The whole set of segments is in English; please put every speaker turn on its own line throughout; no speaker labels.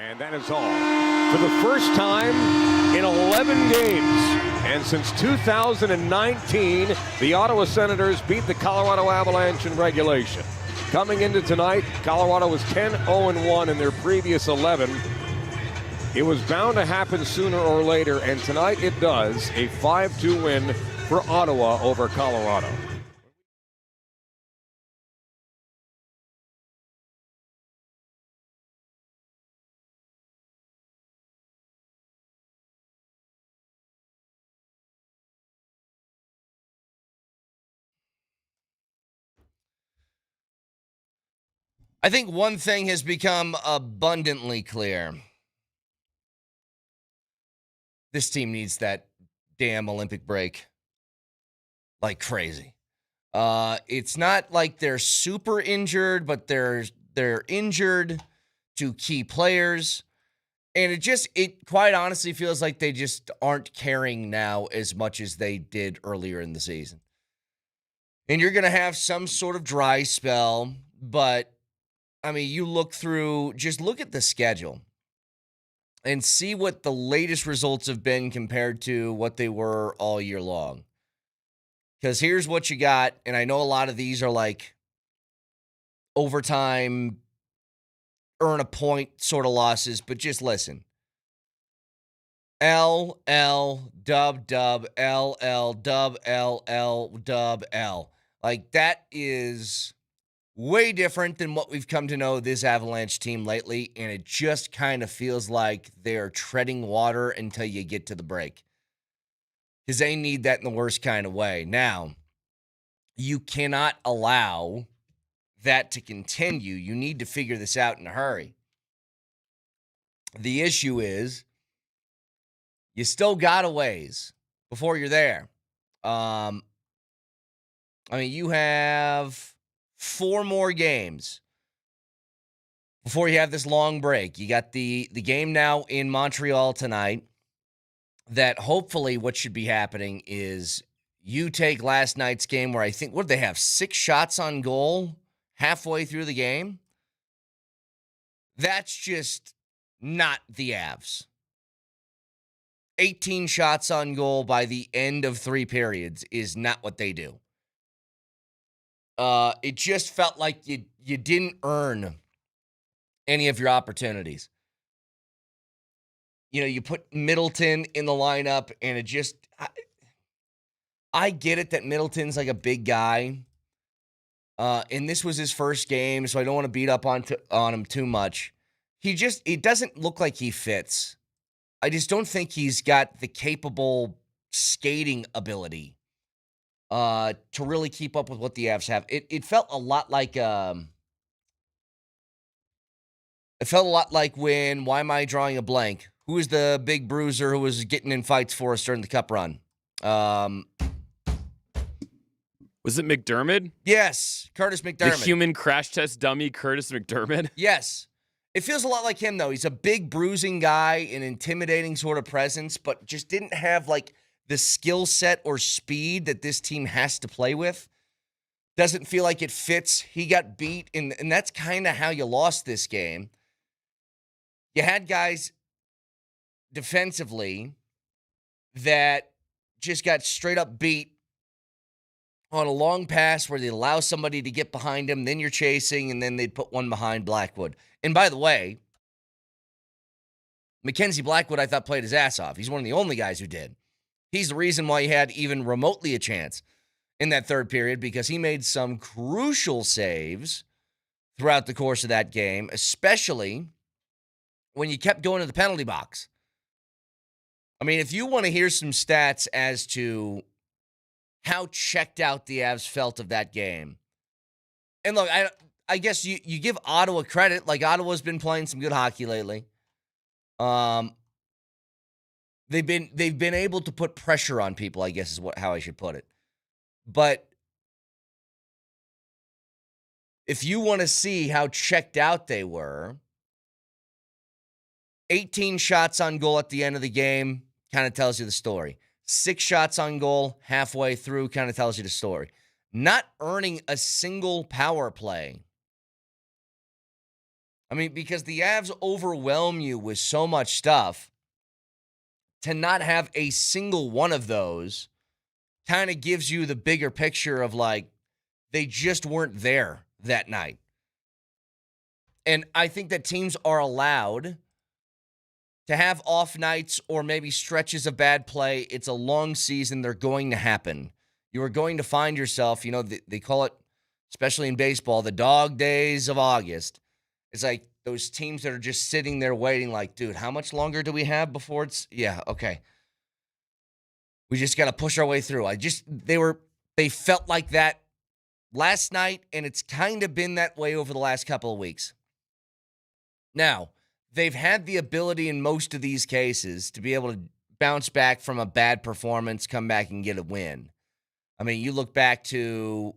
And that is all. For the first time in 11 games, and since 2019, the Ottawa Senators beat the Colorado Avalanche in regulation. Coming into tonight, Colorado was 10-0-1 in their previous 11. It was bound to happen sooner or later, and tonight it does. A 5-2 win for Ottawa over Colorado.
I think one thing has become abundantly clear. This team needs that damn Olympic break like crazy. It's not like they're super injured, but they're injured to key players. And it quite honestly feels like they just aren't caring now as much as they did earlier in the season. And you're going to have some sort of dry spell, but I mean, you look at the schedule and see what the latest results have been compared to what they were all year long. Because here's what you got, and I know a lot of these are like overtime, earn a point sort of losses, but just listen. L, dub, L, dub, L, dub, L. Like, that is way different than what we've come to know this Avalanche team lately, and it just kind of feels like they're treading water until you get to the break. Because they need that in the worst kind of way. Now, you cannot allow that to continue. You need to figure this out in a hurry. The issue is, you still got a ways before you're there. I mean, you have 4 more games before you have this long break. You got the game now in Montreal tonight that hopefully what should be happening is you take last night's game where I think, what did they have, 6 shots on goal halfway through the game? That's just not the Avs. 18 shots on goal by the end of 3 periods is not what they do. It just felt like you didn't earn any of your opportunities. You know, you put Middleton in the lineup, and it just... I get it that Middleton's like a big guy, and this was his first game, so I don't want to beat up on him too much. It doesn't look like he fits. I just don't think he's got the capable skating ability to really keep up with what the Avs have. It felt a lot like when, why am I drawing a blank? Who was the big bruiser who was getting in fights for us during the Cup run?
Was it McDermott?
Yes, Curtis McDermott.
The human crash test dummy, Curtis McDermott?
Yes. It feels a lot like him, though. He's a big, bruising guy, an intimidating sort of presence, but just didn't have, like, the skill set or speed that this team has to play with. Doesn't feel like it fits. He got beat, and that's kind of how you lost this game. You had guys defensively that just got straight up beat on a long pass where they allow somebody to get behind him, then you're chasing, and then they'd put one behind Blackwood. And by the way, Mackenzie Blackwood, I thought, played his ass off. He's one of the only guys who did. He's the reason why he had even remotely a chance in that third period, because he made some crucial saves throughout the course of that game, especially when you kept going to the penalty box. I mean, if you want to hear some stats as to how checked out the Avs felt of that game. And look, I guess you give Ottawa credit. Like, Ottawa's been playing some good hockey lately. They've been able to put pressure on people, I guess is how I should put it. But if you want to see how checked out they were, 18 shots on goal at the end of the game kind of tells you the story. 6 shots on goal halfway through kind of tells you the story. Not earning a single power play. I mean, because the Avs overwhelm you with so much stuff, to not have a single one of those kind of gives you the bigger picture of like, they just weren't there that night. And I think that teams are allowed to have off nights or maybe stretches of bad play. It's a long season. They're going to happen. You are going to find yourself, they call it, especially in baseball, the dog days of August. It's like those teams that are just sitting there waiting like, dude, how much longer do we have before it's, yeah, okay. We just got to push our way through. They felt like that last night, and it's kind of been that way over the last couple of weeks. Now, they've had the ability in most of these cases to be able to bounce back from a bad performance, come back and get a win. I mean, you look back to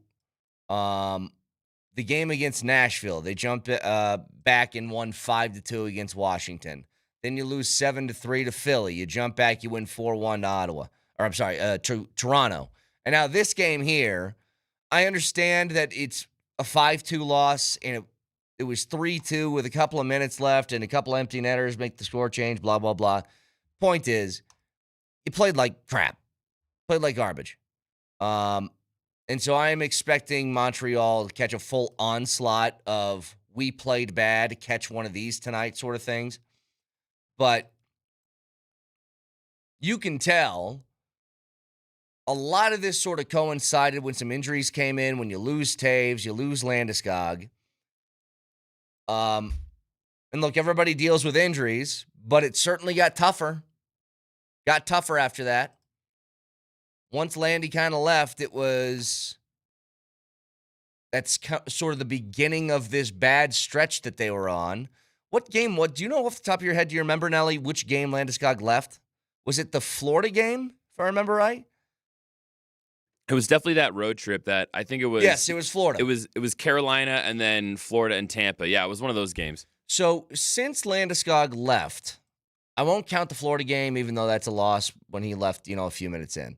the game against Nashville. They jumped back and won 5-2 against Washington. Then you lose 7-3 to Philly. You jump back, you win 4-1 to Ottawa. Or I'm sorry, to Toronto. And now this game here, I understand that it's a 5-2 loss, and it was 3-2 with a couple of minutes left and a couple empty netters make the score change, blah, blah, blah. Point is, you played like crap. Played like garbage. And so I am expecting Montreal to catch a full onslaught of we played bad, catch one of these tonight sort of things. But you can tell a lot of this sort of coincided when some injuries came in, when you lose Taves, you lose Landeskog. And look, everybody deals with injuries, but it certainly got tougher. Got tougher after that. Once Landy kind of left, that's sort of the beginning of this bad stretch that they were on. What do you know off the top of your head? Do you remember, Nelly, which game Landeskog left? Was it the Florida game, if I remember right?
It was definitely that road trip that I think it was.
Yes, it was Florida.
It was Carolina and then Florida and Tampa. Yeah, it was one of those games.
So since Landeskog left, I won't count the Florida game, even though that's a loss when he left, a few minutes in.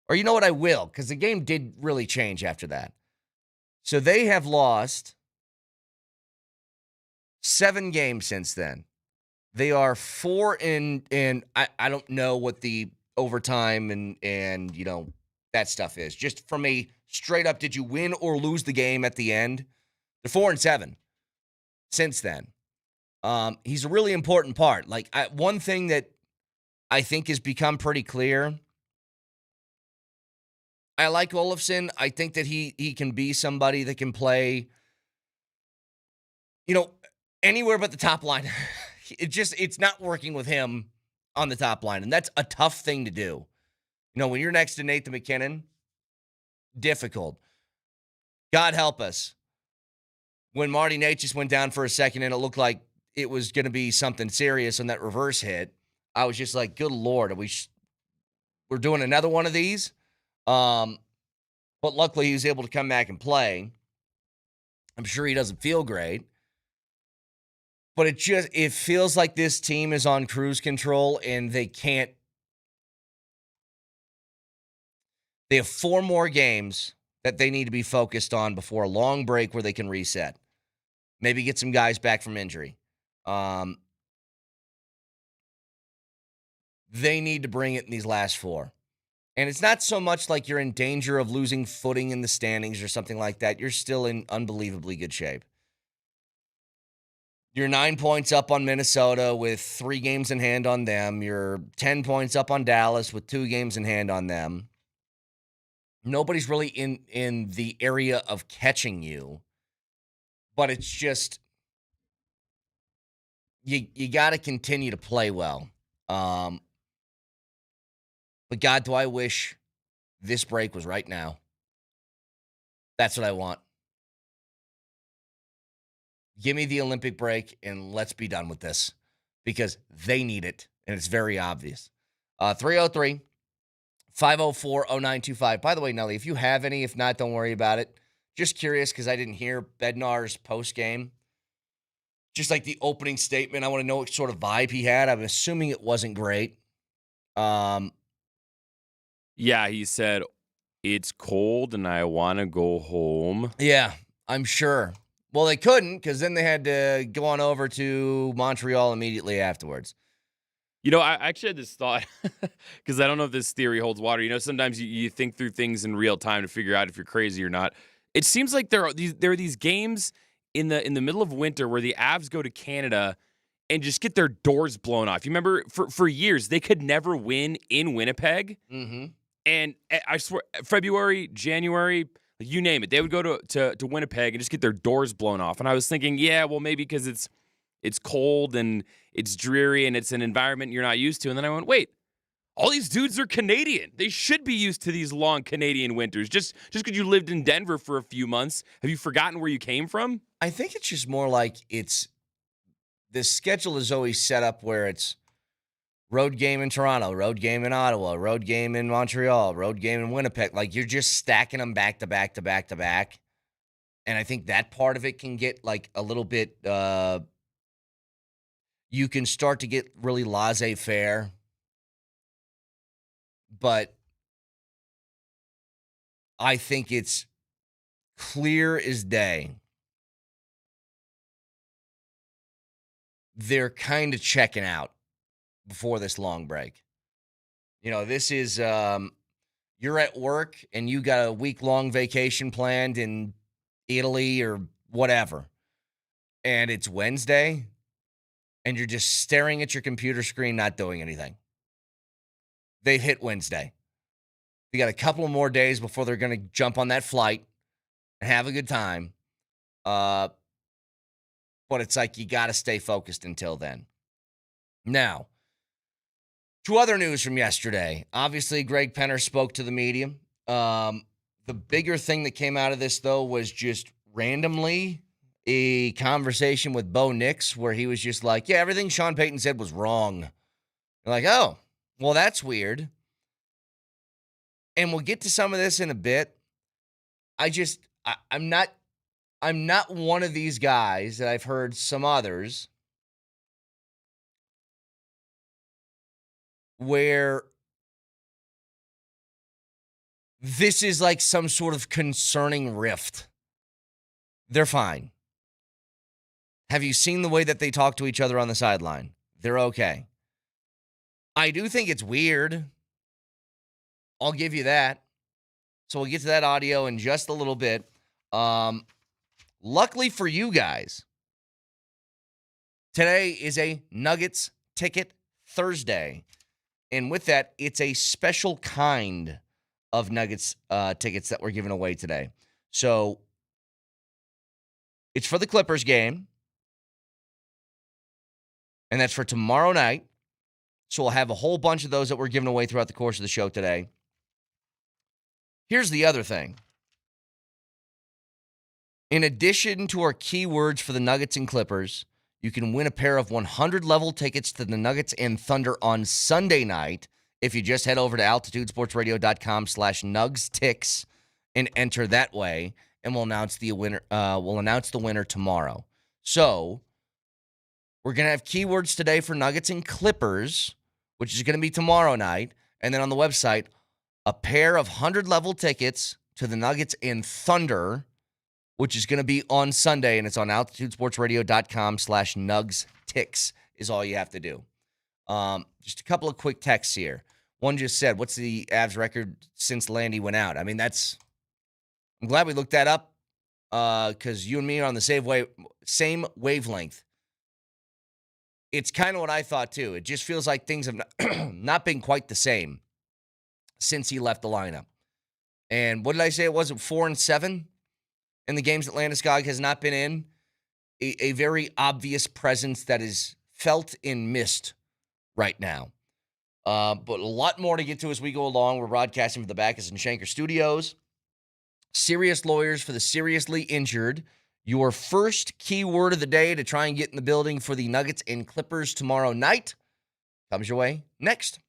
Or you know what, I will, because the game did really change after that. So they have lost 7 games since then. They are 4 in I don't know what the overtime and that stuff is. Just from a straight up, did you win or lose the game at the end? They're 4-7 since then. He's a really important part. Like one thing that I think has become pretty clear. I like Olofsson. I think that he can be somebody that can play, anywhere but the top line. It's not working with him on the top line, and that's a tough thing to do. When you're next to Nathan McKinnon, difficult. God help us. When Marty Nate just went down for a second and it looked like it was going to be something serious on that reverse hit, I was just like, good Lord, we're doing another one of these? But luckily he was able to come back and play. I'm sure he doesn't feel great. But it feels like this team is on cruise control and they have 4 more games that they need to be focused on before a long break where they can reset. Maybe get some guys back from injury. They need to bring it in these last 4. And it's not so much like you're in danger of losing footing in the standings or something like that. You're still in unbelievably good shape. You're 9 points up on Minnesota with 3 games in hand on them. You're 10 points up on Dallas with 2 games in hand on them. Nobody's really in the area of catching you. But it's just, you got to continue to play well. But God, do I wish this break was right now. That's what I want. Give me the Olympic break and let's be done with this because they need it, and it's very obvious. 303-504-0925. By the way, Nelly, if you have any, if not, don't worry about it. Just curious because I didn't hear Bednar's post-game. Just like the opening statement, I want to know what sort of vibe he had. I'm assuming it wasn't great.
Yeah, he said, it's cold and I want to go home.
Yeah, I'm sure. Well, they couldn't because then they had to go on over to Montreal immediately afterwards.
I actually had this thought because I don't know if this theory holds water. Sometimes you think through things in real time to figure out if you're crazy or not. It seems like there are these games in the middle of winter where the Avs go to Canada and just get their doors blown off. You remember for years they could never win in Winnipeg, and I swear February, January, you name it, they would go to Winnipeg and just get their doors blown off. And I was thinking, yeah, well maybe because it's cold and it's dreary and it's an environment you're not used to. And then I went, wait, all these dudes are Canadian. They should be used to these long Canadian winters. Just because you lived in Denver for a few months, have you forgotten where you came from?
I think it's just more like the schedule is always set up where it's road game in Toronto, road game in Ottawa, road game in Montreal, road game in Winnipeg. Like you're just stacking them back to back to back to back. And I think that part of it can get like a little bit, you can start to get really laissez-faire. But I think it's clear as day. They're kind of checking out before this long break. This is, you're at work and you got a week-long vacation planned in Italy or whatever. And it's Wednesday and you're just staring at your computer screen, not doing anything. They've hit Wednesday. They got a couple of more days before they're going to jump on that flight and have a good time. But it's like you got to stay focused until then. Now, two other news from yesterday. Obviously, Greg Penner spoke to the media. The bigger thing that came out of this, though, was just randomly a conversation with Bo Nix where he was just like, yeah, everything Sean Payton said was wrong. You're like, oh, well, that's weird. And we'll get to some of this in a bit. I'm not one of these guys that I've heard some others where this is like some sort of concerning rift. They're fine. Have you seen the way that they talk to each other on the sideline? They're okay. I do think it's weird. I'll give you that. So we'll get to that audio in just a little bit. Luckily for you guys, today is a Nuggets Ticket Thursday. And with that, it's a special kind of Nuggets tickets that we're giving away today. So it's for the Clippers game. And that's for tomorrow night. So we'll have a whole bunch of those that we're giving away throughout the course of the show today. Here's the other thing. In addition to our keywords for the Nuggets and Clippers, you can win a pair of 100-level tickets to the Nuggets and Thunder on Sunday night if you just head over to altitudesportsradio.com/NugsTix and enter that way, and we'll announce the winner. We'll announce the winner tomorrow. So we're going to have keywords today for Nuggets and Clippers, which is going to be tomorrow night, and then on the website, a pair of 100-level tickets to the Nuggets and Thunder, which is going to be on Sunday, and it's on altitudesportsradio.com/NugsTix is all you have to do. Just a couple of quick texts here. One just said, what's the Avs record since Landy went out? I mean, I'm glad we looked that up because you and me are on the same wavelength. It's kind of what I thought, too. It just feels like things have not been quite the same since he left the lineup. And what did I say? It wasn't 4-7 in the games that Landeskog has not been in. A very obvious presence that is felt and missed right now. But a lot more to get to as we go along. We're broadcasting from the Backus and Shanker Studios. Serious lawyers for the seriously injured. Your first keyword of the day to try and get in the building for the Nuggets and Clippers tomorrow night comes your way next.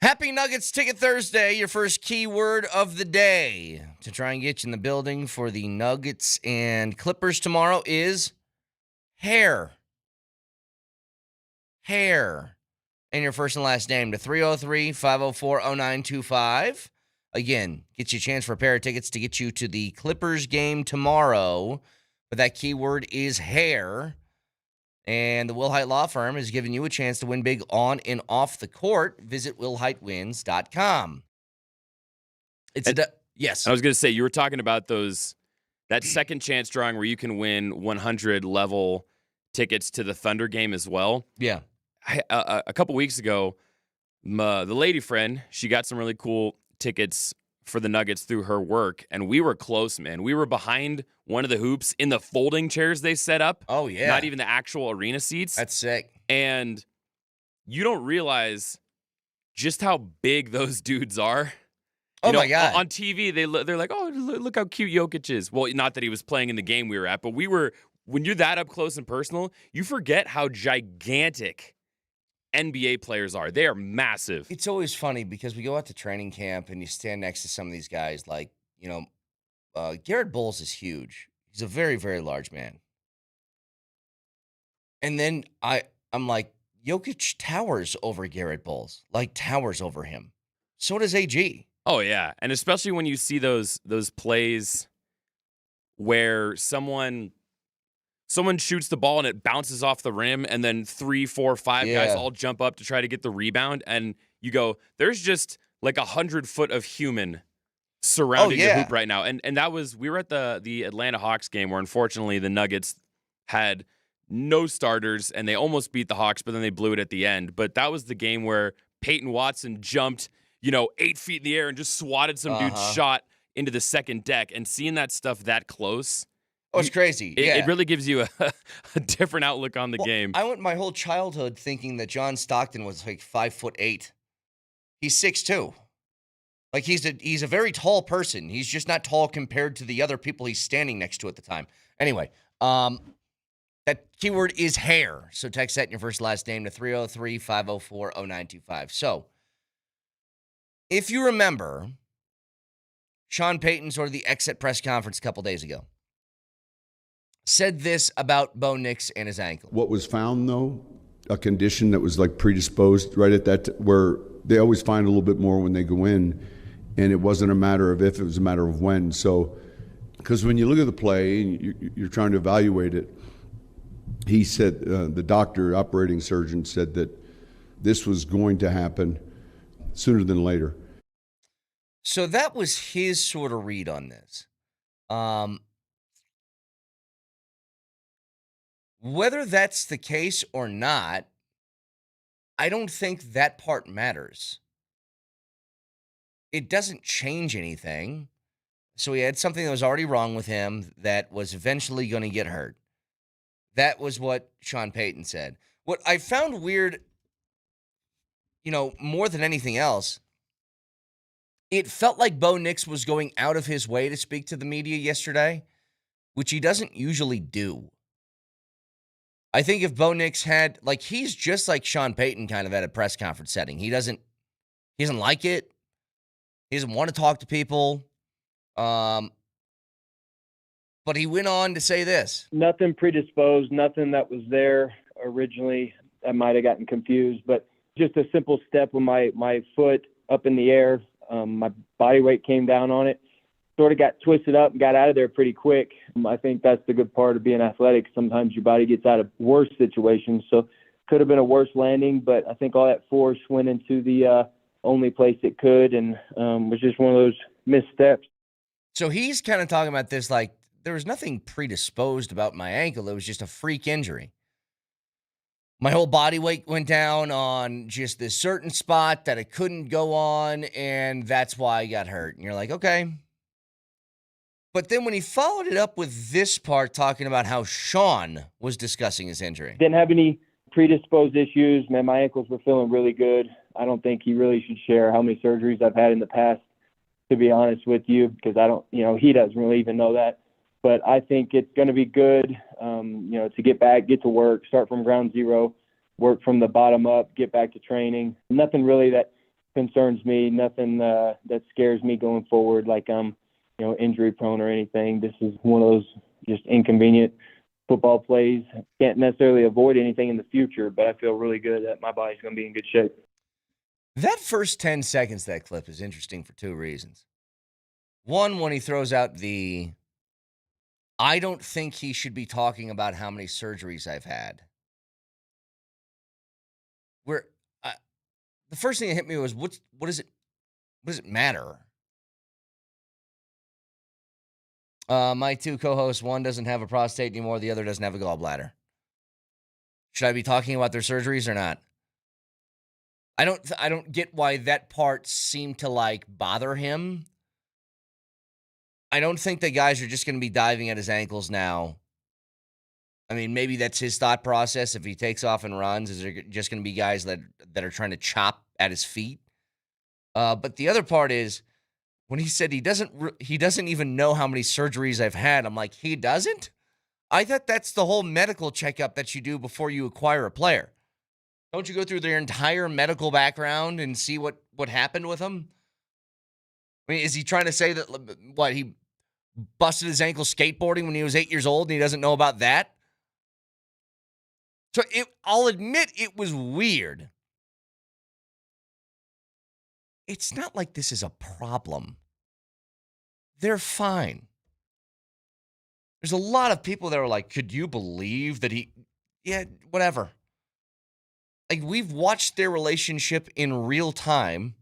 Happy Nuggets Ticket Thursday, your first keyword of the day to try and get you in the building for the Nuggets and Clippers tomorrow is hair. Hair. And your first and last name to 303-504-0925. Again, get you a chance for a pair of tickets to get you to the Clippers game tomorrow. But that keyword is hair. And the Wilhite Law Firm is giving you a chance to win big on and off the court. Visit WilhiteWins.com. Yes.
I was going to say, you were talking about that second chance drawing where you can win 100 level tickets to the Thunder game as well.
Yeah.
A couple weeks ago, the lady friend, she got some really cool tickets for the Nuggets through her work, and we were close, man. We were behind one of the hoops in the folding chairs they set up.
Oh, yeah.
Not even the actual arena seats.
That's sick.
And you don't realize just how big those dudes are.
My God.
On TV, they're like, oh, look how cute Jokic is. Well, not that he was playing in the game we were at, but when you're that up close and personal, you forget how gigantic NBA players are. They are massive.
It's always funny because we go out to training camp and you stand next to some of these guys like, Garrett Bowles is huge. He's a very, very large man. And then I'm like, Jokic towers over Garrett Bowles, like towers over him. So does AG.
Oh, yeah. And especially when you see those plays where someone shoots the ball and it bounces off the rim, and then 3, 4, 5 guys all jump up to try to get the rebound, and you go, there's just like 100 foot of human surrounding the hoop right now. And we were at the Atlanta Hawks game where unfortunately the Nuggets had no starters and they almost beat the Hawks, but then they blew it at the end. But that was the game where Peyton Watson jumped, 8 feet in the air and just swatted some dude's shot into the second deck. And seeing that stuff that close,
oh, it's crazy.
It really gives you a different outlook on the game.
I went my whole childhood thinking that John Stockton was like 5'8". He's 6'2". Like he's a very tall person. He's just not tall compared to the other people he's standing next to at the time. Anyway, that keyword is hair. So text that in your first last name to 303-504-0925. So if you remember, Sean Payton, sort of the exit press conference a couple days ago, said this about Bo Nix and his ankle.
What was found, though, a condition that was like predisposed right at that, where they always find a little bit more when they go in, and it wasn't a matter of if, it was a matter of when. So, because when you look at the play and you're trying to evaluate it, he said, the doctor, operating surgeon, said that this was going to happen sooner than later.
So that was his sort of read on this. Whether that's the case or not, I don't think that part matters. It doesn't change anything. So he had something that was already wrong with him that was eventually going to get hurt. That was what Sean Payton said. What I found weird, more than anything else, it felt like Bo Nix was going out of his way to speak to the media yesterday, which he doesn't usually do. I think if Bo Nix had, he's just like Sean Payton kind of at a press conference setting. He doesn't like it. He doesn't want to talk to people. But he went on to say this.
Nothing predisposed, nothing that was there originally. I might have gotten confused, but just a simple step with my foot up in the air. My body weight came down on it. Sort of got twisted up and got out of there pretty quick. I think that's the good part of being athletic. Sometimes your body gets out of worse situations. So could have been a worse landing, but I think all that force went into the only place it could, and was just one of those missteps.
So he's kind of talking about this like there was nothing predisposed about my ankle. It was just a freak injury. My whole body weight went down on just this certain spot that it couldn't go on, and that's why I got hurt. And you're like, okay. But then when he followed it up with this part talking about how Sean was discussing his injury.
Didn't have any predisposed issues. Man, my ankles were feeling really good. I don't think he really should share how many surgeries I've had in the past, to be honest with you, because I don't, he doesn't really even know that. But I think it's going to be good, to get back, get to work, start from ground zero, work from the bottom up, get back to training. Nothing really that concerns me, nothing that scares me going forward, like I'm, injury prone or anything. This is one of those just inconvenient football plays. Can't necessarily avoid anything in the future, but I feel really good that my body's going to be in good shape.
That first 10 seconds, that clip is interesting for two reasons. One, when he throws out I don't think he should be talking about how many surgeries I've had. The first thing that hit me was, what does it matter? My two co-hosts, one doesn't have a prostate anymore, the other doesn't have a gallbladder. Should I be talking about their surgeries or not? I don't get why that part seemed to bother him. I don't think the guys are just going to be diving at his ankles now. I mean, maybe that's his thought process. If he takes off and runs, is there just going to be guys that are trying to chop at his feet? But the other part is, when he said he doesn't even know how many surgeries I've had, I'm like, he doesn't? I thought that's the whole medical checkup that you do before you acquire a player. Don't you go through their entire medical background and see what happened with them? I mean, is he trying to say that, he busted his ankle skateboarding when he was 8 years old and he doesn't know about that? So I'll admit it was weird. It's not like this is a problem. They're fine. There's a lot of people that are like, could you believe that yeah, whatever. We've watched their relationship in real time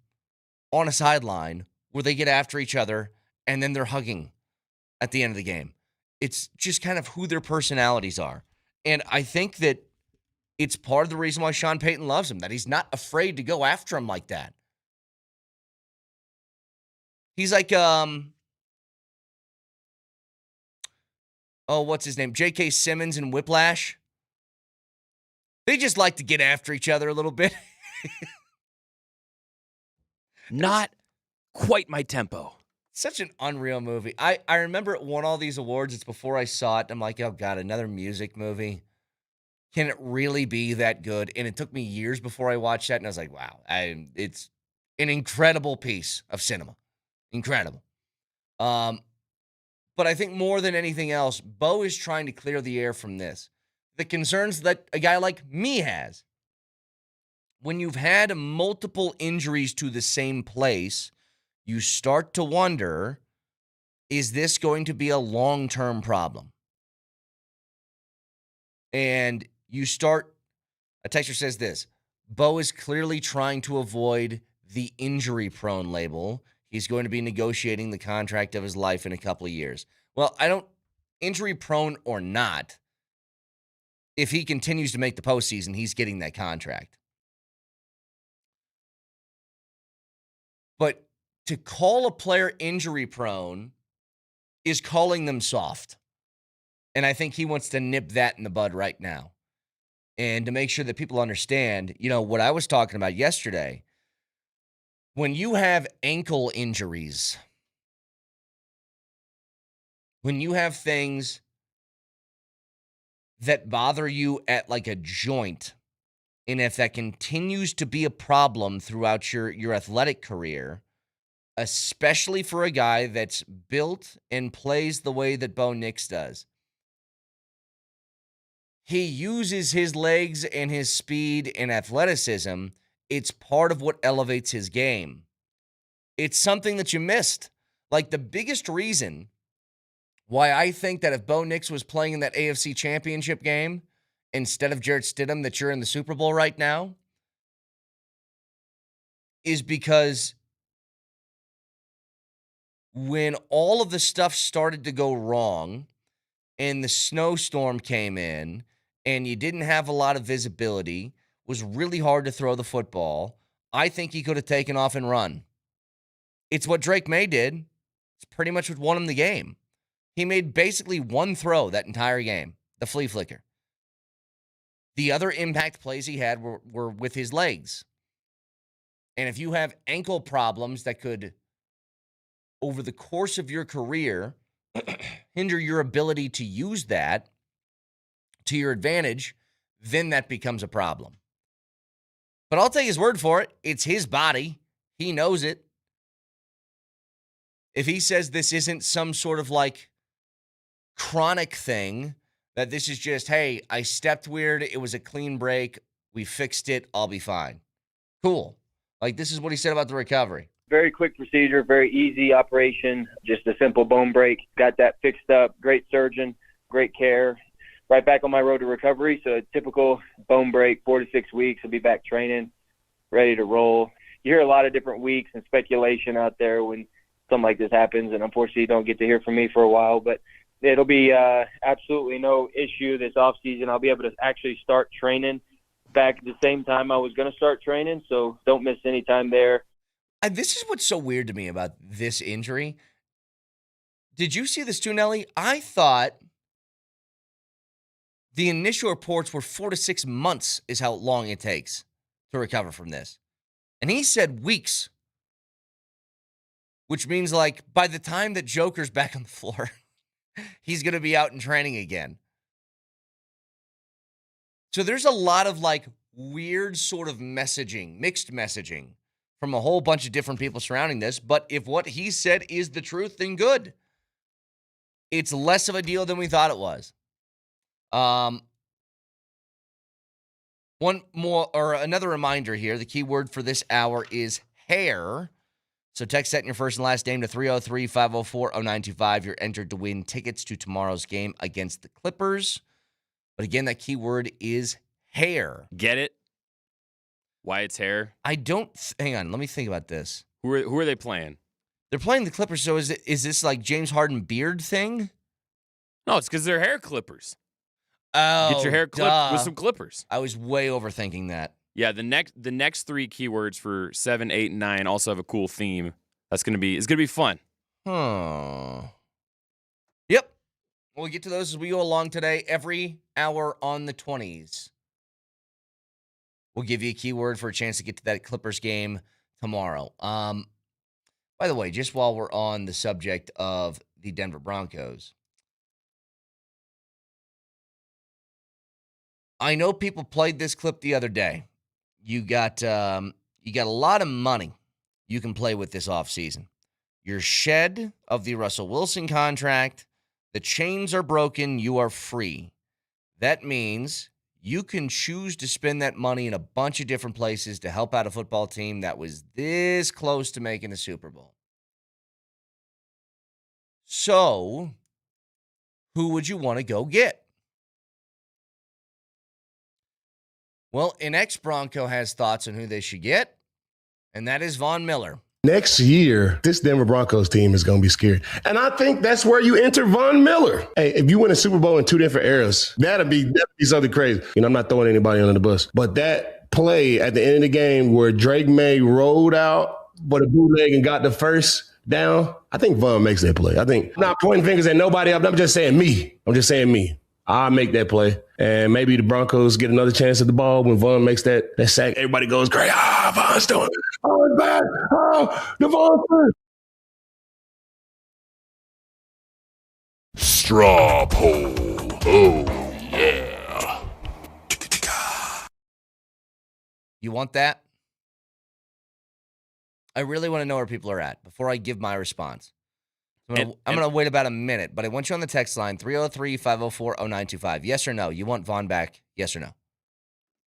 on a sideline where they get after each other and then they're hugging at the end of the game. It's just kind of who their personalities are. And I think that it's part of the reason why Sean Payton loves him, that he's not afraid to go after him like that. He's like, what's his name? J.K. Simmons and Whiplash. They just like to get after each other a little bit.
Not quite my tempo.
Such an unreal movie. I remember it won all these awards. It's before I saw it. I'm like, oh, God, another music movie. Can it really be that good? And it took me years before I watched that, and I was like, wow, it's an incredible piece of cinema. Incredible. But I think more than anything else, Bo is trying to clear the air from this. The concerns that a guy like me has. When you've had multiple injuries to the same place, you start to wonder, is this going to be a long-term problem? And a texter says this, Bo is clearly trying to avoid the injury-prone label. He's going to be negotiating the contract of his life in a couple of years. Well, injury-prone or not, if he continues to make the postseason, he's getting that contract. But to call a player injury-prone is calling them soft. And I think he wants to nip that in the bud right now. And to make sure that people understand, what I was talking about yesterday, when you have ankle injuries, when you have things that bother you at a joint, and if that continues to be a problem throughout your athletic career, especially for a guy that's built and plays the way that Bo Nix does, he uses his legs and his speed and athleticism. It's part of what elevates his game. It's something that you missed. The biggest reason why I think that if Bo Nix was playing in that AFC Championship game instead of Jarrett Stidham, that you're in the Super Bowl right now, is because when all of the stuff started to go wrong and the snowstorm came in and you didn't have a lot of visibility, was really hard to throw the football, I think he could have taken off and run. It's what Drake May did. It's pretty much what won him the game. He made basically one throw that entire game, the flea flicker. The other impact plays he had were with his legs. And if you have ankle problems that could, over the course of your career, hinder your ability to use that to your advantage, then that becomes a problem. But I'll take his word for it. It's his body. He knows it. If he says this isn't some sort of like chronic thing, that this is just, hey, I stepped weird, it was a clean break, we fixed it, I'll be fine. Cool. Like, this is what he said about the recovery.
Very quick procedure, very easy operation, just a simple bone break. Got that fixed up, great surgeon, great care. Right back on my road to recovery. So a typical bone break, 4 to 6 weeks, I'll be back training, ready to roll. You hear a lot of different weeks and speculation out there when something like this happens, and unfortunately you don't get to hear from me for a while, but it'll be absolutely no issue this offseason. I'll be able to actually start training back at the same time I was going to start training, so don't miss any time there.
And this is what's so weird to me about this injury. Did you see this too, Nelly? I thought the initial reports were 4 to 6 months is how long it takes to recover from this. And he said weeks, which means like by the time that Joker's back on the floor, he's going to be out in training again. So there's a lot of like weird sort of messaging, mixed messaging from a whole bunch of different people surrounding this. But if what he said is the truth, then good. It's less of a deal than we thought it was. One more or another reminder here. The key word for this hour is hair. So text that in your first and last name to 303-504-0925. You're entered to win tickets to tomorrow's game against the Clippers. But again, that key word is hair.
Get it? Why it's hair?
I don't. Hang on. Let me think about this.
Who are they playing?
They're playing the Clippers. So is this like James Harden beard thing?
No, it's because they're hair clippers.
Oh,
Get your hair clipped with some clippers.
I was way overthinking that.
Yeah, the next 3 keywords for 7, 8, and 9 also have a cool theme. It's gonna be fun.
Huh. Yep. We'll get to those as we go along today. Every hour on the 20s. We'll give you a keyword for a chance to get to that Clippers game tomorrow. By the way, just while we're on the subject of the Denver Broncos, I know people played this clip the other day. You got a lot of money you can play with this offseason. You're shed of the Russell Wilson contract. The chains are broken. You are free. That means you can choose to spend that money in a bunch of different places to help out a football team that was this close to making the Super Bowl. So, who would you want to go get? Well, an ex-Bronco has thoughts on who they should get, and that is Von Miller.
Next year, this Denver Broncos team is going to be scary. And I think that's where you enter Von Miller. Hey, if you win a Super Bowl in 2 different eras, that'd be something crazy. You know, I'm not throwing anybody under the bus. But that play at the end of the game where Drake May rolled out for the bootleg and got the first down, I think Von makes that play. I think, I'm not pointing fingers at nobody. I'm just saying me. I'll make that play. And maybe the Broncos get another chance at the ball when Von makes that sack. Everybody goes great. Von's doing it. Oh, it's bad. Oh, the Von.
Straw poll. Oh, yeah.
You want that? I really want to know where people are at before I give my response. I'm going to wait about a minute, but I want you on the text line, 303-504-0925. Yes or no? You want Von back? Yes or no?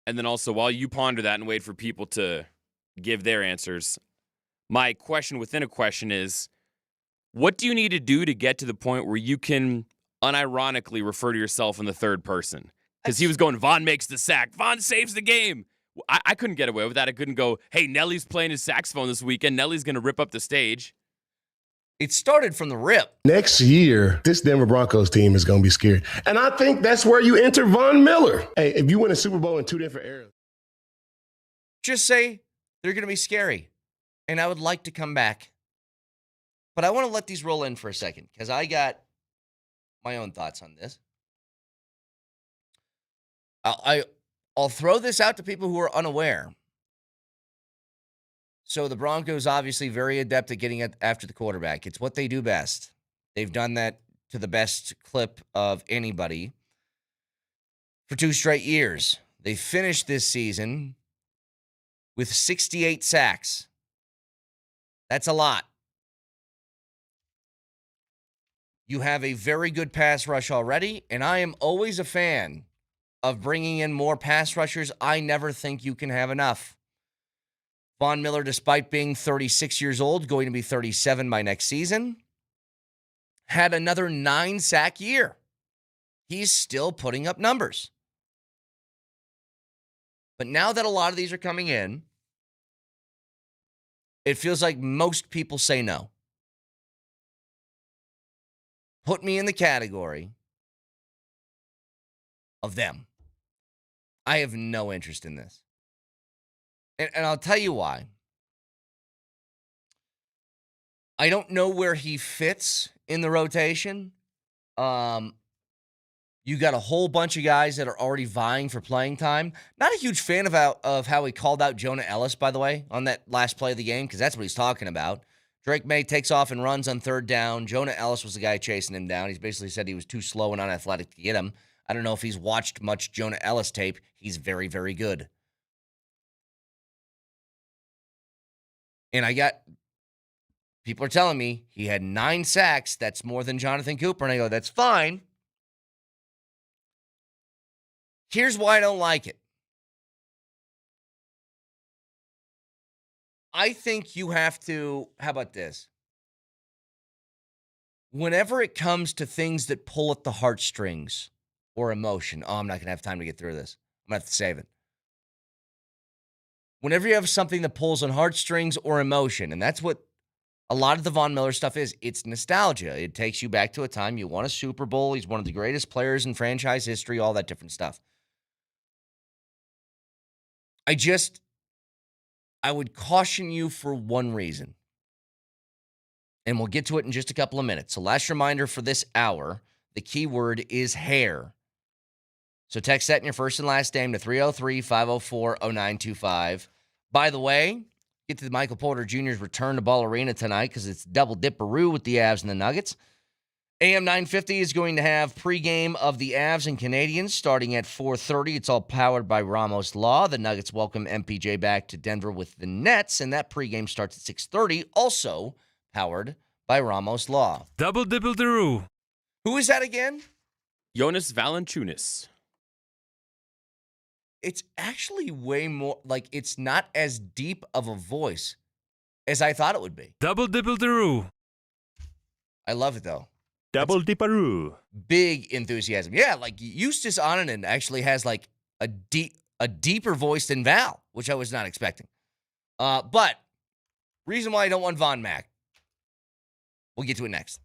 And then also, while you ponder that and wait for people to give their answers, my question within a question is, what do you need to do to get to the point where you can unironically refer to yourself in the third person? Because he was going, Von makes the sack. Von saves the game. I couldn't get away with that. I couldn't go, hey, Nelly's playing his saxophone this weekend. Nelly's going to rip up the stage.
It started from the rip.
Next year, this Denver Broncos team is going to be scary. And I think that's where you enter Von Miller. Hey, if you win a Super Bowl in 2 different eras.
Just say they're going to be scary. And I would like to come back. But I want to let these roll in for a second because I got my own thoughts on this. I'll throw this out to people who are unaware. So the Broncos obviously very adept at getting after the quarterback. It's what they do best. They've done that to the best clip of anybody for 2 straight years. They finished this season with 68 sacks. That's a lot. You have a very good pass rush already, and I am always a fan of bringing in more pass rushers. I never think you can have enough. Von Miller, despite being 36 years old, going to be 37 by next season, had another 9-sack year. He's still putting up numbers. But now that a lot of these are coming in, it feels like most people say no. Put me in the category of them. I have no interest in this. And I'll tell you why. I don't know where he fits in the rotation. You got a whole bunch of guys that are already vying for playing time. Not a huge fan of how he called out Jonah Ellis, by the way, on that last play of the game, because that's what he's talking about. Drake May takes off and runs on third down. Jonah Ellis was the guy chasing him down. He's basically said he was too slow and unathletic to get him. I don't know if he's watched much Jonah Ellis tape. He's very, very good. And people are telling me he had 9 sacks. That's more than Jonathan Cooper. And I go, that's fine. Here's why I don't like it. I think you have to, how about this? Whenever it comes to things that pull at the heartstrings or emotion, I'm not going to have time to get through this. I'm going to have to save it. Whenever you have something that pulls on heartstrings or emotion, and that's what a lot of the Von Miller stuff is, it's nostalgia. It takes you back to a time you won a Super Bowl. He's one of the greatest players in franchise history, all that different stuff. I would caution you for one reason. And we'll get to it in just a couple of minutes. So last reminder for this hour, the keyword is hair. So text that in your first and last name to 303-504-0925. By the way, get to the Michael Porter Jr.'s return to Ball Arena tonight because it's double dipperoo with the Avs and the Nuggets. AM 950 is going to have pregame of the Avs and Canadiens starting at 4:30. It's all powered by Ramos Law. The Nuggets welcome MPJ back to Denver with the Nets, and that pregame starts at 6:30, also powered by Ramos Law.
Double dipple-deroo.
Who is that again?
Jonas Valanciunas.
It's actually way more, like, it's not as deep of a voice as I thought it would be.
Double dipple-deroo.
I love it, though.
Double dipperoo.
Big enthusiasm. Yeah, like Eustace Onanen actually has like a deeper voice than Val, which I was not expecting. But reason why I don't want Von Mack. We'll get to it next.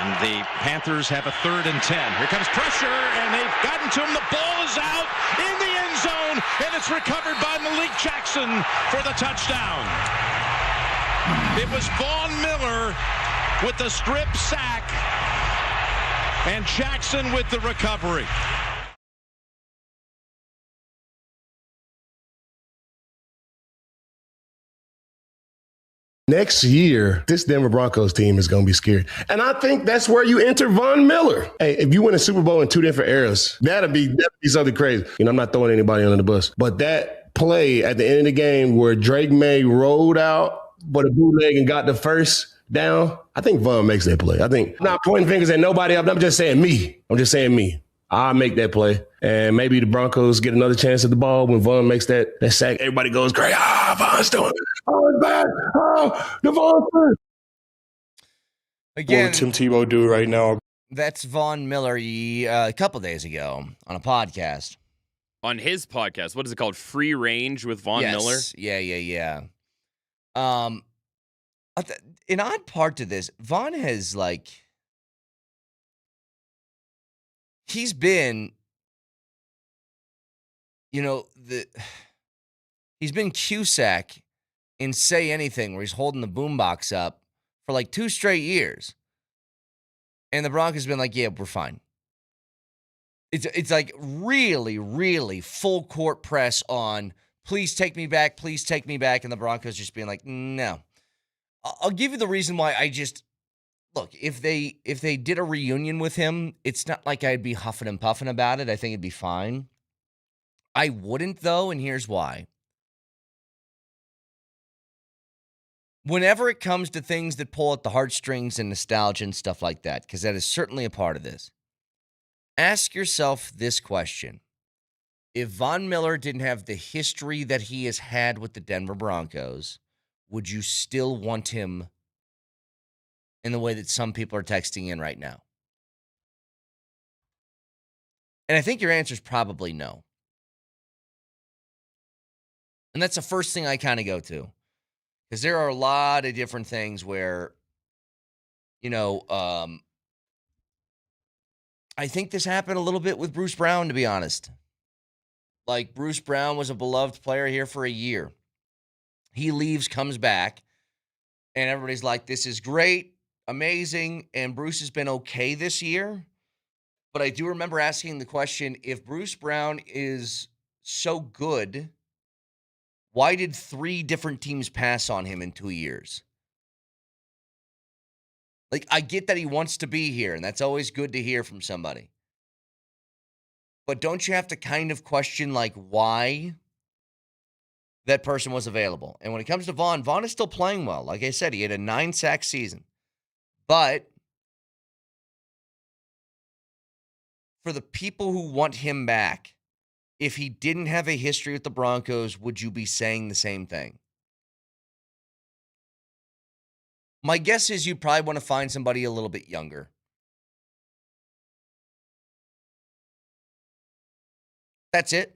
And the Panthers have a 3rd and 10. Here comes pressure, and they've gotten to him. The ball is out in the end zone, and it's recovered by Malik Jackson for the touchdown. It was Von Miller with the strip sack, and Jackson with the recovery.
Next year, this Denver Broncos team is going to be scary. And I think that's where you enter Von Miller. Hey, if you win a Super Bowl in 2 different eras, that'd be something crazy. I'm not throwing anybody under the bus. But that play at the end of the game where Drake May rolled out, but a bootleg and got the first down, I think Von makes that play. I think, I'm not pointing fingers at nobody. I'm just saying me. I'll make that play. And maybe the Broncos get another chance at the ball when Von makes that sack. Everybody goes great. Von's doing it. Oh, it's bad. Oh, the Von.
Again,
what would Tim Tebow do right now?
That's Von Miller a couple days ago on a podcast.
On his podcast, what is it called? Free Range with Von Miller?
Yeah. An odd part to this, Von has he's been, he's been Cusack in Say Anything, where he's holding the boombox up for 2 straight years. And the Broncos have been like, yeah, we're fine. It's really, really full court press on, please take me back. And the Broncos just being like, no. I'll give you the reason why look, if they did a reunion with him, it's not like I'd be huffing and puffing about it. I think it'd be fine. I wouldn't, though, and here's why. Whenever it comes to things that pull at the heartstrings and nostalgia and stuff like that, because that is certainly a part of this, ask yourself this question. If Von Miller didn't have the history that he has had with the Denver Broncos, would you still want him in the way that some people are texting in right now? And I think your answer is probably no. And that's the first thing I kind of go to. Because there are a lot of different things where, I think this happened a little bit with Bruce Brown, to be honest. Bruce Brown was a beloved player here for a year. He leaves, comes back, and everybody's like, this is great, amazing, and Bruce has been okay this year. But I do remember asking the question, if Bruce Brown is so good, why did 3 different teams pass on him in 2 years? I get that he wants to be here, and that's always good to hear from somebody. But don't you have to kind of question, why that person was available? And when it comes to Von is still playing well. Like I said, he had a 9-sack season. But for the people who want him back, if he didn't have a history with the Broncos, would you be saying the same thing? My guess is you probably want to find somebody a little bit younger. That's it.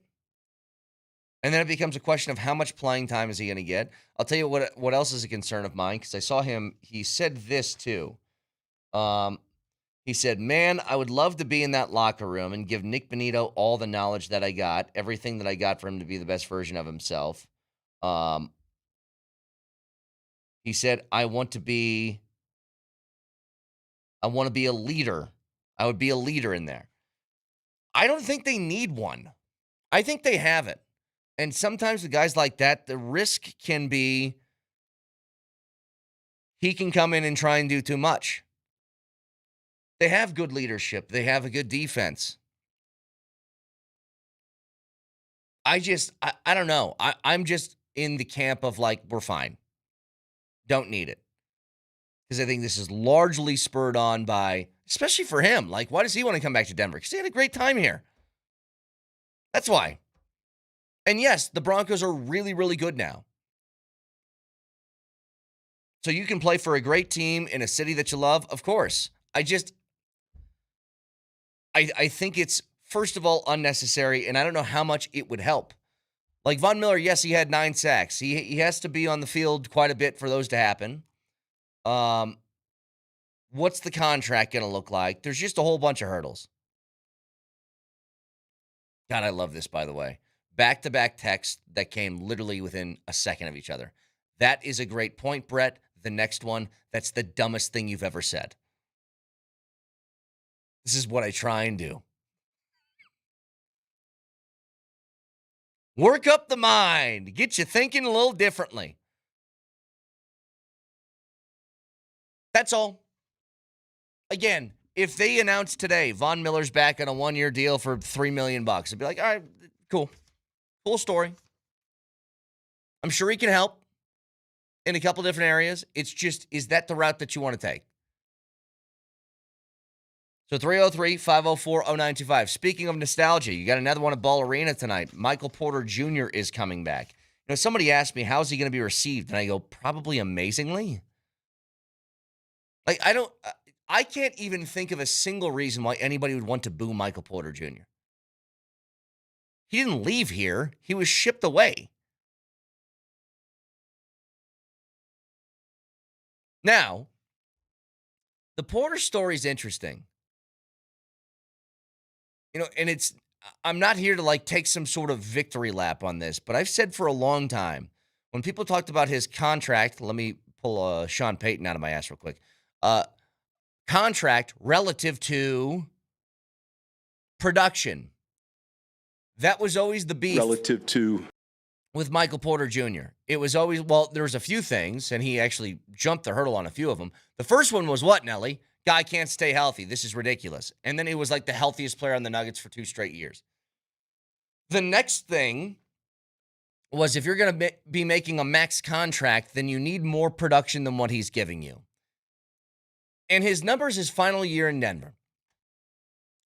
And then it becomes a question of how much playing time is he going to get. I'll tell you what else is a concern of mine, because I saw him. He said this too. He said, man, I would love to be in that locker room and give Nick Bonito all the knowledge that I got, everything that I got for him to be the best version of himself. He said, I want to be a leader. I would be a leader in there. I don't think they need one. I think they have it. And sometimes with guys like that, the risk can be he can come in and try and do too much. They have good leadership. They have a good defense. I don't know. I'm just in the camp of we're fine. Don't need it. Because I think this is largely spurred on by, especially for him, why does he want to come back to Denver? Because he had a great time here. That's why. And yes, the Broncos are really, really good now. So you can play for a great team in a city that you love, of course. I think it's, first of all, unnecessary, and I don't know how much it would help. Von Miller, yes, he had 9 sacks. He has to be on the field quite a bit for those to happen. What's the contract going to look like? There's just a whole bunch of hurdles. God, I love this, by the way. Back-to-back texts that came literally within a second of each other. That is a great point, Brett. The next one, that's the dumbest thing you've ever said. This is what I try and do. Work up the mind. Get you thinking a little differently. That's all. Again, if they announced today Von Miller's back on a one-year deal for $3 million, I'd be like, all right, cool. Cool story. I'm sure he can help in a couple different areas. It's just, is that the route that you want to take? So 303-504-0925. Speaking of nostalgia, you got another one at Ball Arena tonight. Michael Porter Jr. is coming back. You know, somebody asked me, how's he going to be received? And I go, probably amazingly. Like, I can't even think of a single reason why anybody would want to boo Michael Porter Jr. He didn't leave here. He was shipped away. Now, the Porter story is interesting. You know, and I'm not here to like take some sort of victory lap on this, but I've said for a long time, when people talked about his contract, let me pull Sean Payton out of my ass real quick. Contract relative to production. That was always the beef.
Relative to.
With Michael Porter Jr. It was always, well, there was a few things, and he actually jumped the hurdle on a few of them. The first one was what, Nelly? Guy can't stay healthy. This is ridiculous. And then he was like the healthiest player on the Nuggets for 2 straight years. The next thing was if you're going to be making a max contract, then you need more production than what he's giving you. And his numbers his final year in Denver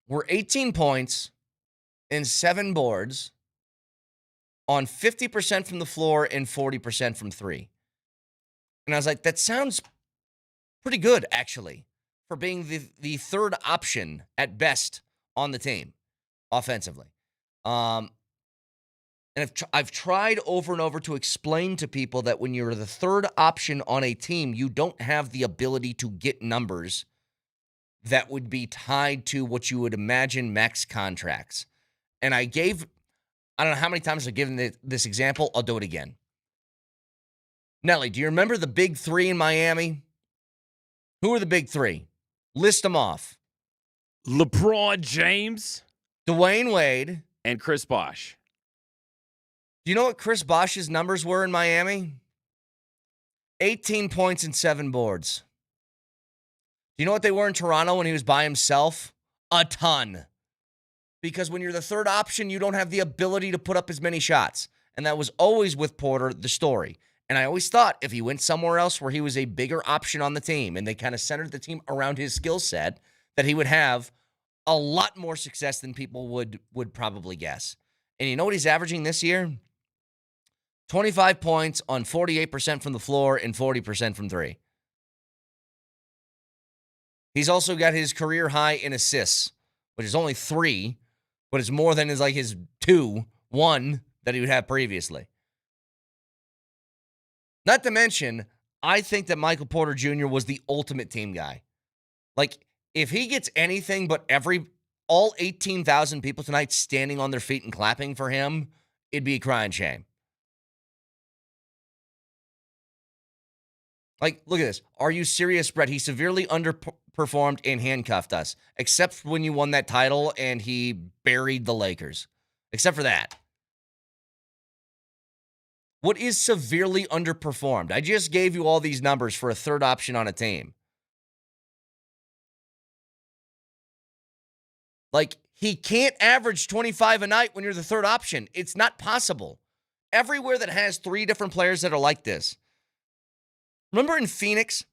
were 18 points and 7 boards on 50% from the floor and 40% from 3. And I was like, that sounds pretty good, actually, for being the third option at best on the team offensively. And I've tried over and over to explain to people that when you're the third option on a team, you don't have the ability to get numbers that would be tied to what you would imagine max contracts. And I don't know how many times I've given this example. I'll do it again. Nelly, do you remember the big 3 in Miami? Who are the big 3? List them off.
LeBron James,
Dwayne Wade,
and Chris Bosh.
Do you know what Chris Bosh's numbers were in Miami? 18 points and 7 boards. Do you know what they were in Toronto when he was by himself? A ton. Because when you're the third option, you don't have the ability to put up as many shots. And that was always with Porter, the story. And I always thought if he went somewhere else where he was a bigger option on the team and they kind of centered the team around his skill set, that he would have a lot more success than people would probably guess. And you know what he's averaging this year? 25 points on 48% from the floor and 40% from 3. He's also got his career high in assists, which is only 3, but it's more than his 1 that he would have previously. Not to mention, I think that Michael Porter Jr. was the ultimate team guy. Like, if he gets anything but all 18,000 people tonight standing on their feet and clapping for him, it'd be a crying shame. Like, look at this. Are you serious, Brett? He severely underperformed and handcuffed us, except when you won that title and he buried the Lakers. Except for that. What is severely underperformed? I just gave you all these numbers for a third option on a team. Like, he can't average 25 a night when you're the third option. It's not possible. Everywhere that has 3 different players that are like this. Remember in Phoenix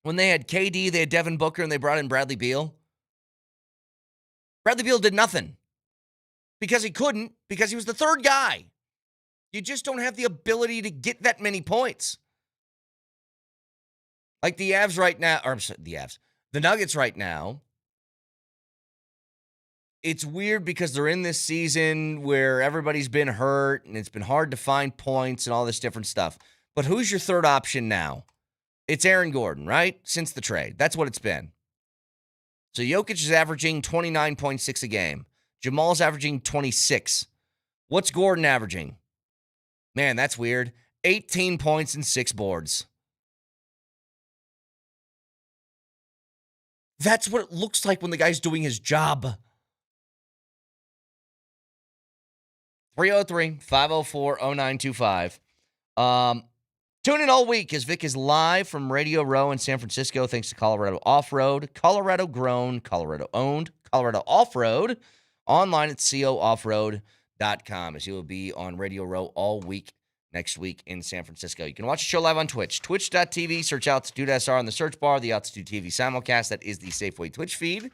when they had KD, they had Devin Booker, and they brought in Bradley Beal? Bradley Beal did nothing because he couldn't, because he was the third guy. You just don't have the ability to get that many points. Like the Avs right now, or the Nuggets right now, it's weird because they're in this season where everybody's been hurt and it's been hard to find points and all this different stuff. But who's your third option now? It's Aaron Gordon, right? Since the trade. That's what it's been. So Jokic is averaging 29.6 a game. Jamal's averaging 26. What's Gordon averaging? Man, that's weird. 18 points and 6 boards. That's what it looks like when the guy's doing his job. 303-504-0925. Tune in all week as Vic is live from Radio Row in San Francisco thanks to Colorado Off-Road. Colorado grown, Colorado owned, Colorado Off-Road. Online at cooffroad.com as he will be on Radio Row all week next week in San Francisco. You can watch the show live on Twitch. Twitch.tv. Search Altitude SR on the search bar. The Altitude TV simulcast. That is the Safeway Twitch feed.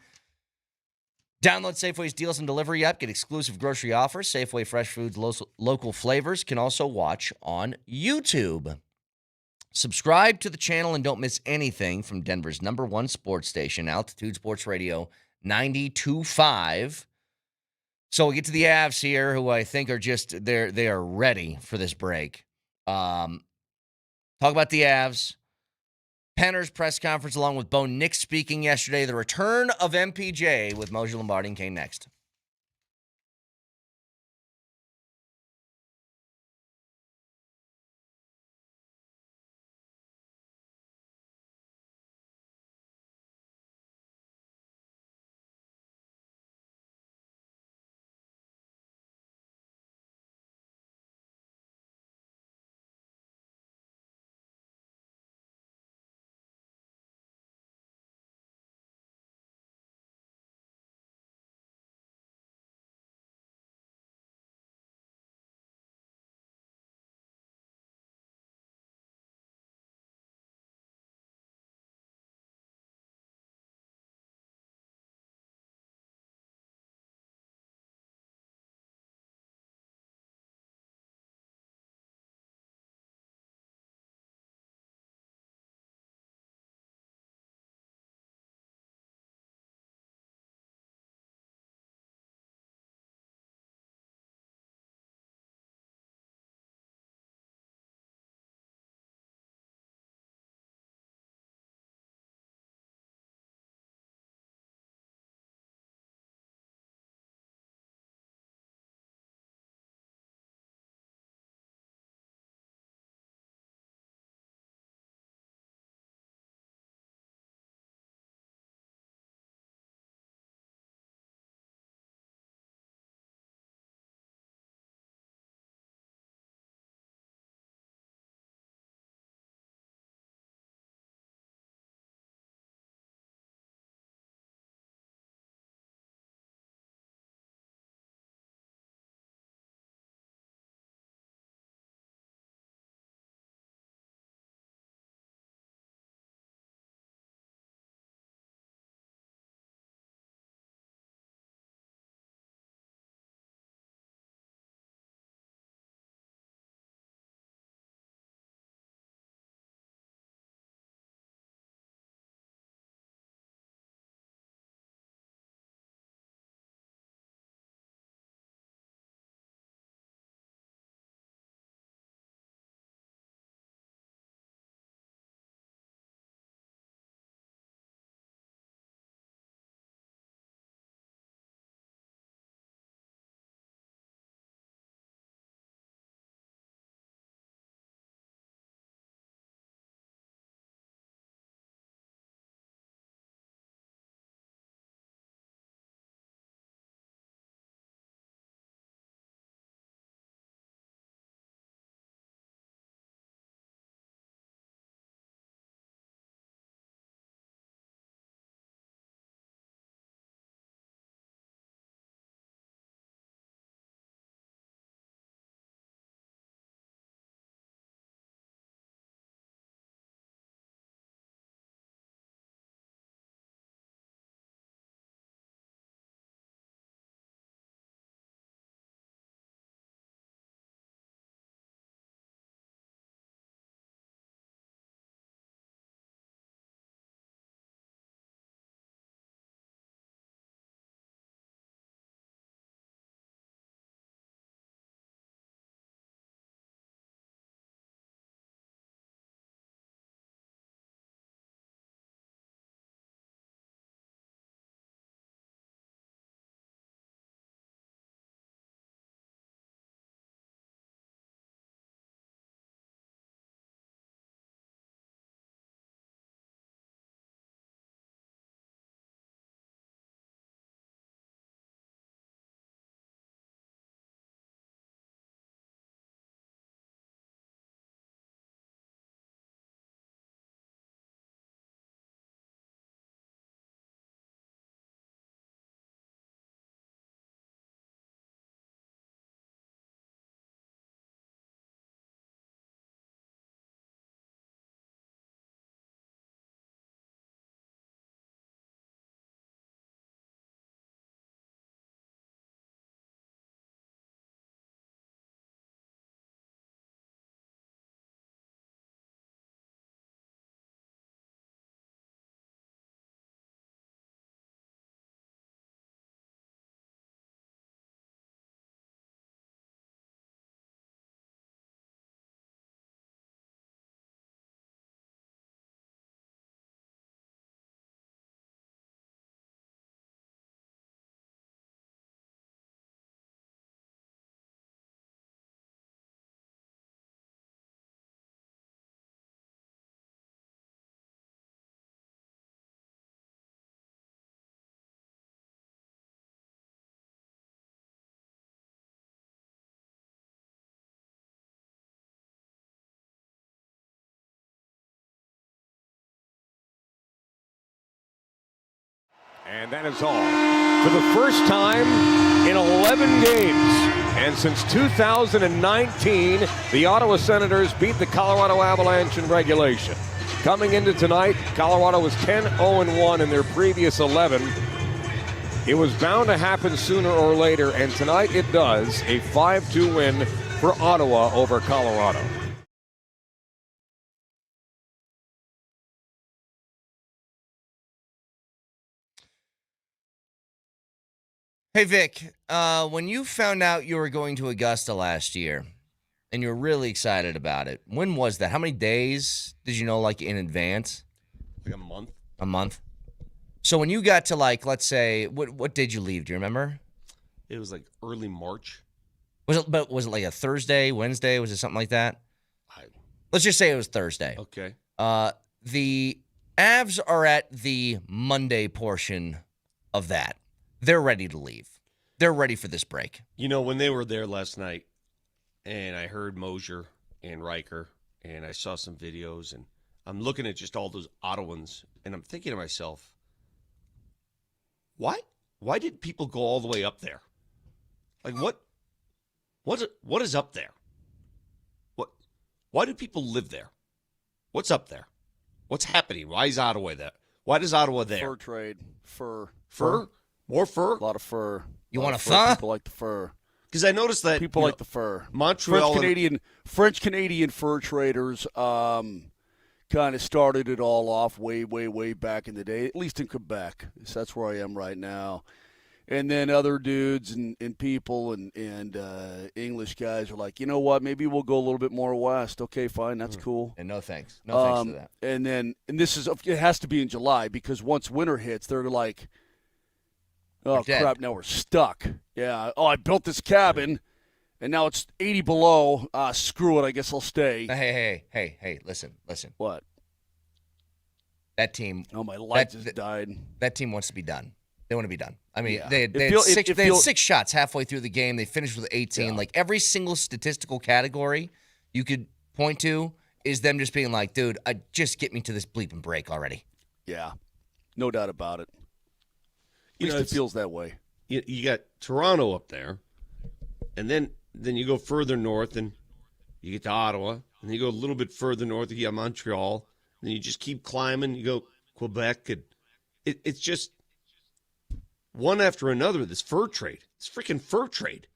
Download Safeway's Deals and Delivery app. Get exclusive grocery offers. Safeway Fresh Foods, local flavors. Can also watch on YouTube. Subscribe to the channel and don't miss anything from Denver's #1 sports station, Altitude Sports Radio 92.5. So we'll get to the Avs here, who I think are just, they are ready for this break. Talk about the Avs. Penner's press conference along with Bo Nix speaking yesterday. The return of MPJ with Moser, Lombardi, and Kane next.
And that is all. For the first time in 11 games, and since 2019, the Ottawa Senators beat the Colorado Avalanche in regulation. Coming into tonight, Colorado was 10-0-1 in their previous 11. It was bound to happen sooner or later, and tonight it does. A 5-2 win for Ottawa over Colorado.
Hey, Vic, when you found out you were going to Augusta last year and you were really excited about it, when was that? How many days did you know, like, in advance?
Like a month.
A month? So when you got to, like, let's say, what did you leave? Do you remember?
It was like early March.
Was it like a Thursday, Wednesday? Was it something like that? Let's just say it was Thursday.
Okay.
The Avs are at the Monday portion of that. They're ready to leave. They're ready for this break.
You know, when they were there last night, and I heard Moser and Riker, and I saw some videos, and I'm looking at just all those Ottawans, and I'm thinking to myself, why did people go all the way up there? Like, what is up there? Why do people live there? What's up there? What's happening? Why is Ottawa there? Why does Ottawa there?
Fur trade. Fur.
More fur?
A lot of fur.
You want a fur?
People like the fur.
Because I noticed that
people like the fur.
Montreal
French Canadian fur traders kind of started it all off way back in the day, at least in Quebec. So that's where I am right now. And then other dudes and people and English guys are like, you know what? Maybe we'll go a little bit more west. Okay, fine, that's cool.
And no thanks. No thanks to that.
And this it has to be in July because once winter hits, they're like, oh, crap, now we're stuck. Yeah. Oh, I built this cabin, and now it's 80 below. Screw it. I guess I'll stay.
Hey, listen.
What?
That team.
Oh, my light just died.
That team wants to be done. They want to be done. I mean,
Yeah.
they had 6 shots halfway through the game. They finished with 18.
Yeah.
Like, every single statistical category you could point to is them just being like, dude, just get me to this bleeping break already.
Yeah. No doubt about it. At least it feels that way.
You got Toronto up there, and then you go further north, and you get to Ottawa, and then you go a little bit further north, you got Montreal, and then you just keep climbing, you go Quebec, and it's just one after another, this freaking fur trade.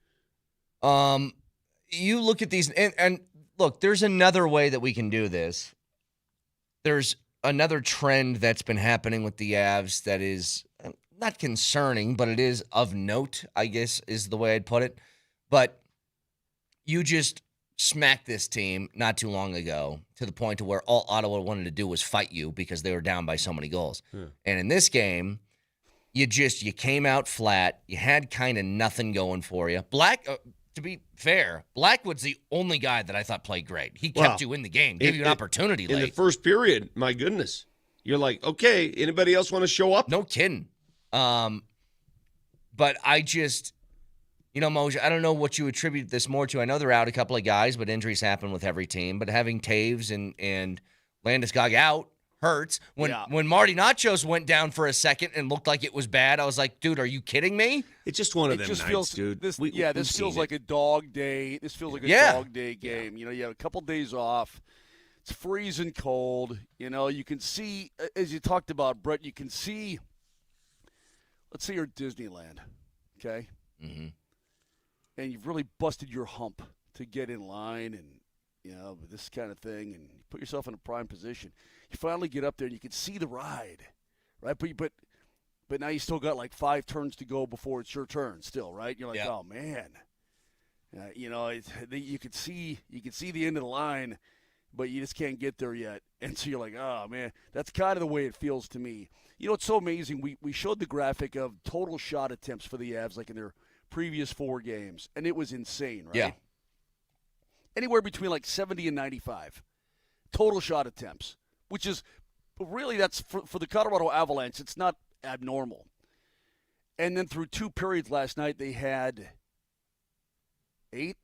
You look at these, and look, there's another way that we can do this. There's another trend that's been happening with the Avs that is not concerning, but it is of note, I guess, is the way I'd put it. But you just smacked this team not too long ago to the point to where all Ottawa wanted to do was fight you because they were down by so many goals. And in this game, you came out flat. You had kind of nothing going for you. To be fair, Blackwood's the only guy that I thought played great. He kept you in the game, gave you an opportunity late.
In the first period, my goodness. You're like, okay, anybody else want to show up?
No kidding. But I just, Moser, I don't know what you attribute this more to. I know they're out a couple of guys, but injuries happen with every team. But having Taves and Landeskog out hurts. When Marty Nachos went down for a second and looked like it was bad, I was like, dude, are you kidding me?
It's just one of them nights, dude.
This feels like a dog day. This feels like a dog day game. You have a couple days off. It's freezing cold. You can see, as you talked about, Brett, you can see, let's say you're at Disneyland, okay? Mm-hmm. And you've really busted your hump to get in line and, this kind of thing, and you put yourself in a prime position. You finally get up there and you can see the ride, right? But now you still got like 5 turns to go before it's your turn still, right? You're like, oh, man. You can see the end of the line, but you just can't get there yet. And so you're like, oh, man, that's kind of the way it feels to me. It's so amazing. We showed the graphic of total shot attempts for the Avs like in their previous 4 games, and it was insane, right?
Yeah.
Anywhere between like 70 and 95 total shot attempts, which is really, that's for the Colorado Avalanche, it's not abnormal. And then through 2 periods last night, they had 8.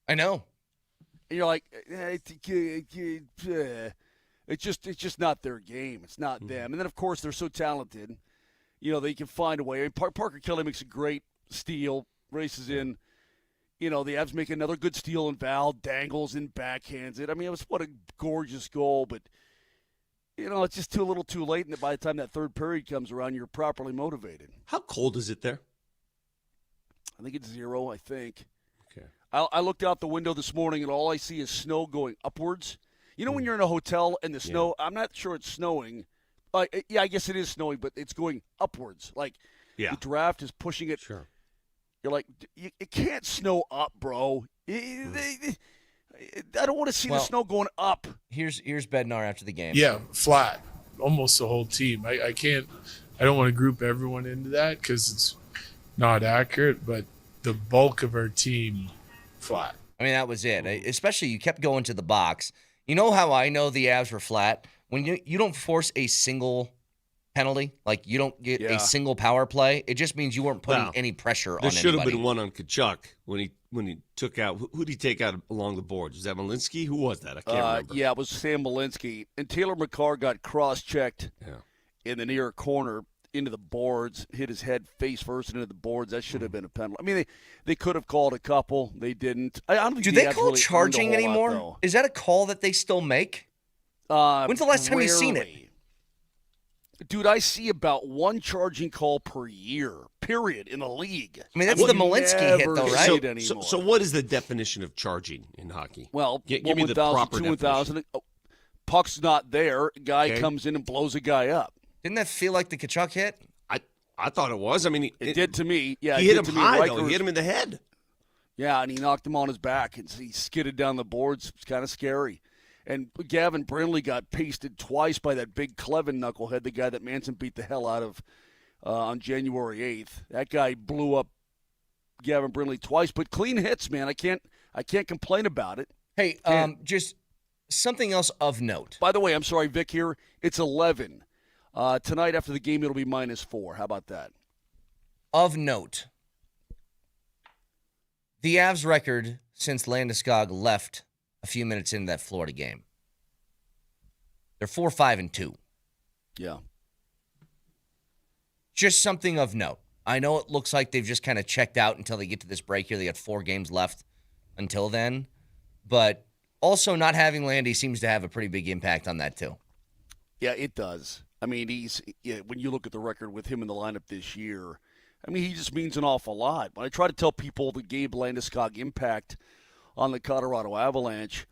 I know.
And you're like, it's just not their game. It's not them. And then, of course, they're so talented. they can find a way. I mean, Parker Kelly makes a great steal, races in. The Avs make another good steal, and Val dangles and backhands it. I mean, what a gorgeous goal, but it's just too little too late, and by the time that third period comes around, you're properly motivated.
How cold is it there?
I think it's 0, I think.
Okay.
I looked out the window this morning, and all I see is snow going upwards. When you're in a hotel and the snow, I'm not sure it's snowing. Yeah, I guess it is snowing, but it's going upwards. Like the draft is pushing it.
Sure.
You're like, it can't snow up, bro. I don't want to see the snow going up.
Here's Bednar after the game.
Yeah, flat. Almost the whole team. I don't want to group everyone into that because it's not accurate, but the bulk of our team, flat.
I mean, that was it. Especially you kept going to the box. You know how I know the Avs were flat? When you don't force a single penalty, like you don't get a single power play, it just means you weren't putting any pressure on anybody.
There should have been one on Kachuk when he took out. Who did he take out along the boards? Was that Malinsky? Who was that? I can't remember.
Yeah, it was Sam Malinsky. And Taylor McCarr got cross-checked in the near corner into the boards, hit his head face first into the boards. That should have been a penalty. I mean, they could have called a couple. They didn't. I don't think
do they call charging anymore? Is that a call that they still make? When's the last time you've seen it?
Dude, I see about one charging call per year, period, in the league.
I mean, that's the Malinsky hit, though, right?
So what is the definition of charging in hockey?
Well,
give me the proper definition.
Puck's not there. Guy comes in and blows a guy up.
Didn't that feel like the Kachuk hit?
I thought it was. I mean,
it did to me. Yeah,
he hit him high, though. He hit him in the head.
Yeah, and he knocked him on his back, and he skidded down the boards. It's kind of scary. And Gavin Brindley got pasted twice by that big Clevin knucklehead, the guy that Manson beat the hell out of on January 8th. That guy blew up Gavin Brindley twice, but clean hits, man. I can't complain about it.
Hey, just something else of note.
By the way, I'm sorry, Vic here. It's 11. Tonight after the game, it'll be -4. How about that?
Of note, the Avs record since Landeskog left a few minutes into that Florida game. They're 4-5-2.
Yeah.
Just something of note. I know it looks like they've just kind of checked out until they get to this break here. They got 4 games left until then. But also not having Landy seems to have a pretty big impact on that too.
Yeah, it does. I mean, when you look at the record with him in the lineup this year, I mean, he just means an awful lot. When I try to tell people the Gabe Landeskog impact on the Colorado Avalanche,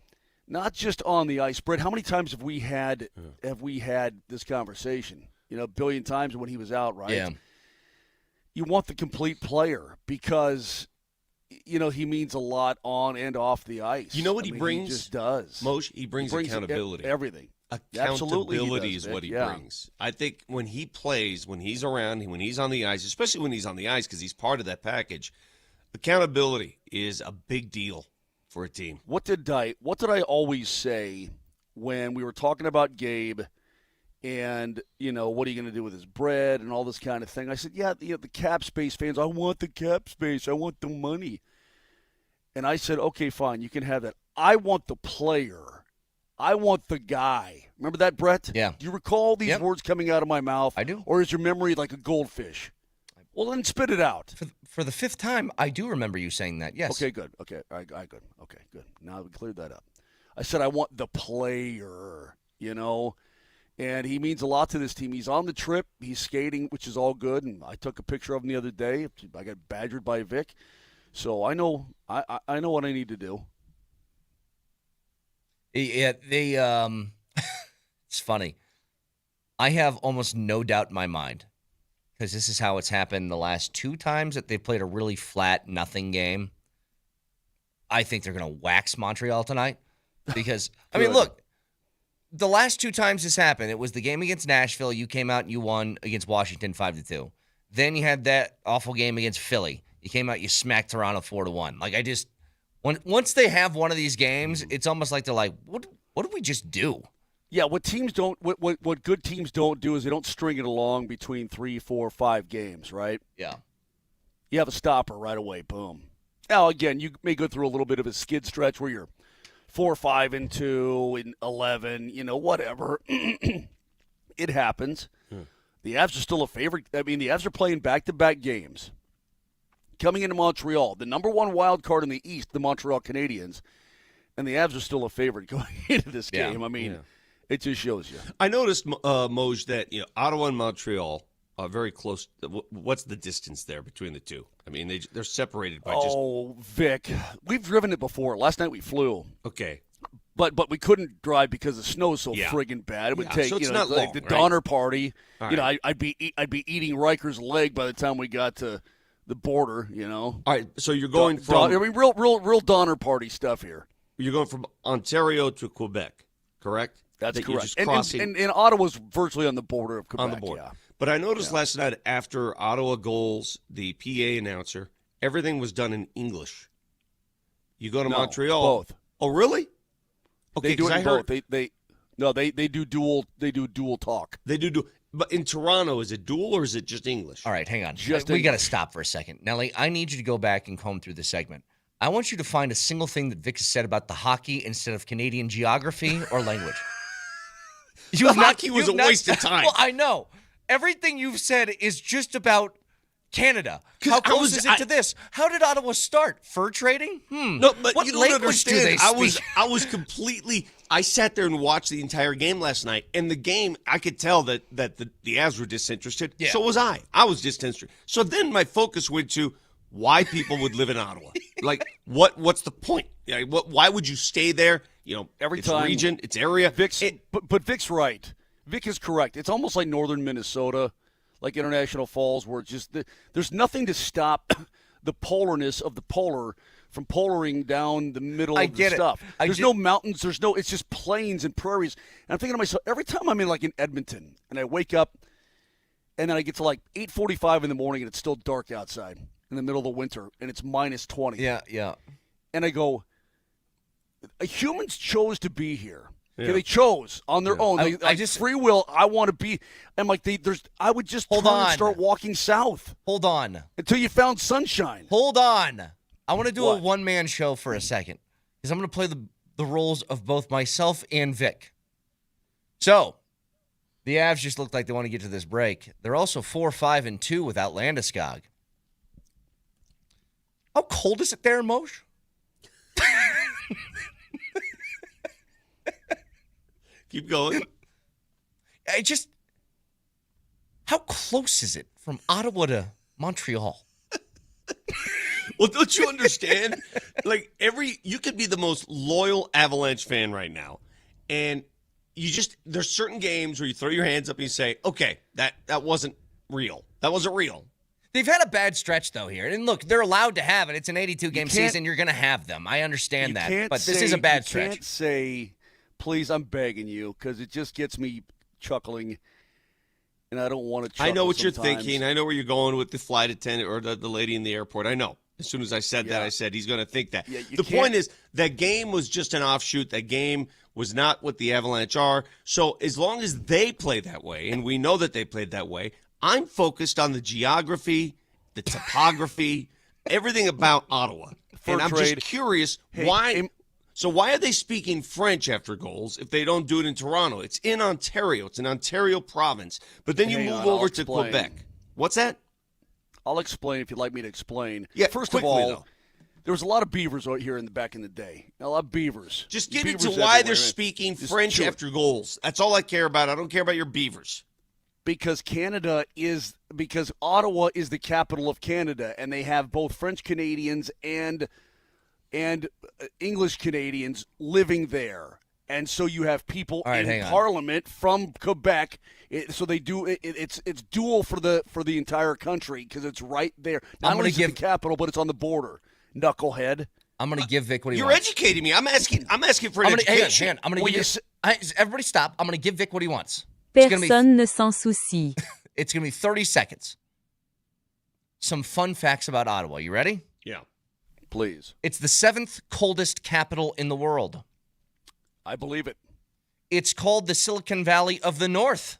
not just on the ice. Brett, how many times have we had this conversation? A billion times when he was out, right?
Yeah.
You want the complete player because he means a lot on and off the ice.
You know what he brings?
He just does.
Moshe, he brings accountability.
Everything.
Accountability is what he brings. I think when he plays, when he's around, when he's on the ice, especially when he's on the ice because he's part of that package, accountability is a big deal for a team.
What did I always say when we were talking about Gabe and, what are you going to do with his bread and all this kind of thing? I said, the cap space fans, I want the cap space. I want the money. And I said, okay, fine, you can have that. I want the player. I want the guy. Remember that, Brett?
Yeah.
Do you recall these words coming out of my mouth?
I do.
Or is your memory like a goldfish? Well, then spit it out.
For the 5th time, I do remember you saying that, yes.
Okay, good. Okay, all right, good. Okay, good. Now we cleared that up. I said I want the player, and he means a lot to this team. He's on the trip. He's skating, which is all good, and I took a picture of him the other day. I got badgered by Vic. So I know I know what I need to do.
Yeah, it's funny. I have almost no doubt in my mind, because this is how it's happened the last 2 times that they've played a really flat nothing game. I think they're going to wax Montreal tonight because, I mean, look, the last 2 times this happened, it was the game against Nashville. You came out and you won against Washington 5-2. Then you had that awful game against Philly. You came out, you smacked Toronto 4-1. Like, once they have one of these games, it's almost like they're like, what did we just do?
Yeah, what good teams don't do is they don't string it along between 3, 4, 5 games, right?
Yeah.
You have a stopper right away, boom. Now, again, you may go through a little bit of a skid stretch where you're 4-5-2 and 11, whatever. It happens. The Avs are still a favorite. I mean, the Avs are playing back-to-back games. Coming into Montreal, the number one wild card in the East, the Montreal Canadiens, and the Avs are still a favorite going into this game. I mean, it just shows you.
I noticed, Moj, that Ottawa and Montreal are very close. What's the distance there between the two? I mean, they're separated by just...
Oh, Vic, we've driven it before. Last night we flew.
Okay.
But we couldn't drive because the snow is so friggin' bad. It would take
so it's
not
long,
the
right?
Donner Party.
All
right. I'd be eating Riker's leg by the time we got to the border.
All right, so you're going from...
I mean, real Donner Party stuff here.
You're going from Ontario to Quebec, correct?
That's
that
correct.
You're just crossing...
And Ottawa's virtually on the border of Quebec.
On the border.
Yeah.
But I noticed last night after Ottawa goals, the PA announcer, everything was done in English. You go to Montreal.
Both.
Oh, really? Okay,
they do it in both. They do dual talk.
They do. But in Toronto, is it dual or is it just English?
All right, hang on. We got to stop for a second. Nelly, I need you to go back and comb through the segment. I want you to find a single thing that Vic has said about the hockey instead of Canadian geography or language.
Hockey was a waste of time.
Well, I know. Everything you've said is just about Canada. How close is it to this? How did Ottawa start? Fur trading?
No, but
what
you don't
language do they
understand.
speak?
I was completely. I sat there and watched the entire game last night, and the game I could tell that the Avs were disinterested.
Yeah.
So was I. I was disinterested. So then my focus went to why people would live in Ottawa. Like what's the point? Why would you stay there?
Every
it's
time
region, it's area.
But Vic's right. Vic is correct. It's almost like northern Minnesota, like International Falls, where it's just there's nothing to stop the polarness of the polar from polaring down the middle of the stuff. There's no mountains. It's just plains and prairies. And I'm thinking to myself, every time I'm in Edmonton and I wake up and then I get to 8:45 in the morning and it's still dark outside in the middle of the winter and it's minus 20.
Yeah.
And I go, humans chose to be here. Okay, they chose on their own. I just free will. I want to be. I'm like, I would just turn and start walking south.
Hold on.
Until you found sunshine.
Hold on. I want to do a one-man show for a second because I'm going to play the roles of both myself and Vic. So, the Avs just look like they want to get to this break. They're also 4-5-2 without Landeskog. How cold is it there, Moj?
Keep going.
How close is it from Ottawa to Montreal?
Well, don't you understand? You could be the most loyal Avalanche fan right now, and there's certain games where you throw your hands up and you say, okay, that wasn't real. That wasn't real.
They've had a bad stretch, though, here. And look, they're allowed to have it. It's an 82-game season. You're going to have them. I understand that. But this is a bad stretch.
You can't say, please, I'm begging you, because it just gets me chuckling, and I don't want to chuckle
I know what
sometimes.
you're thinking. I know where you're going with the flight attendant or the lady in the airport. I know. As soon as I said that, I said he's going to think that.
Yeah,
the point is, that game was just an offshoot. That game was not what the Avalanche are. So as long as they play that way, and we know that they played that way, I'm focused on the geography, the topography, everything about Ottawa. And I'm just curious, why... So why are they speaking French after goals if they don't do it in Toronto? It's in Ontario. It's an Ontario province. But then you move over to Quebec. What's that?
I'll explain if you'd like me to explain.
Yeah,
First of all, there was a lot of beavers out here back in the day. A lot of beavers.
Just get into why they're speaking French after goals. That's all I care about. I don't care about your beavers.
Because Ottawa is the capital of Canada, and they have both French Canadians and English Canadians living there. And so you have people in Parliament from Quebec. So they do it's dual for the entire country because it's right there. Not only is it the capital, but it's on the border. Knucklehead.
I'm going to give Vic what he
wants. You're educating me. I'm asking for an education.
Hang on. I'm going to give everybody stop. I'm going to give Vic what he wants.
Personne ne s'en soucie.
It's going to be 30 seconds. Some fun facts about Ottawa. You ready?
Yeah.
Please.
It's the 7th coldest capital in the world.
I believe it.
It's called the Silicon Valley of the North.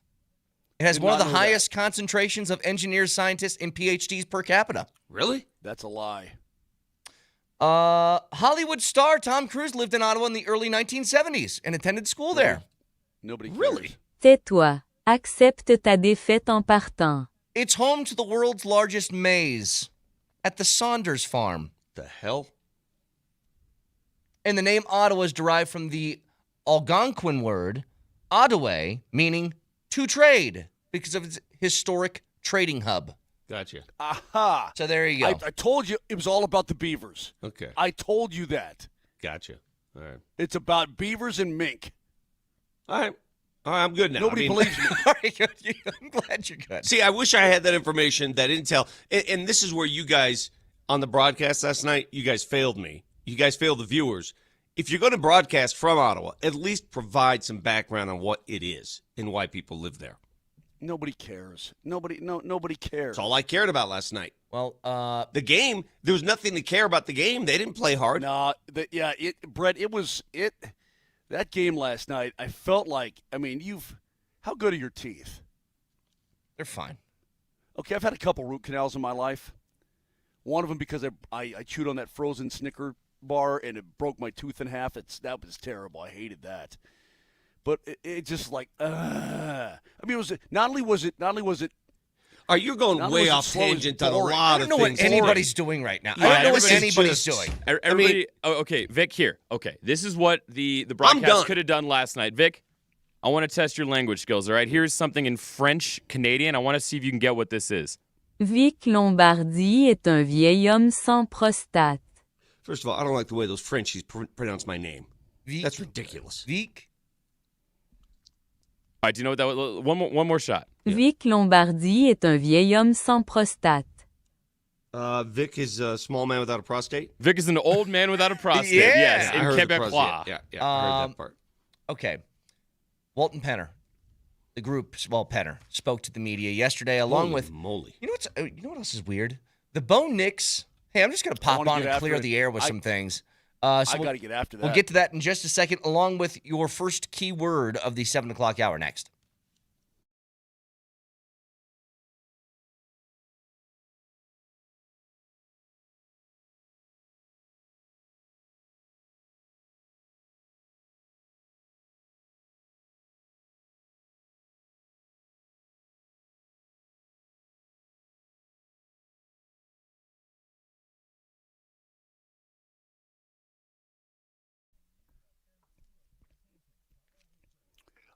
It has one of the highest concentrations of engineers, scientists, and PhDs per capita.
Really?
That's a lie.
Hollywood star Tom Cruise lived in Ottawa in the early 1970s and attended school there.
Nobody cares.
Really?
Tais-toi. Accepte ta défaite en partant.
It's home to the world's largest maze at the Saunders Farm.
The hell?
And the name Ottawa is derived from the Algonquin word Ottawa, meaning to trade, because of its historic trading hub.
Gotcha.
Aha.
So there you go.
I told you it was all about the beavers.
Okay.
I told you that.
Gotcha. All right.
It's about beavers and mink.
All right. I'm good now.
Nobody believes me.
All right, good. I'm glad you're good.
See, I wish I had that information, that intel. And this is where you guys, on the broadcast last night, you guys failed me. You guys failed the viewers. If you're going to broadcast from Ottawa, at least provide some background on what it is and why people live there.
Nobody cares. Nobody cares.
That's all I cared about last night.
Well,
the game, there was nothing to care about the game. They didn't play hard.
No, Brett, that game last night, I felt like, how good are your teeth?
They're fine.
Okay, I've had a couple root canals in my life. One of them because I chewed on that frozen Snicker bar and it broke my tooth in half. That was terrible. I hated that. But it just like, it was not only was it.
Are you going way off tangent on a lot of things?
I don't know what anybody's doing right now.
Yeah,
I don't know what anybody's doing.
Everybody, okay, Vic, here. Okay, this is what the broadcast could have done last night. Vic, I want to test your language skills, all right? Here's something in French Canadian. I want to see if you can get what this is.
Vic Lombardi est un vieil homme sans prostate.
First of all, I don't like the way those Frenchies pronounce my name.
Vic.
That's ridiculous.
Vic.
All right, do you know what that was? One more shot.
Yeah. Vic Lombardi est un vieil homme sans prostate.
Vic is a small man without a prostate?
Vic is an old man without a prostate.
Yeah.
Yes,
I
in Quebecois.
Yeah, I heard that part.
Okay. Walton Penner, the group, Penner, spoke to the media yesterday along with...
moly.
You know what else is weird? The Bo Nix... Hey, I'm just going to pop on and clear the air with some things.
I got to get after that.
We'll get to that in just a second, along with your first key word of the 7 o'clock hour next.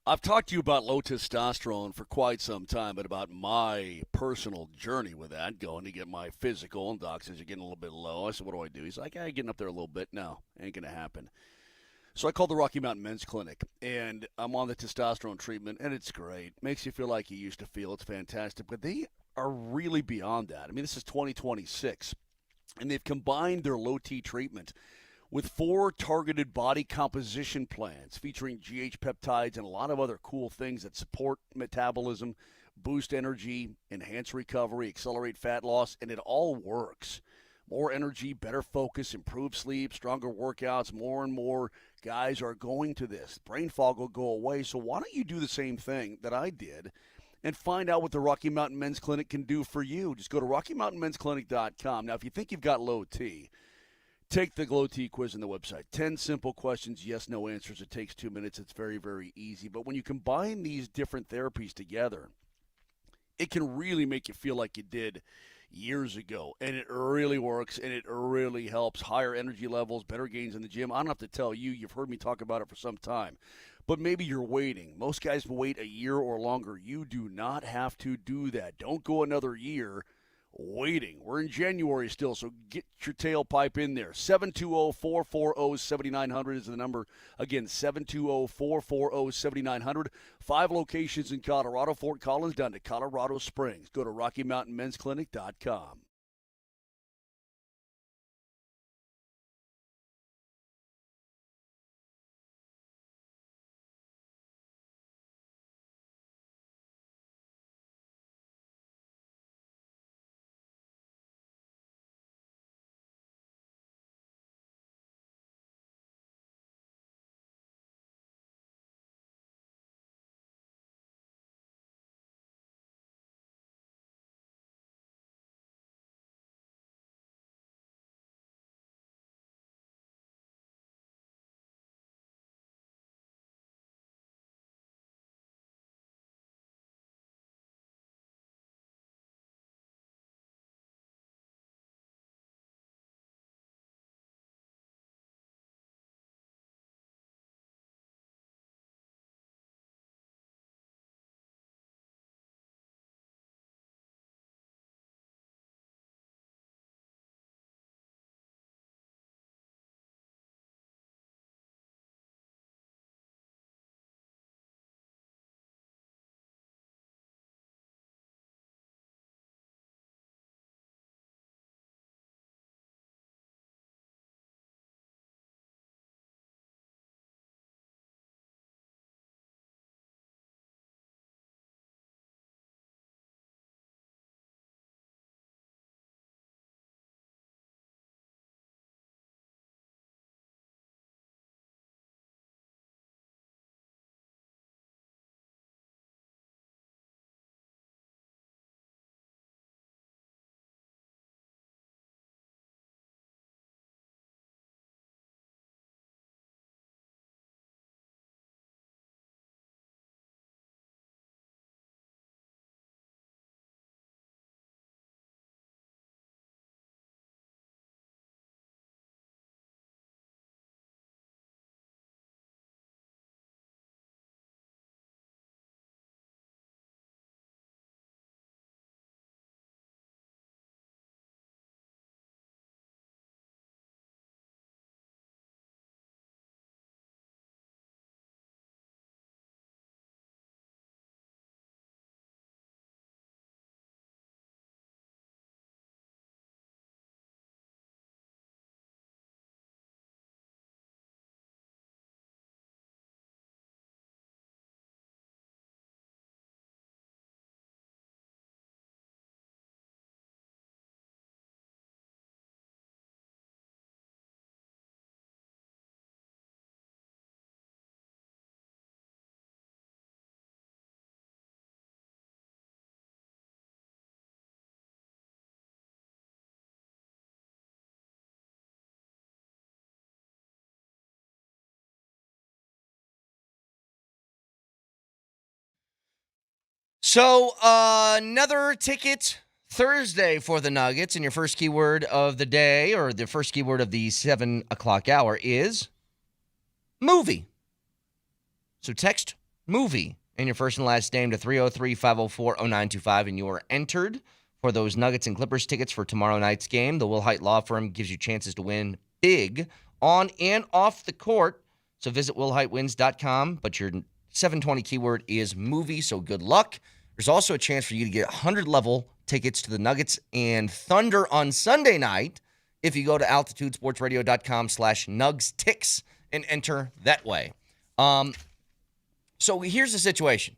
I've talked to you about low testosterone for quite some time, but about my personal journey with that, going to get my physical, and Doc says you're getting a little bit low. I said, what do I do? He's like, getting up there a little bit. No, ain't going to happen. So I called the Rocky Mountain Men's Clinic, and I'm on the testosterone treatment, and it's great. Makes you feel like you used to feel. It's fantastic. But they are really beyond that. I mean, this is 2026, and they've combined their low-T treatment with 4 targeted body composition plans featuring GH peptides and a lot of other cool things that support metabolism, boost energy, enhance recovery, accelerate fat loss, and it all works. More energy, better focus, improved sleep, stronger workouts. More and more guys are going to this. Brain fog will go away, so why don't you do the same thing that I did and find out what the Rocky Mountain Men's Clinic can do for you? Just go to RockyMountainMen'sClinic.com. Now, if you think you've got low T, take the Glow T quiz on the website. 10 simple questions, yes, no answers. It takes 2 minutes. It's very, very easy. But when you combine these different therapies together, it can really make you feel like you did years ago. And it really works, and it really helps. Higher energy levels, better gains in the gym. I don't have to tell you. You've heard me talk about it for some time. But maybe you're waiting. Most guys wait a year or longer. You do not have to do that. Don't go another year waiting. We're in January still, so get your tailpipe in there. 720-440-7900 is the number. Again, 720-440-7900. 5 locations in Colorado, Fort Collins down to Colorado Springs. Go to RockyMountainMen'sClinic.com.
So another ticket Thursday for the Nuggets, and your first keyword of the day, or the first keyword of the 7 o'clock hour, is movie. So text movie and your first and last name to 303-504-0925, and you are entered for those Nuggets and Clippers tickets for tomorrow night's game. The Will Hite Law Firm gives you chances to win big on and off the court. So visit willhitewins.com, but your 720 keyword is movie, so good luck. There's also a chance for you to get 100-level tickets to the Nuggets and Thunder on Sunday night if you go to altitudesportsradio.com/NugsTix and enter that way. So here's the situation.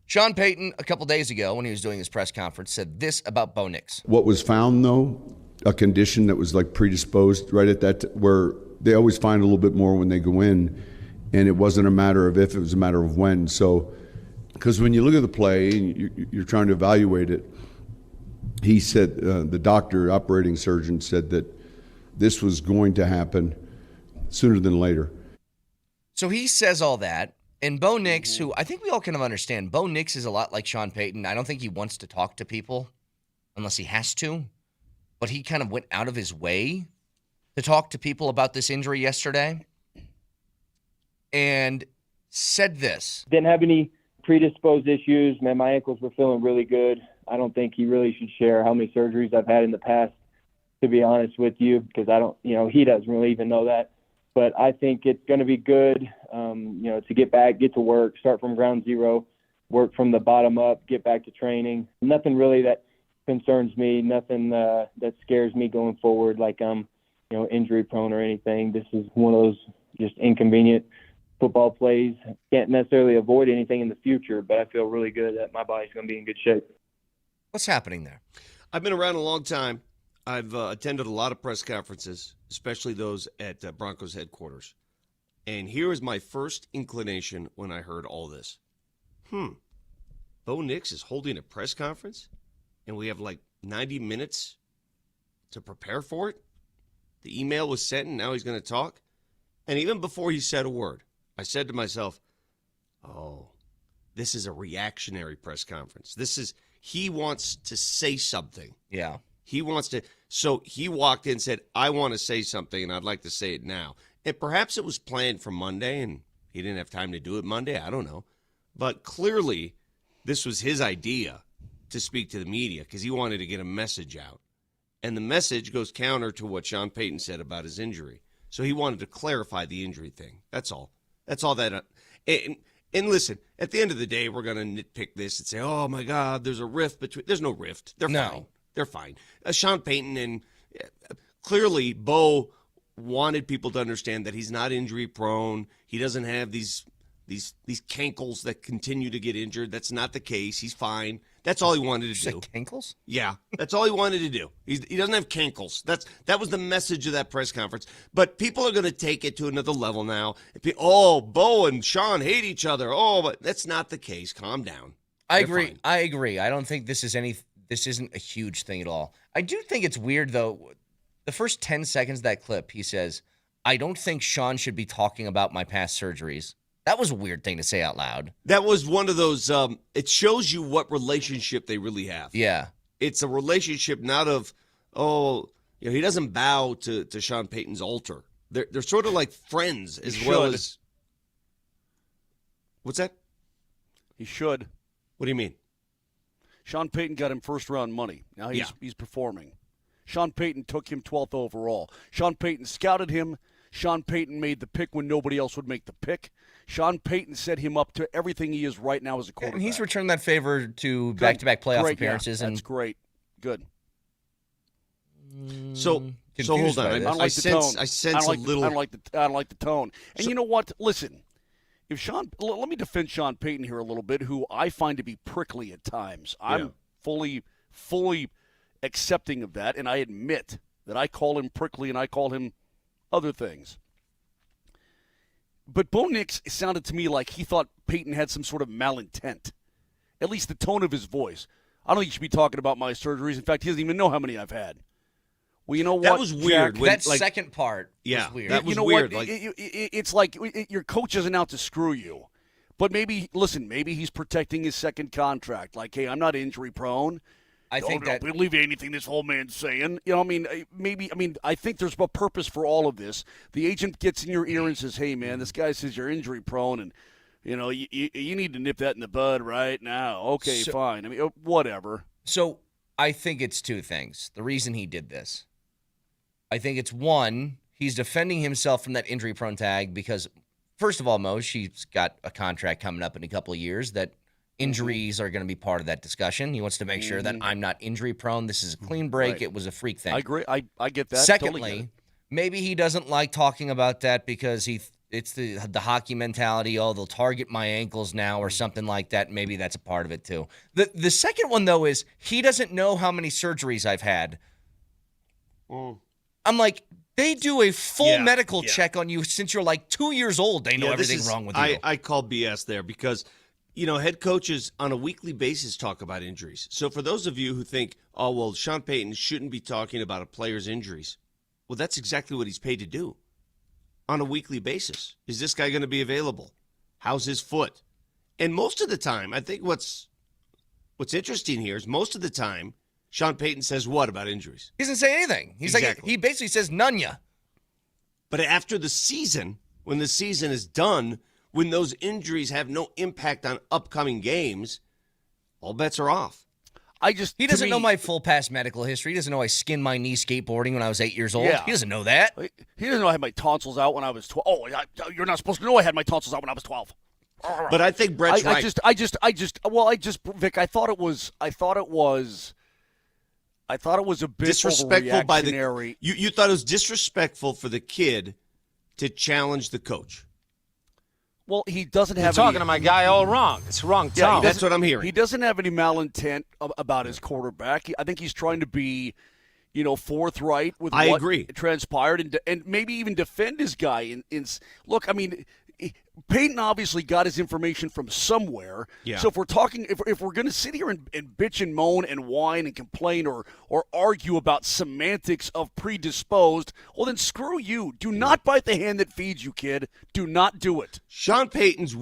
Sean Payton, a couple days ago when he was doing his press conference, said this about Bo Nix.
What was found, though, a condition that was like predisposed right at that, where they always find a little bit more when they go in, and it wasn't a matter of if, it was a matter of when. So, because when you look at the play and you're trying to evaluate it, he said, the doctor, operating surgeon, said that this was going to happen sooner than later.
So he says all that. And Bo Nix, who I think we all kind of understand, Bo Nix is a lot like Sean Payton. I don't think he wants to talk to people unless he has to. But he kind of went out of his way to talk to people about this injury yesterday and said this.
Didn't have any predisposed issues. Man, my ankles were feeling really good. I don't think he really should share how many surgeries I've had in the past, to be honest with you, because I don't, he doesn't really even know that. But I think it's going to be good, to get back, get to work, start from ground zero, work from the bottom up, get back to training. Nothing really that concerns me, nothing that scares me going forward, like I'm, injury prone or anything. This is one of those just inconvenient football plays. Can't necessarily avoid anything in the future, but I feel really good that my body's going to be in good shape.
What's happening there?
I've been around a long time. I've attended a lot of press conferences, especially those at Broncos headquarters. And here is my first inclination when I heard all this. Bo Nix is holding a press conference, and we have like 90 minutes to prepare for it? The email was sent, and now he's going to talk? And even before he said a word, I said to myself, oh, this is a reactionary press conference. He wants to say something.
Yeah.
He wants to. So he walked in and said, I want to say something, and I'd like to say it now. And perhaps it was planned for Monday, and he didn't have time to do it Monday. I don't know. But clearly, this was his idea to speak to the media because he wanted to get a message out. And the message goes counter to what Sean Payton said about his injury. So he wanted to clarify the injury thing. That's all. That's all that. And listen, at the end of the day, we're going to nitpick this and say, oh, my God, there's a rift between. There's no rift. They're fine. They're fine. Sean Payton and clearly Bo wanted people to understand that he's not injury prone. He doesn't have these cankles that continue to get injured. That's not the case. He's fine. That's all he wanted to do.
Cankles?
Yeah, that's all he wanted to do. He doesn't have cankles. That was the message of that press conference. But people are going to take it to another level now. Oh, Bo and Sean hate each other. Oh, but that's not the case. Calm down.
I agree. I agree. I don't think this isn't a huge thing at all. I do think it's weird, though. The first 10 seconds of that clip, he says, I don't think Sean should be talking about my past surgeries. That was a weird thing to say out loud.
That was one of those, it shows you what relationship they really have.
Yeah.
It's a relationship not of, he doesn't bow to Sean Payton's altar. They're sort of like friends as well as. What's that?
He should.
What do you mean?
Sean Payton got him first-round money. Now he's performing. Sean Payton took him 12th overall. Sean Payton scouted him. Sean Payton made the pick when nobody else would make the pick. Sean Payton set him up to everything he is right now as a quarterback.
And he's returned that favor to back-to-back playoff appearances.
Yeah, that's great. Good.
So hold on. I sense a little.
I don't like the tone. And you know what? Listen, let me defend Sean Payton here a little bit, who I find to be prickly at times. I'm fully accepting of that, and I admit that I call him prickly and I call him other things. But Bo Nix sounded to me like he thought Payton had some sort of malintent, at least the tone of his voice. I don't think he should be talking about my surgeries. In fact, he doesn't even know how many I've had. Well, you know what?
That was weird.
That second part was weird.
That was
you know
weird.
What? It's like your coach isn't out to screw you. But maybe he's protecting his second contract. Like, hey, I'm not injury prone.
I think that
don't believe anything this whole man's saying. You know, I think there's a purpose for all of this. The agent gets in your ear and says, hey, man, this guy says you're injury prone, and, you know, you need to nip that in the bud right now. Okay, fine. I mean, whatever.
So I think it's two things. The reason he did this. I think it's one, he's defending himself from that injury prone tag because, first of all, Mose, she's got a contract coming up in a couple of years that injuries are going to be part of that discussion. He wants to make sure that I'm not injury prone. This is a clean break. Right. It was a freak thing.
I agree. I get that.
Secondly,
totally get it.
Maybe he doesn't like talking about that because it's the hockey mentality. Oh, they'll target my ankles now or something like that. Maybe that's a part of it too. The second one, though, is he doesn't know how many surgeries I've had. I'm like, they do a full medical check on you since you're like 2 years old. They know everything wrong with you.
I call BS there because, you know, head coaches on a weekly basis talk about injuries. So for those of you who think, oh, well, Sean Payton shouldn't be talking about a player's injuries, well, that's exactly what he's paid to do on a weekly basis. Is this guy going to be available? How's his foot? And most of the time, I think what's interesting here is most of the time, Sean Payton says what about injuries?
He doesn't say anything. He's like, he basically says none ya.
But after the season, when the season is done, when those injuries have no impact on upcoming games, all bets are off.
He doesn't know my full past medical history. He doesn't know I skinned my knee skateboarding when I was 8 years old.
Yeah.
He doesn't know that.
He doesn't know I had my tonsils out when I was 12. Oh, you're not supposed to know I had my tonsils out when I was 12.
But I think Brett's right.
Vic, I thought it was a bit
disrespectful by the. You thought it was disrespectful for the kid to challenge the coach.
Well, he doesn't have.
You're talking to my guy all wrong. It's wrong tone.
Yeah, that's what I'm hearing.
He doesn't have any malintent about his quarterback. I think he's trying to be, forthright with what transpired and maybe even defend his guy. Look, I mean, Payton obviously got his information from somewhere.
Yeah.
So if we're talking, if we're going to sit here and bitch and moan and whine and complain or argue about semantics of predisposed, well then screw you. Do not bite the hand that feeds you, kid. Do not do it.
Sean Payton's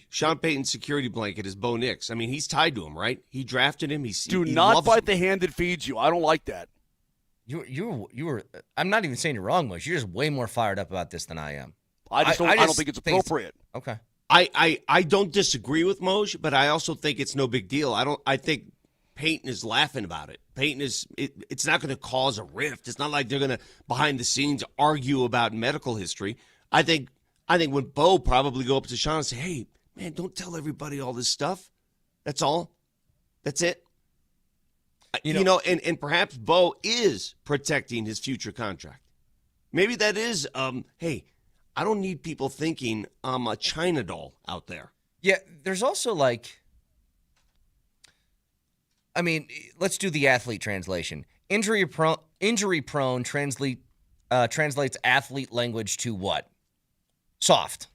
Sean Payton's security blanket is Bo Nix. I mean, he's tied to him, right? He drafted him.
Do not bite the hand that feeds you. I don't like that.
You were. I'm not even saying you're wrong, Moshe. You're just way more fired up about this than I am.
I don't think it's appropriate.
Okay.
I don't disagree with Moshe, but I also think it's no big deal. I think Payton is laughing about it. Payton is it's not going to cause a rift. It's not like they're going to behind the scenes argue about medical history. I think when Bo probably go up to Sean and say, "Hey, man, don't tell everybody all this stuff." That's all. That's it. And perhaps Bo is protecting his future contract. Maybe that is hey, I don't need people thinking I'm a China doll out there.
Yeah, there's also let's do the athlete translation. Injury prone translates athlete language to what? Soft.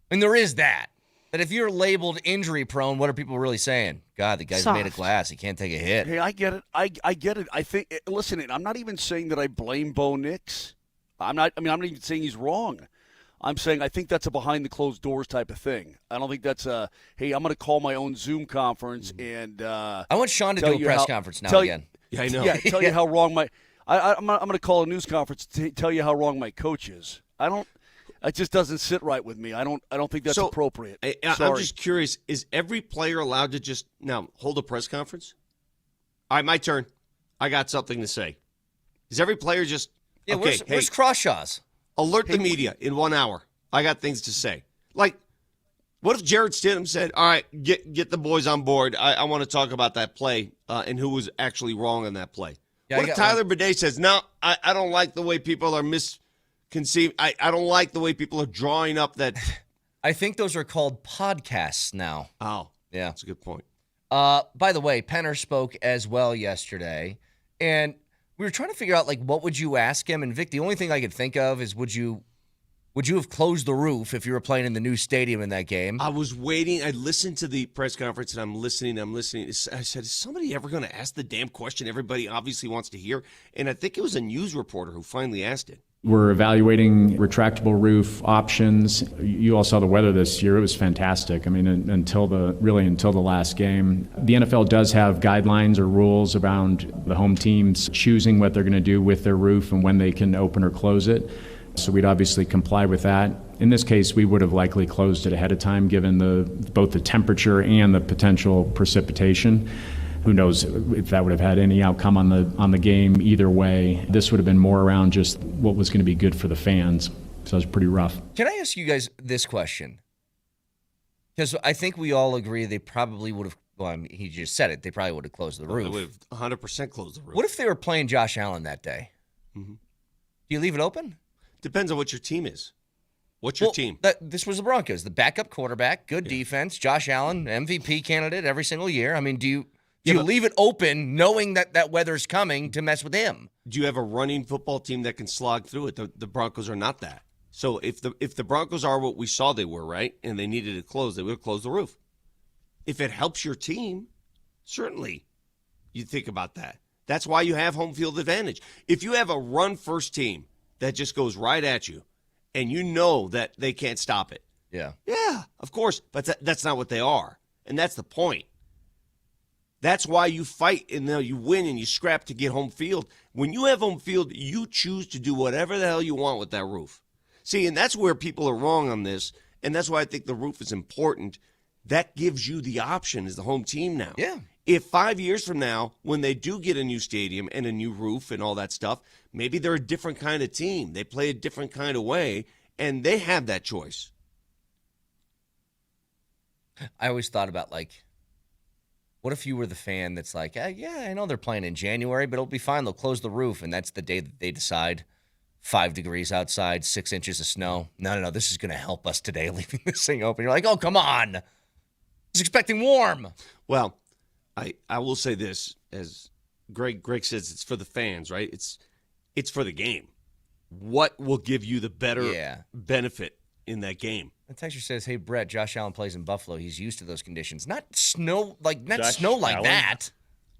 And there is that. That if you're labeled injury prone, what are people really saying? God, the guy's made of glass. He can't take a hit.
Hey, I get it. I get it. I think. Listen, I'm not even saying that I blame Bo Nix. I'm not even saying he's wrong. I'm saying I think that's a behind the closed doors type of thing. I don't think that's hey, I'm going to call my own Zoom conference and
I want Sean to do a press conference now again.
Yeah, I know.
Yeah, tell you how wrong I'm going to call a news conference to tell you how wrong my coach is. It just doesn't sit right with me. I don't think that's appropriate.
I'm just curious, is every player allowed to just now hold a press conference? All right, my turn. I got something to say. Is every player just
Yeah, where's Crawshaw's?
Alert the media in 1 hour. I got things to say. Like, what if Jared Stidham said, all right, get the boys on board. I want to talk about that play and who was actually wrong on that play. Yeah, what if Tyler Bidet says, no, I don't like the way people are misconceived. I don't like the way people are drawing up that.
I think those are called podcasts now.
Oh,
yeah.
That's a good point.
By the way, Penner spoke as well yesterday, and we were trying to figure out, what would you ask him? And, Vic, the only thing I could think of is would you have closed the roof if you were playing in the new stadium in that game?
I was waiting. I listened to the press conference, and I'm listening. I said, is somebody ever going to ask the damn question everybody obviously wants to hear? And I think it was a news reporter who finally asked it.
We're evaluating retractable roof options. You all saw the weather this year. It was fantastic. I mean, until the last game. The NFL does have guidelines or rules around the home teams choosing what they're going to do with their roof and when they can open or close it. So we'd obviously comply with that. In this case, we would have likely closed it ahead of time given both the temperature and the potential precipitation. Who knows if that would have had any outcome on the game either way. This would have been more around just what was going to be good for the fans. So it was pretty rough.
Can I ask you guys this question? Because I think we all agree they probably would have, well, I mean, he just said it, they probably would have closed the roof.
They would have 100% closed the roof.
What if they were playing Josh Allen that day?
Mm-hmm.
Do you leave it open?
Depends on what your team is. What's your team?
This was the Broncos. The backup quarterback, good defense, Josh Allen, MVP candidate every single year. I mean, do you leave it open knowing that weather's coming to mess with him?
Do you have a running football team that can slog through it? The Broncos are not that. So if the Broncos are what we saw they were, right, and they needed to close, they would have closed the roof. If it helps your team, certainly you think about that. That's why you have home field advantage. If you have a run-first team that just goes right at you and you know that they can't stop it.
Yeah,
of course, but that's not what they are, and that's the point. That's why you fight and you win and you scrap to get home field. When you have home field, you choose to do whatever the hell you want with that roof. See, and that's where people are wrong on this, and that's why I think the roof is important. That gives you the option as the home team now.
Yeah.
If 5 years from now, when they do get a new stadium and a new roof and all that stuff, maybe they're a different kind of team. They play a different kind of way, and they have that choice.
I always thought about, what if you were the fan that's like, yeah, I know they're playing in January, but it'll be fine. They'll close the roof, and that's the day that they decide 5 degrees outside, 6 inches of snow. No, this is going to help us today, leaving this thing open. You're like, oh, come on. I was expecting warm.
Well, I will say this, as Greg says, it's for the fans, right? It's for the game. What will give you the better benefit in that game?
The texter says, hey, Brett, Josh Allen plays in Buffalo. He's used to those conditions. Not snow like that.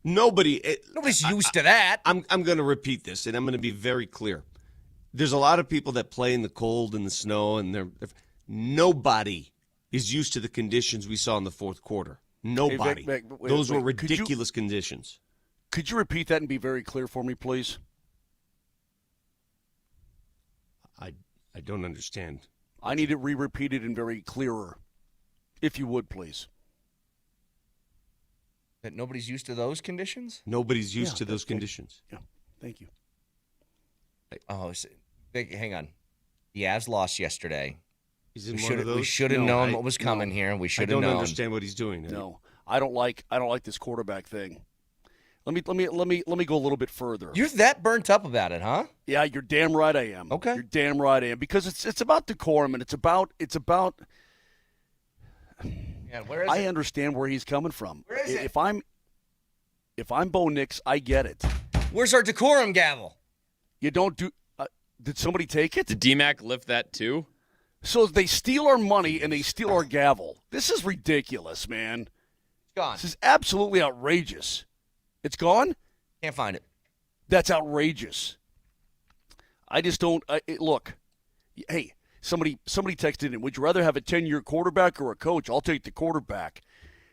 Nobody's
used to that.
I'm going to repeat this, and I'm going to be very clear. There's a lot of people that play in the cold and the snow, and nobody is used to the conditions we saw in the fourth quarter. Nobody.
Hey, Vic,
those were ridiculous conditions.
Could you repeat that and be very clear for me, please?
I don't understand.
I need it re-repeated and very clearer, if you would, please.
That nobody's used to those conditions?
Nobody's used to those conditions.
Yeah, thank you.
Oh, hang on. The Avs lost yesterday.
He's in one of those?
We should have known what was coming here, and we should have known.
I don't understand what he's doing.
No, I don't like this quarterback thing. Let me go a little bit further.
You're that burnt up about it, huh?
Yeah, you're damn right I am.
Okay.
You're damn right I am, because it's about decorum, and it's about
Yeah, where is
I
it?
understand where he's coming from.
Where is it?
If I'm Bo Nix, I get it.
Where's our decorum gavel?
You don't do did somebody take it?
Did DMac lift that too?
So they steal our money and they steal our gavel. This is ridiculous, man.
It's gone.
This is absolutely outrageous. It's gone?
Can't find it.
That's outrageous. I just don't look. Hey, somebody texted in, would you rather have a 10-year quarterback or a coach? I'll take the quarterback.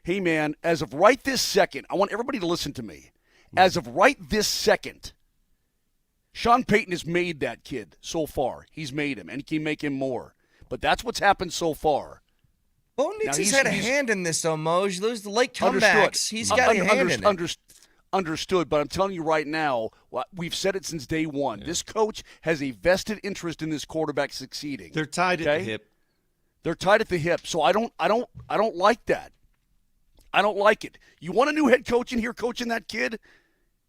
Hey, man, as of right this second, I want everybody to listen to me. As of right this second, Sean Payton has made that kid so far. He's made him, and he can make him more. But that's what's happened so far.
Bo Nix has had a hand in this, though, Moj. Those late comebacks. He's got a hand in it.
Understood, but I'm telling you right now, we've said it since day one. Yeah. This coach has a vested interest in this quarterback succeeding.
They're tied at the hip.
They're tied at the hip. So I don't like that. I don't like it. You want a new head coach in here coaching that kid?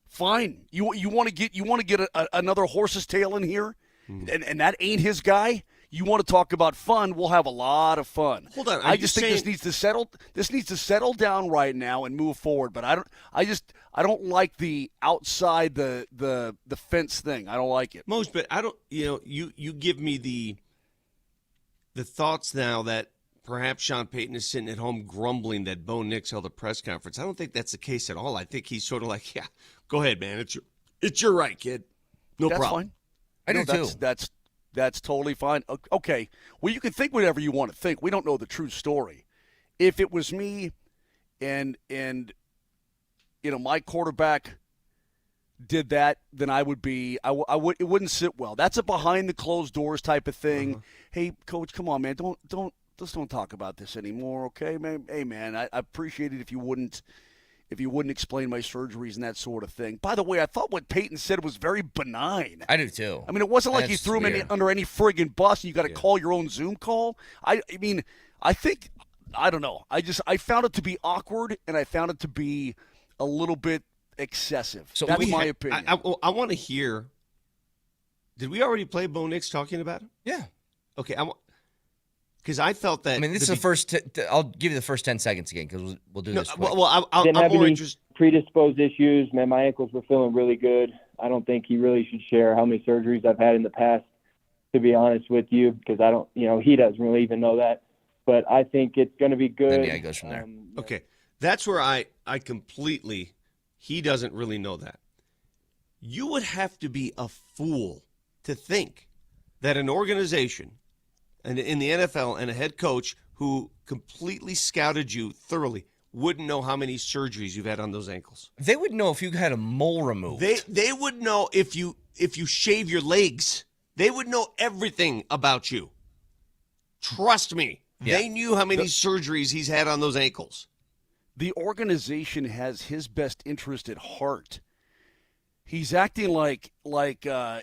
Fine. You want to get another horse's tail in here, and that ain't his guy. You want to talk about fun? We'll have a lot of fun.
Hold on.
I just think this needs to settle. This needs to settle down right now and move forward. But I don't like the outside the fence thing. I don't like it.
Most, but I don't. You give me the thoughts now that perhaps Sean Payton is sitting at home grumbling that Bo Nix held a press conference. I don't think that's the case at all. I think he's sort of like, yeah, go ahead, man. It's your right, kid. No
that's
problem.
Fine.
I do too.
That's totally fine. Okay. Well, you can think whatever you want to think. We don't know the true story. If it was me and my quarterback did that, then I would be it wouldn't sit well. That's a behind the closed doors type of thing.
Uh-huh.
Hey, coach, come on, man. Don't talk about this anymore, okay, man? Hey, man, I appreciate it if you wouldn't explain my surgeries and that sort of thing. By the way, I thought what Peyton said was very benign.
I do too.
I mean, it wasn't like you threw him under any friggin' bus and you got to call your own Zoom call. I mean, I don't know. I found it to be awkward, and I found it to be a little bit excessive. So that's my opinion.
I want to hear. Did we already play Bo Nix talking about it?
Yeah.
Okay. Because I felt that.
I mean, this is the first. I'll give you the first 10 seconds again because we'll do this quick.
Well, I'm more interested. Predisposed issues, man. My ankles were feeling really good. I don't think he really should share how many surgeries I've had in the past, to be honest with you, because I don't. He doesn't really even know that. But I think it's going to be good.
Then, yeah, it goes from there.
Okay, that's where I completely. He doesn't really know that. You would have to be a fool to think that an organization and in the NFL and a head coach who completely scouted you thoroughly wouldn't know how many surgeries you've had on those ankles.
They would know if you had a mole removed.
They would know if you shave your legs. They would know everything about you. Trust me. Yeah. They knew how many surgeries he's had on those ankles.
The organization has his best interest at heart. He's acting like I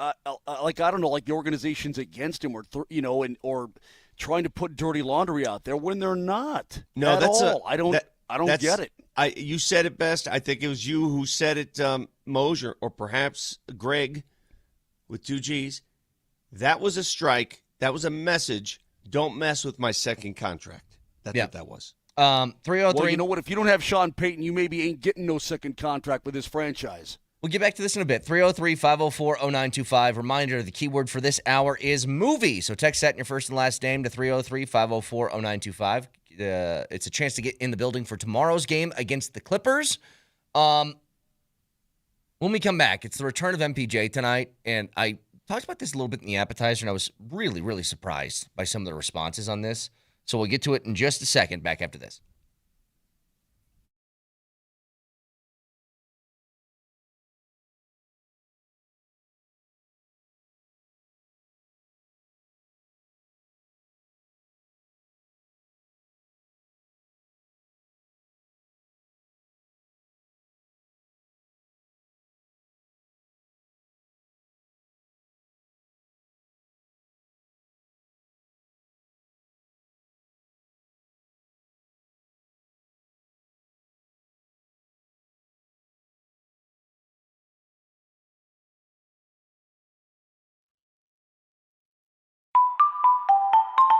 don't know, like the organization's against him or trying to put dirty laundry out there when they're not.
No,
at all. I don't get it.
You said it best. I think it was you who said it, Moser, or perhaps Greg with 2 G's. That was a strike. That was a message. Don't mess with my second contract. That's what that was.
303.
Well, you know what? If you don't have Sean Payton, you maybe ain't getting no second contract with this franchise.
We'll get back to this in a bit. 303-504-0925. Reminder, the keyword for this hour is movie. So text that in your first and last name to 303-504-0925. It's a chance to get in the building for tomorrow's game against the Clippers. When we come back, it's the return of MPJ tonight, and I talked about this a little bit in the appetizer, and I was really, really surprised by some of the responses on this. So we'll get to it in just a second, back after this.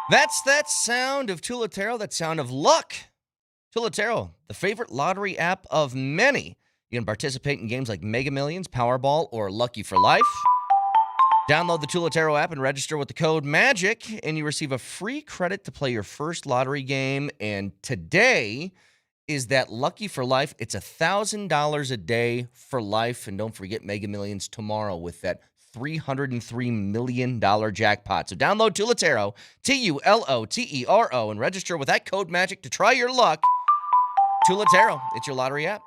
That's that sound of Tulatero, that sound of luck. Tulatero, the favorite lottery app of many. You can participate in games like Mega Millions, Powerball, or Lucky for Life. Download the Tulatero app and register with the code MAGIC, and you receive a free credit to play your first lottery game. And today is that Lucky for Life. It's $1,000 a day for life. And don't forget Mega Millions tomorrow with that $303 million jackpot. So download Tulatero, Tulotero, and register with that code MAGIC to try your luck. Tulatero, it's your lottery app.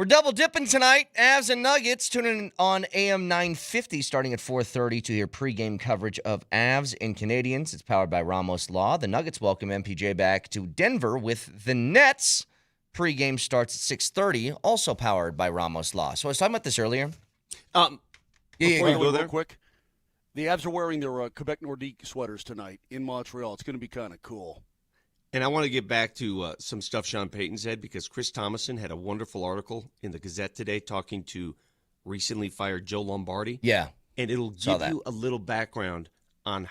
We're double dipping tonight. Avs and Nuggets. Tune in on AM 950 starting at 4:30 to hear pregame coverage of Avs and Canadians. It's powered by Ramos Law. The Nuggets welcome MPJ back to Denver with the Nets. Pregame starts at 6:30, also powered by Ramos Law. So I was talking about this earlier.
Before you go there, real quick, the Avs are wearing their Quebec Nordique sweaters tonight in Montreal. It's going to be kind of cool.
And I want to get back to some stuff Sean Payton said, because Chris Thomason had a wonderful article in the Gazette today talking to recently fired Joe Lombardi.
Yeah.
And it'll give you a little background on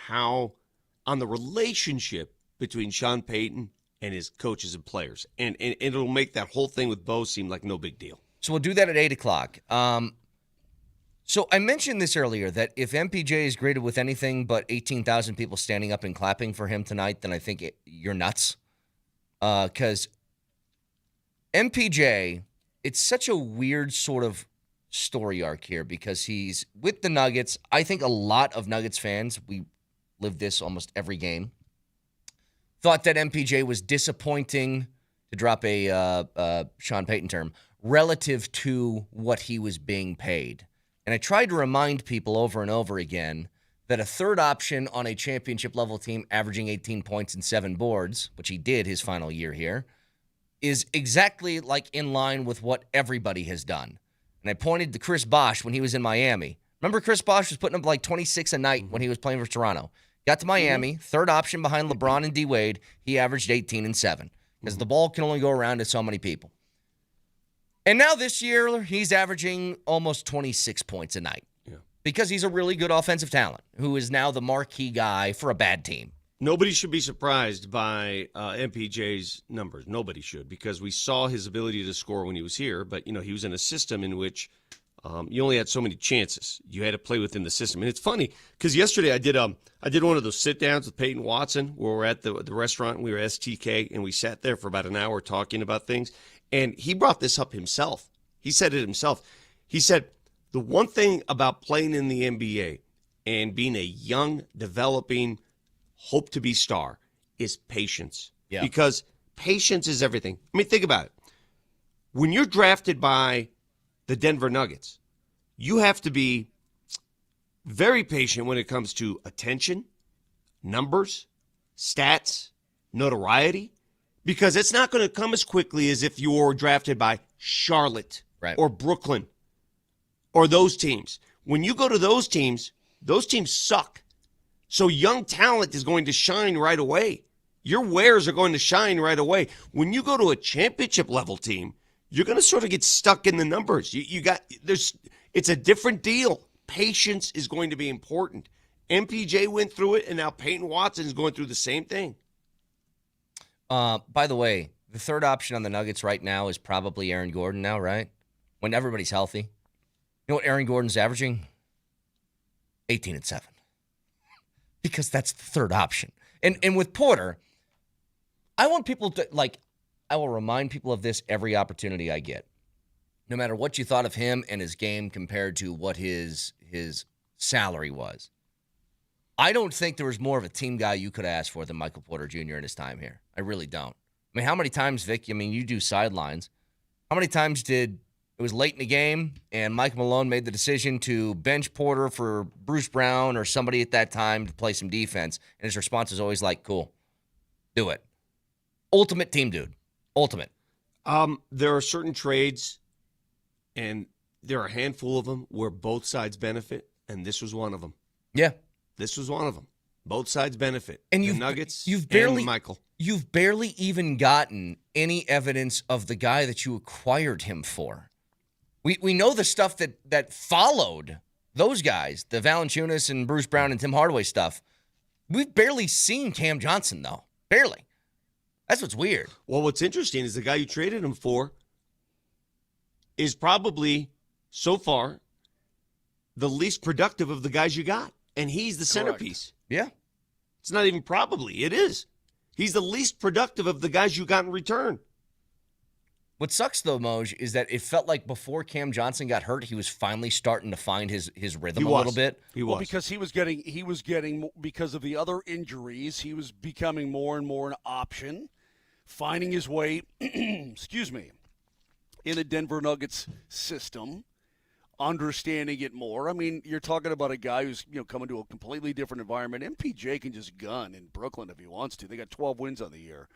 the relationship between Sean Payton and his coaches and players. And it'll make that whole thing with Bo seem like no big deal.
So we'll do that at 8 o'clock. So I mentioned this earlier, that if MPJ is greeted with anything but 18,000 people standing up and clapping for him tonight, then I think you're nuts. Because MPJ, it's such a weird sort of story arc here, because he's with the Nuggets. I think a lot of Nuggets fans, we live this almost every game, thought that MPJ was disappointing, to drop a Sean Payton term, relative to what he was being paid. And I tried to remind people over and over again that a third option on a championship-level team averaging 18 points and 7 boards, which he did his final year here, is exactly like in line with what everybody has done. And I pointed to Chris Bosh when he was in Miami. Remember Chris Bosh was putting up like 26 a night when he was playing for Toronto. Got to Miami, third option behind LeBron and D. Wade, he averaged 18 and 7, because the ball can only go around to so many people. And now this year, he's averaging almost 26 points a night, because he's a really good offensive talent who is now the marquee guy for a bad team.
Nobody should be surprised by MPJ's numbers. Nobody should, because we saw his ability to score when he was here. But, he was in a system in which you only had so many chances. You had to play within the system. And it's funny, because yesterday I did one of those sit-downs with Peyton Watson, where we're at the restaurant, and we were STK, and we sat there for about an hour talking about things. And he brought this up himself. He said it himself. He said, the one thing about playing in the NBA and being a young, developing, hope-to-be star is patience.
Yeah.
Because patience is everything. I mean, think about it. When you're drafted by the Denver Nuggets, you have to be very patient when it comes to attention, numbers, stats, notoriety. Because it's not going to come as quickly as if you're drafted by Charlotte or Brooklyn or those teams. When you go to those teams suck. So young talent is going to shine right away. Your wares are going to shine right away. When you go to a championship level team, you're going to sort of get stuck in the numbers. It's a different deal. Patience is going to be important. MPJ went through it, and now Peyton Watson is going through the same thing.
By the way, the third option on the Nuggets right now is probably Aaron Gordon now, right? When everybody's healthy. You know what Aaron Gordon's averaging? 18 and 7. Because that's the third option. And with Porter, I want people to, I will remind people of this every opportunity I get. No matter what you thought of him and his game compared to what his salary was. I don't think there was more of a team guy you could ask for than Michael Porter Jr. in his time here. I really don't. I mean, how many times, Vic, you do sidelines. How many times it was late in the game and Mike Malone made the decision to bench Porter for Bruce Brown or somebody at that time to play some defense, and his response is always like, cool, do it. Ultimate team dude. Ultimate.
There are certain trades, and there are a handful of them where both sides benefit, and this was one of them.
Yeah.
This was one of them. Both sides benefit.
And
the Nuggets
barely,
and Michael.
You've barely even gotten any evidence of the guy that you acquired him for. We know the stuff that followed those guys, the Valanciunas and Bruce Brown and Tim Hardaway stuff. We've barely seen Cam Johnson, though. Barely. That's what's weird.
Well, what's interesting is the guy you traded him for is probably, so far, the least productive of the guys you got. And he's the centerpiece.
Yeah.
It's not even probably. It is. He's the least productive of the guys you got in return.
What sucks, though, Moj, is that it felt like before Cam Johnson got hurt, he was finally starting to find his rhythm a little bit.
He was. Well, because he was getting because of the other injuries, he was becoming more and more an option, finding his way, excuse me, in the Denver Nuggets system, understanding it more. I mean, you're talking about a guy who's coming to a completely different environment. MPJ can just gun in Brooklyn if he wants to. They got 12 wins on the year.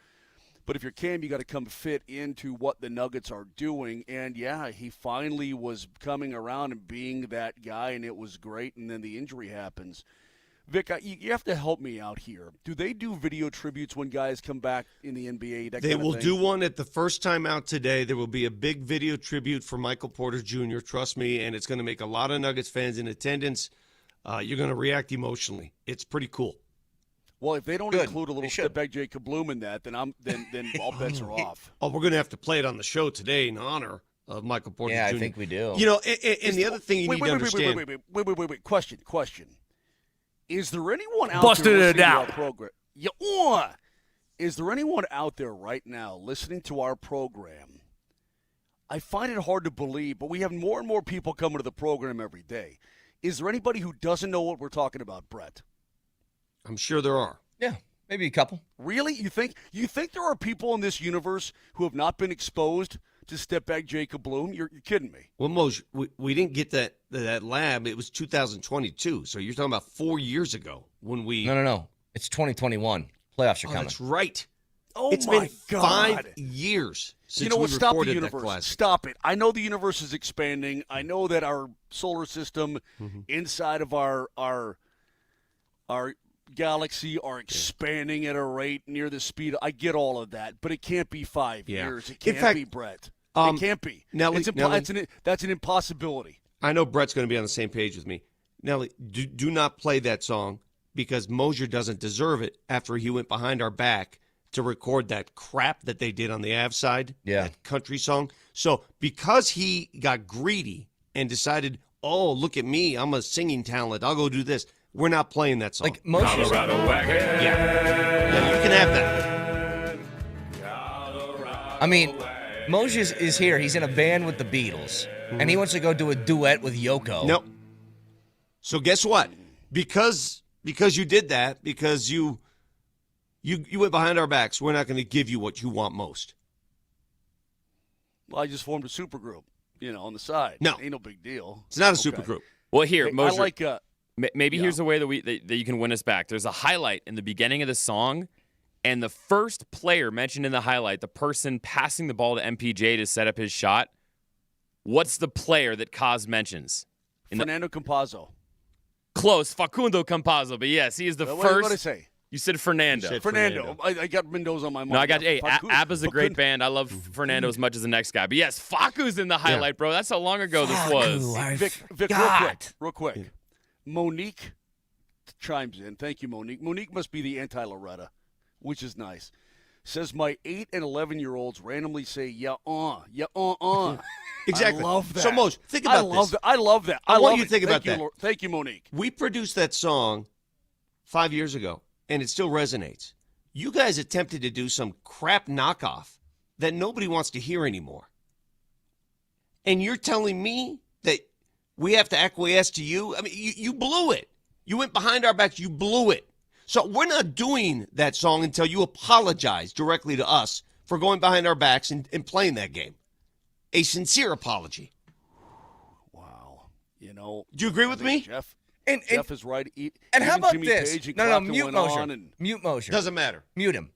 But if you're Cam, you got to come fit into what the Nuggets are doing. And, yeah, he finally was coming around and being that guy, and it was great. And then the injury happens. Vic, you have to help me out here. Do they do video tributes when guys come back in the NBA?
They will do one at the first time out today. There will be a big video tribute for Michael Porter Jr., trust me, and it's going to make a lot of Nuggets fans in attendance. You're going to react emotionally. It's pretty cool.
Well, if they don't include a little step back Jacob Bloom in that, then all bets are off.
Oh, we're going to have to play it on the show today in honor of Michael Porter Jr.
Yeah, I think we do.
And the other thing you need to understand.
Wait. Question. Is there anyone out
Busted
there
it
listening to
out.
our program? Is there anyone out there right now listening to our program? I find it hard to believe, but we have more and more people coming to the program every day. Is there anybody who doesn't know what we're talking about, Brett?
I'm sure there are.
Yeah, maybe a couple.
Really? You think there are people in this universe who have not been exposed to step back Jacob Bloom? You're kidding me.
Well, Moj, we didn't get that lab. It was 2022. So you're talking about 4 years ago when we.
No. It's 2021. Playoffs are coming.
That's right.
Oh,
it's
my
been
God.
5 years since
you know what?
we
Stop the
recorded that
universe.
classic.
Stop it. I know the universe is expanding. I know that our solar system inside of our galaxy are expanding at a rate near the speed. I get all of that, but it can't be 5 years. It can't be, Brett. It can't be.
Nelly,
that's an impossibility.
I know Brett's going to be on the same page with me. Nelly, do not play that song because Moser doesn't deserve it after he went behind our back to record that crap that they did on the Av side, that country song. So because he got greedy and decided, oh, look at me, I'm a singing talent, I'll go do this, we're not playing that song.
Like Moser's
Yeah, you can have that.
I mean, Moses is here. He's in a band with the Beatles, and he wants to go do a duet with Yoko.
Nope. So guess what? Because you did that, because you went behind our backs, we're not going to give you what you want most.
Well, I just formed a supergroup, on the side.
No.
Ain't no big deal.
It's not a supergroup.
Well, here,
Hey,
Moser,
I like
maybe here's a way that you can win us back. There's a highlight in the beginning of the song, and the first player mentioned in the highlight, the person passing the ball to MPJ to set up his shot, what's the player that Kaz mentions?
Fernando Campazzo.
Close, Facundo Campazzo, but yes, he is the first.
What did I say?
You said Fernando.
You said
Fernando. I got Mendoza on my mind.
No, I got ABBA's a great band. I love Fernando as much as the next guy. But yes, Facu's in the highlight, bro. That's how long ago this was.
Vic, real quick. Monique chimes in. Thank you, Monique. Monique must be the anti-Loretta, which is nice. Says my 8 and 11-year-olds randomly say
Exactly.
I love that.
So, Moj, think about this.
I love that.
I want you to think about that.
Thank you, Monique.
We produced that song 5 years ago, and it still resonates. You guys attempted to do some crap knockoff that nobody wants to hear anymore. And you're telling me that we have to acquiesce to you? I mean, you blew it. You went behind our backs. You blew it. So we're not doing that song until you apologize directly to us for going behind our backs and playing that game. A sincere apology.
Wow.
Do you agree with me?
Jeff
Jeff
is right.
And how about
Jimmy
this?
Page
No, mute Moser. Mute Moser.
Doesn't matter.
Mute him.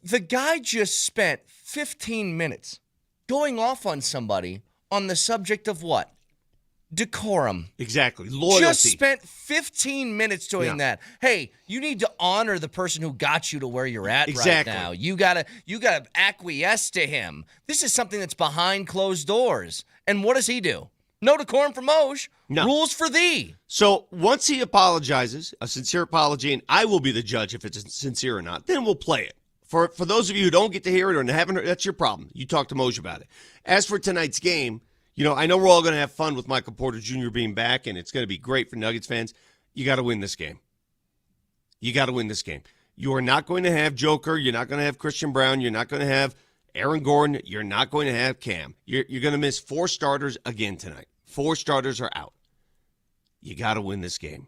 The guy just spent 15 minutes going off on somebody on the subject of what? Decorum.
Exactly. Loyalty.
Just spent 15 minutes doing that. Hey, you need to honor the person who got you to where you're at right now. You gotta acquiesce to him. This is something that's behind closed doors. And what does he do? No decorum for Moj.
No.
Rules for thee.
So once he apologizes, a sincere apology, and I will be the judge if it's sincere or not, then we'll play it. For those of you who don't get to hear it or haven't heard, that's your problem. You talk to Moj about it. As for tonight's game, I know we're all going to have fun with Michael Porter Jr. being back, and it's going to be great for Nuggets fans. You got to win this game. You got to win this game. You are not going to have Joker. You're not going to have Christian Brown. You're not going to have Aaron Gordon. You're not going to have Cam. You're going to miss 4 starters again tonight. 4 starters are out. You got to win this game.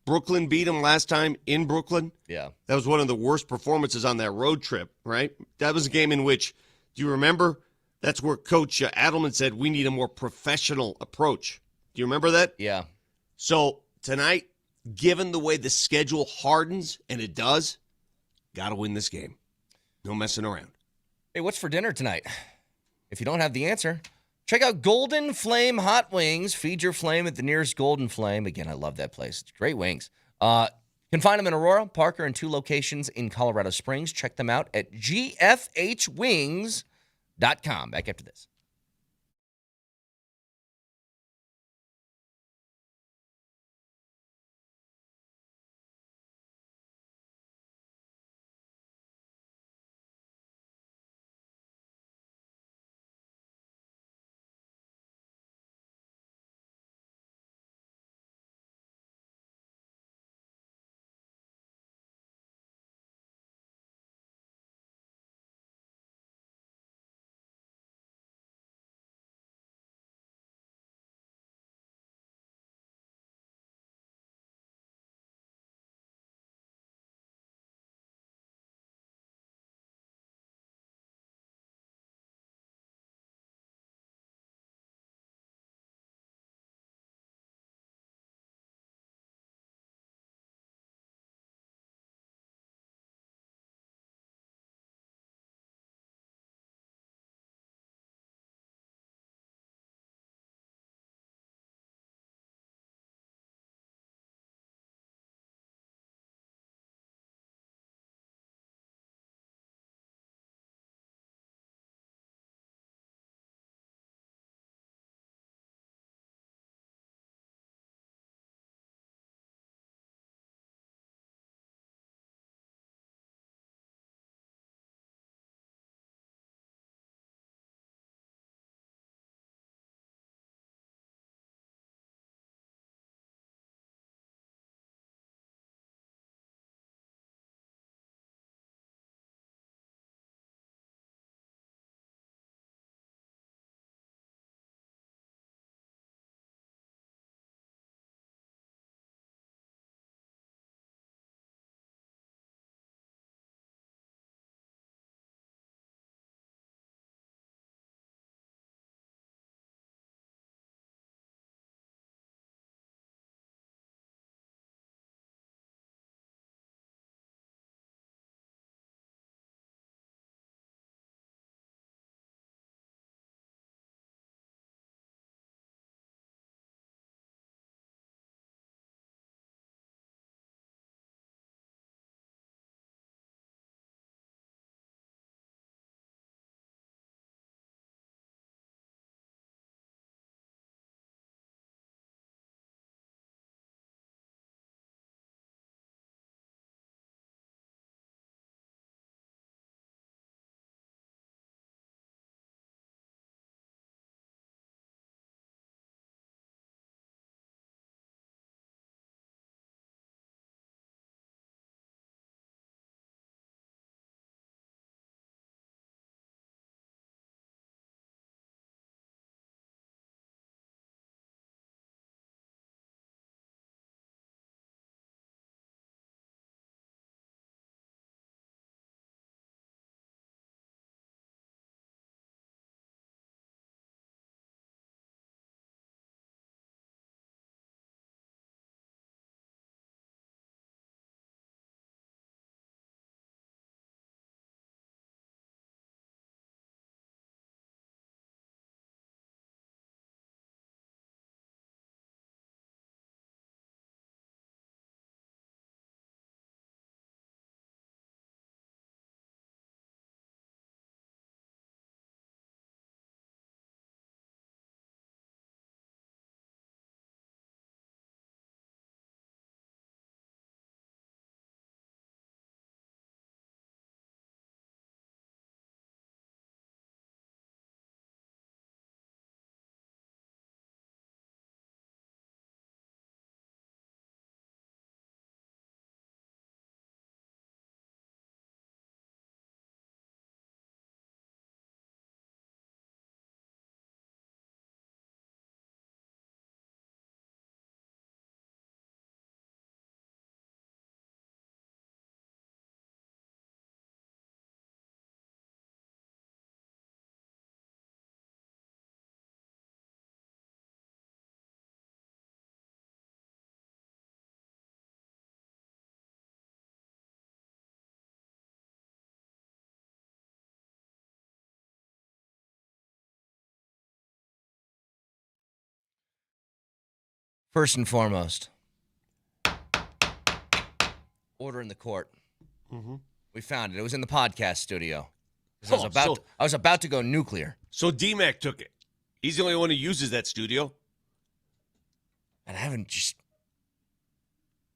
Brooklyn beat them last time in Brooklyn.
Yeah.
That was one of the worst performances on that road trip, right? That was a game in which, do you remember That's where Coach Adelman said we need a more professional approach. Do you remember that?
Yeah.
So tonight, given the way the schedule hardens, and it does, got to win this game. No messing around.
Hey, what's for dinner tonight? If you don't have the answer, check out Golden Flame Hot Wings. Feed your flame at the nearest Golden Flame. Again, I love that place. It's great wings. You can find them in Aurora, Parker, and 2 locations in Colorado Springs. Check them out at gfhwings.com. Back after this. First and foremost, order in the court.
Mm-hmm.
We found it. It was in the podcast studio. I was about to go nuclear.
So DMac took it. He's the only one who uses that studio.
And I haven't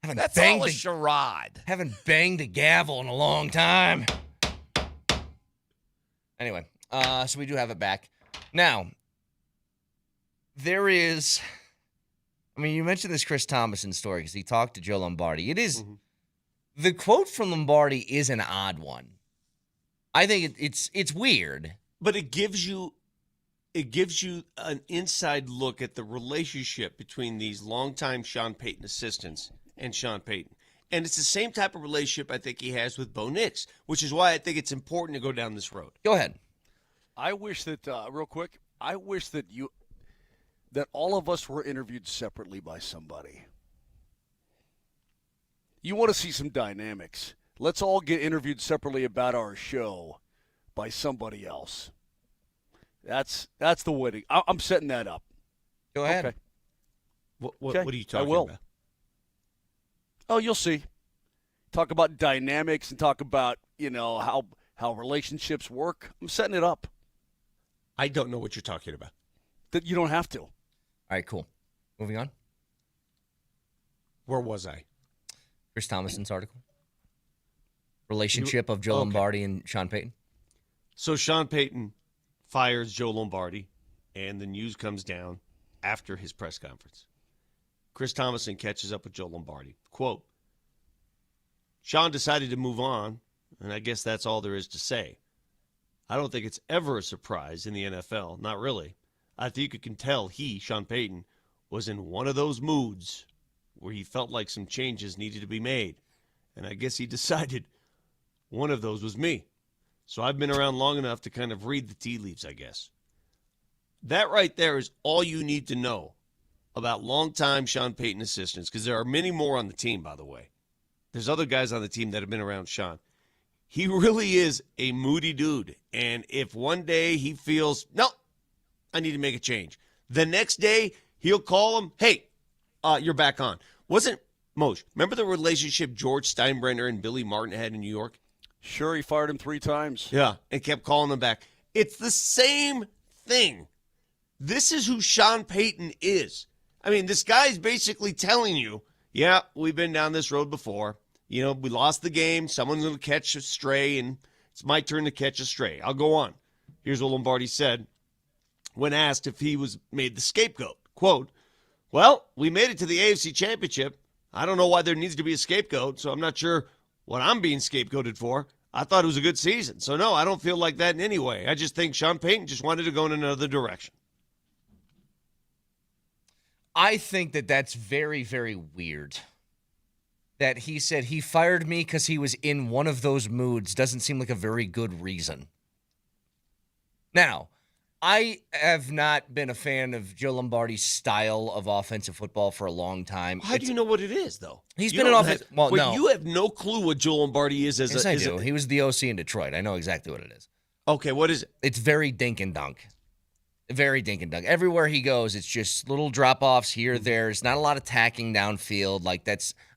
That's
banged
all a charade.
Haven't banged a gavel in a long time. Anyway, so we do have it back. Now, there is, you mentioned this Chris Thomason story because he talked to Joe Lombardi. It is, the quote from Lombardi is an odd one. I think it's weird.
But it gives you an inside look at the relationship between these longtime Sean Payton assistants and Sean Payton. And it's the same type of relationship I think he has with Bo Nix, which is why I think it's important to go down this road.
Go ahead.
I wish that, real quick, that all of us were interviewed separately by somebody. You want to see some dynamics. Let's all get interviewed separately about our show by somebody else. That's the way I'm setting that up.
Go ahead.
Okay.
What are you talking about?
Oh, you'll see. Talk about dynamics and talk about, how relationships work. I'm setting it up.
I don't know what you're talking about.
That you don't have to.
All right, cool. Moving on.
Where was I?
Chris Thomason's article. Relationship of Joe Lombardi and Sean Payton.
So Sean Payton fires Joe Lombardi, and the news comes down after his press conference. Chris Thomason catches up with Joe Lombardi. Quote, Sean decided to move on, and I guess that's all there is to say. I don't think it's ever a surprise in the NFL. Not really. I think you can tell Sean Payton, was in one of those moods where he felt like some changes needed to be made. And I guess he decided one of those was me. So I've been around long enough to kind of read the tea leaves, I guess. That right there is all you need to know about longtime Sean Payton assistants, because there are many more on the team, by the way. There's other guys on the team that have been around Sean. He really is a moody dude. And if one day he feels, no, I need to make a change, the next day he'll call him, hey, you're back on. Wasn't Moser, remember the relationship George Steinbrenner and Billy Martin had in New York?
Sure, he fired him 3 times.
Yeah, and kept calling him back. It's the same thing. This is who Sean Payton is. I mean, this guy's basically telling you, yeah, we've been down this road before. We lost the game. Someone's going to catch a stray, and it's my turn to catch a stray. I'll go on. Here's what Lombardi said when asked if he was made the scapegoat. Quote, well, we made it to the AFC Championship. I don't know why there needs to be a scapegoat, so I'm not sure what I'm being scapegoated for. I thought it was a good season. So, no, I don't feel like that in any way. I just think Sean Payton just wanted to go in another direction.
I think that that's very, very weird. That he said he fired me because he was in one of those moods doesn't seem like a very good reason. Now, I have not been a fan of Joe Lombardi's style of offensive football for a long time.
How do you know what it is, though?
He's been an offense. Well, no.
You have no clue what Joe Lombardi is as
yes,
a.
I do. He was the OC in Detroit. I know exactly what it is.
Okay, what is it?
It's very dink and dunk. Very dink and dunk. Everywhere he goes, it's just little drop-offs here, there. It's not a lot of tacking downfield.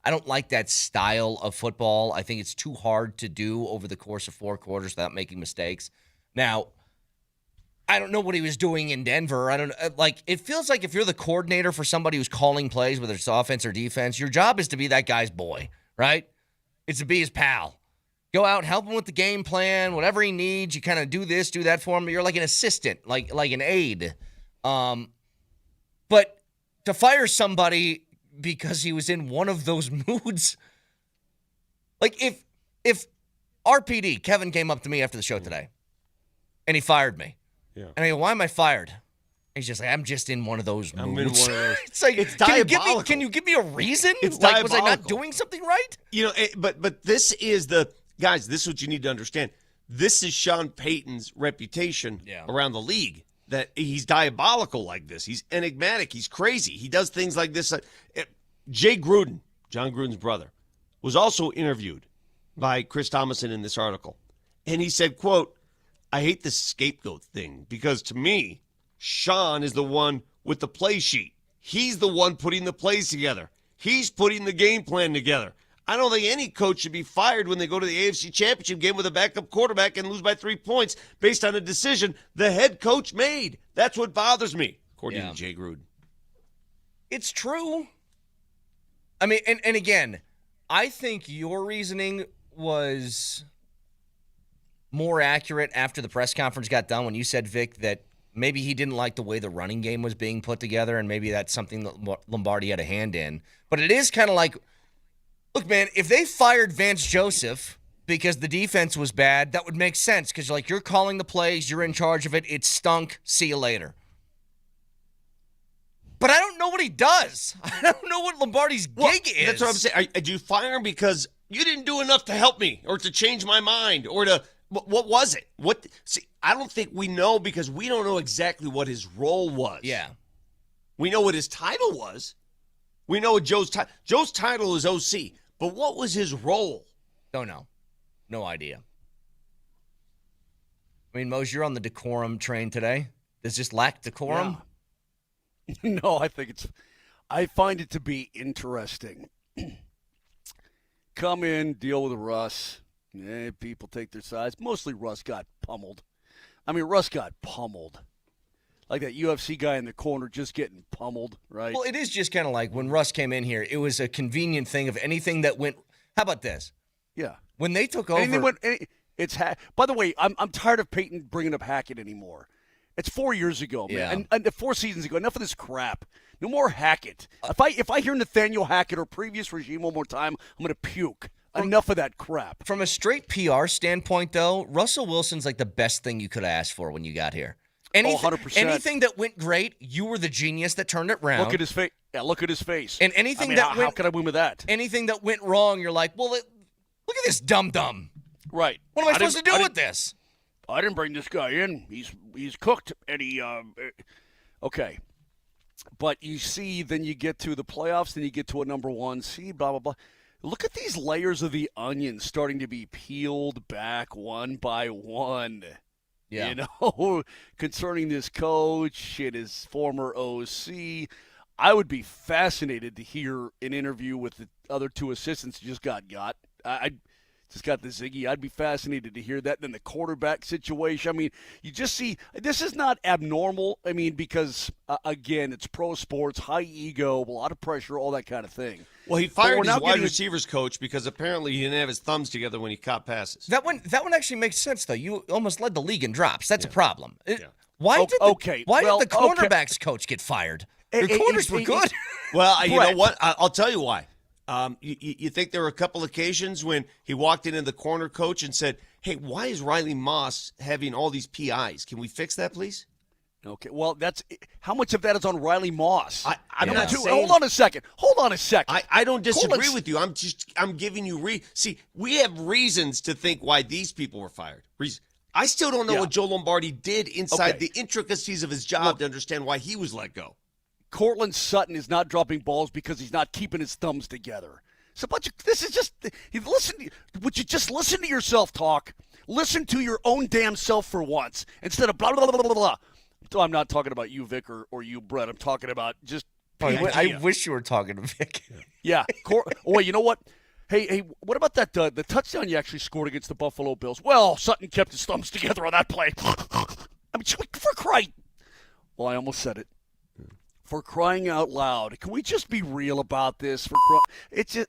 I don't like that style of football. I think it's too hard to do over the course of 4 quarters without making mistakes. Now, I don't know what he was doing in Denver. It feels like if you're the coordinator for somebody who's calling plays, whether it's offense or defense, your job is to be that guy's boy, right? It's to be his pal. Go out, help him with the game plan, whatever he needs. You kind of do this, do that for him. You're like an assistant, like an aide. But to fire somebody because he was in one of those moods, like if RPD, Kevin, came up to me after the show today, and he fired me.
Yeah.
And I go, why am I fired? He's just like, I'm just in one of those moods.
I'm in one of those.
It's like,
it's
diabolical. Can you give me a reason?
It's
like,
diabolical.
was I not doing something right?
But this is guys, this is what you need to understand. This is Sean Payton's reputation around the league, that he's diabolical like this. He's enigmatic. He's crazy. He does things like this. Jay Gruden, John Gruden's brother, was also interviewed by Chris Thomason in this article. And he said, quote, I hate this scapegoat thing because to me, Sean is the one with the play sheet. He's the one putting the plays together. He's putting the game plan together. I don't think any coach should be fired when they go to the AFC Championship game with a backup quarterback and lose by 3 points based on a decision the head coach made. That's what bothers me, according to Jay Gruden.
It's true. I mean, and again, I think your reasoning was more accurate after the press conference got done when you said, Vic, that maybe he didn't like the way the running game was being put together, and maybe that's something that Lombardi had a hand in. But it is kind of like, look, man, if they fired Vance Joseph because the defense was bad, that would make sense because, like, you're calling the plays, you're in charge of it, it stunk, see you later. But I don't know what he does. I don't know what Lombardi's gig is.
That's what I'm saying. Do you fire him because you didn't do enough to help me or to change my mind or to – what was it? See, I don't think we know because we don't know exactly what his role was.
Yeah.
We know what his title was. We know what Joe's title is OC. But what was his role?
Don't know. No idea. I mean, Mose, you're on the decorum train today. Does this lack decorum?
Yeah. No, I find it to be interesting. Come in, deal with Russ. People take their sides. Mostly Russ got pummeled. I mean, Russ got pummeled. Like that UFC guy in the corner just getting pummeled, right?
Well, it is just kind of like when Russ came in here, it was a convenient thing of anything that went. How about this?
Yeah.
When they took over.
By the way, I'm tired of Peyton bringing up Hackett anymore. It's 4 years ago, man.
Yeah.
And 4 seasons ago. Enough of this crap. No more Hackett. If I hear Nathaniel Hackett or previous regime one more time, I'm going to puke. Enough of that crap.
From a straight PR standpoint, though, Russell Wilson's like the best thing you could have asked for when you got here.
100%.
Anything that went great, you were the genius that turned it around.
Look at his face. Yeah, look at his face.
And anything
how can I win with that?
Anything that went wrong, you're like, well, look at this dum-dum.
Right.
What am I supposed to do with this?
I didn't bring this guy in. He's cooked, and okay. But you see, then you get to the playoffs, then you get to a number 1 seed, blah, blah, blah. Look at these layers of the onion starting to be peeled back one by one.
Yeah.
You know, concerning this coach and his former OC. I would be fascinated to hear an interview with the other 2 assistants who just got. I just got the Ziggy. I'd be fascinated to hear that. And then the quarterback situation. I mean, you just see, this is not abnormal. I mean, because, again, it's pro sports, high ego, a lot of pressure, all that kind of thing.
Well, he fired his wide receivers coach because apparently he didn't have his thumbs together when he caught passes.
That one actually makes sense, though. You almost led the league in drops. That's a problem.
Why did the
cornerbacks coach get fired? Your corners were good.
Well, you know what? I'll tell you why. You think there were a couple occasions when he walked into the corner coach and said, hey, why is Riley Moss having all these PIs? Can we fix that, please?
Okay, well, how much of that is on Riley Moss?
I'm not saying.
Hold on a second.
I don't disagree with you. I'm giving you see, we have reasons to think why these people were fired. I still don't know what Joe Lombardi did inside the intricacies of his job to understand why he was let go.
Cortland Sutton is not dropping balls because he's not keeping his thumbs together. It's a bunch of, this is just, would you just listen to yourself talk? Listen to your own damn self for once instead of blah, blah, blah, blah, blah. I'm not talking about you, Vic, or you, Brett. I'm talking about just
I wish you were talking to Vic.
Yeah. Wait, you know what? Hey, what about that the touchdown you actually scored against the Buffalo Bills? Well, Sutton kept his thumbs together on that play. I mean, for crying. Well, I almost said it. For crying out loud. Can we just be real about this? It's just,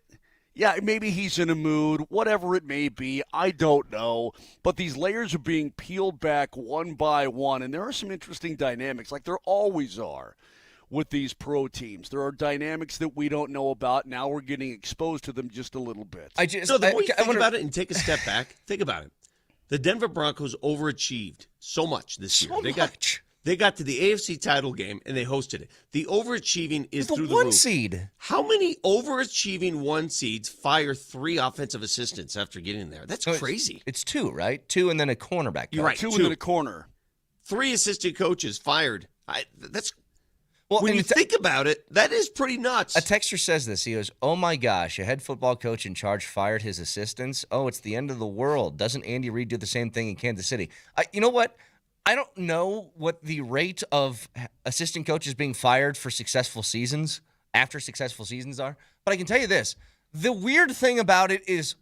yeah, maybe he's in a mood, whatever it may be. I don't know. But these layers are being peeled back one by one, and there are some interesting dynamics, like there always are with these pro teams. There are dynamics that we don't know about. Now we're getting exposed to them just a little bit.
The more you think about it and take a step back, think about it. The Denver Broncos overachieved so much this year. They got to the AFC title game, and they hosted it. The overachieving is through the roof.
1 seed.
How many overachieving 1 seeds fire 3 offensive assistants after getting there? That's crazy.
It's 2, right? 2 and then a cornerback.
You're right.
2 and then a corner.
3 assistant coaches fired. When you think about it, that is pretty nuts.
A texter says this. He goes, oh, my gosh, a head football coach in charge fired his assistants. Oh, it's the end of the world. Doesn't Andy Reid do the same thing in Kansas City? You know what? I don't know what the rate of assistant coaches being fired for successful seasons, after successful seasons are, but I can tell you this. The weird thing about it is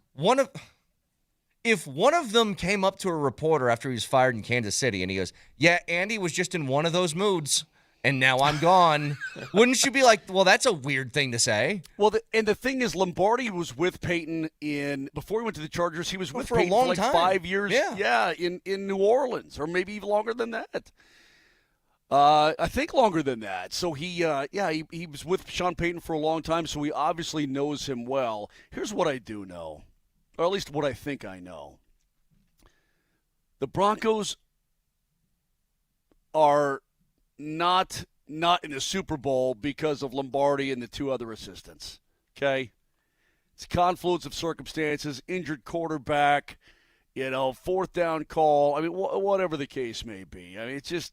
if one of them came up to a reporter after he was fired in Kansas City and he goes, yeah, Andy was just in one of those moods and now I'm gone, wouldn't you be like, well, that's a weird thing to say?
Well, and the thing is, Lombardi was with Peyton before he went to the Chargers, he was with
for
Peyton
a long
for like
time.
5 years.
Yeah.
In New Orleans, or maybe even longer than that. I think longer than that. So he was with Sean Payton for a long time, so he obviously knows him well. Here's what I do know, or at least what I think I know. The Broncos are not in the Super Bowl because of Lombardi and the two other assistants. Okay? It's a confluence of circumstances, injured quarterback, fourth down call. I mean, whatever the case may be. I mean, it's just,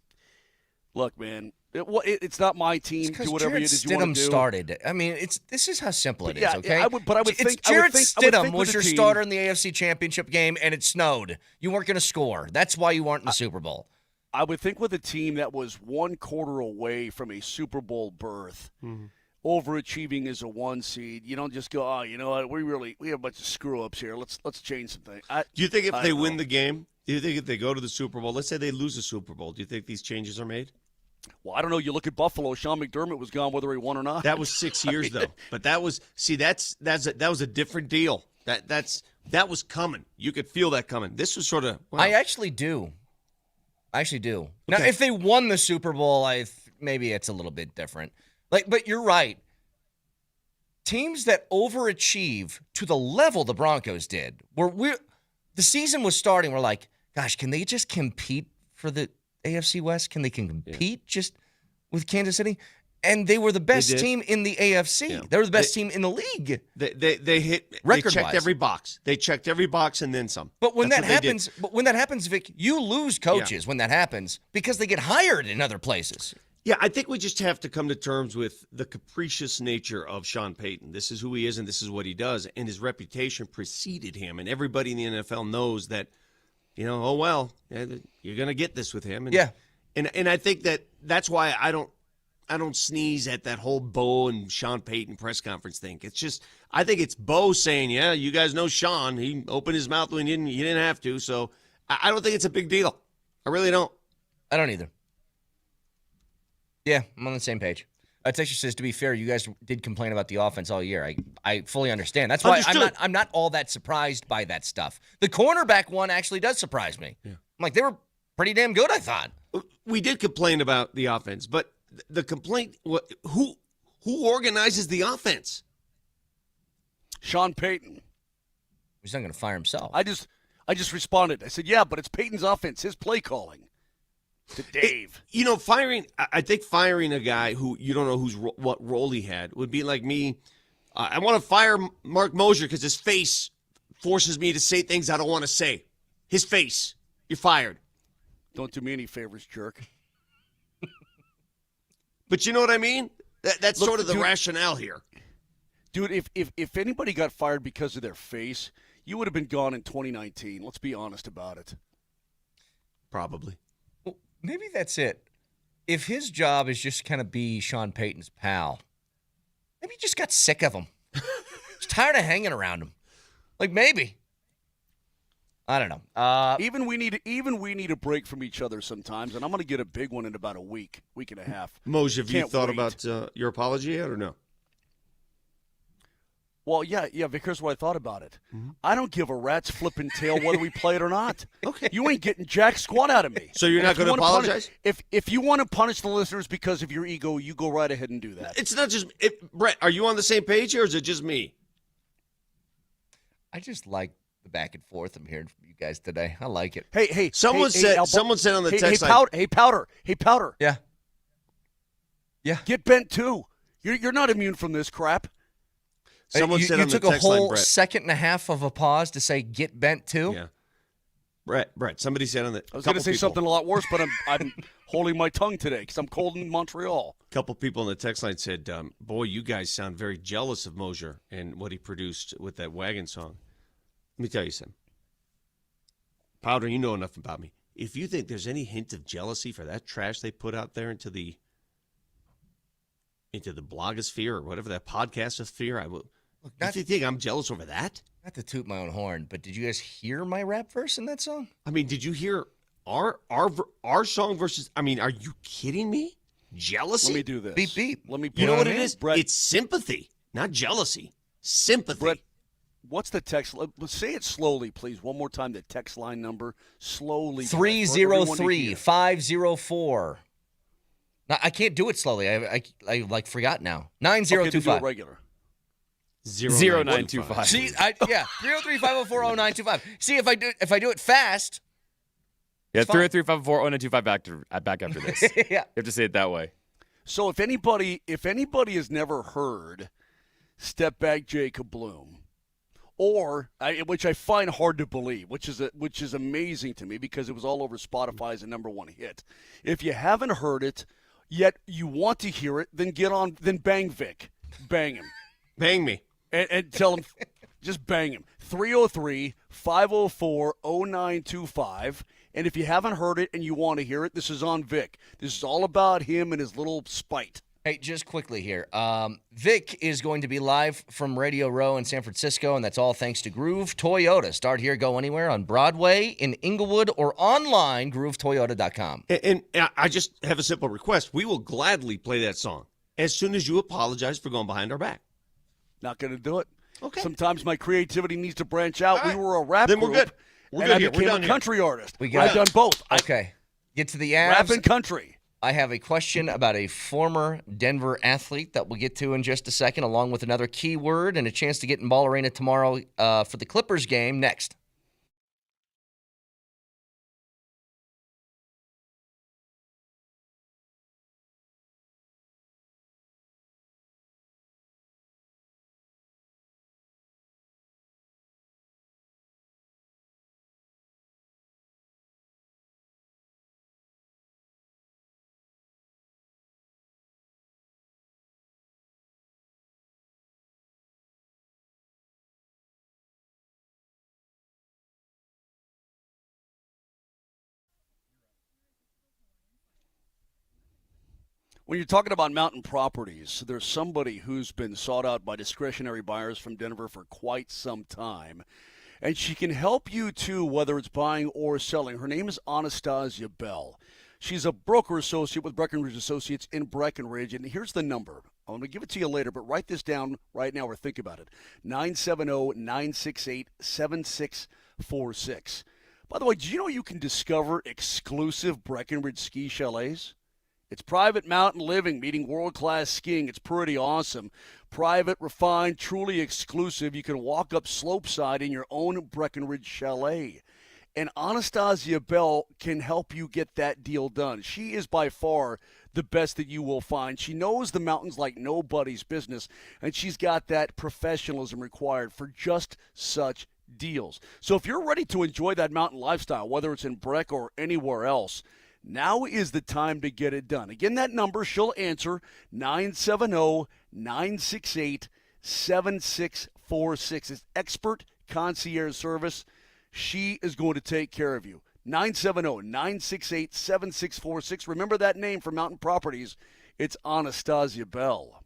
look, man, it's not my team. Do whatever it is you want to do.
Started. I mean, this is how simple it is, okay?
I would think
Jared Stidham was your
team.
starter in the AFC Championship game, and it snowed. You weren't going to score. That's why you weren't in the Super Bowl.
I would think with a team that was 1 quarter away from a Super Bowl berth, overachieving as a 1 seed, you don't just go, oh, you know what, we have a bunch of screw-ups here. Let's change some things.
Do you think if they win the game, do you think if they go to the Super Bowl, let's say they lose the Super Bowl, do you think these changes are made?
Well, I don't know. You look at Buffalo. Sean McDermott was gone whether he won or not.
That was 6 years, though. But that was a different deal. That was coming. You could feel that coming. This was sort of. Wow.
I actually do.
Okay.
Now, if they won the Super Bowl, maybe it's a little bit different. But you're right. Teams that overachieve to the level the Broncos did, the season was starting. We're like, gosh, can they just compete for the AFC West? Can they compete just with Kansas City? And they were the best team in the AFC. Yeah. They were the best team in the league.
They hit record. They checked every box. They checked every box and then some.
But when that happens, Vic, you lose coaches when that happens because they get hired in other places.
Yeah, I think we just have to come to terms with the capricious nature of Sean Payton. This is who he is and this is what he does. And his reputation preceded him. And everybody in the NFL knows that, you're going to get this with him. And I think that's why I don't sneeze at that whole Bo and Sean Payton press conference thing. It's just, I think it's Bo saying, yeah, you guys know Sean. He opened his mouth when you didn't have to. So I don't think it's a big deal. I really don't.
I don't either. Yeah, I'm on the same page. Texture says, to be fair, you guys did complain about the offense all year. I fully understand. That's why I'm not all that surprised by that stuff. The cornerback one actually does surprise me. Yeah. I'm like, they were pretty damn good, I thought.
We did complain about the offense, but the complaint, who organizes the offense?
Sean Payton.
He's not going to fire himself.
I just responded. I said, yeah, but it's Payton's offense, his play calling. To Dave.
I think firing a guy who you don't know what role he had would be like me. I want to fire Mark Moser because his face forces me to say things I don't want to say. His face. You're fired.
Don't do me any favors, jerk.
But you know what I mean? That's sort of the rationale here.
Dude, if anybody got fired because of their face, you would have been gone in 2019. Let's be honest about it.
Probably.
Well, maybe that's it. If his job is just kind of be Sean Payton's pal, maybe he just got sick of him. He's tired of hanging around him. Like, maybe. I don't know.
Even we need a break from each other sometimes, and I'm going to get a big one in about a week and a half.
Moj, have you thought about your apology yet or no?
Well, yeah, Vic, here's what I thought about it. Mm-hmm. I don't give a rat's flipping tail whether we play it or not.
Okay.
You ain't getting jack squat out of me.
So you're not going to apologize?
If you want to punish the listeners because of your ego, you go right ahead and do that.
It's not just Brett, are you on the same page here or is it just me?
I just like the back and forth I'm hearing from you guys today. I like it.
Hey,
someone said on the text line.
Hey, Powder.
Yeah.
Get bent too. You're not immune from this crap.
Someone said on the text line, Brett.
You took a whole second and a half of a pause to say get bent too?
Yeah. Brett, somebody said on the
I was going to say something a lot worse, but I'm holding my tongue today because I'm cold in Montreal.
A couple people on the text line said, boy, you guys sound very jealous of Moser and what he produced with that wagon song. Let me tell you something. Powder, you know enough about me. if you think there's any hint of jealousy for that trash they put out there into the blogosphere or whatever, that podcastosphere, I will. You think I'm jealous over that?
Not to toot my own horn, but did you guys hear my rap verse in that song?
I mean, did you hear our song versus? I mean, are you kidding me? Jealousy?
Let me do this.
Beep beep.
Let me.
You know what it is?
Brett,
It's sympathy, not jealousy. Sympathy.
Brett, what's the text? Let's say it slowly, please. One more time. The text line number slowly.
303-504. Now, I can't do it slowly. I like forgot now. 9025.
Do it regular.
0925.
See, 303-504-0925. See, if I do it fast.
Yeah, 303-504-0925 back after this.
Yeah.
You have to say it that way.
So if anybody has never heard Step Back Jacob Bloom, or which I find hard to believe, which is amazing to me because it was all over Spotify as a #1 hit. If you haven't heard it yet, you want to hear it, then then bang Vic, bang him,
bang me,
and tell him, just bang him. 303-504-0925. And if you haven't heard it and you want to hear it, this is on Vic. This is all about him and his little spite.
Hey, just quickly here. Vic is going to be live from Radio Row in San Francisco, and that's all thanks to Groove Toyota. Start here, go anywhere on Broadway, in Inglewood, or online, groovetoyota.com.
And I just have a simple request. We will gladly play that song as soon as you apologize for going behind our back.
Not going to do it.
Okay.
Sometimes my creativity needs to branch out.
All right.
We were a rap
Then
group.
we're good. We're good
I
here.
became
We're done
a
here.
country artist.
I've
done both.
Okay. Get to the Avs.
Rap and country.
I have a question about a former Denver athlete that we'll get to in just a second, along with another keyword and a chance to get in Ball Arena tomorrow for the Clippers game next.
When you're talking about mountain properties, there's somebody who's been sought out by discretionary buyers from Denver for quite some time. And she can help you, too, whether it's buying or selling. Her name is Anastasia Bell. She's a broker associate with Breckenridge Associates in Breckenridge. And here's the number. I'm going to give it to you later, but write this down right now or think about it. 970-968-7646. By the way, do you know you can discover exclusive Breckenridge ski chalets? It's private mountain living, meeting world-class skiing. It's pretty awesome. Private, refined, truly exclusive. You can walk up slopeside in your own Breckenridge chalet. And Anastasia Bell can help you get that deal done. She is by far the best that you will find. She knows the mountains like nobody's business, and she's got that professionalism required for just such deals. So if you're ready to enjoy that mountain lifestyle, whether it's in Breck or anywhere else, now is the time to get it done. Again, that number, she'll answer, 970-968-7646. It's expert concierge service. She is going to take care of you. 970-968-7646. Remember that name for Mountain Properties. It's Anastasia Bell.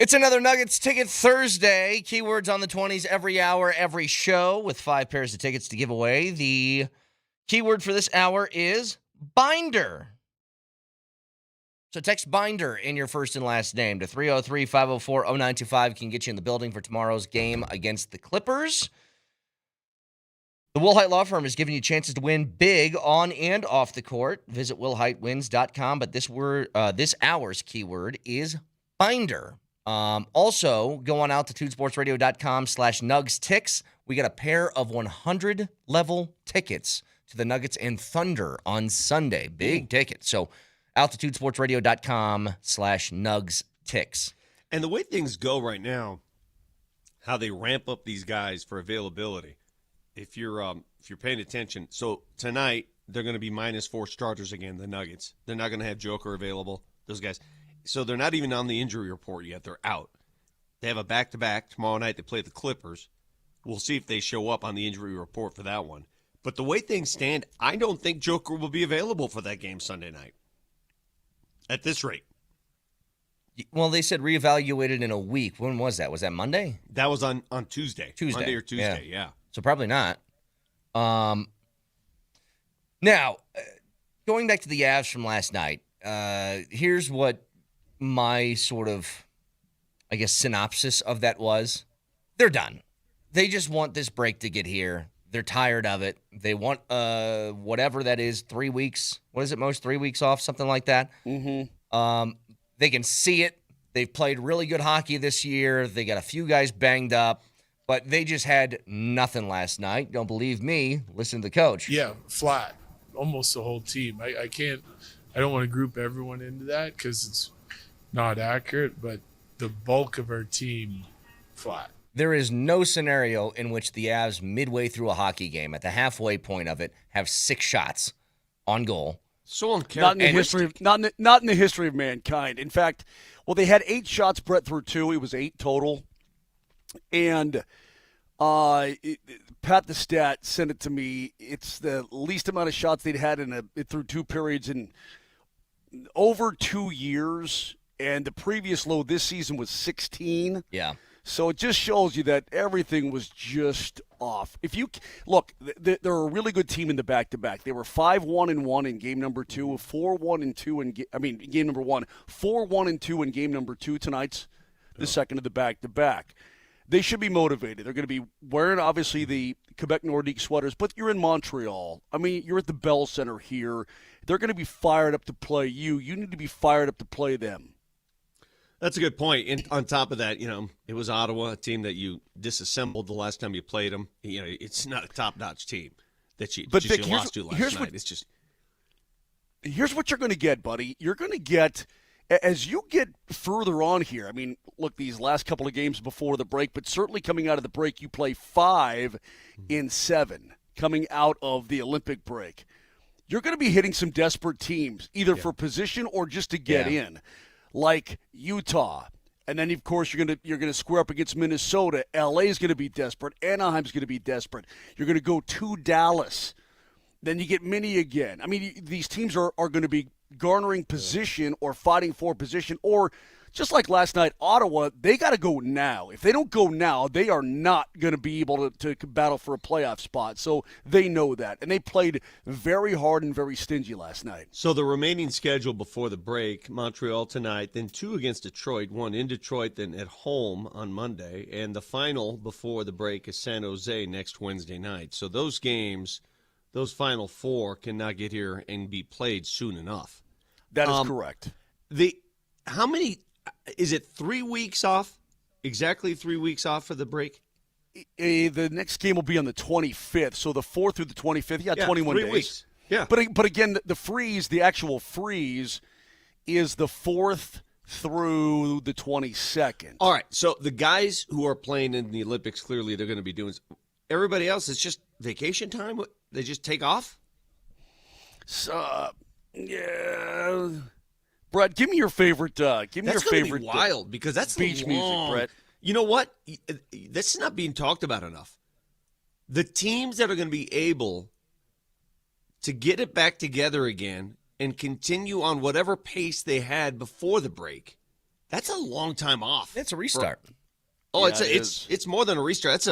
It's another Nuggets Ticket Thursday. Keywords on the 20s every hour, every show, with 5 pairs of tickets to give away. The keyword for this hour is binder. So text binder in your first and last name to 303-504-0925. Can get you in the building for tomorrow's game against the Clippers. The Wilhite Law Firm is giving you chances to win big on and off the court. Visit willhitewins.com, but this hour's keyword is binder. Also, go on altitudesportsradio.com/NugsTix. We got a pair of 100 level tickets to the Nuggets and Thunder on Sunday. Big ticket. So altitudesportsradio.com/NugsTix.
And the way things go right now, how they ramp up these guys for availability, if you're paying attention, so tonight they're going to be -4 starters again, the Nuggets. They're not going to have Joker available, those guys. So they're not even on the injury report yet. They're out. They have a back-to-back. Tomorrow night they play the Clippers. We'll see if they show up on the injury report for that one. But the way things stand, I don't think Joker will be available for that game Sunday night at this rate.
Well, they said reevaluated in a week. When was that? Was that Monday?
That was on Tuesday. Monday or Tuesday, yeah.
So probably not. Now, going back to the Avs from last night, here's what my sort of, I guess, synopsis of that was. They're done. They just want this break to get here. They're tired of it. They want whatever that is, 3 weeks. What is it, most 3 weeks off, something like that?
Mm-hmm.
They can see it. They've played really good hockey this year. They got a few guys banged up, but they just had nothing last night. Don't believe me? Listen to the coach.
Yeah, flat. Almost the whole team. I don't want to group everyone into that because it's not accurate, but the bulk of our team, flat.
There is no scenario in which the Avs, midway through a hockey game, at the halfway point of it, have 6 shots on goal.
So
not in the history of mankind. In fact, well, they had 8 shots, Brett, through 2. It was 8 total. And Pat the Stat sent it to me. It's the least amount of shots they'd had through 2 periods in over 2 years. And the previous low this season was 16.
Yeah.
So it just shows you that everything was just off. If you look, they're a really good team in the back-to-back. They were 5-1-1 in game number 2, 4-1-2 in game number 1, 4-1-2 in game number 2 tonight's the second of the back-to-back. They should be motivated. They're going to be wearing obviously the Quebec Nordique sweaters, but you're in Montreal. I mean, you're at the Bell Center here. They're going to be fired up to play you. You need to be fired up to play them.
That's a good point. And on top of that, it was Ottawa, a team that you disassembled the last time you played them. It's not a top-notch team that you lost to last night. It's just
here's what you're going to get, buddy. You're going to get, as you get further on here, I mean, look, these last couple of games before the break, but certainly coming out of the break, you play 5 in 7 coming out of the Olympic break. You're going to be hitting some desperate teams, either for position or just to get in. Like Utah, and then of course you're gonna square up against Minnesota. LA is gonna be desperate. Anaheim's gonna be desperate. You're gonna go to Dallas, then you get Minnie again. I mean, these teams are going to be garnering position or fighting for position, or just like last night, Ottawa, they got to go now. If they don't go now, they are not going to be able to battle for a playoff spot. So they know that. And they played very hard and very stingy last night.
So the remaining schedule before the break, Montreal tonight, then 2 against Detroit, 1 in Detroit, then at home on Monday. And the final before the break is San Jose next Wednesday night. So those games, those final 4 cannot get here and be played soon enough.
That is correct.
How many... Is it 3 weeks off? Exactly 3 weeks off for the break?
The next game will be on the 25th, so the 4th through the 25th. Yeah, 21
3
days.
Weeks. Yeah.
But again, the actual freeze is the 4th through the 22nd.
All right, so the guys who are playing in the Olympics, clearly they're going to be doing – everybody else, it's just vacation time? They just take off?
So, yeah – Brett, give me your favorite. That's
going to be wild because that's
beach music, Brett.
You know what? That's not being talked about enough. The teams that are going to be able to get it back together again and continue on whatever pace they had before the break, That's a long time off.
It's a restart.
It's more than a restart.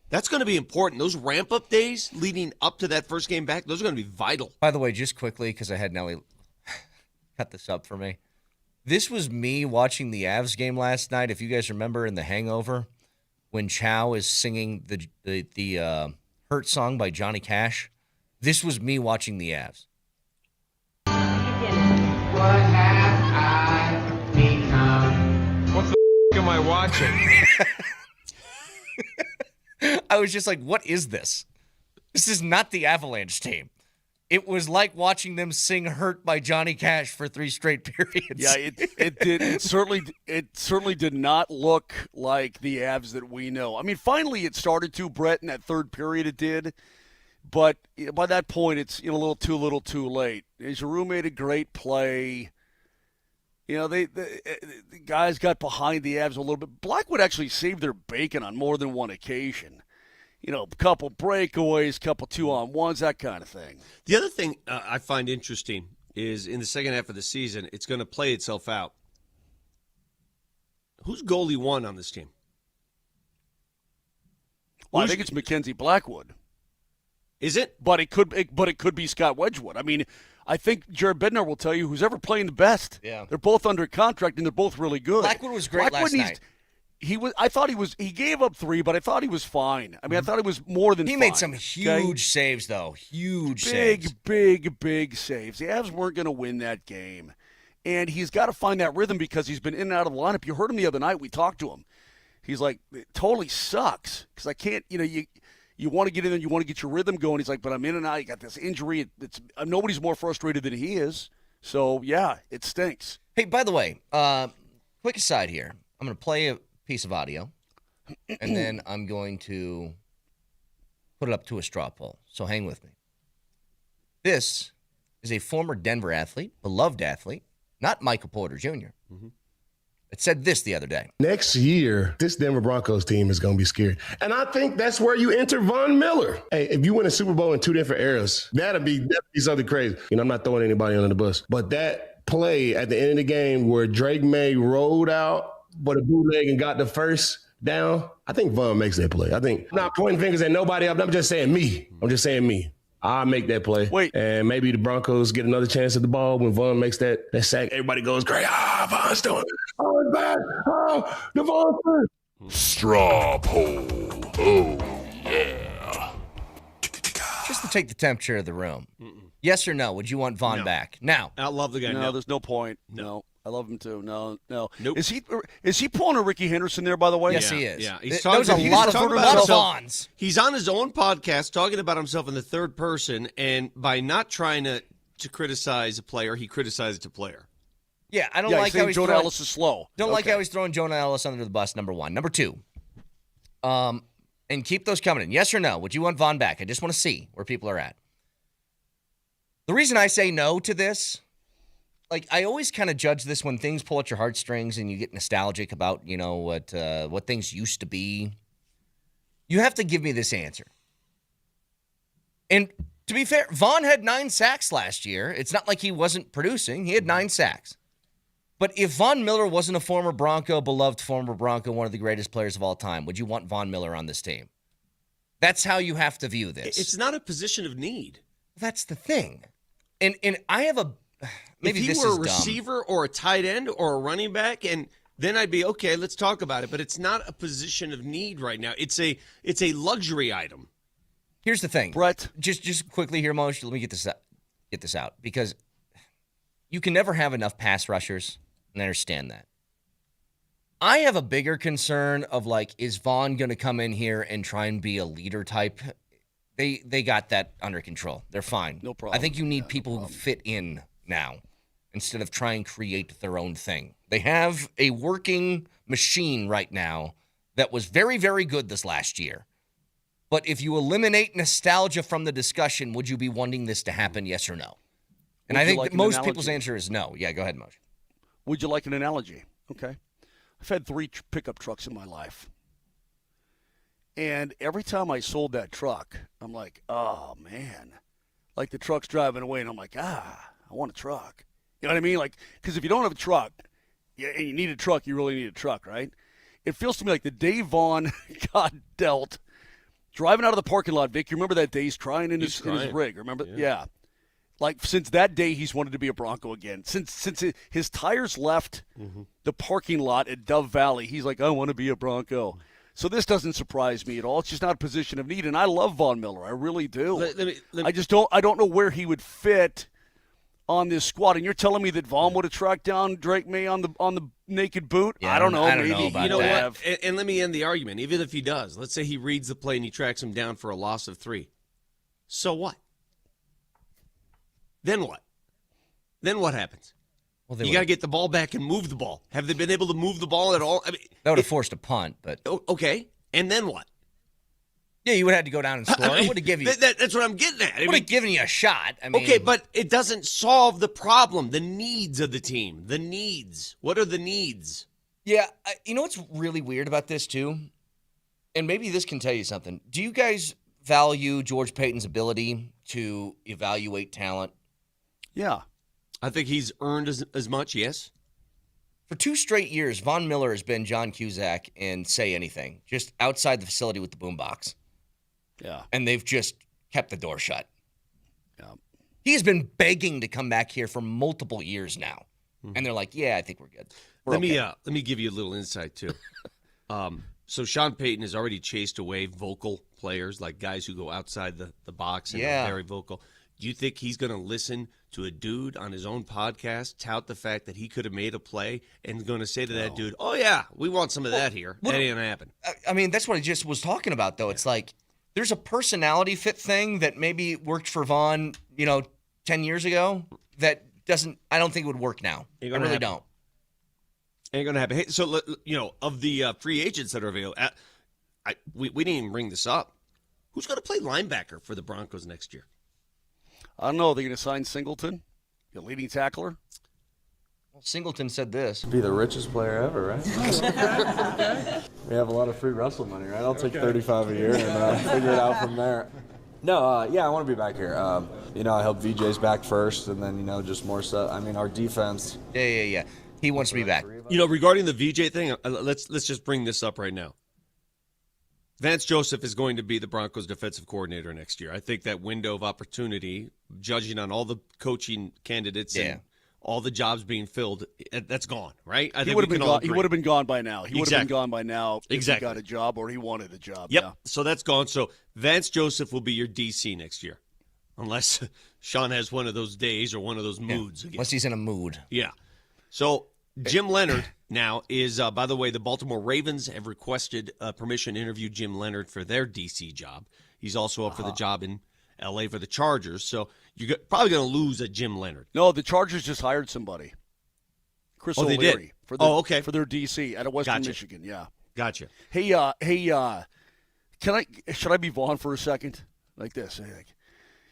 That's going to be important. Those ramp-up days leading up to that first game back, those are going to be vital.
By the way, just quickly, because I had Nelly cut this up for me. This was me watching the Avs game last night. If you guys remember in The Hangover, when Chow is singing the Hurt song by Johnny Cash, this was me watching the Avs.
What have I become? What the am I watching?
I was just like, what is this? This is not the Avalanche team. It was like watching them sing Hurt by Johnny Cash for 3 straight periods.
Yeah, it did. It certainly did not look like the Avs that we know. I mean, finally it started to, Brett, in that third period it did. But by that point, it's a little too late. Giroux made a great play. The guys got behind the Avs a little bit. Blackwood actually saved their bacon on more than one occasion. A couple breakaways, couple 2-on-1s, that kind of thing.
The other thing I find interesting is in the second half of the season, it's going to play itself out. Who's goalie 1 on this team?
Well, I think it's Mackenzie Blackwood.
Is it?
But it could be Scott Wedgwood. I mean, I think Jared Bednar will tell you who's ever playing the best.
Yeah.
They're both under contract, and they're both really good.
Blackwood was great last night.
He gave up 3, but I thought he was fine. I mean, I thought he was more than fine.
He made some huge saves, though. Huge saves.
Big saves. The Avs weren't going to win that game. And he's got to find that rhythm because he's been in and out of the lineup. You heard him the other night. We talked to him. He's like, it totally sucks because I can't, you want to get in there, you want to get your rhythm going. He's like, but I'm in and out. You got this injury. Nobody's more frustrated than he is. So, yeah, it stinks.
Hey, by the way, quick aside here. I'm going to play a piece of audio, and then I'm going to put it up to a straw poll. So hang with me. This is a former Denver athlete, beloved athlete, not Michael Porter Jr. Mm-hmm. It said this the other day.
Next year, this Denver Broncos team is going to be scary. And I think that's where you enter Von Miller. Hey, if you win a Super Bowl in 2 different eras, that'd be something crazy. I'm not throwing anybody under the bus. But that play at the end of the game where Drake May rolled out, but a bootleg and got the first down, I think Von makes that play. I'm not pointing fingers at nobody. I'm just saying me. I'll make that play.
Wait.
And maybe the Broncos get another chance at the ball when Von makes that sack. Everybody goes great. Von's doing it. Oh, it's bad. Oh, the Von.
Straw poll. Oh, yeah.
Just to take the temperature of the room. Yes or no? Would you want Von back? Now.
I love the guy.
No, there's no point. No. I love him too. No.
Nope.
Is he pulling a Ricky Henderson there, by the way?
Yes, he is.
Yeah.
There's a lot of Vons.
He's on his own podcast talking about himself in the third person, and by not trying to criticize a player, he criticizes a player.
Yeah, I don't like how he's
Jonah Ellis is slow.
Don't like how he's throwing Jonah Ellis under the bus, number 1. Number 2, and keep those coming in. Yes or no? Would you want Von back? I just want to see where people are at. The reason I say no to this, I always kind of judge this when things pull at your heartstrings and you get nostalgic about, what things used to be. You have to give me this answer. And to be fair, Von had 9 sacks last year. It's not like he wasn't producing. He had 9 sacks. But if Von Miller wasn't a former Bronco, beloved former Bronco, one of the greatest players of all time, would you want Von Miller on this team? That's how you have to view this.
It's not a position of need.
That's the thing. And I have a... Maybe
if he were a receiver or a tight end or a running back, and then I'd be okay. Let's talk about it. But it's not a position of need right now. It's a luxury item.
Here's the thing,
Brett.
Just quickly here, Moser. Let me get this out because you can never have enough pass rushers, and I understand that. I have a bigger concern of is Von going to come in here and try and be a leader type? They got that under control. They're fine.
No problem.
I think you need people who fit in now instead of try and create their own thing. They have a working machine right now that was very, very good this last year. But if you eliminate nostalgia from the discussion, would you be wanting this to happen, yes or no? And I think that most people's answer is no. Yeah, go ahead, Moshe.
Would you like an analogy? Okay. I've had 3 pickup trucks in my life. And every time I sold that truck, I'm like, oh, man. Like the truck's driving away, and I'm like, I want a truck. You know what I mean? Because if you don't have a truck, and you need a truck, you really need a truck, right? It feels to me like the day Vaughn got dealt, driving out of the parking lot, Vic, you remember that day he's crying in his rig, remember? Yeah. Like, since that day, he's wanted to be a Bronco again. Since his tires left the parking lot at Dove Valley, he's like, I want to be a Bronco. So this doesn't surprise me at all. It's just not a position of need, and I love Von Miller. I really do. I don't know where he would fit on this squad. And you're telling me that Vaughn would have tracked down Drake May on the naked boot?
Yeah,
I don't know.
I don't
Maybe
know about
you know
that.
what? And let me end the argument. Even if he does, let's say he reads the play and he tracks him down for a loss of 3. So what? Then what? Then what happens?
Well,
you got to get the ball back and move the ball. Have they been able to move the ball at all? I mean,
that would have forced a punt, but
okay. And then what?
Yeah, you would have had to go down and score. I would have given you.
That's what I'm getting at.
Would have given you a shot. I mean,
okay, but it doesn't solve the problem. The needs of the team. The needs. What are the needs?
Yeah, you know what's really weird about this too, and maybe this can tell you something. Do you guys value George Payton's ability to evaluate talent?
Yeah.
I think he's earned as much, yes.
For 2 straight years, Von Miller has been John Cusack in Say Anything, just outside the facility with the boombox.
Yeah.
And they've just kept the door shut.
Yeah.
He has been begging to come back here for multiple years now. And they're like, yeah, I think we're good.
Let me give you a little insight, too. So Sean Payton has already chased away vocal players, like guys who go outside the box and are very vocal. Do you think he's going to listen to a dude on his own podcast tout the fact that he could have made a play and going to say to that dude, oh, yeah, we want some of that here? That ain't going to happen.
I mean, that's what I just was talking about, though. It's like there's a personality fit thing that maybe worked for Vaughn, 10 years ago that I don't think it would work now. I really don't.
Ain't going to happen. Hey, so, of the free agents that are available, we didn't even bring this up. Who's going to play linebacker for the Broncos next year?
I don't know. Are they going to sign Singleton, the leading tackler?
Well, Singleton said this.
Be the richest player ever, right? We have a lot of free wrestle money, right? I'll take 35 a year and figure it out from there. No, I want to be back here. I hope VJ's back first, and then, just more stuff. I mean, our defense.
Yeah. He wants to be back.
Regarding the VJ thing, let's just bring this up right now. Vance Joseph is going to be the Broncos defensive coordinator next year. I think that window of opportunity, judging on all the coaching candidates and all the jobs being filled, that's gone, right? I think
he would have been gone by now. He would have been gone by now if he got a job or he wanted a job.
Yep.
Yeah.
So that's gone. So Vance Joseph will be your DC next year, unless Sean has one of those days or one of those moods again.
Unless he's in a mood.
Yeah. So Jim Leonard now is, by the way, the Baltimore Ravens have requested permission to interview Jim Leonard for their DC job. He's also up for the job in L.A. for the Chargers. So you're probably going to lose at Jim Leonard.
No, the Chargers just hired somebody. Chris O'Leary.
They did?
For their DC out of Western Michigan, yeah.
Gotcha.
Hey, should I be Vaughn for a second? Like this.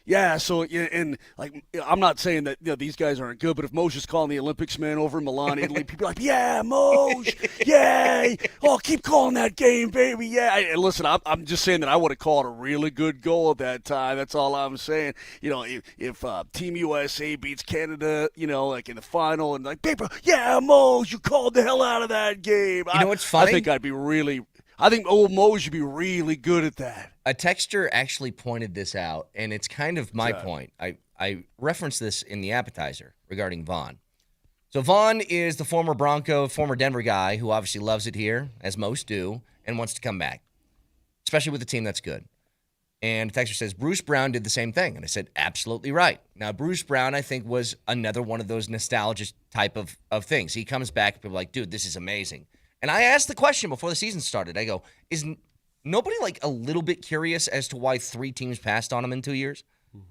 Yeah, so, and like, I'm not saying that these guys aren't good, but if Moser's calling the Olympics, man, over in Milan, Italy, people are like, yeah, Moj, yay, oh, keep calling that game, baby, yeah. And listen, I'm just saying that I would have called a really good goal at that time. That's all I'm saying. If Team USA beats Canada, like in the final, and like, paper, yeah, Moj, you called the hell out of that game.
You know what's funny?
I think old Mo should be really good at that.
A texter actually pointed this out, and it's kind of my point. I referenced this in the appetizer regarding Vaughn. So Vaughn is the former Bronco, former Denver guy who obviously loves it here, as most do, and wants to come back, especially with a team that's good. And the texter says, Bruce Brown did the same thing. And I said, absolutely right. Now, Bruce Brown, I think, was another one of those nostalgia type of things. He comes back, people are like, dude, this is amazing. And I asked the question before the season started. I go, is nobody like a little bit curious as to why 3 teams passed on him in 2 years? Mm-hmm.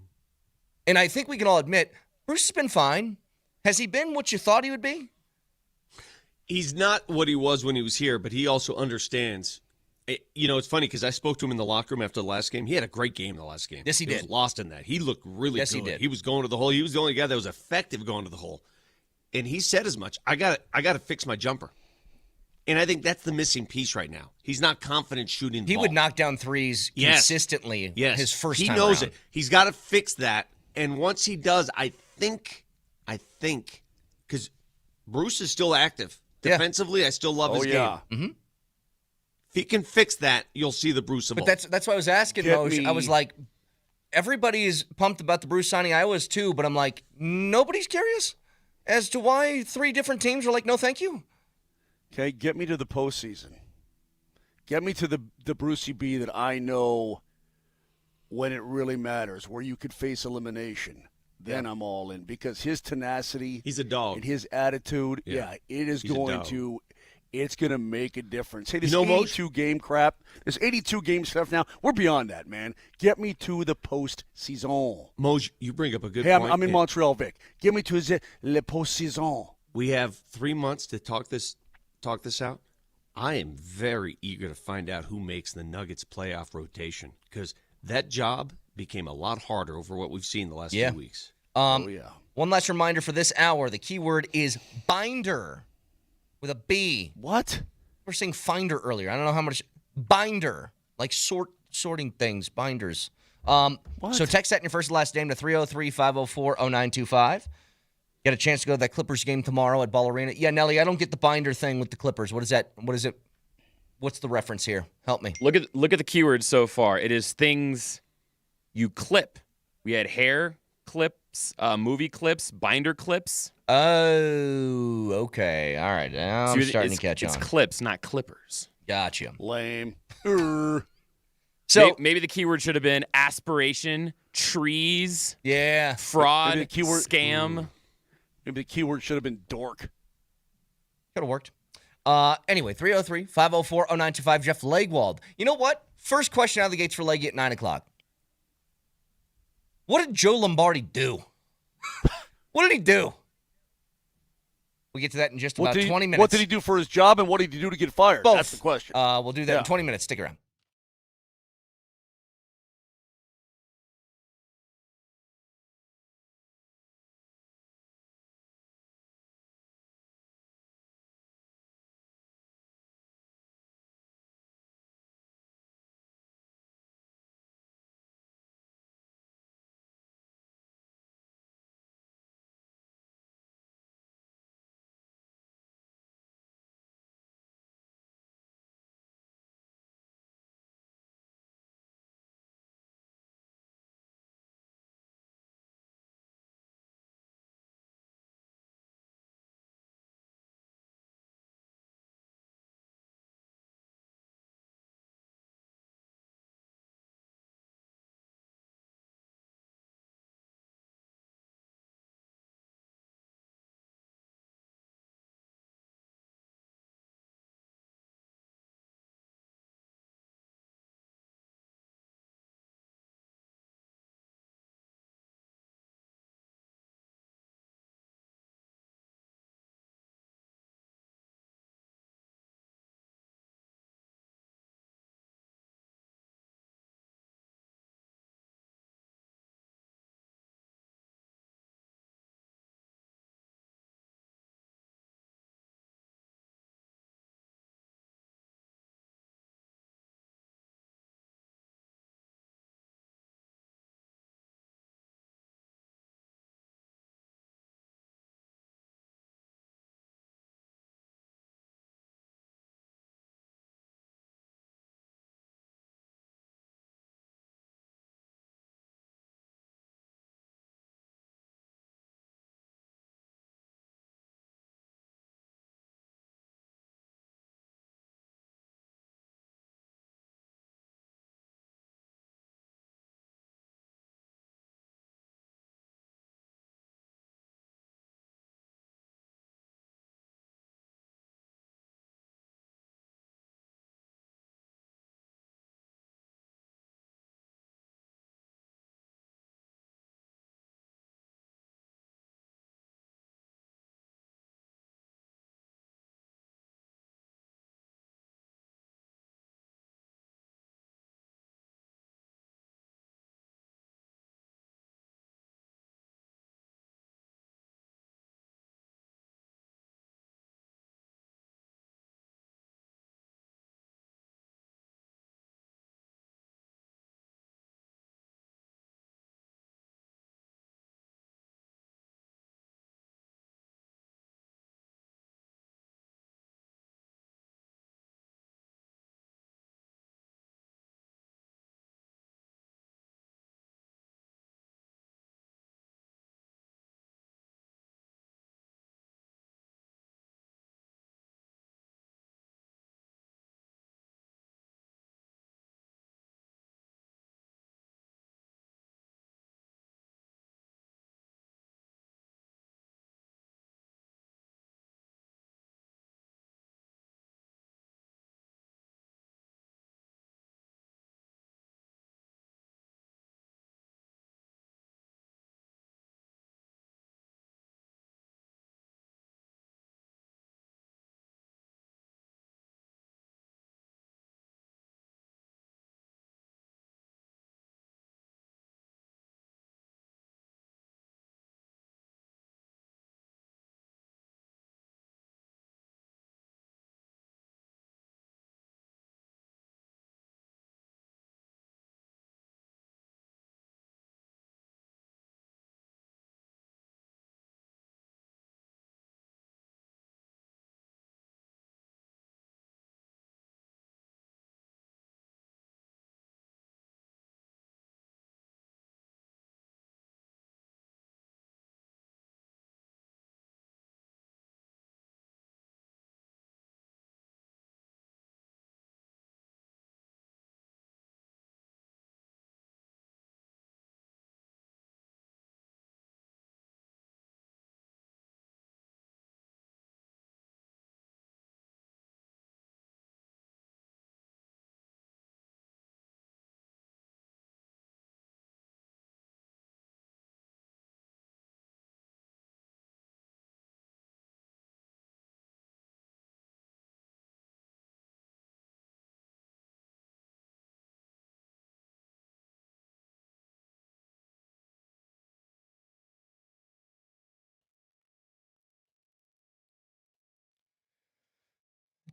And I think we can all admit, Bruce has been fine. Has he been what you thought he would be?
He's not what he was when he was here, but he also understands. It's funny because I spoke to him in the locker room after the last game. He had a great game in the last game.
Yes, he did.
He was lost in that. He looked really good.
He did.
He was going to the hole. He was the only guy that was effective going to the hole. And he said as much. I got to fix my jumper. And I think that's the missing piece right now. He's not confident shooting the
He
ball.
would knock down threes consistently his first time
He knows
around.
it. He's got to fix that. And once he does, I think, because Bruce is still active Defensively, I still love his game.
Mm-hmm.
If he can fix that, you'll see the Bruce of
But
old.
that's why I was asking, Moj. I was like, everybody is pumped about the Bruce signing. I was too, but I'm like, nobody's curious as to why 3 different teams were like, no, thank you.
Okay, get me to the postseason. Get me to the Brucey B that I know when it really matters, where you could face elimination. Then I'm all in because his tenacity,
he's a dog,
and his attitude, it is going to. It's going to make a difference. Hey, this 82 game crap, this 82 game stuff now, we're beyond that, man. Get me to the post-saison.
Moj, you bring up a good
point.
point.
I'm in Montreal, Vic. Get me to le post-saison.
We have 3 months to talk this out. I am very eager to find out who makes the Nuggets playoff rotation because that job became a lot harder over what we've seen the last few weeks.
One last reminder for this hour. The keyword is binder. With a B.
What?
We're saying finder earlier. I don't know how much. Binder. Like sorting things. Binders. So text that in your first and last name to 303-504-0925. Get a chance to go to that Clippers game tomorrow at Ball Arena. Yeah, Nelly, I don't get the binder thing with the Clippers. What is that? What is it? What's the reference here? Help me.
Look at the keywords so far. It is things you clip. We had hair clips, movie clips, binder clips.
Oh, okay. All right. Now I'm starting to catch on.
It's clips, not clippers.
Gotcha.
Lame.
So
maybe the keyword should have been aspiration, trees, fraud,
maybe the keyword,
scam.
Maybe the keyword should have been dork.
Could have worked. Anyway, 303-504-0925, Jeff Legwold. You know what? First question out of the gates for Leggy at 9 o'clock. What did Joe Lombardi do? What did he do? We'll get to that in just about 20 minutes.
What did he do for his job, and what did he do to get fired?
Both.
That's the question.
We'll do that in 20 minutes. Stick around.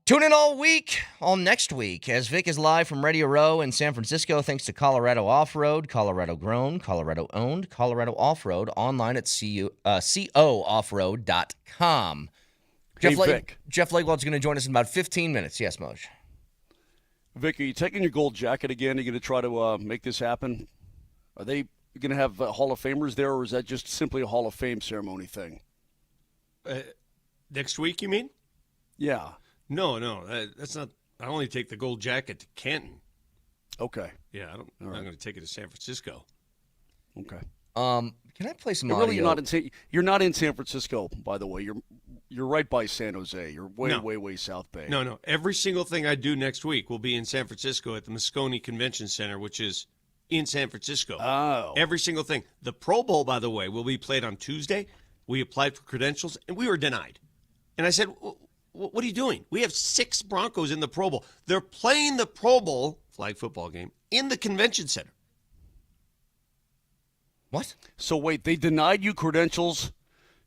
Tune in all next week, as Vic is live from Radio Row in San Francisco, thanks to Colorado Off-Road, Colorado Grown, Colorado Owned, Colorado Off-Road, online at cooffroad.com.
Vic.
Jeff Legwold's going to join us in about 15 minutes. Yes, Moj.
Vic, are you taking your gold jacket again? Are you going to try to make this happen? Are they going to have Hall of Famers there, or is that just simply a Hall of Fame ceremony thing?
Next week, you mean?
Yeah.
No, that's not. I only take the gold jacket to Canton.
Okay.
Yeah, I'm not going to take it to San Francisco.
Okay.
Can I play some audio?
Really, you're not in San Francisco, by the way. You're right by San Jose. You're way South Bay.
No. Every single thing I do next week will be in San Francisco at the Moscone Convention Center, which is in San Francisco.
Oh.
Every single thing. The Pro Bowl, by the way, will be played on Tuesday. We applied for credentials, and we were denied. And I said, what are you doing? We have 6 Broncos in the Pro Bowl. They're playing the Pro Bowl, flag football game, in the convention center.
What?
So wait, they denied you credentials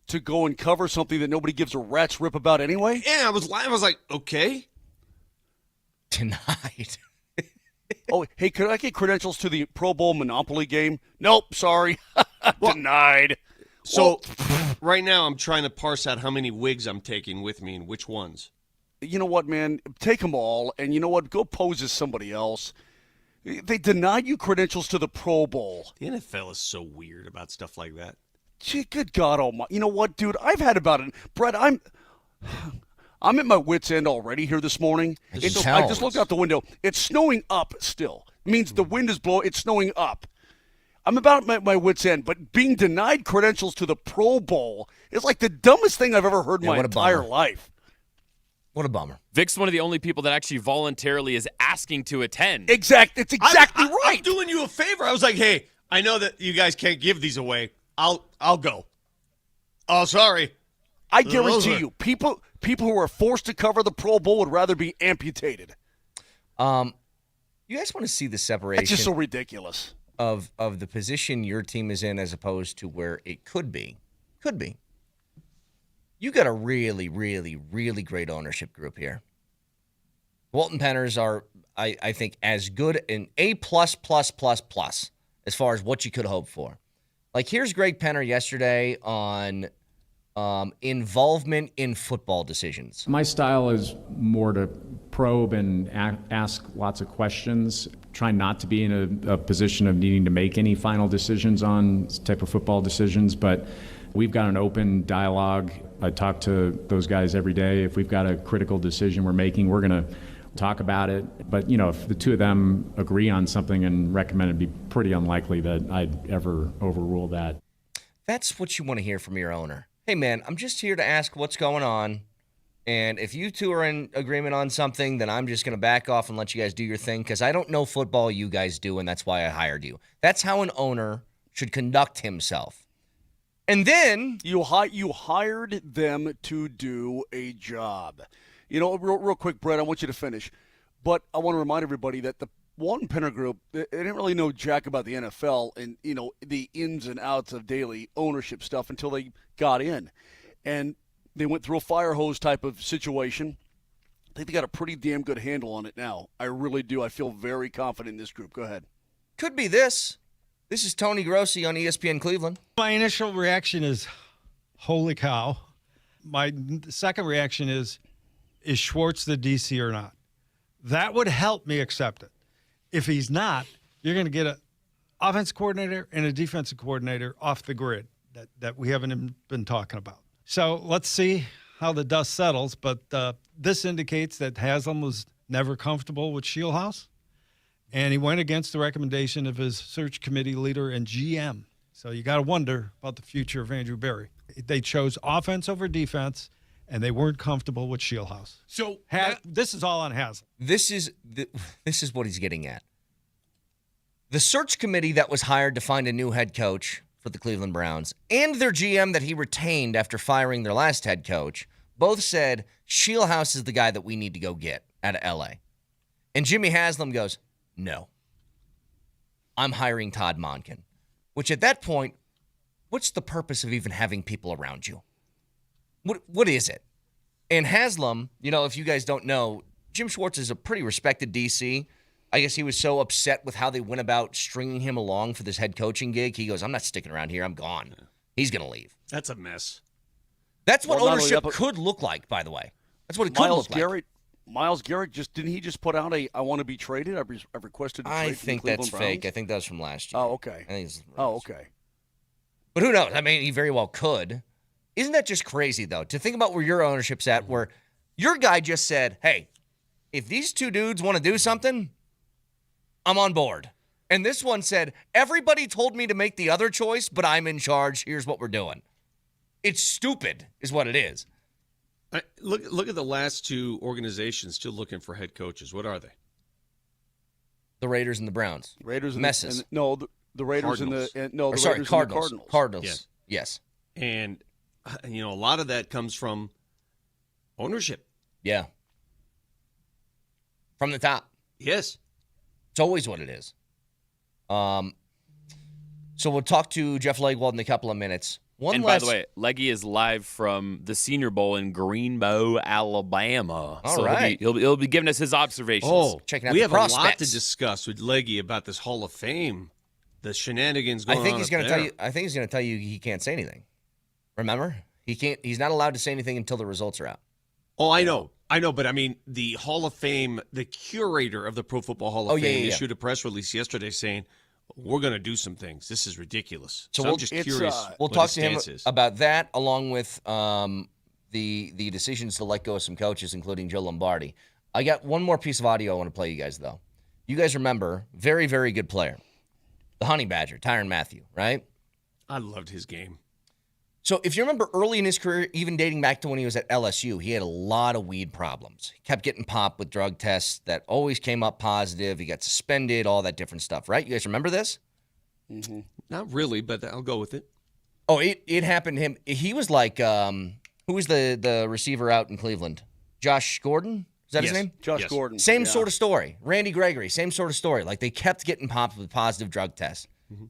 to go and cover something that nobody gives a rat's rip about anyway?
Yeah, I was lying. I was like, okay.
Denied.
Oh, hey, could I get credentials to the Pro Bowl Monopoly game? Nope, sorry. Denied.
So right now I'm trying to parse out how many wigs I'm taking with me and which ones.
You know what, man? Take them all, and you know what? Go pose as somebody else. They denied you credentials to the Pro Bowl.
The NFL is so weird about stuff like that.
Gee, good God almighty. You know what, dude? I've had about it. Brett, I'm at my wit's end already here this morning. I just looked out the window. It's snowing up still. It means the wind is blowing. It's snowing up. I'm about at my wit's end, but being denied credentials to the Pro Bowl is like the dumbest thing I've ever heard in my entire life.
What a bummer.
Vic's one of the only people that actually voluntarily is asking to attend.
It's exactly right.
I'm doing you a favor. I was like, hey, I know that you guys can't give these away. I'll go. Oh, sorry.
I guarantee you, people who are forced to cover the Pro Bowl would rather be amputated.
You guys want to see the separation?
It's just so ridiculous.
Of the position your team is in as opposed to where it could be. Could be. You got a really, really, really great ownership group here. Walton Penners are, I think, as good an A++++ as far as what you could hope for. Like, here's Greg Penner yesterday on involvement in football decisions.
My style is more to probe and ask lots of questions, try not to be in a position of needing to make any final decisions on this type of football decisions, but we've got an open dialogue. I talk to those guys every day. If we've got a critical decision we're making, we're going to talk about it. But, you know, if the two of them agree on something and recommend it, it'd be pretty unlikely that I'd ever overrule that.
That's what you want to hear from your owner. Hey, man, I'm just here to ask what's going on. And if you two are in agreement on something, then I'm just going to back off and let you guys do your thing because I don't know football, you guys do, and that's why I hired you. That's how an owner should conduct himself. And then
you hired them to do a job. You know, real quick, Brett, I want you to finish. But I want to remind everybody that the Walton Penner Group, they didn't really know jack about the NFL and, you know, the ins and outs of daily ownership stuff until they got in. And they went through a fire hose type of situation. I think they got a pretty damn good handle on it now. I really do. I feel very confident in this group. Go ahead.
Could be this. This is Tony Grossi on ESPN Cleveland.
My initial reaction is, holy cow. My second reaction is Schwartz the DC or not? That would help me accept it. If he's not, you're going to get an offense coordinator and a defensive coordinator off the grid that we haven't been talking about. So let's see how the dust settles, but this indicates that Haslam was never comfortable with Shieldhouse, and he went against the recommendation of his search committee leader and GM. So you got to wonder about the future of Andrew Berry. They chose offense over defense, and they weren't comfortable with Shieldhouse.
So
this is all on Haslam.
This is what he's getting at. The search committee that was hired to find a new head coach for the Cleveland Browns and their GM that he retained after firing their last head coach both said Shieldhouse is the guy that we need to go get out of L.A. And Jimmy Haslam goes, no, I'm hiring Todd Monken, which at that point, what's the purpose of even having people around you? What is it? And Haslam, if you guys don't know, Jim Schwartz is a pretty respected DC. I guess he was so upset with how they went about stringing him along for this head coaching gig. He goes, I'm not sticking around here. I'm gone. He's going to leave.
That's a mess.
That's what ownership could look like, by the way. That's what it could look like.
Miles Garrett didn't he just put out I want to be traded? I've requested a trade.
I think that's fake. I think that was from last year.
Oh, okay. Okay.
But who knows? I mean, he very well could. Isn't that just crazy, though, to think about where your ownership's at, where your guy just said, hey, if these two dudes want to do something, I'm on board. And this one said, everybody told me to make the other choice, but I'm in charge. Here's what we're doing. It's stupid is what it is.
Look at the last two organizations still looking for head coaches. What are they?
The Raiders and the Browns.
Raiders and
messes.
The Raiders
Cardinals.
and the Raiders
Cardinals.
and the Cardinals.
Cardinals. Yes.
And a lot of that comes from ownership.
Yeah. From the top.
Yes.
It's always what it is. So we'll talk to Jeff Legwold in a couple of minutes.
By the way, Leggy is live from the Senior Bowl in Greenbow, Alabama.
All right.
He'll be giving us his observations.
Checking out
we
the
have
prospects.
a lot to discuss with Leggy about this Hall of Fame, the shenanigans going on.
I think he's
going
to tell you he can't say anything. Remember? He can't. He's not allowed to say anything until the results are out.
Oh, I know, but I mean, the Hall of Fame, the curator of the Pro Football Hall of Fame issued a press release yesterday saying, we're going to do some things. This is ridiculous. So I'm just curious.
We'll talk to him about that, along with the decisions to let go of some coaches, including Joe Lombardi. I got one more piece of audio I want to play you guys, though. You guys remember, very, very good player, the Honey Badger, Tyrann Mathieu, right?
I loved his game.
So if you remember early in his career, even dating back to when he was at LSU, he had a lot of weed problems. He kept getting popped with drug tests that always came up positive. He got suspended, all that different stuff, right? You guys remember this?
Mm-hmm. Not really, but I'll go with it.
Oh, it happened to him. He was like, who was the receiver out in Cleveland? Josh Gordon? Is that his name?
Josh Gordon.
Same sort of story. Randy Gregory, same sort of story. Like they kept getting popped with positive drug tests. Mm-hmm.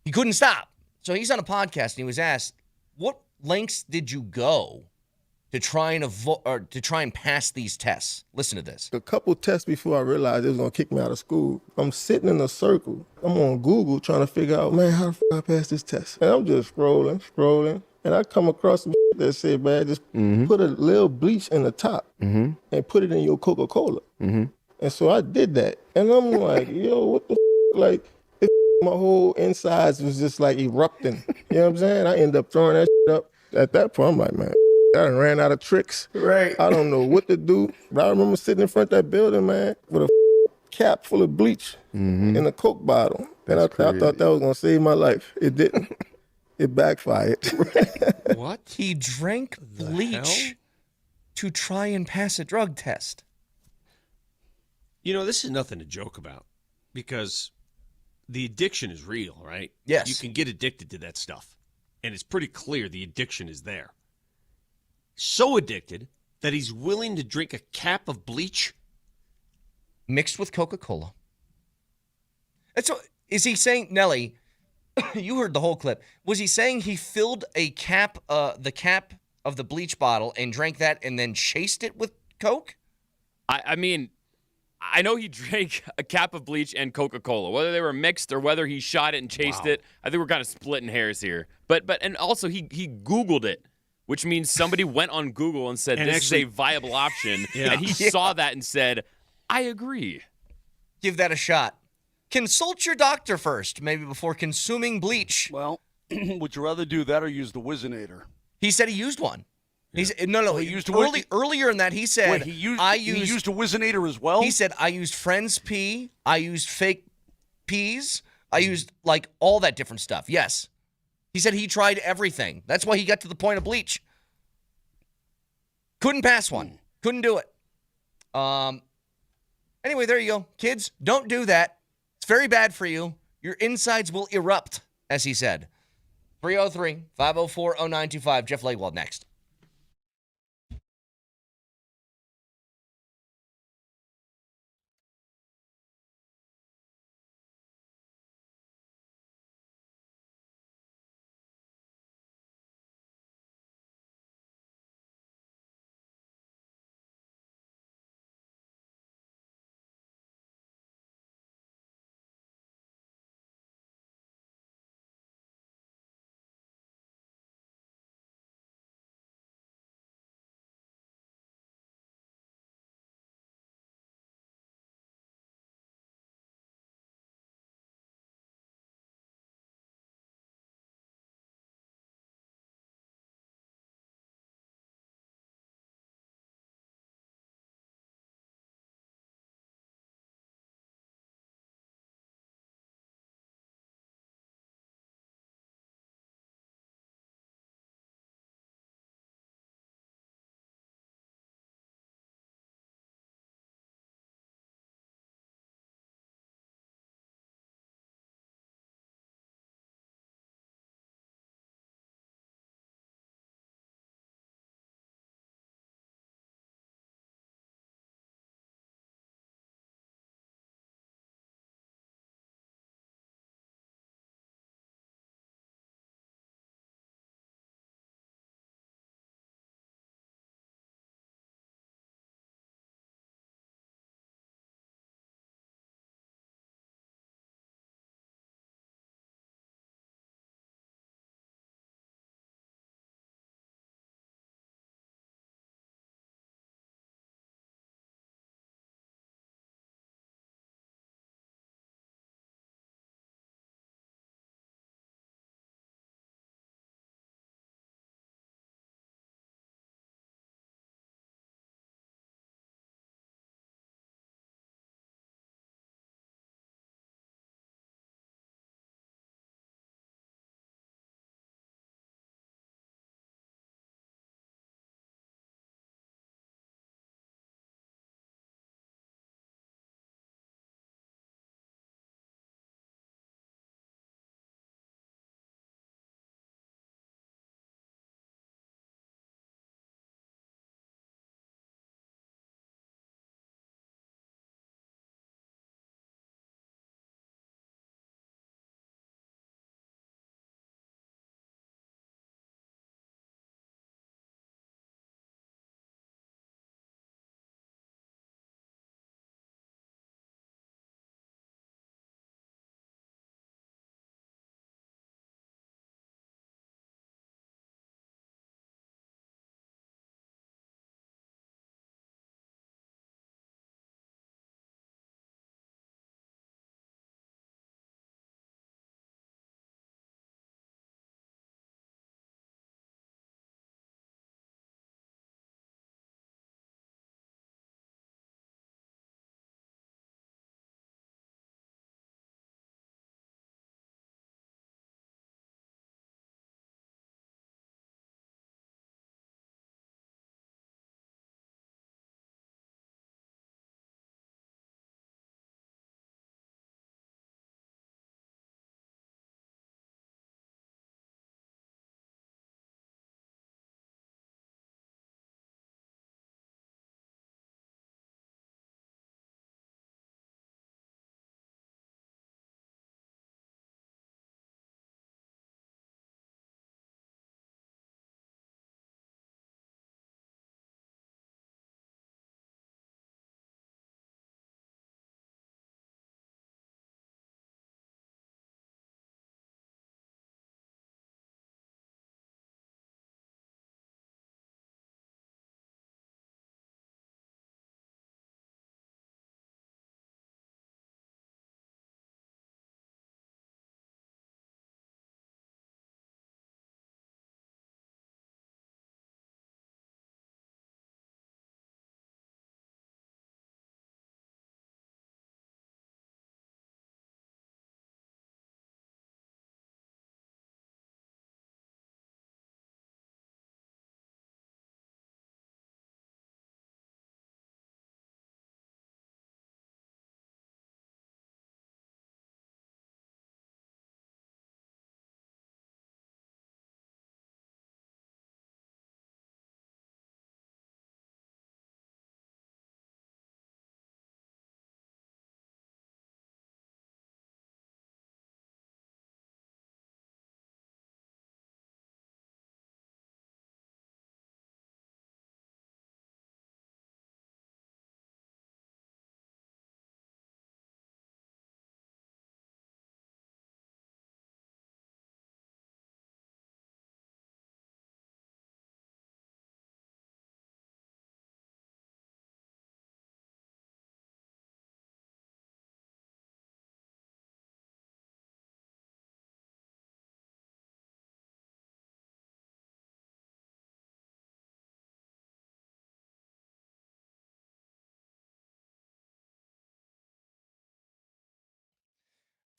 He couldn't stop. So he's on a podcast and he was asked, what lengths did you go to try and pass these tests? Listen to this.
A couple tests before I realized it was going to kick me out of school. I'm sitting in a circle. I'm on Google trying to figure out, man, how the f*** I pass this test? And I'm just scrolling. And I come across some that said, man, just put a little bleach in the top and put it in your Coca-Cola. And so I did that. And I'm like, yo, what the f***? Like, my whole insides was just like erupting. You know what I'm saying? I ended up throwing that shit up. At that point, I'm like, man, I done ran out of tricks. Right. I don't know what to do. But I remember sitting in front of that building, man, with a cap full of bleach in a Coke bottle. And I thought that was going to save my life. It didn't. It backfired.
What? He drank bleach to try and pass a drug test.
This is nothing to joke about because the addiction is real, right?
Yes.
You can get addicted to that stuff. And it's pretty clear the addiction is there. So addicted that he's willing to drink a cap of bleach
mixed with Coca-Cola. And so is he saying, Nelly, you heard the whole clip. Was he saying he filled a cap, the cap of the bleach bottle and drank that and then chased it with Coke?
I mean, I know he drank a cap of bleach and Coca-Cola. Whether they were mixed or whether he shot it and chased it, I think we're kind of splitting hairs here. But and also he Googled it, which means somebody went on Google and said this is a viable option, and he saw that and said, I agree.
Give that a shot. Consult your doctor first, maybe before consuming bleach.
Well, would you rather do that or use the Whizzinator?
He said he used one. He said, he used earlier in that he said
wait, he used a Whizzinator as well?
He said I used friend's pee, I used fake peas, I used like all that different stuff. Yes. He said he tried everything. That's why he got to the point of bleach. Couldn't pass one. Couldn't do it. Anyway, there you go. Kids, don't do that. It's very bad for you. Your insides will erupt, as he said. 303-504-0925. Jeff Legwold next.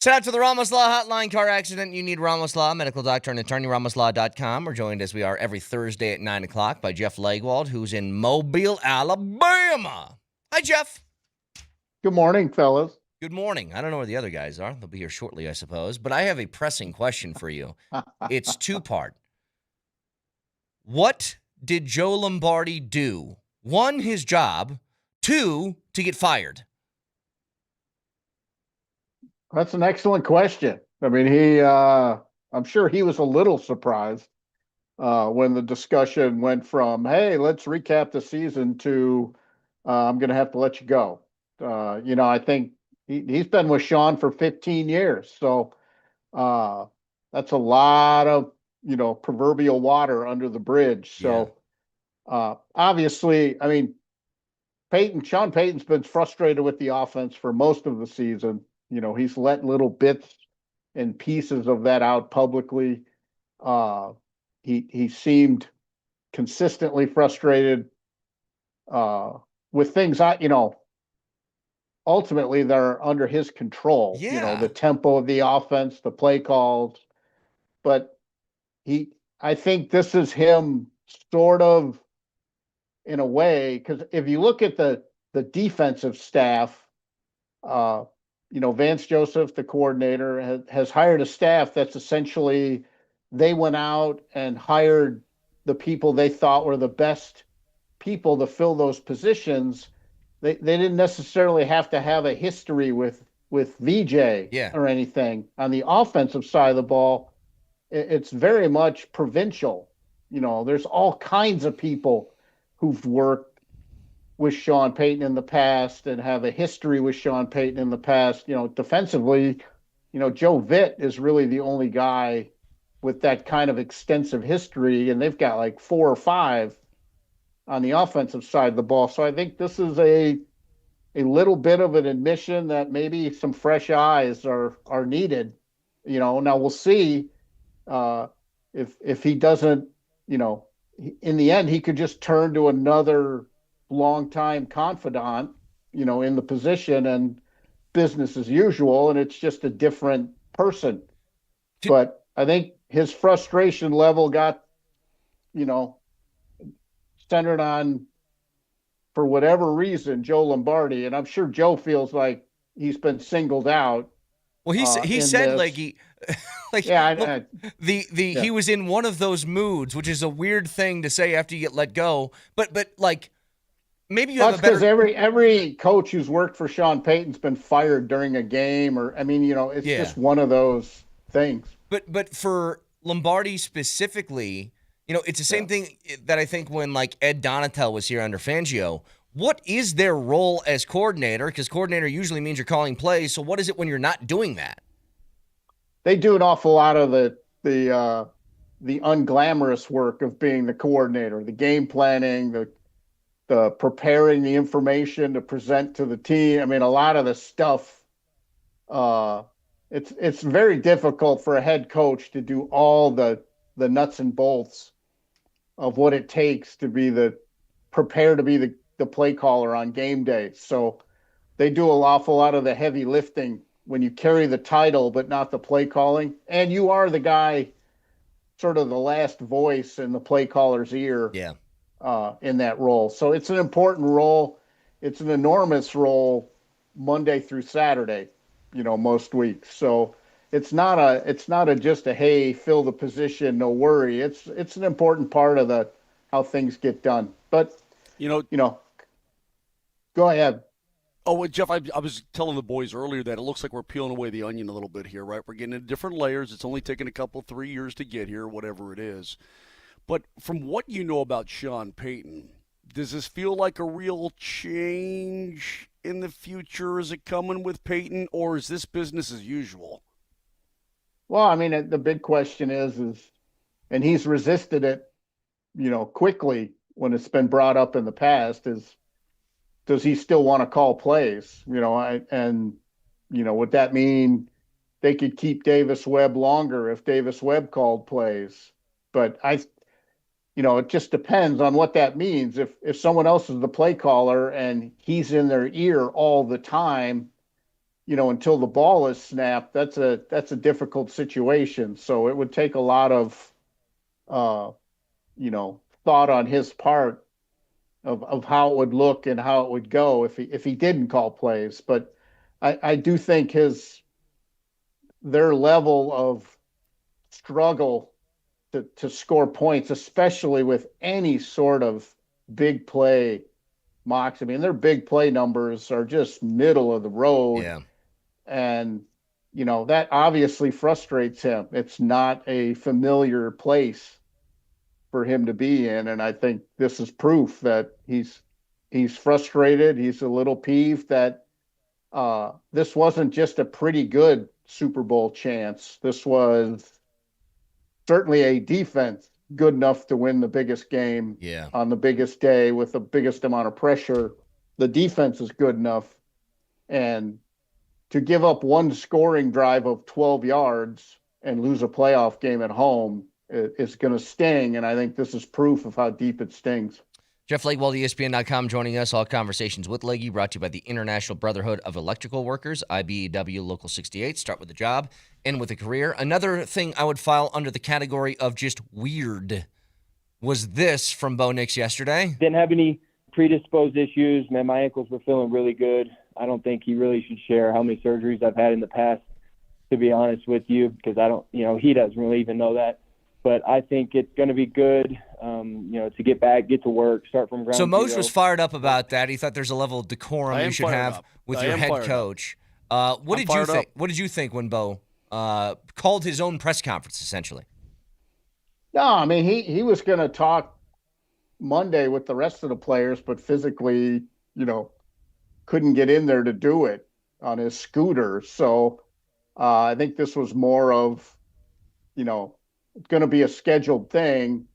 Shout out to the Ramos Law Hotline. Car accident, you need Ramos Law. Medical doctor and attorney, RamosLaw.com. We're joined as we are every Thursday at 9 o'clock by Jeff Legwold, who's in Mobile, Alabama. Hi, Jeff.
Good morning, fellas.
Good morning. I don't know where the other guys are. They'll be here shortly, I suppose. But I have a pressing question for you. It's two-part. What did Joe Lombardi do? One, his job. Two, to get fired.
That's an excellent question. I mean, I'm sure he was a little surprised when the discussion went from, hey, let's recap the season to, I'm going to have to let you go. I think he's been with Sean for 15 years. So that's a lot of, proverbial water under the bridge. So obviously, I mean, Sean Payton's been frustrated with the offense for most of the season. He's let little bits and pieces of that out publicly. He seemed consistently frustrated with things ultimately they're under his control.
Yeah.
The tempo of the offense, the play calls. But I think this is him sort of in a way, because if you look at the defensive staff, Vance Joseph, the coordinator, has hired a staff that's essentially they went out and hired the people they thought were the best people to fill those positions. They didn't necessarily have to have a history with VJ or anything. On the offensive side of the ball, it's very much provincial. There's all kinds of people who've worked with Sean Payton in the past and have a history with Sean Payton in the past. Defensively, Joe Vitt is really the only guy with that kind of extensive history, and they've got like 4 or 5 on the offensive side of the ball. So I think this is a little bit of an admission that maybe some fresh eyes are needed. Now we'll see if he doesn't, in the end, he could just turn to another longtime confidant, in the position and business as usual, and it's just a different person. But I think his frustration level got, centered on, for whatever reason, Joe Lombardi, and I'm sure Joe feels like he's been singled out.
Well, he said
this.
like he, like he was in one of those moods, which is a weird thing to say after you get let go. But like maybe you have a better.
Because every coach who's worked for Sean Payton's been fired during a game, or it's just one of those things.
But for Lombardi specifically, it's the same thing that I think when like Ed Donatel was here under Fangio. What is their role as coordinator? Because coordinator usually means you're calling plays. So what is it when you're not doing that?
They do an awful lot of the unglamorous work of being the coordinator, the game planning, the preparing the information to present to the team. I mean, a lot of the stuff, it's very difficult for a head coach to do all the nuts and bolts of what it takes to prepare to be the play caller on game day. So they do an awful lot of the heavy lifting when you carry the title but not the play calling, and you are the guy, sort of the last voice in the play caller's ear in that role. So it's an important role. It's an enormous role Monday through Saturday, most weeks. So it's not just a, hey, fill the position, no worry. It's an important part of how things get done. But go ahead.
Oh, well, Jeff, I was telling the boys earlier that it looks like we're peeling away the onion a little bit here, right? We're getting into different layers. It's only taken 3 years to get here, whatever it is. But from what you know about Sean Payton, does this feel like a real change in the future? Is it coming with Payton, or is this business as usual?
Well, I mean, the big question is, and he's resisted it, quickly when it's been brought up in the past, is does he still want to call plays? Would that mean they could keep Davis Webb longer if Davis Webb called plays? But it just depends on what that means. If someone else is the play caller and he's in their ear all the time, until the ball is snapped, that's a difficult situation. So it would take a lot of, thought on his part of how it would look and how it would go if he didn't call plays. But I do think their level of struggle to score points, especially with any sort of big play mocks. I mean, their big play numbers are just middle of the road.
Yeah.
And, that obviously frustrates him. It's not a familiar place for him to be in. And I think this is proof that he's frustrated. He's a little peeved that this wasn't just a pretty good Super Bowl chance. This was certainly a defense good enough to win the biggest game on the biggest day with the biggest amount of pressure. The defense is good enough. And to give up one scoring drive of 12 yards and lose a playoff game at home is going to sting. And I think this is proof of how deep it stings.
Jeff Legwold, ESPN.com, joining us. All Conversations with Leggy, brought to you by the International Brotherhood of Electrical Workers, IBEW Local 68. Start with a job, end with a career. Another thing I would file under the category of just weird was this from Bo Nix yesterday.
Didn't have any predisposed issues. Man, my ankles were feeling really good. I don't think he really should share how many surgeries I've had in the past, to be honest with you, because I don't, he doesn't really even know that. But I think it's going to be good, to get back, get to work, start from ground
zero. So Moser
zero.
was fired up about that. He thought there's a level of decorum you should have with your head coach. What did you think? What did you think when Bo called his own press conference, essentially?
No, I mean, he was going to talk Monday with the rest of the players, but physically, couldn't get in there to do it on his scooter. So I think this was more of, it's going to be a scheduled thing.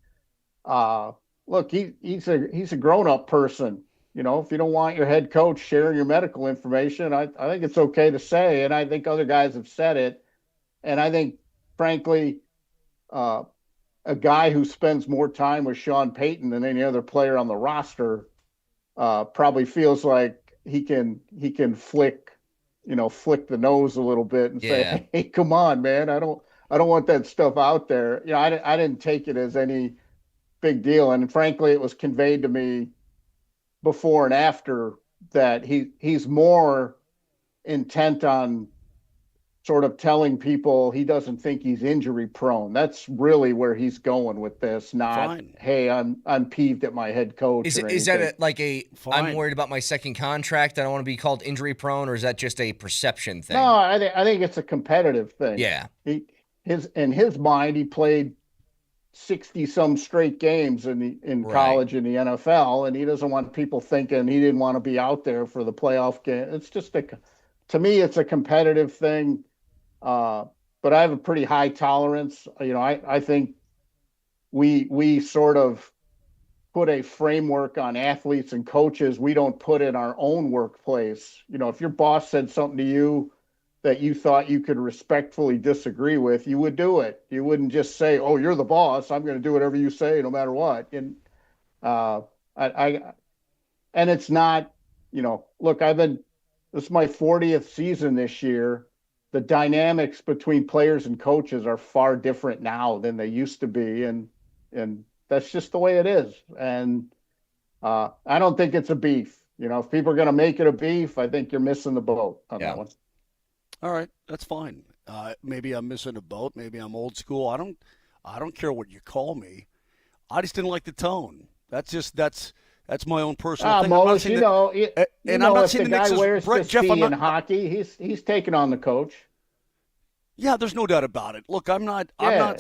Look, he's a grown-up person. If you don't want your head coach sharing your medical information, I think it's okay to say, and I think other guys have said it. And I think, frankly, a guy who spends more time with Sean Payton than any other player on the roster probably feels like he can flick the nose a little bit and say, hey, come on, man, I don't want that stuff out there. I didn't take it as any big deal. And frankly, it was conveyed to me before and after that he's more intent on sort of telling people he doesn't think he's injury prone. That's really where he's going with this. Not, hey, I'm peeved at my head coach.
Is that I'm worried about my second contract, I don't want to be called injury prone, or is that just a perception thing?
No, I think it's a competitive thing.
Yeah.
In his mind, he played 60-some straight games in college and the NFL, and he doesn't want people thinking he didn't want to be out there for the playoff game. It's just to me, it's a competitive thing. But I have a pretty high tolerance. I think we sort of put a framework on athletes and coaches we don't put in our own workplace. If your boss said something to you that you thought you could respectfully disagree with, you would do it. You wouldn't just say, oh, you're the boss, I'm going to do whatever you say no matter what. And and it's not, look, this is my 40th season this year. The dynamics between players and coaches are far different now than they used to be. And that's just the way it is. And I don't think it's a beef. If people are going to make it a beef, I think you're missing the boat on that one.
All right, that's fine. Maybe I'm missing a boat. Maybe I'm old school. I don't care what you call me. I just didn't like the tone. That's my own personal thing.
Most, I'm not if the guy wears the
Jeff,
in hockey, he's taking on the coach.
Yeah, there's no doubt about it. Look, I'm not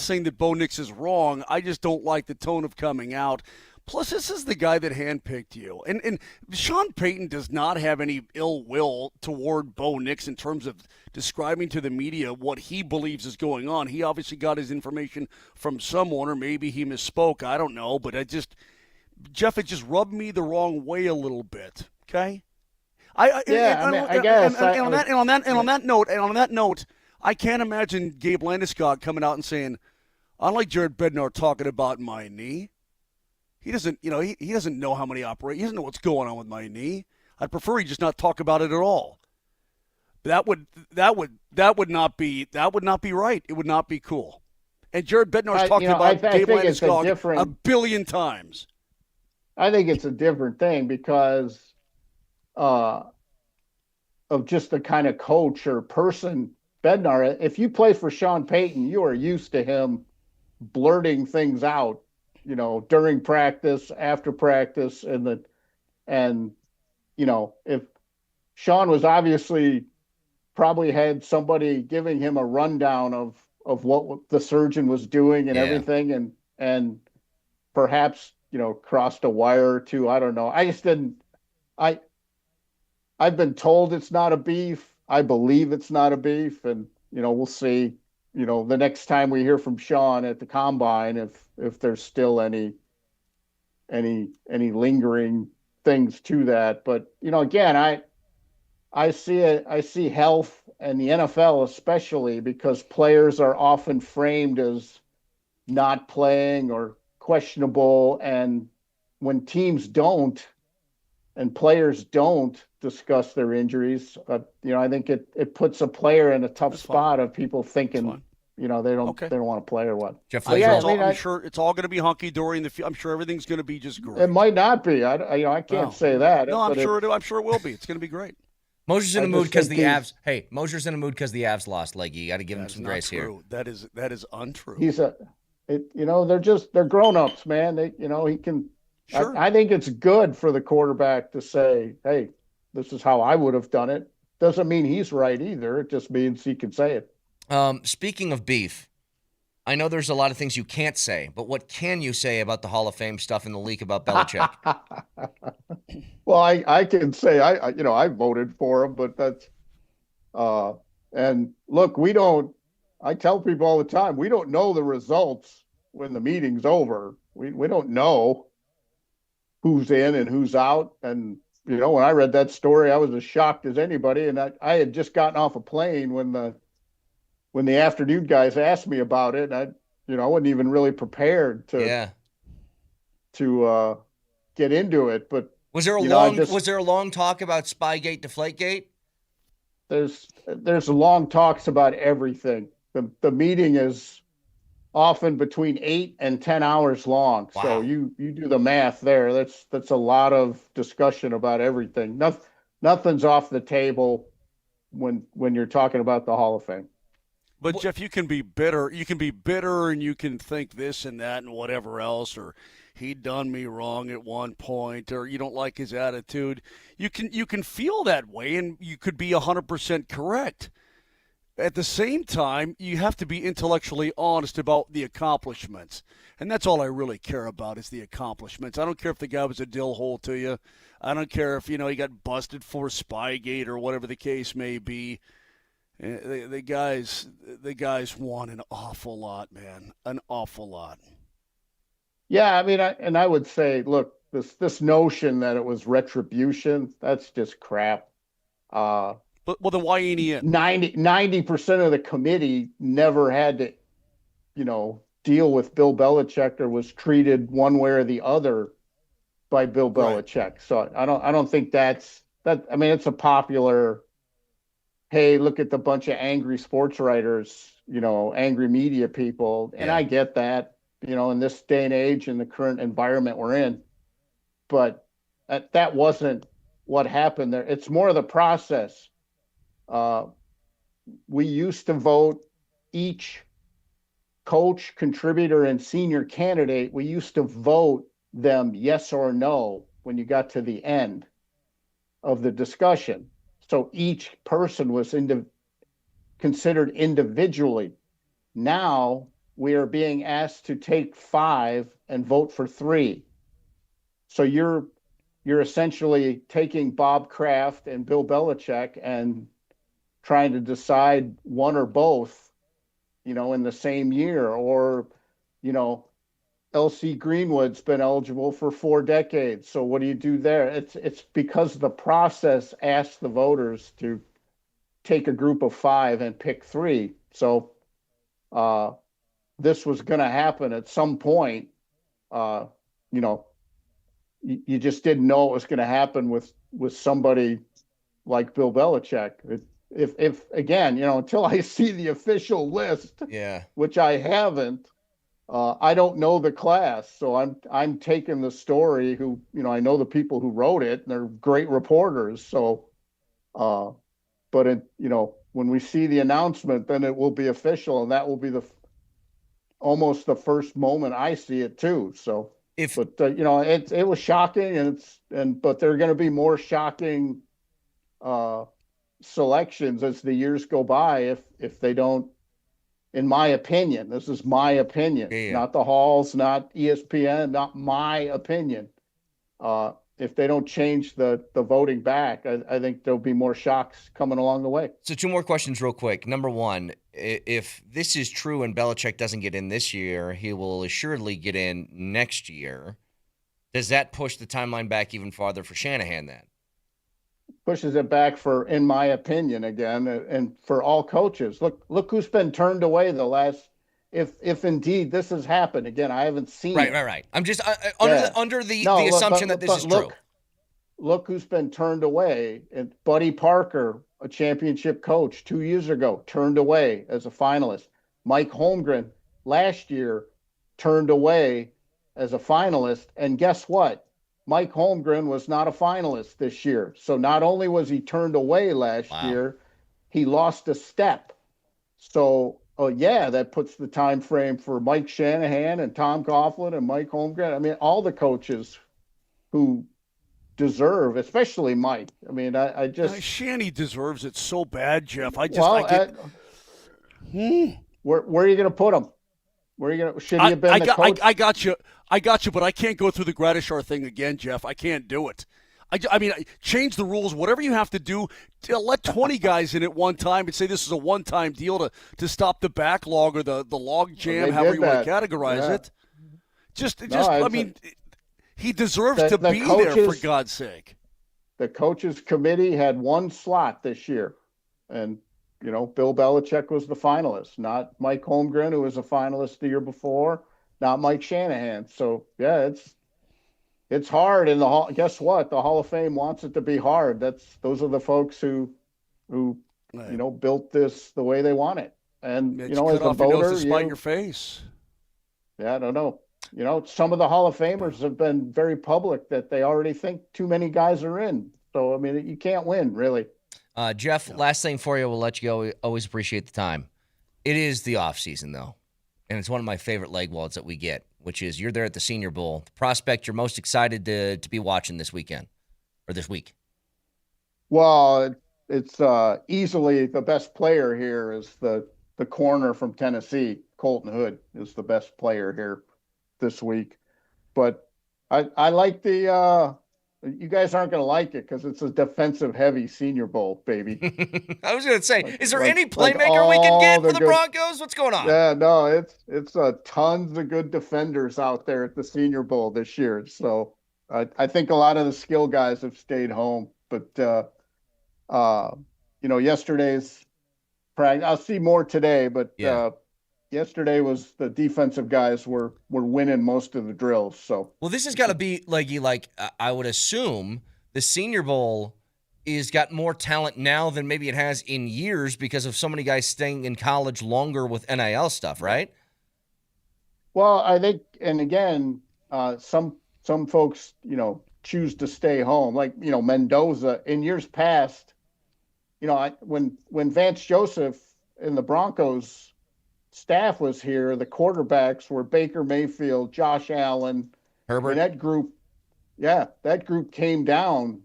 saying that Bo Nix is wrong. I just don't like the tone of coming out. Plus, this is the guy that handpicked you. And Sean Payton does not have any ill will toward Bo Nix in terms of describing to the media what he believes is going on. He obviously got his information from someone, or maybe he misspoke. I don't know. But Jeff, it just rubbed me the wrong way a little bit, okay? I guess. On that note, I can't imagine Gabe Landeskog coming out and saying, I like Jared Bednar talking about my knee. He doesn't, he doesn't know how many operate. He doesn't know what's going on with my knee. I'd prefer he just not talk about it at all. That would not be right. It would not be cool. And Jared Bednar's talking about Gabe Landeskog a billion times.
I think it's a different thing because of just the kind of coach or person Bednar. If you play for Sean Payton, you are used to him blurting things out, during practice, after practice, and if Sean was obviously probably had somebody giving him a rundown of what the surgeon was doing and everything, and perhaps crossed a wire or two. I don't know. I just didn't. I've been told it's not a beef. I believe it's not a beef, and we'll see. The next time we hear from Sean at the combine, if there's still any lingering things to that. But again, I see health and the NFL especially because players are often framed as not playing or questionable, and when teams don't and players don't discuss their injuries, I think it puts a player in a tough spot of people thinking they don't want to play or what.
Jeff
I'm sure it's all going to be hunky dory I'm sure everything's going to be just great.
It might not be. I can't say that.
No, I'm sure it will be. It's going to be great.
Moser's in a mood because the Avs. Hey, Moser's in a mood because the Avs lost. Leggy, you got to give him some grace here.
That is untrue.
They're grown-ups, man. He can. Sure. I think it's good for the quarterback to say, "Hey, this is how I would have done it." Doesn't mean he's right either. It just means he can say it.
Speaking of beef, I know there's a lot of things you can't say, but what can you say about the Hall of Fame stuff in the leak about Belichick?
Well, I can say I voted for him, but that's and look, I tell people all the time, we don't know the results when the meeting's over. We don't know who's in and who's out. And when I read that story, I was as shocked as anybody. And I had just gotten off a plane when the afternoon guys asked me about it. And I wasn't even really prepared to get into it. But
was there a long talk about Spygate, Deflategate?
There's long talks about everything. The meeting is often between 8 and 10 hours long. Wow. So you do the math there. That's a lot of discussion about everything. Nothing's off the table when you're talking about the Hall of Fame.
But Jeff, you can be bitter. You can be bitter, and you can think this and that and whatever else, or he done me wrong at one point, or you don't like his attitude. You can feel that way, and you could be 100% correct. At the same time, you have to be intellectually honest about the accomplishments. And that's all I really care about is the accomplishments. I don't care if the guy was a dill hole to you. I don't care if, he got busted for Spygate or whatever the case may be. The guys won an awful lot, man. An awful lot.
Yeah, I mean, I would say, look, this notion that it was retribution, that's just crap.
Well, then why ain't he in?
90% of the committee never had to, deal with Bill Belichick or was treated one way or the other by Bill Belichick. Right. So I don't think that's that. I mean, it's a popular. Hey, look at the bunch of angry sports writers, angry media people, and I get that, in this day and age, in the current environment we're in. But that wasn't what happened there. It's more of the process. We used to vote each coach, contributor, and senior candidate. We used to vote them yes or no when you got to the end of the discussion. So each person was considered individually. Now we are being asked to take 5 and vote for 3. So you're essentially taking Bob Kraft and Bill Belichick and trying to decide one or both, in the same year, or, LC Greenwood's been eligible for 4 decades. So what do you do there? It's because the process asked the voters to take a group of 5 and pick 3. So this was going to happen at some point. You just didn't know it was going to happen with somebody like Bill Belichick. if again, until I see the official list, which I haven't, I don't know the class. So I'm taking the story. Who I know the people who wrote it, and they're great reporters. So, but when we see the announcement, then it will be official, and that will be almost the first moment I see it too. So, it was shocking, but there are going to be more shocking selections as the years go by if they don't. In my opinion, this is my opinion, not the Halls, not ESPN, not my opinion. If they don't change the voting back, I think there'll be more shocks coming along the way.
So 2 more questions real quick. Number one, if this is true and Belichick doesn't get in this year, he will assuredly get in next year. Does that push the timeline back even farther for Shanahan then?
Pushes it back for, in my opinion, again, and for all coaches. Look who's been turned away the last. If indeed this has happened again, I haven't seen.
Right. I'm just under the assumption that this is true.
Look who's been turned away. And Buddy Parker, a championship coach 2 years ago, turned away as a finalist. Mike Holmgren last year turned away as a finalist, and guess what? Mike Holmgren was not a finalist this year. So not only was he turned away last year, he lost a step. So, that puts the time frame for Mike Shanahan and Tom Coughlin and Mike Holmgren. I mean, all the coaches who deserve, especially Mike. I mean, I just...
Shanny deserves it so bad, Jeff.
Where are you going to put him? Where are you going to... Should he have been the coach?
I got you, but I can't go through the Gradishar thing again, Jeff. I can't do it. I mean, change the rules, whatever you have to do. Let 20 guys in at one time and say this is a one-time deal to stop the backlog or the log jam, however you want to categorize it. He deserves to be there, for God's sake.
The coaches committee had one slot this year, and Bill Belichick was the finalist, not Mike Holmgren, who was a finalist the year before, not Mike Shanahan. So it's hard in the hall. Guess what? The Hall of Fame wants it to be hard. Those are the folks who built this the way they want it. And as a voter,
to spite your face.
Yeah, I don't know. Some of the Hall of Famers have been very public that they already think too many guys are in. So I mean, you can't win, really.
Jeff, last thing for you, we'll let you go. We always appreciate the time. It is the off season though, and it's one of my favorite Legwolds that we get, which is you're there at the Senior Bowl. The prospect you're most excited to be watching this weekend or this week?
Well, it's easily the best player here is the corner from Tennessee. Colton Hood is the best player here this week. But I like the you guys aren't going to like it because it's a defensive-heavy Senior Bowl, baby.
I was going to say, is there any playmaker we can get for the Broncos? What's going on?
Yeah, no, it's tons of good defenders out there at the Senior Bowl this year. So I think a lot of the skill guys have stayed home. But, yesterday's practice, I'll see more today, but yesterday was the defensive guys were winning most of the drills. So
this has got to be like I would assume the Senior Bowl is got more talent now than maybe it has in years because of so many guys staying in college longer with NIL stuff, right?
Well, I think, and again, some folks choose to stay home, like Mendoza in years past. When Vance Joseph in the Broncos staff was here, the quarterbacks were Baker Mayfield, Josh Allen,
Herbert.
And that group came down.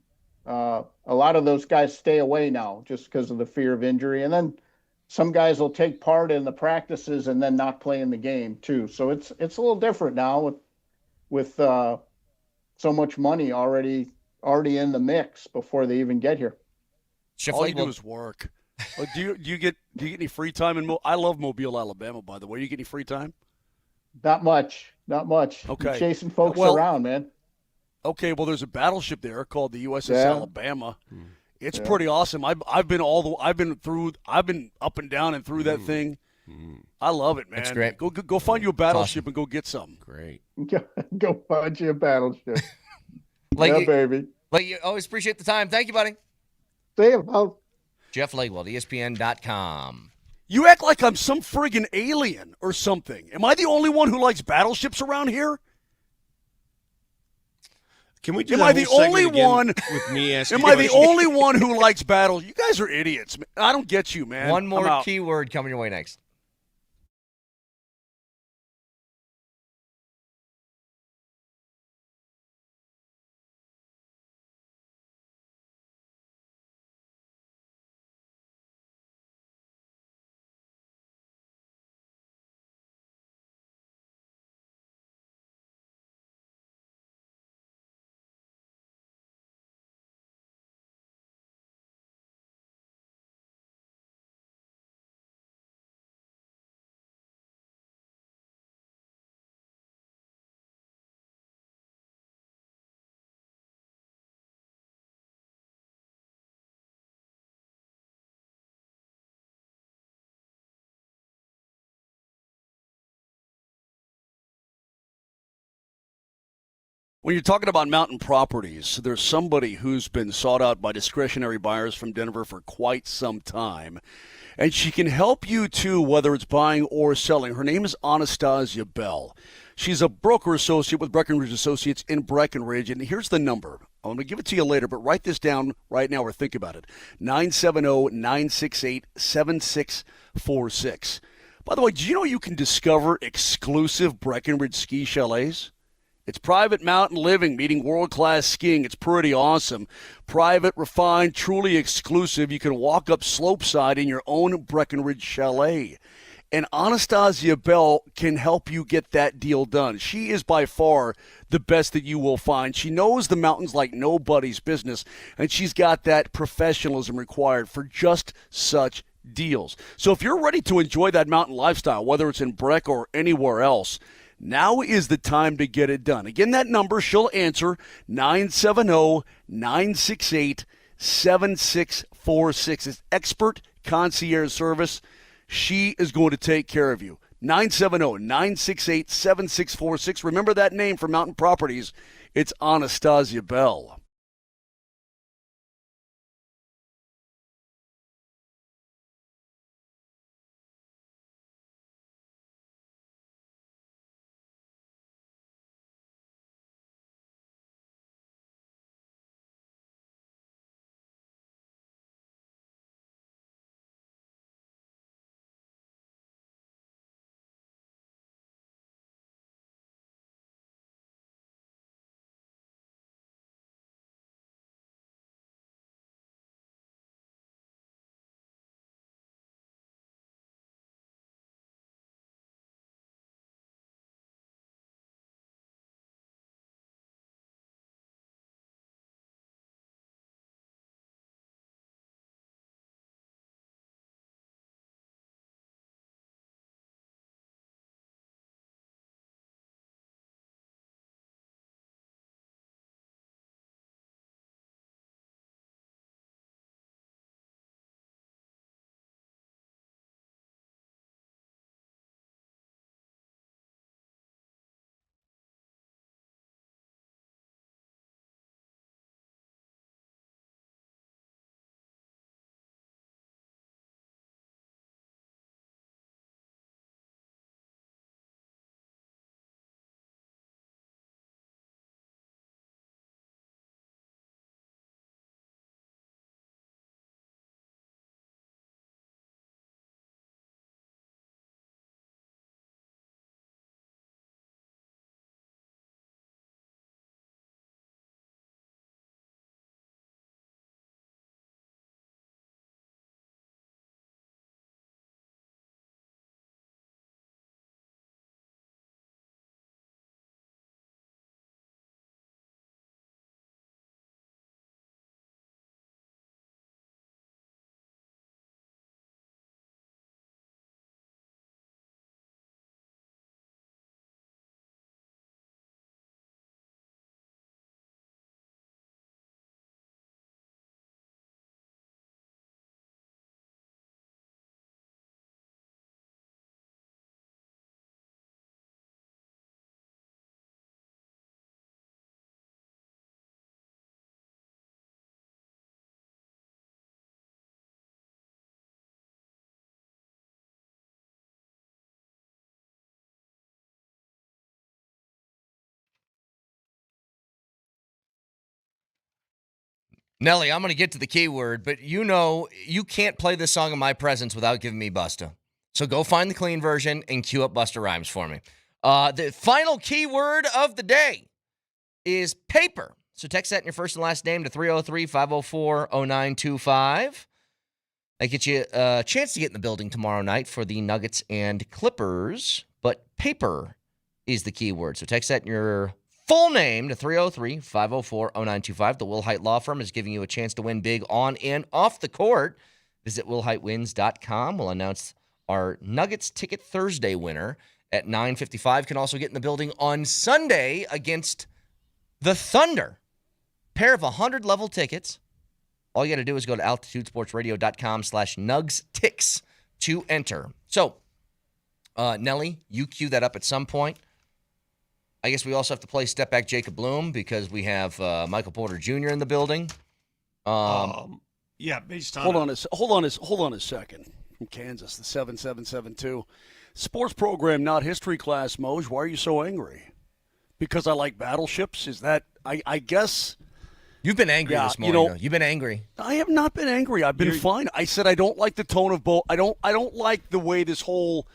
A lot of those guys stay away now just because of the fear of injury. And then some guys will take part in the practices and then not play in the game too. So it's a little different now with so much money already in the mix before they even get here.
All you do is work. Do you get any free time I love Mobile, Alabama, by the way. You get any free time?
Not much.
Okay.
You're chasing folks around, man.
Okay, well, there's a battleship there called the USS Alabama. It's pretty awesome. I've been up and down and through that thing. I love it, man.
That's great.
Go find you a battleship and go get something.
Great.
Go find you a battleship.
Baby.
Like
you always appreciate the time. Thank you, buddy.
See you, pal.
Jeff Legwold, ESPN.com.
You act like I'm some friggin' alien or something. Am I the only one who likes battleships around here?
Can we do
Am
that
I the
whole
only
segment again
one?
with me asking?
Am I the only one who likes battle? You guys are idiots. I don't get you, man.
One
I'm
more
out.
keyword coming your way next.
When you're talking about mountain properties, there's somebody who's been sought out by discretionary buyers from Denver for quite some time. And she can help you, too, whether it's buying or selling. Her name is Anastasia Bell. She's a broker associate with Breckenridge Associates in Breckenridge. And here's the number. I'm going to give it to you later, but write this down right now or think about it. 970-968-7646. By the way, do you know you can discover exclusive Breckenridge ski chalets? It's private mountain living, meeting world-class skiing. It's pretty awesome. Private, refined, truly exclusive. You can walk up slopeside in your own Breckenridge chalet. And Anastasia Bell can help you get that deal done. She is by far the best that you will find. She knows the mountains like nobody's business, and she's got that professionalism required for just such deals. So if you're ready to enjoy that mountain lifestyle, whether it's in Breck or anywhere else, now is the time to get it done. Again, that number, she'll answer, 970-968-7646. It's expert concierge service. She is going to take care of you. 970-968-7646. Remember that name for Mountain Properties. It's Anastasia Bell.
Nelly, I'm going to get to the keyword, but you know you can't play this song in my presence without giving me Busta. So go find the clean version and cue up Busta Rhymes for me. The final keyword of the day is paper. So text that in your first and last name to 303-504-0925. That gets you a chance to get in the building tomorrow night for the Nuggets and Clippers. But paper is the keyword. So text that in your full name to 303-504-0925. The Will Height Law Firm is giving you a chance to win big on and off the court. Visit willheightwins.com. We'll announce our Nuggets Ticket Thursday winner at 9:55. Can also get in the building on Sunday against the Thunder. Pair of 100-level tickets. All you got to do is go to altitudesportsradio.com/NugsTix to enter. So, Nelly, you cue that up at some point. I guess we also have to play Step Back Jacob Bloom because we have Michael Porter Jr. in the building.
Yeah, based on hold on a second. From Kansas, the 7772 sports program, not history class. Moj, why are you so angry? Because I like battleships? Is that I guess
you've been angry this morning? You've been angry.
I have not been angry. I've been fine. I said I don't like the tone of both. I don't like the way this whole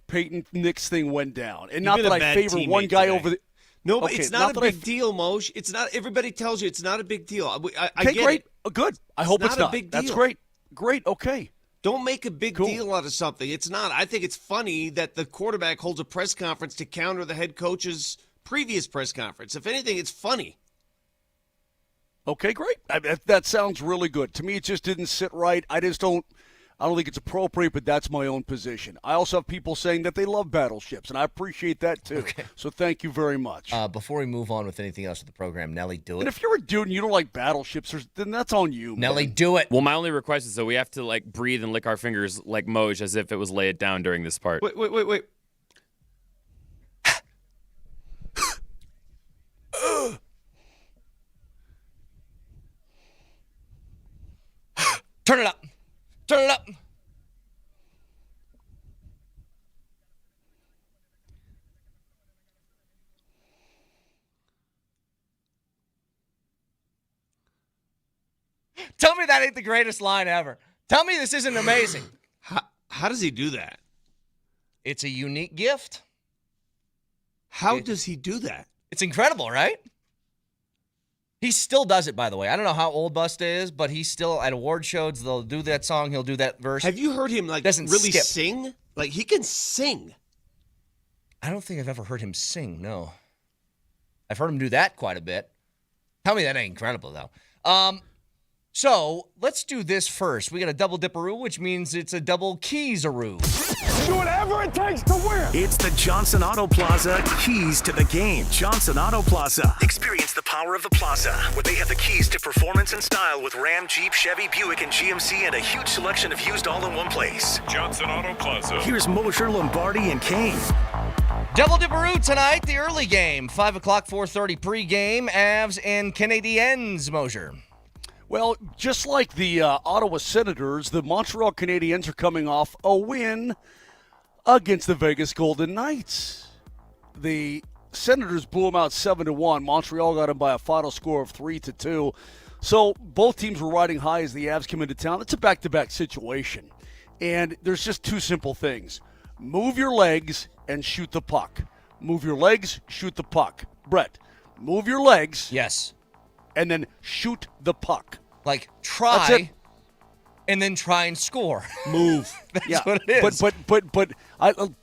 Peyton Nix thing went down, and not that I favor one guy over the.
No, but it's not a big deal, Moj. It's not. Everybody tells you it's not a big deal. I get
great.
It.
Good. I hope it's not.
A big deal.
That's great. Great. Okay.
Don't make a big deal out of something. It's not. I think it's funny that the quarterback holds a press conference to counter the head coach's previous press conference. If anything, it's funny.
Okay, great. That sounds really good. To me, it just didn't sit right. I don't think it's appropriate, but that's my own position. I also have people saying that they love battleships, and I appreciate that too. Okay. So thank you very much.
Before we move on with anything else with the program, Nelly, do it.
And if you're a dude and you don't like battleships, then that's on you.
Nelly, do it.
Well, my only request is that we have to like breathe and lick our fingers like Moj as if it was lay it down during this part.
Wait.
Turn it up. Turn it up. Tell me that ain't the greatest line ever. Tell me this isn't amazing.
How does he do that?
It's a unique gift.
How does he do that?
It's incredible, right? He still does it, by the way. I don't know how old Busta is, but he's still at award shows. They'll do that song. He'll do that verse.
Have you heard him really sing? Like he can sing.
I don't think I've ever heard him sing. No, I've heard him do that quite a bit. Tell me that ain't incredible though. So let's do this first. We got a double dipperoo, which means it's a double keys-aroo.
Do whatever it takes to win. It's the Johnson Auto Plaza keys to the game. Johnson Auto Plaza. Experience the power of the plaza, where they have the keys to performance and style with Ram, Jeep, Chevy, Buick, and GMC, and a huge selection of used all in one place. Johnson Auto Plaza. Here's Moser, Lombardi, and Kane.
Double dipperoo tonight, the early game. 5 o'clock, 4:30 pregame. Avs and Canadiens, Moser.
Well, just like the Ottawa Senators, the Montreal Canadiens are coming off a win against the Vegas Golden Knights. The Senators blew them out 7-1. Montreal got them by a final score of 3-2. So both teams were riding high as the Avs come into town. It's a back-to-back situation. And there's just two simple things. Move your legs and shoot the puck. Move your legs, shoot the puck. Brett, move your legs.
Yes.
And then shoot the puck.
Like, try and then try and score.
Move.
That's what it is.
But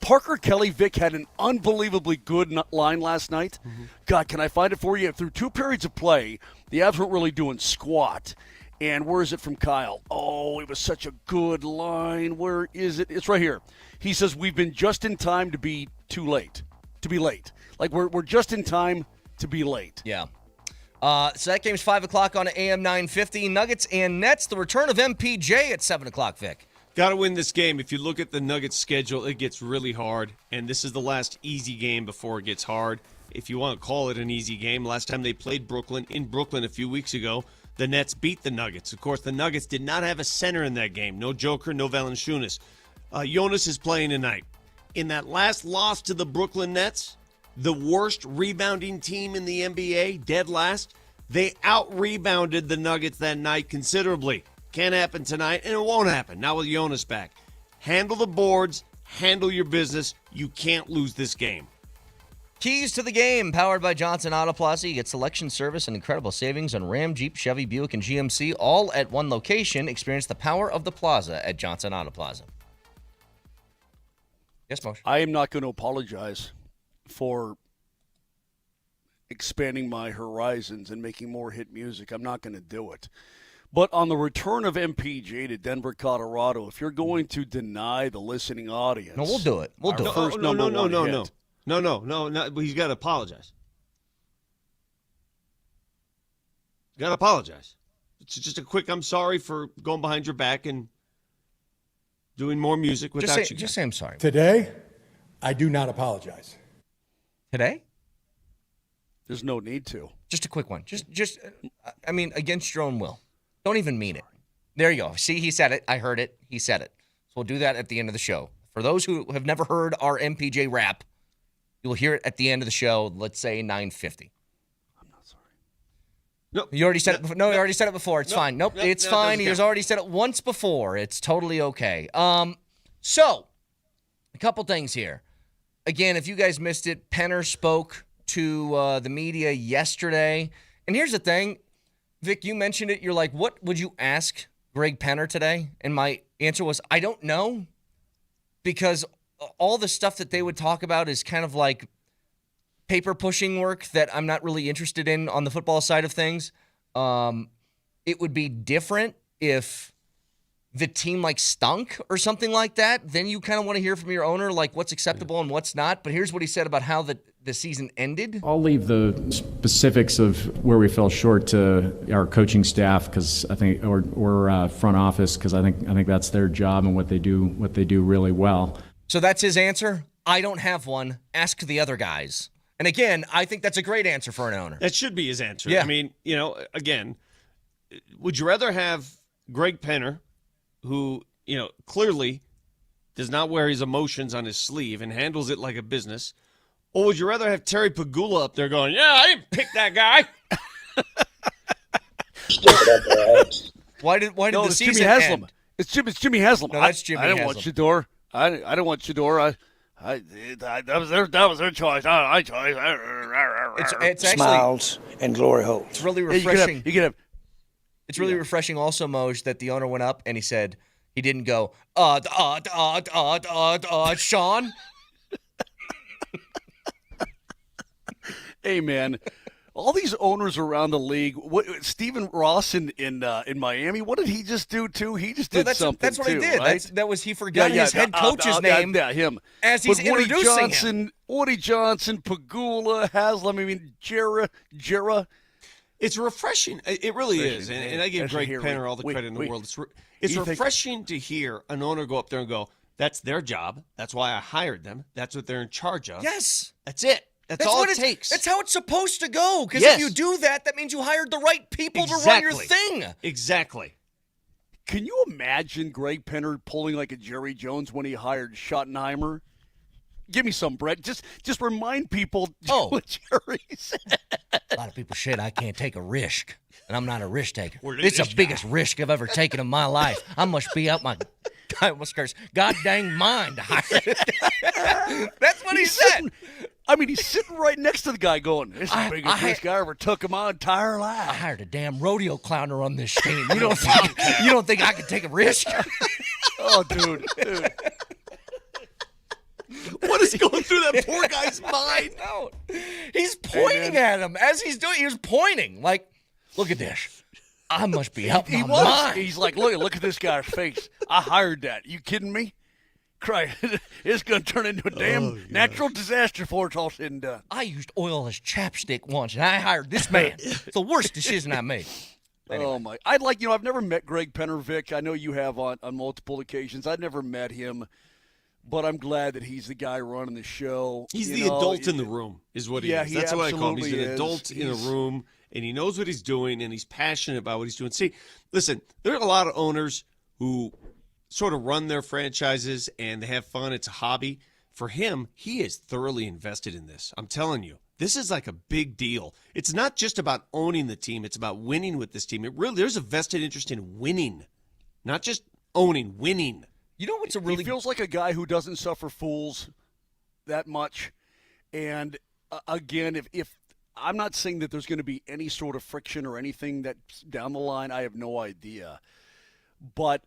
Parker Kelly-Vick had an unbelievably good line last night. Mm-hmm. God, can I find it for you? Through 2 periods of play, the Avs weren't really doing squat. And where is it from Kyle? Oh, it was such a good line. Where is it? It's right here. He says, we've been just in time to be too late. To be late. Like, we're just in time to be late.
Yeah. So that game's 5 o'clock on AM 950. Nuggets and Nets. The return of MPJ at 7 o'clock, Vic.
Got to win this game. If you look at the Nuggets schedule, it gets really hard. And this is the last easy game before it gets hard. If you want to call it an easy game, last time they played Brooklyn, in Brooklyn a few weeks ago, the Nets beat the Nuggets. Of course, the Nuggets did not have a center in that game. No Joker, no Valanciunas. Jonas is playing tonight. In that last loss to the Brooklyn Nets, the worst rebounding team in the NBA, dead last, They out-rebounded the Nuggets that night considerably. Can't happen tonight, and it won't happen. Now with Jonas back. Handle the boards. Handle your business. You can't lose this game.
Keys to the game, powered by Johnson Auto Plaza. You get selection, service, and incredible savings on Ram, Jeep, Chevy, Buick, and GMC, all at one location. Experience the power of the plaza at Johnson Auto Plaza. Yes, Moser.
I am not going to apologize for expanding my horizons and making more hit music. I'm not going to do it. But on the return of MPJ to Denver, Colorado, if you're going to deny the listening audience...
No, we'll do it. We'll do it.
First
No.
No.
He's got to apologize. You got to apologize. It's just a quick, I'm sorry for going behind your back and doing more music without you.
Just say I'm sorry.
Today, I do not apologize.
Today?
There's no need to.
Just a quick one. I mean, against your own will. Don't even mean it. There you go. See, he said it. I heard it. He said it. So we'll do that at the end of the show. For those who have never heard our MPJ rap, you'll hear it at the end of the show, let's say 9:50.
I'm not sorry.
No, you already said it before. No, you already said it before. It's fine. Nope, it's fine. He has already said it once before. It's totally okay. So, a couple things here. Again, if you guys missed it, Penner spoke to the media yesterday. And here's the thing. Vic, you mentioned it. You're like, what would you ask Greg Penner today? And my answer was, I don't know. Because all the stuff that they would talk about is kind of like paper pushing work that I'm not really interested in on the football side of things. It would be different if the team like stunk or something like that. Then you kind of want to hear from your owner like what's acceptable and what's not. But here's what he said about how the season ended.
I'll leave the specifics of where we fell short to our coaching staff because I think, or front office because I think that's their job and what they do really well.
So that's his answer. I don't have one. Ask the other guys. And again, I think that's a great answer for an owner.
That should be his answer.
Yeah.
I mean, again, would you rather have Greg Penner, who, clearly does not wear his emotions on his sleeve and handles it like a business, or would you rather have Terry Pagula up there going, yeah, I didn't pick that guy?
Why did the season
Jimmy Haslam.
end?
It's Jimmy Haslam.
No, that's Jimmy
I didn't
Haslam.
want Shador. I didn't want Shador. That was their choice. I choice.
It's actually
Smiles and glory holes.
It's really refreshing.
You could have.
It's really refreshing also, Moj, that the owner went up and he said he didn't go, Sean.
Hey, man. All these owners around the league, Stephen Ross in Miami, what did he just do too? He just did something
That's what
too,
he did.
right?
He forgot his head coach's name.
Yeah, him.
As he's introducing him.
Woody Johnson, Pagula, Haslam. I mean, Jera.
It's refreshing. It really is. And I give Greg Penner all the credit in the world. It's refreshing to hear an owner go up there and go, that's their job. That's why I hired them. That's what they're in charge of.
Yes.
That's it. That's all it takes.
That's how it's supposed to go. Because if you do that, that means you hired the right people to run your thing.
Exactly.
Can you imagine Greg Penner pulling like a Jerry Jones when he hired Schottenheimer? Give me some, Brett. Just remind people what Jerry said.
A lot of people said I can't take a risk, and I'm not a risk taker. It's the biggest risk I've ever taken in my life. I must be out my god dang mind to hire it. That's what he said.
He's sitting right next to the guy going, this is the biggest risk I ever took in my entire life.
I hired a damn rodeo clown to run this team. You don't think I can take a risk?
Oh, dude.
What is going through that poor guy's mind?
No. He's pointing at him as he's doing. He was pointing like, look at this. I must be out my mind.
He's like, look at this guy's face. I hired that. You kidding me? Christ, it's going to turn into a damn natural disaster before it's all said and done.
I used oil as chapstick once, and I hired this man. It's the worst decision I made. Anyway.
Oh, my. I've never met Greg Penner, Vic. I know you have on multiple occasions. I've never met him, but I'm glad that he's the guy running the show.
He's the adult in the room, is what he is. That's what I call him. He's an adult in a room, and he knows what he's doing, and he's passionate about what he's doing. See, listen, there are a lot of owners who sort of run their franchises and they have fun. It's a hobby. For him, he is thoroughly invested in this. I'm telling you, this is like a big deal. It's not just about owning the team. It's about winning with this team. There's a vested interest in winning, not just owning, winning.
You know what's
He feels like a guy who doesn't suffer fools that much. And again, if I'm not saying that there's going to be any sort of friction or anything that's down the line, I have no idea. But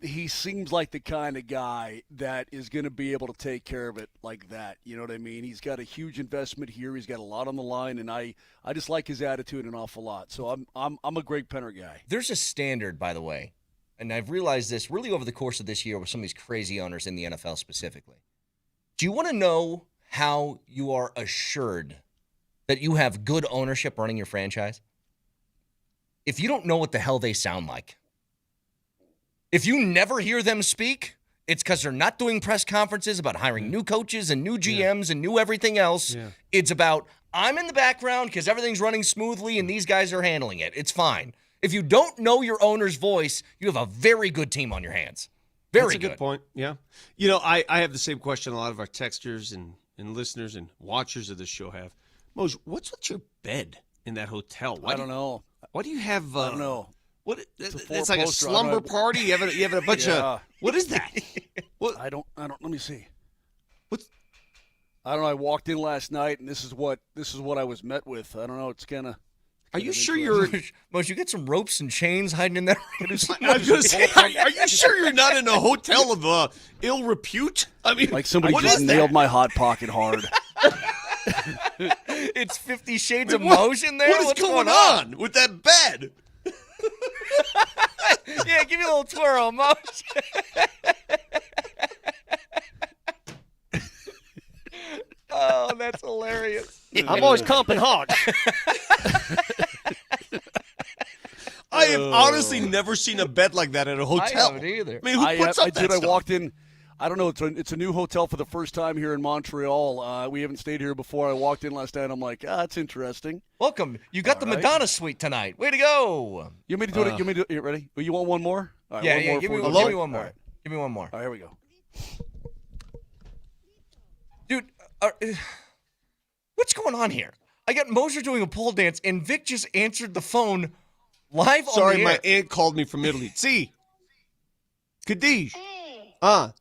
he seems like the kind of guy that is going to be able to take care of it like that. You know what I mean? He's got a huge investment here. He's got a lot on the line, and I just like his attitude an awful lot. So I'm a Greg Penner guy.
There's a standard, by the way, and I've realized this really over the course of this year with some of these crazy owners in the NFL specifically. Do you want to know how you are assured that you have good ownership running your franchise? If you don't know what the hell they sound like, if you never hear them speak, it's because they're not doing press conferences about hiring new coaches and new GMs and new everything else. Yeah. It's about, I'm in the background because everything's running smoothly and these guys are handling it. It's fine. If you don't know your owner's voice, you have a very good team on your hands. Very good.
That's a good point, yeah. You know, I have the same question a lot of our texters and listeners and watchers of this show have. Moj, what's with your bed in that hotel?
I don't know.
Why do you have...
I don't know.
What? It's like a slumber party. You have a bunch of. What is that? What?
I don't. Let me see. I don't know. I walked in last night, and this is what I was met with. I don't know. It's kind of.
Are you sure you're?
Moj, you get some ropes and chains hiding in there.
I was going to say, are you sure you're not in a hotel of ill repute? I mean,
like somebody just nailed my hot pocket hard.
It's 50 Shades of Moj in there.
What's going on with that bed?
Yeah, give me a little twirl, Moj. Oh, that's hilarious.
I'm always comping hard.
I have honestly never seen a bed like that at a hotel.
I haven't either.
I mean, who puts up that stuff?
I walked in. I don't know. It's a new hotel for the first time here in Montreal. We haven't stayed here before. I walked in last night. I'm like, that's interesting.
Welcome. You got the Madonna suite tonight. Way to go.
You want me to do it? You want me to do it? You ready? You want one more? All right,
yeah. Give me one more.
Right.
Give me one more.
All right, here we go.
Dude, what's going on here? I got Moser doing a pole dance, and Vic just answered the phone live on the air.
Sorry, my aunt called me from Italy. Si. Kadish. Ah.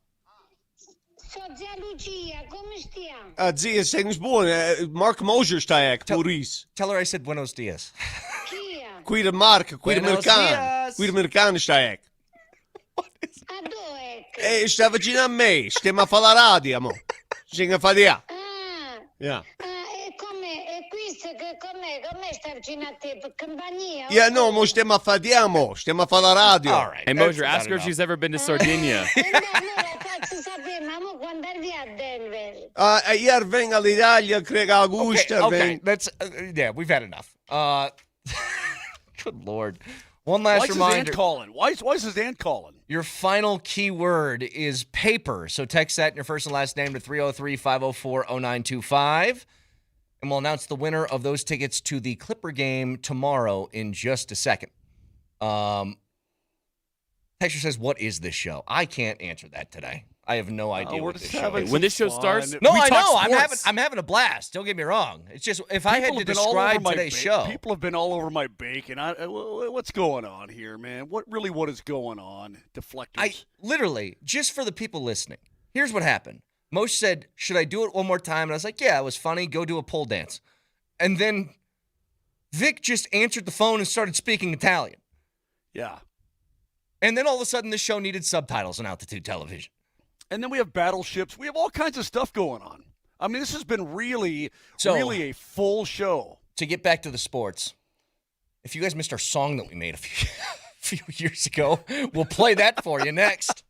Zia Lucia, come stiamo?
Zia, sei buon. Mark Moser stai aqui, por isso.
Tell her I said buenos dias.
Qui da Mark, qui da Americano. Qui da Americano stai aqui. Sta vicino a me. Stiamo a fare la radio, amore. Stiamo a fare
Ah.
Yeah.
E questo che come sta vicino a te? Per compagnia?
Yeah, no, mo stiamo a fare la radio.
All right.
Hey, Moser, ask her if she's ever been to Sardinia.
Faccio sapere, ma quando arrivi a Denver?
Ieri vengo all'Italia, credo Augusta.
Okay. That's yeah, we've had enough. Good Lord. One last reminder.
Why is his aunt calling? Why is his aunt calling?
Your final keyword is paper. So text that in your first and last name to 303-504-0925. And we'll announce the winner of those tickets to the Clipper game tomorrow in just a second. Texture says, what is this show? I can't answer that today. I have no idea what this show is.
When this show starts,
no, I know. I'm having a blast. Don't get me wrong. It's just if I had to describe today's show.
People have been all over my bake, and what's going on here, man? What is going on? Deflectors.
Literally, just for the people listening, here's what happened. Moj said, should I do it one more time? And I was like, yeah, it was funny. Go do a pole dance. And then Vic just answered the phone and started speaking Italian.
Yeah.
And then all of a sudden, this show needed subtitles on Altitude Television.
And then we have battleships. We have all kinds of stuff going on. I mean, this has been really a full show.
To get back to the sports, if you guys missed our song that we made a few years ago, we'll play that for you next.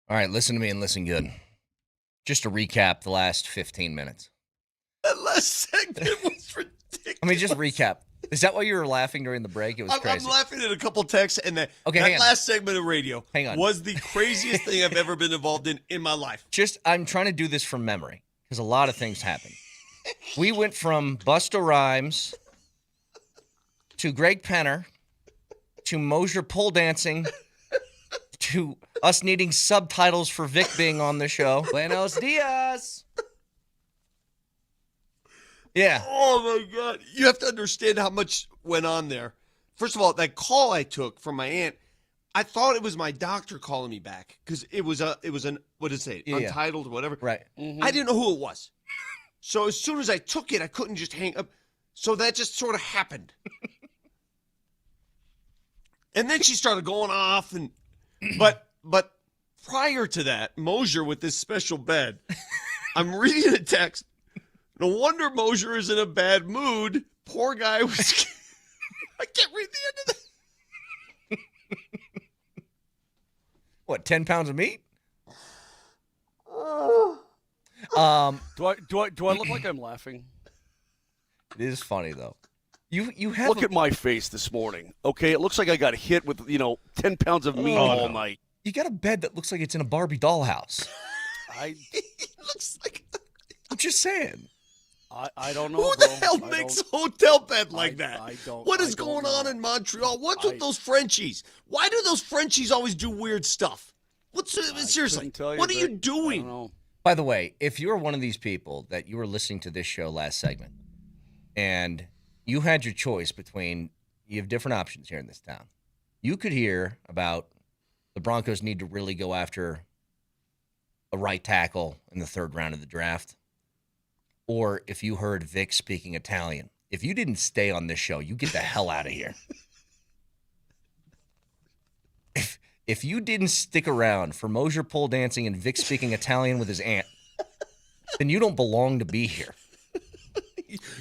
All right, listen to me and listen good. Just to recap the last 15 minutes.
That last segment was ridiculous.
I mean, just recap. Is that why you were laughing during the break? It was crazy.
I'm laughing at a couple texts, and that
hang
last segment of radio
Hang on.
was the craziest thing I've ever been involved in my life.
I'm trying to do this from memory because a lot of things happened. We went from Busta Rhymes to Greg Penner to Moser pole dancing to us needing subtitles for Vic being on the show. Buenos dias. Yeah.
Oh, my God. You have to understand how much went on there. First of all, that call I took from my aunt, I thought it was my doctor calling me back because it was an what did it say? Untitled or whatever.
Right.
Mm-hmm. I didn't know who it was. So as soon as I took it, I couldn't just hang up. So that just sort of happened. And then she started going off, but prior to that, Moser with this special bed, I'm reading a text. No wonder Moser is in a bad mood. Poor guy was. I can't read the end of this.
What, 10 pounds of meat?
Do I look like I'm laughing?
It is funny though. You have
look at my face this morning. Okay, it looks like I got hit with 10 pounds of meat all night.
You got a bed that looks like it's in a Barbie dollhouse.
It looks like.
I'm just saying.
I don't know.
Who the hell makes a hotel bed like that?
I don't.
What is going on in Montreal? What's with those Frenchies? Why do those Frenchies always do weird stuff? Seriously, what are you doing?
By the way, if you're one of these people that you were listening to this show last segment and you had your choice between, you have different options here in this town. You could hear about the Broncos need to really go after a right tackle in the third round of the draft. Or if you heard Vic speaking Italian. If you didn't stay on this show, you get the hell out of here. If you didn't stick around for Moser pole dancing and Vic speaking Italian with his aunt, then you don't belong to be here.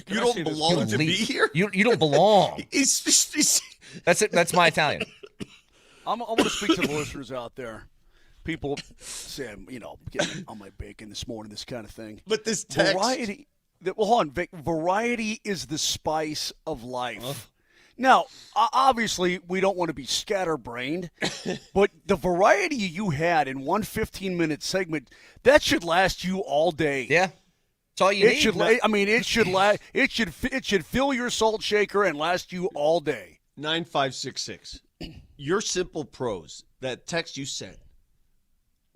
You don't belong to be here?
You don't belong. That's it. That's my Italian.
I'm going to speak to the listeners out there. People say, getting on my bacon this morning, this kind of thing.
But this text.
Variety. Hold on, Vic. Variety is the spice of life. Now, obviously, we don't want to be scatterbrained, but the variety you had in one 15-minute segment, that should last you all day.
Yeah. That's all you need.
It should fill your salt shaker and last you all day.
9566. Your simple prose, that text you sent,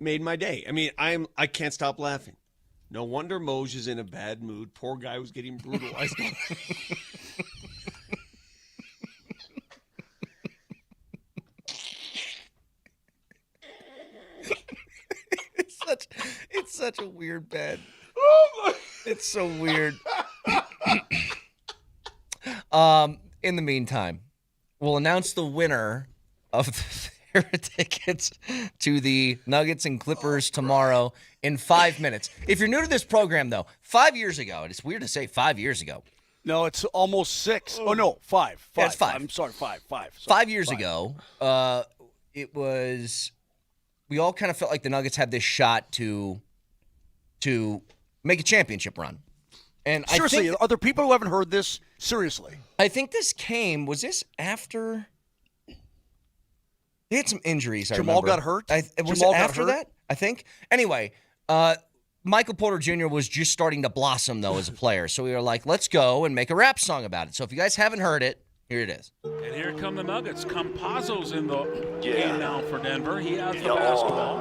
made my day. I mean, I can't stop laughing. No wonder Moj is in a bad mood. Poor guy was getting brutalized.
It's such a weird bed.
Oh my.
It's so weird. In the meantime, we'll announce the winner of the tickets to the Nuggets and Clippers tomorrow in 5 minutes. If you're new to this program, though, 5 years ago, and it's weird to say 5 years ago.
No, it's almost 6. Oh, no, 5.
Yeah, it's 5.
I'm sorry, 5.
5 years ago, it was, we all kind of felt like the Nuggets had this shot to make a championship run. And
seriously, are there people who haven't heard this? Seriously.
I think this was this after? They had some injuries, I
Jamal
remember.
got hurt?
Was it after that? I think. Anyway, Michael Porter Jr. was just starting to blossom, though, as a player. So we were like, let's go and make a rap song about it. So if you guys haven't heard it, here it is.
And here come the Nuggets. Campazzo's in the game now for Denver. He has the basketball.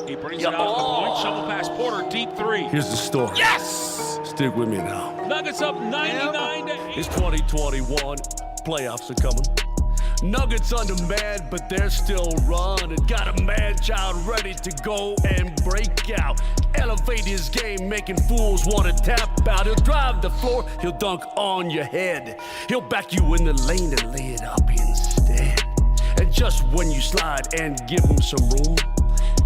He brings it out to the point. Shovel pass Porter, deep three.
Here's the story.
Yes!
Stick with me now.
Nuggets up 99-8.
It's 2021. Playoffs are coming. Nuggets under man, but they're still running. Got a man-child ready to go and break out. Elevate his game, making fools want to tap out. He'll drive the floor, he'll dunk on your head. He'll back you in the lane and lay it up instead. And just when you slide and give him some room,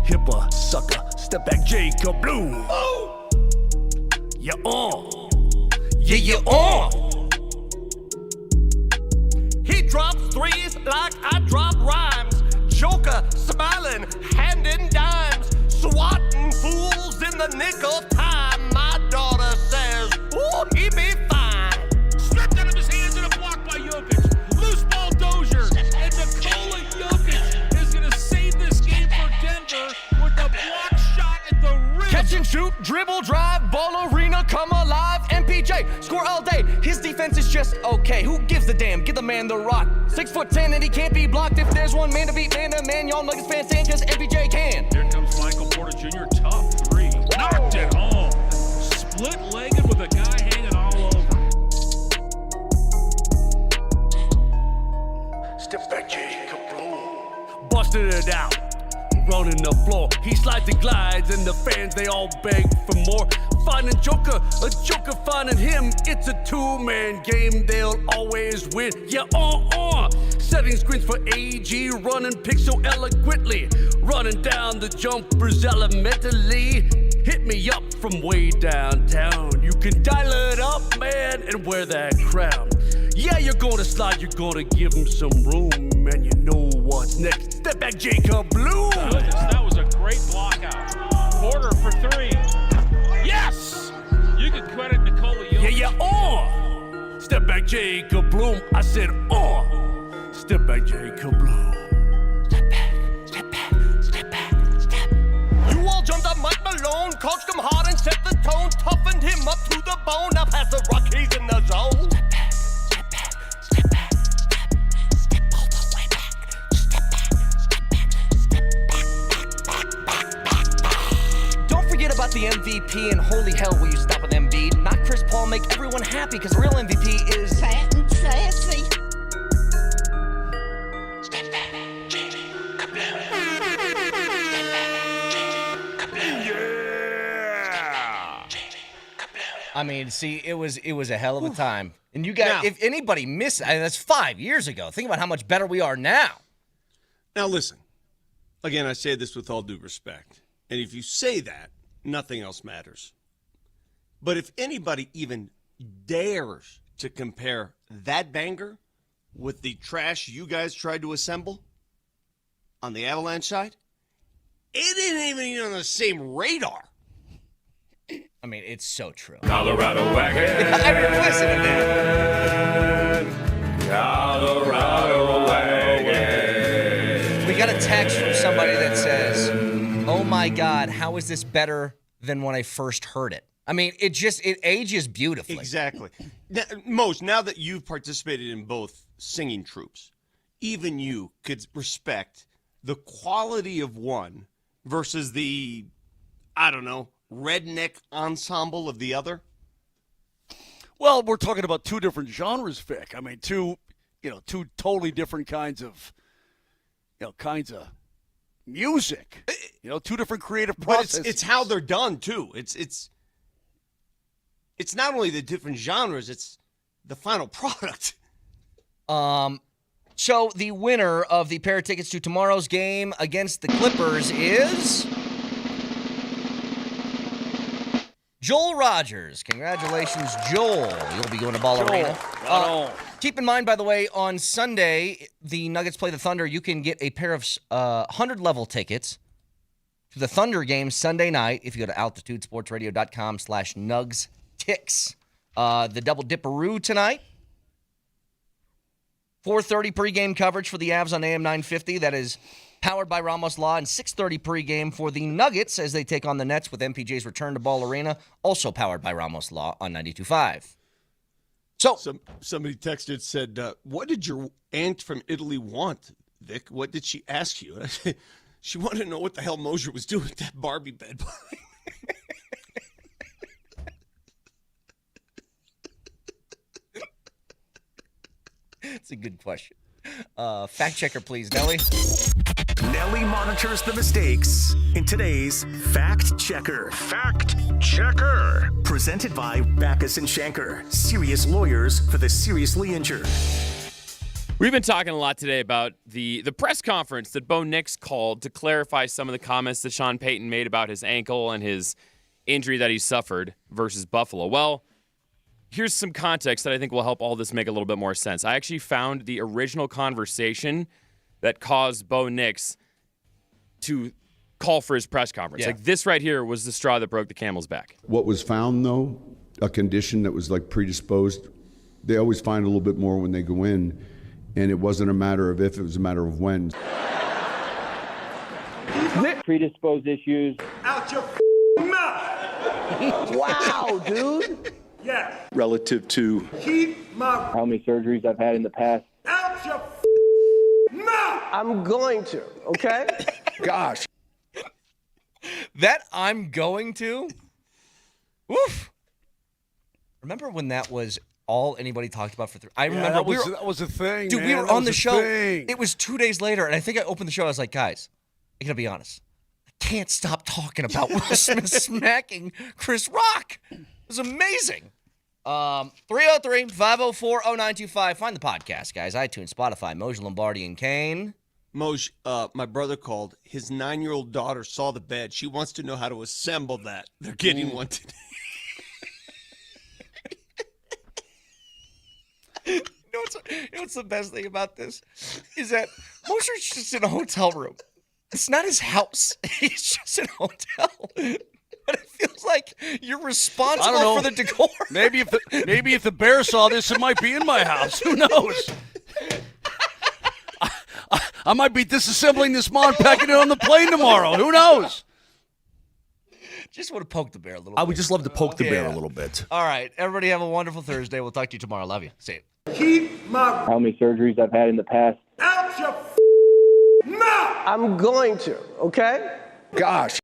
hip a sucker, step back Jacob Bloom. Oh! You're on.
Yeah, you're on.
He drops threes like I drop rhymes. Joker smiling, handing dimes.
swatting fools in the nick of time. My daughter says, ooh, he be fine.
Stripped out of his hands and a block by Jokic. Loose ball Dozier. And Nikola Jokic is going to save this game for Denver with a block shot at the rim.
Catch and shoot, dribble, drive, ball arena, come alive. MPJ, score all day. His defense is just okay. Who gives a damn? Give the man the rock. 6'10" and he can't be blocked. If there's one man to beat man to man, y'all Nuggets fans stand because MPJ can.
Here comes Michael Porter Jr. Tough three. Knocked it home. Split-legged with a guy hanging all over.
Step back, Jacob.
Busted it out, running the floor. He slides and glides, and the fans, they all beg for more. Finding Joker, a Joker finding him. It's a two-man game, they'll always win. Yeah, setting screens for AG, running picks so eloquently. Running down the jumpers elementally. Hit me up from way downtown. You can dial it up, man, and wear that crown. Yeah, you're gonna slide, you're gonna give him some room, and you know what's next. Step back, Jacob Bloom.
That was a great block out. Porter for three. Yes! You can credit Nikola Jokic.
Yeah, Step back, Jacob Bloom. I said, Step back, Jacob Bloom.
Step back, step back, step back, step. You all jumped up Mike Malone, coached him hard and set the tone, toughened him up to the bone. Now pass the rock, he's in the zone. Step back, step back, step back, step all the way back. Step back. Don't forget about the MVP and holy hell will you stop with Embiid. Not Chris Paul, make everyone happy because real MVP is fat and sassy. I mean, see, it was a hell of a time. And you guys, now, if anybody missed, that's 5 years ago. Think about how much better we are now.
Now, listen. Again, I say this with all due respect. And if you say that, nothing else matters. But if anybody even dares to compare that banger with the trash you guys tried to assemble on the Avalanche side, it ain't even on the same radar.
I mean, it's so true.
Colorado wagon.
I mean, listen to that.
Colorado wagon.
We got a text from somebody that says, oh my God, how is this better than when I first heard it? I mean, it ages beautifully.
Exactly. Now, Mose, now that you've participated in both singing troops, even you could respect the quality of one versus the, I don't know, redneck ensemble of the other?
Well, we're talking about two different genres, Vic. I mean, two totally different kinds of music. Two different creative processes.
But it's how they're done too. It's not only the different genres, it's the final product.
So the winner of the pair of tickets to tomorrow's game against the Clippers is Joel Rogers. Congratulations, Joel. You'll be going to Ball Arena. Keep in mind, by the way, on Sunday, the Nuggets play the Thunder. You can get a pair of 100-level tickets to the Thunder game Sunday night if you go to altitudesportsradio.com/NugsTix. The Double Dipperoo tonight. 4:30 pregame coverage for the Avs on AM 950. That is powered by Ramos Law, and 6:30 pregame for the Nuggets as they take on the Nets with MPJ's return to Ball Arena, also powered by Ramos Law on 92.5. So
somebody texted, said, what did your aunt from Italy want, Vic? What did she ask you? She wanted to know what the hell Moser was doing with that Barbie bed.
It's a good question. Fact checker, please, Nelly.
Nelly monitors the mistakes in today's Fact Checker. Fact Checker. Presented by Backus and Shanker. Serious lawyers for the seriously injured.
We've been talking a lot today about the press conference that Bo Nix called to clarify some of the comments that Sean Payton made about his ankle and his injury that he suffered versus Buffalo. Well, here's some context that I think will help all this make a little bit more sense. I actually found the original conversation that caused Bo Nix to call for his press conference.
Yeah.
Like this right here was the straw that broke the camel's back.
What was found, though, a condition that was like predisposed, they always find a little bit more when they go in, and it wasn't a matter of if, it was a matter of when.
Predisposed issues.
Out your mouth.
Wow, dude.
Yeah.
Relative to
Keep my
How many surgeries I've had in the past.
out your mouth.
I'm going to, okay?
Gosh.
That I'm going to. Woof. Remember when that was all anybody talked about for I remember
that was a thing.
Dude,
man.
we were
That
on
was
the
a
show.
thing.
It was 2 days later, and I think I opened the show. I was like, guys, I gotta be honest. I can't stop talking about Will Smith smacking Chris Rock. It was amazing. 303-504-0925. Find the podcast, guys. iTunes, Spotify, Moser, Lombardi, and Kane.
Moj, my brother called. His 9-year-old daughter saw the bed. She wants to know how to assemble that. They're getting one today.
You know what's the best thing about this? Is that Moser's just in a hotel room. It's not his house. He's just in a hotel. But it feels like you're responsible for the decor.
Maybe if the bear saw this, it might be in my house. Who knows? I might be disassembling this mod, packing it on the plane tomorrow. Who knows?
Just want to poke the bear a little bit.
I would just love to poke the bear a little bit.
All right. Everybody have a wonderful Thursday. We'll talk to you tomorrow. Love you. See you.
Keep my
How many surgeries I've had in the past.
out your mouth.
I'm going to, okay?
Gosh.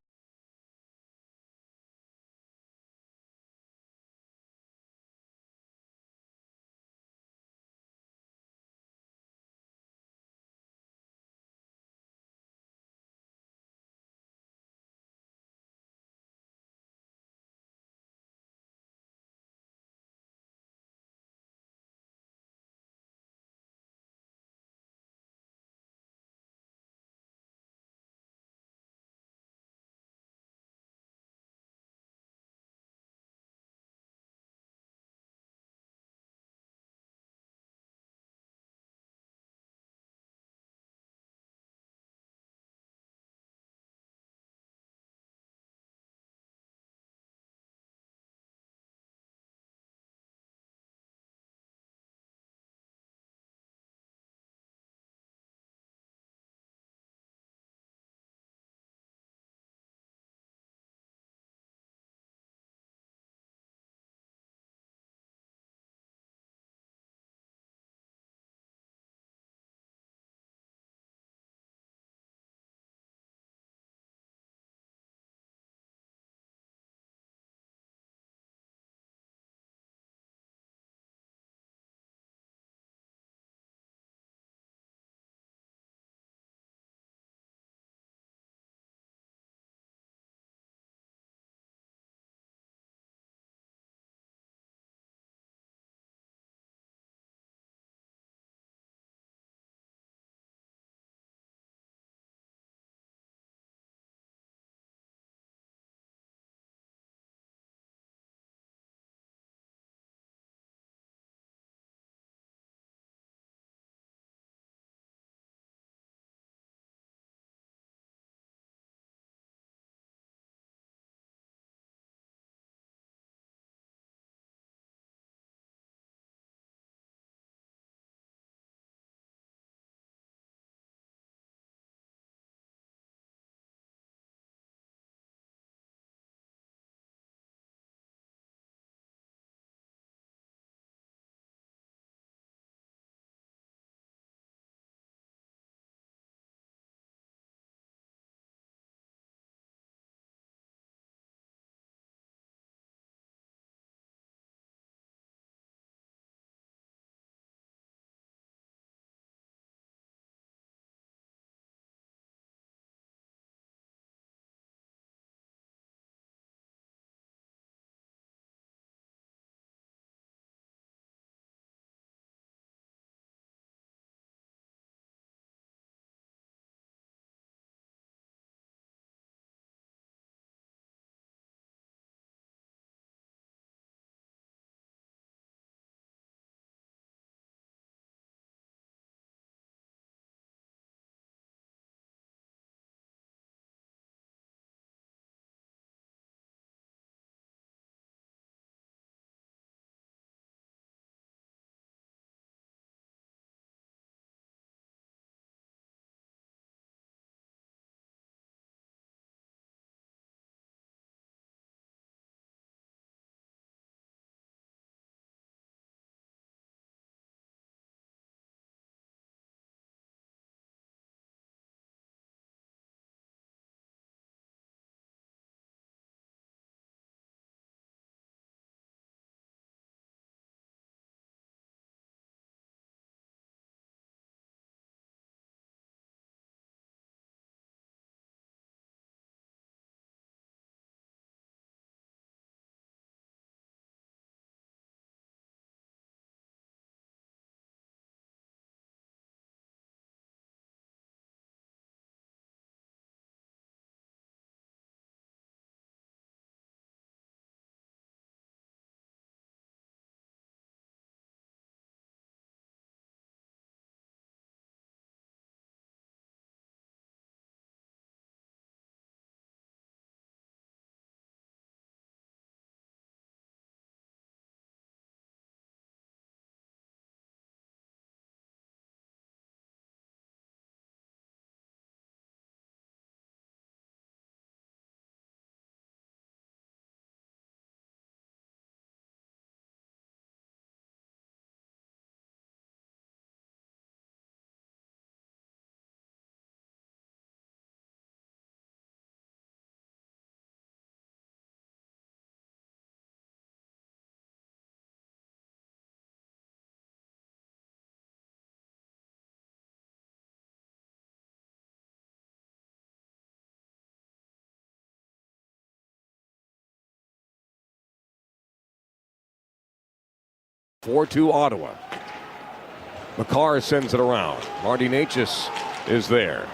4-2 Ottawa. McCarr sends it around. Marty Natchez is there.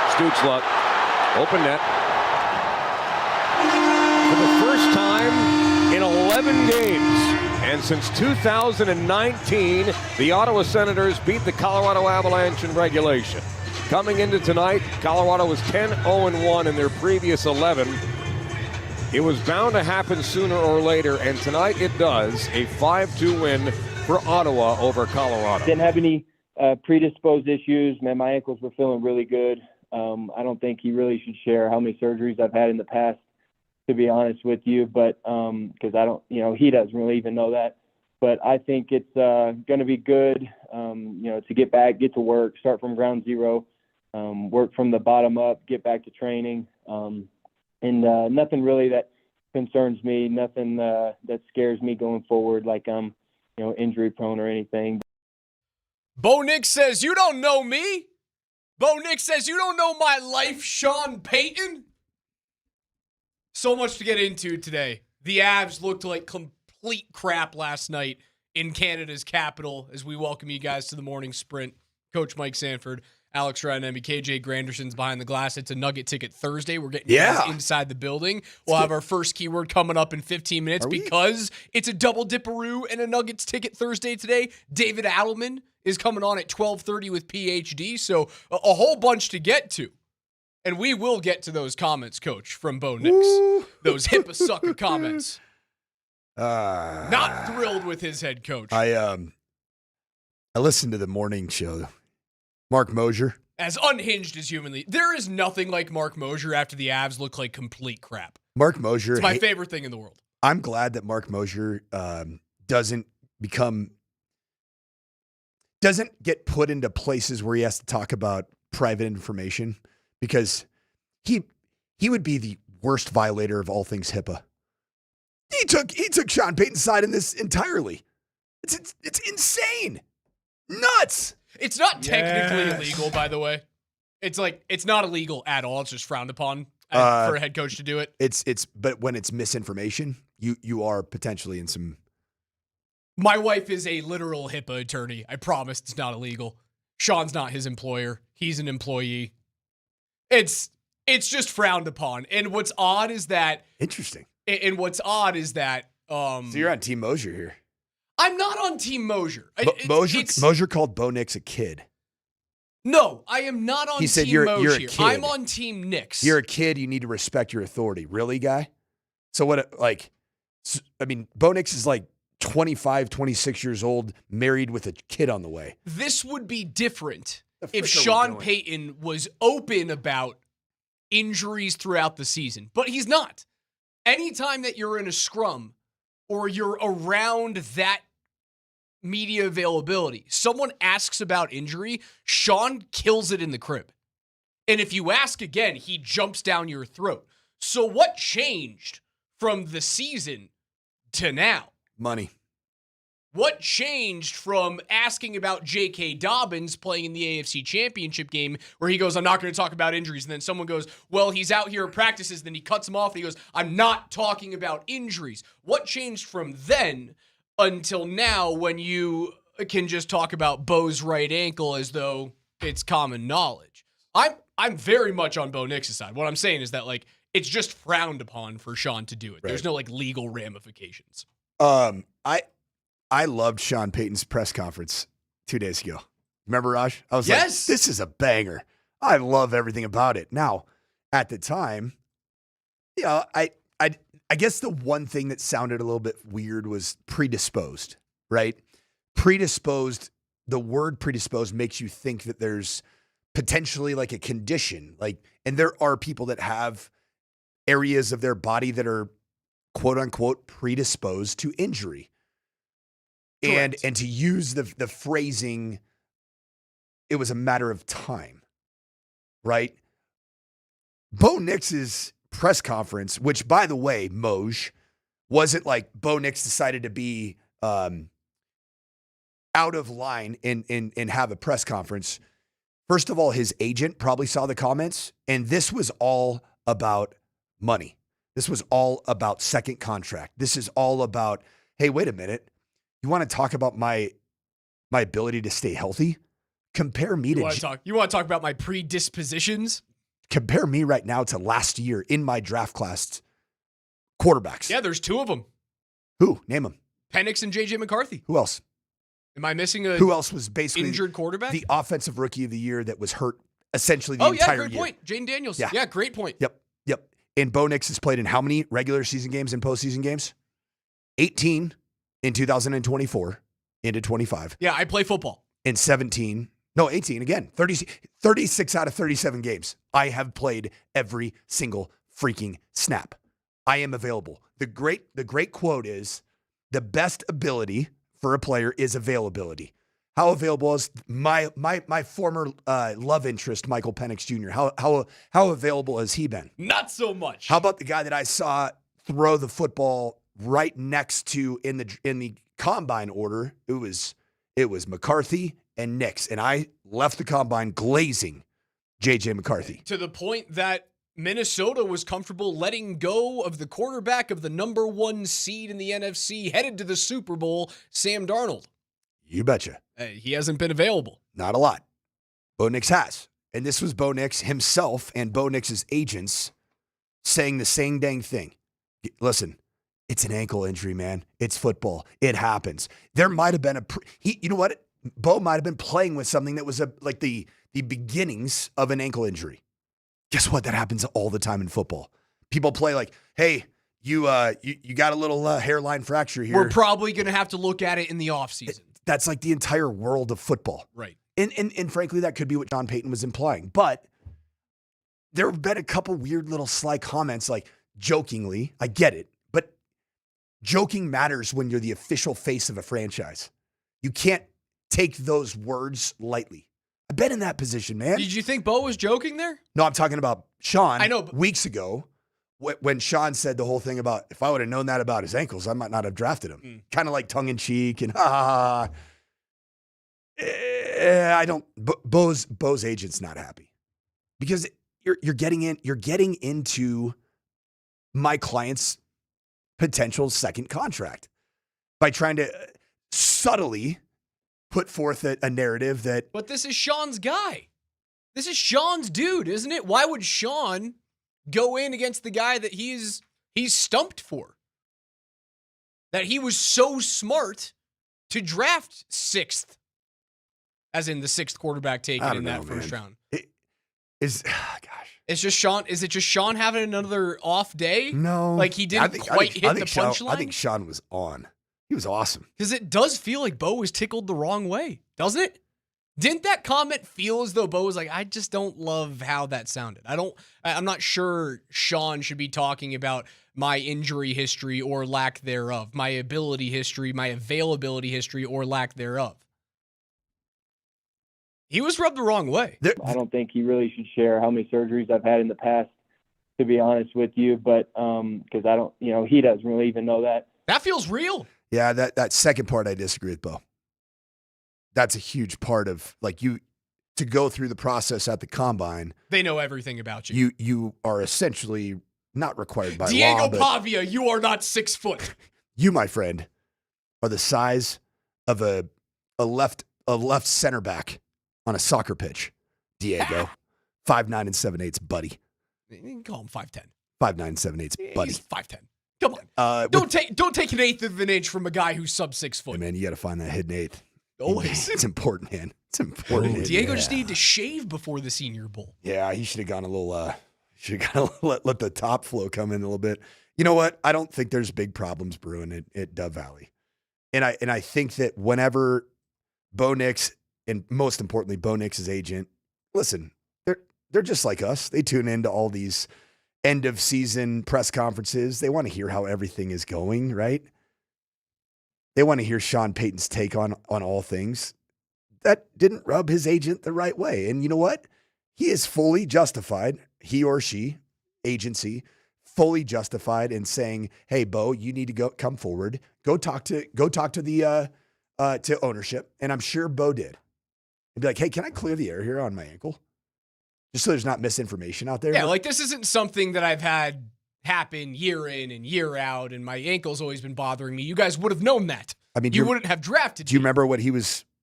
Stützle, open net. For the first time in 11 games, and since 2019, the Ottawa Senators beat the Colorado Avalanche in regulation. Coming into tonight, Colorado was 10-0-1 in their previous 11. It was bound to happen sooner or later, and tonight it does. A 5-2 win for Ottawa over Colorado.
Didn't have any predisposed issues. Man, my ankles were feeling really good. I don't think he really should share how many surgeries I've had in the past, to be honest with you, but because I don't, he doesn't really even know that. But I think it's going to be good, to get back, get to work, start from ground zero, work from the bottom up, get back to training. And nothing really that concerns me, nothing that scares me going forward, like I'm, injury prone or anything.
Bo Nix says, "You don't know me." Bo Nix says, "You don't know my life, Sean Payton." So much to get into today. The Avs looked like complete crap last night in Canada's capital as we welcome you guys to the morning sprint. Coach Mike Sanford, Alex Ryan, KJ Granderson's behind the glass. It's a Nugget Ticket Thursday. We're getting you guys inside the building. We'll have our first keyword coming up in 15 minutes because it's a double dipperoo and a Nuggets Ticket Thursday today. David Adelman is coming on at 12:30 with PhD, so a whole bunch to get to. And we will get to those comments, Coach, from Bo Nix. Those HIPAA sucker comments. Not thrilled with his head coach.
I listened to the morning show. Mark Moser.
As unhinged as humanly. There is nothing like Mark Moser after the Avs look like complete crap.
Mark Moser.
It's my favorite thing in the world.
I'm glad that Mark Moser doesn't get put into places where he has to talk about private information, because he would be the worst violator of all things HIPAA. He took Sean Payton's side in this entirely. It's insane. Nuts.
It's not technically illegal, by the way. It's not illegal at all. It's just frowned upon for a head coach to do it.
But when it's misinformation, you are potentially in some.
My wife is a literal HIPAA attorney. I promise it's not illegal. Sean's not his employer. He's an employee. It's just frowned upon. And what's odd is that.
Interesting.
And what's odd is that.
So you're on Team Moser here.
I'm not on Team Moser.
Moser called Bo Nix a kid.
No, I am not on
He said
Team
you're
Moser.
a kid.
I'm on Team Nix.
You're a kid. You need to respect your authority. Really, guy? So what, Bo Nix is like 25, 26 years old, married with a kid on the way.
This would be different if Sean Payton was open about injuries throughout the season, but he's not. Anytime that you're in a scrum or you're around that media availability, someone asks about injury, Sean kills it in the crib. And if you ask again, he jumps down your throat. So what changed from the season to now?
Money.
What changed from asking about J.K. Dobbins playing in the AFC Championship game where he goes, "I'm not going to talk about injuries." And then someone goes, "Well, he's out here at practices." Then he cuts him off and he goes, "I'm not talking about injuries." What changed from then until now when you can just talk about Bo's right ankle as though it's common knowledge? I'm very much on Bo Nix's side. What I'm saying is that it's just frowned upon for Sean to do it. Right. There's no legal ramifications.
I loved Sean Payton's press conference 2 days ago. Remember, Raj? I was like, this is a banger. I love everything about it. Now, at the time, I guess the one thing that sounded a little bit weird was predisposed, right? Predisposed, the word predisposed makes you think that there's potentially a condition. And there are people that have areas of their body that are quote unquote predisposed to injury. And to use the phrasing, it was a matter of time, right? Bo Nix's press conference, which, by the way, Moj, wasn't like Bo Nix decided to be out of line and have a press conference. First of all, his agent probably saw the comments, and this was all about money. This was all about second contract. This is all about hey, wait a minute. You want to talk about my ability to stay healthy? Compare me
You want to talk about my predispositions?
Compare me right now to last year in my draft class quarterbacks.
Yeah, there's 2 of them.
Who? Name them.
Penix and J.J. McCarthy.
Who else?
Am I missing a
Who else was basically
injured quarterback?
the offensive rookie of the year that was hurt essentially the entire year?
Great point. Jaden Daniels.
Yeah.
Yeah, great point.
Yep. And Bo Nix has played in how many regular season games and postseason games? 18 in 2024 into 25.
Yeah, I play football.
In 18 again. 36 out of 37 games. I have played every single freaking snap. I am available. The great quote is, the best ability for a player is availability. How available is my former love interest, Michael Penix Jr.? How available has he been?
Not so much.
How about the guy that I saw throw the football right next to in the combine order? It was McCarthy and Nix, and I left the combine glazing J.J. McCarthy.
To the point that Minnesota was comfortable letting go of the quarterback of the number 1 seed in the NFC, headed to the Super Bowl, Sam Darnold.
You betcha.
He hasn't been available.
Not a lot. Bo Nix has. And this was Bo Nix himself and Bo Nix's agents saying the same dang thing. Listen, it's an ankle injury, man. It's football. It happens. There might have been you know what? Bo might have been playing with something that was like the beginnings of an ankle injury. Guess what? That happens all the time in football. People play like, hey, you got a little hairline fracture here.
We're probably going to have to look at it in the offseason.
That's like the entire world of football.
Right.
And frankly, that could be what Sean Payton was implying. But there have been a couple weird little sly comments, like jokingly. I get it. But joking matters when you're the official face of a franchise. You can't take those words lightly. I've been in that position, man.
Did you think Bo was joking there?
No, I'm talking about Sean.
I know.
Weeks ago, when Sean said the whole thing about, if I would have known that about his ankles, I might not have drafted him. Kind of like tongue in cheek and I don't. Bo's agent's not happy because you're getting into my client's potential second contract by trying to subtly put forth a narrative that.
But this is Sean's guy. This is Sean's dude, isn't it? Why would Sean go in against the guy that he's stumped for? That he was so smart to draft 6th, as in the 6th quarterback taken in that first round. It's just Sean. Is it just Sean having another off day?
No,
like he didn't quite hit the punchline.
I think Sean was on. He was awesome.
Because it does feel like Bo was tickled the wrong way, doesn't it? Didn't that comment feel as though Bo was like, I just don't love how that sounded. I'm not sure Sean should be talking about my injury history or lack thereof, my ability history, my availability history or lack thereof. He was rubbed the wrong way.
I don't think he really should share how many surgeries I've had in the past, to be honest with you, but because I don't, he doesn't really even know that.
That feels real.
Yeah, that second part I disagree with Bo. That's a huge part of you to go through the process at the combine.
They know everything about you.
You are essentially not required by
Diego
law.
Pavia, you are not 6 foot.
You, my friend, are the size of a left center back on a soccer pitch. Diego, 5'9" and 7/8", buddy.
You can call him 5'10".
5'9" and 7/8", buddy.
He's 5'10". Come on. Don't take an 1/8 of an inch from a guy who's sub 6 foot.
Hey man, you got to find that hidden eighth.
Always.
It's important, man. It's important.
Diego just needed to shave before the Senior Bowl.
Yeah, he should have gone a little. Let the top flow come in a little bit. You know what? I don't think there's big problems brewing at Dove Valley, and I think that whenever Bo Nix and most importantly Bo Nix's agent, listen, they're just like us. They tune into all these end of season press conferences. They want to hear how everything is going, right? They want to hear Sean Payton's take on all things. That didn't rub his agent the right way. And you know what? He is fully justified, he or she, agency, fully justified in saying, hey, Bo, you need to come forward. Go talk to the to ownership. And I'm sure Bo did. And be like, hey, can I clear the air here on my ankle? Just so there's not misinformation out there.
Yeah, like this isn't something that I've had happen year in and year out, and my ankle's always been bothering me. You guys would have known that.
I mean,
you wouldn't have drafted
Do you
me.
remember what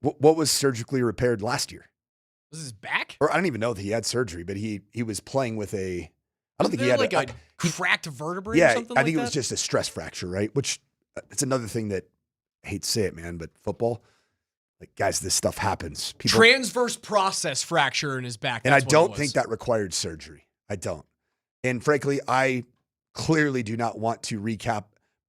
what was surgically repaired last year?
Was his back?
Or I don't even know that he had surgery, but he was playing with I don't think he had
like a cracked vertebrae or something
I
like
think
that?
it was just a stress fracture, right? Which it's another thing that I hate to say it, man, but football, like guys, this stuff happens.
Transverse process fracture in his back.
And I
that's what it
don't
was.
think that required surgery. I don't. And frankly, I clearly do not want to recap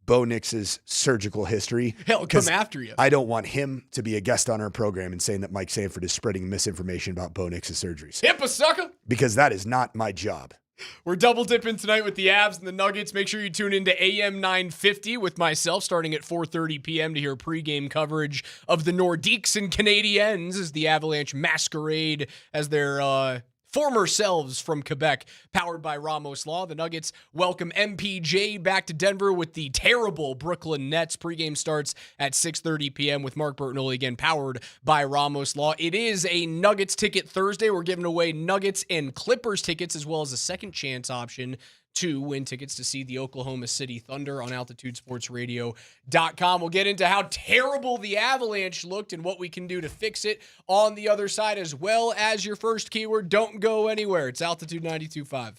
Bo Nix's surgical history.
He'll come after you.
I don't want him to be a guest on our program and saying that Mike Sanford is spreading misinformation about Bo Nix's surgeries.
Hip a sucker.
Because that is not my job.
We're double dipping tonight with the Avs and the Nuggets. Make sure you tune into AM 950 with myself starting at 4:30 p.m. to hear pregame coverage of the Nordiques and Canadiens as the Avalanche masquerade as their former selves from Quebec, powered by Ramos Law. The Nuggets welcome MPJ back to Denver with the terrible Brooklyn Nets. Pregame starts at 6:30 p.m. with Mark Bertinoli, again, powered by Ramos Law. It is a Nuggets ticket Thursday. We're giving away Nuggets and Clippers tickets, as well as a second chance option to win tickets to see the Oklahoma City Thunder on AltitudeSportsRadio.com. We'll get into how terrible the Avalanche looked and what we can do to fix it on the other side, as well as your first keyword. Don't go anywhere. It's Altitude 92.5.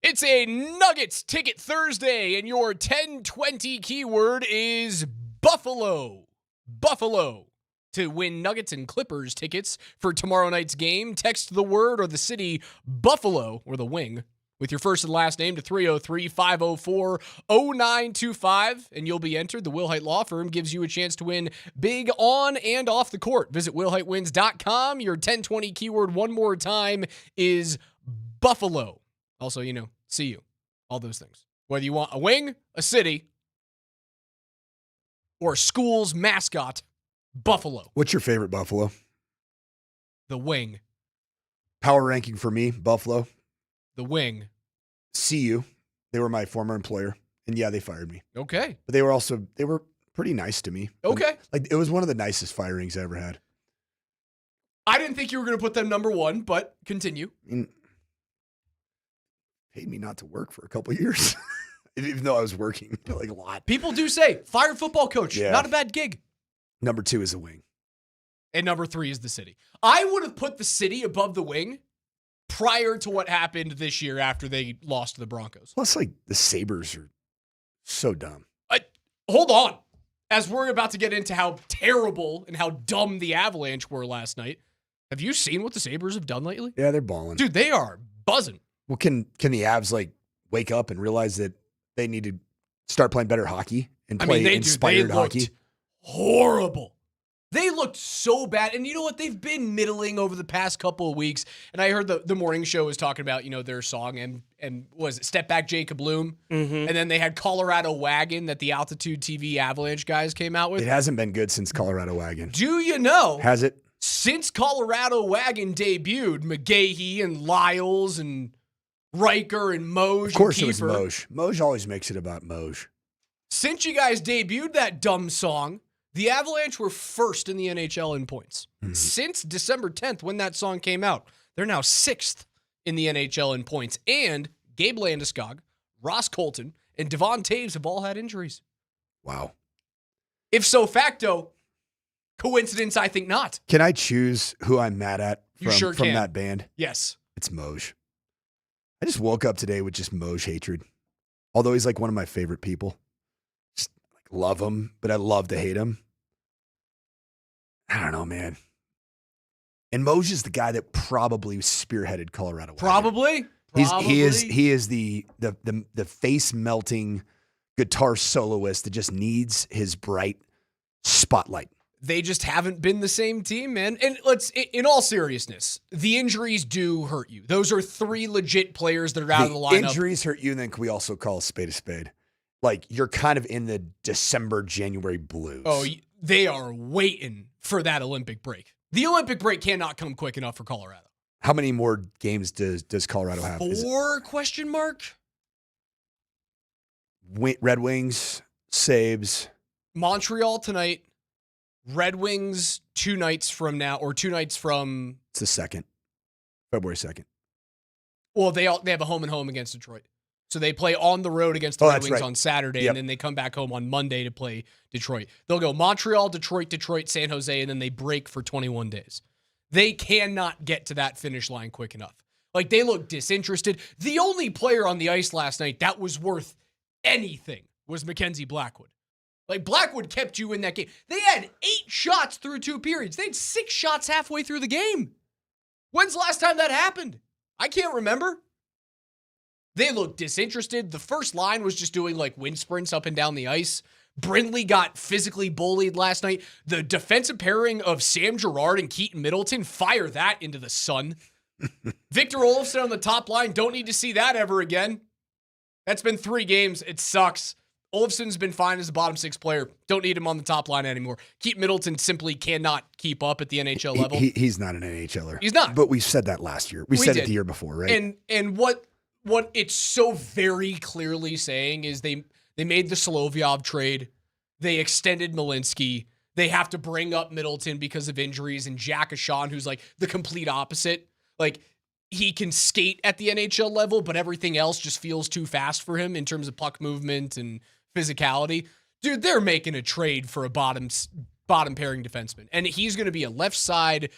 It's a Nuggets Ticket Thursday, and your 1020 keyword is Buffalo. Buffalo. To win Nuggets and Clippers tickets for tomorrow night's game, text the word or the city Buffalo, or the wing, with your first and last name to 303-504-0925, and you'll be entered. The Will Height Law Firm gives you a chance to win big on and off the court. Visit willheightwins.com. Your 1020 keyword one more time is Buffalo. Also, see you. All those things. Whether you want a wing, a city, or a school's mascot, Buffalo.
What's your favorite Buffalo?
The wing.
Power ranking for me, Buffalo.
The wing.
CU. They were my former employer. And yeah, they fired me.
Okay.
But they were pretty nice to me.
Okay.
Like, it was one of the nicest firings I ever had.
I didn't think you were going to put them number one, but continue.
Paid me not to work for a couple of years, even though I was working like a lot.
People do say, fire football coach, not a bad gig.
Number 2 is the wing.
And number 3 is the city. I would have put the city above the wing prior to what happened this year after they lost to the Broncos.
Plus, like, the Sabres are so dumb.
Hold on. As we're about to get into how terrible and how dumb the Avalanche were last night, have you seen what the Sabres have done lately?
Yeah, they're balling.
Dude, they are buzzing.
Well, can the Avs, like, wake up and realize that they need to start playing better hockey and play inspired hockey?
Horrible. They looked so bad. And you know what? They've been middling over the past couple of weeks. And I heard the morning show was talking about, their song and was it Step Back Jacob Bloom? Mm-hmm. And then they had Colorado Wagon that the Altitude TV Avalanche guys came out with.
It hasn't been good since Colorado Wagon.
Do you know?
Has it?
Since Colorado Wagon debuted, McGahee and Lyles and Riker and Moj.
Of course,
and
it was Moj. Moj always makes it about Moj.
Since you guys debuted that dumb song, the Avalanche were first in the NHL in points. Mm-hmm. Since December 10th, when that song came out, they're now 6th in the NHL in points. And Gabe Landeskog, Ross Colton, and Devon Taves have all had injuries.
Wow.
If so facto, coincidence, I think not.
Can I choose who I'm mad at from
can.
that band?
Yes.
It's Moj. I just woke up today with just Moj hatred. Although he's like one of my favorite people. Just like love him, but I love to hate him. I don't know, man. And Moj is the guy that probably spearheaded Colorado.
Probably.
He is the face melting guitar soloist that just needs his bright spotlight.
They just haven't been the same team, man. And in all seriousness, the injuries do hurt you. Those are 3 legit players that are out of the lineup.
Injuries hurt you, and then can we also call a spade a spade? Like, you're kind of in the December, January blues.
Oh, they are waiting for that Olympic break. The Olympic break cannot come quick enough for Colorado.
How many more games does Colorado have?
4 question mark?
Red Wings, Sabres.
Montreal tonight. Red Wings 2 nights from now, or 2 nights from...
It's the 2nd. February 2nd.
Well, they have a home and home against Detroit. So they play on the road against the Red Wings on Saturday, and then they come back home on Monday to play Detroit. They'll go Montreal, Detroit, San Jose, and then they break for 21 days. They cannot get to that finish line quick enough. Like, they look disinterested. The only player on the ice last night that was worth anything was Mackenzie Blackwood. Like, Blackwood kept you in that game. They had 8 shots through 2 periods. They had 6 shots halfway through the game. When's the last time that happened? I can't remember. They looked disinterested. The first line was just doing, like, wind sprints up and down the ice. Brindley got physically bullied last night. The defensive pairing of Sam Girard and Keaton Middleton, fire that into the sun. Victor Olofsson on the top line, don't need to see that ever again. That's been 3 games. It sucks. Olofsson's been fine as a bottom 6 player. Don't need him on the top line anymore. Keaton Middleton simply cannot keep up at the NHL level.
He's not an NHLer.
He's not.
But we said that last year. We said it the year before, right?
And what it's so very clearly saying is they made the Solovyov trade. They extended Malinsky. They have to bring up Middleton because of injuries, and Jack Ashawn, who's like the complete opposite. Like, he can skate at the NHL level, but everything else just feels too fast for him in terms of puck movement and physicality. Dude, they're making a trade for a bottom pairing defenseman. And he's going to be a left side,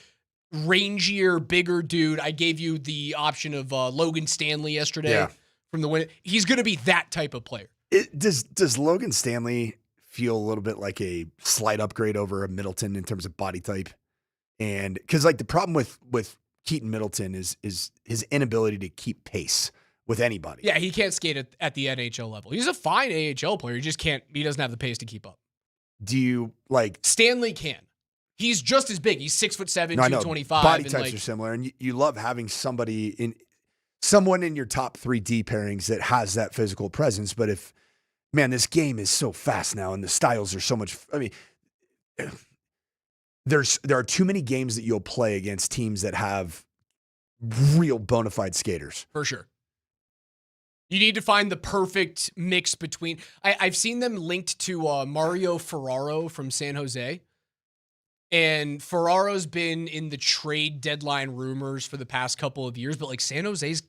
rangier, bigger dude. I gave you the option of Logan Stanley yesterday from the win. He's going to be that type of player.
Does Logan Stanley feel a little bit like a slight upgrade over a Middleton in terms of body type? And because like the problem with Keaton Middleton is his inability to keep pace with anybody.
Yeah, he can't skate at the NHL level. He's a fine AHL player. He doesn't have the pace to keep up.
Do you like
Stanley can? He's just as big. He's 6'7", 225.
Body types are similar, and you love having someone in your top 3 D pairings that has that physical presence. But this game is so fast now, and the styles are so much. I mean, there are too many games that you'll play against teams that have real bona fide skaters.
For sure. You need to find the perfect mix between. I've seen them linked to Mario Ferraro from San Jose. And Ferraro's been in the trade deadline rumors for the past couple of years, but like San Jose's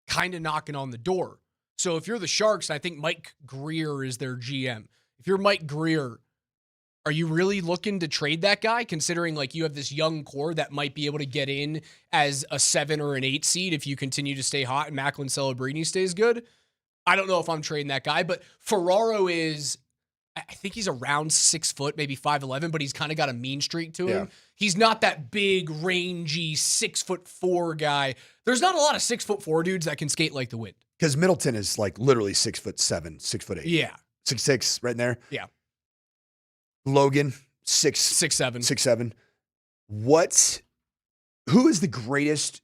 kind of knocking on the door. So if you're the Sharks, I think Mike Greer is their GM. If you're Mike Greer, are you really looking to trade that guy, considering like you have this young core that might be able to get in as a 7 or an 8 seed if you continue to stay hot and Macklin Celebrini stays good? I don't know if I'm trading that guy, but Ferraro is, I think he's around 6 foot, maybe 5'11", but he's kind of got a mean streak to him. Yeah. He's not that big, rangy 6'4" guy. There's not a lot of 6'4" dudes that can skate like the wind.
Because Middleton is like literally 6'7", 6'8".
Yeah.
6'6", right in there.
Yeah.
Logan,
6'7".
6'7". Who is the greatest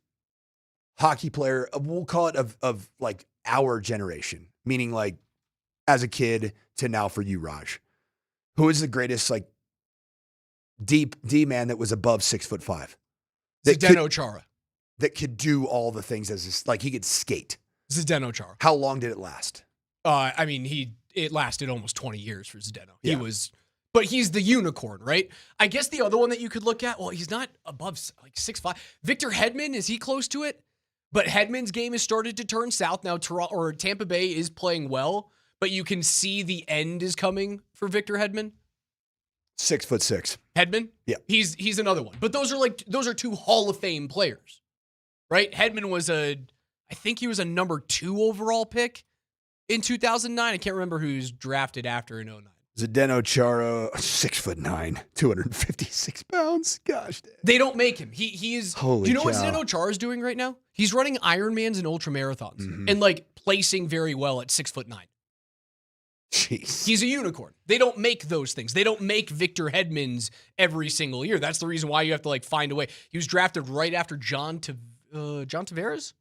hockey player, we'll call it of like our generation, meaning like as a kid to now for you, Raj? Who is the greatest like deep D man that was above 6'5"?
Zdeno Chara.
That could do all the things like he could skate.
Zdeno Chara.
How long did it last?
I mean, it lasted almost 20 years for Zdeno.
Yeah.
But he's the unicorn, right? I guess the other one that you could look at, well, he's not above like 6'5". Victor Hedman, is he close to it? But Hedman's game has started to turn south now. Tampa Bay is playing well, but you can see the end is coming for Victor Hedman.
6'6".
Hedman?
Yeah.
He's another one. But those are 2 Hall of Fame players, right? Hedman was I think he was a number 2 overall pick in 2009. I can't remember who's drafted after in 2009.
Zdeno Chara, 6'9", 256 pounds. Gosh, damn.
They don't make him. He is.
Holy
do you know
cow.
what Zdeno Chara is doing right now? He's running Ironmans and ultra marathons and like placing very well at 6'9".
Jeez.
He's a unicorn. They don't make those things. They don't make Victor Hedmans every single year. That's the reason why you have to like find a way. He was drafted right after John Tavares.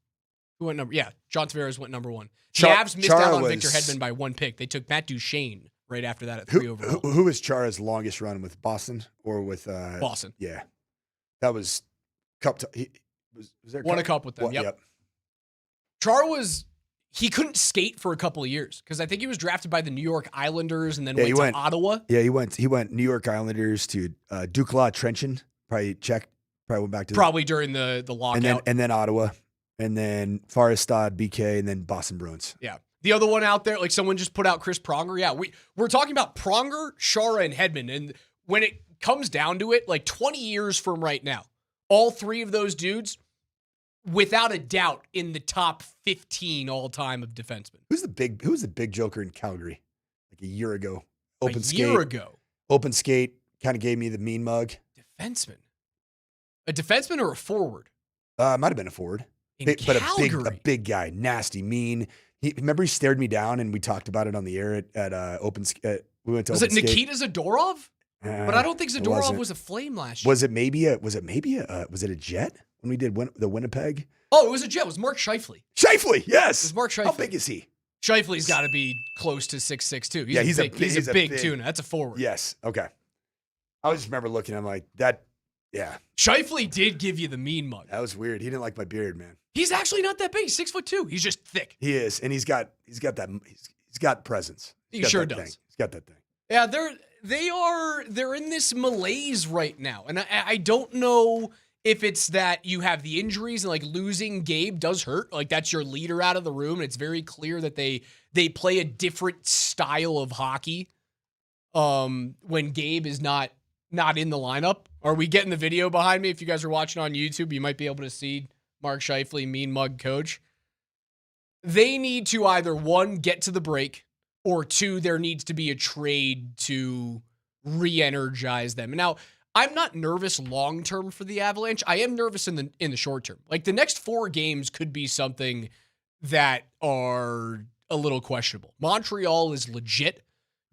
Who went number? Yeah, John Tavares went number 1. The Avs missed out on Victor Hedman by 1 pick. They took Matt Duchene right after that at 3 overall.
Who was Chara's longest run with Boston or with
Boston?
Yeah, that was cup. Was there
won a cup with them? Yep. Chara he couldn't skate for a couple of years because I think he was drafted by the New York Islanders and then went to Ottawa.
Yeah, he went New York Islanders to Doughnut, Trenton, probably went back to
probably during the lockout,
and then Ottawa, and then Farestad, BK, and then Boston Bruins.
Yeah. The other one out there, like someone just put out Chris Pronger. Yeah, we're talking about Pronger, Chara, and Hedman. And when it comes down to it, like 20 years from right now, all 3 of those dudes, without a doubt, in the top 15 all-time of defensemen.
Who was the big joker in Calgary like a year ago? Open skate, kind of gave me the mean mug.
Defenseman? A defenseman or a forward?
Might have been a forward. But a big guy, nasty, mean. Remember he stared me down, and we taled about it on the air at Open Skate. We went to
Was
Open
it Nikita Zadorov? But I don't think Zadorov was a Flame last year.
Was it a Jet when we did the Winnipeg?
Oh, it was a Jet. It was Mark Scheifele.
Scheifele, yes.
It was Mark Scheifele.
How big is he?
Scheifele's got to be close to 6'6" too. He's a big tuna. That's a forward.
Yes. Okay. I just remember looking. I'm like that. Yeah.
Scheifele did give you the mean mug.
That was weird. He didn't like my beard, man.
He's actually not that big. He's 6'2". He's just thick.
He is, and he's got presence.
He sure does.
He's got that thing.
Yeah, they're in this malaise right now, and I don't know if it's that you have the injuries and like losing Gabe does hurt. Like that's your leader out of the room, and it's very clear that they play a different style of hockey when Gabe is not in the lineup. Are we getting the video behind me? If you guys are watching on YouTube, you might be able to see Mark Scheifele, mean mug coach. they need to either, one, get to the break, or two, there needs to be a trade to re-energize them. Now, I'm not nervous long-term for the Avalanche. I am nervous in the short term. Like, the next 4 games could be something that are a little questionable. Montreal is legit.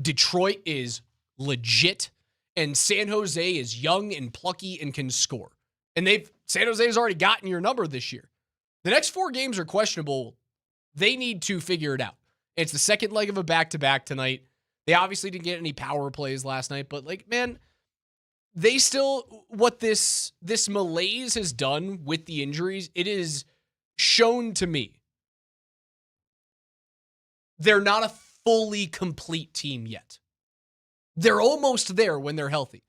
Detroit is legit. And San Jose is young and plucky and can score. And San Jose's already gotten your number this year. The next 4 games are questionable. They need to figure it out. It's the second leg of a back-to-back tonight. They obviously didn't get any power plays last night, but they still, what this malaise has done with the injuries, it is shown to me they're not a fully complete team yet. They're almost there when they're healthy,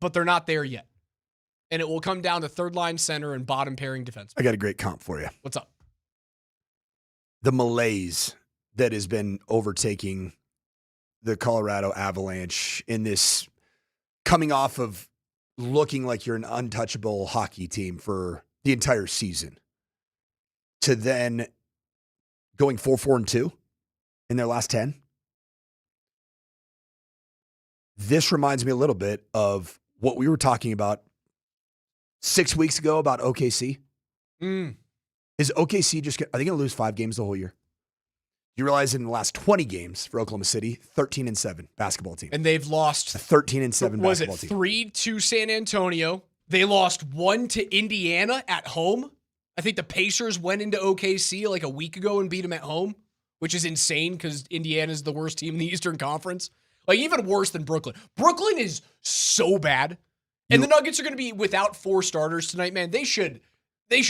but they're not there yet. And it will come down to third-line center and bottom-pairing defense.
I got a great comp for you.
What's up?
The malaise that has been overtaking the Colorado Avalanche in this coming off of looking like you're an untouchable hockey team for the entire season to then going 4-4-2 in their last 10. This reminds me a little bit of what we were talking about 6 weeks ago about OKC. Is OKC are they going to lose 5 games the whole year? You realize in the last 20 games for Oklahoma City, 13-7 basketball team.
And they've lost
13-7
was
basketball
it
team.
3 to San Antonio. They lost 1 to Indiana at home. I think the Pacers went into OKC like a week ago and beat them at home, which is insane because Indiana's the worst team in the Eastern Conference. Like, even worse than Brooklyn. Brooklyn is so bad. And the Nuggets are going to be without 4 starters tonight, man. They should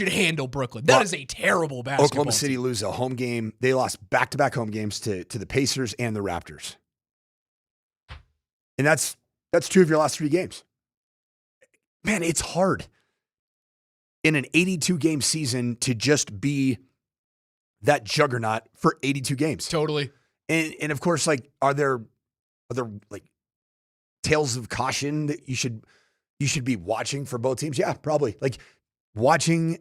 handle Brooklyn. That is a terrible basketball
Oklahoma City
team.
lose a home game. They lost back-to-back home games to the Pacers and the Raptors. And that's 2 of your last 3 games. Man, it's hard in an 82-game season to just be that juggernaut for 82 games.
Totally.
And of course, like, are there like tales of caution that you should be watching for both teams? Yeah, probably. Like, watching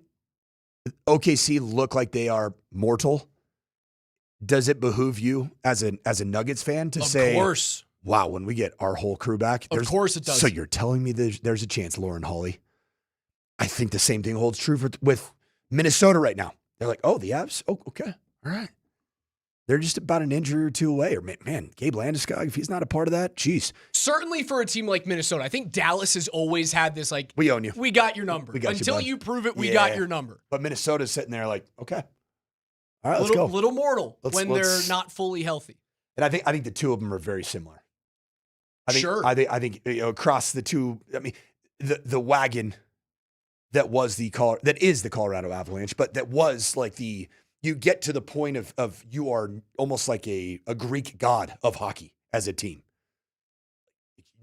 OKC look like they are mortal, does it behoove you as a Nuggets fan to say,
of course,
wow, when we get our whole crew back?
Of course it does.
So you're telling me there's a chance, Lauren Hawley? I think the same thing holds true with Minnesota right now. They're like, oh, the Avs? Oh, okay. All right. They're just about an injury or 2 away. Or, man, Gabe Landeskog, if he's not a part of that, geez.
Certainly for a team like Minnesota. I think Dallas has always had this, like,
we own you.
We got your number. Until you prove it, we got your number.
But Minnesota's sitting there like, okay. All right, let's go.
Little mortal when they're not fully healthy.
And I think the 2 of them are very similar. I think across the 2, I mean, the wagon that is the Colorado Avalanche, but that was like you get to the point of you are almost like a Greek god of hockey as a team.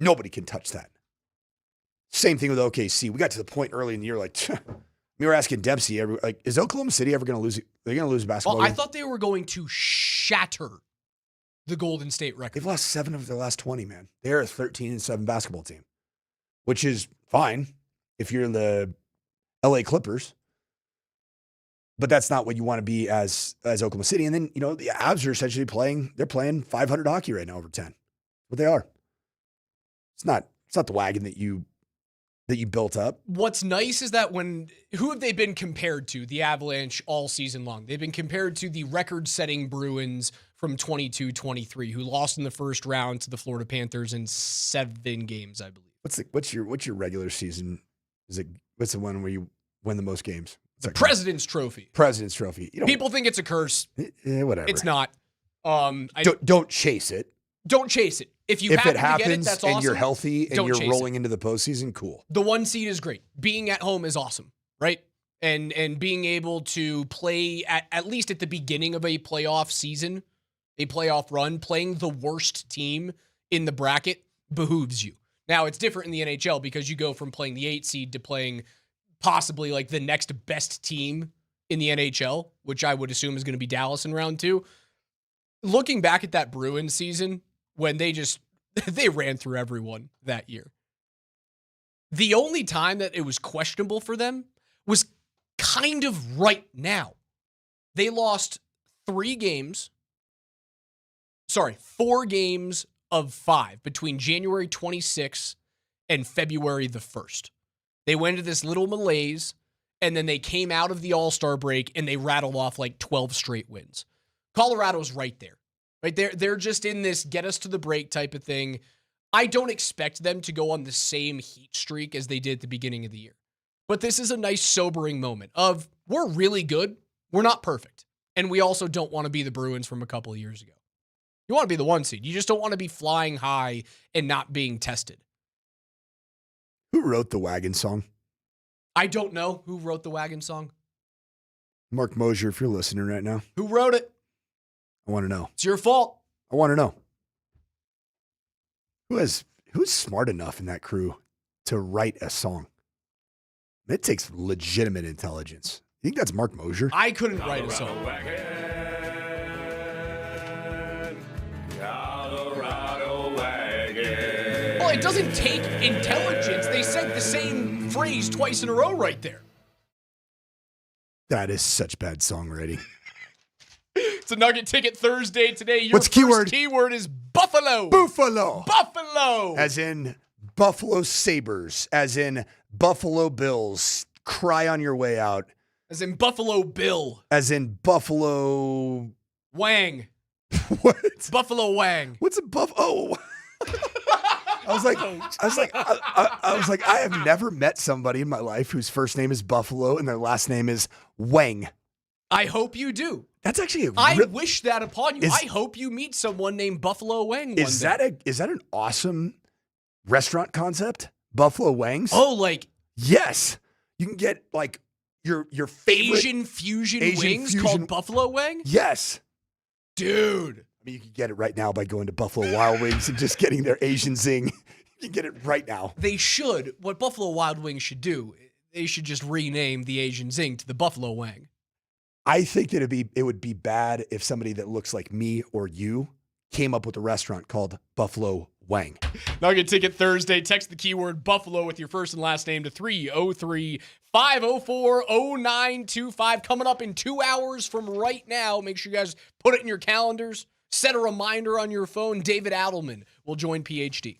Nobody can touch that. Same thing with OKC. We got to the point early in the year, like, we were asking Dempsey, like, is Oklahoma City ever going to lose? They're going to lose basketball?
Well, I thought they were going to shatter the Golden State record.
They've lost 7 of their last 20, man. They're a 13-7 basketball team, which is fine if you're in the LA Clippers. But that's not what you want to be as Oklahoma City. And then, the Avs are essentially playing 500 hockey right now over 10. What they are. It's not the wagon that you built up.
What's nice is that who have they been compared to, the Avalanche, all season long? They've been compared to the record-setting Bruins from 22-23, who lost in the first round to the Florida Panthers in 7 games, I believe.
What's your regular season? What's the one where you win the most games?
The President's Trophy.
President's Trophy.
People think it's a curse.
Whatever.
It's not.
Don't chase it.
Don't chase it. If
it happens
to get it, that's awesome.
And you're healthy and you're rolling into the postseason, cool.
The 1 seed is great. Being at home is awesome, right? And being able to play at least at the beginning of a playoff season, a playoff run, playing the worst team in the bracket behooves you. Now, it's different in the NHL because you go from playing the 8 seed to playing possibly like the next best team in the NHL, which I would assume is going to be Dallas in round 2. Looking back at that Bruins season, when they ran through everyone that year. The only time that it was questionable for them was kind of right now. They lost 4 games of 5 between January 26th and February the 1st. They went into this little malaise, and then they came out of the All-Star break, and they rattled off like 12 straight wins. Colorado's right there. Right? They're just in this get us to the break type of thing. I don't expect them to go on the same heat streak as they did at the beginning of the year. But this is a nice sobering moment of we're really good. We're not perfect. And we also don't want to be the Bruins from a couple of years ago. You want to be the 1 seed. You just don't want to be flying high and not being tested.
Who wrote the Wagon song?
I don't know who wrote the Wagon song.
Mark Moser, if you're listening right now.
Who wrote it?
I want to know.
It's your fault.
I want to know. Who's smart enough in that crew to write a song? It takes legitimate intelligence. You think that's Mark Moser?
I couldn't write a song.
Colorado wagon.
Well, it doesn't take intelligence. They said the same phrase twice in a row right there.
That is such bad songwriting.
It's a Nugget Ticket Thursday today. Your
What's the keyword?
Keyword is Buffalo.
Buffalo.
Buffalo.
As in Buffalo Sabres. As in Buffalo Bills. Cry on your way out.
As in Buffalo Bill.
As in Buffalo...
Wang.
What?
Buffalo Wang.
What's a buff? Oh. I was like, I have never met somebody in my life whose first name is Buffalo and their last name is Wang.
I hope you do.
That's actually
I wish that upon you. I hope you meet someone named Buffalo Wang one day.
Is that an awesome restaurant concept? Buffalo Wangs?
Oh, like
yes. You can get like your favorite
Asian fusion wings called Buffalo Wang?
Yes.
Dude.
I mean, you can get it right now by going to Buffalo Wild Wings and just getting their Asian zing. You can get it right now.
They should. What Buffalo Wild Wings should do, they should just rename the Asian zing to the Buffalo Wang.
I think that it would be bad if somebody that looks like me or you came up with a restaurant called Buffalo Wang.
Nugget Ticket Thursday. Text the keyword Buffalo with your first and last name to 303-504-0925. Coming up in 2 hours from right now. Make sure you guys put it in your calendars. Set a reminder on your phone. David Adelman will join PhD.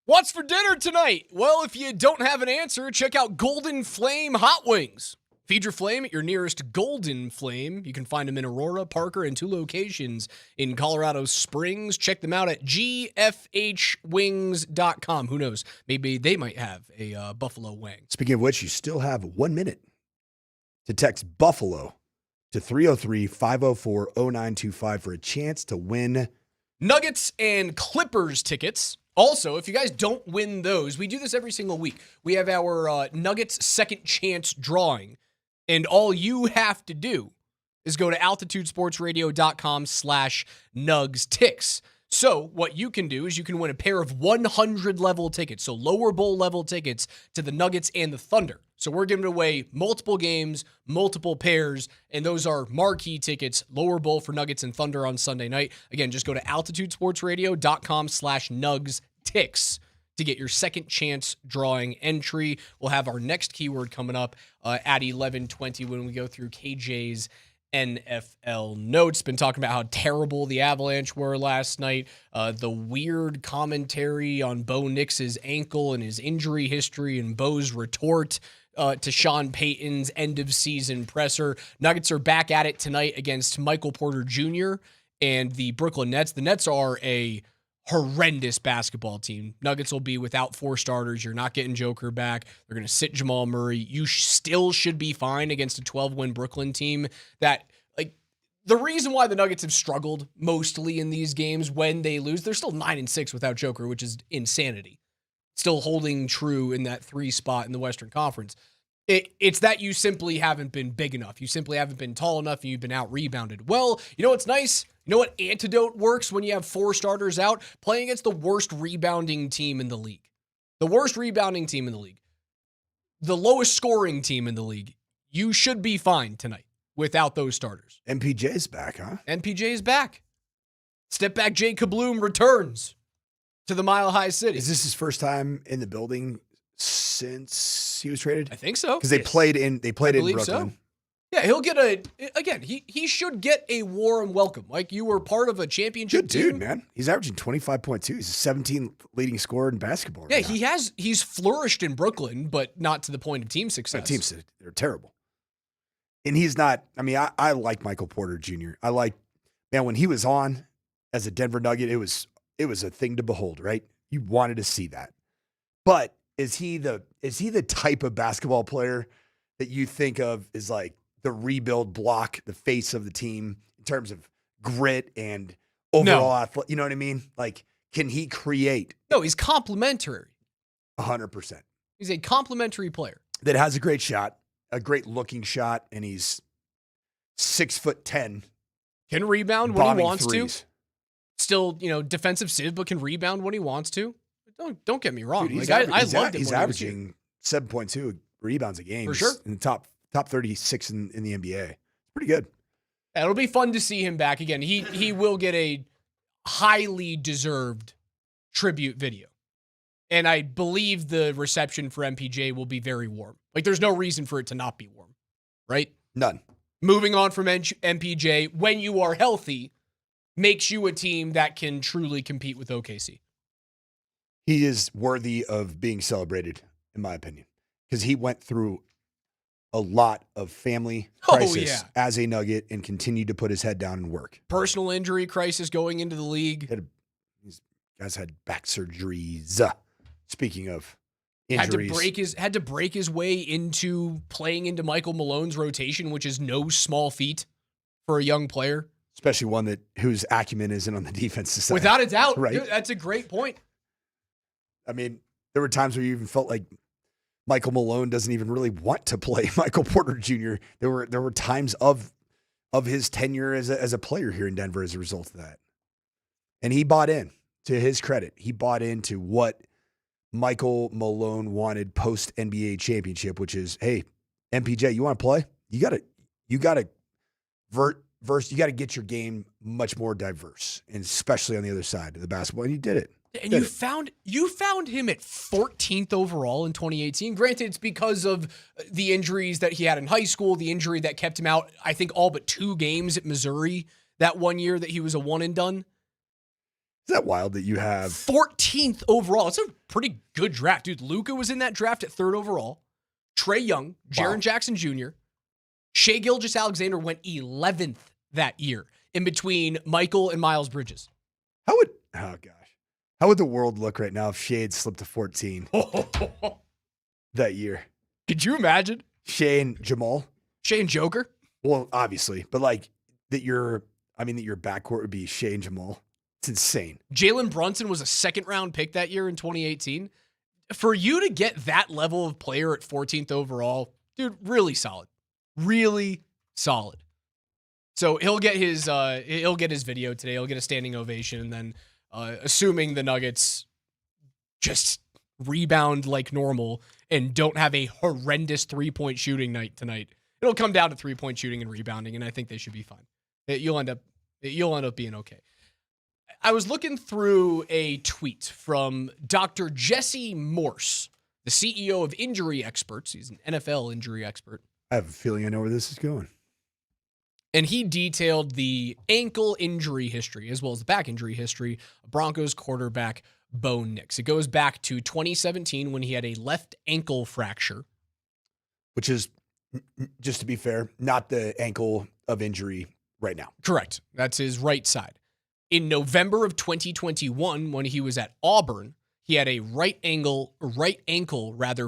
What's for dinner tonight? Well, if you don't have an answer, check out Golden Flame Hot Wings. Feed your flame at your nearest Golden Flame. You can find them in Aurora, Parker, and 2 locations in Colorado Springs. Check them out at gfhwings.com. Who knows? Maybe they might have a buffalo wing.
Speaking of which, you still have 1 minute to text Buffalo to 303-504-0925 for a chance to win
Nuggets and Clippers tickets. Also, if you guys don't win those, we do this every single week. We have our Nuggets second chance drawing. And all you have to do is go to altitudesportsradio.com/NugsTix. So what you can do is you can win a pair of 100 level tickets, so lower bowl level tickets to the Nuggets and the Thunder. So we're giving away multiple games, multiple pairs, and those are marquee tickets, lower bowl for Nuggets and Thunder on Sunday night. Again, just go to altitudesportsradio.com/NugsTix to get your second chance drawing entry. We'll have our next keyword coming up at 11:20 when we go through KJ's NFL notes. Been talking about how terrible the Avalanche were last night. The weird commentary on Bo Nix's ankle and his injury history and Bo's retort to Sean Payton's end-of-season presser. Nuggets are back at it tonight against Michael Porter Jr. and the Brooklyn Nets. The Nets are a horrendous basketball team. Nuggets will be without 4 starters. You're not getting Joker back. They're going to sit Jamal Murray. You still should be fine against a 12-win Brooklyn team that, like, the reason why the Nuggets have struggled mostly in these games when they lose, they're still 9-6 without Joker, which is insanity. Still holding true in that 3 spot in the Western Conference. It's that you simply haven't been big enough. You simply haven't been tall enough, and you've been out-rebounded. Well, you know what's nice? You know what antidote works when you have 4 starters out? Playing against the worst rebounding team in the league. The worst rebounding team in the league. The lowest scoring team in the league. You should be fine tonight without those starters.
MPJ's back, huh?
MPJ's back. Step back Jacob Bloom returns to the Mile High City.
Is this his first time in the building since he was traded?
I think so.
Because they played in Brooklyn.
So. Yeah, he'll get he should get a warm welcome. Like, you were part of a championship
Good
team.
dude, man. He's averaging 25.2. He's a 17th leading scorer in basketball.
Yeah,
right now.
he's flourished in Brooklyn, but not to the point of team success.
Teams, they're terrible. And he's not, I mean, I like Michael Porter Jr. When he was on as a Denver Nugget, it was a thing to behold, right? You wanted to see that. But is he the type of basketball player that you think of as like the rebuild block, the face of the team in terms of grit and overall athletic? You know what I mean? Like, can he create?
No, he's complimentary.
100%.
He's a complimentary player
that has a great shot, a great looking shot, and he's 6'10".
Can rebound when he wants
threes.
to. Still, defensive sieve, but can rebound when he wants to. Don't get me wrong.
Dude,
I loved it.
He's averaging 7.2 rebounds a game.
For sure.
In the top 36 in the NBA. Pretty good.
Yeah, it'll be fun to see him back again. He will get a highly deserved tribute video. And I believe the reception for MPJ will be very warm. Like, there's no reason for it to not be warm, right?
None.
Moving on from MPJ, when you are healthy, makes you a team that can truly compete with OKC.
He is worthy of being celebrated, in my opinion, because he went through a lot of family crisis as a Nugget and continued to put his head down and work.
Personal injury crisis going into the league.
These guys had back surgeries. Speaking of injuries.
Had to break his way into playing into Michael Malone's rotation, which is no small feat for a young player.
Especially one whose acumen isn't on the defensive side.
Without a doubt.
Right?
Dude, that's a great point.
I mean, there were times where you even felt like Michael Malone doesn't even really want to play Michael Porter Jr. There were times of his tenure as a player here in Denver as a result of that. And he bought in, to his credit. He bought into what Michael Malone wanted post NBA championship, which is, hey, MPJ, you want to play? You gotta get your game much more diverse, and especially on the other side of the basketball. And he did it.
And you found him at 14th overall in 2018. Granted, it's because of the injuries that he had in high school, the injury that kept him out, I think, all but 2 games at Missouri that one year that he was a one and done.
Is that wild that you have
14th overall? It's a pretty good draft, dude. Luka was in that draft at 3rd overall. Trey Young, Jaren Jackson Jr., Shai Gilgeous-Alexander went 11th that year in between Michael and Miles Bridges.
How would the world look right now if Shai had slipped to 14 that year?
Could you imagine?
Shai and Jamal?
Shai and Joker?
Well, obviously, but that your backcourt would be Shai and Jamal. It's insane.
Jalen Brunson was a 2nd-round pick that year in 2018. For you to get that level of player at 14th overall, dude, really solid. Really solid. So he'll get his video today. He'll get a standing ovation, and then assuming the Nuggets just rebound like normal and don't have a horrendous 3-point shooting night tonight, it'll come down to 3-point shooting and rebounding, and I think they should be fine. You'll end up being okay. I was looking through a tweet from Dr. Jesse Morse, the CEO of Injury Experts. He's an NFL injury expert.
I have a feeling I know where this is going.
And he detailed the ankle injury history as well as the back injury history of Broncos quarterback Bo Nix. It goes back to 2017 when he had a left ankle fracture.
Which is, just to be fair, not the ankle of injury right now.
Correct. That's his right side. In November of 2021, when he was at Auburn, he had a right ankle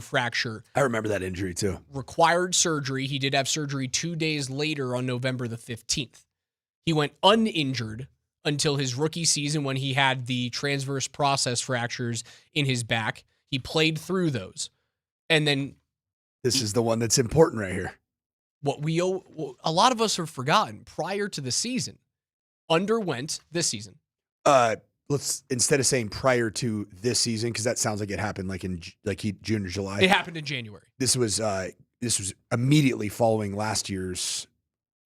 fracture.
I remember that injury too.
Required surgery. He did have surgery 2 days later on November the 15th. He went uninjured until his rookie season when he had the transverse process fractures in his back. He played through those. And then
this is the one that's important right here.
What a lot of us have forgotten prior to the season. Underwent this season.
Let's, instead of saying prior to this season, because that sounds like it happened in June or July.
It happened in January.
This was immediately following last year's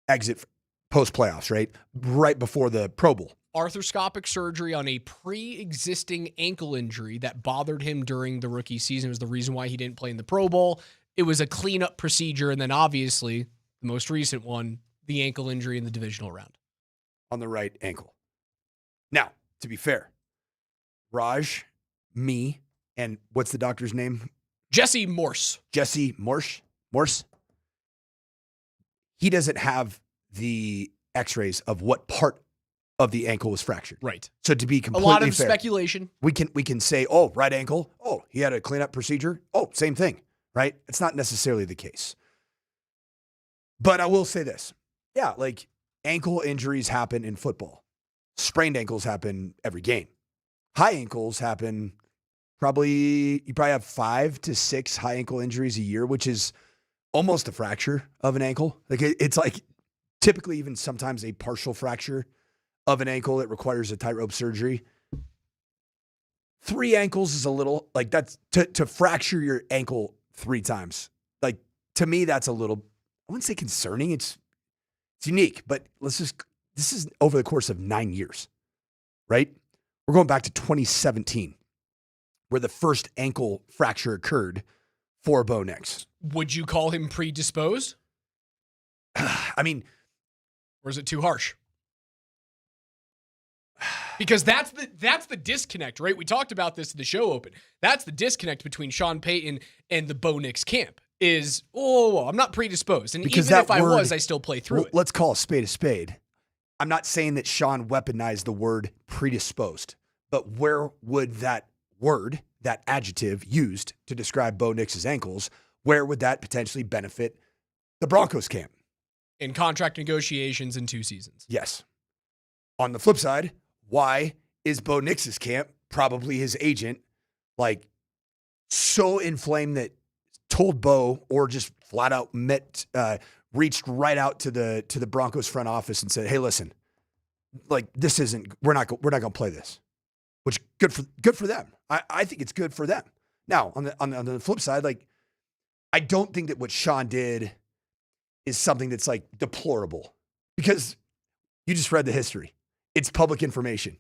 exit post playoffs, right? Right before the Pro Bowl.
Arthroscopic surgery on a pre-existing ankle injury that bothered him during the rookie season was the reason why he didn't play in the Pro Bowl. It was a cleanup procedure, and then obviously the most recent one, the ankle injury in the divisional round.
On the right ankle. Now, to be fair, Raj, me, and what's the doctor's name?
Jesse Morse.
Jesse Morse. He doesn't have the x-rays of what part of the ankle was fractured.
Right.
So to be completely
fair, a lot of
fair,
speculation.
We can say, oh, right ankle. Oh, he had a cleanup procedure. Oh, same thing, right? It's not necessarily the case. But I will say this. Yeah, ankle injuries happen in football. Sprained ankles happen every game. High ankles happen you probably have 5 to 6 high ankle injuries a year, which is almost a fracture of an ankle. It's typically even sometimes a partial fracture of an ankle that requires a tightrope surgery. 3 ankles is a little, that's to fracture your ankle 3 times. To me, that's a little, I wouldn't say concerning. It's unique, but this is over the course of 9 years, right? We're going back to 2017, where the first ankle fracture occurred for Bo Nix.
Would you call him predisposed?
I mean,
or is it too harsh? Because that's the disconnect, right? We talked about this in the show open. That's the disconnect between Sean Payton and the Bo Nix camp. I'm not predisposed. And
because
even if I was, I still play through it.
Let's call a spade a spade. I'm not saying that Sean weaponized the word predisposed, but where would that word, that adjective used to describe Bo Nix's ankles, where would that potentially benefit the Broncos camp?
In contract negotiations in 2 seasons.
Yes. On the flip side, why is Bo Nix's camp, probably his agent, so inflamed that told Bo, or just flat out reached right out to the Broncos front office and said, "Hey, listen, this isn't. We're not going to play this." Which good for them. I think it's good for them. Now on the flip side, I don't think that what Sean did is something that's deplorable, because you just read the history. It's public information.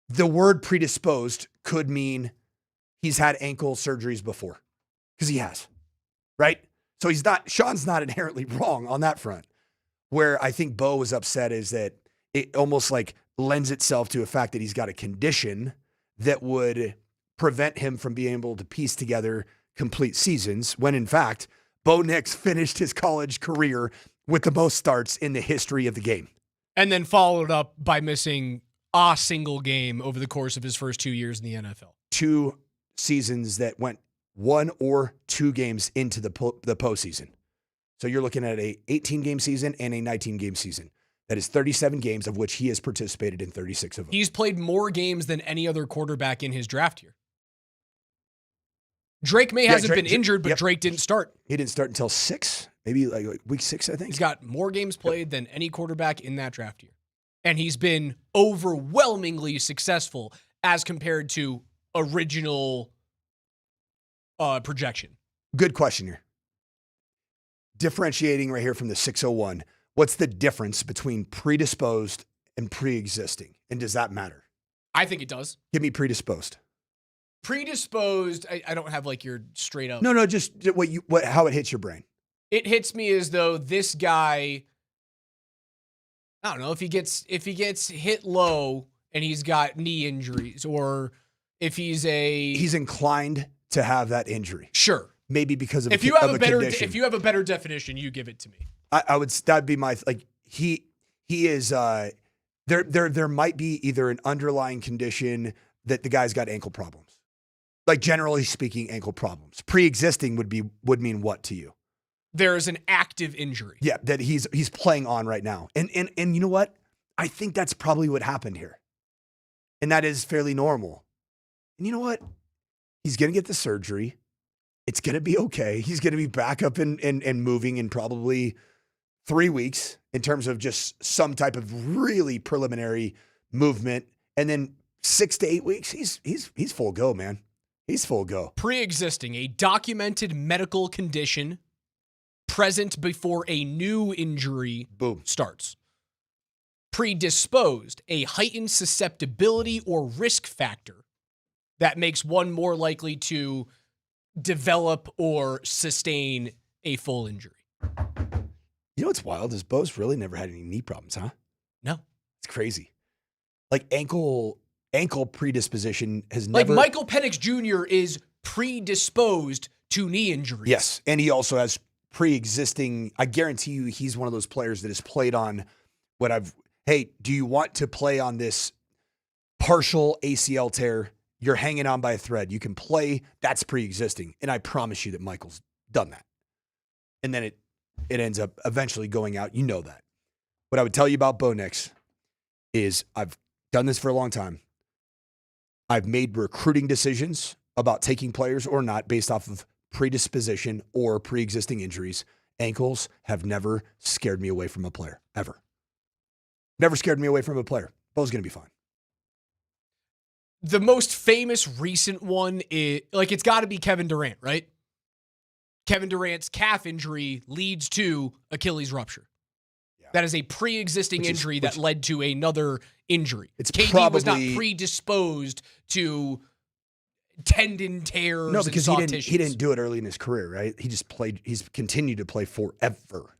The word predisposed could mean he's had ankle surgeries before, because he has, right? So Sean's not inherently wrong on that front. Where I think Bo was upset is that it almost lends itself to a fact that he's got a condition that would prevent him from being able to piece together complete seasons, when in fact, Bo Nix finished his college career with the most starts in the history of the game.
And then followed up by missing a single game over the course of his first 2 years in the NFL.
2 seasons that went 1 or 2 games into the postseason. So you're looking at a 18-game season and a 19-game season. That is 37 games, of which he has participated in 36 of them.
He's played more games than any other quarterback in his draft year. Drake hasn't been injured, but Drake didn't start.
He didn't start until 6, maybe like week 6, I think.
He's got more games played than any quarterback in that draft year. And he's been overwhelmingly successful as compared to original projection.
Good question here. Differentiating right here from the 601, what's the difference between predisposed and pre-existing? And does that matter?
I think it does.
Give me predisposed.
Predisposed, I don't have like your straight up.
No, just how it hits your brain.
It hits me as though this guy, I don't know, if he gets hit low and he's got knee injuries, or if he's
inclined to have that injury.
Sure.
Maybe because of
if you have a better definition, you give it to me.
I would, that'd be my, like, he is, there might be either an underlying condition that the guy's got ankle problems. Like, generally speaking, ankle problems. Pre-existing would mean what to you?
There is an active injury.
Yeah, that he's playing on right now. And you know what? I think that's probably what happened here. And that is fairly normal. And you know what? He's going to get the surgery. It's going to be okay. He's going to be back up and moving in probably 3 weeks in terms of just some type of really preliminary movement. And then 6 to 8 weeks, he's full go, man. He's full go.
Pre-existing, a documented medical condition present before a new injury starts. Predisposed, a heightened susceptibility or risk factor that makes one more likely to develop or sustain a full injury.
You know what's wild is Bo's really never had any knee problems, huh?
No.
It's crazy. Like ankle predisposition has never...
Like Michael Penix Jr. is predisposed to knee injuries.
Yes, and he also has pre-existing... I guarantee you he's one of those players that has played on hey, do you want to play on this partial ACL tear? You're hanging on by a thread. You can play. That's pre-existing. And I promise you that Michael's done that. And then it ends up eventually going out. You know that. What I would tell you about Bo Nix is I've done this for a long time. I've made recruiting decisions about taking players or not based off of predisposition or pre-existing injuries. Ankles have never scared me away from a player, ever. Never scared me away from a player. Bo's going to be fine.
The most famous recent one is, like, it's got to be Kevin Durant, right? Kevin Durant's calf injury leads to Achilles rupture. Yeah. That is a pre-existing injury that led to another injury. KD was not predisposed to tendon tears.
No, because
and
he didn't do it early in his career, right? He just played. He's continued to play forever.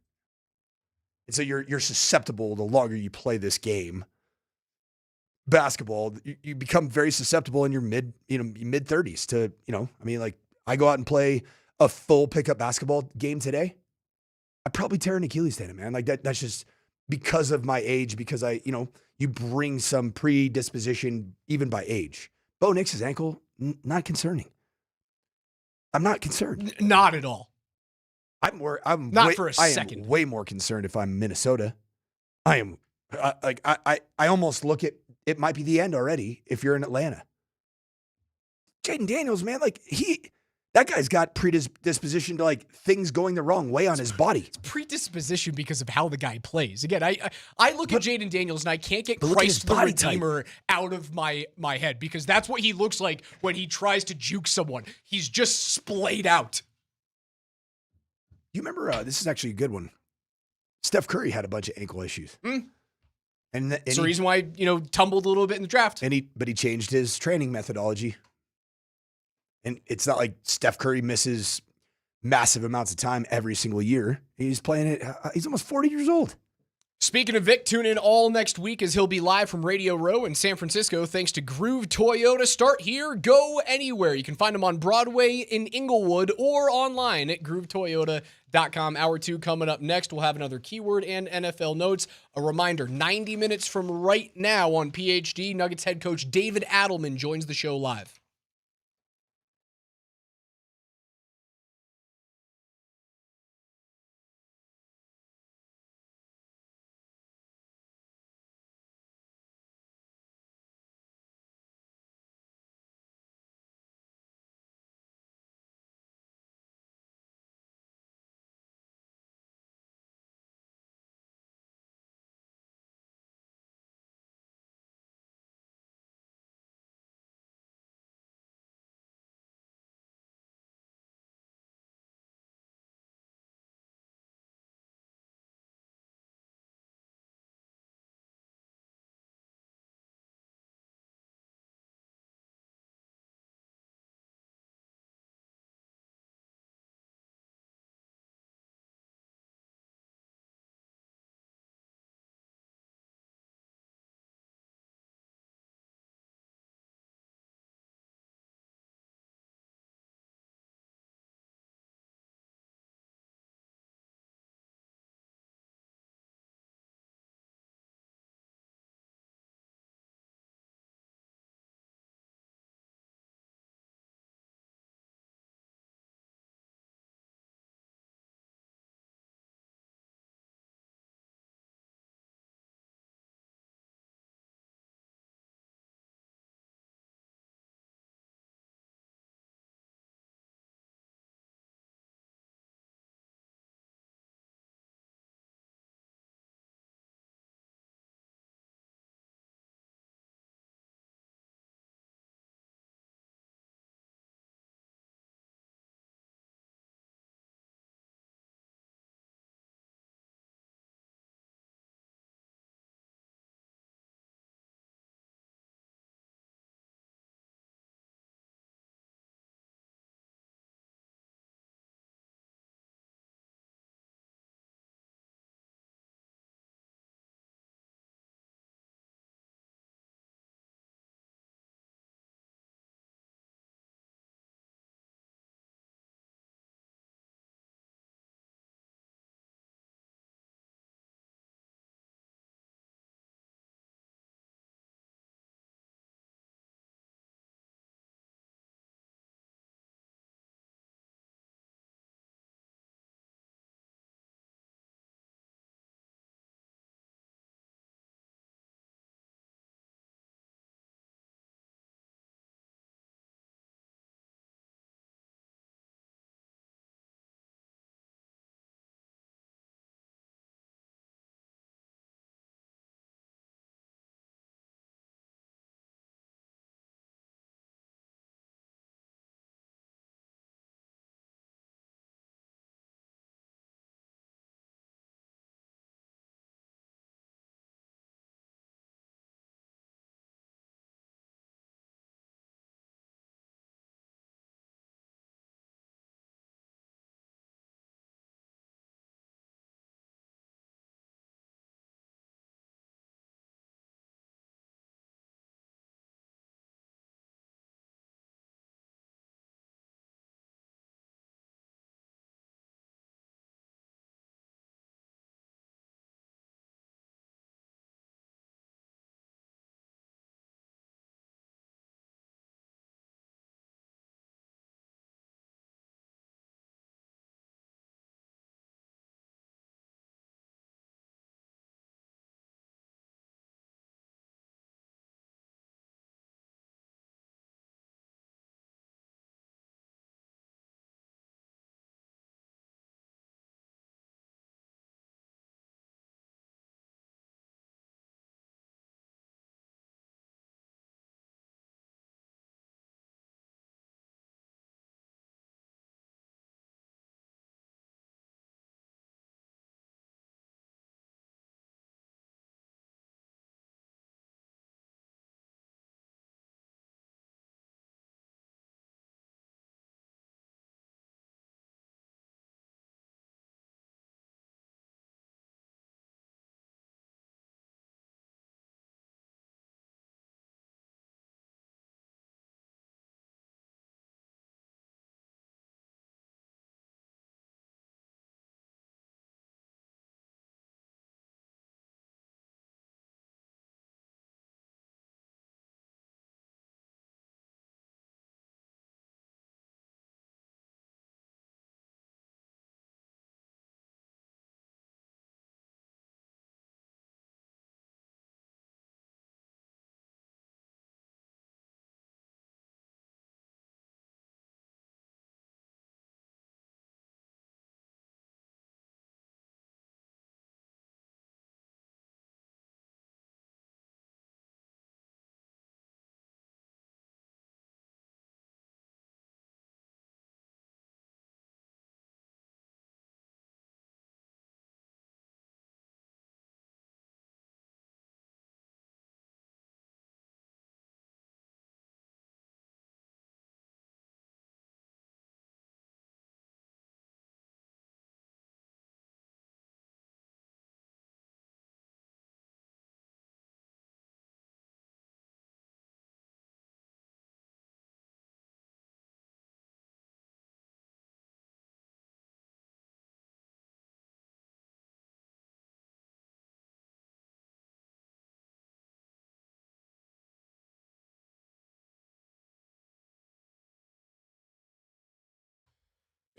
And so you're susceptible the longer you play this game. Basketball, you become very susceptible in your mid 30s to, like I go out and play a full pickup basketball game today. I probably tear an Achilles tendon, man. Like that's just because of my age, because you bring some predisposition even by age. Bo Nix's ankle, not concerning. I'm not concerned.
Not at all.
I'm way more concerned if I'm Minnesota. I am I almost look at it might be the end already if you're in Atlanta. Jaden Daniels, man, that guy's got predisposition to things going the wrong way on his body.
It's predisposition because of how the guy plays. Again, I look at Jaden Daniels and I can't get Christ the Redeemer out of my head because that's what he looks like when he tries to juke someone. He's just splayed out.
You remember, this is actually a good one. Steph Curry had a bunch of ankle issues. And
it's the reason why, tumbled a little bit in the draft.
But he changed his training methodology. And it's not like Steph Curry misses massive amounts of time every single year. He's playing it. He's almost 40 years old.
Speaking of Vic, tune in all next week as he'll be live from Radio Row in San Francisco thanks to Groove Toyota. Start here, go anywhere. You can find him on Broadway in Inglewood or online at groovetoyota.com. Hour 2 coming up next. We'll have another keyword and NFL notes. A reminder, 90 minutes from right now on PhD, Nuggets head coach David Adelman joins the show live.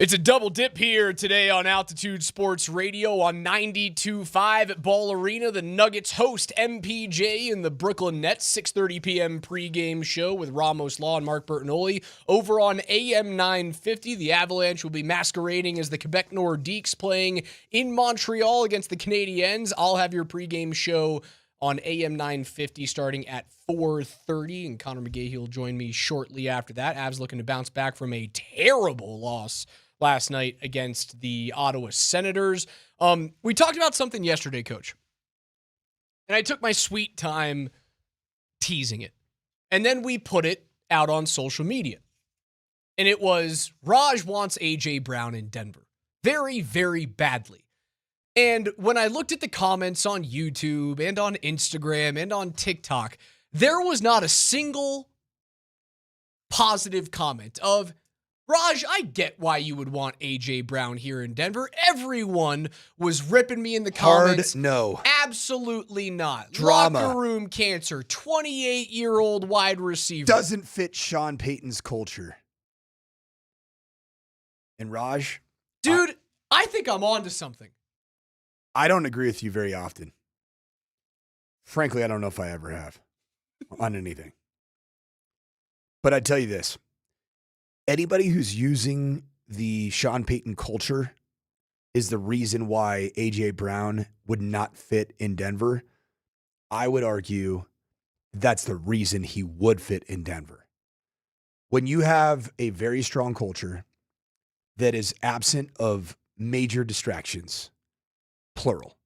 It's a double dip here today on Altitude Sports Radio on 92.5 at Ball Arena. The Nuggets host MPJ and the Brooklyn Nets, 6:30 p.m. pregame show with Ramos Law and Mark Bertinoli. Over on AM 950, the Avalanche will be masquerading as the Quebec Nordiques playing in Montreal against the Canadiens. I'll have your pregame show on AM 950 starting at 4:30, and Connor McGahey will join me shortly after that. Avs looking to bounce back from a terrible loss last night against the Ottawa Senators. We talked about something yesterday, Coach, and I took my sweet time teasing it, and then we put it out on social media, and it was Raj wants A.J. Brown in Denver very, very badly. And when I looked at the comments on YouTube and on Instagram and on TikTok, there was not a single positive comment of, Raj, I get why you would want A.J. Brown here in Denver. Everyone was ripping me in the comments.
Hard no.
Absolutely not.
Drama.
Locker room cancer. 28-year-old wide receiver.
Doesn't fit Sean Payton's culture. And Raj?
Dude, I think I'm on to something.
I don't agree with you very often. Frankly, I don't know if I ever have on anything. But I tell you this. Anybody who's using the Sean Payton culture is the reason why A.J. Brown would not fit in Denver. I would argue that's the reason he would fit in Denver. When you have a very strong culture that is absent of major distractions, plural,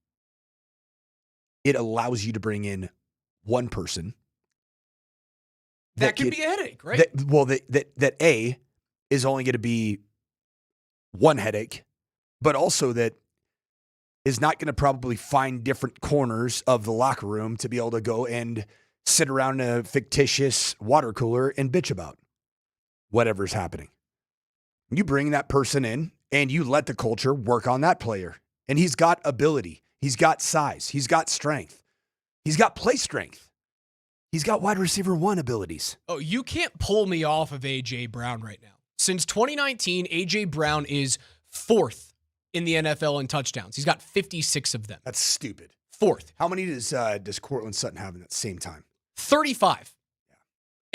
it allows you to bring in one person.
That can be a headache, right?
That A, is only going to be one headache, but also that is not going to probably find different corners of the locker room to be able to go and sit around a fictitious water cooler and bitch about whatever's happening. You bring that person in and you let the culture work on that player. And he's got ability. He's got size. He's got strength. He's got play strength. He's got wide receiver one abilities.
Oh, you can't pull me off of A.J. Brown right now. Since 2019, A.J. Brown is fourth in the NFL in touchdowns. He's got 56 of them.
That's stupid.
Fourth.
How many does Cortland Sutton have in that same time?
35. Yeah.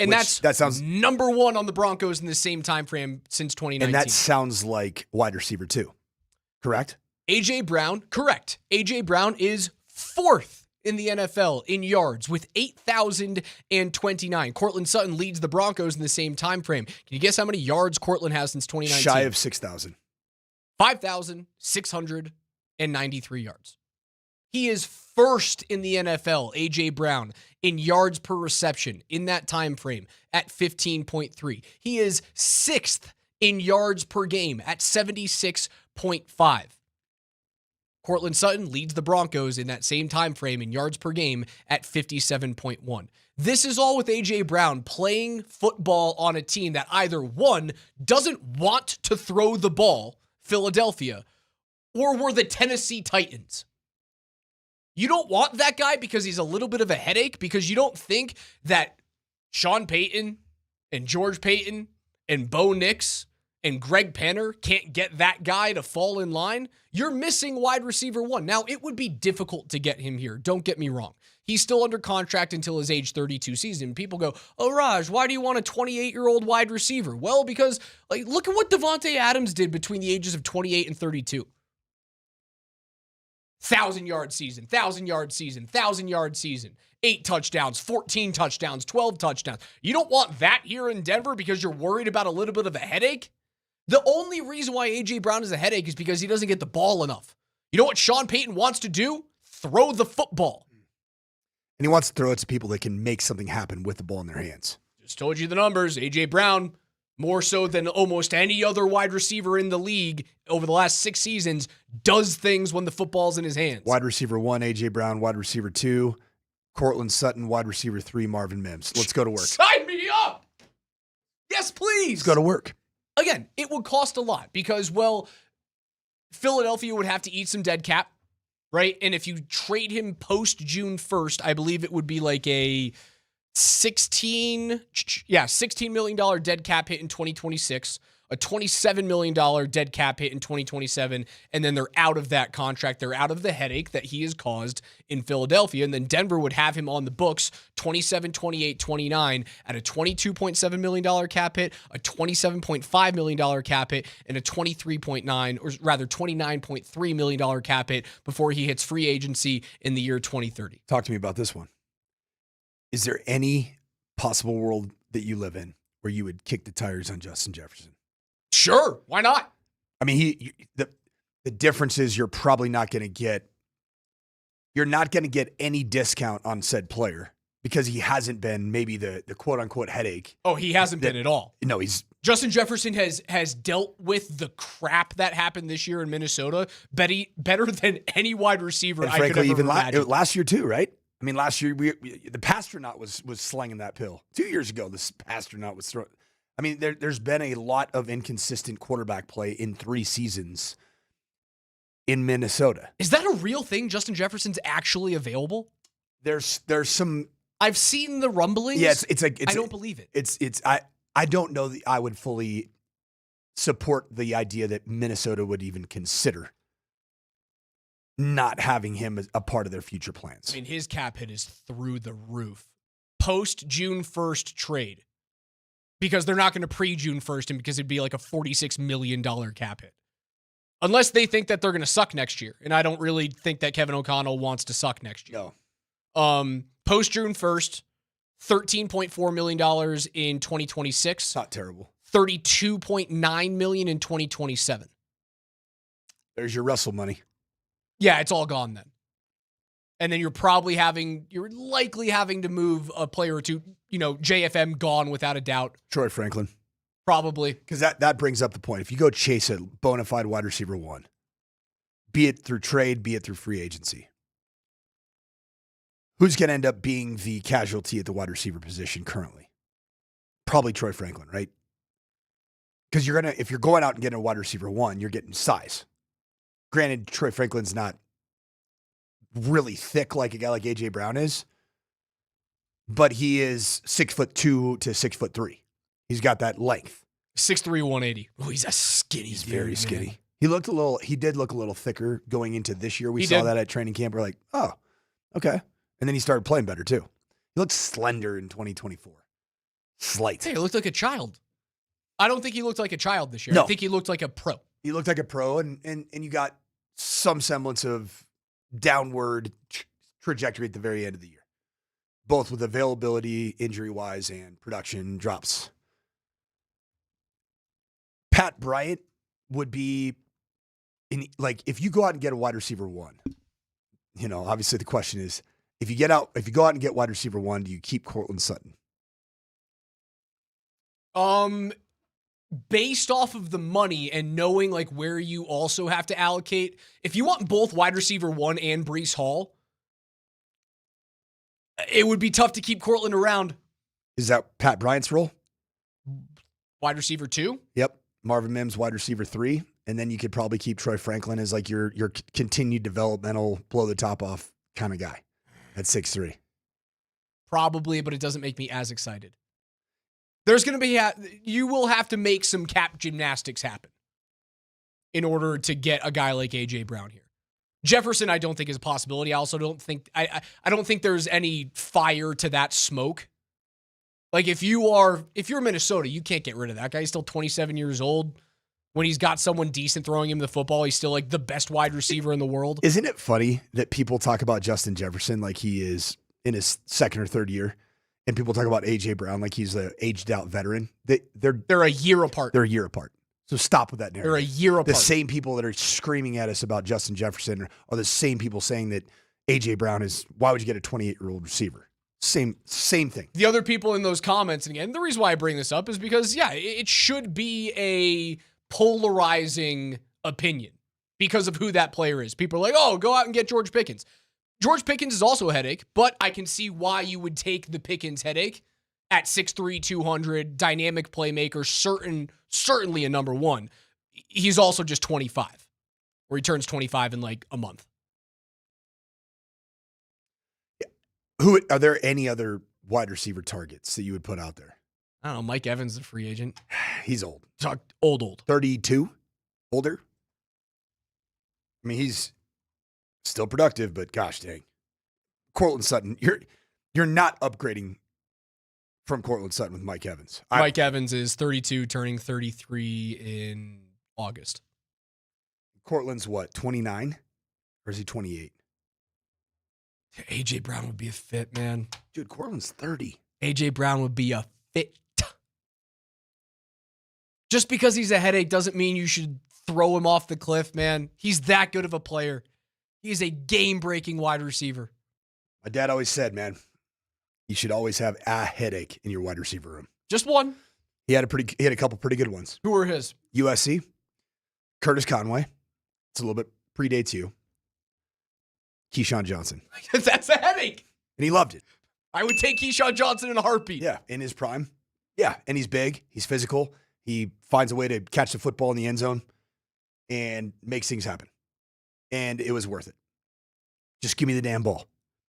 And
that sounds
number one on the Broncos in the same time frame since 2019.
And that sounds like wide receiver two, correct?
A.J. Brown, correct. A.J. Brown is fourth in the NFL in yards with 8,029. Cortland Sutton leads the Broncos in the same time frame. Can you guess how many yards Cortland has since 2019?
Shy of 6,000.
5,693 yards. He is first in the NFL, A.J. Brown, in yards per reception in that time frame at 15.3. He is sixth in yards per game at 76.5. Cortland Sutton leads the Broncos in that same time frame in yards per game at 57.1. This is all with A.J. Brown playing football on a team that either, one, doesn't want to throw the ball, Philadelphia, or were the Tennessee Titans. You don't want that guy because he's a little bit of a headache, because you don't think that Sean Payton and George Payton and Bo Nix and Greg Penner can't get that guy to fall in line. You're missing wide receiver one. Now, it would be difficult to get him here. Don't get me wrong. He's still under contract until his age 32 season. People go, oh, Raj, why do you want a 28-year-old wide receiver? Well, because look at what Devontae Adams did between the ages of 28 and 32. 1,000-yard season, 1,000-yard season, 1,000-yard season, 8 touchdowns, 14 touchdowns, 12 touchdowns. You don't want that here in Denver because you're worried about a little bit of a headache? The only reason why A.J. Brown is a headache is because he doesn't get the ball enough. You know what Sean Payton wants to do? Throw the football.
And he wants to throw it to people that can make something happen with the ball in their hands.
Just told you the numbers. A.J. Brown, more so than almost any other wide receiver in the league over the last 6 seasons, does things when the football's in his hands.
Wide receiver 1, A.J. Brown. Wide receiver 2, Cortland Sutton. Wide receiver 3, Marvin Mims. Let's go to work.
Sign me up! Yes, please!
Let's go to work.
Again, it would cost a lot because, well, Philadelphia would have to eat some dead cap, right? And if you trade him post June 1st, I believe it would be like a $16 million dead cap hit in 2026, a $27 million dead cap hit in 2027, and then they're out of that contract. They're out of the headache that he has caused in Philadelphia, and then Denver would have him on the books 27, 28, 29 at a $22.7 million cap hit, a $27.5 million cap hit, and a $29.3 million cap hit before he hits free agency in the year 2030.
Talk to me about this one. Is there any possible world that you live in where you would kick the tires on Justin Jefferson?
Sure, why not?
I mean, the difference is you're probably not going to get any discount on said player because he hasn't been maybe the quote unquote headache.
Oh, he hasn't been at all.
No,
Justin Jefferson has dealt with the crap that happened this year in Minnesota better than any wide receiver
and
I
frankly,
could ever imagine.
Last year too, right? I mean, last year the Pasternaut was slinging that pill. 2 years ago, this Pasternaut was throwing. I mean, there's been a lot of inconsistent quarterback play in 3 seasons in Minnesota.
Is that a real thing? Justin Jefferson's actually available?
There's some.
I've seen the rumblings.
Yeah,
I don't believe it.
I don't know that I would fully support the idea that Minnesota would even consider not having him as a part of their future plans.
I mean, his cap hit is through the roof. Post June 1st trade. Because they're not going to pre-June 1st and because it'd be like a $46 million cap hit. Unless they think that they're going to suck next year. And I don't really think that Kevin O'Connell wants to suck next year.
No.
Post June 1st, $13.4 million in 2026.
Not terrible.
$32.9 million in 2027.
There's your Russell money.
Yeah, it's all gone then. And then you're likely having to move a player or two, JFM gone without a doubt.
Troy Franklin.
Probably.
Because that brings up the point. If you go chase a bona fide wide receiver 1, be it through trade, be it through free agency, who's going to end up being the casualty at the wide receiver position currently? Probably Troy Franklin, right? Because if you're going out and getting a wide receiver 1, you're getting size. Granted, Troy Franklin's not really thick like a guy like AJ Brown is, but he is 6'2" to 6'3". He's got that length.
6'3", 180. Oh, he's a skinny
He's
dude,
very skinny.
man.
He did look a little thicker going into this year. We
He
saw
did.
that at training camp. We're like, oh, okay. And then he started playing better too. He looked slender in 2024. Slight.
Hey, he looked like a child. I don't think he looked like a child this year.
No.
I think he looked like a pro.
He looked like a pro, and you got some semblance of downward trajectory at the very end of the year, both with availability, injury-wise, and production drops. Pat Bryant would be, if you go out and get a wide receiver 1, obviously the question is, if you go out and get wide receiver 1, do you keep Courtland Sutton?
Based off of the money and knowing where you also have to allocate, if you want both wide receiver 1 and Breece Hall, it would be tough to keep Courtland around.
Is that Pat Bryant's role?
Wide receiver 2?
Yep. Marvin Mims, wide receiver 3. And then you could probably keep Troy Franklin as your continued developmental, blow the top off kind of guy at 6'3".
Probably, but it doesn't make me as excited. You will have to make some cap gymnastics happen in order to get a guy like AJ Brown here. Jefferson, I don't think is a possibility. I also don't think I don't think there's any fire to that smoke. If you're Minnesota, you can't get rid of that guy. He's still 27 years old. When he's got someone decent throwing him the football, he's still the best wide receiver in the world.
Isn't it funny that people talk about Justin Jefferson like he is in his second or third year? And people talk about AJ Brown like he's an aged out veteran.
They're a year apart.
They're a year apart. So stop with that narrative.
They're a year apart.
The same people that are screaming at us about Justin Jefferson are the same people saying that AJ Brown is, why would you get a 28-year-old receiver? Same thing.
The other people in those comments, and again, the reason why I bring this up is because, it should be a polarizing opinion because of who that player is. People are like, oh, go out and get George Pickens. George Pickens is also a headache, but I can see why you would take the Pickens headache at 6'3", 200, dynamic playmaker, certainly a number 1. He's also just 25, or he turns 25 in a month.
Who are there any other wide receiver targets that you would put out there?
I don't know. Mike Evans is a free agent.
He's old.
Old.
32? Older? I mean, he's still productive, but gosh dang. Cortland Sutton, you're not upgrading from Cortland Sutton with Mike Evans.
Mike Evans is 32, turning 33 in August.
Cortland's what, 29? Or is he 28?
A.J. Brown would be a fit, man.
Dude, Cortland's 30.
A.J. Brown would be a fit. Just because he's a headache doesn't mean you should throw him off the cliff, man. He's that good of a player. He's a game-breaking wide receiver.
My dad always said, man, you should always have a headache in your wide receiver room.
Just one.
He had a couple pretty good ones.
Who were his?
USC, Curtis Conway. It's a little bit predates you. Keyshawn Johnson.
That's a headache.
And he loved it.
I would take Keyshawn Johnson in a heartbeat.
Yeah, in his prime. Yeah, and he's big. He's physical. He finds a way to catch the football in the end zone and makes things happen. And it was worth it. Just give me the damn ball.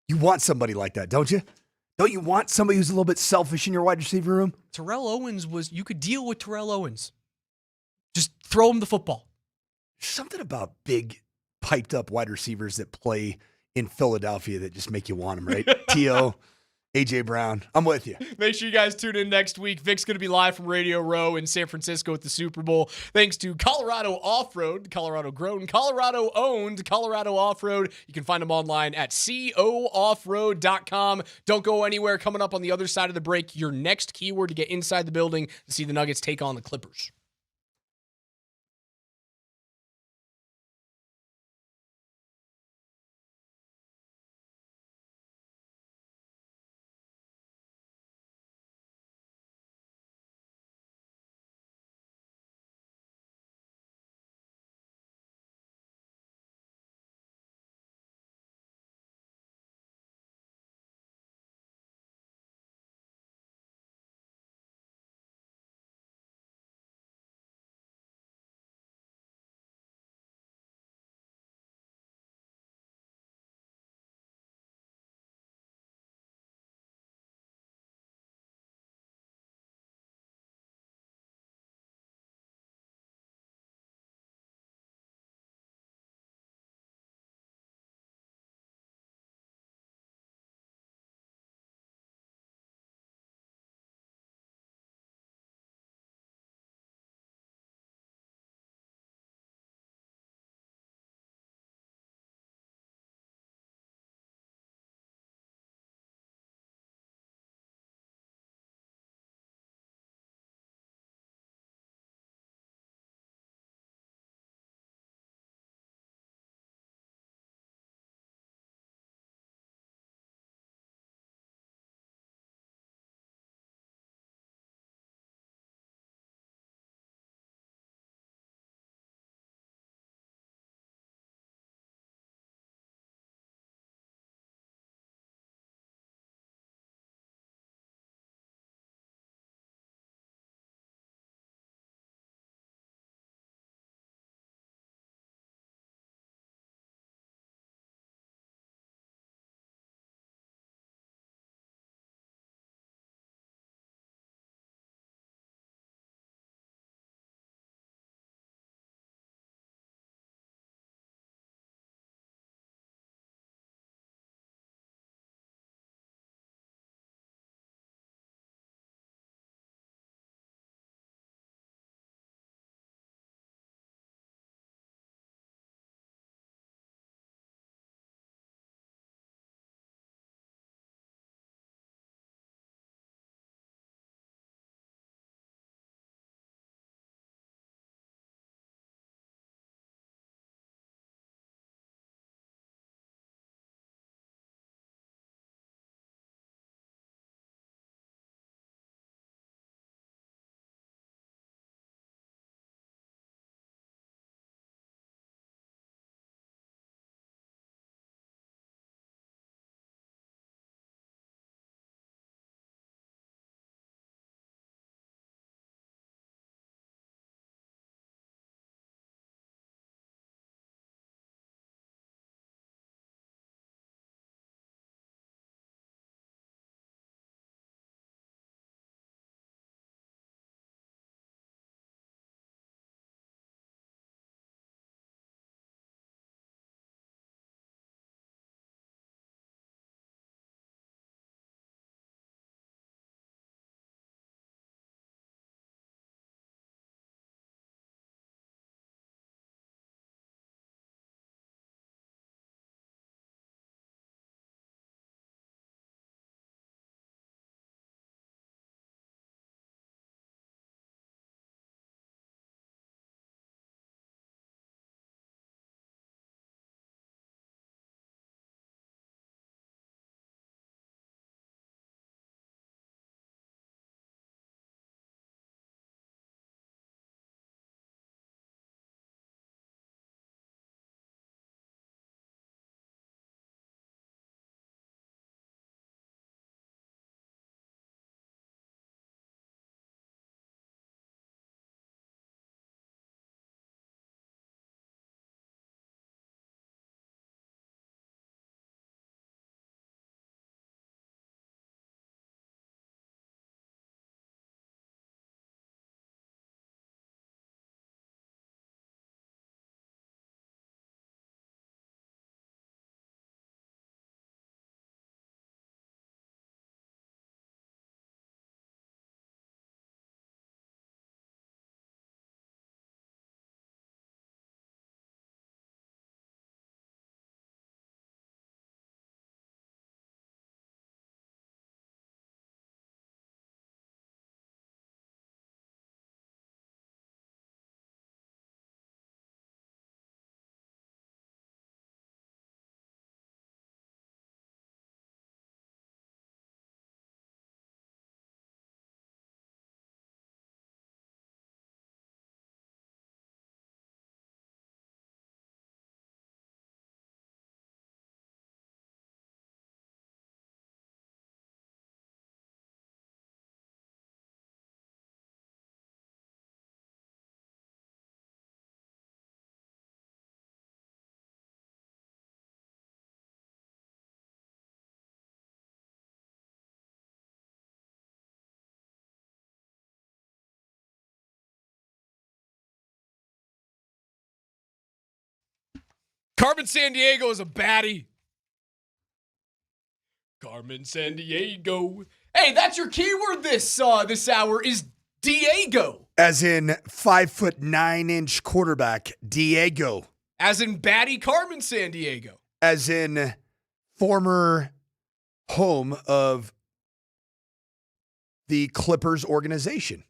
You want somebody like that, don't you? Don't you want somebody who's a little bit selfish in your wide receiver room?
Terrell Owens you could deal with Terrell Owens. Just throw him the football.
There's something about big, piped up wide receivers that play in Philadelphia that just make you want them, right? T.O., A.J. Brown. I'm with you.
Make sure you guys tune in next week. Vic's going to be live from Radio Row in San Francisco at the Super Bowl. Thanks to Colorado Off-Road, Colorado grown, Colorado owned, Colorado Off-Road. You can find them online at cooffroad.com. Don't go anywhere. Coming up on the other side of the break, your next keyword to get inside the building to see the Nuggets take on the Clippers. Carmen Sandiego is a baddie. Carmen Sandiego. Hey, that's your keyword this hour is Diego.
As in 5'9" quarterback, Diego.
As in baddie Carmen Sandiego.
As in former home of the Clippers organization.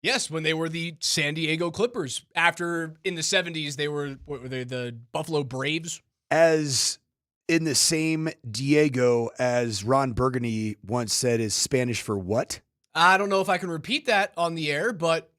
Yes, when they were the San Diego Clippers. After, in the 70s, they were, what were they, the Buffalo Braves?
As in the same Diego as Ron Burgundy once said is Spanish for what?
I don't know if I can repeat that on the air, but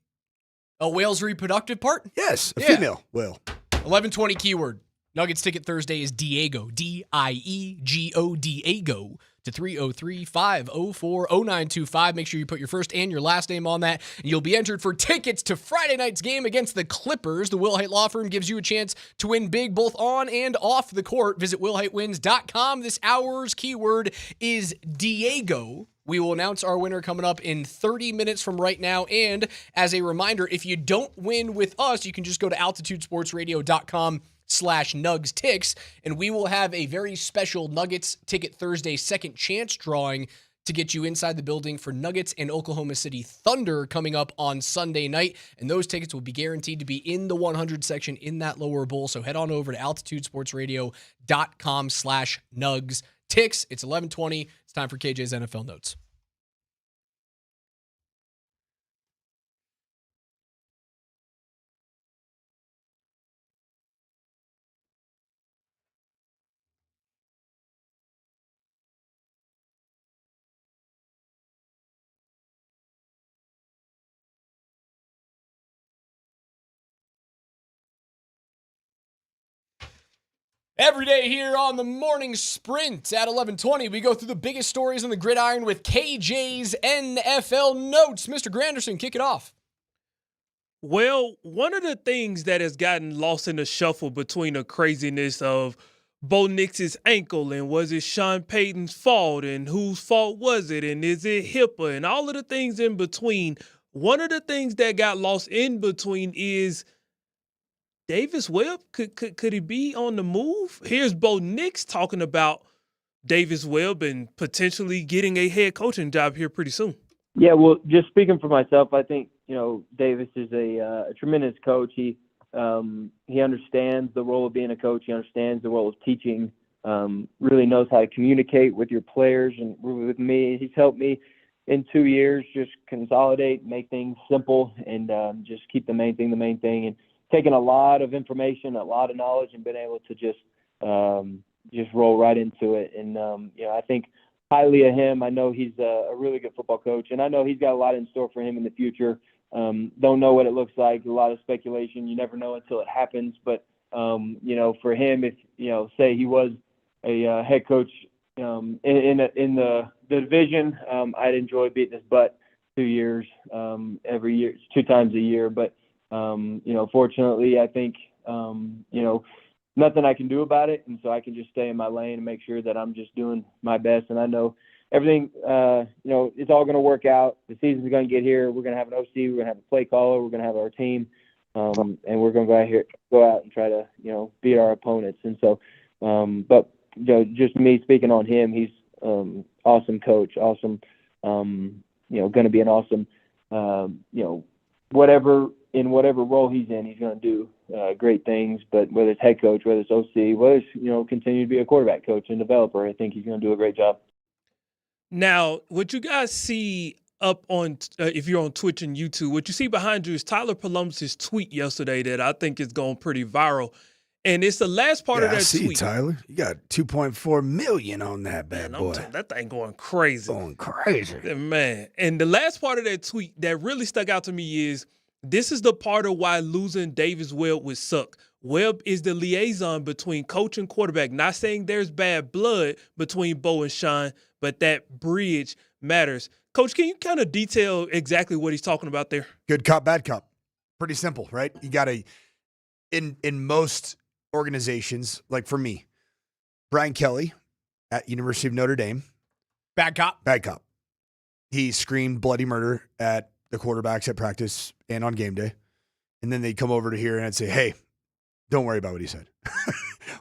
a whale's reproductive part?
Yes, a female whale.
11:20 keyword. Nuggets ticket Thursday is Diego, Diego, Diego, to 303-504-0925. Make sure you put your first and your last name on that, and you'll be entered for tickets to Friday night's game against the Clippers. The Will Haight Law Firm gives you a chance to win big both on and off the court. Visit willhaightwins.com. This hour's keyword is Diego. We will announce our winner coming up in 30 minutes from right now. And as a reminder, if you don't win with us, you can just go to altitudesportsradio.com/NugsTix, and we will have a very special Nuggets Ticket Thursday second chance drawing to get you inside the building for Nuggets and Oklahoma City Thunder coming up on Sunday night. And those tickets will be guaranteed to be in the 100 section in that lower bowl. So head on over to altitudesportsradio.com/NugsTix. It's 11:20. It's time for KJ's NFL Notes. Every day here on the Morning Sprint at 11:20, we go through the biggest stories on the gridiron with KJ's NFL Notes. Mr. Granderson, kick it off.
Well, one of the things that has gotten lost in the shuffle between the craziness of Bo Nix's ankle and was it Sean Payton's fault and whose fault was it and is it HIPAA and all of the things in between, one of the things that got lost in between is Davis Webb. Could he be on the move? Here's Bo Nix talking about Davis Webb and potentially getting a head coaching job here pretty soon.
Yeah, well, just speaking for myself, I think, Davis is a tremendous coach. He understands the role of being a coach. He understands the role of teaching, really knows how to communicate with your players and with me. He's helped me in 2 years just consolidate, make things simple, and just keep the main thing, and taken a lot of information, a lot of knowledge, and been able to just roll right into it. And, I think highly of him. I know he's a really good football coach, and I know he's got a lot in store for him in the future. Don't know what it looks like, a lot of speculation. You never know until it happens. But, for him, if, say he was a head coach in the division, I'd enjoy beating his butt 2 years every year, 2 times a year. But, fortunately, I think, nothing I can do about it. And so I can just stay in my lane and make sure that I'm just doing my best. And I know everything, it's all going to work out. The season's going to get here. We're going to have an OC. We're going to have a play caller. We're going to have our team. And we're going to go out and try to, beat our opponents. And so, but, just me speaking on him, he's awesome coach, awesome, going to be an awesome, whatever role he's in, he's going to do great things. But whether it's head coach, whether it's OC, whether it's, continue to be a quarterback coach and developer, I think he's going to do a great job.
Now, what you guys see up on, if you're on Twitch and YouTube, what you see behind you is Tyler Polumbus' tweet yesterday that I think is going pretty viral. And it's the last part of that tweet.
Tyler, you got 2.4 million on that bad boy.
That thing going crazy.
Going crazy.
Man. And the last part of that tweet that really stuck out to me is, this is the part of why losing Davis Webb would suck. Webb is the liaison between coach and quarterback. Not saying there's bad blood between Bo and Sean, but that bridge matters. Coach, can you kind of detail exactly what he's talking about there?
Good cop, bad cop. Pretty simple, right? You got to, in most organizations, like for me, Brian Kelly at University of Notre Dame.
Bad cop.
Bad cop. He screamed bloody murder at the quarterbacks at practice and on game day. And then they'd come over to here and I'd say, hey, Don't worry about what he said.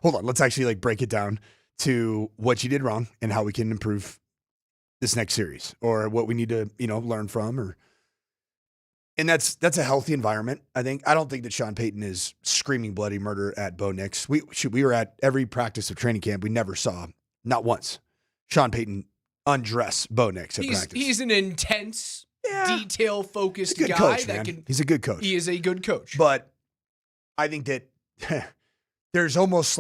Hold on. Let's actually break it down to what you did wrong and how we can improve this next series, or what we need to, learn from, and that's a healthy environment. I think. I don't think that Sean Payton is screaming bloody murder at Bo Nix. We were at every practice of training camp. We never saw, not once, Sean Payton undress Bo Nix at practice.
He's an intense, detail-focused guy.
Coach, he's a good coach.
He is a good coach.
But I think that there's almost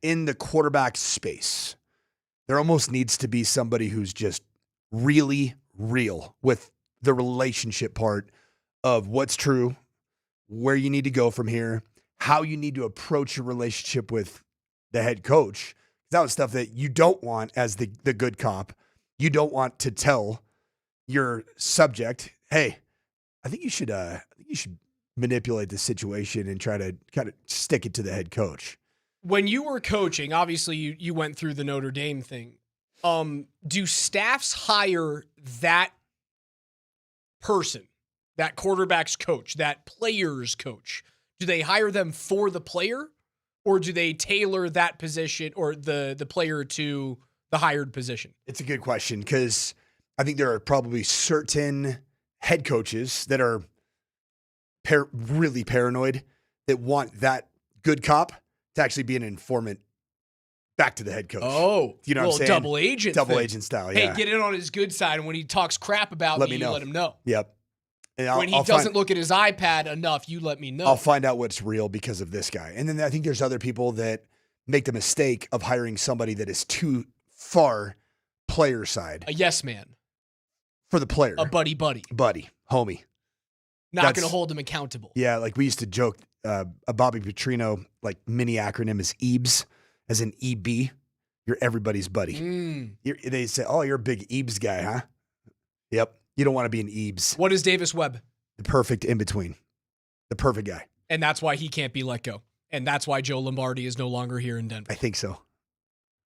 in the quarterback space, there almost needs to be somebody who's just really real with the relationship part of what's true, where you need to go from here, how you need to approach your relationship with the head coach. That was stuff that you don't want as the good cop. You don't want to tell your subject, hey, I think you should manipulate the situation and try to kind of stick it to the head coach.
When you were coaching, obviously you went through the Notre Dame thing. Do staffs hire that person, that quarterback's coach, that player's coach? Do they hire them for the player, or do they tailor that position or the player to the hired position?
It's a good question, because I think there are probably certain head coaches that are really paranoid, that want that good cop to actually be an informant back to the head coach.
Oh,
you know what I'm saying?
Double agent
style. Yeah.
Hey, get in on his good side, and when he talks crap about me, you let him know.
Yep. And
when he doesn't look at his iPad enough, you let me know.
I'll find out what's real because of this guy. And then I think there's other people that make the mistake of hiring somebody that is too far player side.
A yes man.
For the player.
A buddy.
Buddy. Homie.
Not going to hold him accountable.
Yeah, we used to joke, a Bobby Petrino, mini acronym is EBS, as in EB. You're everybody's buddy. They say, oh, you're a big EBS guy, huh? Yep. You don't want to be an EBS.
What is Davis Webb?
The perfect in-between. The perfect guy.
And that's why he can't be let go. And that's why Joe Lombardi is no longer here in Denver.
I think so.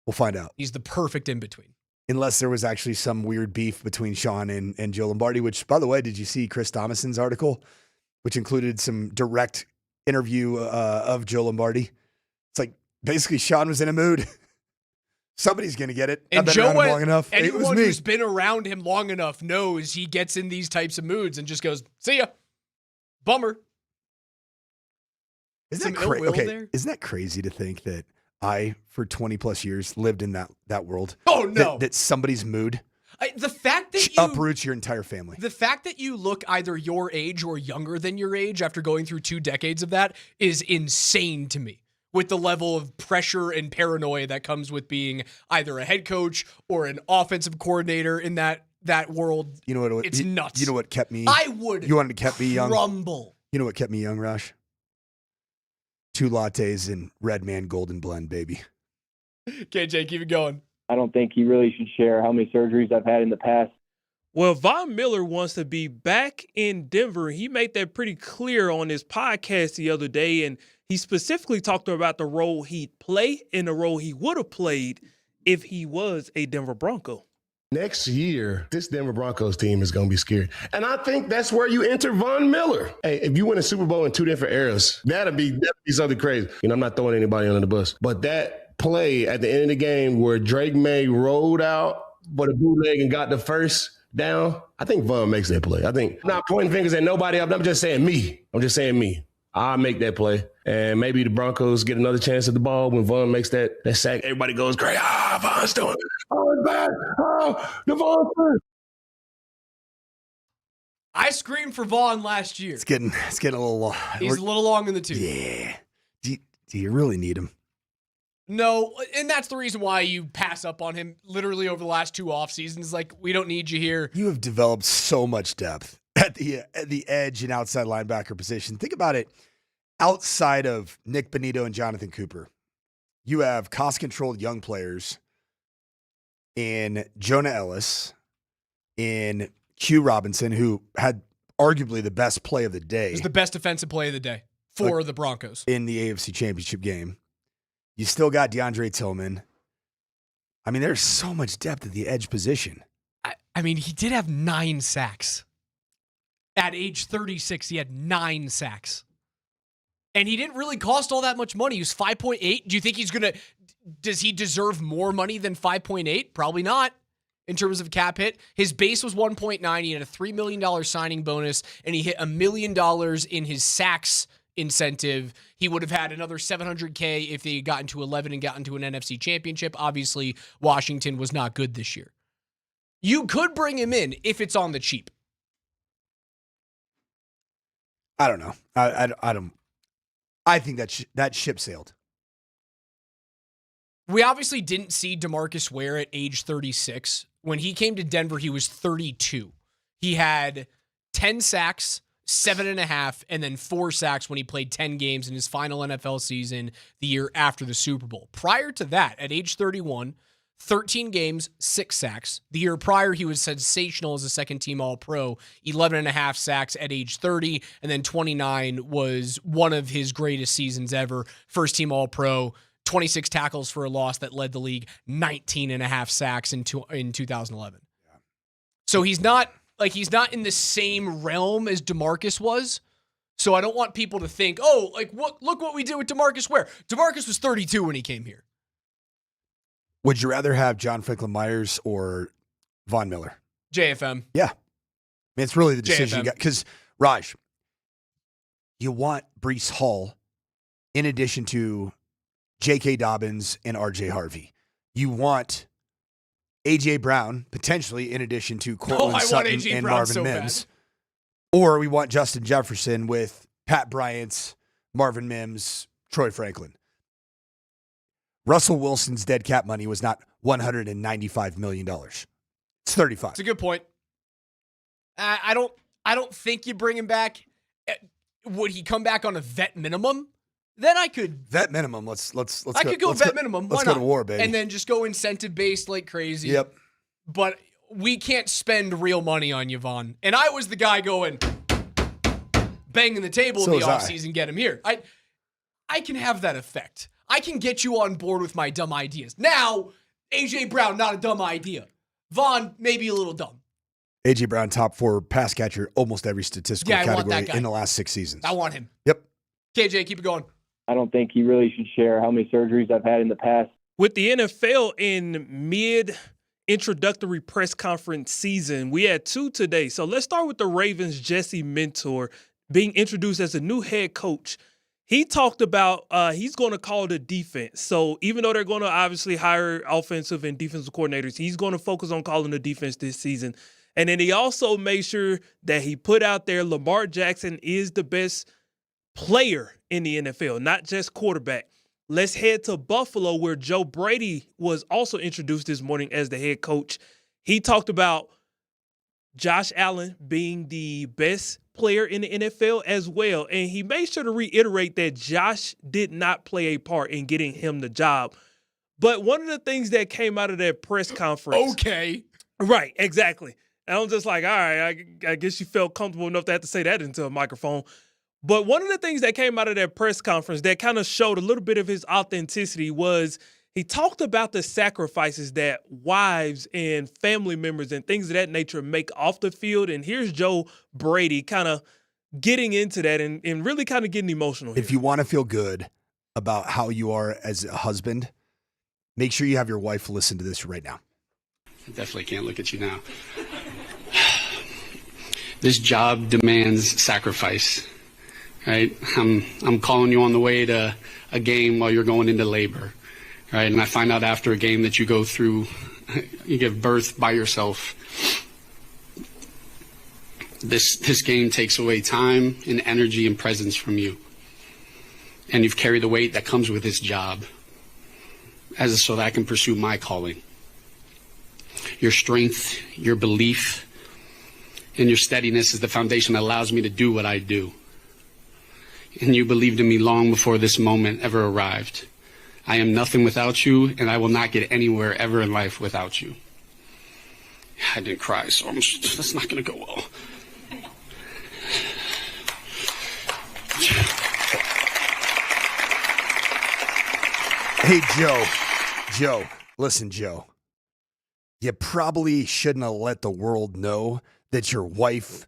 We'll find out.
He's the perfect in-between.
Unless there was actually some weird beef between Sean and Joe Lombardi, which, by the way, did you see Chris Thomason's article, which included some direct interview of Joe Lombardi? It's basically Sean was in a mood. Somebody's going to get it.
And
I've been
Joe,
around him long enough.
Anyone who's been around him long enough knows he gets in these types of moods and just goes, see ya. Bummer.
Isn't that crazy to think that I, for 20 plus years, lived in that world?
Oh, no.
That somebody's mood
the fact that
uproots your entire family.
The fact that you look either your age or younger than your age after going through 2 decades of that is insane to me, with the level of pressure and paranoia that comes with being either a head coach or an offensive coordinator in that world.
You know what?
It's nuts.
You know what kept me?
You
wanted to keep me young?
Rumble.
You know what kept me young, Rush? 2 lattes and Red Man Golden Blend, baby.
KJ, keep it going.
I don't think he really should share how many surgeries I've had in the past.
Well, Von Miller wants to be back in Denver. He made that pretty clear on his podcast the other day, and he specifically talked about the role he'd play and the role he would have played if he was a Denver Bronco.
Next year, this Denver Broncos team is going to be scary. And I think that's where you enter Von Miller. Hey, if you win a Super Bowl in 2 different eras, that'd be something crazy. I'm not throwing anybody under the bus. But that play at the end of the game where Drake May rolled out for the bootleg and got the first down, I think Von makes that play. I'm not pointing fingers at nobody. I'm just saying me. I'll make that play. And maybe the Broncos get another chance at the ball when Von makes that sack. Everybody goes great. Von's doing it. Oh, it's bad. Oh, the Von.
I screamed for Vaughn last year.
It's getting a little long.
He's a little long in the tooth.
Yeah. Do you really need him?
No, and that's the reason why you pass up on him literally over the last 2 off seasons. We don't need you here.
You have developed so much depth at the edge and outside linebacker position. Think about it. Outside of Nick Bonito and Jonathan Cooper, you have cost-controlled young players in Jonah Ellis, in Q Robinson, who had arguably the best play of the day.
It was the best defensive play of the day for the Broncos.
In the AFC Championship game. You still got DeAndre Tillman. I mean, there's so much depth at the edge position.
I mean, he did have 9 sacks. At age 36, he had 9 sacks. And he didn't really cost all that much money. He was 5.8. Do you think does he deserve more money than 5.8? Probably not in terms of cap hit. His base was 1.9. He had a $3 million signing bonus, and he hit $1 million in his sacks incentive. He would have had another $700K if they had gotten to 11 and gotten to an NFC championship. Obviously, Washington was not good this year. You could bring him in if it's on the cheap.
I don't know. I don't. I think that ship sailed.
We obviously didn't see DeMarcus Ware at age 36. When he came to Denver, he was 32. He had 10 sacks, 7.5, and then 4 sacks when he played 10 games in his final NFL season the year after the Super Bowl. Prior to that, at age 31, 13 games, 6 sacks. The year prior, he was sensational as a second-team All-Pro, 11.5 sacks at age 30, and then 29 was one of his greatest seasons ever. First-team All-Pro, 26 tackles for a loss that led the league, 19.5 sacks in 2011. Yeah. So he's not in the same realm as DeMarcus was. So I don't want people to think, look what we did with DeMarcus Ware. DeMarcus was 32 when he came here.
Would you rather have John Franklin Myers or Von Miller?
JFM.
Yeah. I mean, it's really the decision you got. Because, Raj, you want Breece Hall in addition to J.K. Dobbins and R.J. Harvey. You want A.J. Brown, potentially, in addition to Cortland Sutton and Marvin Mims. Or we want Justin Jefferson with Pat Bryant, Marvin Mims, Troy Franklin. Russell Wilson's dead cap money was not $195 million. It's 35.
It's a good point. I don't think you bring him back. Would he come back on a vet minimum? Then I could
vet minimum. Let's
I could go vet minimum. Why
let's
not?
go to war, baby.
And then just go incentive based like crazy.
Yep.
But we can't spend real money on Yvonne. And I was the guy going banging the table in the offseason, get him here. I can have that effect. I can get you on board with my dumb ideas. Now, A.J. Brown, not a dumb idea. Vaughn, maybe a little dumb.
A.J. Brown, top 4 pass catcher, almost every statistical category in the last 6 seasons.
I want him.
Yep.
KJ, keep it going.
I don't think he really should share how many surgeries I've had in the past.
With the NFL in mid-introductory press conference season, we had 2 today. So let's start with the Ravens' Jesse Mentor being introduced as a new head coach. He talked about he's going to call the defense. So even though they're going to obviously hire offensive and defensive coordinators, he's going to focus on calling the defense this season. And then he also made sure that he put out there Lamar Jackson is the best player in the NFL, not just quarterback. Let's head to Buffalo, where Joe Brady was also introduced this morning as the head coach. He talked about Josh Allen being the best player in the NFL as well. And he made sure to reiterate that Josh did not play a part in getting him the job. But one of the things that came out of that press conference.
Okay.
Right, exactly. And I'm just like, all right, I guess you felt comfortable enough to have to say that into a microphone. But one of the things that came out of that press conference that kind of showed a little bit of his authenticity was he talked about the sacrifices that wives and family members and things of that nature make off the field. And here's Joe Brady kind of getting into that and really kind of getting emotional here.
If you want to feel good about how you are as a husband, make sure you have your wife listen to this right now.
I definitely can't look at you now. This job demands sacrifice, right? I'm calling you on the way to a game while you're going into labor. Right, and I find out after a game that you go through, you give birth by yourself. This game takes away time and energy and presence from you. And you've carried the weight that comes with this job so that I can pursue my calling. Your strength, your belief, and your steadiness is the foundation that allows me to do what I do. And you believed in me long before this moment ever arrived. I am nothing without you, and I will not get anywhere ever in life without you. I didn't cry, so that's not going to go well.
Hey, Joe, listen, Joe. You probably shouldn't have let the world know that your wife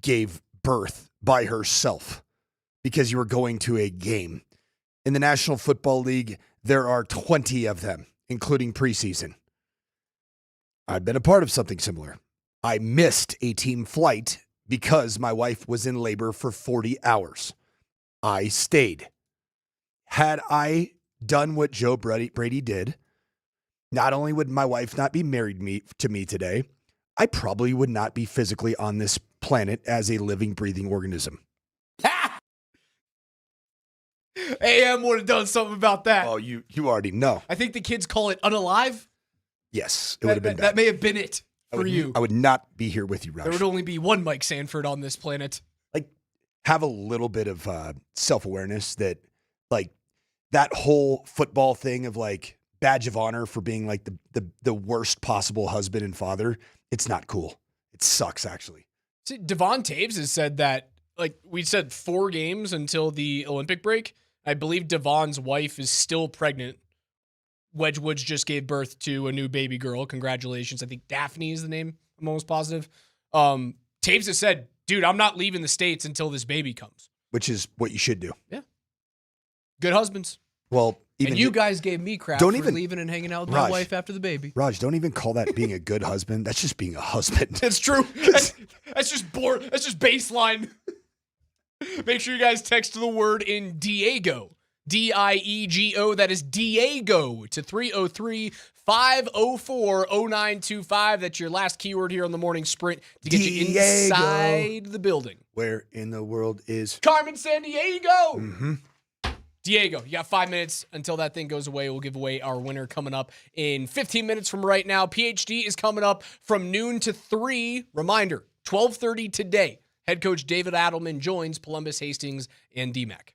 gave birth by herself, because you were going to a game. In the National Football League, there are 20 of them, including preseason. I've been a part of something similar. I missed a team flight because my wife was in labor for 40 hours. I stayed. Had I done what Joe Brady did, not only would my wife not be married to me today, I probably would not be physically on this planet as a living, breathing organism.
AM would have done something about that.
Oh, you already know.
I think the kids call it unalive.
Yes, it would have been bad.
That may have been it for you.
I would not be here with you, Rush.
There would only be one Mike Sanford on this planet.
Like, have a little bit of self-awareness that, like, that whole football thing of, like, badge of honor for being, like, the worst possible husband and father, it's not cool. It sucks, actually.
See, Devon Taves has said that, like, we said 4 games until the Olympic break. I believe Devon's wife is still pregnant. Wedgwoods just gave birth to a new baby girl. Congratulations. I think Daphne is the name. I'm almost positive. Taves has said, dude, I'm not leaving the States until this baby comes.
Which is what you should do.
Yeah. Good husbands.
Well, even
and you guys gave me crap for leaving and hanging out with my wife after the baby.
Raj, don't even call that being a good husband. That's just being a husband.
That's true. That's just bored. That's just baseline. Make sure you guys text the word in Diego. Diego. That is Diego to 303-504-0925. That's your last keyword here on the morning sprint to get you inside the building.
Where in the world is
Carmen Sandiego?
Mm-hmm.
Diego, you got 5 minutes until that thing goes away. We'll give away our winner coming up in 15 minutes from right now. PhD is coming up from noon to 3. Reminder, 12:30 today. Head coach David Adelman joins Polumbus, Hastings, and DMac.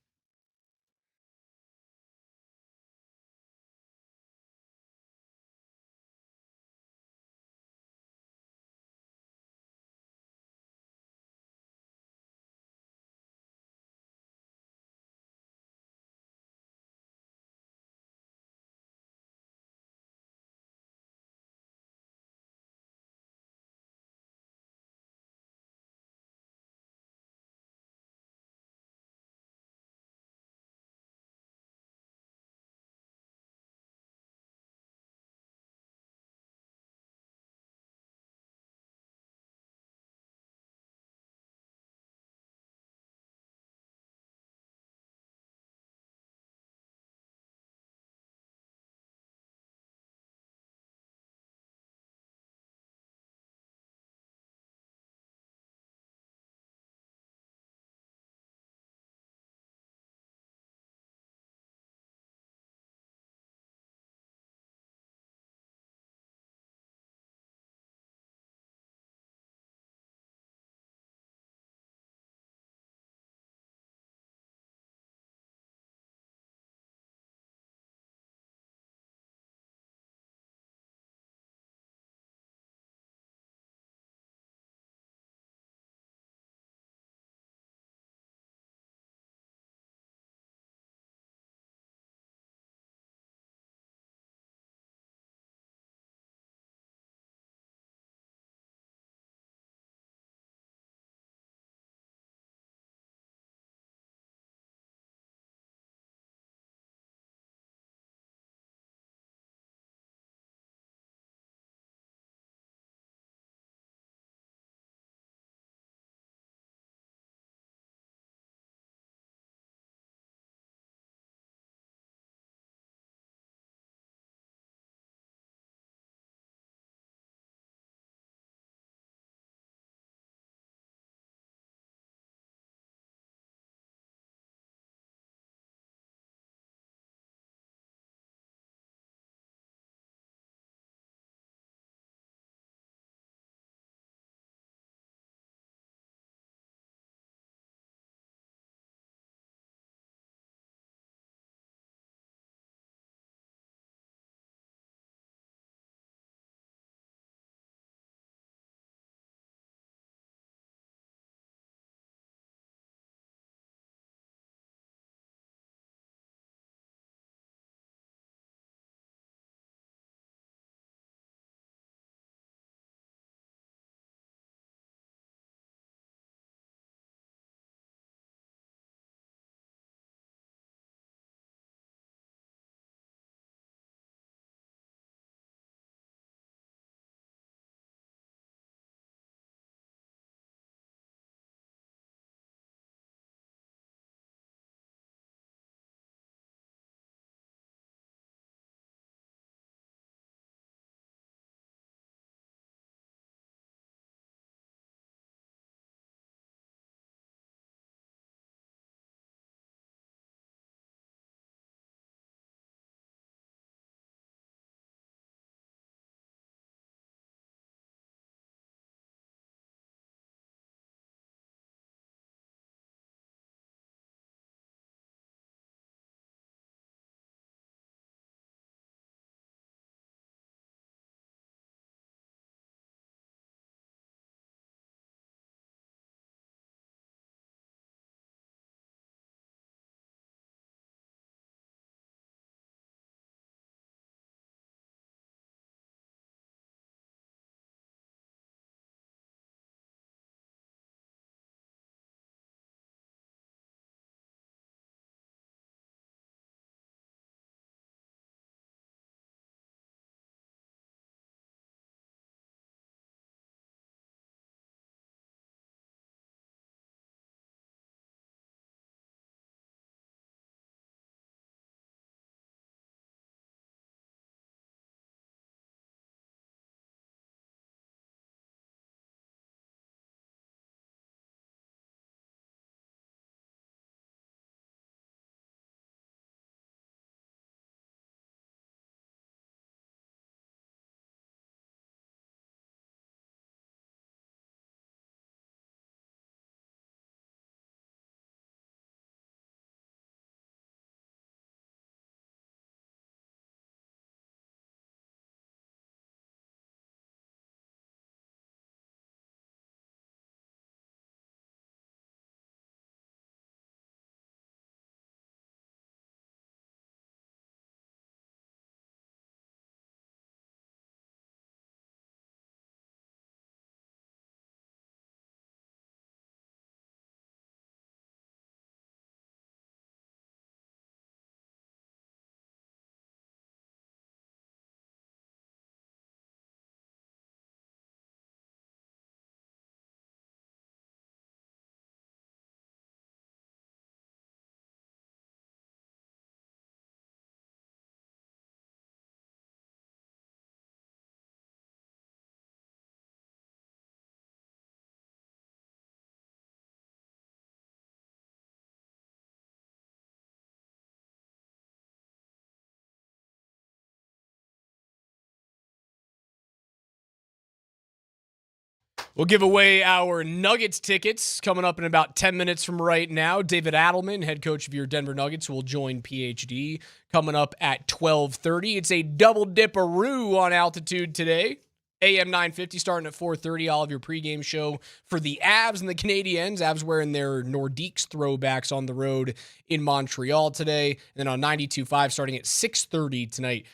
We'll give away our Nuggets tickets coming up in about 10 minutes from right now. David Adelman, head coach of your Denver Nuggets, will join PhD coming up at 12:30. It's a double dipperoo on Altitude today. AM 950 starting at 4:30. All of your pregame show for the Avs and the Canadiens. Avs wearing their Nordiques throwbacks on the road in Montreal today. And then on 92.5 starting at 6:30 tonight.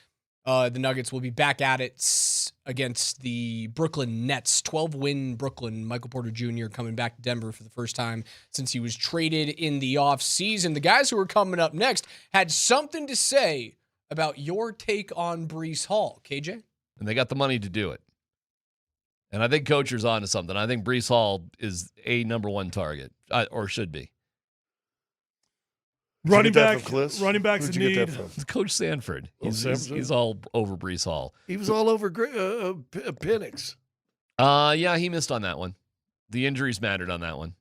The Nuggets will be back at it against the Brooklyn Nets. 12-win Brooklyn. Michael Porter Jr. coming back to Denver for the first time since he was traded in the offseason. The guys who are coming up next had something to say about your take on Breece Hall. KJ?
And they got the money to do it. And I think Coacher's on to something. I think Breece Hall is a number one target, or should be.
Running backs in need.
It's Coach Sanford. He's all over Breece Hall.
He was all over Penix.
Yeah, he missed on that one. The injuries mattered on that one.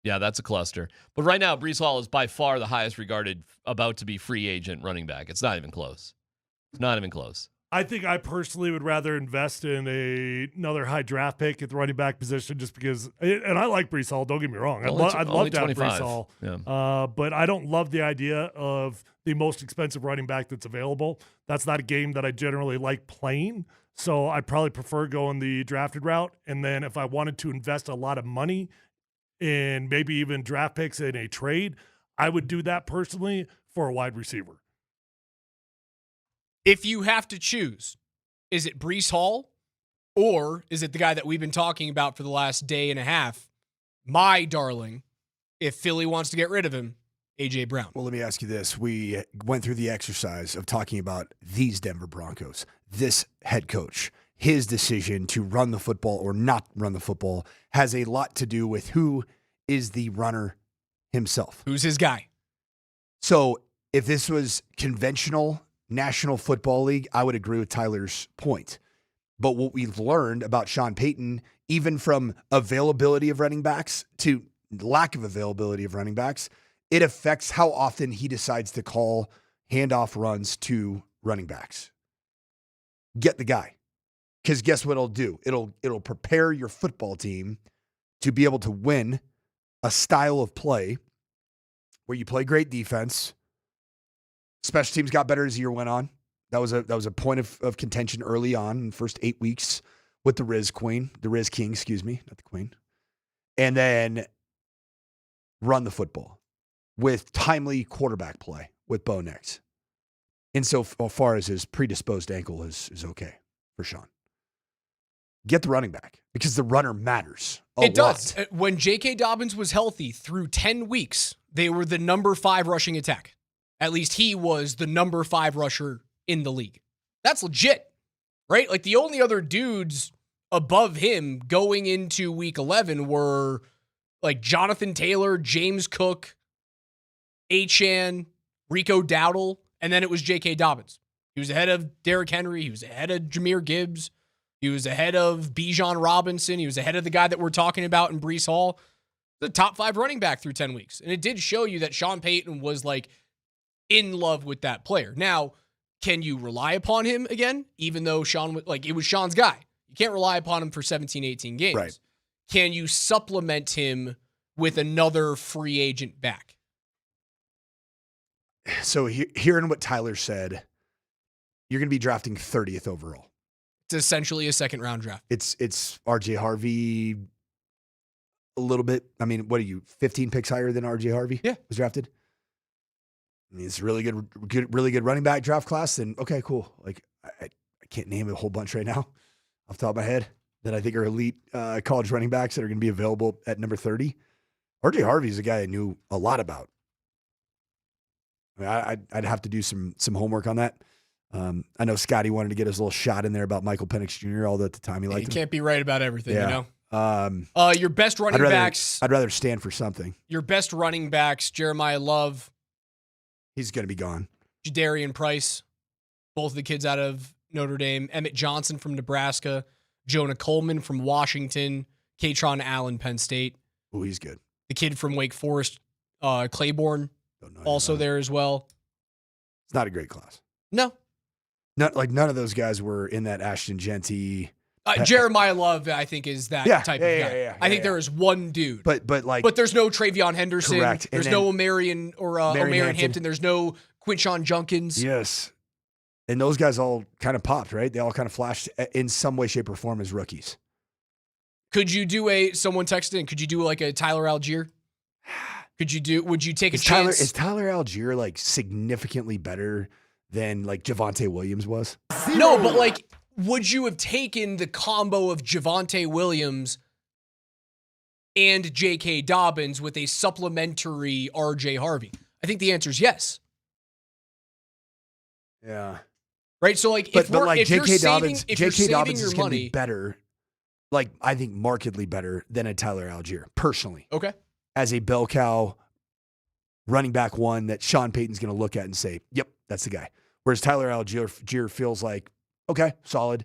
Yeah, that's a cluster. But right now, Breece Hall is by far the highest regarded about to be free agent running back. It's not even close. It's not even close.
I think I personally would rather invest in another high draft pick at the running back position just because, and I like Breece Hall, don't get me wrong. I'd love to have Breece Hall.
Yeah.
But I don't love the idea of the most expensive running back that's available. That's not a game that I generally like playing. So I'd probably prefer going the drafted route. And then if I wanted to invest a lot of money in maybe even draft picks in a trade, I would do that personally for a wide receiver.
If you have to choose, is it Breece Hall or is it the guy that we've been talking about for the last day and a half, my darling, if Philly wants to get rid of him, A.J. Brown?
Well, let me ask you this. We went through the exercise of talking about these Denver Broncos, this head coach. His decision to run the football or not run the football has a lot to do with who is the runner himself.
Who's his guy?
So if this was conventional National Football League, I would agree with Tyler's point. But what we've learned about Sean Payton, even from availability of running backs to lack of availability of running backs, it affects how often he decides to call handoff runs to running backs. Get the guy. Because guess what it'll do? It'll prepare your football team to be able to win a style of play where you play great defense. Special teams got better as the year went on. That was a point of contention early on in the first 8 weeks with the Riz King, not the Queen. And then run the football with timely quarterback play with Bo Nix. And so far as his predisposed ankle is okay for Sean. Get the running back because the runner matters a lot.
It does. When J.K. Dobbins was healthy through 10 weeks, they were the number 5 rushing attack. At least he was the number 5 rusher in the league. That's legit, right? Like the only other dudes above him going into week 11 were like Jonathan Taylor, James Cook, Achane, Rico Dowdle, and then it was J.K. Dobbins. He was ahead of Derrick Henry. He was ahead of Jahmyr Gibbs. He was ahead of Bijan Robinson. He was ahead of the guy that we're talking about in Breece Hall. The top 5 running back through 10 weeks. And it did show you that Sean Payton was like in love with that player. Now, can you rely upon him again? Even though it was Sean's guy. You can't rely upon him for 17, 18 games.
Right.
Can you supplement him with another free agent back?
So hearing what Tyler said, you're going to be drafting 30th overall.
It's essentially a second round draft.
It's R.J. Harvey a little bit. I mean, what are you, 15 picks higher than R.J. Harvey?
Yeah.
Was drafted? I mean, it's really good running back draft class. Then okay, cool. Like I can't name a whole bunch right now off the top of my head that I think are elite college running backs that are going to be available at number 30. R.J. Harvey is a guy I knew a lot about. I mean, I'd have to do some homework on that. I know Scotty wanted to get his little shot in there about Michael Penix Jr., although at the time he liked him.
You can't be right about everything,
Yeah.
you know? Your best running backs.
I'd rather stand for something.
Your best running backs, Jeremiah Love.
He's going to be gone.
Jadarian Price, both the kids out of Notre Dame. Emmett Johnson from Nebraska. Jonah Coleman from Washington. Katron Allen, Penn State.
Oh, he's good.
The kid from Wake Forest, Claiborne, also there as well.
It's not a great class.
No.
None of those guys were in that Ashton Genty,
Jeremiah Love, I think, is that type of guy. I think there is one dude.
But
there's no Travion Henderson.
Correct.
There's no Omarion Hampton. There's no Quinshon Junkins.
Yes. And those guys all kind of popped, right? They all kind of flashed in some way, shape, or form as rookies.
Could you do someone texted in, could you do like a Tyler Algier? Would you take a chance?
Is Tyler Algier like significantly better than like Javonte Williams was?
No, but like, would you have taken the combo of Javonte Williams and J.K. Dobbins with a supplementary R.J. Harvey? I think the answer is yes.
Yeah.
Right? So like, if
J.K. Dobbins
your
is going to be better, like I think markedly better than a Tyler Algier, personally.
Okay.
As a bell cow running back one that Sean Payton's going to look at and say, yep, that's the guy. Whereas Tyler Algier feels like, okay, solid.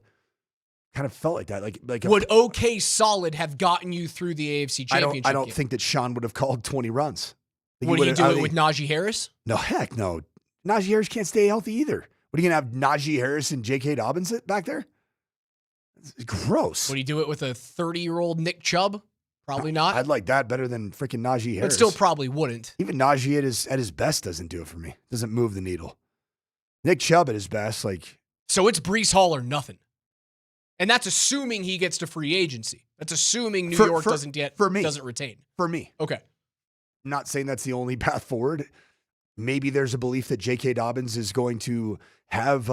Kind of felt like that. Would
solid have gotten you through the AFC Championship
I don't think that Sean would have called 20 runs.
Would he do it with Najee Harris?
No, heck no. Najee Harris can't stay healthy either. What are you going to have Najee Harris and J.K. Dobbins back there? It's gross.
Would he do it with a 30-year-old Nick Chubb? Probably not.
I'd like that better than freaking Najee Harris.
But still probably wouldn't.
Even Najee at his best doesn't do it for me. Doesn't move the needle. Nick Chubb at his best, like.
So it's Breece Hall or nothing. And that's assuming he gets to free agency. That's assuming New York doesn't retain.
For me.
Okay.
I'm not saying that's the only path forward. Maybe there's a belief that J.K. Dobbins is going to have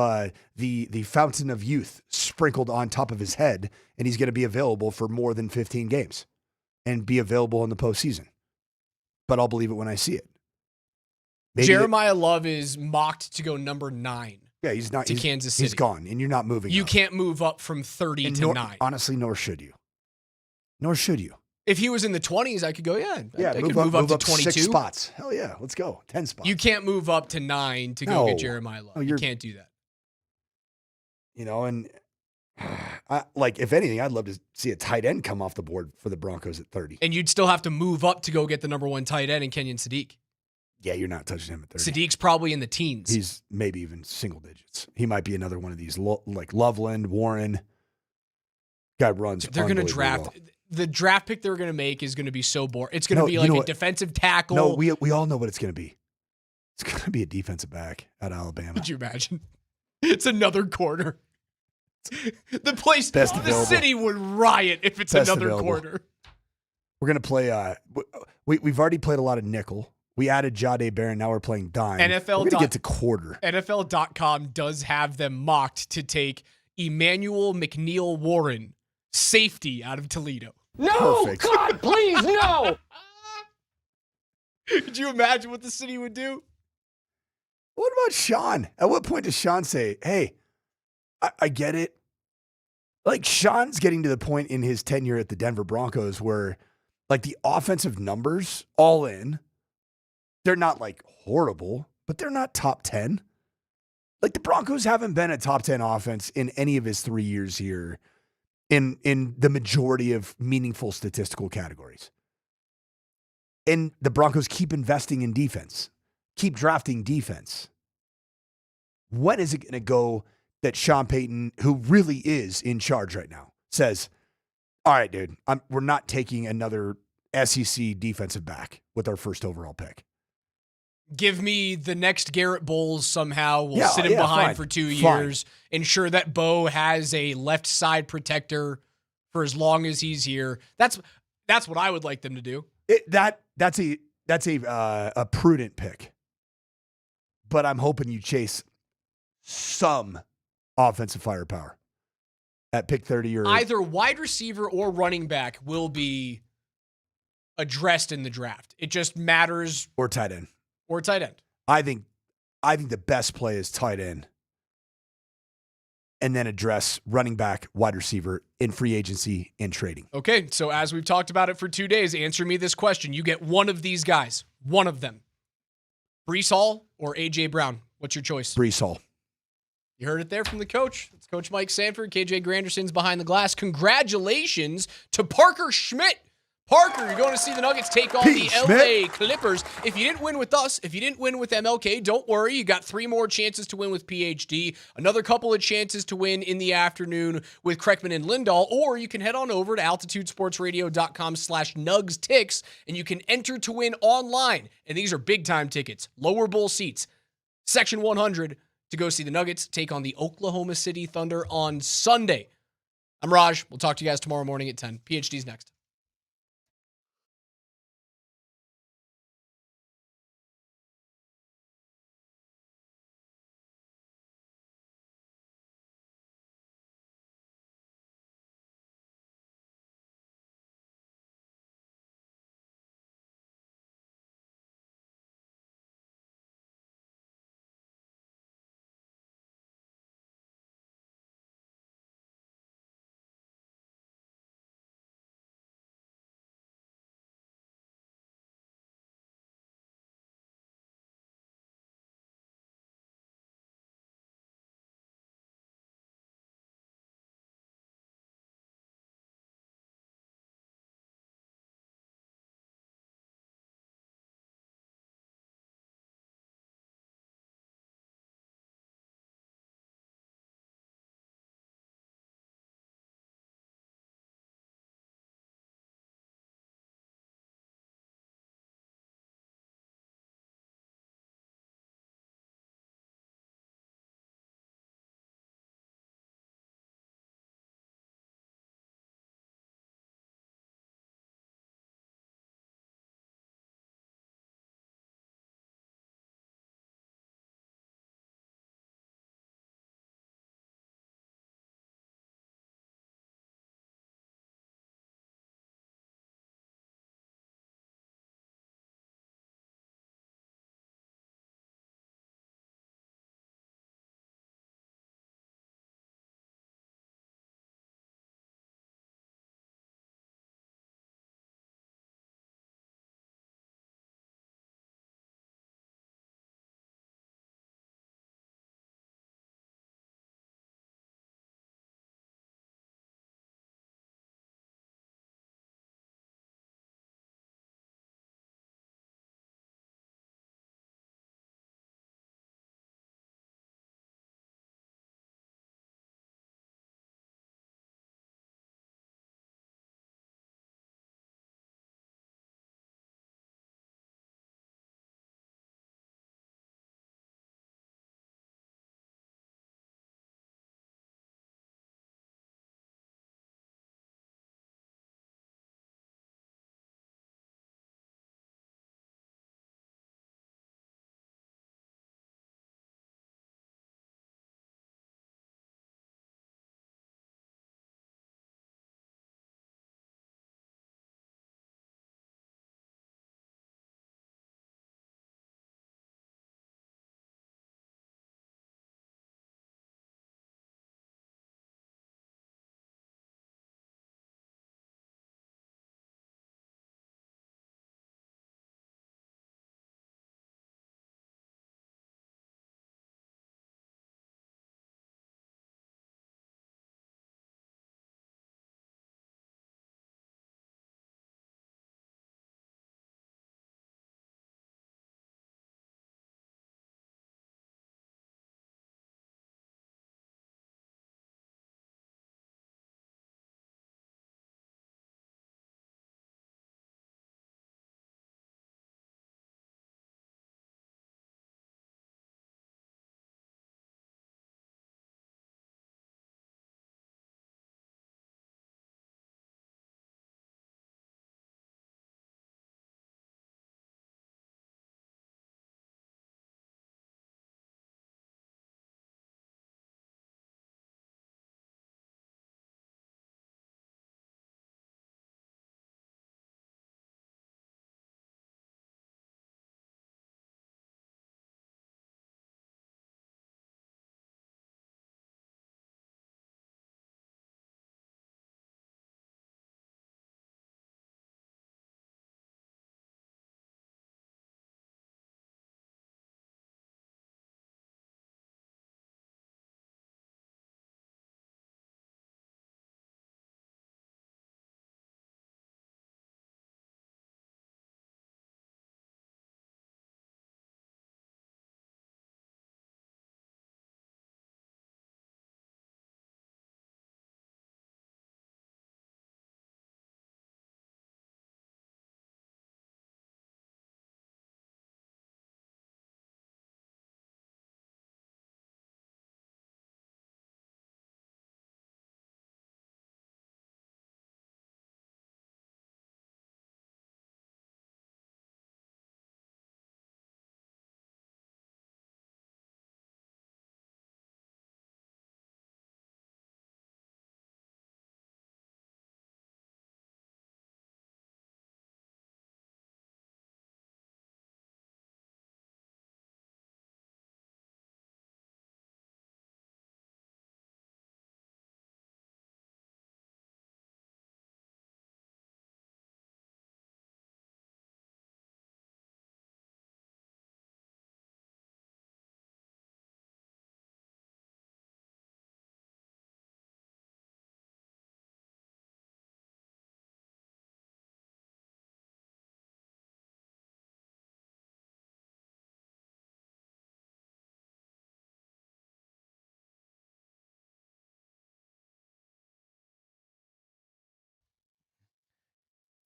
the fountain of youth sprinkled on top of his head, and he's going to be available for more than 15 games and be available in the postseason. But I'll believe it when I see it.
Jeremiah Love is mocked to go number 9.
Yeah, he's not
to Kansas City.
He's gone, and you're not moving.
You
up.
can't move up from 30 to 9.
Honestly, nor should you. Nor should you.
If he was in the 20s, I could go, I could
move
up to 22
6 spots. Hell yeah, let's go. 10 spots.
You can't move up to 9 to go get Jeremiah Love. You can't do that.
You know, and if anything, I'd love to see a tight end come off the board for the Broncos at 30.
And you'd still have to move up to go get the number 1 tight end in Kenyon Sadiq.
Yeah, you're not touching him at 30.
Sadiq's probably in the teens.
He's maybe even single digits. He might be another one of these, like Loveland, Warren. Guy runs.
They're going to draft.
Well.
The draft pick they're going to make is going to be so boring. It's going to be like a defensive tackle.
No, we all know what it's going to be. It's going to be a defensive back out of Alabama.
Could you imagine? It's another corner. The city would riot if it's another corner.
We're going to play. We've already played a lot of nickel. We added Jahdae Barron. Now we're playing dime. We're going to get to quarter.
NFL.com does have them mocked to take Emmanuel McNeil Warren, safety out of Toledo.
No,
Perfect.
God, please, no.
Could you imagine what the city would do?
What about Sean? At what point does Sean say, hey, I get it? Like, Sean's getting to the point in his tenure at the Denver Broncos where, like, the offensive numbers all in, they're not, like, horrible, but they're not top 10. Like, the Broncos haven't been a top 10 offense in any of his 3 years here in the majority of meaningful statistical categories. And the Broncos keep investing in defense, keep drafting defense. When is it going to go that Sean Payton, who really is in charge right now, says, all right, dude, we're not taking another SEC defensive back with our first overall pick.
Give me the next Garrett Bowles somehow. We'll sit him behind for 2 years. Ensure that Bo has a left side protector for as long as he's here. That's what I would like them to do.
That's a prudent pick. But I'm hoping you chase some offensive firepower at pick 30 or
either wide receiver or running back will be addressed in the draft. It just matters.
Or tight end.
Or tight end.
I think the best play is tight end. And then address running back, wide receiver in free agency and trading.
Okay, so as we've talked about it for 2 days, answer me this question. You get one of these guys. One of them. Breece Hall or A.J. Brown? What's your choice?
Breece Hall.
You heard it there from the coach. It's Coach Mike Sanford. KJ Granderson's behind the glass. Congratulations to Parker Schmidt. Parker, you're going to see the Nuggets take on
Peace,
the LA
man.
Clippers. If you didn't win with us, if you didn't win with MLK, don't worry. You got 3 more chances to win with PhD, another couple of chances to win in the afternoon with Kreckman and Lindahl, or you can head on over to altitudesportsradio.com/NugsTix, and you can enter to win online. And these are big-time tickets, lower bowl seats, Section 100, to go see the Nuggets take on the Oklahoma City Thunder on Sunday. I'm Raj. We'll talk to you guys tomorrow morning at 10. PhD's next.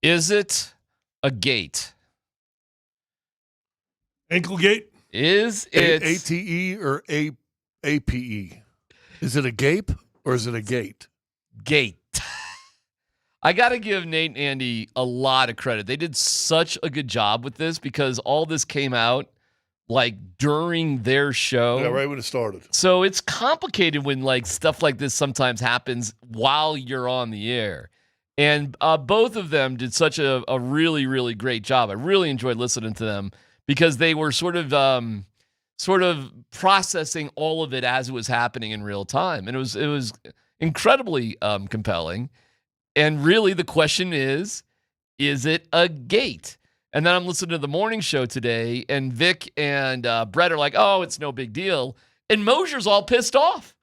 Is it a gate?
Ankle gate?
Is it
ATE or APE? Is it a gape or is it a gate?
Gate. I got to give Nate and Andy a lot of credit. They did such a good job with this because all this came out like during their show.
Yeah, right when it started.
So it's complicated when like stuff like this sometimes happens while you're on the air. And both of them did such a really, really great job. I really enjoyed listening to them because they were sort of processing all of it as it was happening in real time. And it was incredibly compelling. And really the question is it a gate? And then I'm listening to the morning show today, and Vic and Brett are like, oh, it's no big deal. And Moser's all pissed off.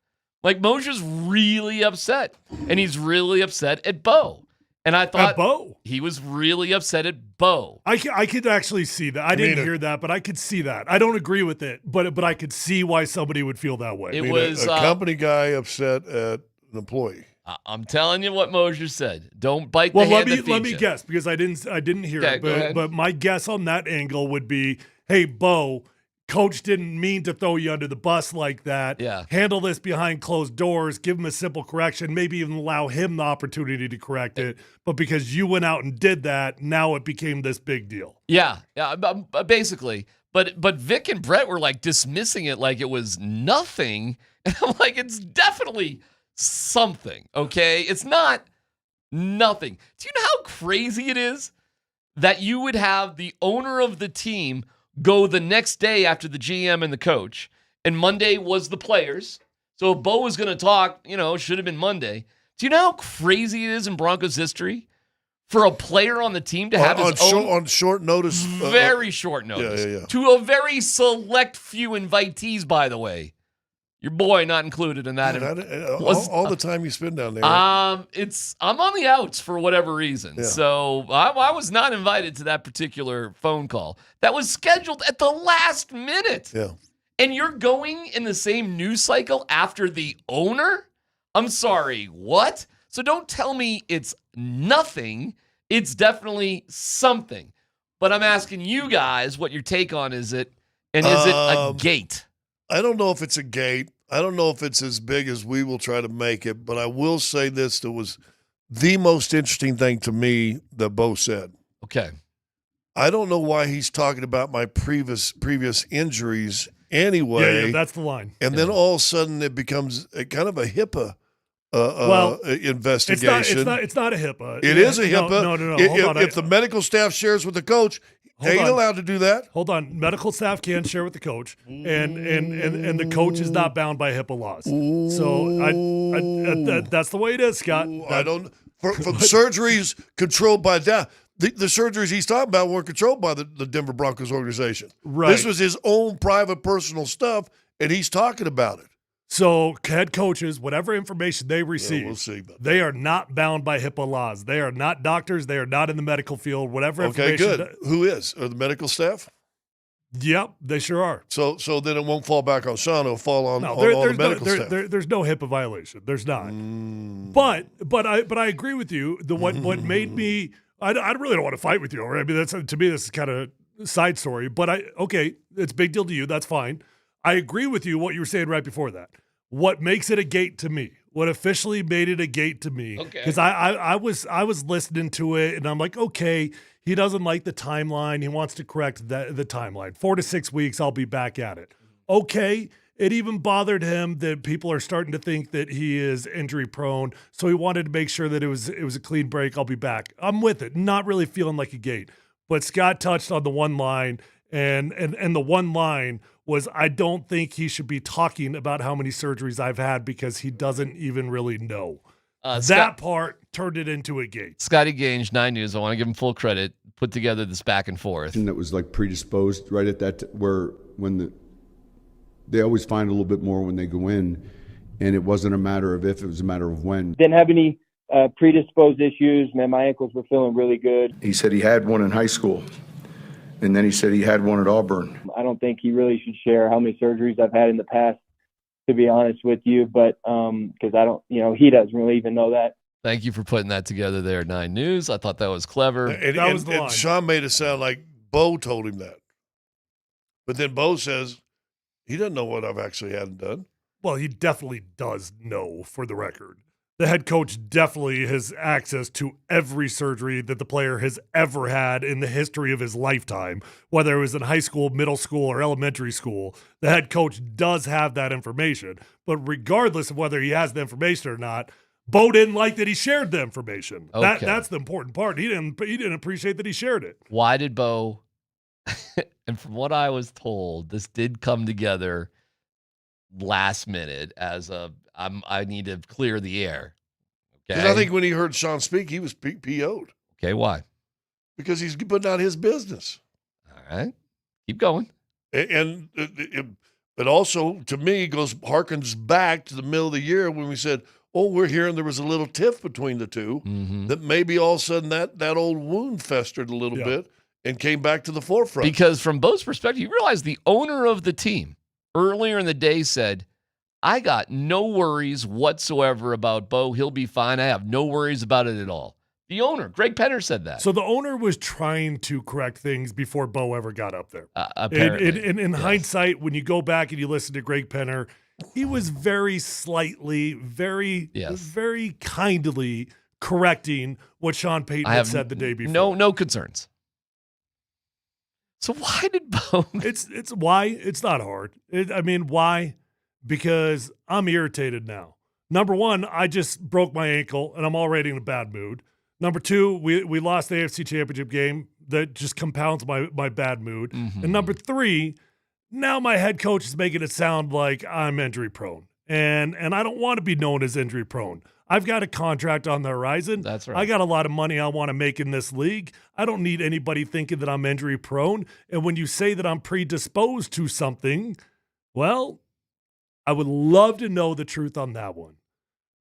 Like, Moser's really upset. And he's really upset at Bo. And I thought he was really upset at Bo.
I could actually see that. I didn't hear that, but I could see that. I don't agree with it, but I could see why somebody would feel that way.
It was a company guy upset at an employee.
I'm telling you what Moser said. Don't bite the hand that feeds you.
Let me guess, because I didn't hear it. But my guess on that angle would be, hey, Bo, coach didn't mean to throw you under the bus like that.
Yeah.
Handle this behind closed doors. Give him a simple correction. Maybe even allow him the opportunity to correct it. But because you went out and did that, now it became this big deal.
Yeah, basically. But Vic and Brett were like dismissing it like it was nothing. And I'm like, it's definitely something, okay? It's not nothing. Do you know how crazy it is that you would have the owner of the team go the next day after the GM and the coach, and Monday was the players? So if Bo was going to talk, should have been Monday. Do you know how crazy it is in Broncos history for a player on the team to have his own
on short notice?
Very short notice.
Yeah.
To a very select few invitees, by the way. Your boy not included in that.
All the time you spend down there.
I'm on the outs for whatever reason.
Yeah.
So I was not invited to that particular phone call. That was scheduled at the last minute.
Yeah.
And you're going in the same news cycle after the owner? I'm sorry, what? So don't tell me it's nothing. It's definitely something. But I'm asking you guys what your take on is it, and is it a gate?
I don't know if it's a gate. I don't know if it's as big as we will try to make it, but I will say this: that was the most interesting thing to me that Bo said.
Okay.
I don't know why he's talking about my previous injuries anyway.
Yeah, that's the line.
And then all of a sudden it becomes a kind of a HIPAA investigation.
It's not a HIPAA.
It is a HIPAA.
No. Hold on.
If the medical staff shares with the coach, they ain't allowed to do that.
Hold on. Medical staff can share with the coach, and the coach is not bound by HIPAA laws. So that's the way it is, Scott.
I don't. From surgeries controlled by that. The surgeries he's talking about weren't controlled by the Denver Broncos organization.
Right.
This was his own private, personal stuff, and he's talking about it.
So head coaches, whatever information they receive,
we'll see
they are not bound by HIPAA laws. They are not doctors. They are not in the medical field. Whatever information.
Okay, good. Who is? Are the medical staff?
Yep, they sure are.
So then it won't fall back on Sean. It'll fall on all the medical staff.
There's no HIPAA violation. There's not. But I agree with you. What made me I really don't want to fight with you. I mean, to me this is kind of side story. But it's a big deal to you. That's fine. I agree with you what you were saying right before that. What makes it a gate to me? What officially made it a gate to me? Because I was listening to it and I'm like, okay, he doesn't like the timeline. He wants to correct the timeline. 4 to 6 weeks, I'll be back at it. Okay. It even bothered him that people are starting to think that he is injury prone. So he wanted to make sure that it was a clean break. I'll be back. I'm with it. Not really feeling like a gate. But Scott touched on the one line, and the one line was, I don't think he should be talking about how many surgeries I've had because he doesn't even really know. That part turned it into a gate.
Scotty Gange, 9 News, I want to give him full credit, put together this back and forth.
And that was like predisposed right at that they always find a little bit more when they go in, and it wasn't a matter of if, it was a matter of when.
Didn't have any predisposed issues. Man, my ankles were feeling really good.
He said he had one in high school, and then he said he had one at Auburn.
I don't think he really should share how many surgeries I've had in the past, to be honest with you, but because I don't, he doesn't really even know that.
Thank you for putting that together there, 9 News. I thought that was clever.
And Sean made it sound like Bo told him that. But then Bo says he doesn't know what I've actually had done.
Well, he definitely does know, for the record. The head coach definitely has access to every surgery that the player has ever had in the history of his lifetime, whether it was in high school, middle school, or elementary school. The head coach does have that information. But regardless of whether he has the information or not, Bo didn't like that he shared the information.
Okay.
That's the important part. He didn't appreciate that he shared it.
Why did Bo? And from what I was told, this did come together last minute as I need to clear the air.
Because I think when he heard Sean speak, he was PO'd.
Okay, why?
Because he's putting out his business.
All right, keep going.
But also, to me, harkens back to the middle of the year when we said, "Oh, we're hearing there was a little tiff between the two." That maybe all of a sudden that old wound festered a little bit and came back to the forefront.
Because from Bo's perspective, you realize the owner of the team earlier in the day said, I got no worries whatsoever about Bo. He'll be fine. I have no worries about it at all. The owner, Greg Penner, said that.
So the owner was trying to correct things before Bo ever got up there.
Apparently.
In hindsight, when you go back and you listen to Greg Penner, he was very slightly, very kindly correcting what Sean Payton had said the day before.
No concerns. So why did Bo?
It's why it's not hard. Why? Because I'm irritated now. Number one, I just broke my ankle and I'm already in a bad mood. Number two, we lost the AFC Championship game. That just compounds my bad mood. And number three, now my head coach is making it sound like I'm injury prone. And I don't want to be known as injury prone. I've got a contract on the horizon.
That's right.
I got a lot of money I want to make in this league. I don't need anybody thinking that I'm injury prone. And when you say that I'm predisposed to something, well, I would love to know the truth on that one,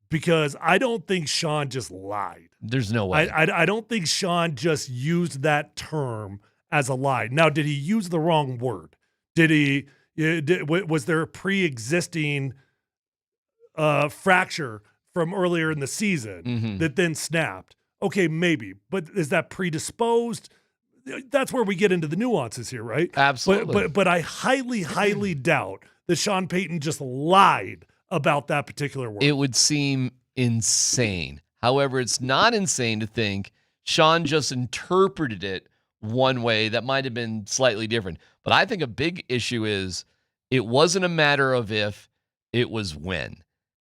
because I don't think Sean just lied.
There's no way.
I don't think Sean just used that term as a lie. Now, did he use the wrong word? Was there a pre-existing fracture from earlier in the season that then snapped? Okay, maybe. But is that predisposed? That's where we get into the nuances here, right?
Absolutely.
But I highly, highly doubt that Sean Payton just lied about that particular word.
It would seem insane. However, it's not insane to think Sean just interpreted it one way that might have been slightly different. But I think a big issue is it wasn't a matter of if, it was when.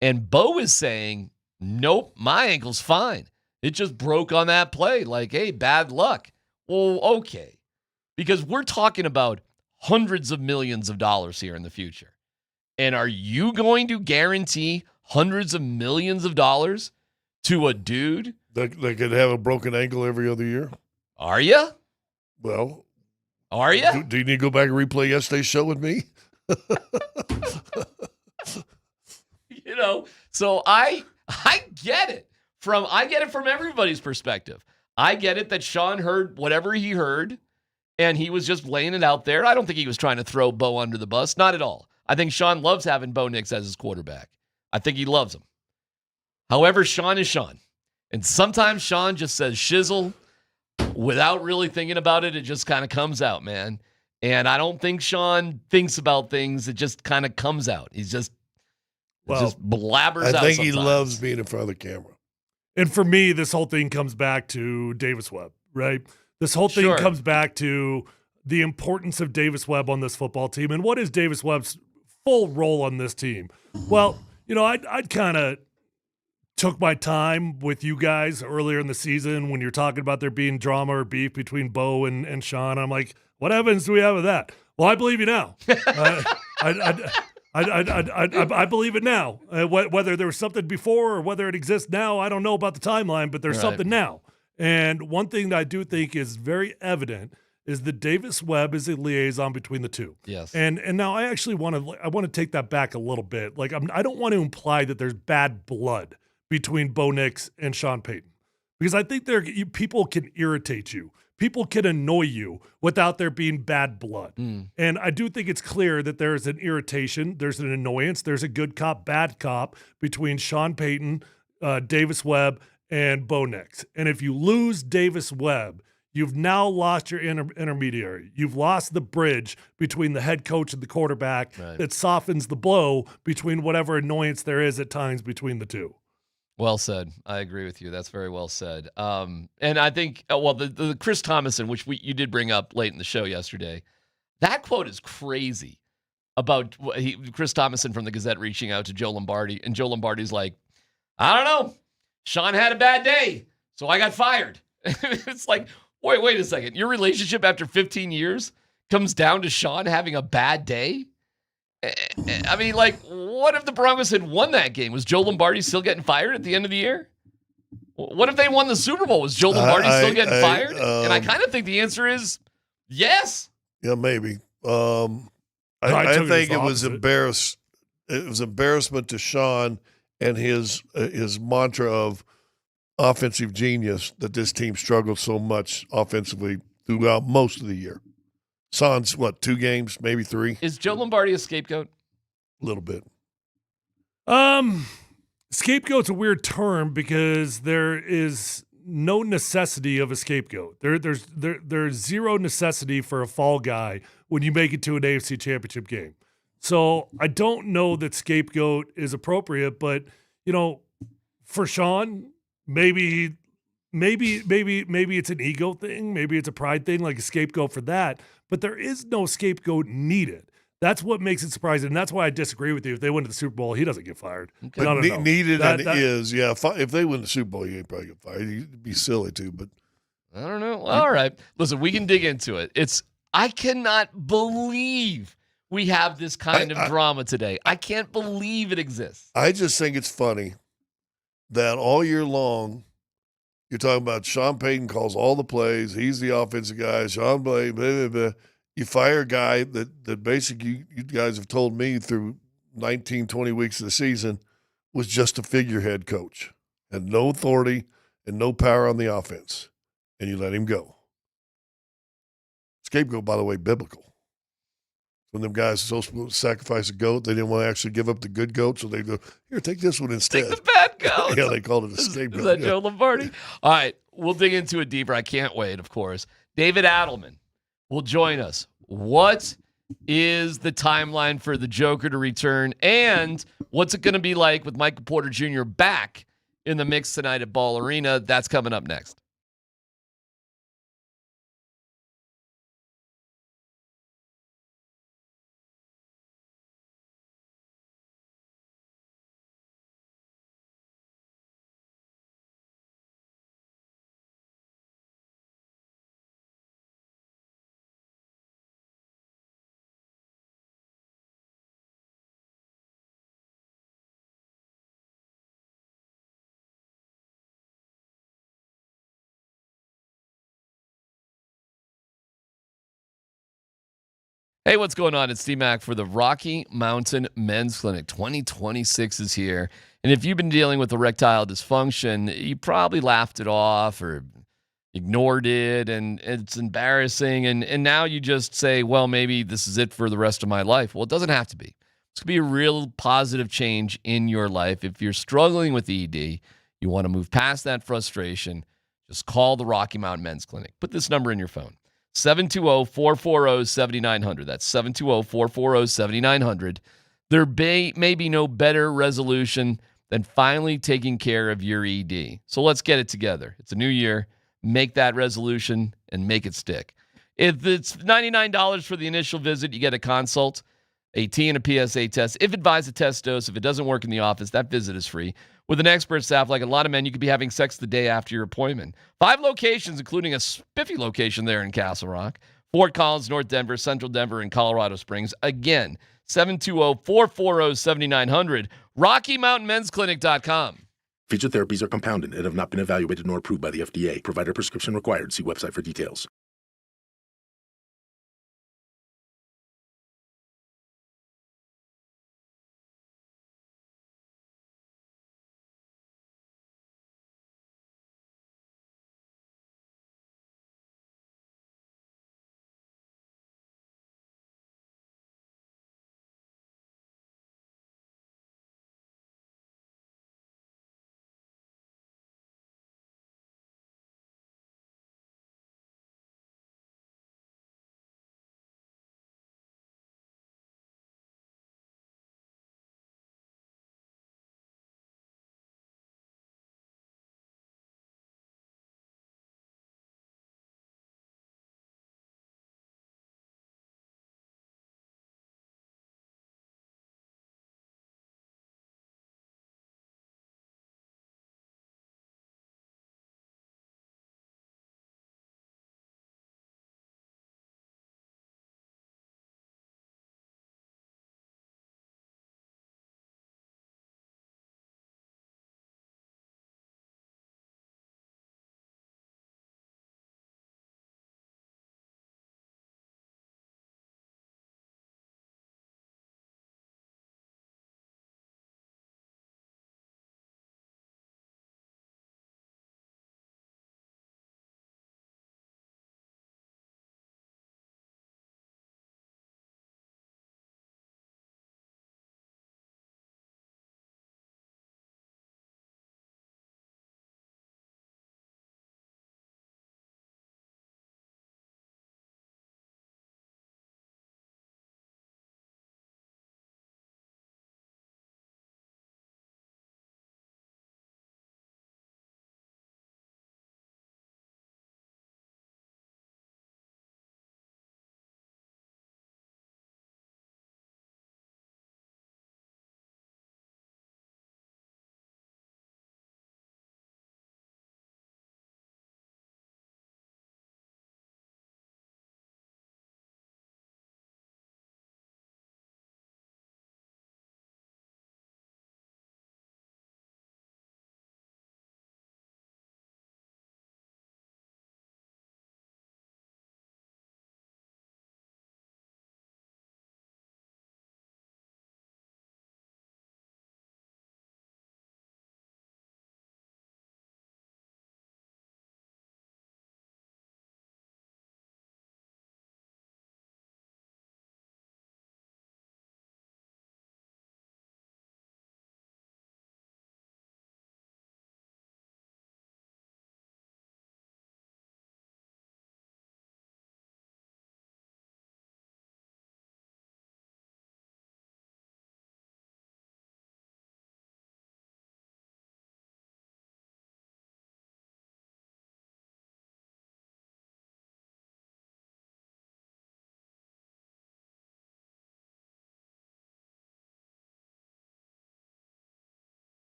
And Bo is saying, nope, my ankle's fine. It just broke on that play. Like, hey, bad luck. Well, okay. Because we're talking about hundreds of millions of dollars here in the future. And are you going to guarantee hundreds of millions of dollars to a dude
that could have a broken ankle every other year?
Are you?
Well,
are you?
Do you need to go back and replay yesterday's show with me?
So I get it. I get it from everybody's perspective. I get it that Sean heard whatever he heard, and he was just laying it out there. I don't think he was trying to throw Bo under the bus. Not at all. I think Sean loves having Bo Nix as his quarterback. I think he loves him. However, Sean is Sean. And sometimes Sean just says shizzle without really thinking about it. It just kind of comes out, man. And I don't think Sean thinks about things. It just kind of comes out. He's just, just blabbers out.
I think
sometimes.
he loves being in front of the camera.
And for me, this whole thing comes back to Davis Webb, right? This whole thing comes back to the importance of Davis Webb on this football team. And what is Davis Webb's full role on this team? Well, I'd kind of took my time with you guys earlier in the season when you're talking about there being drama or beef between Bo and Sean. I'm like, what evidence do we have of that? Well, I believe you now. I believe it now. Whether there was something before or whether it exists now, I don't know about the timeline, but there's something now. And one thing that I do think is very evident is that Davis Webb is a liaison between the two.
Yes.
And now I actually want to take that back a little bit. Like I don't want to imply that there's bad blood between Bo Nix and Sean Payton, because I think people can irritate you. People can annoy you without there being bad blood. And I do think it's clear that there's an irritation, there's an annoyance, there's a good cop, bad cop between Sean Payton Davis Webb and Bo Nix. And if you lose Davis Webb, you've now lost your intermediary. You've lost the bridge between the head coach and the quarterback that softens the blow between whatever annoyance there is at times between the two.
Well said. I agree with you. That's very well said. And I think, the Chris Thomason, which you did bring up late in the show yesterday, that quote is crazy about Chris Thomason from the Gazette reaching out to Joe Lombardi. And Joe Lombardi's like, I don't know. Sean had a bad day, so I got fired. It's like, wait a second. Your relationship after 15 years comes down to Sean having a bad day? I mean, like, what if the Broncos had won that game? Was Joe Lombardi still getting fired at the end of the year? What if they won the Super Bowl? Was Joe Lombardi still getting fired? And I kind of think the answer is yes.
Yeah, maybe. I think it was embarrassment to Sean and his mantra of offensive genius that this team struggled so much offensively throughout most of the year. Sean's, 2 games, maybe 3?
Is Joe Lombardi a scapegoat?
A little bit.
Scapegoat's a weird term because there is no necessity of a scapegoat. There's zero necessity for a fall guy when you make it to an AFC Championship game. So I don't know that scapegoat is appropriate, but for Sean, maybe it's an ego thing, maybe it's a pride thing, like a scapegoat for that. But there is no scapegoat needed. That's what makes it surprising, and that's why I disagree with you. If they win the Super Bowl, he doesn't get fired.
Okay.
No.
Needed is, yeah. If they win the Super Bowl, he ain't probably get fired. He'd be silly too, but
I don't know. All right. Listen, we can dig into it. I cannot believe we have this kind of drama today. I can't believe it exists.
I just think it's funny that all year long you're talking about Sean Payton calls all the plays. He's the offensive guy. Sean Blake, blah, blah, blah. You fire a guy that basically you guys have told me through 19, 20 weeks of the season was just a figurehead coach. Had no authority and no power on the offense. And you let him go. Scapegoat, by the way, biblical. When them guys are supposed to sacrifice a goat, they didn't want to actually give up the good goat, so they go, here, take this one instead.
Take the bad goat.
Yeah, they called it a scapegoat.
Is that Joe Lombardi? All right, we'll dig into it deeper. I can't wait, of course. David Adelman will join us. What is the timeline for the Joker to return, and what's it going to be like with Michael Porter Jr. back in the mix tonight at Ball Arena? That's coming up next. Hey, what's going on? It's DMac for the Rocky Mountain Men's Clinic. 2026 is here. And if you've been dealing with erectile dysfunction, you probably laughed it off or ignored it, and it's embarrassing. And now you just say, well, maybe this is it for the rest of my life. Well, it doesn't have to be. It's going to be a real positive change in your life. If you're struggling with ED, you want to move past that frustration, just call the Rocky Mountain Men's Clinic. Put this number in your phone. 720-440-7900. That's 720-440-7900. There may be no better resolution than finally taking care of your ED. So let's get it together. It's a new year. Make that resolution and make it stick. If it's $99 for the initial visit, you get a consult, a T and a PSA test. If advised, a test dose. If it doesn't work in the office, that visit is free. With an expert staff like a lot of men, you could be having sex the day after your appointment. 5 locations, including a spiffy location there in Castle Rock, Fort Collins, North Denver, Central Denver, and Colorado Springs. Again, 720-440-7900, RockyMountainMen'sClinic.com.
Featured therapies are compounded and have not been evaluated nor approved by the FDA. Provider prescription required. See website for details.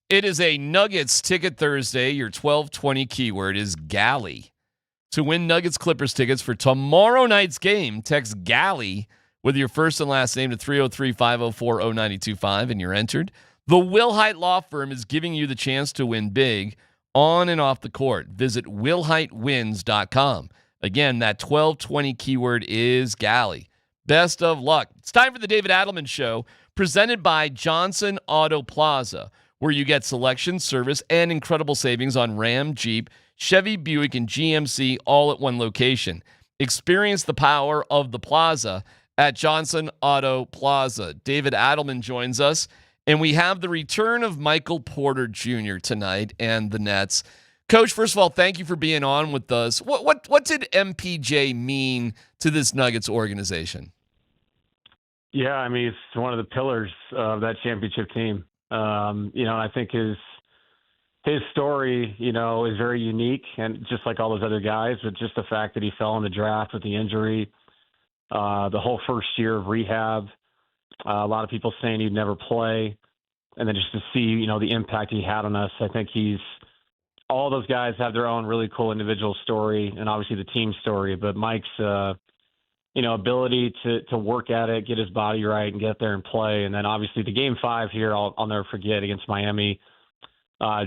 It is a Nuggets Ticket Thursday. Your 1220 keyword is Galley. To win Nuggets Clippers tickets for tomorrow night's game, text Galley with your first and last name to 303-504-0925, and you're entered. The Wilhite Law Firm is giving you the chance to win big on and off the court. Visit wilhitewins.com. Again, that 1220 keyword is Galley. Best of luck. It's time for the David Adelman Show, presented by Johnson Auto Plaza, where you get selection, service, and incredible savings on Ram, Jeep, Chevy, Buick, and GMC all at one location. Experience the power of the plaza at Johnson Auto Plaza. David Adelman joins us, and we have the return of Michael Porter Jr. tonight and the Nets. Coach, first of all, thank you for being on with us. What did MPJ mean to this Nuggets organization?
Yeah, I mean, it's one of the pillars of that championship team. I think his story, is very unique, and just like all those other guys, but just the fact that he fell in the draft with the injury, the whole first year of rehab, a lot of people saying he'd never play, and then just to see, the impact he had on us. I think all those guys have their own really cool individual story, and obviously the team story, but Mike's, ability to work at it, get his body right, and get there and play. And then obviously the game 5 here, I'll never forget, against Miami.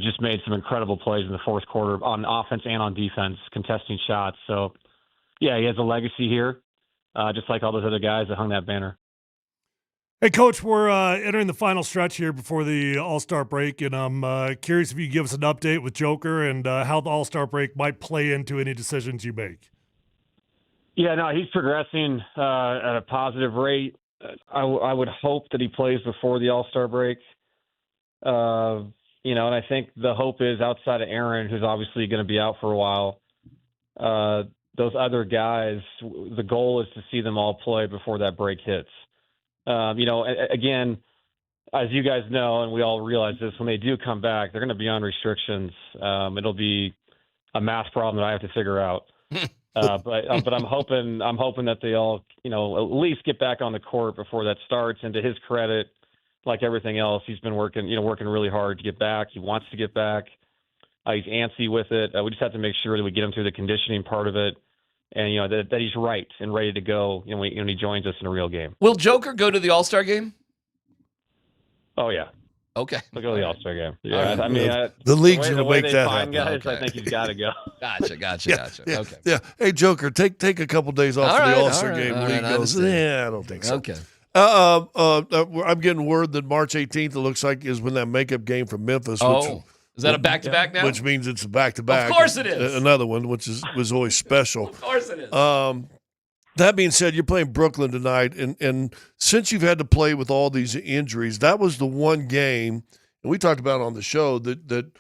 Just made some incredible plays in the fourth quarter on offense and on defense, contesting shots. So, yeah, he has a legacy here, just like all those other guys that hung that banner.
Hey, Coach, we're entering the final stretch here before the All-Star break, and I'm curious if you could give us an update with Joker and how the All-Star break might play into any decisions you make.
Yeah, no, he's progressing at a positive rate. I would hope that he plays before the All-Star break. And I think the hope is, outside of Aaron, who's obviously going to be out for a while, those other guys, the goal is to see them all play before that break hits. Again, as you guys know, and we all realize this, when they do come back, they're going to be on restrictions. It'll be a math problem that I have to figure out. But I'm hoping that they all, at least get back on the court before that starts. And to his credit, like everything else, he's been working really hard to get back. He wants to get back. He's antsy with it. We just have to make sure that we get him through the conditioning part of it, and that he's right and ready to go when he joins us in a real game.
Will Joker go to the All-Star game?
Oh yeah.
Okay.
He'll go to the All-Star game. Yeah,
right.
I mean,
the league's going to make
they
that
find
happen.
guys, I think he's got to go.
Gotcha.
Yeah,
Okay.
Yeah. Hey, Joker, take a couple days off for the All-Star game.
All
League
right,
goes, I don't think so.
Okay.
I'm getting word that March 18th, it looks like, is when that makake game from Memphis.
Is that a back-to-back now?
Which means it's a back-to-back.
Of course it is.
Another one, which was always special.
Of course it is.
That being said, you're playing Brooklyn tonight, and since you've had to play with all these injuries, that was the one game, and we talked about on the show, that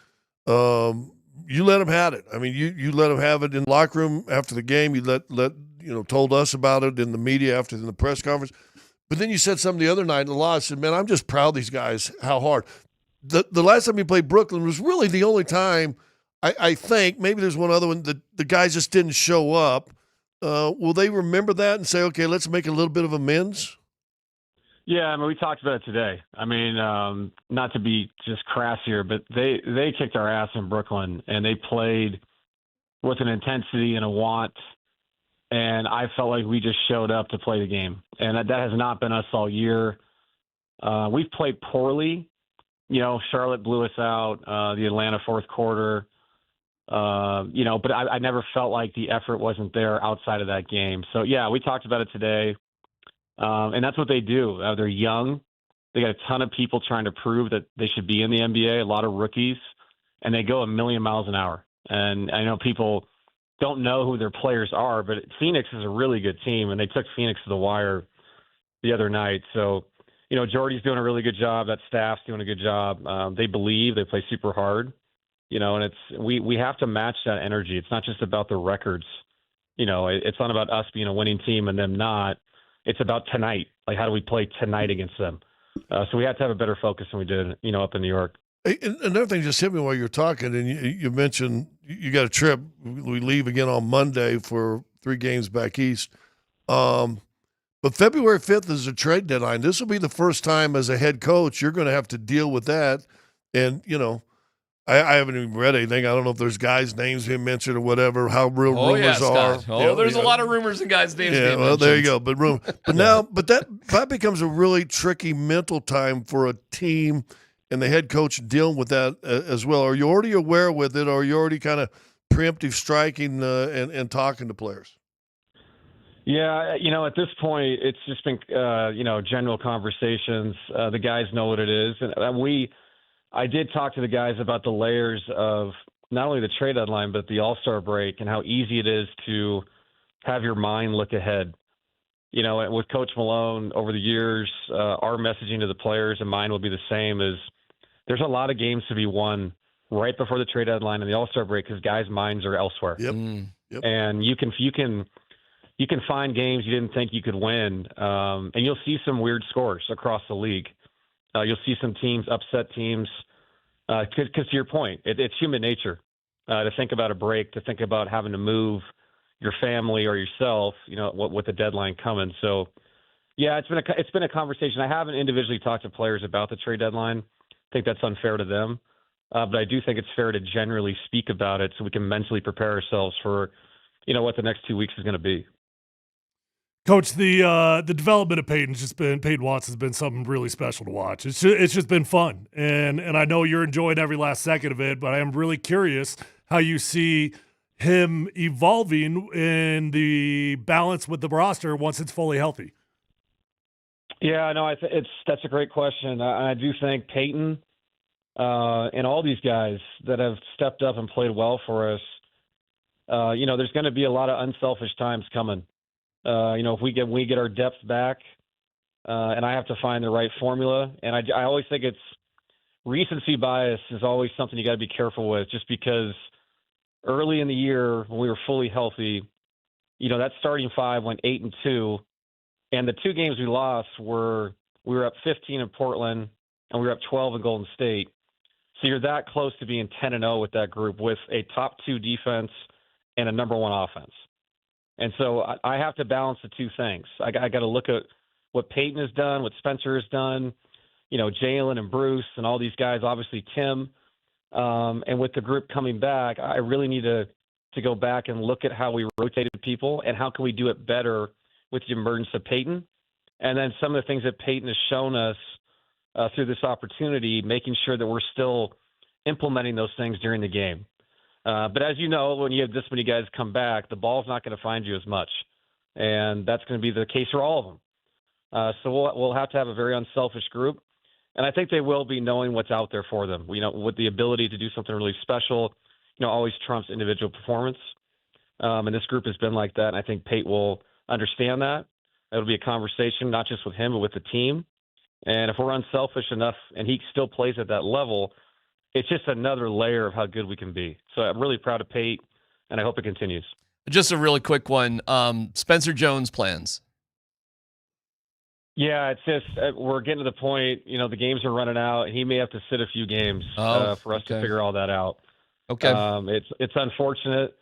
you let them have it. I mean, you let them have it in the locker room after the game. You told us about it in the media after the press conference. But then you said something the other night in the lodge. Said, "Man, I'm just proud of these guys. How hard." The last time you played Brooklyn was really the only time. I think maybe there's one other one that the guys just didn't show up. Will they remember that and say, "Okay, let's make a little bit of amends"?
Yeah, I mean, we talked about it today. I mean, not to be just crass here, but they kicked our ass in Brooklyn, and they played with an intensity and a want, and I felt like we just showed up to play the game, and that has not been us all year. We've played poorly. Charlotte blew us out, the Atlanta fourth quarter, but I never felt like the effort wasn't there outside of that game. So, yeah, we talked about it today. And that's what they do. They're young. They got a ton of people trying to prove that they should be in the NBA, a lot of rookies, and they go a million miles an hour. And I know people don't know who their players are, but Phoenix is a really good team, and they took Phoenix to the wire the other night. So, Jordy's doing a really good job. That staff's doing a good job. They believe, they play super hard, and we have to match that energy. It's not just about the records. It's not about us being a winning team and them not. It's about tonight. Like, how do we play tonight against them? So we have to have a better focus than we did, up in New York.
Hey, another thing just hit me while you're talking, and you mentioned you got a trip. We leave again on Monday for 3 games back east. But February 5th is a trade deadline. This will be the first time as a head coach you're going to have to deal with that. And, I haven't even read anything. I don't know if there's guys' names being mentioned or whatever, how real rumors are.
Oh, there's a lot of rumors and guys' names being mentioned.
Well, there you go. But but that becomes a really tricky mental time for a team and the head coach dealing with that as well. Are you already aware with it, or are you already kind of preemptive striking and talking to players?
Yeah, at this point, it's just been, general conversations. The guys know what it is. And I did talk to the guys about the layers of not only the trade deadline, but the All-Star break and how easy it is to have your mind look ahead. With Coach Malone over the years, our messaging to the players and mine will be the same as there's a lot of games to be won right before the trade deadline and the All-Star break because guys' minds are elsewhere.
Yep.
And you can find games you didn't think you could win, and you'll see some weird scores across the league. You'll see some teams upset teams because to your point, it's human nature to think about a break, to think about having to move your family or yourself, with the deadline coming. So, yeah, it's been a conversation. I haven't individually talked to players about the trade deadline. I think that's unfair to them, but I do think it's fair to generally speak about it so we can mentally prepare ourselves for, what the next 2 weeks is going to be.
Coach, the development of Peyton Watts has been something really special to watch. It's just been fun, and I know you're enjoying every last second of it. But I am really curious how you see him evolving in the balance with the roster once it's fully healthy.
Yeah, no, that's a great question. I do think Peyton and all these guys that have stepped up and played well for us. There's going to be a lot of unselfish times coming. If we get our depth back, and I have to find the right formula. And I always think it's recency bias is always something you got to be careful with, just because early in the year when we were fully healthy, that starting five went 8-2, and the two games we lost we were up 15 in Portland and we were up 12 in Golden State. So you're that close to being 10-0 with that group with a top 2 defense and a number 1 offense. And so I have to balance the two things. I got to look at what Peyton has done, what Spencer has done, Jalen and Bruce and all these guys, obviously Tim. And with the group coming back, I really need to go back and look at how we rotated people and how can we do it better with the emergence of Peyton. And then some of the things that Peyton has shown us through this opportunity, making sure that we're still implementing those things during the game. But as you know, when you have this many guys come back, the ball's not going to find you as much. And that's going to be the case for all of them. So we'll have to have a very unselfish group. And I think they will be knowing what's out there for them. With the ability to do something really special, always trumps individual performance. And this group has been like that. And I think Pate will understand that. It'll be a conversation, not just with him, but with the team. And if we're unselfish enough and he still plays at that level, it's just another layer of how good we can be. So I'm really proud of Pate, and I hope it continues.
Just a really quick one. Spencer Jones plans.
Yeah, it's just we're getting to the point, the games are running out. He may have to sit a few games for us to figure all that out.
Okay.
It's unfortunate,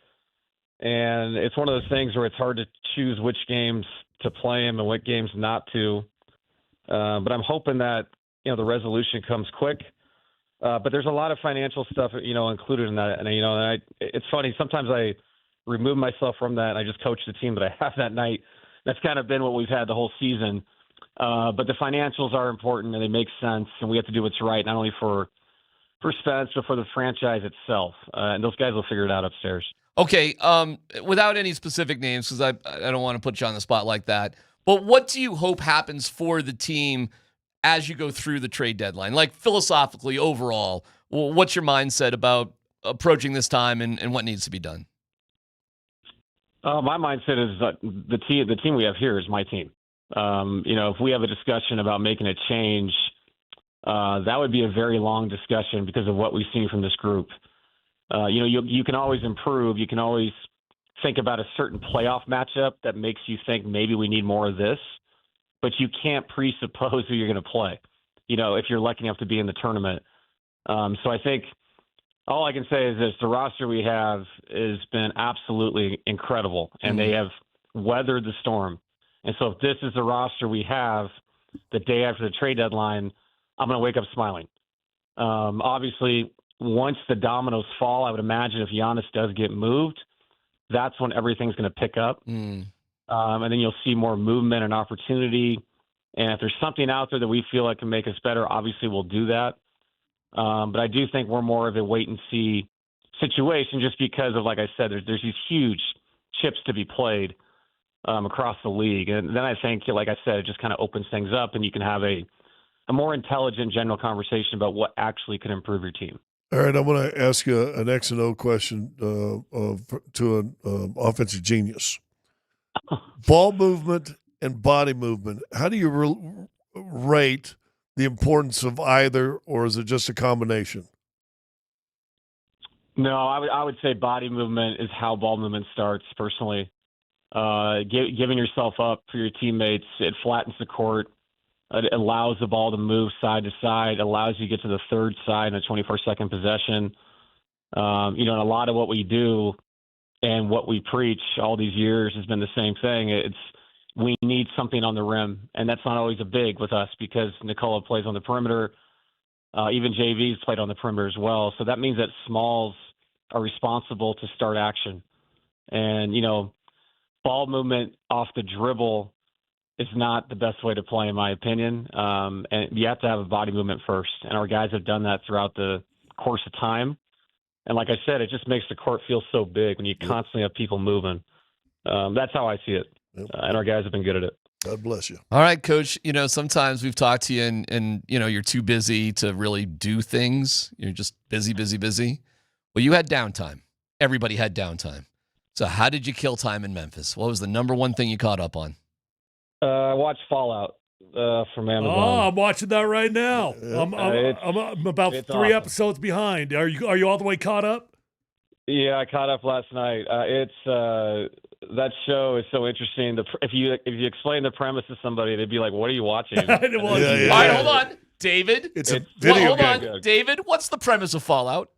and it's one of those things where it's hard to choose which games to play him and what games not to. But I'm hoping that, the resolution comes quick. But there's a lot of financial stuff, included in that. And, it's funny. Sometimes I remove myself from that and I just coach the team that I have that night. That's kind of been what we've had the whole season. But the financials are important and they make sense. And we have to do what's right, not only for Spence, but for the franchise itself. And those guys will figure it out upstairs.
Okay. Without any specific names, because I don't want to put you on the spot like that. But what do you hope happens for the team as you go through the trade deadline? Like philosophically, overall, what's your mindset about approaching this time and what needs to be done?
My mindset is that the team we have here is my team. If we have a discussion about making a change, that would be a very long discussion because of what we've seen from this group. You can always improve. You can always think about a certain playoff matchup that makes you think maybe we need more of this. But you can't presuppose who you're going to play, if you're lucky enough to be in the tournament. So I think all I can say is this: the roster we have has been absolutely incredible, and they have weathered the storm. And so if this is the roster we have the day after the trade deadline, I'm going to wake up smiling Obviously, once the dominoes fall, I would imagine if Giannis does get moved, that's when everything's going to pick up. And then you'll see more movement and opportunity. And if there's something out there that we feel like can make us better, obviously we'll do that. But I do think we're more of a wait-and-see situation just because of, like I said, there's these huge chips to be played across the league. And then I think, like I said, it just kind of opens things up and you can have a more intelligent general conversation about what actually can improve your team.
All right, I want to ask you an X and O question to an offensive genius. Ball movement and body movement. How do you rate the importance of either, or is it just a combination?
No, I would say body movement is how ball movement starts, personally. Giving yourself up for your teammates, it flattens the court. It allows the ball to move side to side, allows you to get to the third side in a 24-second possession. And a lot of what we do and what we preach all these years has been the same thing. We need something on the rim, and that's not always a big with us because Nikola plays on the perimeter. Even JV's played on the perimeter as well. So that means that smalls are responsible to start action. And, ball movement off the dribble is not the best way to play, in my opinion. And you have to have a body movement first. And our guys have done that throughout the course of time. And like I said, it just makes the court feel so big when you constantly have people moving. That's how I see it. And our guys have been good at it.
God bless you.
All right, Coach. Sometimes we've talked to you and you're too busy to really do things. You're just busy. Well, you had downtime. Everybody had downtime. So how did you kill time in Memphis? What was the number one thing you caught up on?
I watched Fallout from Amazon.
Oh, I'm watching that right now. I'm about 3
awesome.
episodes behind. Are you all the way caught up?
Yeah, I caught up last night. That show is so interesting. If you explain the premise to somebody, they'd be like, "What are you watching?"
All right, hold on, David.
It's a video game.
Hold on, David. What's the premise of Fallout?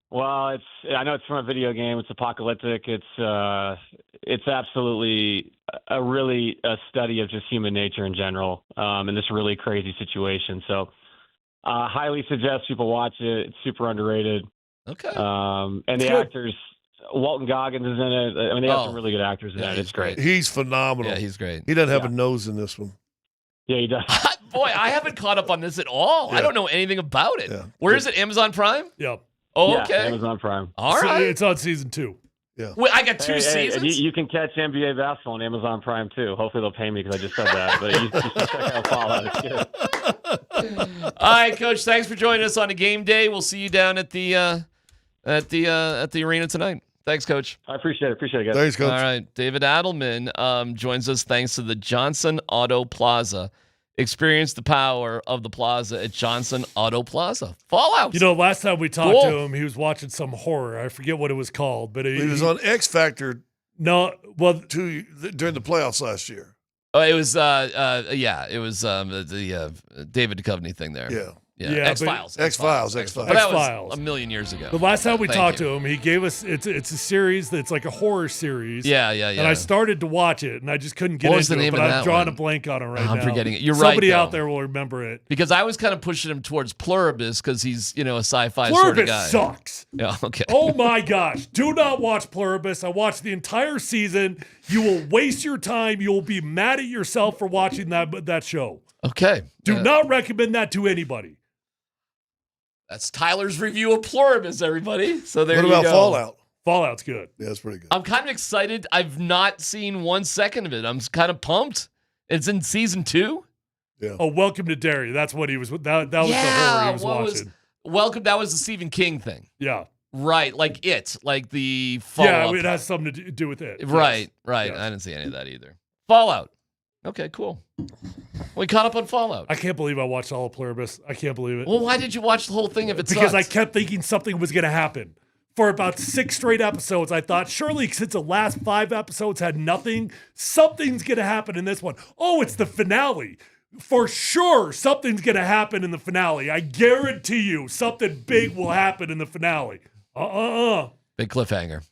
Well, I know it's from a video game. It's apocalyptic. It's absolutely a study of just human nature in general, in this really crazy situation. So, highly suggest people watch it. It's super underrated.
Okay.
And the actors, Walton Goggins is in it. I mean, they have some really good actors in it. It's great.
He's phenomenal.
Yeah, he's great.
He doesn't have a nose in this one.
Yeah, he does.
Boy, I haven't caught up on this at all.
Yeah.
I don't know anything about it.
Yeah.
Where is it? Amazon Prime?
Yep.
Oh,
Yeah,
okay.
Amazon Prime.
All right.
It's on season 2.
Yeah.
Wait, I got two seasons?
And you can catch NBA basketball on Amazon Prime, too. Hopefully they'll pay me because I just said that. But you should check out Fallout. It's good.
All right, Coach. Thanks for joining us on a game day. We'll see you down at the arena tonight. Thanks, Coach.
I appreciate it. Appreciate it, guys.
Thanks, Coach.
All right. David Adelman joins us thanks to the Johnson Auto Plaza. Experience the power of the plaza at Johnson Auto Plaza. Fallout.
Last time we talked to him, he was watching some horror. I forget what it was called, but
He was on X Factor.
No, well,
during the playoffs last year.
Oh, it was it was the David Duchovny thing there.
Yeah.
X-Files.
X-Files.
But that was a million years ago.
The last time we
Thank
talked
you.
to him, he gave us it's a series that's like a horror series.
Yeah.
And I started to watch it, and I just couldn't get
What was
into
the
it.
name
But
of
I'm
that
drawing
one?
a blank on it right now.
I'm forgetting it. You're
Somebody
right,
out
though.
there will remember it.
Because I was kind of pushing him towards Pluribus because he's, a sci-fi sort of guy.
Pluribus sucks.
Yeah, okay.
Oh my gosh. Do not watch Pluribus. I watched the entire season. You will waste your time. You will be mad at yourself for watching that show.
Okay.
Do not recommend that to anybody.
That's Tyler's review of Pluribus, everybody. So there
What
you
about
go.
Fallout?
Fallout's good.
Yeah, it's pretty good.
I'm kind of excited. I've not seen 1 second of it. I'm kind of pumped. It's in season 2.
Yeah.
Oh, Welcome to Derry. That's what he was. That was the horror he was watching.
Welcome. That was the Stephen King thing.
Yeah.
Right. Like the follow-up.
Yeah, it has something to do with it.
Right.
Yes.
Right.
Yes.
I didn't see any of that either. Fallout. Okay, cool. We caught up on Fallout.
I can't believe I watched all of Pluribus. I can't believe it.
Well, why did you watch the whole thing if it
Because I
sucked?
kept thinking something was going to happen. For about 6 straight episodes, I thought, surely since the last 5 episodes had nothing, something's going to happen in this one. Oh, it's the finale. For sure, something's going to happen in the finale. I guarantee you something big will happen in the finale.
Big cliffhanger.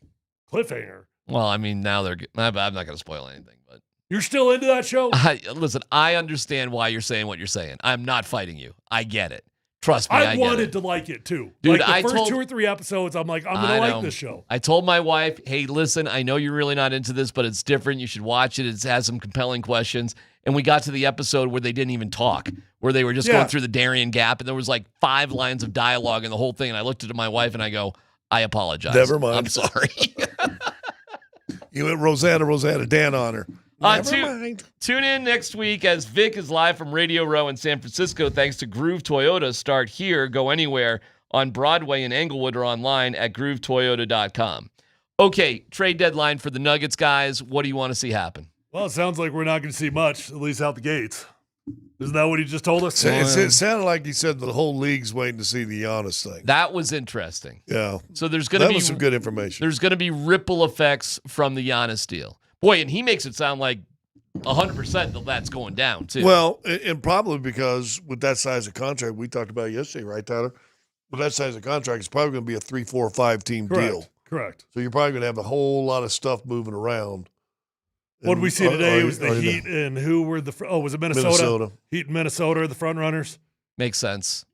Cliffhanger.
Well, I mean, now I'm not going to spoil anything, but
You're still into that show?
listen, I understand why you're saying what you're saying. I'm not fighting you. I get it. Trust me,
I
get
wanted
it.
to like it too.
Dude,
like the
I
first
told-
2 or 3 episodes, I'm like, I'm going to like this show.
I told my wife, hey, listen, I know you're really not into this, but it's different. You should watch it. It has some compelling questions. And we got to the episode where they didn't even talk, where they were just going through the Darien Gap, and there was like 5 lines of dialogue in the whole thing. And I looked at my wife and I go, I apologize.
Never mind.
I'm sorry.
You went Rosanna, Dan on her.
Tune in next week as Vic is live from Radio Row in San Francisco. Thanks to Groove Toyota. Start here, go anywhere on Broadway in Englewood or online at groovetoyota.com. Okay, trade deadline for the Nuggets, guys. What do you want to see happen?
Well, it sounds like we're not going to see much, at least out the gates. Isn't that what he just told us?
It sounded like he said the whole league's waiting to see the Giannis thing.
That was interesting.
Yeah.
So there's going to be
some good information.
There's going to be ripple effects from the Giannis deal. Boy, and he makes it sound like 100% that's going down, too.
Well, and probably because with that size of contract we talked about yesterday, right, Tyler? With that size of contract, it's probably going to be a 3, 4, 5 team deal.
Correct.
So you're probably going to have a whole lot of stuff moving around.
What did we see today? It was the Heat and who were was it Minnesota? Heat and Minnesota are the front runners.
Makes sense.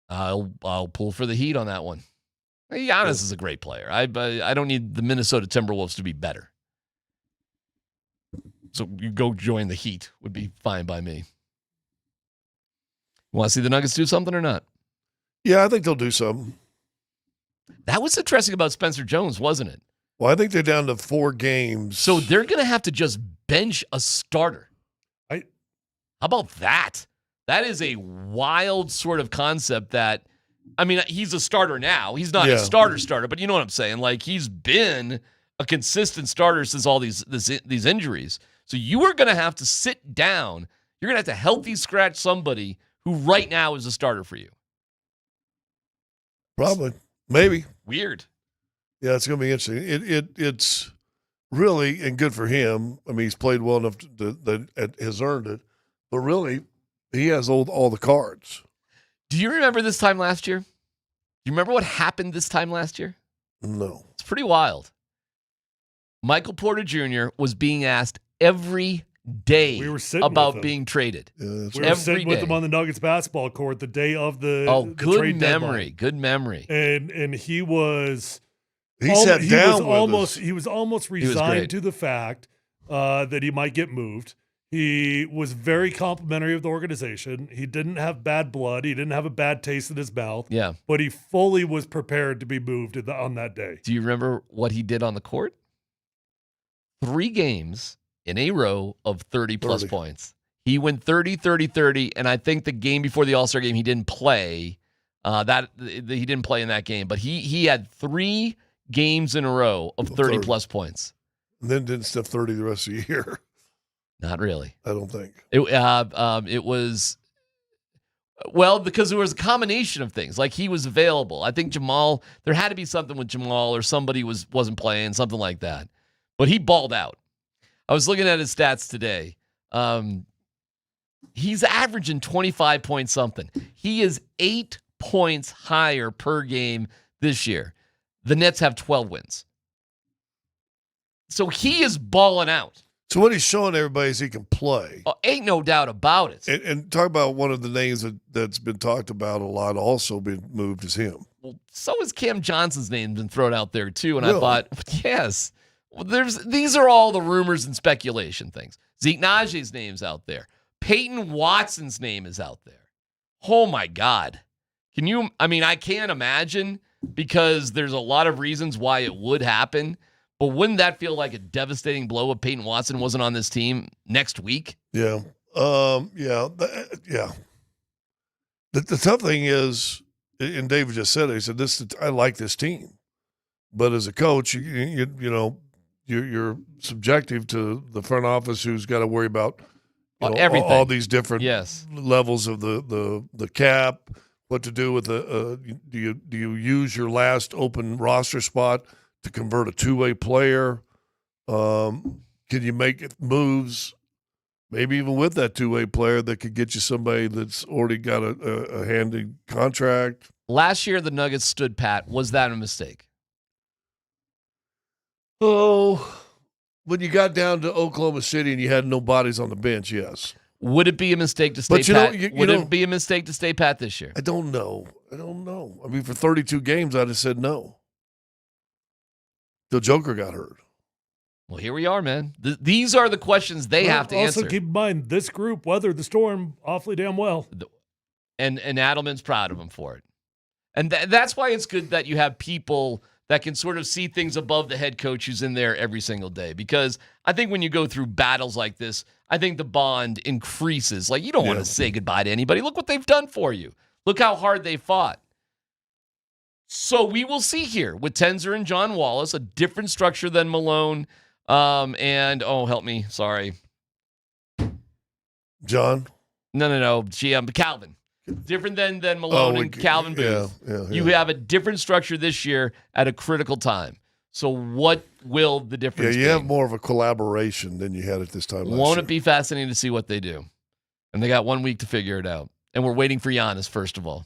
I'll pull for the Heat on that one. Giannis is a great player. I don't need the Minnesota Timberwolves to be better. So you go join the Heat would be fine by me. Want to see the Nuggets do something or not?
Yeah, I think they'll do something.
That was interesting about Spencer Jones, wasn't it?
Well, I think they're down to 4 games.
So they're going to have to just bench a starter. How about that? That is a wild sort of concept that, I mean, he's a starter now. He's not a starter, but you know what I'm saying? Like, he's been a consistent starter since all these injuries. So you are going to have to sit down. You're going to have to healthy scratch somebody who right now is a starter for you.
Probably. Maybe.
Weird.
Yeah, it's going to be interesting. It's really, and good for him. I mean, he's played well enough that has earned it. But really, he has all the cards.
Do you remember this time last year? Do you remember what happened this time last year?
No.
It's pretty wild. Michael Porter Jr. was being asked every day about being traded.
We were sitting with him on the Nuggets basketball court the day of the trade
memory.
deadline.
Good memory.
And he was almost resigned to the fact that he might get moved. He was very complimentary of the organization. He didn't have bad blood. He didn't have a bad taste in his mouth.
Yeah.
But he fully was prepared to be moved on that day.
Do you remember what he did on the court? 3 games in a row of 30-plus points. He went 30, 30, 30, and I think the game before the All-Star game, he didn't play. He didn't play in that game, but he had 3 games in a row of 30-plus points.
And then didn't step 30 the rest of the year.
Not really.
I don't think.
It was, well, because there was a combination of things. Like, he was available. I think Jamal, there had to be something with Jamal or somebody wasn't playing, something like that. But he balled out. I was looking at his stats today. He's averaging 25 point something. He is 8 points higher per game this year. The Nets have 12 wins. So he is balling out.
So what he's showing everybody is he can play.
Ain't no doubt about it.
And talk about one of the names that's been talked about a lot, also been moved, is him.
Well, so is Cam Johnson's name been thrown out there too. And
Really?
I thought, yes. Well, these are all the rumors and speculation things. Zeke Najee's name's out there. Peyton Watson's name is out there. Oh my God. I can't imagine, because there's a lot of reasons why it would happen. But wouldn't that feel like a devastating blow if Peyton Watson wasn't on this team next week?
Yeah. Yeah. The tough thing is, and David just said it, he said, I like this team. But as a coach, you're subjective to the front office, who's got to worry about
everything,
all these different
yes.
levels of the cap, what to do with do you use your last open roster spot to convert a two-way player? Can you make moves, maybe even with that two-way player, that could get you somebody that's already got a handy contract?
Last year, the Nuggets stood pat. Was that a mistake?
Oh, when you got down to Oklahoma City and you had no bodies on the bench, yes.
Would it be a mistake to stay pat? Would it be a mistake to stay pat this year?
I don't know. I mean, for 32 games, I'd have said no. The Joker got hurt.
Well, here we are, man. These are the questions they have to answer.
Also, keep in mind, this group weathered the storm awfully damn well.
And Adelman's proud of him for it. And that's why it's good that you have people that can sort of see things above the head coach who's in there every single day. Because I think when you go through battles like this, I think the bond increases. Like, you don't want to say goodbye to anybody. Look what they've done for you. Look how hard they fought. So we will see here with Tenzer and John Wallace, a different structure than Malone. Help me. Sorry.
John?
No. Calvin. Different than Malone and Calvin Booth.
Yeah.
You have a different structure this year at a critical time. So what will the difference be?
Yeah, you have more of a collaboration than you had at this time last
Won't
year.
it be fascinating to see what they do? And they got 1 week to figure it out. And we're waiting for Giannis, first of all.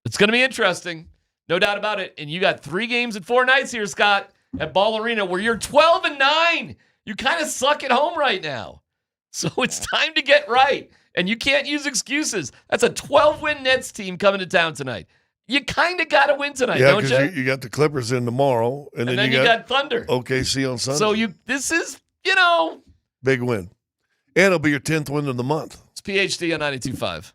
It's going to be interesting. No doubt about it. And you got 3 games and 4 nights here, Scott, at Ball Arena, where you're 12-9. You kind of suck at home right now. So it's time to get right. And you can't use excuses. That's a 12-win Nets team coming to town tonight. You kind of got to win tonight, don't you?
Yeah, because you got the Clippers in tomorrow. And then
you got Thunder.
OKC on Sunday.
So this is,
big win. And it'll be your 10th win of the month.
It's PhD on 92.5.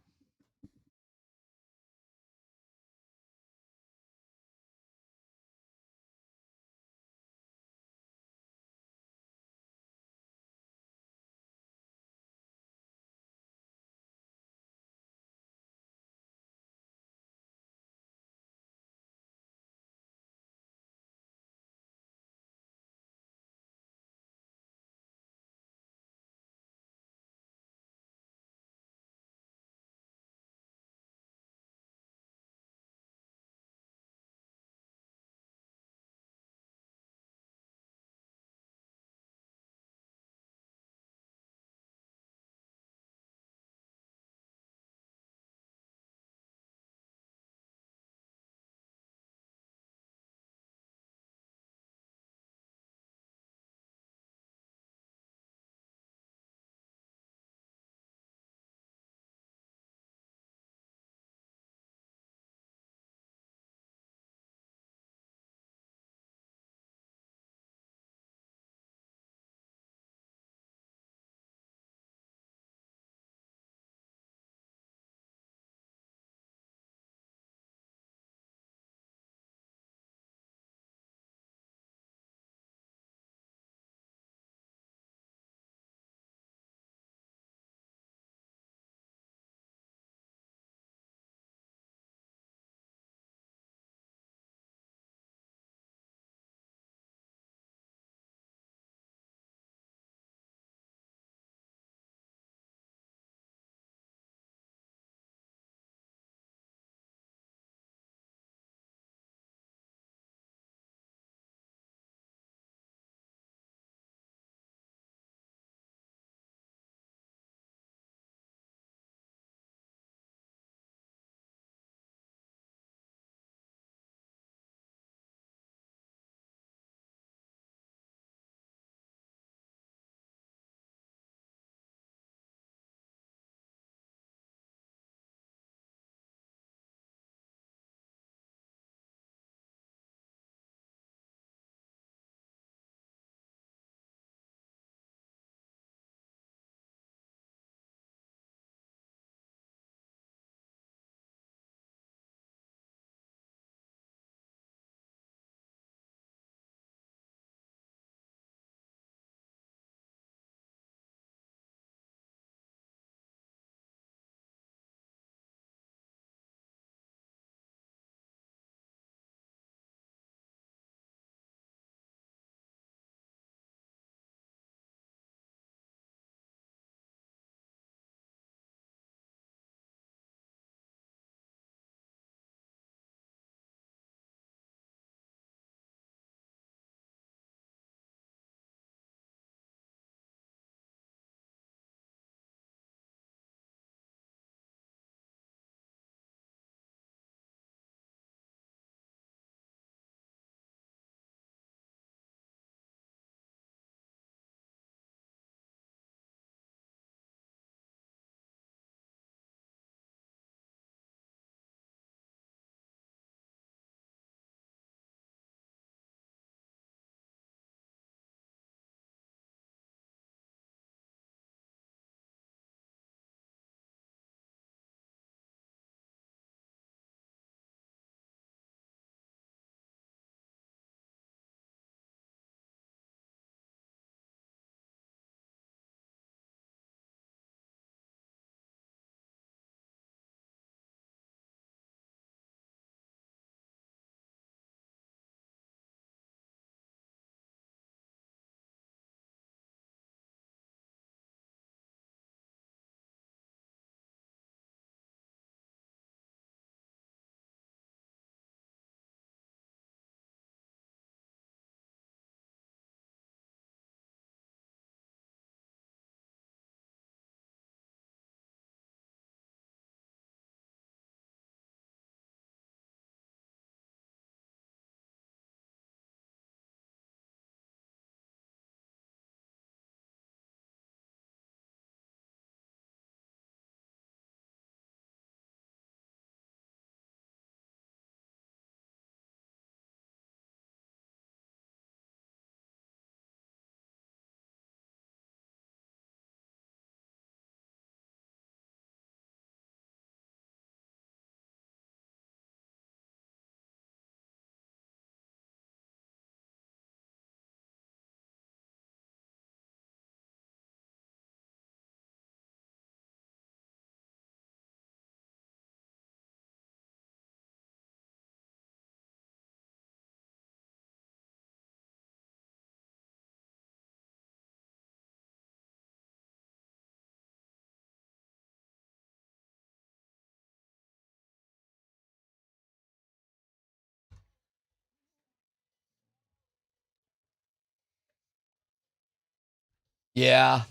Yeah.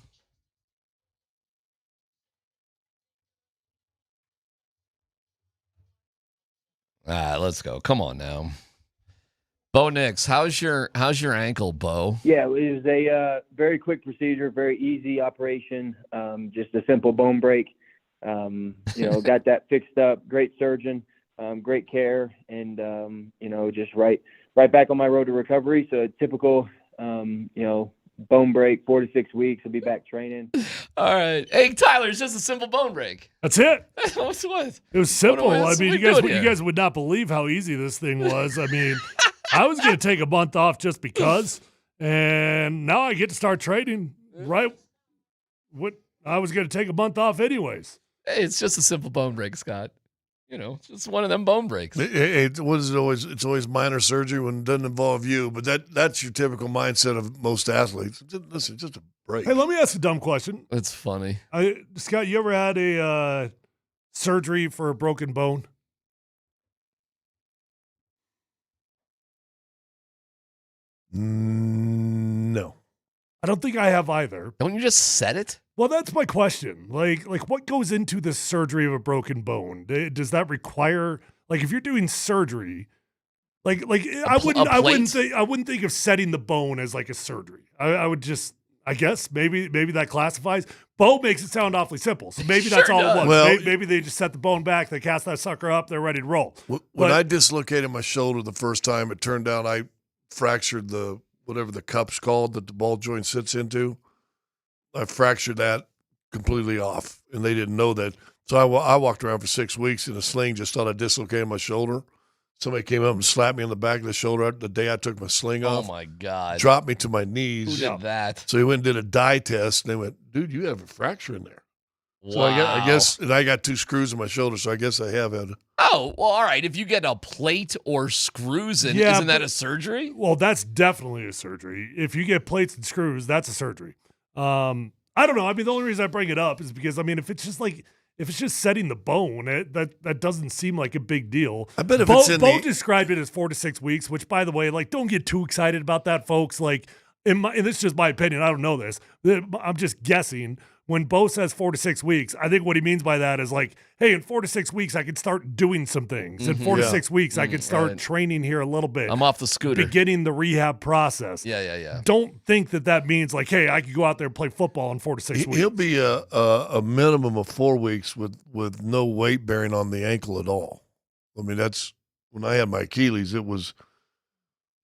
All right, let's go. Come on now. Bo Nix, how's your ankle, Bo?
Yeah, it was a very quick procedure, very easy operation, just a simple bone break. Got that fixed up. Great surgeon, great care, and just right back on my road to recovery. So a typical, bone break, 4 to 6 weeks. I'll be back training.
All right. Hey, Tyler, it's just a simple bone break.
That's it.
What's what?
It was simple.
What
I mean, you guys would not believe how easy this thing was. I mean, I was going to take a month off just because, and now I get to start training. Right? What I was going to take a month off anyways.
Hey, it's just a simple bone break, Scott. It's just one of them bone breaks.
What is it always? It's always minor surgery when it doesn't involve you, but that's your typical mindset of most athletes. Listen, just a break.
Hey, let me ask a dumb question.
It's funny.
Scott, you ever had a surgery for a broken bone?
No.
I don't think I have either.
Don't you just set it?
Well, that's my question. Like what goes into the surgery of a broken bone? Does that require, if you're doing surgery, I wouldn't think of setting the bone as like a surgery. I would just, I guess maybe that classifies. Bo makes it sound awfully simple, so maybe that's all it was.
Well,
maybe they just set the bone back, they cast that sucker up, they're ready to roll.
When I dislocated my shoulder the first time, it turned out I fractured whatever the cup's called that the ball joint sits into. I fractured that completely off, and they didn't know that. So I walked around for 6 weeks in a sling, just thought I dislocated my shoulder. Somebody came up and slapped me on the back of the shoulder the day I took my sling off.
Oh, my God.
Dropped me to my knees.
Who did that?
So he went and did a dye test, and they went, dude, you have a fracture in there.
Wow.
So I guess, and I got 2 screws in my shoulder, so I guess I have had.
Oh, well, all right. If you get a plate or screws in, isn't that a surgery?
Well, that's definitely a surgery. If you get plates and screws, that's a surgery. I don't know. I mean, the only reason I bring it up is because, I mean, if it's just setting the bone, that doesn't seem like a big deal.
I bet if
Bo,
it's in
Bo described it as 4 to 6 weeks, which, by the way, don't get too excited about that, folks. And this is just my opinion. I don't know this. I'm just guessing. When Bo says 4 to 6 weeks, I think what he means by that is hey, in 4 to 6 weeks, I can start doing some things. In 4 to 6 weeks, I can start training here a little bit.
I'm off the scooter.
Beginning the rehab process.
Yeah.
Don't think that means hey, I could go out there and play football in 4 to 6 weeks.
He'll be a minimum of 4 weeks with no weight bearing on the ankle at all. I mean, that's when I had my Achilles, it was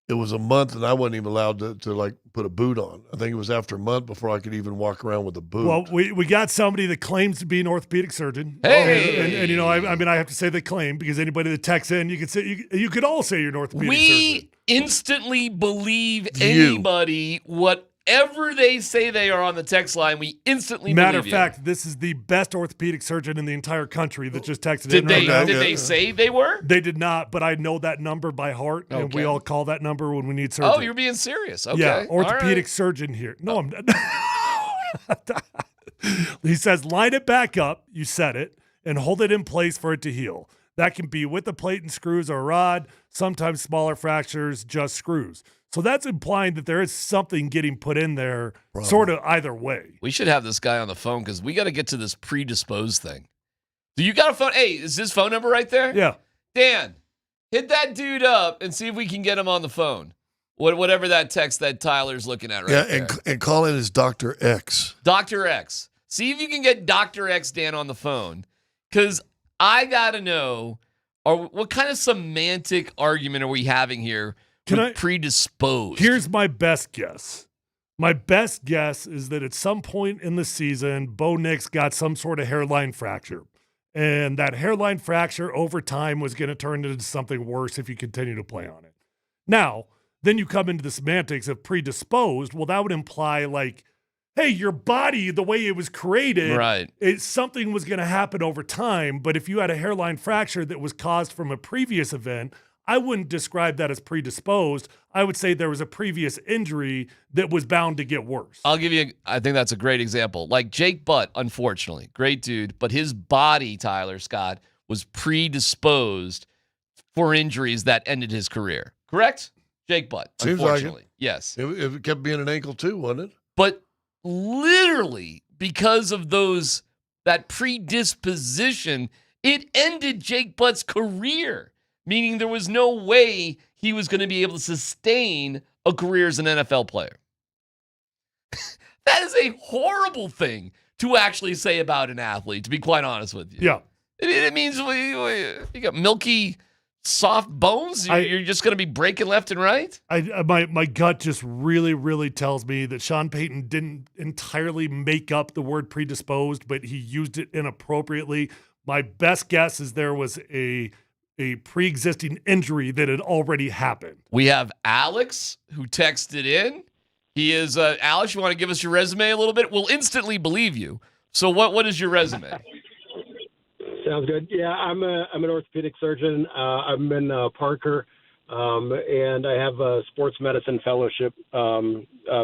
a month, and I wasn't even allowed to put a boot on. I think it was after a month before I could even walk around with a boot.
Well, we got somebody that claims to be an orthopedic surgeon.
Hey,
and I mean, I have to say they claim, because anybody that texts in, you could say you could all say you're an orthopedic surgeon.
We instantly believe anybody, whatever they say they are on the text line. We instantly
Matter
believe
of fact, this is the best orthopedic surgeon in the entire country that just texted
did
in.
Did they say they were?
They did not, but I know that number by heart, and we all call that number when we need surgery.
Oh, you're being serious. Okay.
Yeah, orthopedic surgeon here. No, I'm not. He says, line it back up, you said it, and hold it in place for it to heal. That can be with a plate and screws or a rod, sometimes smaller fractures, just screws. So that's implying that there is something getting put in there sort of either way.
We should have this guy on the phone because we got to get to this predisposed thing. Do you got a phone? Hey, is his phone number right there?
Yeah.
Dan, hit that dude up and see if we can get him on the phone. Whatever that text that Tyler's looking at right there.
And call in as Dr. X.
Dr. X. See if you can get Dr. X Dan on the phone, because I got to know, what kind of semantic argument are we having here? Predisposed.
Here's my best guess. My best guess is that at some point in the season, Bo Nix got some sort of hairline fracture. And that hairline fracture over time was going to turn into something worse if you continue to play on it. Now, then you come into the semantics of predisposed. Well, that would imply hey, your body, the way it was created,
right?
Something was going to happen over time. But if you had a hairline fracture that was caused from a previous event, I wouldn't describe that as predisposed. I would say there was a previous injury that was bound to get worse.
I'll give you, I think that's a great example. Like Jake Butt, unfortunately, great dude, but his body, Tyler Scott, was predisposed for injuries that ended his career. Correct? Jake Butt,
Seems
unfortunately.
like it.
Yes.
It kept being an ankle too, wasn't it?
But literally because of that predisposition, it ended Jake Butt's career, meaning there was no way he was going to be able to sustain a career as an NFL player. That is a horrible thing to actually say about an athlete, to be quite honest with you.
Yeah.
It means you got milky, soft bones. You're just going to be breaking left and right.
My gut just really, really tells me that Sean Payton didn't entirely make up the word predisposed, but he used it inappropriately. My best guess is there was a pre-existing injury that had already happened.
We have Alex who texted in. He is Alex. You want to give us your resume a little bit? We'll instantly believe you. So what is your resume?
Sounds good. Yeah, I'm an orthopedic surgeon. I'm in Parker, and I have a sports medicine fellowship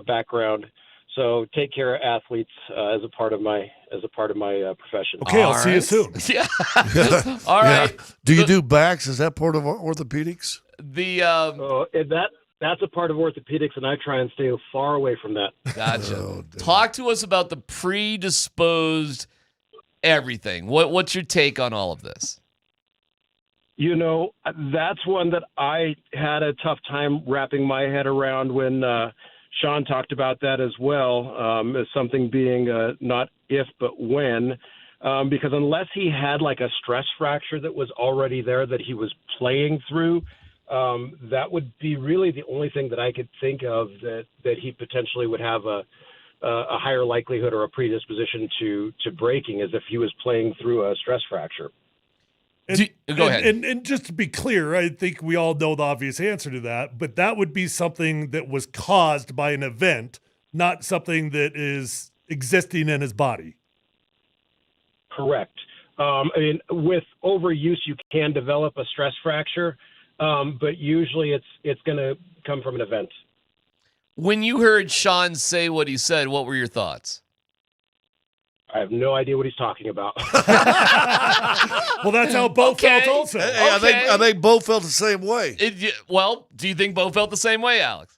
background. So take care of athletes as a part of my profession.
Okay, I'll see you soon.
Yeah. All right.
Yeah. Do you do backs? Is that part of orthopedics?
That's a part of orthopedics, and I try and stay far away from that.
Gotcha. Talk to us about the predisposed everything. What's your take on all of this?
You know, that's one that I had a tough time wrapping my head around when Sean talked about that as well, as something being not if but when, because unless he had like a stress fracture that was already there that he was playing through, that would be really the only thing that I could think of that he potentially would have a higher likelihood or a predisposition to breaking, as if he was playing through a stress fracture.
Go ahead.
And just to be clear, I think we all know the obvious answer to that, but that would be something that was caused by an event, not something that is existing in his body.
Correct. I mean, with overuse, you can develop a stress fracture, but usually it's going to come from an event.
When you heard Sean say what he said, what were your thoughts?
I have no idea what he's talking about.
Well, that's how Bo felt also.
Hey, I think Bo felt the same way.
Well, do you think Bo felt the same way, Alex?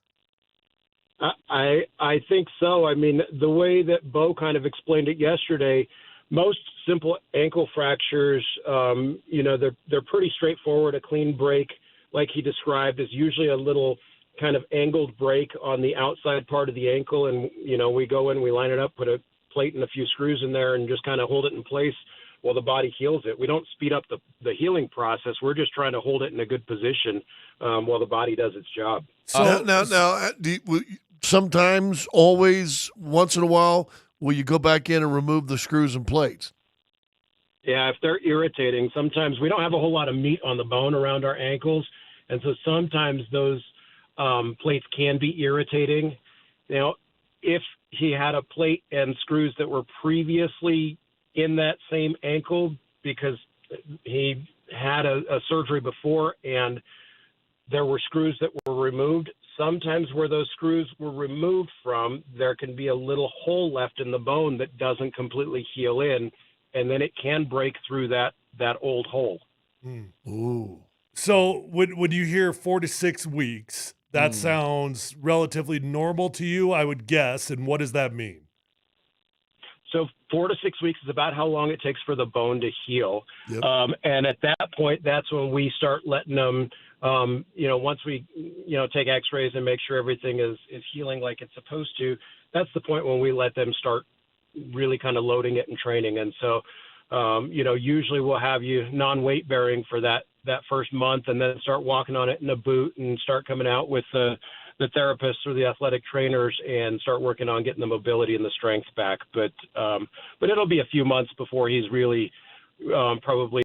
I think so. I mean, the way that Bo kind of explained it yesterday, most simple ankle fractures, they're pretty straightforward. A clean break, like he described, is usually a little kind of angled break on the outside part of the ankle, and we go in, we line it up, put a plate and a few screws in there, and just kind of hold it in place while the body heals it. We don't speed up the healing process. We're just trying to hold it in a good position while the body does its job.
So now, sometimes, always, once in a while, will you go back in and remove the screws and plates?
Yeah, if they're irritating, sometimes we don't have a whole lot of meat on the bone around our ankles, and so sometimes those plates can be irritating. Now, if he had a plate and screws that were previously in that same ankle because he had a surgery before and there were screws that were removed, sometimes where those screws were removed from, there can be a little hole left in the bone that doesn't completely heal in, and then it can break through that old hole.
Ooh. So when you hear 4 to 6 weeks, that sounds relatively normal to you, I would guess. And what does that mean?
So 4 to 6 weeks is about how long it takes for the bone to heal.
Yep.
And at that point, that's when we start letting them, once we, take x-rays and make sure everything is healing like it's supposed to, that's the point when we let them start really kind of loading it and training. And so, usually we'll have you non-weight bearing for that first month, and then start walking on it in a boot and start coming out with the therapists or the athletic trainers and start working on getting the mobility and the strength back. But it'll be a few months before he's really probably,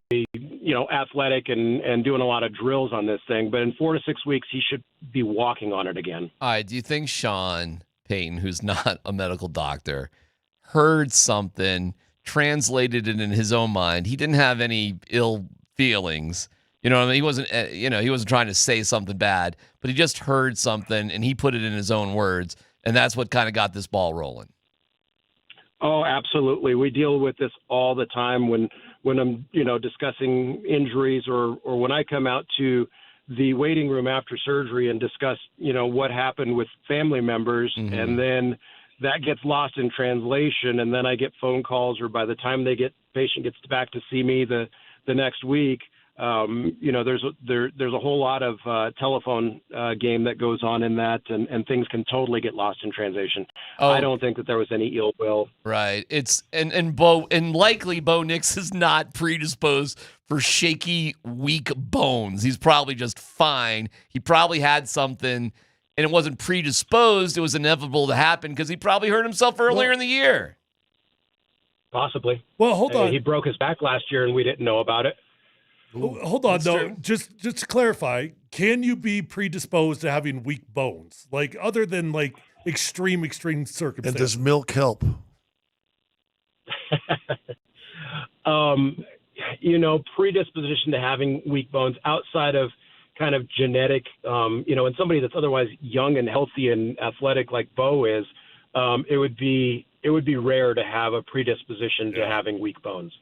athletic and doing a lot of drills on this thing. But in 4 to 6 weeks, he should be walking on it again.
All right. Do you think Sean Payton, who's not a medical doctor, heard something, translated it in his own mind? He didn't have any ill feelings. You know what I mean? He wasn't, he wasn't trying to say something bad, but he just heard something and he put it in his own words, and that's what kind of got this ball rolling.
Oh, absolutely. We deal with this all the time when I'm, discussing injuries or when I come out to the waiting room after surgery and discuss, what happened with family members, and then that gets lost in translation, and then I get phone calls, or by the time patient gets back to see me the next week, there's a whole lot of telephone game that goes on in that, and things can totally get lost in translation.
Oh.
I don't think that there was any ill will.
Right. It's and likely Bo Nix is not predisposed for shaky, weak bones. He's probably just fine. He probably had something, and it wasn't predisposed. It was inevitable to happen because he probably hurt himself earlier in the year.
Possibly.
Well, hold on.
He broke his back last year, and we didn't know about it.
Hold on, though. Just to clarify, can you be predisposed to having weak bones, like other than like extreme circumstances?
And does milk help?
Predisposition to having weak bones outside of kind of genetic, and somebody that's otherwise young and healthy and athletic like Bo is, it would be rare to have a predisposition to having weak bones.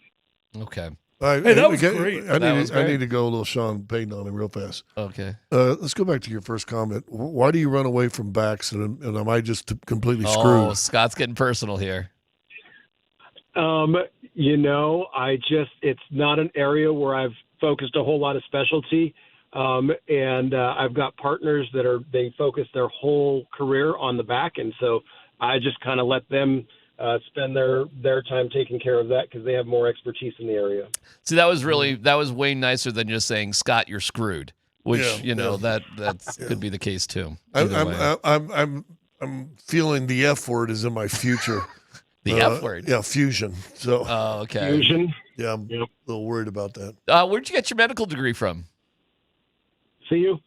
Okay.
All right,
hey, that was great.
I need to go a little Sean Payton on him real fast.
Okay.
Let's go back to your first comment. Why do you run away from backs, and am I just completely screwed?
Oh, Scott's getting personal here.
It's not an area where I've focused a whole lot of specialty. And I've got partners they focus their whole career on the back. And so I just kind of let them spend their time taking care of that because they have more expertise in the area.
See, that was way nicer than just saying, Scott, you're screwed, which, that could be the case too.
I'm feeling the F word is in my future.
The F word?
Yeah, fusion. So.
Oh, okay.
Fusion?
Yeah, I'm a little worried about that.
Where'd you get your medical degree from?
See you.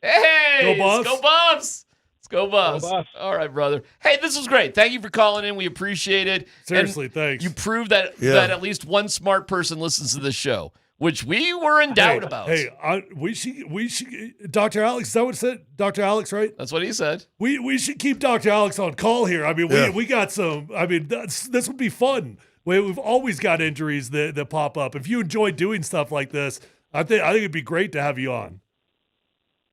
Hey,
go Buffs.
Let's go Buffs. Let's go Buffs. All right, brother. Hey, this was great. Thank you for calling in. We appreciate it.
Seriously, thanks.
You proved that at least one smart person listens to this show, which we were in doubt about.
Hey, we should. Dr. Alex, is that what it said? Dr. Alex, right?
That's what he said.
We should keep Dr. Alex on call here. I mean, we got some. I mean, this would be fun. We've always got injuries that pop up. If you enjoy doing stuff like this, I think it'd be great to have you on.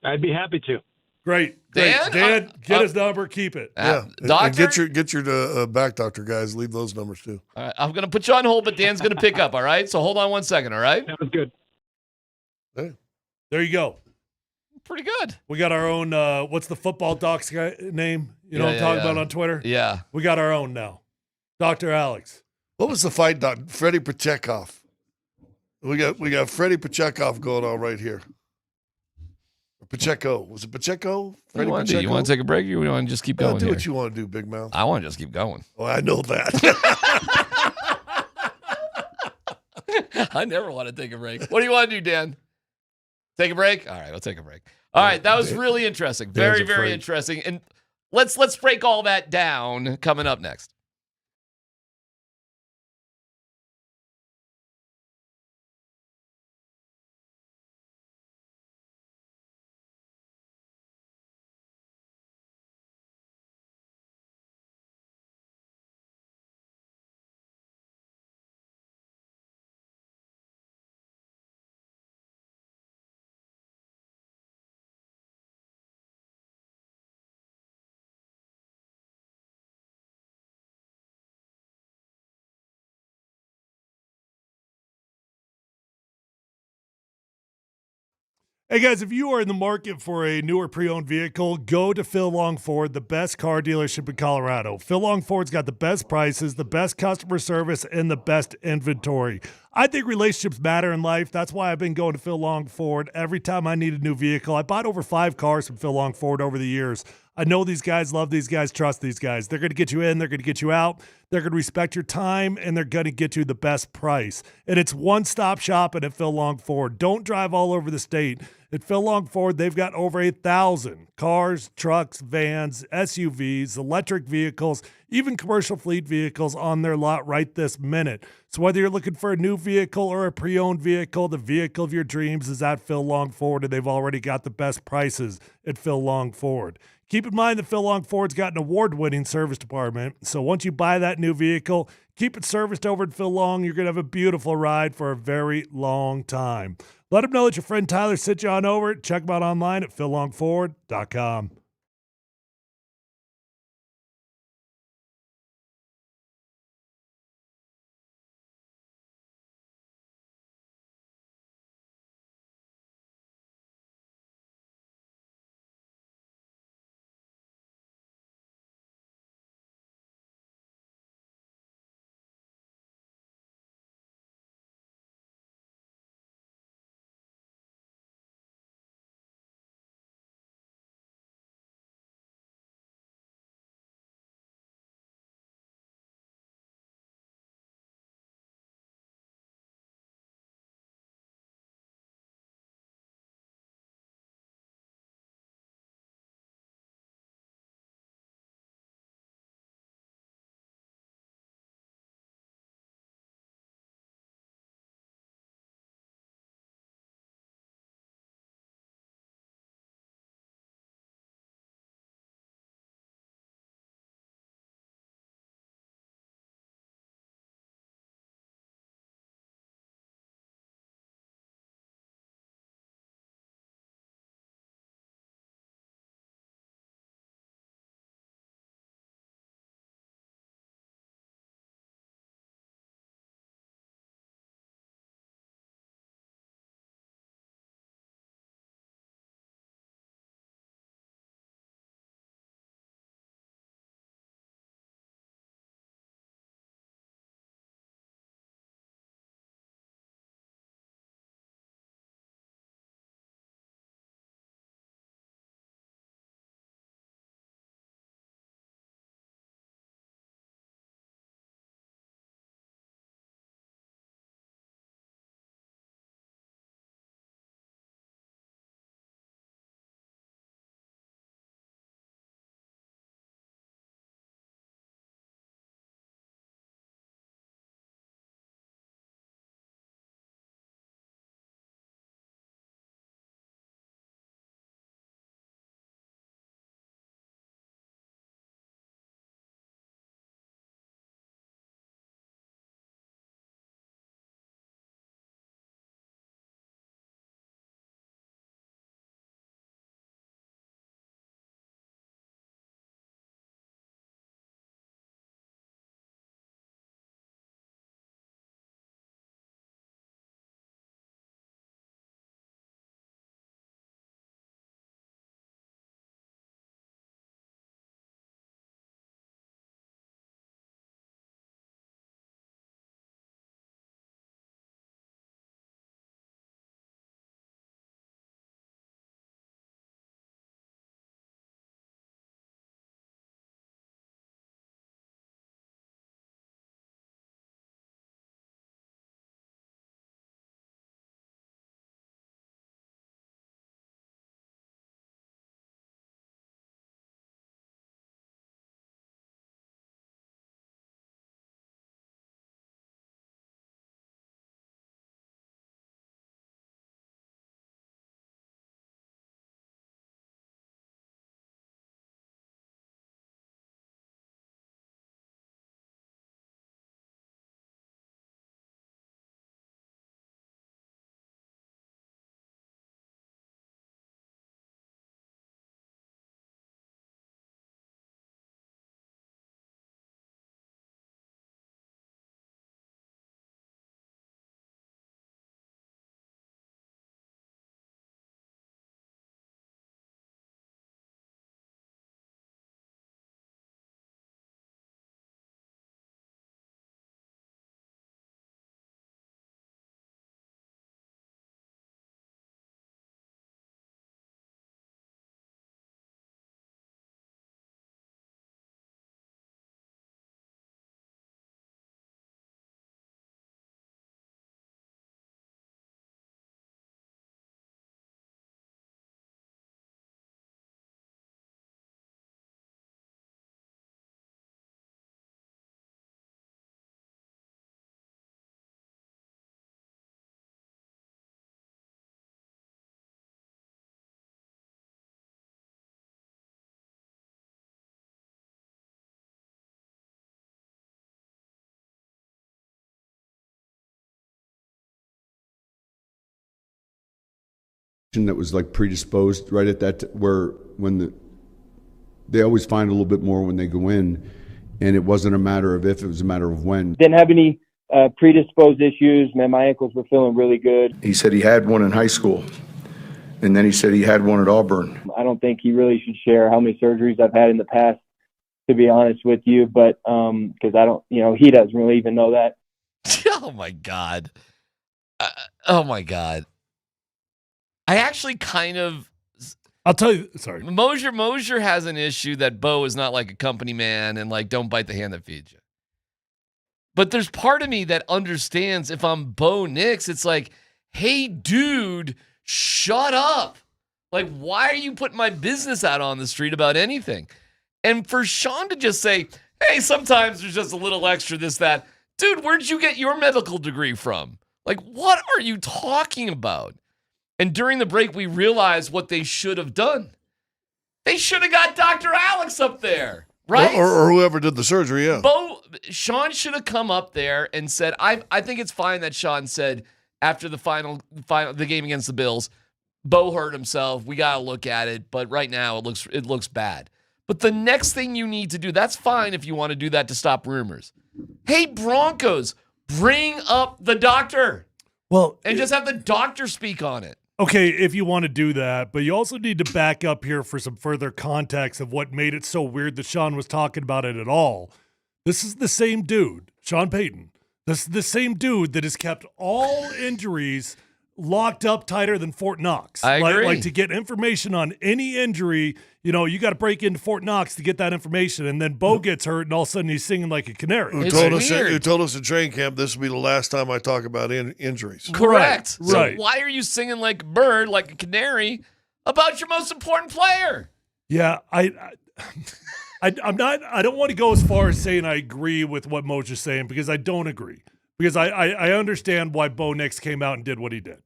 I'd be happy to.
Great.
Dan,
get his number, keep it.
Doctor? And get your back doctor guys. Leave those numbers too.
All right, I'm going to put you on hold, but Dan's going to pick up, all right? So hold on 1 second, all right?
That was good.
Hey.
There you go.
Pretty good.
We got our own, what's the football doc's guy name? You know what I'm talking about on Twitter?
Yeah.
We got our own now. Dr. Alex.
What was the fight, Doc? Freddie Pachecoff. We got Freddie Pachecoff going on right here. Pacheco. Was it Pacheco?
What do you want to do? You want to take a break or you want to just keep going?
Do what you want to do, big mouth.
I want to just keep going.
Oh, I know that.
I never want to take a break. What do you want to do, Dan? Take a break? All right, we'll take a break. All right, that was really interesting. Very, very interesting. And let's break all that down coming up next.
Hey guys, if you are in the market for a newer pre-owned vehicle, go to Phil Long Ford, the best car dealership in Colorado. Phil Long Ford's got the best prices, the best customer service, and the best inventory. I think relationships matter in life. That's why I've been going to Phil Long Ford every time I need a new vehicle. I bought over 5 cars from Phil Long Ford over the years. I know these guys, love these guys, trust these guys. They're going to get you in, they're going to get you out, they're going to respect your time, and they're going to get you the best price. And it's one-stop shopping at Phil Long Ford. Don't drive all over the state. At Phil Long Ford, they've got over 8,000 cars, trucks, vans, SUVs, electric vehicles, even commercial fleet vehicles on their lot right this minute. So whether you're looking for a new vehicle or a pre-owned vehicle, the vehicle of your dreams is at Phil Long Ford, and they've already got the best prices at Phil Long Ford. Keep in mind that Phil Long Ford's got an award-winning service department, so once you buy that new vehicle, keep it serviced over at Phil Long. You're going to have a beautiful ride for a very long time. Let them know that your friend Tyler sent you on over. Check them out online at phillongford.com.
that was like predisposed right at that they always find a little bit more when they go in, and it wasn't a matter of if, it was a matter of when.
Didn't have any predisposed issues. Man, my ankles were feeling really good.
He said he had one in high school, and then he said he had one at Auburn.
I don't think he really should share how many surgeries I've had in the past, to be honest with you, but because I don't, he doesn't really even know that.
Oh my God. Oh my God. I actually kind of.
I'll tell you. Sorry.
Moser has an issue that Bo is not like a company man and like don't bite the hand that feeds you. But there's part of me that understands if I'm Bo Nix, it's like, hey, dude, shut up. Like, why are you putting my business out on the street about anything? And for Sean to just say, hey, sometimes there's just a little extra this, that. Dude, where'd you get your medical degree from? Like, what are you talking about? And during the break, we realized what they should have done. They should have got Dr. Alex up there, right?
Or whoever did the surgery, yeah.
Sean should have come up there and said, I think it's fine that Sean said after the game against the Bills, Bo hurt himself. We got to look at it. But right now, it looks bad. But the next thing you need to do, that's fine if you want to do that to stop rumors. Hey, Broncos, bring up the doctor.
Well,
and just have the doctor speak on it.
Okay, if you want to do that, but you also need to back up here for some further context of what made it so weird that Sean was talking about it at all. This is the same dude, Sean Payton. This is the same dude that has kept all injuries locked up tighter than Fort Knox.
I agree.
Like to get information on any injury, you got to break into Fort Knox to get that information, and then Bo gets hurt, and all of a sudden he's singing like a canary.
Who told us in training camp this will be the last time I talk about injuries.
Correct.
Right.
So why are you singing like a bird, like a canary, about your most important player?
Yeah, I'm not. I don't want to go as far as saying I agree with what Moser's saying, because I don't agree. Because I understand why Bo Nix came out and did what he did.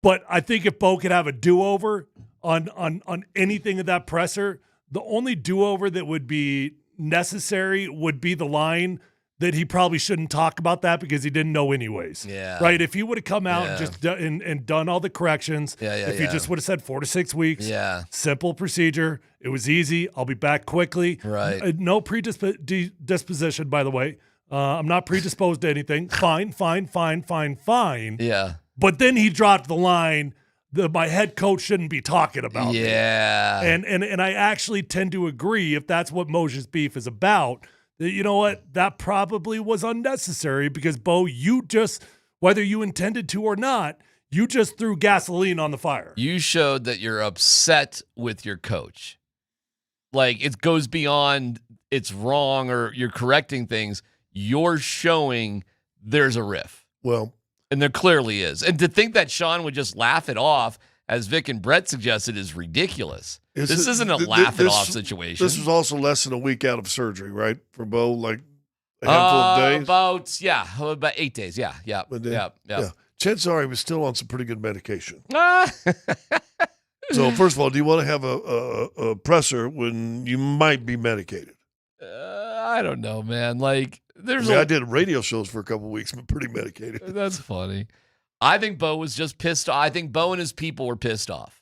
But I think if Bo could have a do-over on anything of that presser, the only do-over that would be necessary would be the line that he probably shouldn't talk about that because he didn't know anyways.
Yeah.
Right? If he would have come out and just and done all the corrections, if he just would have said 4 to 6 weeks, simple procedure, it was easy, I'll be back quickly.
Right.
No predisposition, by the way. I'm not predisposed to anything. Fine.
Yeah.
But then he dropped the line that my head coach shouldn't be talking about me.
Yeah.
And I actually tend to agree, if that's what Moser's beef is about, that, you know what, that probably was unnecessary because, Bo, you just, whether you intended to or not, you just threw gasoline on the fire.
You showed that you're upset with your coach. Like, it goes beyond it's wrong or you're correcting things. You're showing there's a riff.
Well,
and there clearly is. And to think that Sean would just laugh it off, as Vic and Brett suggested, is ridiculous. This isn't a laugh it off situation.
This was also less than a week out of surgery, right? For Bo, like a handful of days?
About 8 days. Yeah.
Chances are he was still on some pretty good medication. So, first of all, do you want to have a presser when you might be medicated?
I don't know, man. Like,
I did radio shows for a couple of weeks, but pretty medicated.
That's funny. I think Bo was just pissed off. I think Bo and his people were pissed off.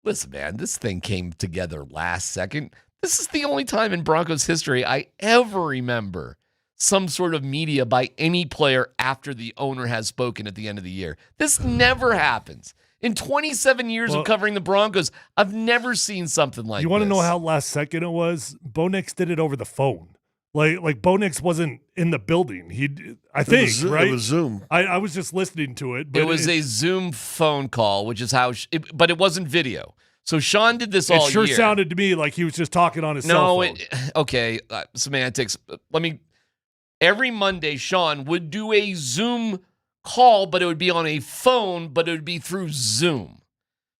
Listen, man, this thing came together last second. This is the only time in Broncos history I ever remember some sort of media by any player after the owner has spoken at the end of the year. This never happens. In 27 years of covering the Broncos, I've never seen something like this.
You want to know how last second it was? Bo Nix did it over the phone. Like Bo Nix wasn't in the building. Right?
It was Zoom.
I was just listening to it. But
it was a Zoom phone call, which is how, but it wasn't video. So Sean did this all year.
It sure sounded to me like he was just talking on his cell phone.
Okay, semantics. Every Monday, Sean would do a Zoom call, but it would be on a phone, but it would be through Zoom.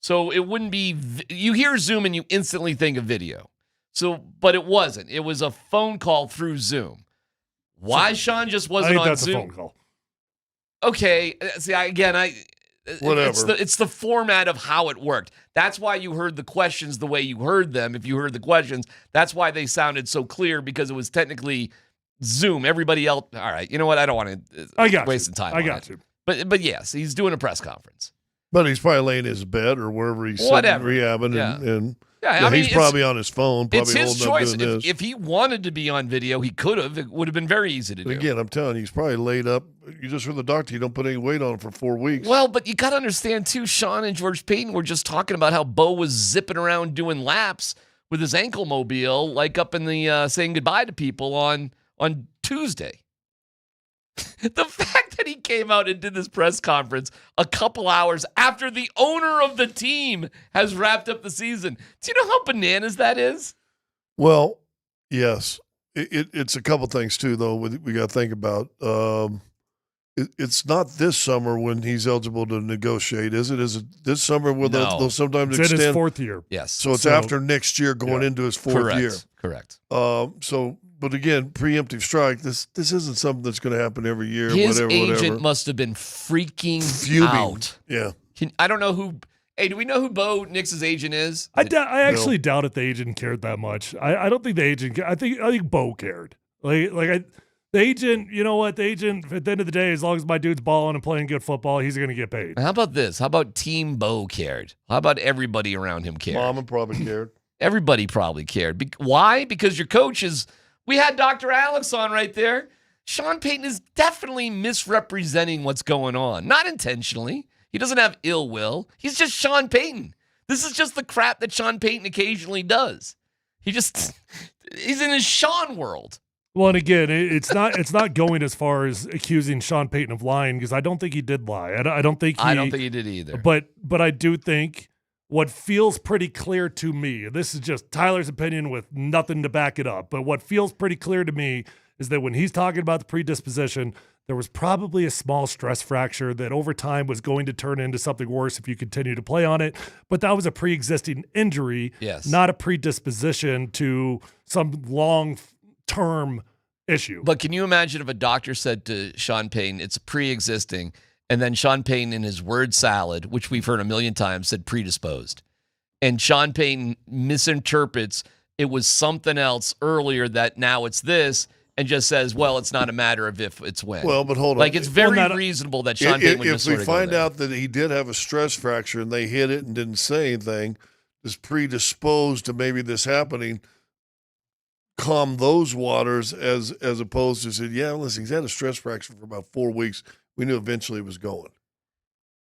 So it wouldn't be, you hear Zoom and you instantly think of video. So, but it wasn't. It was a phone call through Zoom. Why Sean just wasn't on Zoom?
A phone call.
Okay. See,
whatever.
It's the format of how it worked. That's why you heard the questions the way you heard them. If you heard the questions, that's why they sounded so clear, because it was technically Zoom. Everybody else. All right. You know what? I don't want to waste time.
I got you.
But yes, he's doing a press conference.
But he's probably laying in his bed or wherever he's
Whatever.
rehabbing,
Yeah.
and
Yeah, I mean,
he's probably on his phone,
It's
probably
his
holding
choice.
up doing this.
If he wanted to be on video, he could have. It would have been very easy to
But
do.
again, I'm telling you, he's probably laid up. You just heard the doctor. You don't put any weight on him for 4 weeks.
Well, but you got to understand, too, Sean and George Payton were just talking about how Bo was zipping around doing laps with his ankle mobile, like up in the saying goodbye to people on Tuesday. The fact that he came out and did this press conference a couple hours after the owner of the team has wrapped up the season. Do you know how bananas that is?
Well, yes. It's a couple things, too, though, we got to think about. It's not this summer when he's eligible to negotiate, is it? Is it this summer where they'll sometimes
It's
extend?
in his fourth year.
Yes.
So it's after next year going into his fourth year.
Correct.
But again, preemptive strike, this isn't something that's going to happen every year.
His
whatever.
agent must have been freaking
Fuming.
out.
Yeah.
I don't know who. Hey, do we know who Bo Nix's agent is?
I actually doubt if the agent cared that much. I don't think the agent. I think Bo cared. The agent. You know what? The agent. At the end of the day, as long as my dude's balling and playing good football, he's going to get paid.
How about this? How about Team Bo cared? How about everybody around him cared?
Mama probably cared.
Everybody probably cared. Why? Because your coach is. We had Dr. Alex on right there. Sean Payton is definitely misrepresenting what's going on. Not intentionally. He doesn't have ill will. He's just Sean Payton. This is just the crap that Sean Payton occasionally does. He's in his Sean world.
Well, and again, it's not going as far as accusing Sean Payton of lying, because I don't think he did lie. I don't think
he did either.
But I do think what feels pretty clear to me, this is just Tyler's opinion with nothing to back it up, but what feels pretty clear to me is that when he's talking about the predisposition, there was probably a small stress fracture that over time was going to turn into something worse if you continue to play on it. But that was a pre-existing injury, not a predisposition to some long-term issue.
But can you imagine if a doctor said to Sean Payton, it's pre-existing, and then Sean Payton in his word salad, which we've heard a million times, said predisposed. And Sean Payton misinterprets it was something else earlier that now it's this, and just says, well, it's not a matter of if, it's when.
Well, but hold on.
Like, it's very reasonable that Sean Payton would just
If
sort
we
of go
find
there.
out that he did have a stress fracture and they hit it and didn't say anything, is predisposed to maybe this happening, calm those waters as opposed to saying, yeah, listen, he's had a stress fracture for about 4 weeks. We knew eventually it was going.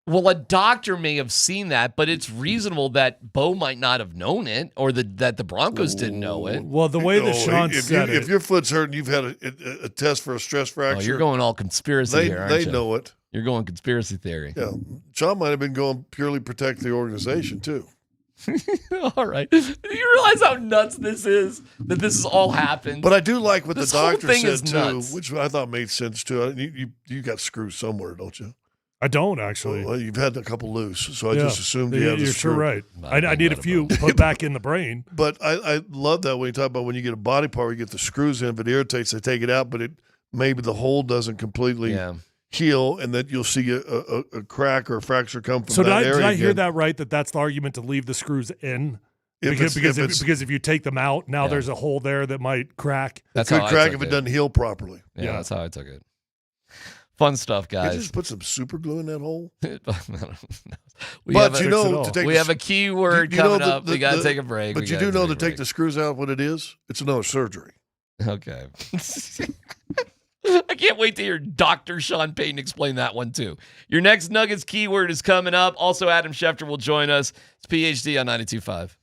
Well, a doctor may have seen that, but it's reasonable that Bo might not have known it, or that the Broncos didn't know it.
Well, the way that Sean said
if your foot's hurt and you've had a test for a stress fracture,
you're going all conspiracy here, aren't you?
They know it.
You're going conspiracy theory.
Yeah, Sean might have been going purely protect the organization too.
All right. Do you realize how nuts this is? That this has all happened?
But I do like what
This
the
whole
doctor
thing
said
is
too,
nuts.
which I thought made sense too. You got screws somewhere, don't you?
I don't actually.
Well, you've had a couple loose, so I
Yeah.
just assumed you had a
You're
screw.
sure right. I need a few put back in the brain.
But I love that when you talk about when you get a body part, where you get the screws in, if it irritates, they take it out, but maybe the hole doesn't completely heal, and that you'll see a crack or a fracture come from
So
that area.
did I hear
again.
that right? That's the argument to leave the screws in?
If
Because if you take them out, now there's a hole there that might crack.
It could crack if it doesn't heal properly.
Yeah, that's how I took it. Fun stuff,
You
guys.
just put some super glue in that hole.
We
But
have
you
a-
know, to take
we
the-
have a keyword
you know
coming up. We got to take a break.
But
We
you
gotta
do know
take
to
a
take the screws out, what it is? It's another surgery.
Okay. I can't wait to hear Dr. Sean Payton explain that one too. Your next Nuggets keyword is coming up. Also, Adam Schefter will join us. It's PhD on 92.5.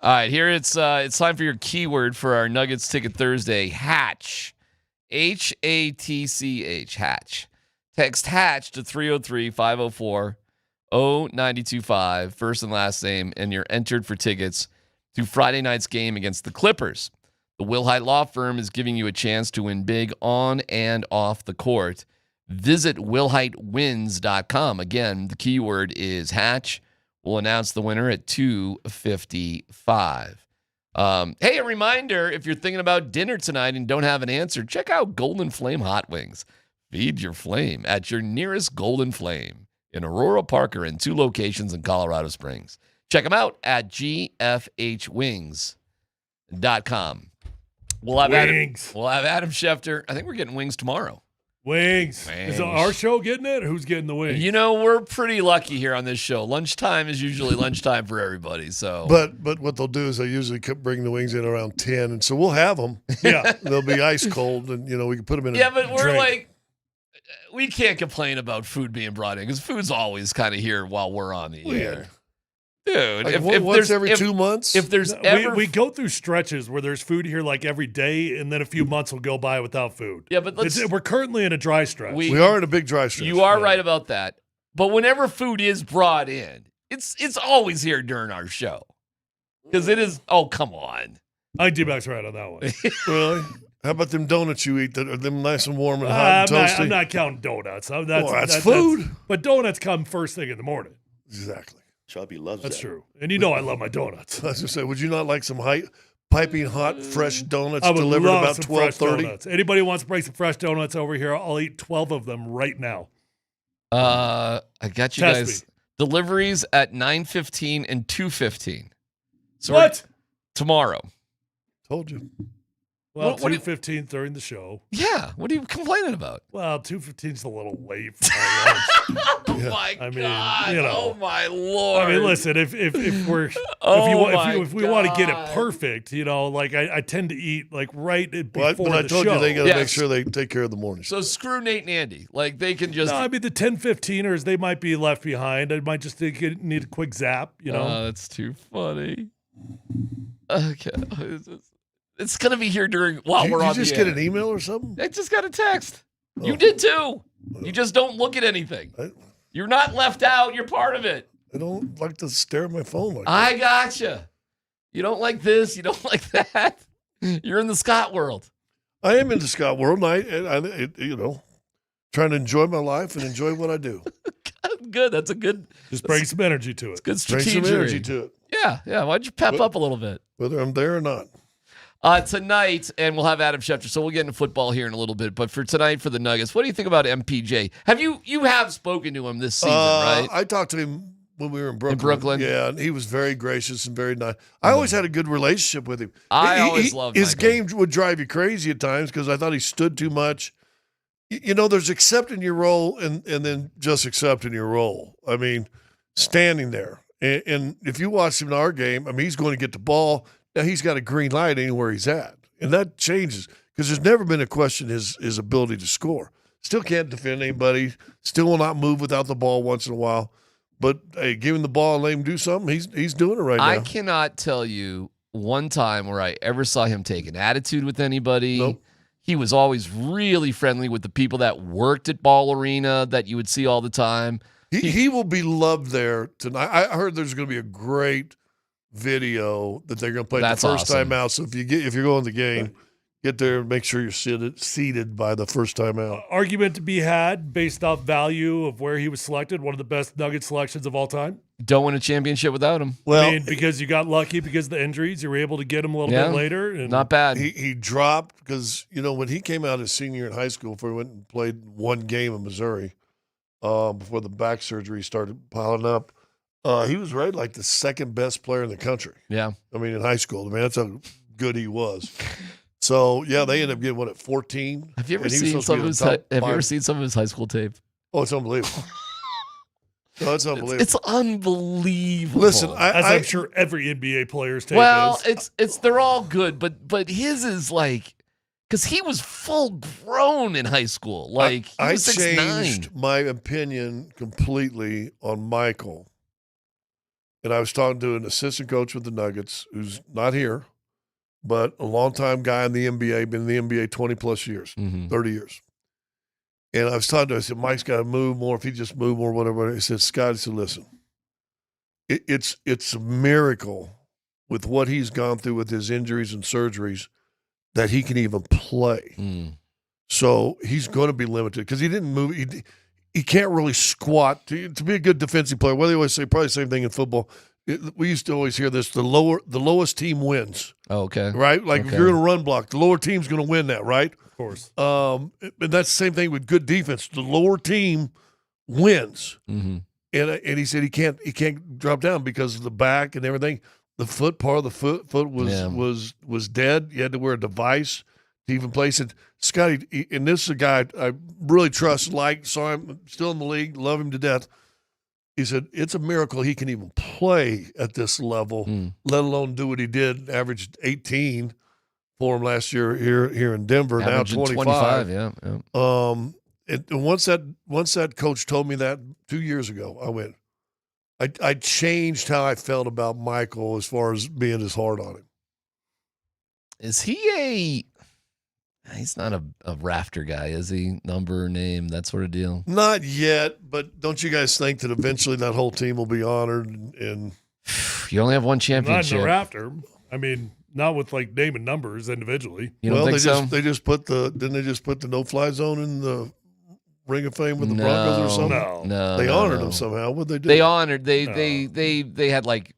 All right, here it's time for your keyword for our Nuggets Ticket Thursday. Hatch. Hatch. Hatch. Text Hatch to 303-504-0925, first and last name, and you're entered for tickets to Friday night's game against the Clippers. The Wilhite Law Firm is giving you a chance to win big on and off the court. Visit WilhiteWins.com. Again, the keyword is Hatch. We'll announce the winner at 2:55. Hey, a reminder, if you're thinking about dinner tonight and don't have an answer, check out Golden Flame Hot Wings. Feed your flame at your nearest Golden Flame in Aurora Park or in 2 locations in Colorado Springs. Check them out at gfhwings.com. We'll have
Wings.
Adam Schefter. I think we're getting wings tomorrow.
Wings. Is our show getting it, or who's getting the wings?
You know, we're pretty lucky here on this show. Lunchtime is usually lunchtime for everybody. So,
but what they'll do is they usually bring the wings in around 10, and so we'll have them.
Yeah,
they'll be ice cold, and we can put them in.
But we're like, we can't complain about food being brought in because food's always kind of here while we're on the air. Dude,
like once every 2 months.
If there's
we go through stretches where there's food here like every day, and then a few months will go by without food.
Yeah, but
we're currently in a dry stretch.
We are in a big dry stretch.
You are right about that. But whenever food is brought in, it's always here during our show because it is. Oh, come on!
DMac's right on that one.
Really? How about them donuts you eat that are them nice and warm and hot and toasty?
I'm not counting donuts.
That's food.
But donuts come first thing in the morning.
Exactly.
Chubby loves
That's
that.
true. And you know I love my donuts.
I was going to say, would you not like some piping hot, fresh donuts
I would
delivered
love
about
some fresh
12:30?
donuts. Anybody wants to bring some fresh donuts over here, I'll eat 12 of them right now.
I got you
Test
guys.
me.
Deliveries at 9:15 and 2:15. So
what?
Tomorrow.
Told you.
Well,
What do you-
2:15 during the show.
Yeah. What are you complaining about?
Well, 2:15 is a little late for my lunch.
Oh my
I mean,
God.
you know.
Oh my Lord.
I mean, listen, if we're if we want to get it perfect, like I tend to eat like right before
But I
the
told
show.
you they got to make sure they take care of the morning.
So screw Nate and Andy. Like they can just.
No, I mean the 10-15ers, they might be left behind. I might just need a quick zap.
That's too funny. Okay. It's gonna be here while we're on the
Did you just
air.
get an email or something?
I just got a text. You did too. You just don't look at anything. You're not left out. You're part of it.
I don't like to stare at my phone like that.
I gotcha. You don't like this. You don't like that. You're in the Scott world.
I am in the Scott world, and I trying to enjoy my life and enjoy what I do.
Good. That's a good.
Just bring some energy to it.
It's good
Bring
strategy.
some energy to it.
Yeah. Why'd you pep up a little bit?
Whether I'm there or not.
Tonight, and we'll have Adam Schefter, so we'll get into football here in a little bit. But for tonight, for the Nuggets, what do you think about MPJ? You have spoken to him this season, right?
I talked to him when we were in Brooklyn.
In Brooklyn?
Yeah, and he was very gracious and very nice. I always had a good relationship with him.
I always loved
his
Michael.
game would drive you crazy at times because I thought he stood too much. There's accepting your role and then just accepting your role. I mean, standing there. And if you watch him in our game, I mean, he's going to get the ball. Now he's got a green light anywhere he's at. And that changes because there's never been a question his ability to score. Still can't defend anybody. Still will not move without the ball once in a while. But hey, give him the ball and let him do something. He's doing it right now.
I cannot tell you one time where I ever saw him take an attitude with anybody.
Nope.
He was always really friendly with the people that worked at Ball Arena that you would see all the time.
He will be loved there tonight. I heard there's going to be a great video that they're going to play the
That's
first
awesome.
time out. So if you're going to the game, get there and make sure you're seated by the first time out.
Argument to be had based off value of where he was selected. One of the best Nugget selections of all time.
Don't win a championship without him.
Well,
because you got lucky because of the injuries, you were able to get him a little bit later. And
not bad.
He dropped because, when he came out his senior year in high school, before he went and played one game in Missouri, before the back surgery started piling up, he was rated like the second best player in the country.
Yeah.
I mean, in high school. I mean, that's how good he was. So, yeah, they ended up getting, at 14?
Have you ever
And he was
seen
supposed to
some
be
of
in
his?
the top
Have you
five.
ever seen some of his high school tape?
Oh, it's unbelievable. No, it's unbelievable.
It's unbelievable.
Listen,
as I'm sure every NBA player's tape
Well,
is.
they're all good, but his is like because he was full grown in high school. Like he
I
was 6'9".
changed my opinion completely on Michael. and I was talking to an assistant coach with the Nuggets who's not here, but a longtime guy in the NBA, been in the NBA 20-plus years, 30 years. And I was talking to him, I said, Mike's got to move more. If he just moved more, whatever. He said, Scott, he said, listen, it's a miracle with what he's gone through with his injuries and surgeries that he can even play. So he's going to be limited because he didn't move. He can't really squat. To be a good defensive player, well, they always say probably the same thing in football. We used to always hear this, the lowest team wins.
Oh, okay.
Right? Like
Okay.
if you're in a run block, the lower team's going to win that, right?
Of course.
And that's the same thing with good defense. The lower team wins.
Mm-hmm.
And he said he can't drop down because of the back and everything. The foot, part of the foot was dead. You had to wear a device to even place it. Scotty, and this is a guy I really trust, saw him still in the league, love him to death. He said, it's a miracle he can even play at this level, let alone do what he did, averaged 18 for him last year here in Denver,
Averaging
now 25.
Yeah.
And once that coach told me that 2 years ago, I went, I changed how I felt about Michael as far as being as hard on him.
Is he he's not a rafter guy, is he? Number, name, that sort of deal?
Not yet, but don't you guys think that eventually that whole team will be honored? And
you only have one
Not
championship.
in the rafter. I mean, not with like name and numbers individually.
You don't think so?
didn't they just put the no-fly zone in the Ring of Fame with the Broncos or something?
No,
they honored him somehow. What they do?
They honored. They had like,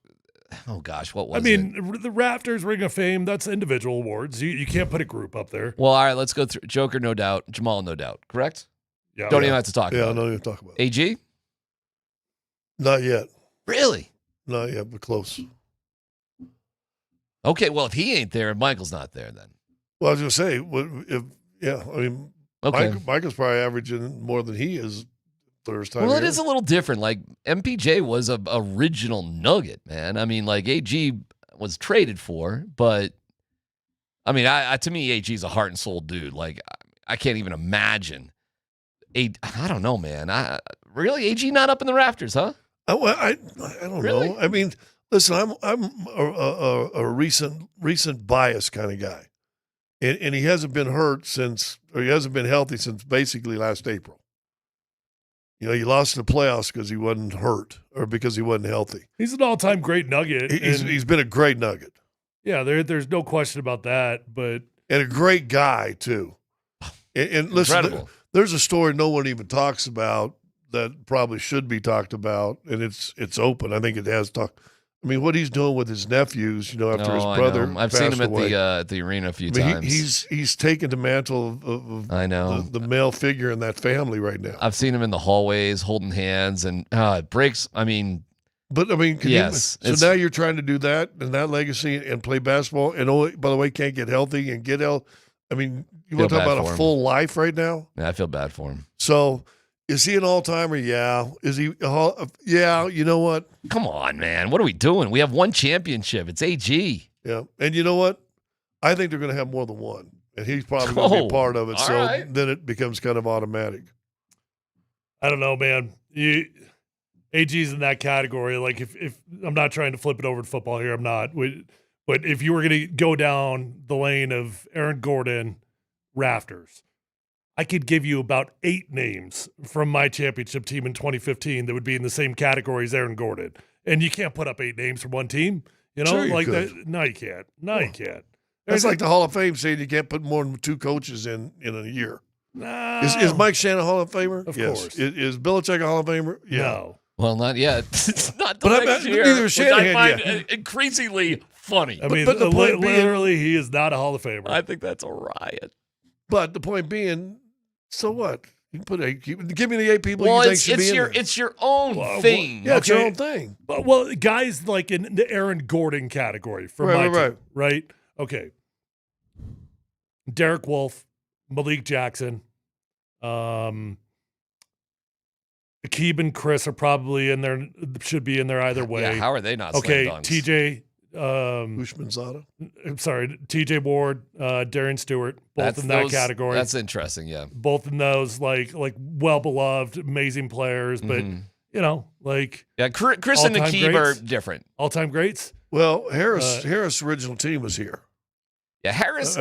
oh gosh, what was it?
I mean, the Rafters Ring of Fame, that's individual awards. You can't put a group up there.
Well, all right, let's go through. Joker, no doubt. Jamal, no doubt. Correct?
Yeah.
Don't even have to talk about it.
Yeah, I don't even talk about it.
AG?
Not yet.
Really?
Not yet, but close.
Okay, well, if he ain't there, Michael's not there then.
Well, I was going to say, I mean,
Okay.
Michael's probably averaging more than he is first time.
Well, it
here.
is a little different. Like, MPJ was a original Nugget, man. I mean, like, AG was traded for, but, I mean, to me, AG's a heart and soul dude. Like, I can't even imagine. I don't know, man. Really? AG not up in the rafters, huh?
I don't know. I mean, listen, I'm a recent bias kind of guy, and he hasn't been he hasn't been healthy since basically last April. You know, he lost in the playoffs because he wasn't hurt or because he wasn't healthy.
He's an all-time great Nugget.
He's been a great Nugget.
Yeah, there's no question about that. But
and a great guy too. And listen, there's a story no one even talks about that probably should be talked about, and it's open. I think it has talked. I mean, what he's doing with his nephews, you know, after his brother
I've seen him at the arena a few times.
He's taken the mantle of
I know
the male figure in that family right now.
I've seen him in the hallways holding hands, and it breaks. I mean,
but I mean,
yes.
So now you're trying to do that and that legacy and play basketball, and by the way, can't get healthy and get health. I mean, you want to talk about a full life right now?
Yeah, I feel bad for him.
So. Is he an all-timer? Yeah. Is he? Yeah. You know what?
Come on, man. What are we doing? We have one championship. It's AG.
Yeah. And you know what? I think they're going to have more than one, and he's probably going to be a part of it. So then it becomes kind of automatic.
I don't know, man. AG's in that category. Like if I'm not trying to flip it over to football here, I'm not. But if you were going to go down the lane of Aaron Gordon, rafters, I could give you about 8 names from my championship team in 2015 that would be in the same category as Aaron Gordon. And you can't put up 8 names from one team. You know,
Sure you
like
could.
that. No, you can't. No, you can't.
That's like the Hall of Fame saying you can't put more than 2 coaches in a year.
No.
Is Mike Shannon a Hall of Famer?
Of
yes.
course.
Is Belichick a Hall of Famer? Yeah.
No.
Well, not yet. It's not
But
next year,
neither is
which
Shanahan
I find
yet.
increasingly funny.
I mean,
but the point being-
literally, he is not a Hall of Famer.
I think that's a riot.
But the point being, so what? You can put 8. Give me the 8 people
Well,
you think should be in there.
it's your own thing.
Yeah, it's your own thing.
Well, guys like in the Aaron Gordon category for my team, right? Okay. Derek Wolfe, Malik Jackson, Akeem and Chris are probably in there, should be in there either way.
Yeah, how are they not
okay,
slam dunks?
TJ
Ushmanzada.
I'm sorry, TJ Ward, Darian Stewart, both in that category.
That's interesting, yeah.
Both in those, like well beloved, amazing players, but like
Chris and Akib are
all-time
different.
All-time greats.
Well, Harris' original team was here.
Yeah, Harris.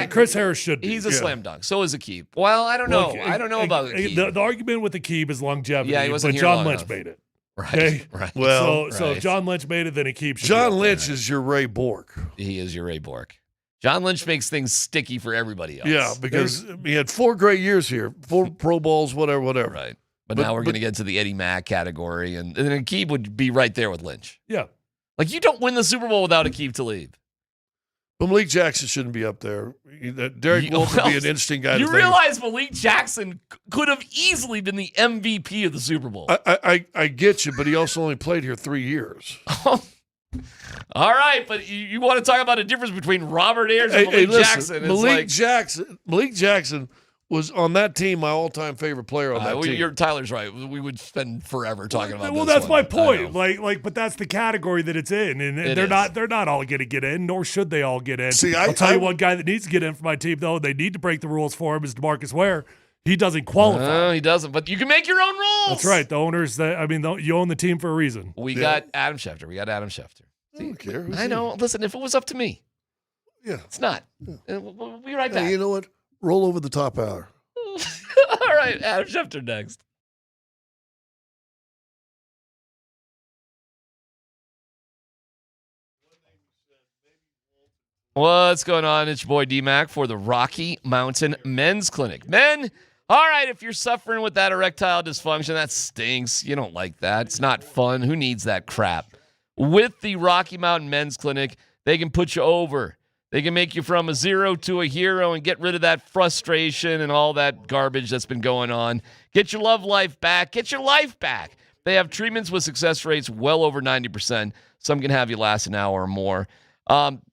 Chris Harris should be.
He's a slam dunk. So is Akib. Well, I don't know. I don't know about Akib.
The argument with Akib is longevity.
Yeah, he wasn't
but
here
John
long
Lynch
enough.
made it.
Right.
Okay?
Right. Well,
so if John Lynch made it, then Akib should.
John Lynch is your Ray Bork.
He is your Ray Bork. John Lynch makes things sticky for everybody else.
Yeah, because he had 4 great years here, 4 Pro Bowls, whatever.
Right. But now we're going to get to the Eddie Mack category, and Akib would be right there with Lynch.
Yeah.
Like, you don't win the Super Bowl without Akib Talib.
But Malik Jackson shouldn't be up there. Derek Wolfe would be an interesting guy.
You realize Malik Jackson could have easily been the MVP of the Super Bowl.
I get you, but he also only played here 3 years.
All right, but you want to talk about a difference between Robert Ayers and Malik Jackson.
Malik Jackson was on that team my all-time favorite player on that team.
Tyler's right. We would spend forever talking about this.
Well, that's my point. But that's the category that it's in, and they're not all going to get in, nor should they all get in.
See,
I'll tell you one guy that needs to get in for my team, though. They need to break the rules for him is DeMarcus Ware. He doesn't qualify.
No, he doesn't. But you can make your own rules.
That's right. The owners. You own the team for a reason.
We got Adam Schefter.
I don't care.
I know. Listen, if it was up to me, it's not. We'll be right back.
Hey, you know what? Roll over the top hour.
All right, Adam Schefter next. What's going on? It's your boy DMac for the Rocky Mountain Men's Clinic. Men, all right, if you're suffering with that erectile dysfunction, that stinks. You don't like that. It's not fun. Who needs that crap? With the Rocky Mountain Men's Clinic, they can put you over. They can make you from a 0 to a hero and get rid of that frustration and all that garbage that's been going on. Get your love life back. Get your life back. They have treatments with success rates well over 90%. Some can have you last an hour or more.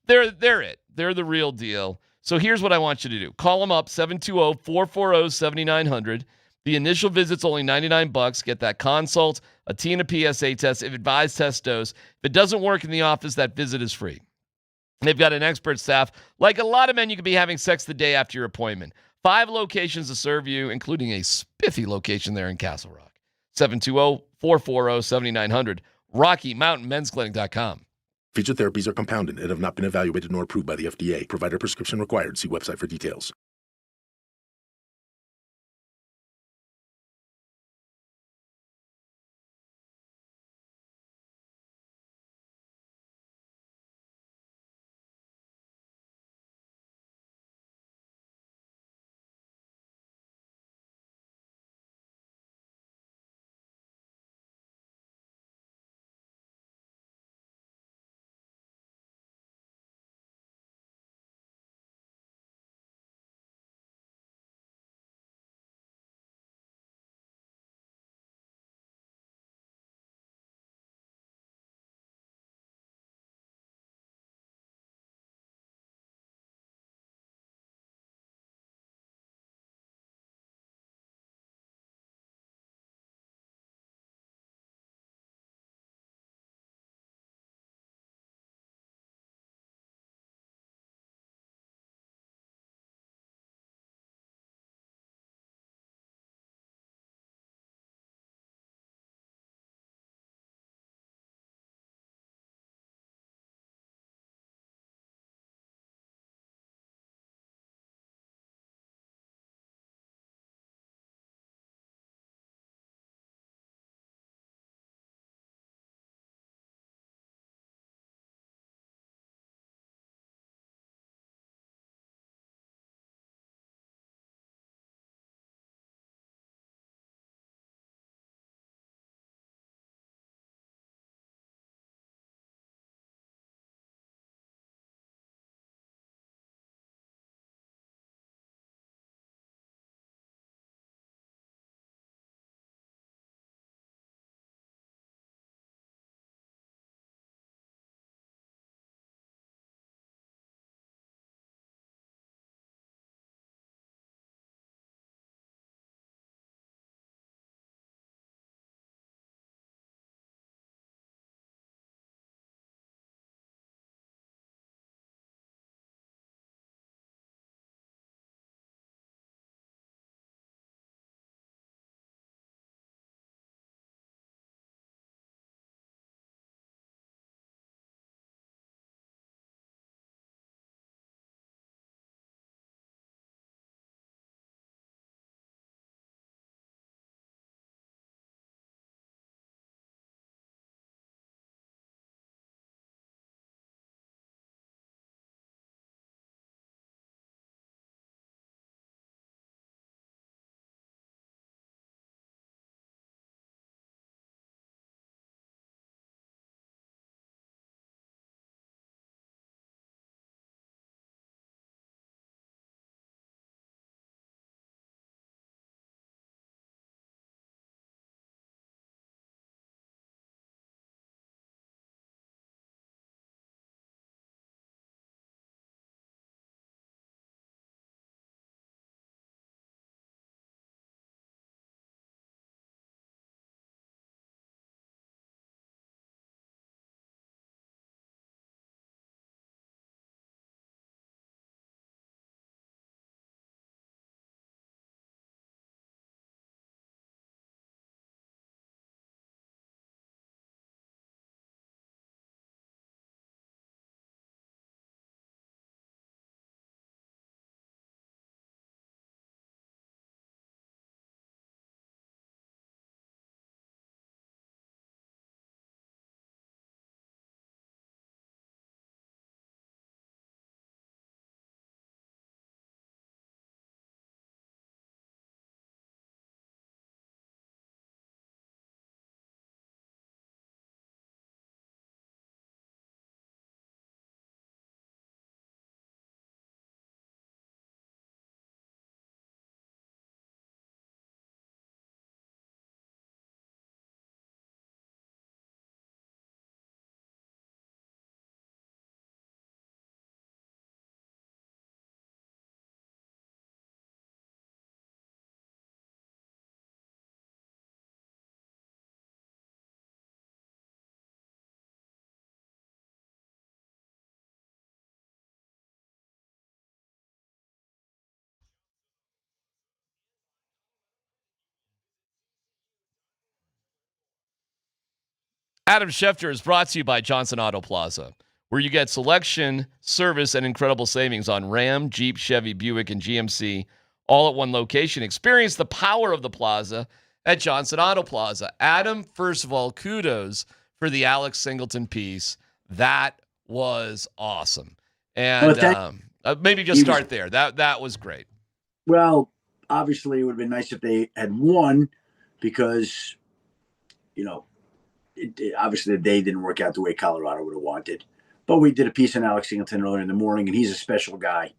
They're it. They're the real deal. So here's what I want you to do. Call them up, 720-440-7900. The initial visit's only $99. Get that consult, a T and a PSA test, if advised, test dose. If it doesn't work in the office, that visit is free. They've got an expert staff. Like a lot of men, you could be having sex the day after your appointment. 5 locations to serve you, including a spiffy location there in Castle Rock. 720-440-7900. RockyMountainMen'sClinic.com.
Featured therapies are compounded and have not been evaluated nor approved by the FDA. Provider prescription required. See website for details.
Adam Schefter is brought to you by Johnson Auto Plaza, where you get selection, service, and incredible savings on Ram, Jeep, Chevy, Buick, and GMC, all at one location. Experience the power of the plaza at Johnson Auto Plaza. Adam, first of all, kudos for the Alex Singleton piece. That was awesome. And maybe just start there. That was great.
Well, obviously, it would have been nice if they had won because, obviously the day didn't work out the way Colorado would have wanted. But we did a piece on Alex Singleton earlier in the morning, and he's a special guy.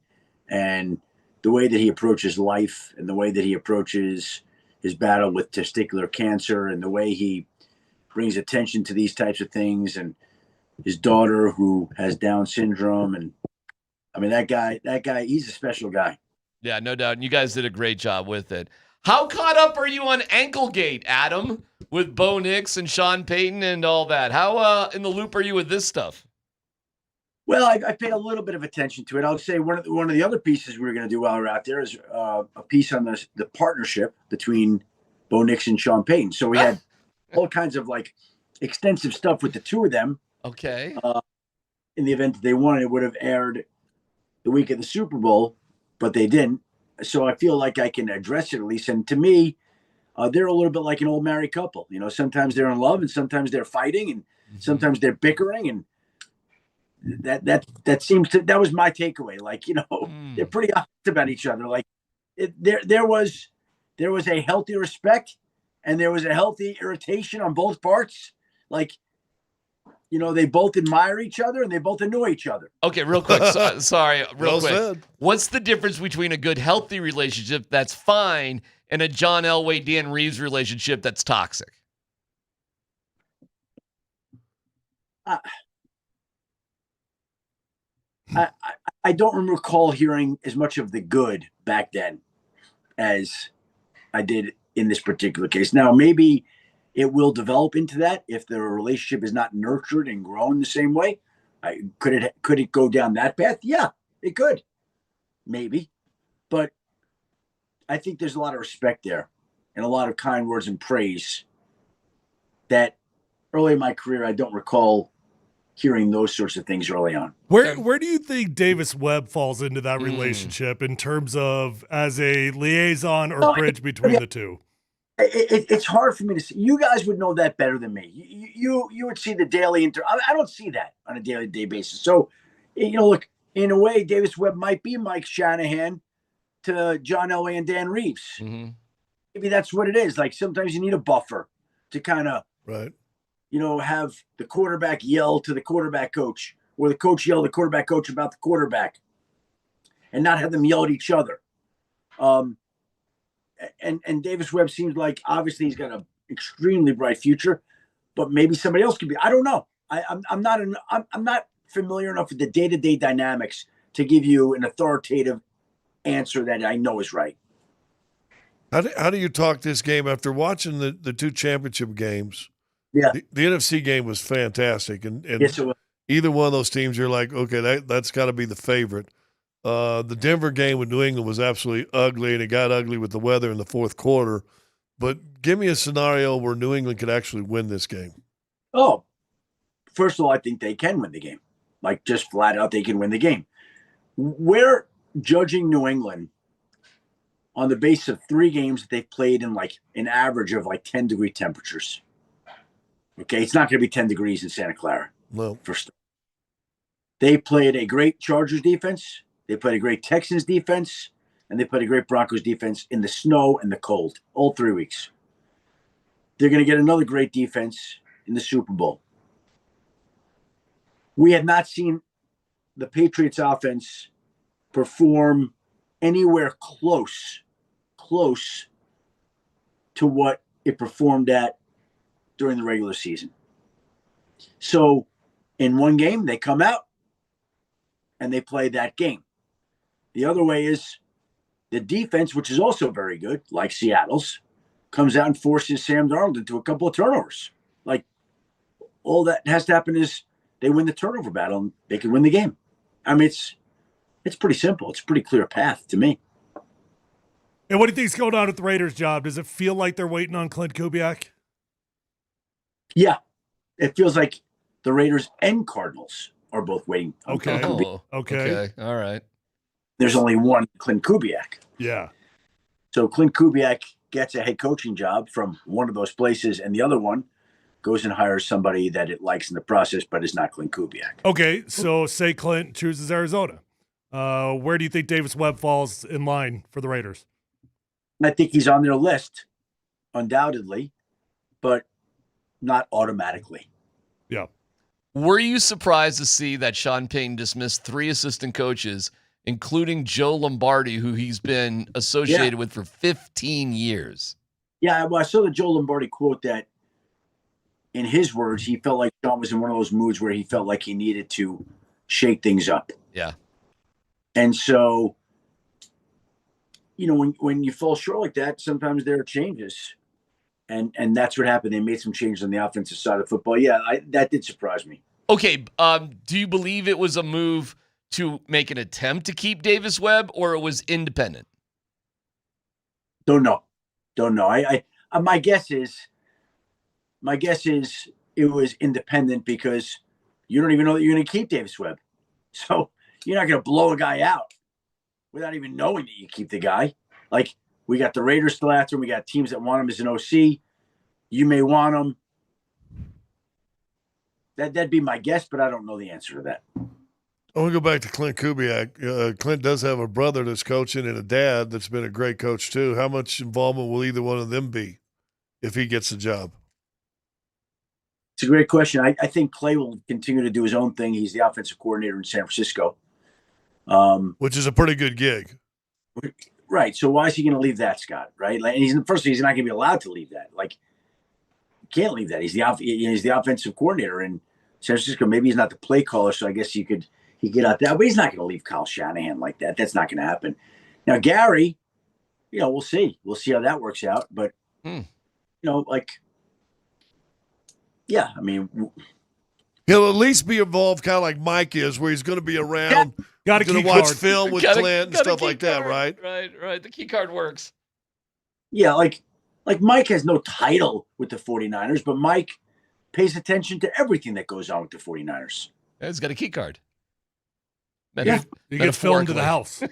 And the way that he approaches life and the way that he approaches his battle with testicular cancer and the way he brings attention to these types of things, and his daughter who has Down syndrome. And I mean, that guy, he's a special guy.
Yeah, no doubt. And you guys did a great job with it. How caught up are you on Anklegate, Adam, with Bo Nix and Sean Payton and all that? How in the loop are you with this stuff?
Well, I paid a little bit of attention to it. I'll say one of the other pieces we were going to do while we're out there is a piece on the partnership between Bo Nix and Sean Payton. So we had all kinds of extensive stuff with the two of them.
Okay.
In the event that they won, it would have aired the week of the Super Bowl, but they didn't. So I feel like I can address it at least. And to me, they're a little bit like an old married couple. Sometimes they're in love and sometimes they're fighting and sometimes they're bickering. And that seems to, that was my takeaway. They're pretty honest about each other. There was a healthy respect and there was a healthy irritation on both parts. They both admire each other and they both annoy each other.
Okay, real quick. Sorry, real quick.
Said.
What's the difference between a good, healthy relationship that's fine and a John Elway, Dan Reeves relationship that's toxic?
I don't recall hearing as much of the good back then as I did in this particular case. Now, maybe it will develop into that if the relationship is not nurtured and grown the same way. Could it go down that path? Yeah, it could. Maybe. But I think there's a lot of respect there and a lot of kind words and praise that early in my career, I don't recall hearing those sorts of things early on.
Where do you think Davis Webb falls into that relationship in terms of as a liaison or bridge between the two?
It's hard for me to see. You guys would know that better than me. You would see the daily I don't see that on a daily day basis. So, look, in a way, Davis Webb might be Mike Shanahan to John Elway and Dan Reeves.
Mm-hmm.
Maybe that's what it is. Sometimes you need a buffer to kind of,
right.
Have the quarterback yell to the quarterback coach or the coach yell to the quarterback coach about the quarterback and not have them yell at each other. And Davis Webb seems like obviously he's got an extremely bright future, but maybe somebody else could be. I don't know. I'm not familiar enough with the day-to-day dynamics to give you an authoritative answer that I know is right.
How do you talk this game after watching the two championship games?
Yeah,
the NFC game was fantastic, and
yes, it was.
Either one of those teams, you're like, okay, that's got to be the favorite. The Denver game with New England was absolutely ugly, and it got ugly with the weather in the fourth quarter. But give me a scenario where New England could actually win this game.
Oh, first of all, I think they can win the game. Just flat out, they can win the game. We're judging New England on the basis of 3 games that they've played in an average of 10-degree temperatures. Okay, it's not going to be 10 degrees in Santa Clara.
No.
First, they played a great Chargers defense. They played a great Texans defense, and they played a great Broncos defense in the snow and the cold, all 3 weeks. They're going to get another great defense in the Super Bowl. We have not seen the Patriots offense perform anywhere close to what it performed at during the regular season. So in one game, they come out and they play that game. The other way is the defense, which is also very good, like Seattle's, comes out and forces Sam Darnold into a couple of turnovers. All that has to happen is they win the turnover battle and they can win the game. I mean, it's pretty simple. It's a pretty clear path to me.
And what do you think's going on with the Raiders' job? Does it feel like they're waiting on Clint Kubiak?
Yeah, it feels like the Raiders and Cardinals are both waiting. On Clint Kubiak.
Okay. All right.
There's only one Clint Kubiak.
Yeah.
So Clint Kubiak gets a head coaching job from one of those places, and the other one goes and hires somebody that it likes in the process, but is not Clint Kubiak.
Okay, so say Clint chooses Arizona. Where do you think Davis Webb falls in line for the Raiders?
I think he's on their list, undoubtedly, but not automatically.
Yeah.
Were you surprised to see that Sean Payton dismissed 3 assistant coaches, including Joe Lombardi, who he's been associated with for 15 years?
Yeah, well, I saw the Joe Lombardi quote that, in his words, he felt like Sean was in one of those moods where he felt like he needed to shake things up.
Yeah.
And so, when you fall short like that, sometimes there are changes. And that's what happened. They made some changes on the offensive side of football. Yeah, that did surprise me.
Okay, do you believe it was a move to make an attempt to keep Davis Webb, or it was independent?
Don't know. My guess is it was independent because you don't even know that you're going to keep Davis Webb. So you're not going to blow a guy out without even knowing that you keep the guy. Like, we got the Raiders still after him. We got teams that want him as an OC. You may want him. That'd be my guess, but I don't know the answer to that.
I want to go back to Clint Kubiak. Clint does have a brother that's coaching and a dad that's been a great coach too. How much involvement will either one of them be if he gets the job?
It's a great question. I think Clay will continue to do his own thing. He's the offensive coordinator in San Francisco.
Which is a pretty good gig.
Right. So why is he going to leave that, Scott? Right. Like, and he's not going to be allowed to leave that. Like, he can't leave that. He's the offensive coordinator in San Francisco. Maybe he's not the play caller, so I guess he get out there. But he's not going to leave Kyle Shanahan like that. That's not going to happen. Now, Gary, we'll see. We'll see how that works out. But yeah, I mean,
he'll at least be involved, kind of like Mike is, where he's going to be around.
Got
to watch film with Clint and stuff like that, right?
Right. The key card works.
Yeah, like Mike has no title with the 49ers, but Mike pays attention to everything that goes on with the 49ers.
Yeah, he's got a key card.
He gets filmed to the house.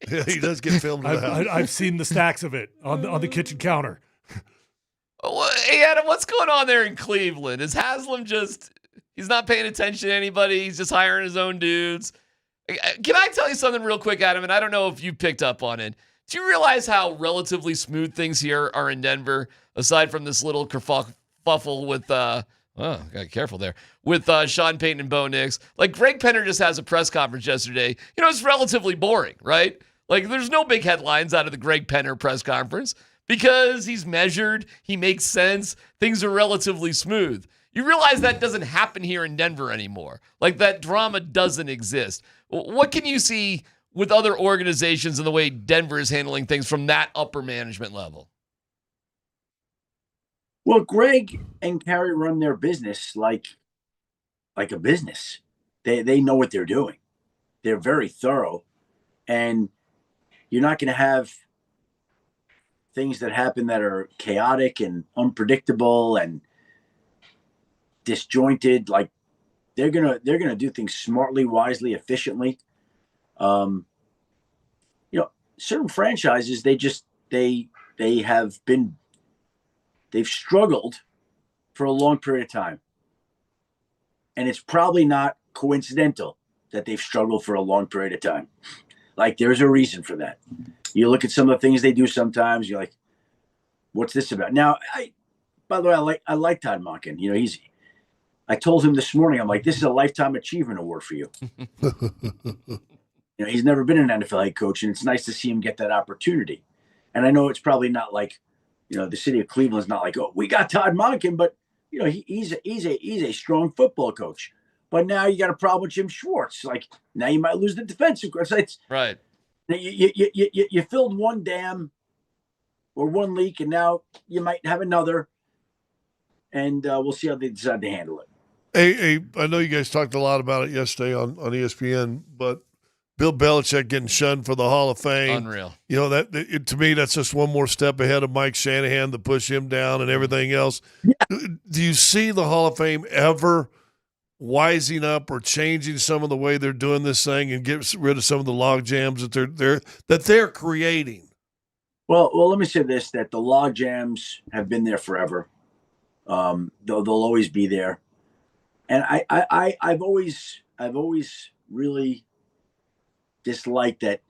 Yeah, he does get filmed to the house.
I've seen the stacks of it on the kitchen counter.
Hey, Adam, what's going on there in Cleveland? Is Haslam he's not paying attention to anybody? He's just hiring his own dudes? Can I tell you something real quick, Adam? And I don't know if you picked up on it. Do you realize how relatively smooth things here are in Denver, aside from this little kerfuffle with, got careful there, with Sean Payton and Bo Nix? Like, Greg Penner just has a press conference yesterday. It's relatively boring, right? Like, there's no big headlines out of the Greg Penner press conference because he's measured, he makes sense, things are relatively smooth. You realize that doesn't happen here in Denver anymore. Like, that drama doesn't exist. What can you see with other organizations and the way Denver is handling things from that upper management level?
Well, Greg and Carrie run their business like a business. They know what they're doing. They're very thorough. And you're not going to have things that happen that are chaotic and unpredictable and disjointed. Like, they're gonna do things smartly, wisely, efficiently. Certain franchises, they've struggled for a long period of time, and it's probably not coincidental that they've struggled for a long period of time. Like, there's a reason for that. You look at some of the things they do sometimes, you're like, what's this about? Now, by the way, I like Todd Monken. I told him this morning, I'm like, this is a lifetime achievement award for you. He's never been an NFL head coach, and it's nice to see him get that opportunity. And I know it's probably not like, the city of Cleveland's not like, oh, we got Todd Monken, but he's a strong football coach. But now you got a problem with Jim Schwartz. Like, now you might lose the defensive coach.
Right.
You filled one dam or one leak, and now you might have another. And we'll see how they decide to handle it.
Hey, I know you guys talked a lot about it yesterday on ESPN, but Bill Belichick getting shunned for the Hall of Fame.
Unreal.
You know, to me, that's just one more step ahead of Mike Shanahan to push him down and everything else. Do you see the Hall of Fame ever wising up or changing some of the way they're doing this thing and get rid of some of the log jams that they're creating?
Well, let me say this: that the log jams have been there forever. They'll always be there, and I've always really disliked that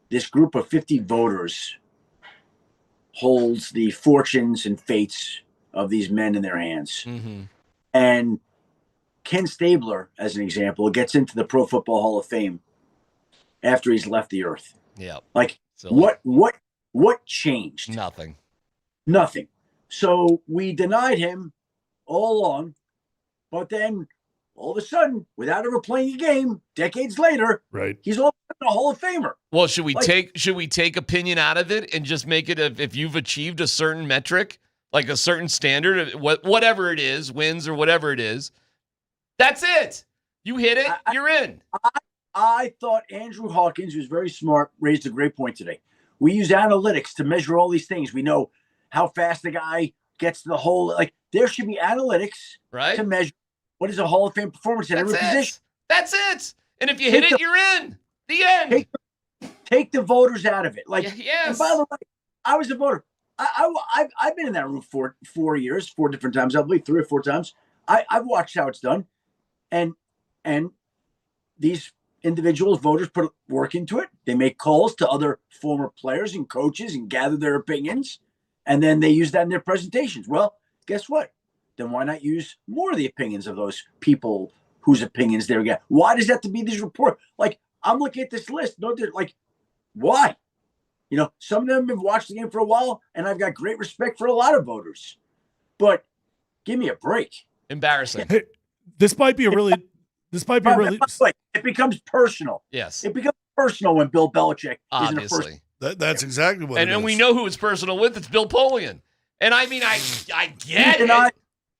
this group of 50 voters holds the fortunes and fates of these men in their hands.
Mm-hmm.
And Ken Stabler, as an example, gets into the Pro Football Hall of Fame after he's left the earth.
Yeah.
Like
Silly.
what changed? Nothing. So we denied him all along, but then all of a sudden, without ever playing a game, decades later,
right,
he's all of a sudden a Hall of Famer.
Well, should we take opinion out of it and just make it if you've achieved a certain metric, like a certain standard, whatever it is, wins or whatever it is, that's it. You hit it, you're in.
I thought Andrew Hawkins, who's very smart, raised a great point today. We use analytics to measure all these things. We know how fast the guy gets to the hole. Like, there should be analytics to measure what is a Hall of Fame performance in every position.
That's it. And if you hit it, you're in. The end.
Take the voters out of it. Like,
yes.
And by the way, I was a voter. I've been in that room for 4 years, 4 different times, I believe 3 or 4 times. I've watched how it's done, and these individuals, voters, put work into it. They make calls to other former players and coaches and gather their opinions, and then they use that in their presentations. Well, guess what? Then why not use more of the opinions of those people whose opinions they're getting? Why does that have to be these reports? Like, I'm looking at this list. No, like, why? You know, some of them have watched the game for a while, and I've got great respect for a lot of voters. But give me a break.
Embarrassing.
Hey, this might be really.
It becomes personal.
Yes.
It becomes personal when Bill Belichick
Obviously.
is in a first.
That's exactly what.
And we know who it's personal with. It's Bill Polian. And I mean, I get it.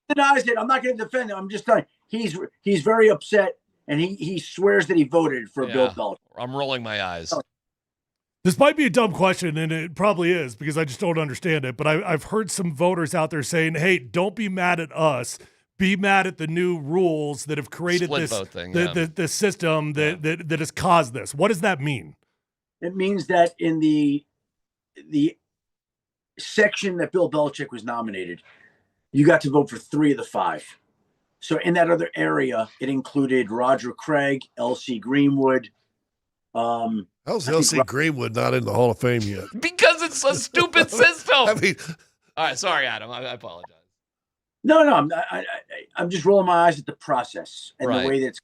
Denies it. I'm not going to defend him. I'm just telling you, he's very upset, and he swears that he voted for Bill Belichick.
I'm rolling my eyes.
This might be a dumb question, and it probably is because I just don't understand it. But I've heard some voters out there saying, "Hey, don't be mad at us. Be mad at the new rules that have created the system that has caused this." What does that mean?
It means that in the section that Bill Belichick was nominated, you got to vote for 3 of the 5. So in that other area, it included Roger Craig, L.C. Greenwood.
How's L.C. Greenwood not in the Hall of Fame yet?
Because it's a stupid system. I mean, all right, sorry, Adam. I apologize.
No, I'm just rolling my eyes at the process and the way that's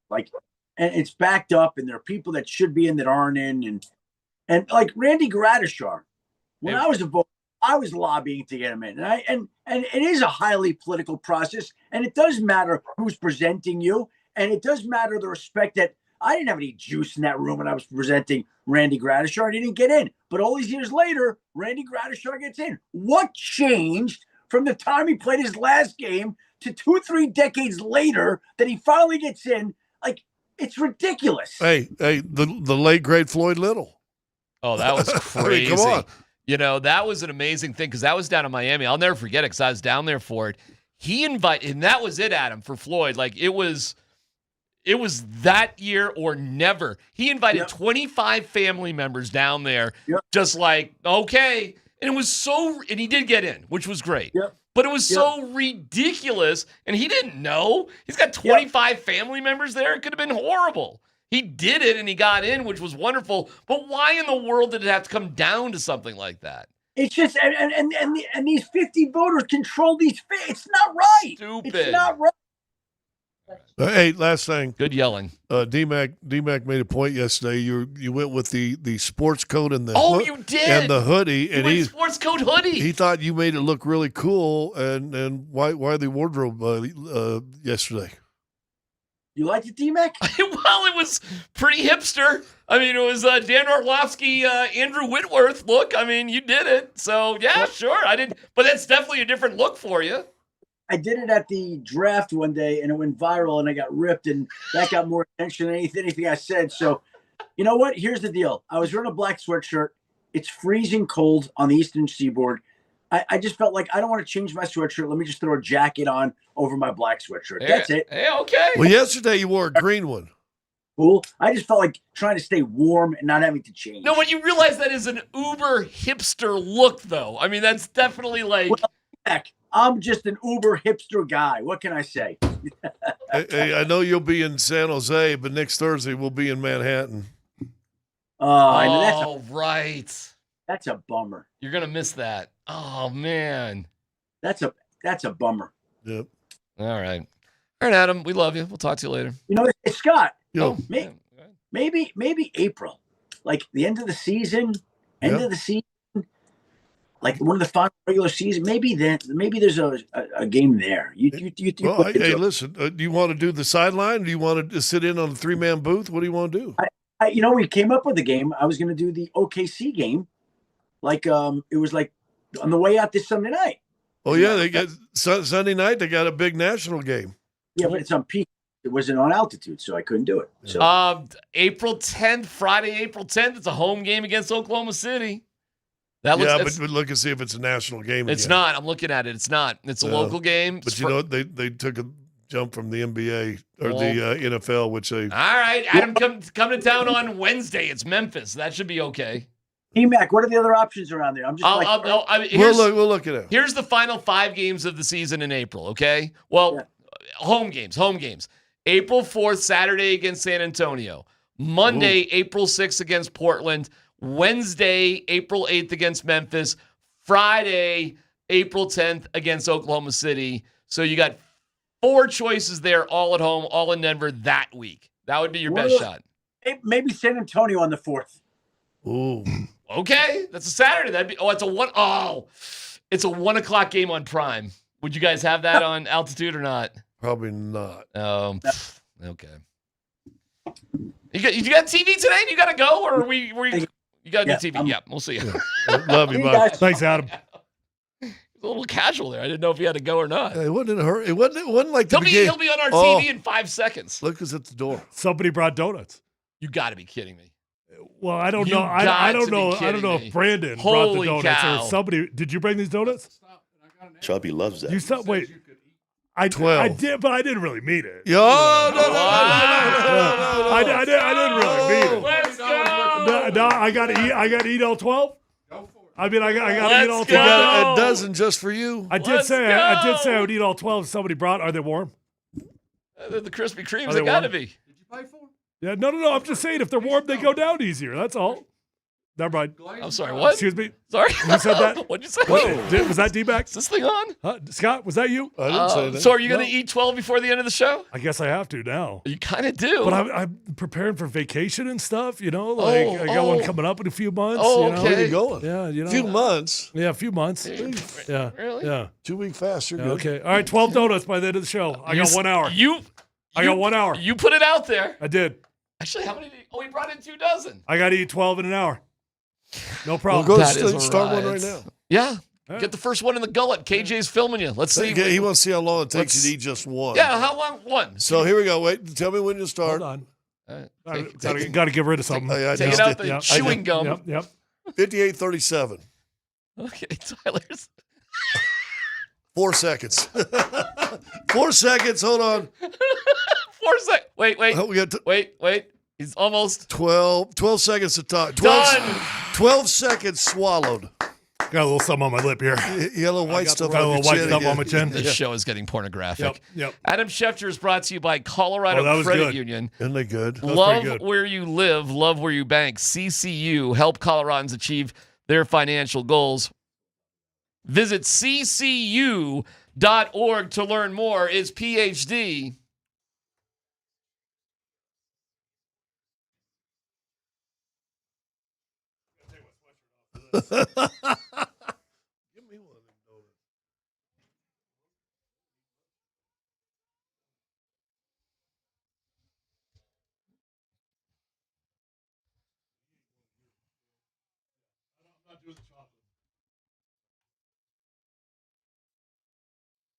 like, and it's backed up, and there are people that should be in that aren't in, and like Randy Gradishar. When I was a voter, I was lobbying to get him in, and it is a highly political process, and it does matter who's presenting you, and it does matter the respect that I didn't have any juice in that room when I was presenting Randy Gradishar, and he didn't get in. But all these years later, Randy Gradishar gets in. What changed from the time he played his last game to 2-3 decades later that he finally gets in? Like, it's ridiculous.
Hey, the late great Floyd Little.
Oh, that was crazy.
I mean, come on.
You know, that was an amazing thing because that was down in Miami. I'll never forget it because I was down there for it. He invited, and that was it, Adam, for Floyd. Like, it was that year or never. He invited 25 family members down there, just like, okay. And it was so, and he did get in, which was great. But it was so ridiculous, and he didn't know. He's got 25 family members there. It could have been horrible. He did it, and he got in, which was wonderful. But why in the world did it have to come down to something like that?
It's just, and these 50 voters control these. It's not right.
Stupid.
It's not right.
Hey, last thing.
Good yelling.
DMac made a point yesterday. You went with the sports coat and the
you did,
and the hoodie, and he
sports coat hoodie.
He thought you made it look really cool. And why the wardrobe yesterday?
You liked it, DMac?
Well, it was pretty hipster. I mean, it was Dan Orlovsky, Andrew Whitworth look. I mean, you did it. So yeah, sure. I did, but that's definitely a different look for you.
I did it at the draft one day, and it went viral, and I got ripped, and that got more attention than anything I said. So, you know what? Here's the deal. I was wearing a black sweatshirt. It's freezing cold on the Eastern Seaboard. I just felt like I don't want to change my sweatshirt. Let me just throw a jacket on over my black sweatshirt. That's it.
Hey, okay.
Well, yesterday you wore a green one.
Cool. I just felt like trying to stay warm and not having to change.
No, but you realize that is an uber hipster look, though. I mean, that's definitely like.
Well, heck, I'm just an uber hipster guy. What can I say?
Hey, I know you'll be in San Jose, but next Thursday we'll be in Manhattan.
I know
right.
That's a bummer.
You're gonna miss that. Oh man.
That's a bummer.
Yep.
All right, Adam. We love you. We'll talk to you later.
You know, hey, Scott.
Yo.
Maybe April, like the end of the season, like one of the final regular season. Maybe there's a game there.
Well, hey, listen. Do you want to do the sideline? Do you want to sit in on the 3-man booth? What do you want to do?
We came up with a game. I was going to do the OKC game, like it was like on the way out this Sunday night.
Oh yeah, they got Sunday night. They got a big national game.
Yeah, but it's on peak. It wasn't on altitude, so I couldn't do it. So
April 10th, Friday, April 10th. It's a home game against Oklahoma City.
But look and see if it's a national game.
It's not. I'm looking at it. It's not. It's a local game.
But they took a jump from the NBA or the NFL, which they.
All right, Adam, come to town on Wednesday. It's Memphis. That should be okay.
DMac, what are the other options around there? I'm just
we'll look at it.
Here's the final 5 games of the season in April. Okay. Well, home games. April 4th, Saturday against San Antonio. Monday, April 6th against Portland. Wednesday, April 8th against Memphis. Friday, April 10th against Oklahoma City. So you got 4 choices there, all at home, all in Denver that week. That would be your best shot.
Maybe San Antonio on the 4th.
Ooh.
Okay. That's a Saturday. It's a 1:00 game on Prime. Would you guys have that on altitude or not?
Probably not.
Okay. You got TV today? You got to go, or you got to do TV? Yeah, we'll see you.
Love you, bud.
Thanks, Adam.
A little casual there. I didn't know if you had to go or not.
It wasn't in a hurry. It wasn't like
he'll be on our TV in 5 seconds.
Look who's at the door.
Somebody brought donuts.
You got to be kidding me.
Well, I don't know. I don't know. I don't know if Brandon brought the donuts or somebody. Did you bring these donuts?
Chubby loves that.
You saw? Wait. I
12.
I did, but I didn't really mean it.
No.
I didn't really mean it.
Let's go.
No, I got to eat all 12. I mean, I got to eat all 12.
You got a dozen just for you.
I did say I would eat all 12. Somebody brought. Are they warm?
The Krispy Kremes. They got to be.
Did you pay for them?
Yeah, no. I'm just saying, if they're warm, they go down easier. That's all. Never mind.
I'm sorry. What?
Excuse me.
Sorry.
Who said that?
What'd you say?
Was that D-Mac?
Is this thing on?
Scott, was that you?
I didn't say that.
So are you going to eat 12 before the end of the show?
I guess I have to now.
You kind of do.
But I'm preparing for vacation and stuff, I got one coming up in a few months.
Oh, okay.
Where are you going?
Yeah,
a few months.
Yeah, a few months. Yeah.
Really?
Yeah.
2 week fast. You're good.
Okay. All right, 12 donuts by the end of the show. I got 1 hour. I got 1 hour.
You put it out there.
I did.
Actually, how many? We brought in 2 dozen.
I got to eat 12 in an hour. No problem.
We'll go start one right now.
Yeah. Get the first one in the gullet. KJ's filming you. Let's see.
He wants to see how long it takes you to eat just one.
Yeah, how long? One.
So here we go. Wait, tell me when you start.
Hold on. Got to get rid of something.
Take it out the chewing gum.
Yep.
58:37.
Okay, Tyler's.
4 seconds. 4 seconds. Hold on.
4 seconds. Wait. Wait. He's almost
12 seconds to talk. 12 seconds swallowed.
Got a little something on my lip here.
You got a little white stuff
on
your chin.
on my chin.
This show is getting pornographic.
Yep.
Adam Schefter is brought to you by Colorado Credit Union.
Isn't they good?
Love where you live, love where you bank. CCU, help Coloradans achieve their financial goals. Visit ccu.org to learn more. It's PhD.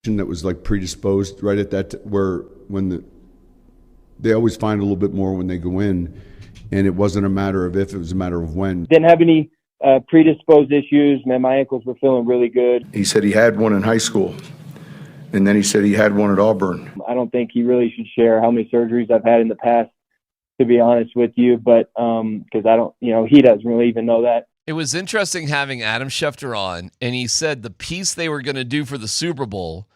that was like predisposed right at that they always find a little bit more when they go in, and it wasn't a matter of if, it was a matter of when.
Didn't have any predisposed issues. Man, my ankles were feeling really good.
He said he had one in high school, and then he said he had one at Auburn.
I don't think he really should share how many surgeries I've had in the past, to be honest with you, but because I don't, he doesn't really even know that.
It was interesting having Adam Schefter on, and he said the piece they were going to do for the Super Bowl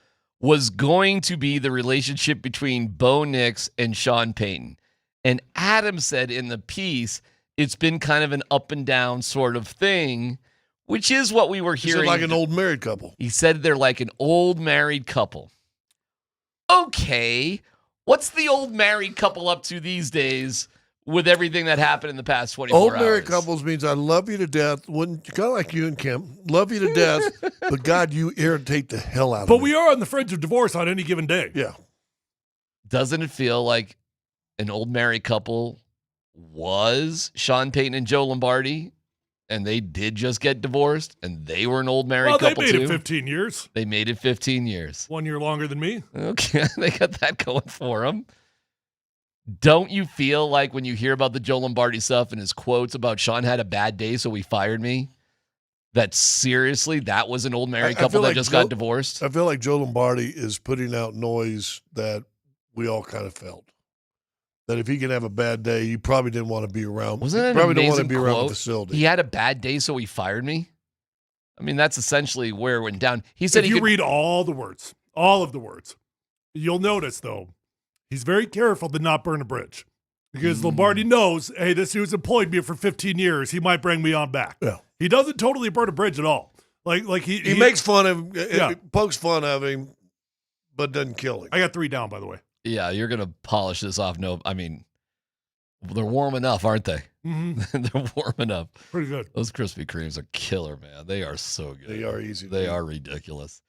was going to be the relationship between Bo Nix and Sean Payton. And Adam said in the piece, it's been kind of an up and down sort of thing, which is what we were hearing.
Is it like an old married couple?
He said they're like an old married couple. Okay, what's the old married couple up to these days with everything that happened in the past 24 hours?
Old married couples means I love you to death. Kind of like you and Kim. Love you to death, but God, you irritate the hell out of me.
But we are on the fringe of divorce on any given day.
Yeah.
Doesn't it feel like an old married couple was Sean Payton and Joe Lombardi, and they did just get divorced, and they were an old married couple too?
They made it 15 years.
They made it 15 years.
1 year longer than me.
Okay, they got that going for them. Don't you feel like when you hear about the Joe Lombardi stuff and his quotes about Sean had a bad day, so he fired me, that seriously, that was an old married couple that just got divorced?
I feel like Joe Lombardi is putting out noise that we all kind of felt. That if he can have a bad day, you probably didn't want to be around.
Wasn't it an
probably don't want to
amazing
be around the
quote?
facility.
He had a bad day, so he fired me? I mean, that's essentially where it went down. He said
if you read all of the words, you'll notice, though, he's very careful to not burn a bridge. Because Lombardi knows, hey, this dude's employed me for 15 years. He might bring me on back.
Yeah.
He doesn't totally burn a bridge at all. Like he
makes fun of him, pokes fun of him, but doesn't kill him.
I got 3 down, by the way.
Yeah, you're going to polish this off. No, I mean, they're warm enough, aren't they?
Mm-hmm.
They're warm enough.
Pretty good.
Those Krispy Kremes are killer, man. They are so good.
They are easy.
They are ridiculous.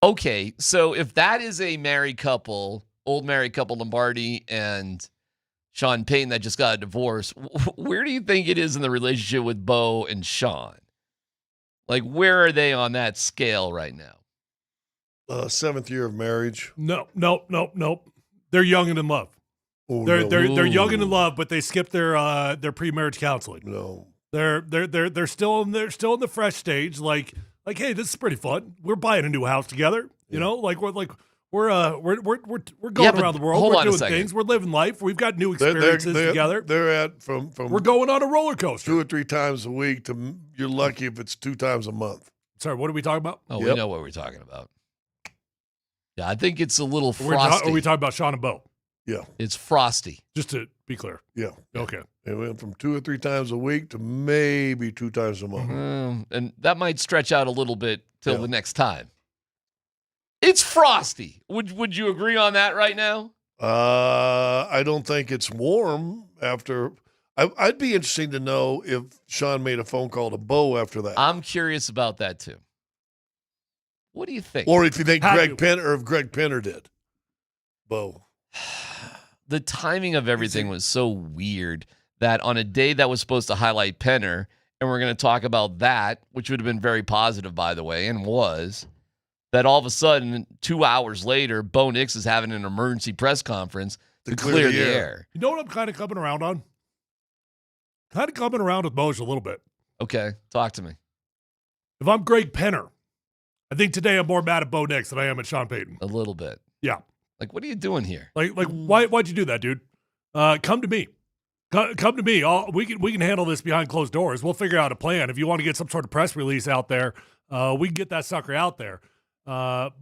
Okay, so if that is a married couple, old married couple, Lombardi and Sean Payton that just got a divorce, where do you think it is in the relationship with Bo and Sean? Like, where are they on that scale right now?
7th year of marriage.
Nope. They're young and in love.
Oh,
they're young and in love, but they skipped their pre-marriage counseling.
No.
They're still in the fresh stage. Like, hey, this is pretty fun. We're buying a new house together. You know, we're going around the world. We're doing things. We're living life. We've got new experiences together.
They're at from.
We're going on a roller coaster
2 or 3 times a week to you're lucky if it's 2 times a month.
Sorry, what are we talking about?
Oh, we know what we're talking about. Yeah, I think it's a little frosty.
Are we talking about Sean and Bo?
Yeah.
It's frosty.
Just to be clear.
Yeah.
Okay.
It went from 2 or 3 times a week to maybe 2 times a month.
And that might stretch out a little bit till the next time. It's frosty. Would you agree on that right now?
I don't think it's warm after. I'd be interesting to know if Sean made a phone call to Bo after that.
I'm curious about that too. What do you think?
Or if you think Greg Penner did. Bo.
The timing of everything was so weird that on a day that was supposed to highlight Penner, and we're going to talk about that, which would have been very positive, by the way, and was, that all of a sudden, 2 hours later, Bo Nix is having an emergency press conference to clear the air.
You know what I'm kind of coming around on? Kind of coming around with Moser a little bit.
Okay, talk to me.
If I'm Greg Penner, I think today I'm more mad at Bo Nix than I am at Sean Payton.
A little bit.
Yeah.
Like, what are you doing here?
Like, why'd you do that, dude? Come to me. Come to me. We can handle this behind closed doors. We'll figure out a plan. If you want to get some sort of press release out there, we can get that sucker out there. And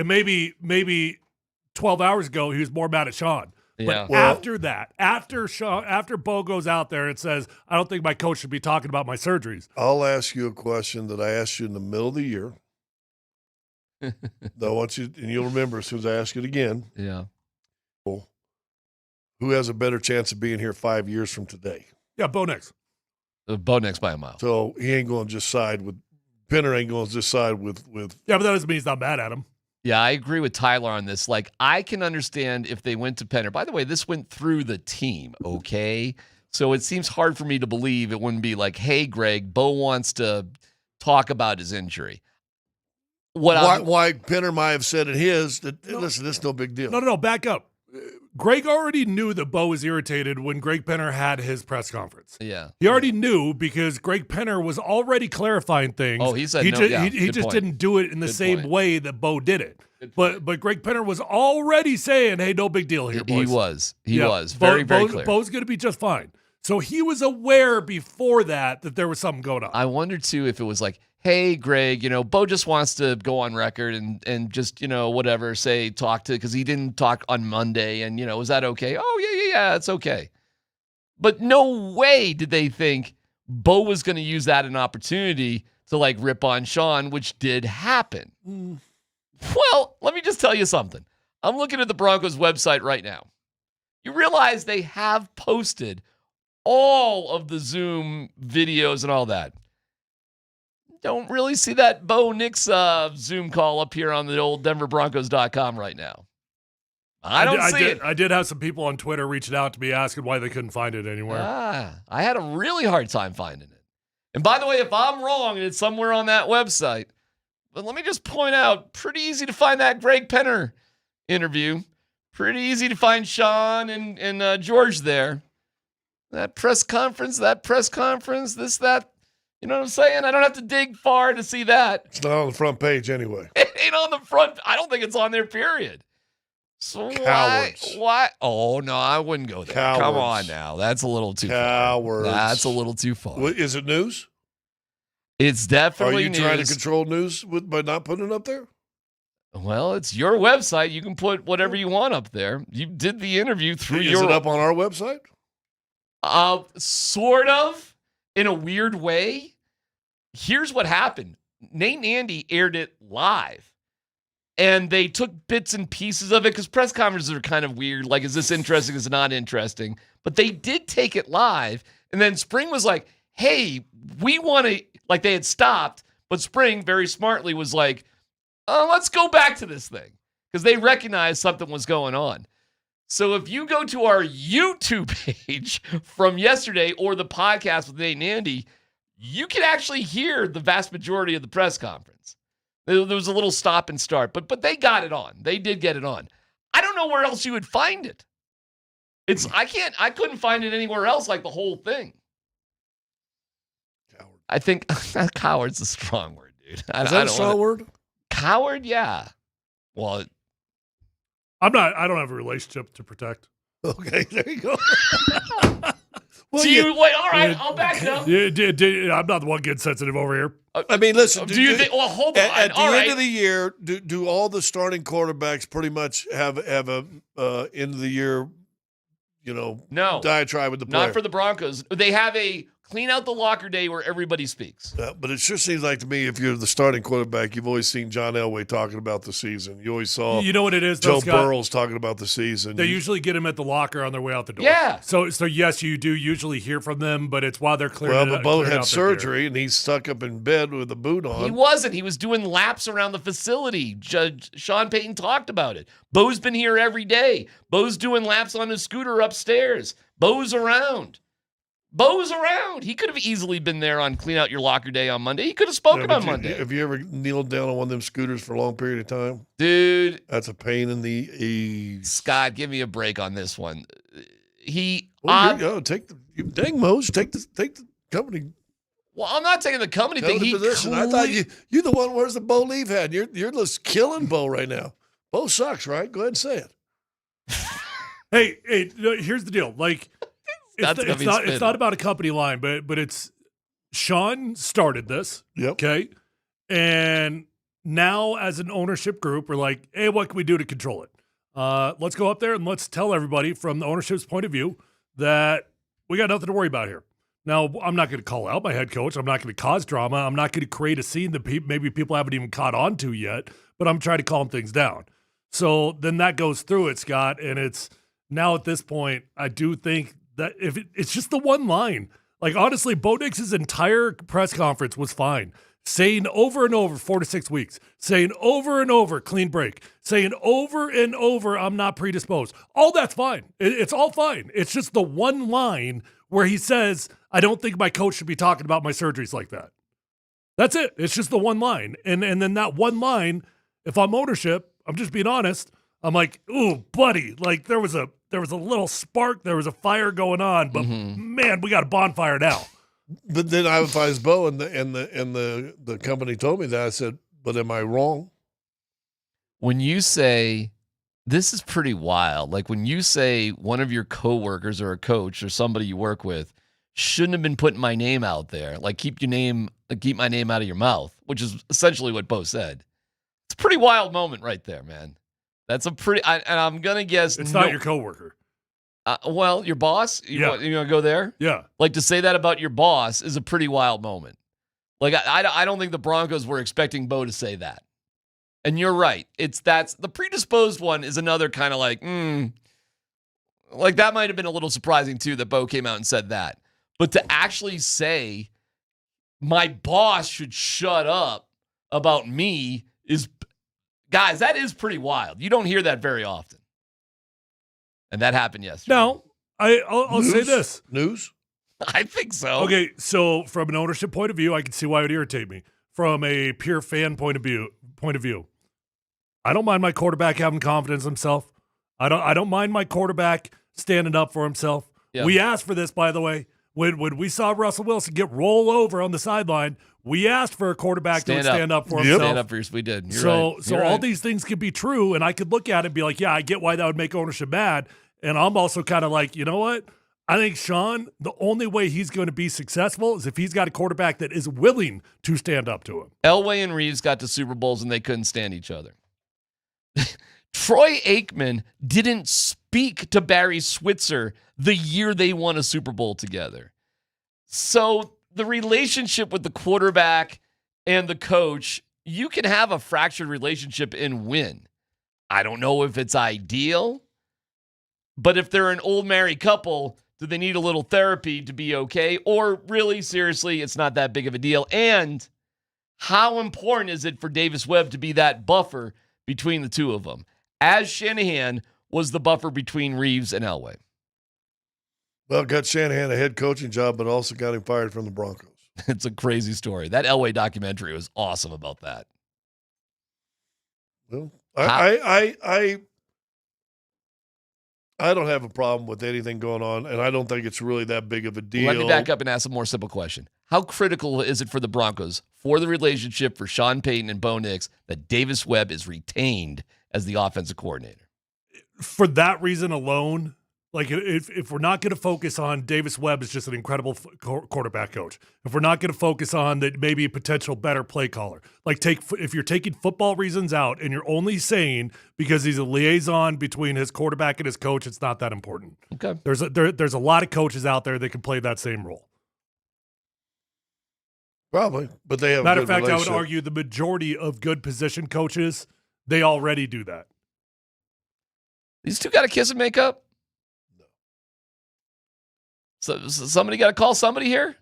maybe 12 hours ago, he was more mad at Sean.
Yeah.
But after that, after Bo goes out there and says, I don't think my coach should be talking about my surgeries.
I'll ask you a question that I asked you in the middle of the year. I want you, and you'll remember as soon as I ask it again.
Yeah.
Who has a better chance of being here 5 years from today?
Yeah, Bo Nix.
Bo Nix by a mile.
So he ain't going to just side with Penner. Ain't going to just side with.
Yeah, but that doesn't mean he's not mad at him.
Yeah, I agree with Tyler on this. Like, I can understand if they went to Penner. By the way, this went through the team, okay? So it seems hard for me to believe it wouldn't be like, hey, Greg, Bo wants to talk about his injury.
why Penner might have said in his that, listen, this is no big deal.
No, back up. Greg already knew that Bo was irritated when Greg Penner had his press conference.
Yeah.
He already knew because Greg Penner was already clarifying things.
Oh, he said
he
no.
He just didn't do it in the same way that Bo did it. But Greg Penner was already saying, hey, no big deal here, boys.
He was. Very clear.
Bo's going to be just fine. So he was aware before that there was something going on.
I wonder, too, if it was like, hey, Greg, Bo just wants to go on record and just, whatever, talk to, because he didn't talk on Monday. And, is that okay? Oh, yeah, it's okay. But no way did they think Bo was going to use that as an opportunity to, rip on Sean, which did happen. Well, let me just tell you something. I'm looking at the Broncos website right now. You realize they have posted all of the Zoom videos and all that. Don't really see that Bo Nix Zoom call up here on the old DenverBroncos.com right now. I don't see it.
I did have some people on Twitter reaching out to me asking why they couldn't find it anywhere.
I had a really hard time finding it. And by the way, if I'm wrong and it's somewhere on that website, but let me just point out, pretty easy to find that Greg Penner interview. Pretty easy to find Sean and George there. That press conference, this, that. You know what I'm saying? I don't have to dig far to see that.
It's not on the front page anyway.
It ain't on the front. I don't think it's on there, period. So
Cowards.
why? Oh, no, I wouldn't go there.
Cowards.
Come on now. That's a little too
Cowards.
far. That's a little too far.
Is it news?
It's definitely news.
Are you trying to control news by not putting it up there?
Well, it's your website. You can put whatever you want up there. You did the interview through
Is it up on our website?
Sort of, in a weird way. Here's what happened. Nate and Andy aired it live, and they took bits and pieces of it because press conferences are kind of weird. Like, is this interesting? Is it not interesting? But they did take it live, and then Spring was like, hey, we want to, they had stopped, but Spring very smartly was like, let's go back to this thing because they recognized something was going on. So if you go to our YouTube page from yesterday or the podcast with Nate and Andy, you can actually hear the vast majority of the press conference. There was a little stop and start, but they got it on. They did get it on. I don't know where else you would find it. I couldn't find it anywhere else like the whole thing.
Coward.
I think coward's a strong word, dude.
Is that a strong word?
Coward, yeah. Well,
I don't have a relationship to protect.
Okay, there you go.
Wait, all right, I'll back it up.
I'm not the one getting sensitive over here.
I mean, listen.
Do you think? Well, hold on.
At the end of the year, do all the starting quarterbacks pretty much have a end of the year,
no
diatribe with the player?
Not for the Broncos. They have a clean out the locker day where everybody speaks.
But it sure seems like to me, if you're the starting quarterback, you've always seen John Elway talking about the season. You always saw
what it is,
Joe Burrow's talking about the season.
They usually get him at the locker on their way out the door.
Yeah.
So yes, you do usually hear from them, but it's while they're clearing
but Bo had surgery, and he's stuck up in bed with a boot on.
He wasn't. He was doing laps around the facility. Judge Sean Payton talked about it. Bo's been here every day. Bo's doing laps on his scooter upstairs. Bo's around. He could have easily been there on clean out your locker day on Monday. He could have spoken on Monday.
Have you ever kneeled down on one of them scooters for a long period of time?
Dude.
That's a pain in the
Scott, give me a break on this one.
Dang, Mose, take the company.
Well, I'm not taking the company thing.
I thought you're the one. Where's the Bo leave had? You're just killing Bo right now. Bo sucks, right? Go ahead and say it.
Hey, here's the deal. It's not about a company line, but it's Sean started this.
Yep.
Okay. And now as an ownership group, we're like, hey, what can we do to control it? Let's go up there and let's tell everybody from the ownership's point of view that we got nothing to worry about here. Now, I'm not going to call out my head coach. I'm not going to cause drama. I'm not going to create a scene that maybe people haven't even caught on to yet, but I'm trying to calm things down. So then that goes through it, Scott, and it's now at this point, I do think that if it's just the one line. Honestly, Bo Nix's entire press conference was fine. Saying over and over 4 to 6 weeks. Saying over and over clean break. Saying over and over I'm not predisposed. All that's fine. It's all fine. It's just the one line where he says, I don't think my coach should be talking about my surgeries like that. That's it. It's just the one line. And then that one line, if I'm ownership, I'm just being honest, I'm like, ooh, buddy, like there was a little spark, there was a fire going on, but man, we got a bonfire now.
But then I advised Bo, and the company told me that. I said, but am I wrong?
When you say, this is pretty wild, like when you say one of your coworkers or a coach or somebody you work with shouldn't have been putting my name out there, like keep my name out of your mouth, which is essentially what Bo said. It's a pretty wild moment right there, man. That's a pretty, and I'm going to guess.
It's not your coworker.
Well, your boss? You want to go there?
Yeah.
Like to say that about your boss is a pretty wild moment. Like I don't think the Broncos were expecting Bo to say that. And you're right. That's the predisposed one is another kind of like that might have been a little surprising too that Bo came out and said that. But to actually say my boss should shut up about me is, guys, that is pretty wild. You don't hear that very often. And that happened yesterday.
No, I'll say this.
News?
I think so.
Okay, so from an ownership point of view, I can see why it would irritate me. From a pure fan point of view, I don't mind my quarterback having confidence in himself. I don't mind my quarterback standing up for himself. Yeah. We asked for this, by the way. When we saw Russell Wilson get roll over on the sideline, we asked for a quarterback to stand up for himself.
Stand up for yourself. We did.
So all these things could be true, and I could look at it and be like, yeah, I get why that would make ownership mad. And I'm also kind of like, you know what? I think Sean, the only way he's going to be successful is if he's got a quarterback that is willing to stand up to him.
Elway and Reeves got to Super Bowls, and they couldn't stand each other. Troy Aikman didn't speak to Barry Switzer the year they won a Super Bowl together. So the relationship with the quarterback and the coach, you can have a fractured relationship and win. I don't know if it's ideal, but if they're an old married couple, do they need a little therapy to be okay? Or really, seriously, it's not that big of a deal. And how important is it for Davis Webb to be that buffer between the two of them, as Shanahan was the buffer between Reeves and Elway?
Well, got Shanahan a head coaching job, but also got him fired from the Broncos.
It's a crazy story. That Elway documentary was awesome about that.
Well, I don't have a problem with anything going on, and I don't think it's really that big of a deal.
Let me back up and ask a more simple question. How critical is it for the Broncos, for the relationship for Sean Payton and Bo Nix, that Davis Webb is retained as the offensive coordinator?
For that reason alone, like if we're not going to focus on Davis Webb is just an incredible quarterback coach, if we're not going to focus on that maybe a potential better play caller, like if you're taking football reasons out and you're only saying because he's a liaison between his quarterback and his coach, it's not that important.
Okay.
There's a lot of coaches out there that can play that same role.
Probably, but they have
Matter of fact, I would argue the majority of good position coaches, they already do that.
These two got to kiss and make up? So somebody got to call somebody here?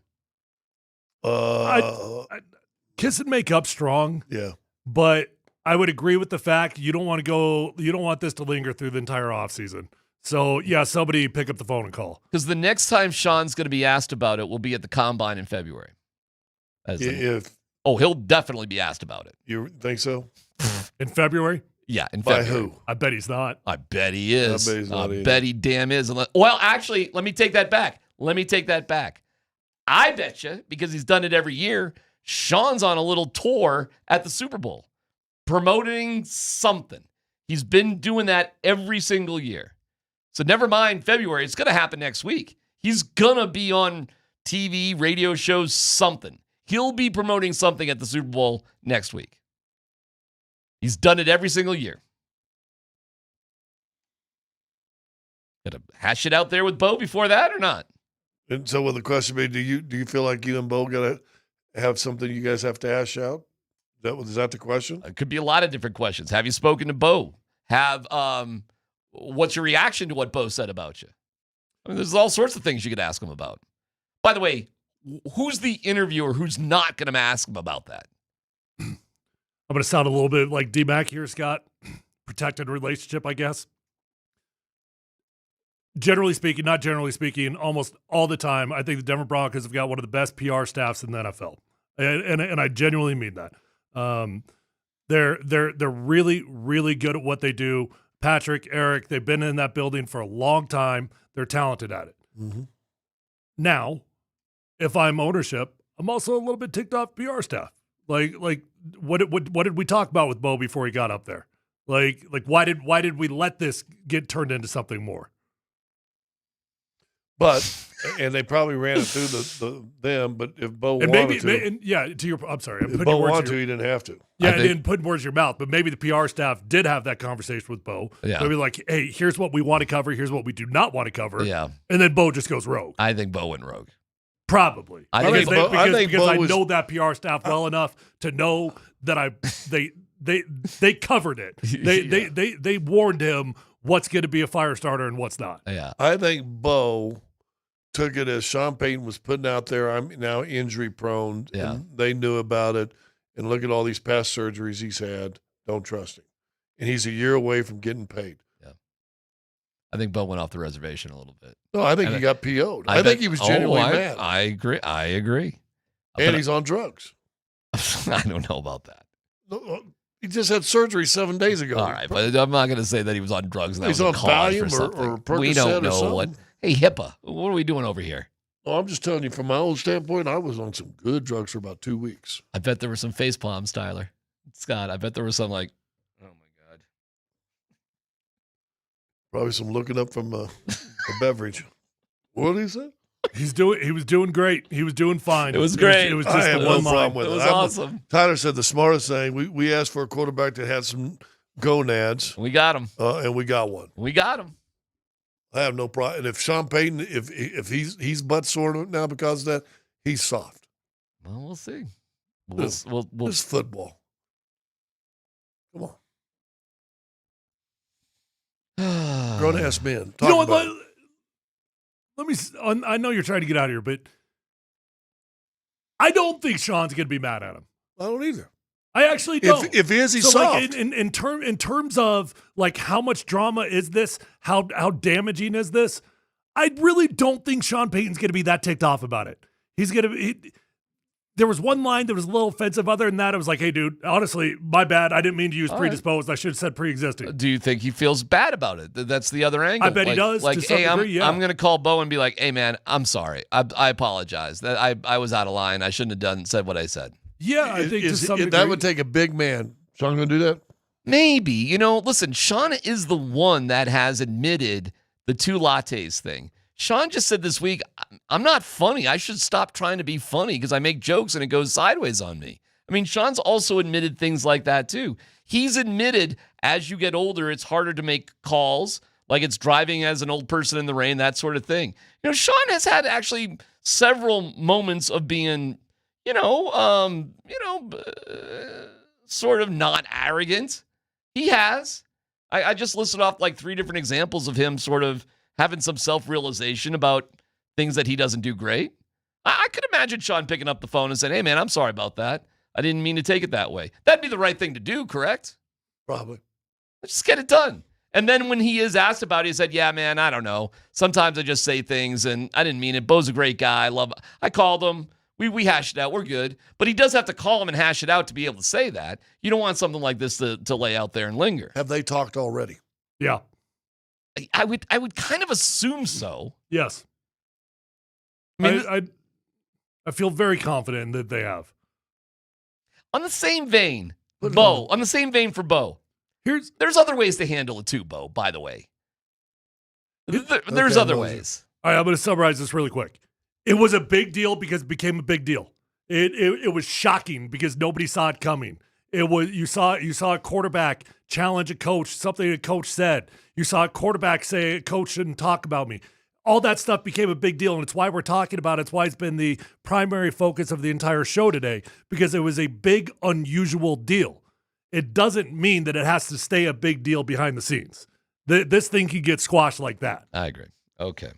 Kiss and make up strong.
Yeah.
But I would agree with the fact you don't want this to linger through the entire offseason. So, yeah, somebody pick up the phone and call.
Because the next time Sean's going to be asked about it will be at the Combine in February. He'll definitely be asked about it.
You think so?
In February?
Yeah, in
By
February.
who?
I bet he's not.
I bet he is.
I bet he's not either.
Bet he damn is. Well, actually, let me take that back. I bet you, because he's done it every year, Sean's on a little tour at the Super Bowl, promoting something. He's been doing that every single year. So never mind February. It's going to happen next week. He's going to be on TV, radio shows, something. He'll be promoting something at the Super Bowl next week. He's done it every single year. Got to hash it out there with Bo before that or not?
And so will the question be, do you feel like you and Bo got to have something you guys have to hash out? Is that the question?
It could be a lot of different questions. Have you spoken to Bo? What's your reaction to what Bo said about you? I mean, there's all sorts of things you could ask him about. By the way, who's the interviewer who's not going to ask him about that?
I'm going to sound a little bit like DMac here, Scott. Protected relationship, I guess. Generally speaking, not generally speaking, almost all the time, I think the Denver Broncos have got one of the best PR staffs in the NFL. and I genuinely mean that. They're really, really good at what they do. Patrick, Eric, they've been in that building for a long time. They're talented at it.
Mm-hmm.
Now, if I'm ownership, I'm also a little bit ticked off PR staff. Like what did we talk about with Bo before he got up there? Like why did we let this get turned into something more?
But and they probably ran it through them. But if Bo
And
wanted
maybe,
to,
and yeah, to your, I'm sorry, I'm
if
putting
Bo
words
wanted
in
to,
your-
he didn't have to.
Yeah, and didn't put words in your mouth, but maybe the PR staff did have that conversation with Bo.
Yeah.
Maybe like, hey, here's what we want to cover, here's what we do not want to cover.
Yeah.
And then Bo just goes rogue.
I think Bo went rogue.
Probably.
I think
because I
Bo was-
know that PR staff well enough to know that they covered it. They warned him what's going to be a fire starter and what's not.
Yeah.
I think Bo took it as Sean Payton was putting out there, I'm now injury prone.
Yeah.
And they knew about it. And look at all these past surgeries he's had. Don't trust him. And he's a year away from getting paid.
Yeah. I think Bo went off the reservation a little bit.
No, I think he got PO'd. I think he was genuinely mad.
I agree.
And he's on drugs.
I don't know about that.
He just had surgery 7 days ago.
All right, but I'm not going to say that he was on drugs. And that
He's
was a
on
cause for
Valium
something.
or Percocet
We don't
or
know
something.
what. Hey, HIPAA, what are we doing over here?
Oh, I'm just telling you, from my own standpoint, I was on some good drugs for about 2 weeks.
I bet there were some face palms, Tyler. Scott, I bet there was some like, oh my God.
Probably some looking up from a beverage. What did he say?
He was doing great. He was doing fine.
It was great.
It was just
I have
the
no
one line.
problem with
It
it.
was awesome.
Tyler said the smartest thing. We asked for a quarterback that had some gonads.
We got him.
And we got one.
We got him.
I have no problem. And if Sean Payton, if he's butt sore now because of that, he's soft.
Well, we'll see.
This is football. Come on. Grown ass men.
You know what?
Talk about it.
Let me. I know you're trying to get out of here, but I don't think Sean's going to be mad at him.
I don't either.
I actually don't.
If he is, he's
so
soft.
like in terms of like how much drama is this? How damaging is this? I really don't think Sean Payton's going to be that ticked off about it. He's going to. There was one line that was a little offensive. Other than that, it was like, hey, dude, honestly, my bad. I didn't mean to use predisposed. I should have said pre-existing.
Do you think he feels bad about it? That's the other angle.
I bet he does,
Like,
to some
hey,
degree, yeah.
I'm going to call Bo and be like, hey, man, I'm sorry. I apologize. That I was out of line. I shouldn't have said what I said.
Yeah, I think to some degree.
That would take a big man. Sean going to do that?
Maybe. You know, listen, Sean is the one that has admitted the 2 lattes thing. Sean just said this week, I'm not funny. I should stop trying to be funny because I make jokes and it goes sideways on me. I mean, Sean's also admitted things like that too. He's admitted as you get older, it's harder to make calls, like it's driving as an old person in the rain, that sort of thing. You know, Sean has had actually several moments of being, sort of not arrogant. He has. I just listed off like 3 different examples of him sort of having some self-realization about things that he doesn't do great. I could imagine Sean picking up the phone and saying, hey, man, I'm sorry about that. I didn't mean to take it that way. That'd be the right thing to do, correct?
Probably.
Let's just get it done. And then when he is asked about it, he said, yeah, man, I don't know. Sometimes I just say things and I didn't mean it. Bo's a great guy. I called him. We hashed it out. We're good. But he does have to call him and hash it out to be able to say that. You don't want something like this to lay out there and linger.
Have they talked already?
Yeah.
I would kind of assume so.
Yes.
I mean,
I feel very confident that they have.
On the same vein, Bo. On the same vein for Bo. There's other ways to handle it too, Bo, by the way. There's other ways.
All right, I'm going to summarize this really quick. It was a big deal because it became a big deal. It was shocking because nobody saw it coming. You saw a quarterback challenge a coach, something a coach said. You saw a quarterback say a coach shouldn't talk about me. All that stuff became a big deal, and it's why we're talking about it. It's why it's been the primary focus of the entire show today, because it was a big, unusual deal. It doesn't mean that it has to stay a big deal behind the scenes. This thing can get squashed like that.
I agree. Okay.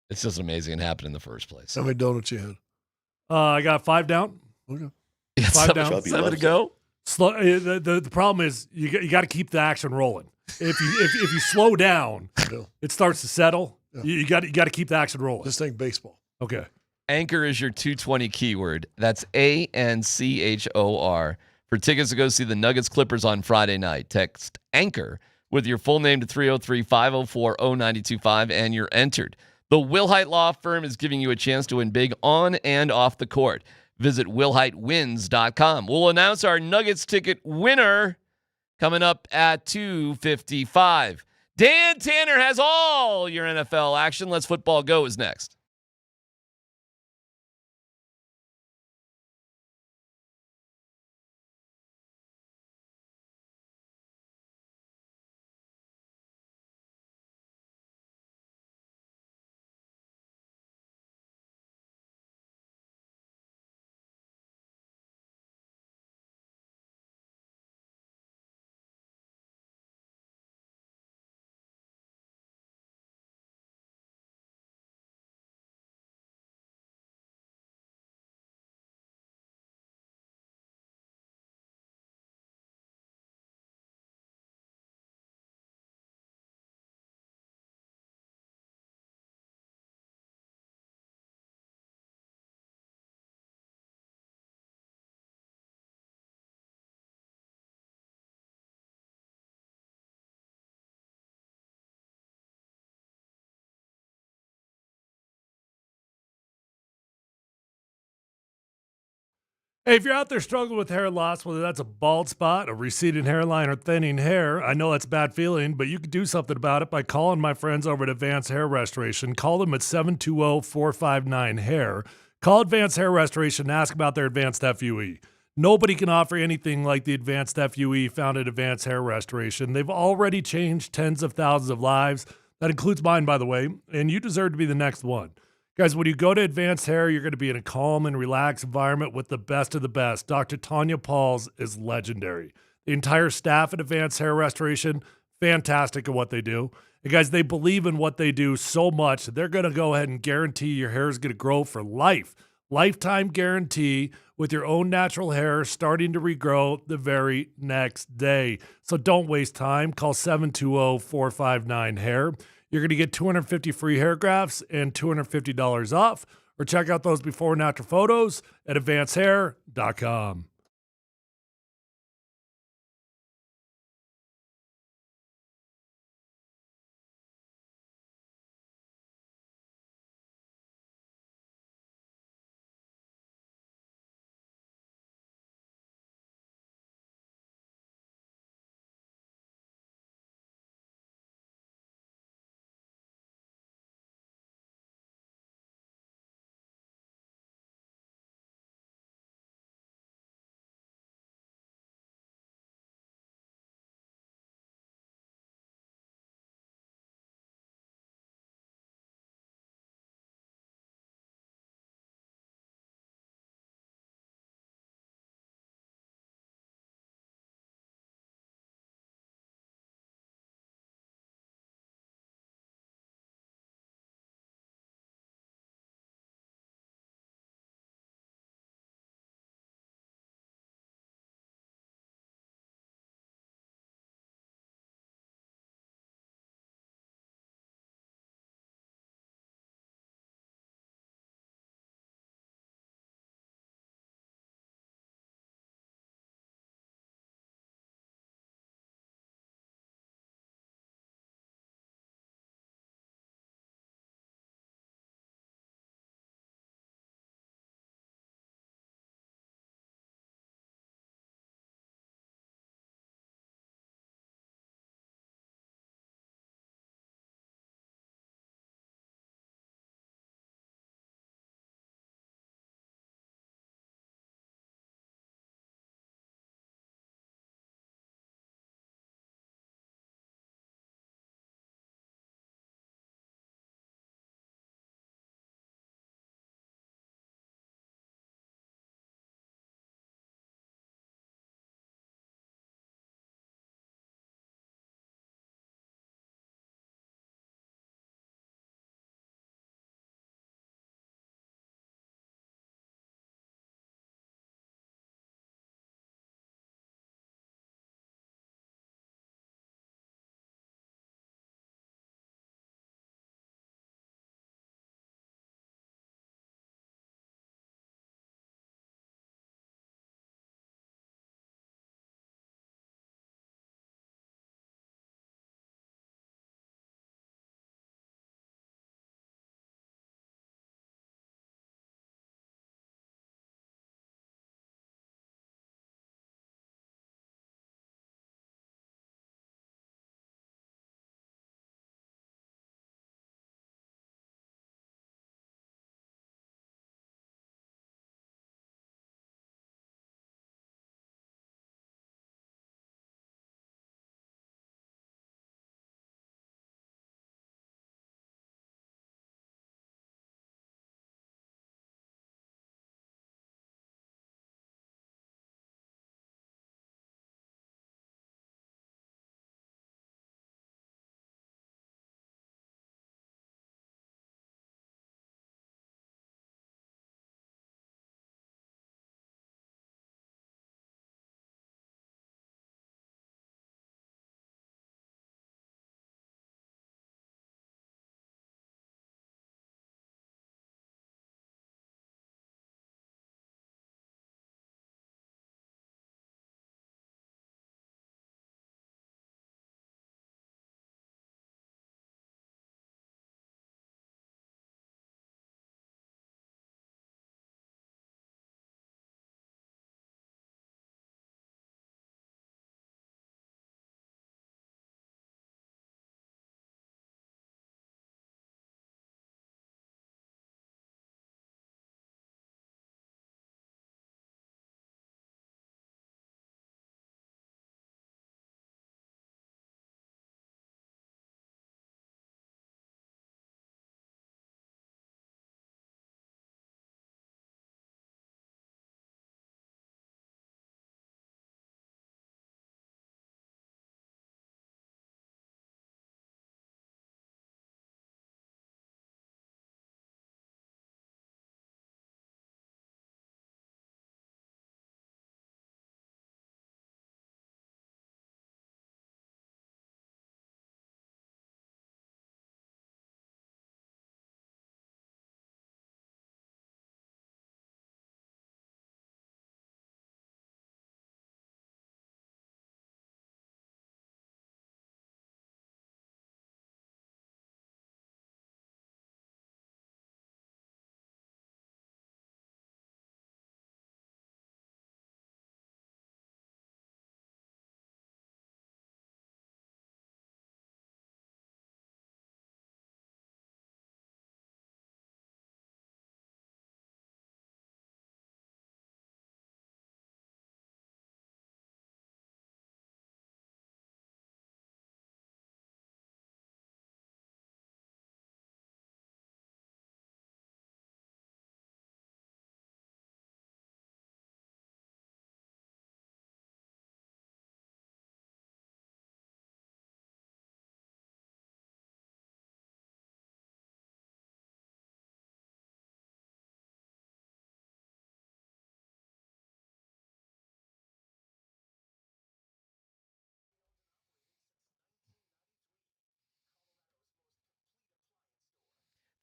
It's just amazing it happened in the first place.
How many donuts you had?
I got 5 down.
Okay.
5 down.
7 to go.
The problem is you got to keep the action rolling. If you slow down, it starts to settle.
Yeah.
You got to keep the action rolling.
Just think baseball.
Okay.
Anchor is your 220 keyword. That's ANCHOR. For tickets to go see the Nuggets Clippers on Friday night, text Anchor with your full name to 303-504-0925 and you're entered. The Wilhite Law Firm is giving you a chance to win big on and off the court. Visit wilhitewins.com. We'll announce our Nuggets ticket winner coming up at 2:55. Dan Tanner has all your NFL action. Let's Football Go is next.
Hey, if you're out there struggling with hair loss, whether that's a bald spot, a receding hairline, or thinning hair, I know that's a bad feeling, but you can do something about it by calling my friends over at Advanced Hair Restoration. Call them at 720-459-HAIR. Call Advanced Hair Restoration and ask about their Advanced FUE. Nobody can offer anything like the Advanced FUE found at Advanced Hair Restoration. They've already changed tens of thousands of lives. That includes mine, by the way, and you deserve to be the next one. Guys, when you go to Advanced Hair, you're going to be in a calm and relaxed environment with the best of the best. Dr. Tanya Pauls is legendary. The entire staff at Advanced Hair Restoration, fantastic at what they do. And guys, they believe in what they do so much that they're going to go ahead and guarantee your hair is going to grow for life. Lifetime guarantee with your own natural hair starting to regrow the very next day. So don't waste time. Call 720-459-HAIR. You're going to get 250 free hair grafts and $250 off. Or check out those before and after photos at advancedhair.com.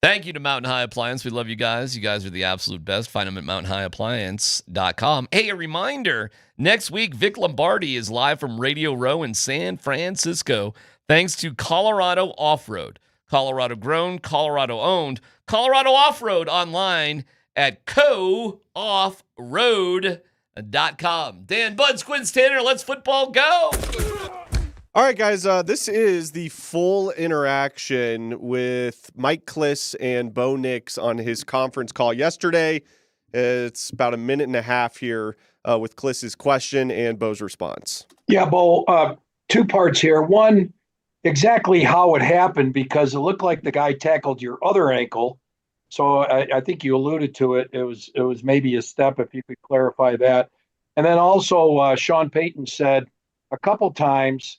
Thank you to Mountain High Appliance. We love you guys. You guys are the absolute best. Find them at mountainhighappliance.com. Hey, a reminder, next week, Vic Lombardi is live from Radio Row in San Francisco, thanks to Colorado Off-Road. Colorado grown, Colorado owned, Colorado Off-Road online at cooffroad.com. Dan Buds, Quinn Tanner, let's football go.
All right, guys, this is the full interaction with Mike Klis and Bo Nix on his conference call yesterday. It's about a minute and a half here with Klis's question and Bo's response.
Yeah, Bo, two parts here. One, exactly how it happened, because it looked like the guy tackled your other ankle. So I think you alluded to it. It was maybe a step, if you could clarify that. And then also Sean Payton said a couple times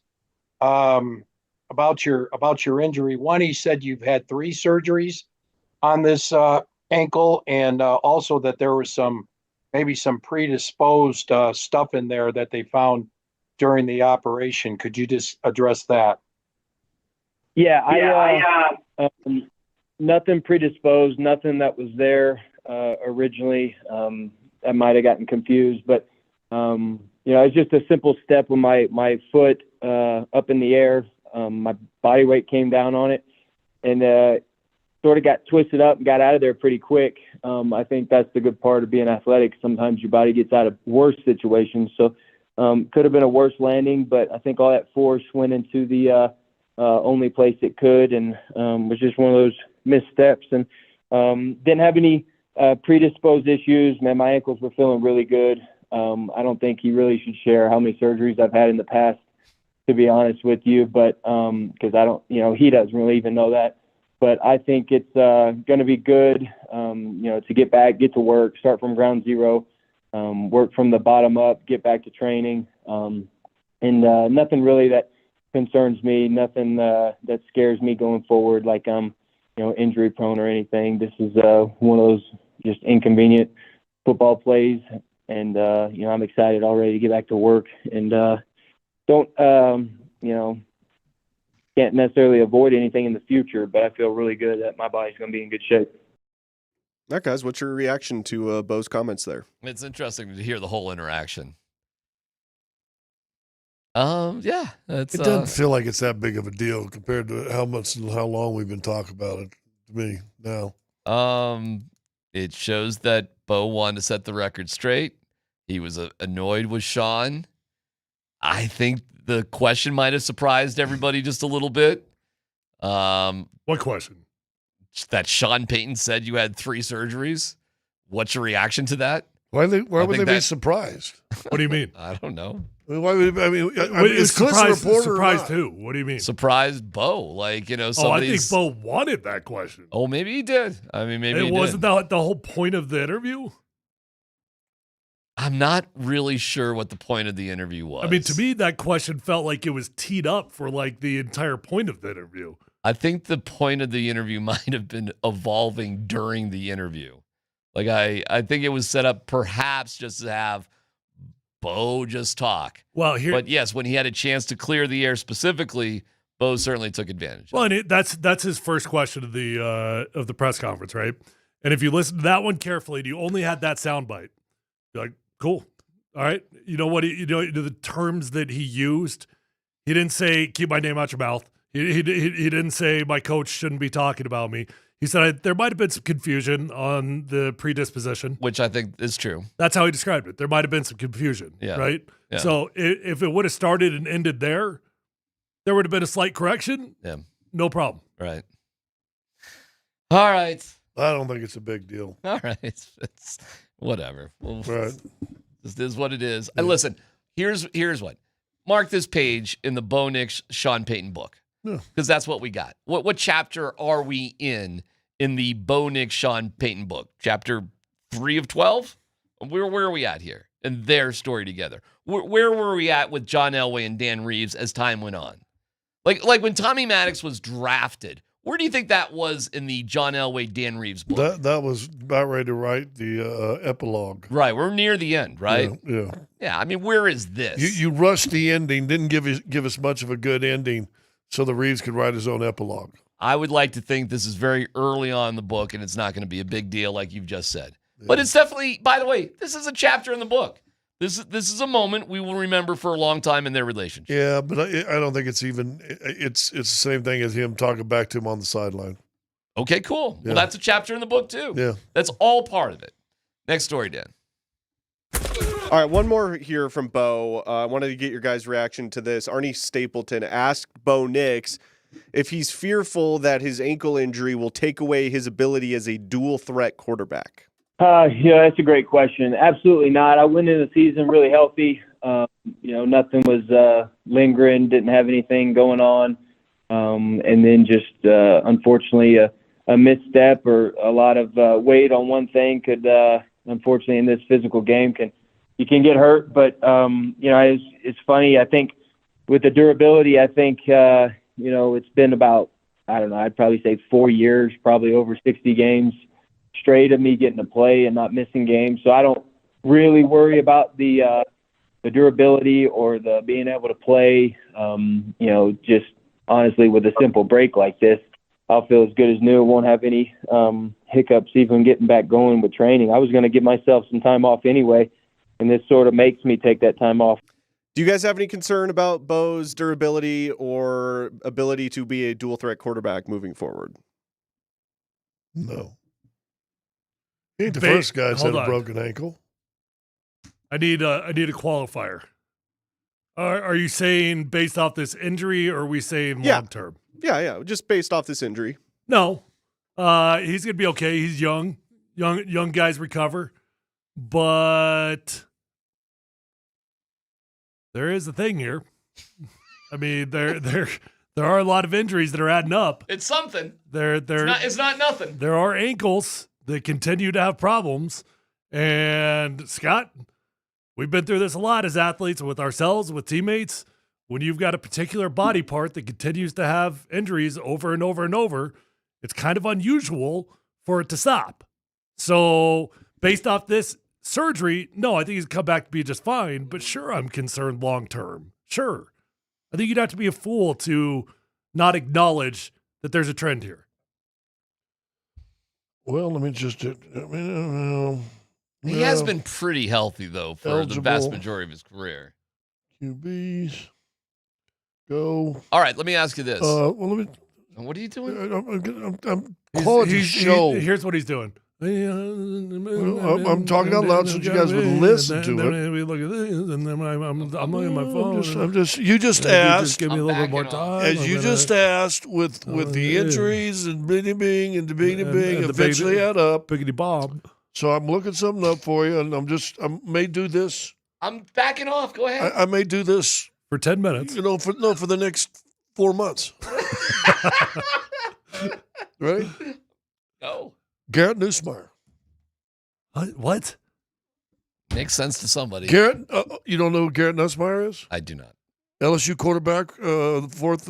about your injury. One, he said you've had 3 surgeries on this ankle, and also that there was maybe some predisposed stuff in there that they found during the operation. Could you just address that?
Yeah, nothing predisposed, nothing that was there originally. I might have gotten confused, but it's just a simple step with my foot up in the air. My body weight came down on it, and sort of got twisted up and got out of there pretty quick. I think that's the good part of being athletic. Sometimes your body gets out of worse situations, so could have been a worse landing, but I think all that force went into the only place it could, and was just one of those missteps. And didn't have any predisposed issues. Man, my ankles were feeling really good. I don't think he really should share how many surgeries I've had in the past, to be honest with you, but because I don't, he doesn't really even know that. But I think it's going to be good, to get back, get to work, start from ground zero, work from the bottom up, get back to training, and nothing really that concerns me, nothing that scares me going forward, like I'm, injury prone or anything. This is one of those just inconvenient football plays, and I'm excited already to get back to work, and can't necessarily avoid anything in the future, but I feel really good that my body's going to be in good shape.
All right, guys, what's your reaction to Bo's comments there?
It's interesting to hear the whole interaction. Yeah,
it doesn't feel like it's that big of a deal compared to how much and how long we've been talking about it to me now.
It shows that Bo wanted to set the record straight. He was annoyed with Sean. I think the question might have surprised everybody just a little bit.
What question?
That Sean Payton said you had 3 surgeries. What's your reaction to that?
Why would they be surprised?
What do you mean?
I don't know.
Is Klis a reporter? Surprised who? What do you mean?
Surprised Bo.
I think Bo wanted that question.
Oh, maybe he did. I mean, maybe
it wasn't the whole point of the interview.
I'm not really sure what the point of the interview was.
I mean, to me, that question felt like it was teed up for the entire point of the interview.
I think the point of the interview might have been evolving during the interview. I think it was set up perhaps just to have Bo just talk. But yes, when he had a chance to clear the air specifically, Bo certainly took advantage.
Well, and that's his first question of the press conference, right? And if you listen to that one carefully, and you only had that soundbite, you're like, cool. All right. You know what? The terms that he used, he didn't say, keep my name out your mouth. He didn't say my coach shouldn't be talking about me. He said there might have been some confusion on the predisposition.
Which I think is true.
That's how he described it. There might have been some confusion, right?
Yeah.
So if it would have started and ended there would have been a slight correction.
Yeah.
No problem.
Right. All right.
I don't think it's a big deal.
All right. It's whatever. Well,
right.
This is what it is. And listen, here's what. Mark this page in the Bo Nix Sean Payton book. Because that's what we got. What chapter are we in the Bo Nix Sean Payton book? Chapter 3 of 12? Where are we at here in their story together? Where were we at with John Elway and Dan Reeves as time went on? Like when Tommy Maddox was drafted, where do you think that was in the John Elway, Dan Reeves book?
That was about ready to write the epilogue.
Right. We're near the end, right?
Yeah.
Yeah. I mean, where is this?
You rushed the ending, didn't give us much of a good ending, so the Reeves could write his own epilogue.
I would like to think this is very early on in the book, and it's not going to be a big deal like you've just said. Yeah. But it's definitely, by the way, this is a chapter in the book. This is a moment we will remember for a long time in their relationship.
Yeah, but I don't think it's even. It's the same thing as him talking back to him on the sideline.
Okay, cool.
Yeah.
Well, that's a chapter in the book too.
Yeah,
that's all part of it. Next story, Dan.
All right, one more here from Bo. I wanted to get your guys' reaction to this. Arnie Stapleton asked Bo Nix if he's fearful that his ankle injury will take away his ability as a dual threat quarterback.
Yeah, that's a great question. Absolutely not. I went into the season really healthy. Nothing was lingering, didn't have anything going on. And then just unfortunately a misstep or a lot of weight on one thing could, unfortunately, in this physical game, you can get hurt. But, it's funny. I think with the durability, I think, it's been about, I don't know, I'd probably say 4 years, probably over 60 games straight of me getting to play and not missing games. So I don't really worry about the durability or the being able to play. Just honestly, with a simple break like this, I'll feel as good as new. Won't have any hiccups even getting back going with training. I was going to give myself some time off anyway, and this sort of makes me take that time off.
Do you guys have any concern about Bo's durability or ability to be a dual threat quarterback moving forward?
No. He ain't the first guy that's had a broken ankle.
I need a qualifier. Are you saying based off this injury, or are we saying long term?
Yeah, just based off this injury.
No, he's gonna be okay. He's young guys recover, but there is a thing here. I mean, there are a lot of injuries that are adding up.
It's something.
It's
not nothing.
There are ankles that continue to have problems. And Scott, we've been through this a lot as athletes, with ourselves, with teammates. When you've got a particular body part that continues to have injuries over and over and over, it's kind of unusual for it to stop. So based off this surgery, no, I think he's come back to be just fine. But sure, I'm concerned long term. Sure. I think you'd have to be a fool to not acknowledge that there's a trend here.
Well, let me just.
He has been pretty healthy, though, for
eligible.
The vast majority of his career.
QBs. Go.
All right, let me ask you this. What are you doing?
I'm calling the show.
Here's what he's doing.
I'm talking out loud so you guys would listen to it.
We look at this, and then I'm looking at my phone.
You just asked.
Just give me a little bit more time.
As you just asked, with the injuries and bing and bing, eventually add up.
Biggity bomb.
So I'm looking something up for you, and I may do this.
I'm backing off. Go ahead.
I may do this
for 10 minutes.
For the next 4 months. Right?
No.
Garrett Nussmeier.
What?
Makes sense to somebody.
Garrett, you don't know who Garrett Nussmeier is?
I do not.
LSU quarterback, fourth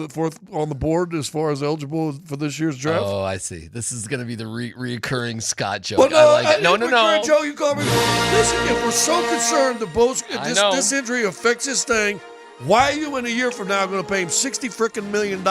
on the board as far as eligible for this year's draft.
Oh, I see. This is going to be the reoccurring Scott joke.
Well,
I like it. No.
Joe, you call me. Listen, if we're so concerned that this injury affects his thing, why are you in a year from now going to pay him $60 million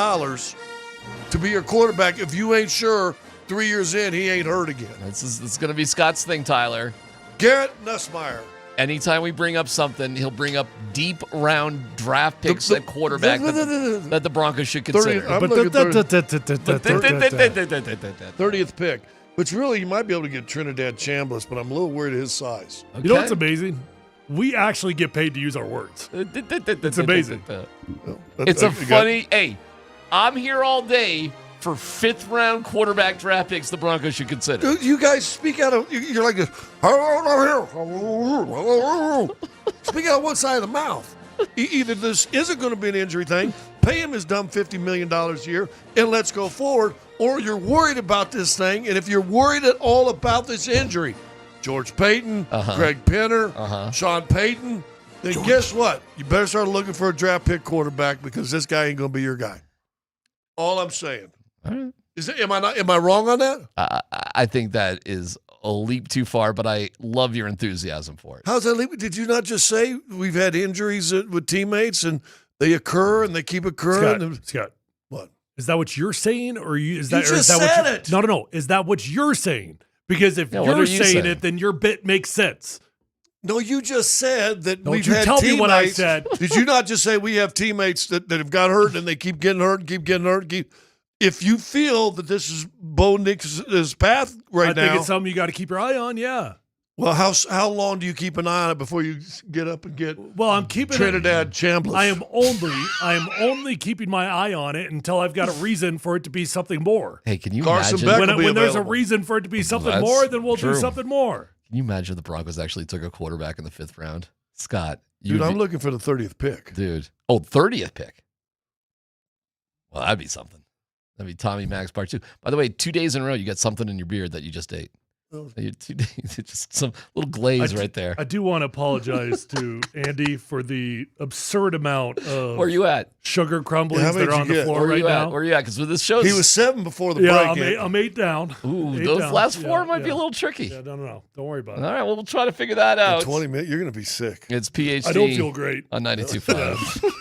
to be your quarterback if you ain't sure 3 years in he ain't hurt again?
It's going to be Scott's thing, Tyler.
Garrett Nussmeier.
Anytime we bring up something, he'll bring up deep round draft picks at quarterback that the Broncos should consider.
30th pick. Which really, you might be able to get Trinidad Chambliss, but I'm a little worried at his size.
Okay. You know what's amazing? We actually get paid to use our words. It's amazing.
It's a funny, hey, I'm here all day for fifth-round quarterback draft picks the Broncos should consider.
Dude, you guys speak out of, you're like this. Speak out of one side of the mouth. Either this isn't going to be an injury thing, pay him his dumb $50 million a year, and let's go forward, or you're worried about this thing, and if you're worried at all about this injury, George Payton, Greg Penner, Sean Payton, then guess what? You better start looking for a draft pick quarterback because this guy ain't going to be your guy. All I'm saying.
Right.
Am I wrong on that?
I think that is a leap too far, but I love your enthusiasm for it.
How's that leap? Did you not just say we've had injuries with teammates and they occur and they keep occurring?
Scott,
what?
Is that what you're saying, or is
You
that?
just
what
said
you,
it.
No. Is that what you're saying? Because if
Yeah, what are
you're
you
saying
saying?
it, then your bit makes sense.
No, you just said that
Don't
we've
you
had
tell
teammates.
me what I said.
Did you not just say we have teammates that have got hurt and they keep getting hurt and keep getting hurt? If you feel that this is Bo Nix's path right now,
I think it's something you got to keep your eye on. Yeah.
well, how long do you keep an eye on it before you get up and get?
Well, I'm keeping
Trinidad Chambliss.
I am only keeping my eye on it until I've got a reason for it to be something more.
Hey, can you
Carson
imagine?
Beck will be
When there's a
available.
reason for it to be something
That's
more, then we'll do
true.
something more.
Can you imagine if the Broncos actually took a quarterback in the 5th round? Scott.
Dude, I'm looking for the 30th pick.
Dude. Oh, 30th pick. Well, that'd be something. That'd be Tommy Max part 2. By the way, 2 days in a row, you got something in your beard that you just ate.
Oh.
2 days, just some little glaze right there.
I do want to apologize to Andy for the absurd amount of
Where are you at?
sugar crumblings
how
that
many
are
did
on
you
the
get?
floor
Where are
right
you at?
now.
Where are you at? Because with this show,
He was 7 before the
Yeah,
break.
I'm 8 down.
Ooh,
8
those
down.
last 4
Yeah,
might be a
yeah.
little tricky.
Yeah, no. Don't worry about
All
it.
right, well, we'll try to figure that out.
20 minutes, you're going to be sick.
It's PhD.
I don't feel great.
On 92.5.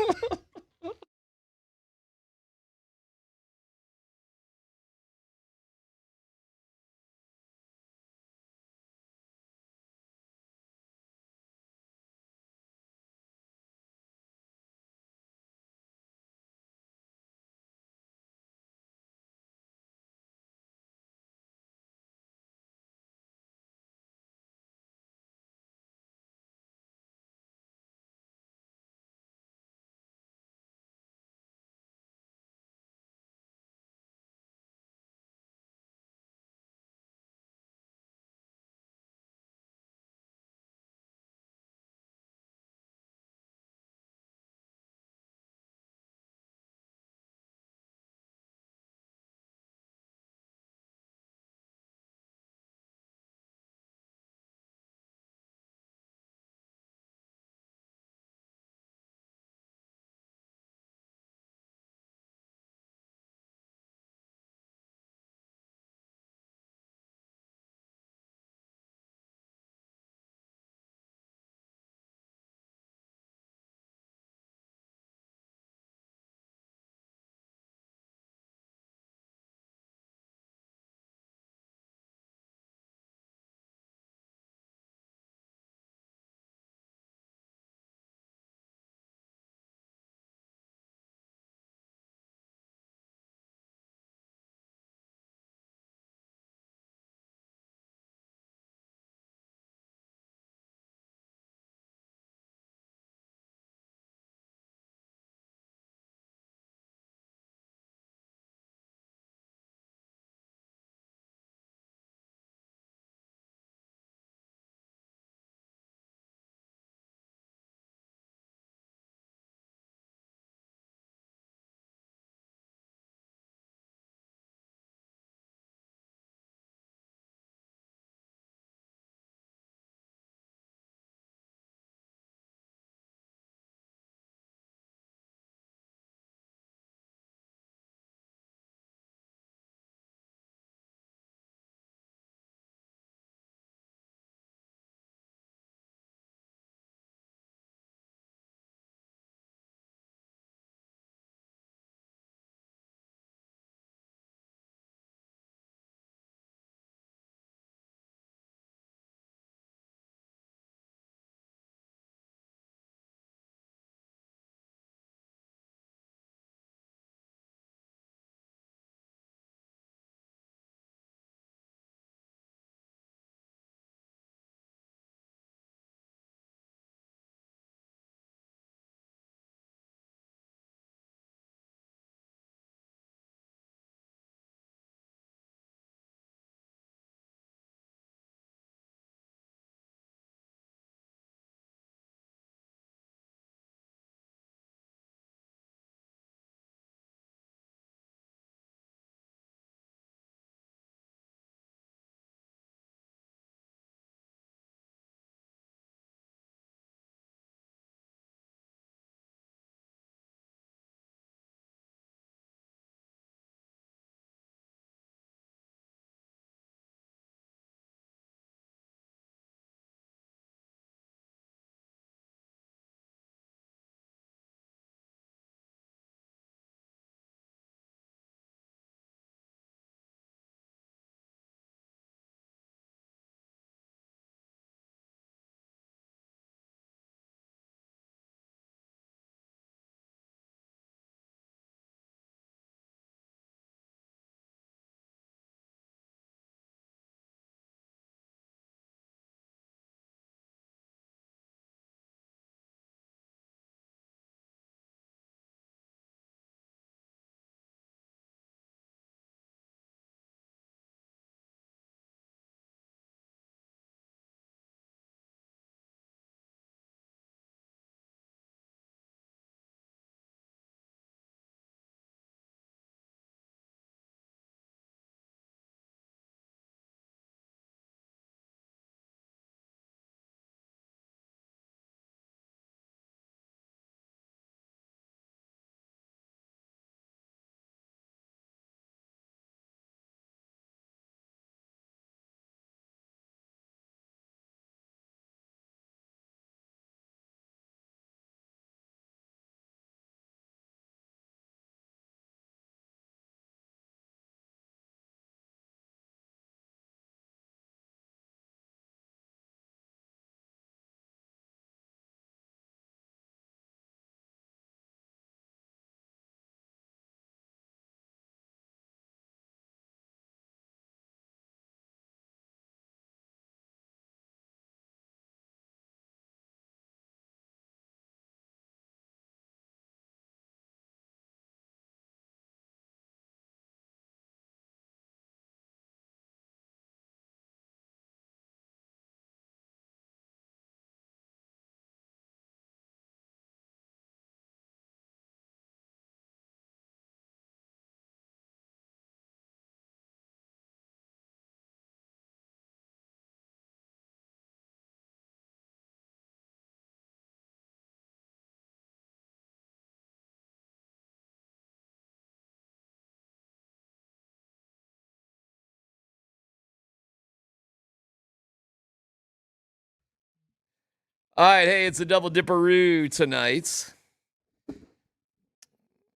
All right, hey, it's a double dipperoo tonight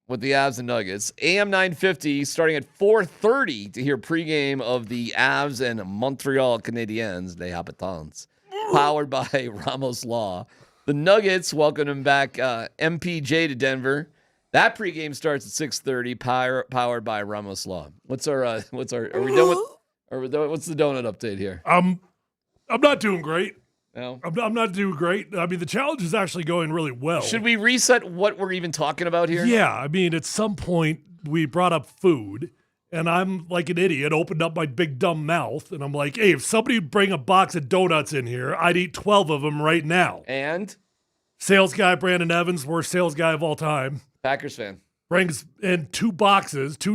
with the Avs and Nuggets. AM 950 starting at 4:30 to hear pregame of the Avs and Montreal Canadiens, les Habitants, powered by Ramos Law. The Nuggets welcoming back MPJ to Denver. That pregame starts at 6:30, powered by Ramos Law. What's our are we done with? What's the donut update here?
I'm not doing great.
No,
I'm not doing great. I mean, the challenge is actually going really well.
Should we reset what we're even talking about here?
Yeah, I mean, at some point we brought up food, and I'm like an idiot, opened up my big dumb mouth, and I'm like, hey, if somebody bring a box of donuts in here, I'd eat 12 of them right now.
And?
Sales guy Brandon Evans, worst sales guy of all time.
Packers fan.
Brings in 2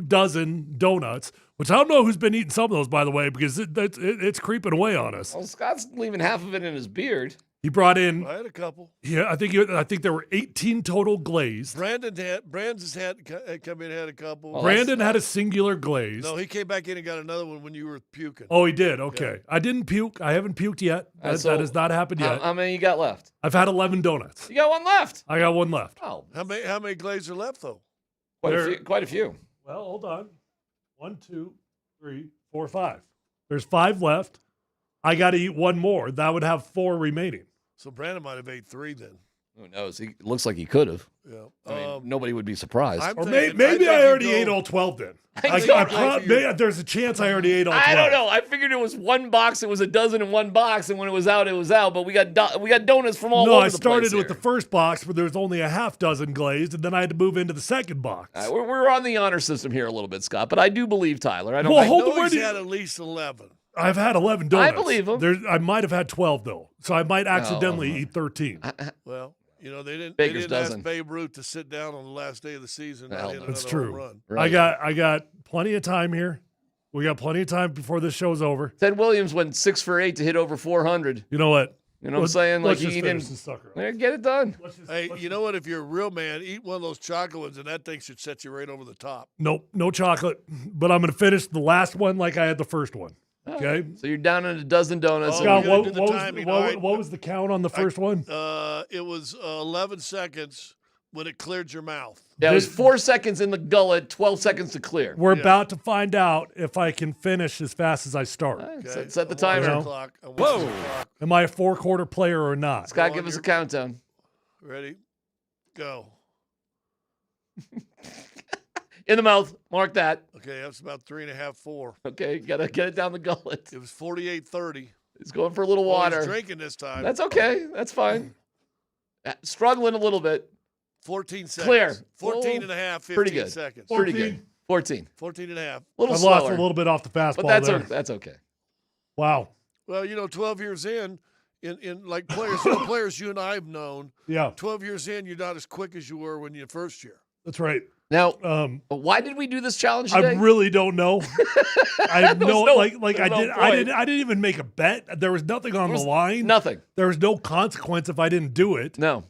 dozen donuts, which I don't know who's been eating some of those, by the way, because it's creeping away on us.
Well, Scott's leaving half of it in his beard.
He brought in.
I had a couple.
Yeah, I think there were 18 total glazed.
Brandon's had come in, had a couple.
Well, Brandon had a singular glaze.
No, he came back in and got another one when you were puking.
Oh, he did. Okay, yeah. I didn't puke. I haven't puked yet. That has not happened yet.
How many you got left?
I've had 11 donuts.
You got one left.
I got one left.
Oh,
how many glazes are left though?
Quite a few.
Well, hold on. 1, 2, 3, 4, 5. There's 5 left. I got to eat one more. That would have 4 remaining.
So Brandon might have ate 3 then.
Who knows? It looks like he could have.
Yeah.
I mean, nobody would be surprised.
Maybe I already ate all 12 then. There's a chance I already ate all 12.
I don't know. I figured it was one box. It was a dozen in one box, and when it was out, it was out. But we got donuts from all over the place.
No, I started with the first box where there was only a half dozen glazed, and then I had to move into the second box.
We're on the honor system here a little bit, Scott, but I do believe Tyler. I
know he's had at least 11.
I've had 11 donuts.
I believe him.
I might have had 12 though, so I might accidentally eat 13.
Well, you know they didn't
dozen.
ask Babe Ruth to sit down on the last day of the season.
That's true.
Run.
Right. I got plenty of time here. We got plenty of time before this show's over.
Ted Williams went 6 for 8 to hit over 400.
You know what?
You know what I'm saying?
Let's just finish this sucker.
Get it done.
Hey, you know what? If you're a real man, eat one of those chocolate ones, and that thing should set you right over the top.
Nope, no chocolate. But I'm going to finish the last one like I had the first one. Okay.
So you're down in a dozen donuts.
Scott, what was the count on the first one?
It was 11 seconds when it cleared your mouth.
Yeah, it was 4 seconds in the gullet, 12 seconds to clear.
We're about to find out if I can finish as fast as I start.
Okay. Set the timer.
Whoa. Am I a 4-quarter player or not?
Scott, give us a countdown.
Ready? Go.
In the mouth. Mark that.
Okay, that's about 3.5, 4.
Okay, gotta get it down the gullet.
It was 48:30.
He's going for a little water.
He's drinking this time.
That's okay. That's fine. Struggling a little bit.
14 seconds.
Clear.
14 and a half, 15
pretty good.
seconds.
14.
Pretty good. 14.
14 and a half.
A little
I've
slower.
lost a little bit off the fastball
but that's okay.
Wow.
Well, 12 years in like players, players you and I have known.
Yeah.
12 years in, you're not as quick as you were when you first year.
That's right.
Now, why did we do this challenge today?
I really don't know. I have I didn't even make a bet. There was nothing on the line.
Nothing.
There was no consequence if I didn't do it.
No.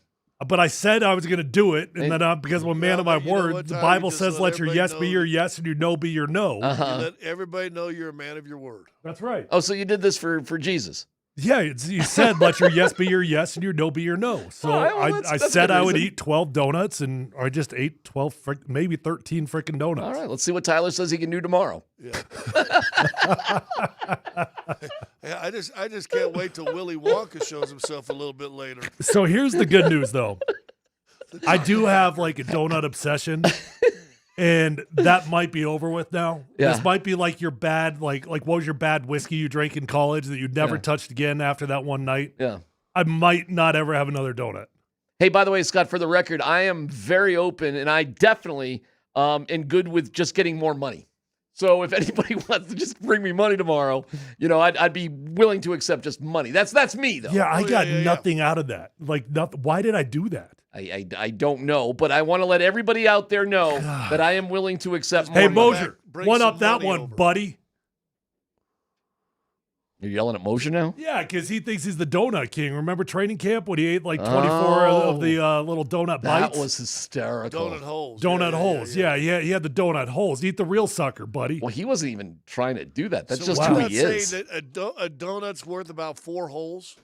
But I said I was going to do it, and then because I'm a man of my word, the Bible says, "Let your yes be your yes, and your no be your no."
You let everybody know you're a man of your word.
That's right.
Oh, so you did this for Jesus?
Yeah, you said, "Let your yes be your yes, and your no be your no." So I said I would eat 12 donuts, and I just ate 12, maybe 13 freaking donuts.
All right, let's see what Tyler says he can do tomorrow.
Yeah. I just can't wait till Willy Wonka shows himself a little bit later.
So here's the good news, though. I do have like a donut obsession, and that might be over with now.
Yeah.
This might be like your bad, like what was your bad whiskey you drank in college that you never touched again after that one night?
Yeah.
I might not ever have another donut.
Hey, by the way, Scott, for the record, I am very open, and I definitely am good with just getting more money. So if anybody wants to just bring me money tomorrow, I'd be willing to accept just money. That's me, though.
Yeah, I got nothing out of that. Like, nothing. Why did I do that?
I don't know, but I want to let everybody out there know that I am willing to accept more
money.
money.
Moser, one up that one, buddy.
You're yelling at Moser now?
Yeah, because he thinks he's the donut king. Remember training camp when he ate like 24 of the little donut bites?
That was hysterical.
Donut holes.
Donut holes. Yeah, he had the donut holes. Eat the real sucker, buddy.
Well, he wasn't even trying to do that. That's
so
just who he is.
Saying that a donut's worth about 4 holes?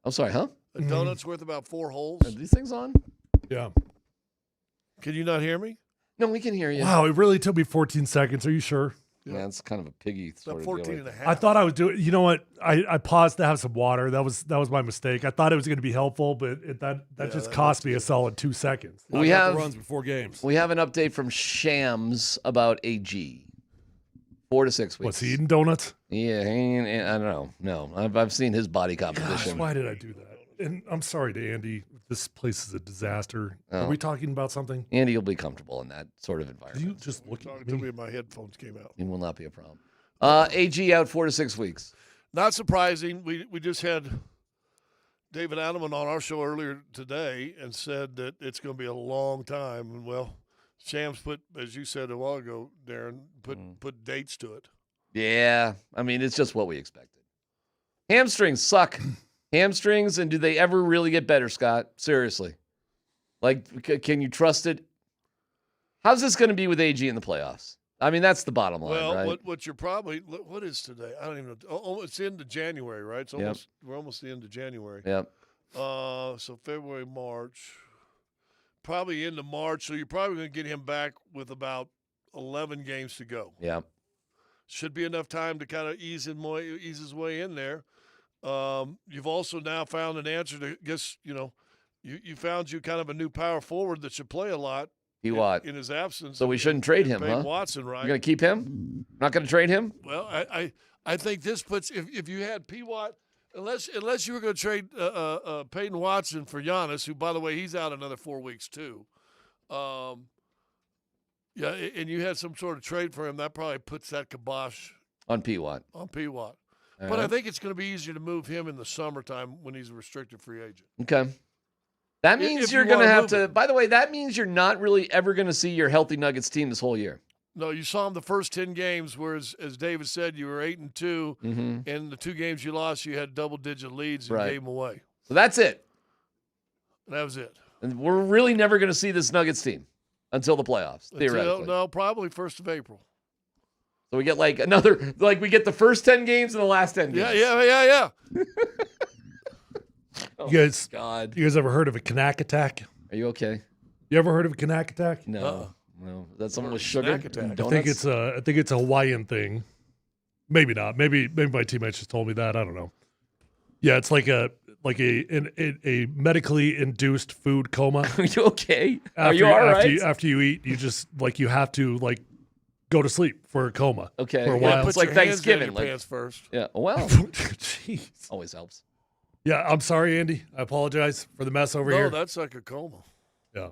I'm sorry, huh?
A donut's worth about 4 holes.
Are these things on?
Yeah.
Can you not hear me?
No, we can hear you.
Wow, it really took me 14 seconds. Are you sure?
Yeah, it's kind of a piggy sort of
14
deal.
and a half.
I thought I was doing. You know what? I paused to have some water. That was my mistake. I thought it was going to be helpful, but that just cost me a solid 2 seconds.
We have
runs before games.
We have an update from Shams about AG. 4 to 6 weeks.
What's he eating donuts?
Yeah, I don't know. No, I've seen his body composition.
Gosh, why did I do that? And I'm sorry to Andy. This place is a disaster.
Oh.
Are we talking about something?
Andy will be comfortable in that sort of environment.
You just look at
me. My headphones came out.
It will not be a problem. AG out 4 to 6 weeks.
Not surprising. We just had David Adelman on our show earlier today and said that it's going to be a long time. And, well, Shams put, as you said a while ago, Darren, put dates to it.
Yeah, I mean, it's just what we expected. Hamstrings suck. Hamstrings, and do they ever really get better, Scott? Seriously. Like, can you trust it? How's this going to be with AG in the playoffs? I mean, that's the bottom line,
Well,
right?
what you're probably, what is today? I don't even know. Oh, it's the end of January, right? It's almost, we're almost the end of January.
Yep.
So February, March, probably into March. So you're probably going to get him back with about 11 games to go.
Yeah.
Should be enough time to kind of ease his way in there. You've also now found an answer to, you found you kind of a new power forward that should play a lot.
P-Watt.
In his absence.
So we shouldn't trade him, huh?
Watson, right?
You're going to keep him? Not going to trade him?
Well, I think this puts, if you had P-Watt, unless you were going to trade Peyton Watson for Giannis, who, by the way, he's out another 4 weeks too. Yeah, and you had some sort of trade for him, that probably puts that kibosh
on P-Watt.
On P-Watt. But I think it's going to be easier to move him in the summertime when he's a restricted free agent.
Okay. That means you're going to have to, by the way, that means you're not really ever going to see your healthy Nuggets team this whole year.
No, you saw him the first 10 games, whereas, as David said, you were 8-2.
Mm-hmm.
And the 2 games you lost, you had double-digit leads and gave them away.
So that's it.
That was it.
And we're really never going to see this Nuggets team until the playoffs, theoretically.
No, probably 1st of April.
So we get we get the first 10 games and the last 10 games.
Yeah.
Oh,
you guys,
God.
You guys ever heard of a Kanak attack?
Are you okay?
You ever heard of a Kanak attack?
No. No. That's someone with sugar.
I think it's a Hawaiian thing. Maybe not. Maybe my teammates just told me that. I don't know. Yeah, it's like a medically induced food coma.
Are you okay? Are you all right?
After you eat, you just you have to go to sleep for a coma.
Okay.
For a while.
It's like Thanksgiving.
Hands in your pants first.
Yeah. Well.
Jeez.
Always helps.
Yeah, I'm sorry, Andy. I apologize for the mess over here.
No, that's like a coma.
Yeah.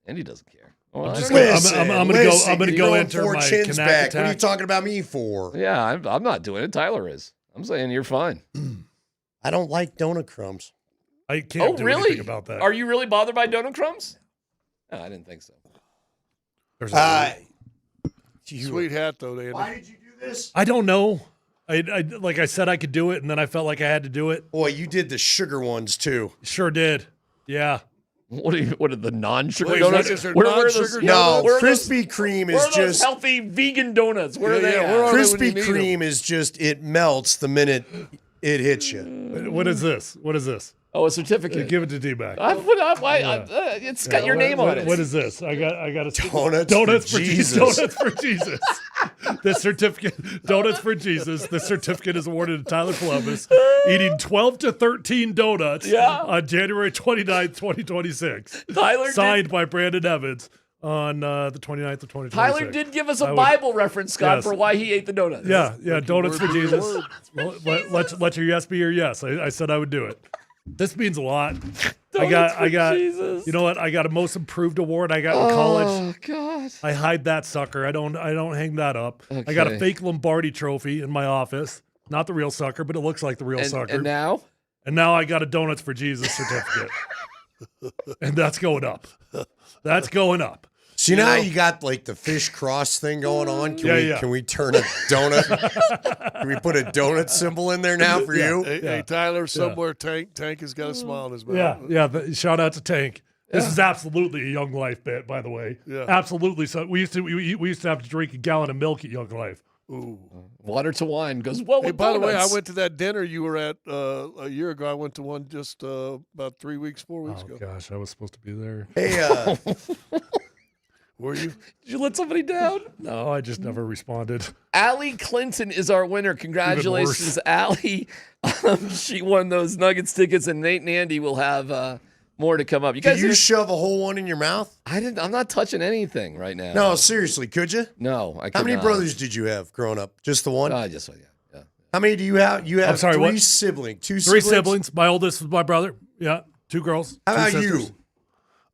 Andy doesn't care.
I'm gonna go enter my Kanak attack.
What are you talking about me for?
Yeah, I'm not doing it. Tyler is. I'm saying you're fine.
I don't like donut crumbs.
I can't do anything about that.
Are you really bothered by donut crumbs? No, I didn't think so.
Sweet hat, though, Andy.
Why did you do this?
I don't know. I like I said I could do it, and then I felt like I had to do it.
Boy, you did the sugar ones too.
Sure did. Yeah.
What are the non-sugar
Wait,
donuts?
is there
Where are
non-sugar
those-
No,
where are
Krispy
those-
Kreme
where
is
are those
just
healthy vegan donuts. Where are they?
where
at?
are they when you
Krispy
need
Kreme is just it melts the minute it hits you.
What is this? What is this?
Oh, a certificate.
Give it to DMac.
It's got your name on it.
What is this? I got a
Donuts for Jesus.
Donuts for Jesus. The certificate, Donuts for Jesus. The certificate is awarded to Tyler Polumbus, eating 12 to 13 donuts on January 29th, 2026. Signed by Brandon Evans on the 29th of 2026.
Tyler did give us a Bible reference, Scott, for why he ate the donuts.
Yeah, Donuts for Jesus. Let your yes be your yes. I said I would do it. This means a lot. I got.
Jesus.
You know what? I got a most improved award I got in college.
Oh God!
I hide that sucker. I don't hang that up.
Okay.
I got a fake Lombardi trophy in my office. Not the real sucker, but it looks like the real sucker.
And now?
And now I got a Donuts for Jesus certificate. And that's going up. That's going up.
So now you got like the fish cross thing going on. Can we turn a donut? Can we put a donut symbol in there now for you?
Hey, Tyler, somewhere Tank has got a smile on his mouth.
Yeah. Shout out to Tank. This is absolutely a Young Life bit, by the way.
Yeah.
Absolutely. So we used to have to drink a gallon of milk at Young Life.
Ooh.
Water to wine goes well
Hey,
with
by the way, I
donuts.
went to that dinner you were at a year ago. I went to one just about 4 weeks ago.
Oh gosh, I was supposed to be there.
Hey,
were you?
Did you let somebody down?
No, I just never responded.
Allie Clinton is our winner. Congratulations, Allie. She won those Nuggets tickets, and Nate and Andy will have more to come up.
Could you shove a whole one in your mouth?
I'm not touching anything right now.
No, seriously, could you?
No, I could
How many
not.
brothers did you have growing up? Just the one?
Just one, yeah.
How many do you have? You have
I'm sorry,
three
what?
siblings.
Three siblings. My oldest was my brother. Yeah, 2 girls.
How
2
about
sisters.
you?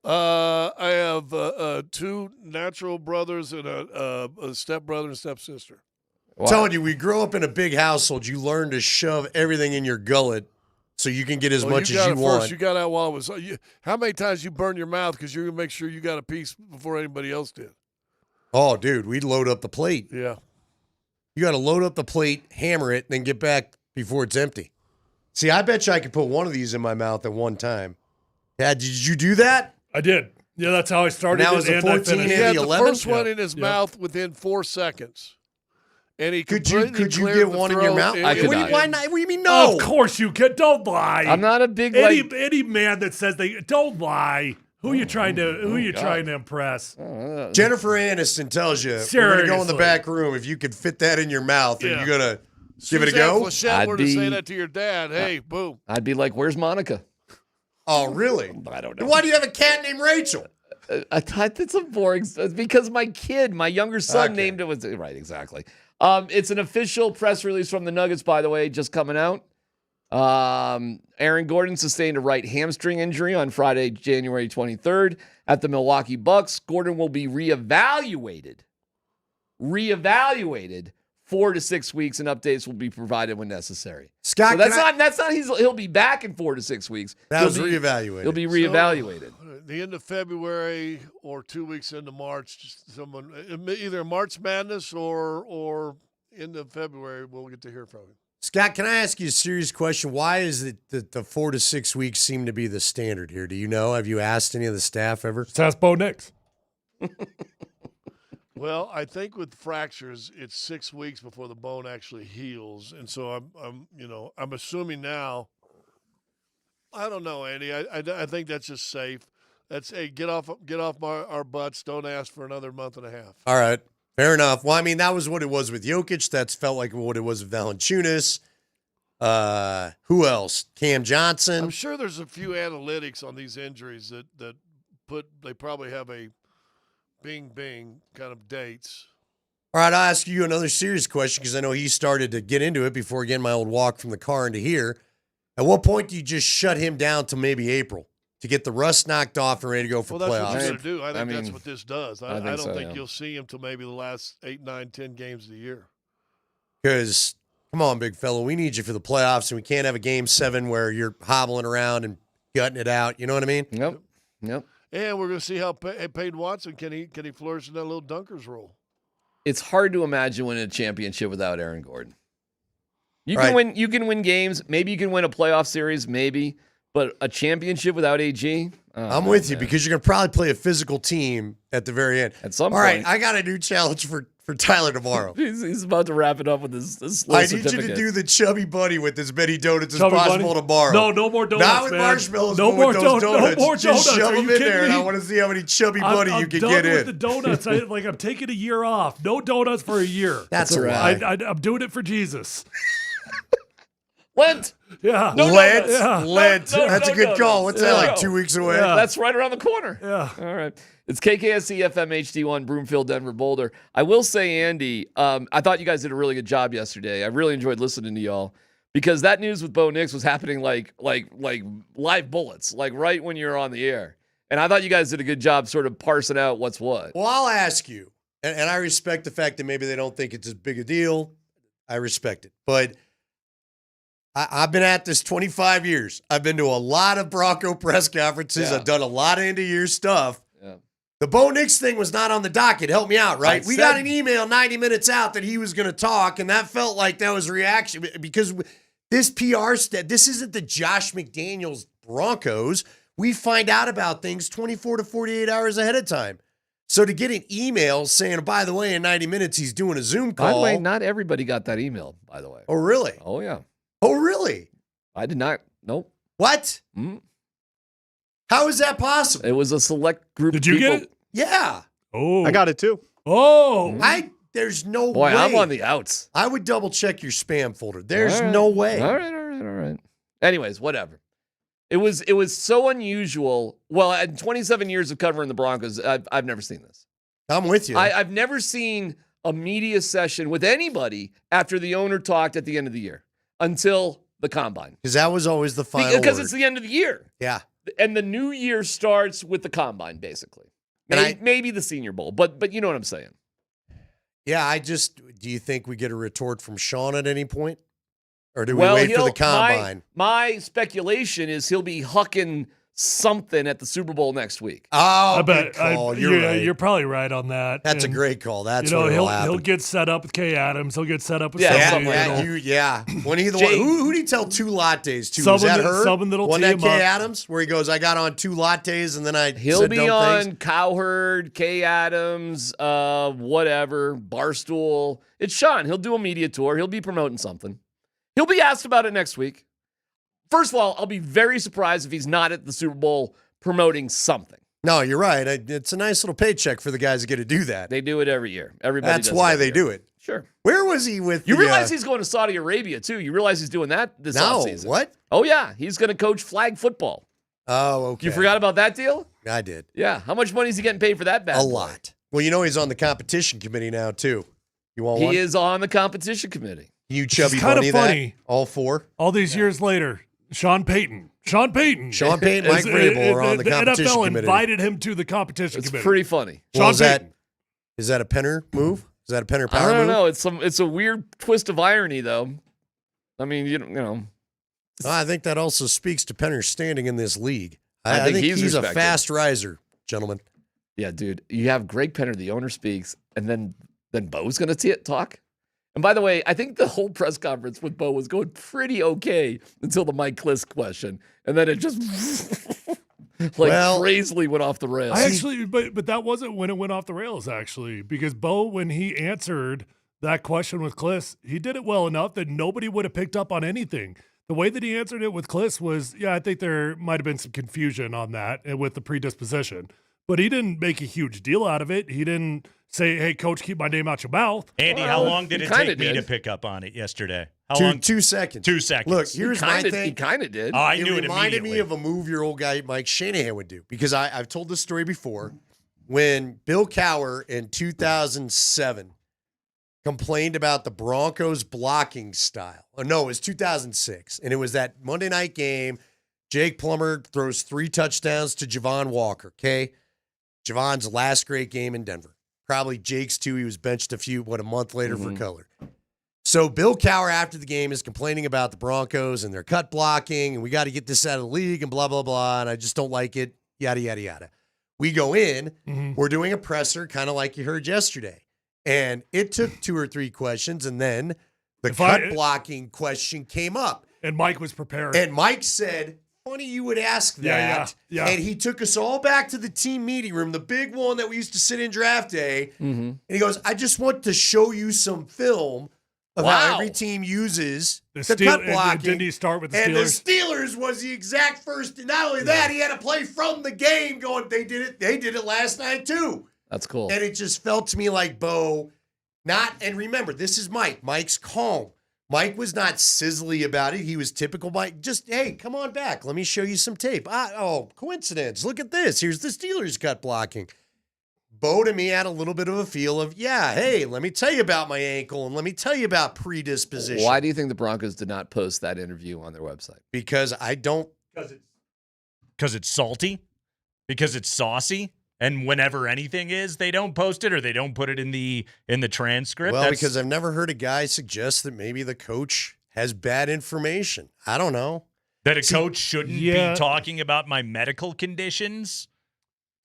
I have 2 natural brothers and a stepbrother and stepsister.
I'm telling you, we grow up in a big household. You learn to shove everything in your gullet so you can get as much as you want.
You got out while it was. How many times you burn your mouth because you're gonna make sure you got a piece before anybody else did?
Oh, dude, we'd load up the plate.
Yeah.
You got to load up the plate, hammer it, and then get back before it's empty. See, I bet you I could put one of these in my mouth at one time. Yeah, did you do that?
I did. Yeah, that's how I started.
And that was
it,
the
and I
14
finished.
He had
the
the
11?
first one in his mouth within 4 seconds. And he
Could you
cleared
get
the
one in your
throat
mouth?
and-
I could
What do
not.
why not? What do you mean no?
Of course you can. Don't lie.
I'm not a big
any man that says they don't lie. Who you trying to impress?
Jennifer Aniston tells you, we're going to go in the
Seriously.
back room. If you could fit that in your mouth,
Yeah.
are you going to give it a
Suzanne
go?
Flechette were to say that to your dad. Hey, boom.
I'd be like, "Where's Monica?"
Oh, really?
I don't know.
Then why do you have a cat named Rachel?
I thought that's a boring. Because my kid, my younger son, named it. Was right, exactly. It's an official press release from the Nuggets, by the way, just coming out. Aaron Gordon sustained a right hamstring injury on Friday, January 23rd at the Milwaukee Bucks. Gordon will be reevaluated 4 to 6 weeks, and updates will be provided when necessary.
Scott,
so that's not he'll be back in 4 to 6 weeks.
That was reevaluated.
He'll be reevaluated.
The end of February or 2 weeks into March, either March Madness or end of February, we'll get to hear from him.
Scott, can I ask you a serious question? Why is it that the 4 to 6 weeks seem to be the standard here? Do you know? Have you asked any of the staff ever?
Just ask Bo Nix.
Well, I think with fractures, it's 6 weeks before the bone actually heals, and so I'm assuming now. I don't know, Andy. I think that's just safe. That's get off our butts. Don't ask for another month and a half.
All right. Fair enough. Well, I mean, that was what it was with Jokic. That's felt like what it was with Valanciunas. Who else? Cam Johnson.
I'm sure there's a few analytics on these injuries that they probably have a bing kind of dates.
All right, I'll ask you another serious question because I know he started to get into it before getting my old walk from the car into here. At what point do you just shut him down till maybe April to get the rust knocked off and ready to go for
Well, that's
playoffs?
what you're going to do. I think that's
mean,
what this does. I don't think you'll see him till maybe the last 8, 9, 10 games of the year.
Because, come on, big fella, we need you for the playoffs, and we can't have a Game 7 where you're hobbling around and gutting it out. You know what I mean?
Yep.
And we're going to see how Peyton Watson can he flourish in that little dunker's role.
It's hard to imagine winning a championship without Aaron Gordon. You can win games. Maybe you can win a playoff series, maybe. But a championship without AG?
I'm with you because you're going to probably play a physical team at the very end.
At some
All
point.
right, I got a new challenge for Tyler tomorrow.
He's about to wrap it up with this little
I need you
certificate.
to do the chubby buddy with as many donuts
Chubby
as possible
bunny?
tomorrow.
No more donuts,
Not with
man.
marshmallows,
No
but
more
with those
donuts. No more
Just
donuts.
shove
Are
them
you
in there,
kidding
and I
me?
want to see how many chubby buddy you can
done
get
with
in.
the donuts. I'm taking a year off. No donuts for a year.
That's a lie.
I'm doing it for Jesus.
Lent.
Yeah.
Lent.
Yeah.
Lent.
No,
That's a good call. What's that, like 2 weeks away?
Yeah.
That's right around the corner.
Yeah.
All right. It's KKSC FM HD1, Broomfield, Denver, Boulder. I will say, Andy, I thought you guys did a really good job yesterday. I really enjoyed listening to y'all because that news with Bo Nix was happening like live bullets, like right when you're on the air. And I thought you guys did a good job sort of parsing out what's what.
Well, I'll ask you, and I respect the fact that maybe they don't think it's as big a deal. I respect it. But I've been at this 25 years. I've been to a lot of Bronco press conferences.
Yeah.
I've done a lot of end-of-year stuff.
Yeah.
The Bo Nix thing was not on the docket. Help me out, right? We got an email 90 minutes out that he was going to talk, and that felt like that was reaction because this PR this isn't the Josh McDaniels Broncos. We find out about things 24 to 48 hours ahead of time. So to get an email saying, by the way, in 90 minutes he's doing a Zoom call.
By the way, not everybody got that email, by the way.
Oh, really?
Oh, yeah.
Oh, really?
I did not. Nope.
What? How is that possible?
It was a select group
Did
of
you
people.
get it?
Yeah.
Oh.
I got it too.
Oh.
There's no
Boy,
way.
I'm on the outs.
I would double check your spam folder. There's
All right.
no way.
All right. Anyways, whatever. It was so unusual. Well, in 27 years of covering the Broncos, I've never seen this.
I'm with you.
I've never seen a media session with anybody after the owner talked at the end of the year until the combine.
Because that was always the final
Because
word.
it's the end of the year.
Yeah.
And the new year starts with the combine, basically. Maybe the Senior Bowl, but you know what I'm saying.
Yeah, do you think we get a retort from Sean at any point? Or do we wait for the combine?
My speculation is he'll be hucking something at the Super Bowl next week.
Oh,
I bet.
good call. You're right.
You're probably right on that.
That's a great call. That's what
he'll get set up with Kay Adams. He'll get set up with
Yeah. When he who did he tell 2 lattes to? Was that her?
Someone that'll
Wasn't
tee
that
him
Kay
up.
Adams? Where he goes, I got on 2 lattes and then
He'll
said
be
dumb
on
things?
Cowherd, Kay Adams, whatever, Barstool. It's Sean. He'll do a media tour. He'll be promoting something. He'll be asked about it next week. First of all, I'll be very surprised if he's not at the Super Bowl promoting something.
No, you're right. It's a nice little paycheck for the guys that get to do that.
They do it every year. Everybody
That's
does
why
it every
they
year.
do it.
Sure.
Where was he with
You
the,
realize he's going to Saudi Arabia, too. You realize he's doing that this
No,
offseason.
what?
Oh, yeah. He's going to coach flag football.
Oh, okay.
You forgot about that deal?
I did.
Yeah. How much money is he getting paid for that bad
A
boy?
lot. Well, you know he's on the competition committee now, too. You want one?
He is on the competition committee.
You chubby
kind
bunny
of funny.
that? All 4?
All these years later, Sean Payton,
Mike Vrabel are on the competition
NFL
committee.
invited him to the competition
It's
committee.
pretty funny.
Well,
Sean Payton.
Is that a Penner move? Is that a Penner power
I don't
move?
know. It's a weird twist of irony, though. I mean, you know.
I think that also speaks to Penner's standing in this league.
I think he's
a
respected.
fast riser, gentlemen.
Yeah, dude. You have Greg Penner, the owner, speaks, and then Bo's going to talk. And by the way, I think the whole press conference with Bo was going pretty okay until the Mike Kliss question, and then it just crazily went off the rails.
I actually, but that wasn't when it went off the rails, actually, because Bo, when he answered that question with Kliss, he did it well enough that nobody would have picked up on anything. The way that he answered it with Kliss was, I think there might have been some confusion on that and with the predisposition. But he didn't make a huge deal out of it. He didn't say, hey, coach, keep my name out your mouth.
Andy, how long did it take me to pick up on it yesterday? How long?
2 seconds.
2 seconds.
Look, here's my thing.
He kind of did.
Oh, I knew
It
it
reminded
immediately.
me of a move your old guy Mike Shanahan would do. Because I've told this story before. When Bill Cowher in 2007 complained about the Broncos' blocking style. Oh, no, it was 2006. And it was that Monday night game. Jake Plummer throws 3 touchdowns to Javon Walker, okay? Javon's last great game in Denver. Probably Jake's too. He was benched a month later for color. So Bill Cowher after the game is complaining about the Broncos and their cut blocking, and we got to get this out of the league and blah, blah, blah, and I just don't like it, yada, yada, yada. We go in, we're doing a presser, kind of like you heard yesterday. And it took 2 or 3 questions, and then the cut blocking question came up.
And Mike was prepared.
And Mike said, funny you would ask that.
Yeah.
And he took us all back to the team meeting room, the big one that we used to sit in draft day. And he goes, I just want to show you some film of how every team uses the cut blocking.
Didn't he start with the Steelers?
And the Steelers was the exact first. And not only that, he had to play from the game going, they did it last night too.
That's cool.
And it just felt to me like Bo, and remember, this is Mike. Mike's calm. Mike was not sizzly about it. He was typical Mike. Just, hey, come on back. Let me show you some tape. Coincidence. Look at this. Here's the Steelers cut blocking. Bo, to me, had a little bit of a feel of, hey, let me tell you about my ankle and let me tell you about predisposition.
Why do you think the Broncos did not post that interview on their website?
Because I don't.
Because it's salty? Because it's saucy? And whenever anything is, they don't post it or they don't put it in the transcript.
Well, because I've never heard a guy suggest that maybe the coach has bad information. I don't know.
That a coach shouldn't be talking about my medical conditions.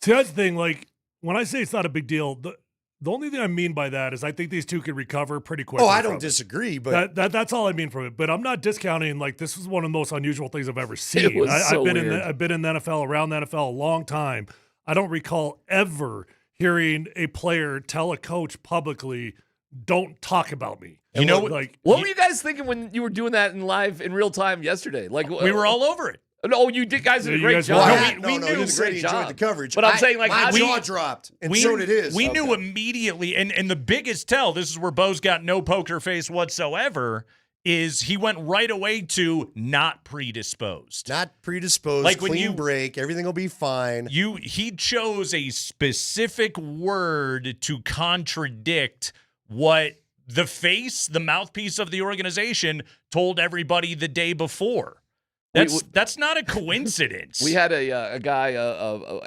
See, that's the thing. Like, when I say it's not a big deal, the only thing I mean by that is I think these two can recover pretty quickly.
Oh, I don't disagree, but
that's all I mean from it. But I'm not discounting. Like, this was one of the most unusual things I've ever seen.
It was so
I've been
weird.
I've been in the NFL, around the NFL a long time. I don't recall ever hearing a player tell a coach publicly, "Don't talk about me."
You know,
like
what were you guys thinking when you were doing that in real time yesterday? Like
we were all over it.
No, you guys did a great job.
We knew he enjoyed the coverage.
But I'm saying, like,
my jaw dropped, and so did his.
We knew immediately, and the biggest tell, this is where Bo's got no poker face whatsoever, is he went right away to not predisposed.
Not predisposed,
like when
clean break, everything will be fine.
He chose a specific word to contradict what the mouthpiece of the organization told everybody the day before. That's not a coincidence.
We had a guy,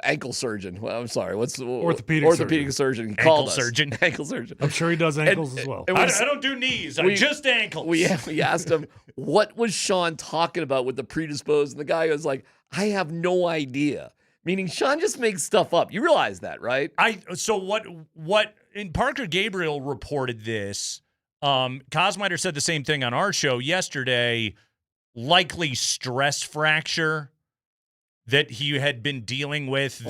ankle surgeon. Well, I'm sorry, what's the
orthopedic
surgeon? He
Ankle
called us.
surgeon.
Ankle surgeon.
I'm sure he does ankles as well.
I don't do knees. I just ankles.
We asked him, what was Sean talking about with the predisposed? And the guy was like, I have no idea. Meaning Sean just makes stuff up. You realize that, right?
So what and Parker Gabriel reported this. Cosmiter said the same thing on our show yesterday. Likely stress fracture that he had been dealing with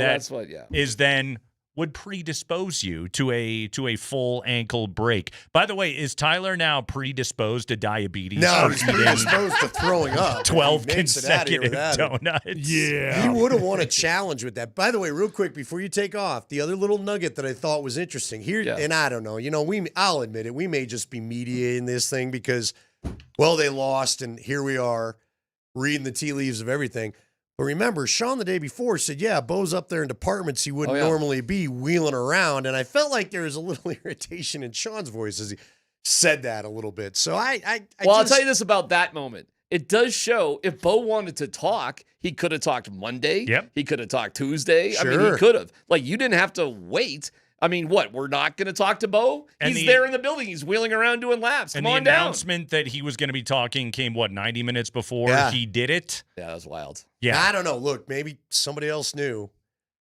is then would predispose you to a full ankle break. By the way, is Tyler now predisposed to diabetes?
No, he's predisposed to throwing up.
12 consecutive donuts.
Yeah.
He would have won a challenge with that. By the way, real quick, before you take off, the other little nugget that I thought was interesting here, and I don't know, I'll admit it, we may just be media in this thing because, well, they lost, and here we are reading the tea leaves of everything. But remember, Sean the day before said, Bo's up there in departments he wouldn't normally be wheeling around. And I felt like there was a little irritation in Sean's voice as he said that a little bit. So
I'll tell you this about that moment. It does show if Bo wanted to talk, he could have talked Monday.
Yep.
He could have talked Tuesday.
Sure.
I mean, he could have. Like, you didn't have to wait. I mean, what? We're not going to talk to Bo?
And
He's there in the building. He's wheeling around doing laps. Come on down.
And the announcement that he was going to be talking came, 90 minutes before he did it?
Yeah, that was wild.
Yeah.
I don't know. Look, maybe somebody else knew,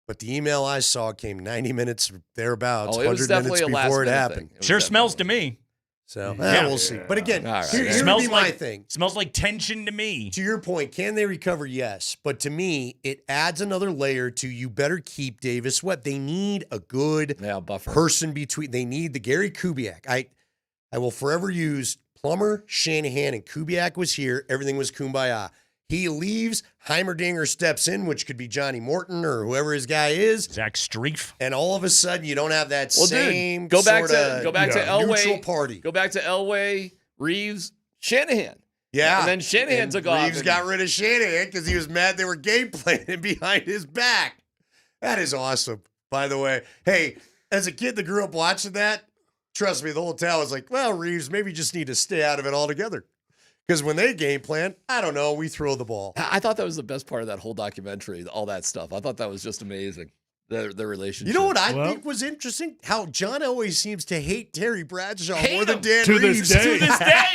but the email I saw came 90 minutes thereabouts, 100 minutes before it happened.
Sure smells to me.
So we'll see. But again, here would be my thing.
Smells like tension to me.
To your point, can they recover? Yes. But to me, it adds another layer to you better keep Davis Webb. They need a good
buffer
person between. They need the Gary Kubiak. I will forever use Plummer, Shanahan, and Kubiak was here. Everything was kumbaya. He leaves, Heimerdinger steps in, which could be Johnny Morton or whoever his guy is.
Zach Streif.
And all of a sudden, you don't have that same
go back to
neutral
Elway
party.
Go back to Elway, Reeves, Shanahan.
Yeah.
And then Shanahan took off.
Reeves got rid of Shanahan because he was mad they were game planning behind his back. That is awesome, by the way. Hey, as a kid that grew up watching that, trust me, the whole town was like, well, Reeves, maybe you just need to stay out of it altogether. Because when they game plan, I don't know, we throw the ball.
I thought that was the best part of that whole documentary, all that stuff. I thought that was just amazing, their relationship.
You know what I think was interesting? How John always seems to hate Terry Bradshaw more than Dan
to
Reeves.
This day.
To this day.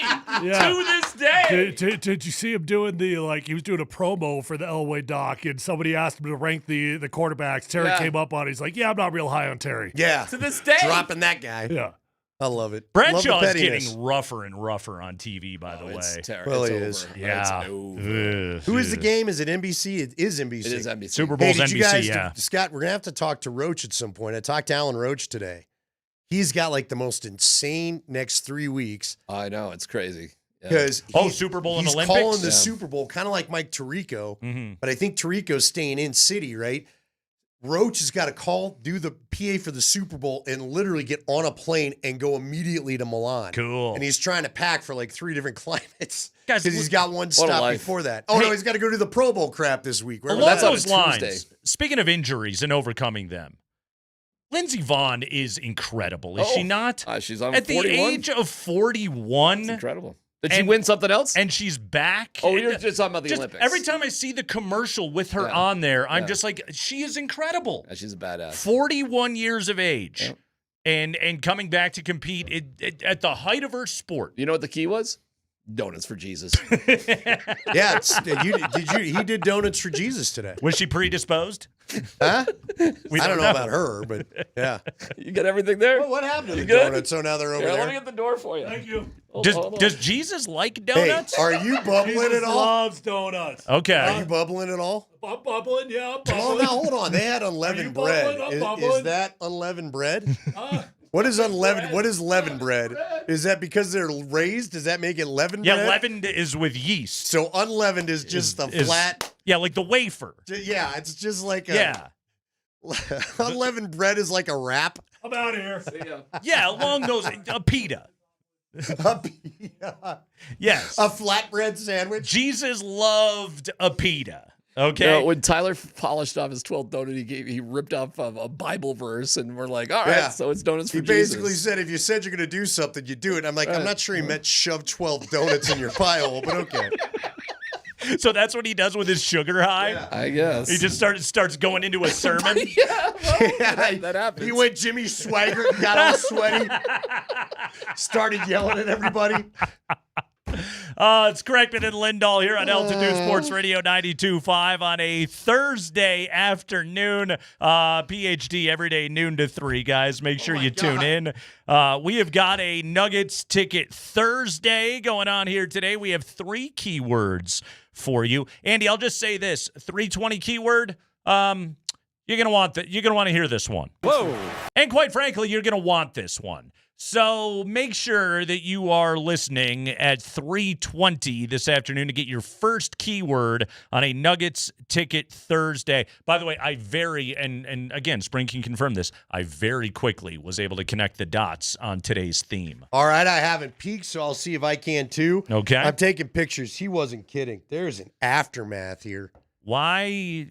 Yeah.
To this day.
Did you see him doing he was doing a promo for the Elway doc, and somebody asked him to rank the quarterbacks. Terry came up on it. He's like, I'm not real high on Terry.
Yeah.
To this day.
Dropping that guy.
Yeah.
I love it.
Bradshaw
love
is
the
getting rougher and rougher on TV, by the way.
Well,
it's
he
over.
is.
Yeah.
It's over.
Who is the game? Is it NBC? It is NBC.
It is NBC.
Super Bowl's
did you
NBC,
guys,
yeah.
Scott, we're going to have to talk to Roach at some point. I talked to Alan Roach today. He's got like the most insane next 3 weeks.
I know. It's crazy.
Because
Super Bowl and
he's
Olympics?
calling the Super Bowl, kind of like Mike Tirico, but I think Tirico's staying in city, right? Roach has got to do the PA for the Super Bowl and literally get on a plane and go immediately to Milan.
Cool.
And he's trying to pack for like 3 different climates
Guys,
because he's got one stop before that. Oh, no, he's got to go to the Pro Bowl crap this week.
Along those lines, speaking of injuries and overcoming them, Lindsey Vonn is incredible, is she not?
She's on
At
41.
the age of 41.
It's incredible. Did she win something else?
And she's back.
Oh, you're just talking about the Olympics.
Every time I see the commercial with her on there, I'm just like, she is incredible.
Yeah, she's a badass.
41 years of age. And coming back to compete at the height of her sport.
You know what the key was?
Donuts for Jesus.
Yeah, he did donuts for Jesus today.
Was she predisposed?
Huh?
We
I don't know
know.
about her, but yeah.
You got everything there?
Well, what happened to
You
the
good?
donuts? So now they're over
Here,
there.
let me get the door for you.
Thank you.
Does Jesus like donuts?
Hey, are you bubbling
Jesus
at all?
loves donuts.
Okay.
Are you bubbling at all?
I'm bubbling, yeah. I'm
Come on
bubbling.
now, hold on. They had unleavened bread.
bubbling? I'm
Is
bubbling.
that unleavened bread? What is unleavened? What is leavened bread? Is that because they're raised? Does that make it leavened
Yeah,
bread?
leavened is with yeast.
So unleavened is just the flat.
Yeah, like the wafer.
Yeah, it's just like a.
Yeah.
Unleavened bread is like a wrap.
I'm out of here.
Yeah, along those a pita. Yes.
A flatbread sandwich.
Jesus loved a pita. Okay.
When Tyler polished off his 12th donut, he ripped off a Bible verse, and we're like, all right, so it's donuts for
He
Jesus.
basically said, if you said you're going to do something, you do it. I'm like, I'm not sure he meant shove 12 donuts in your pile, but okay.
So that's what he does with his sugar high?
I guess.
He just starts going into a sermon?
That happens.
He went Jimmy Swaggart, got all sweaty, started yelling at everybody.
It's Kreckman and Lindahl here on Altitude Sports Radio 92.5 on a Thursday afternoon. PhD every day, noon to 3, guys. Make sure you tune in. We have got a Nuggets Ticket Thursday going on here today. We have 3 keywords for you. Andy, I'll just say this. 320 keyword, you're going to want that. You're going to want to hear this one.
Whoa.
And quite frankly, you're going to want this one. So make sure that you are listening at 3:20 this afternoon to get your first keyword on a Nuggets Ticket Thursday. By the way, and again, Spring can confirm this, I very quickly was able to connect the dots on today's theme.
All right, I haven't peeked, so I'll see if I can too.
Okay.
I'm taking pictures. He wasn't kidding. There's an aftermath here.
Why is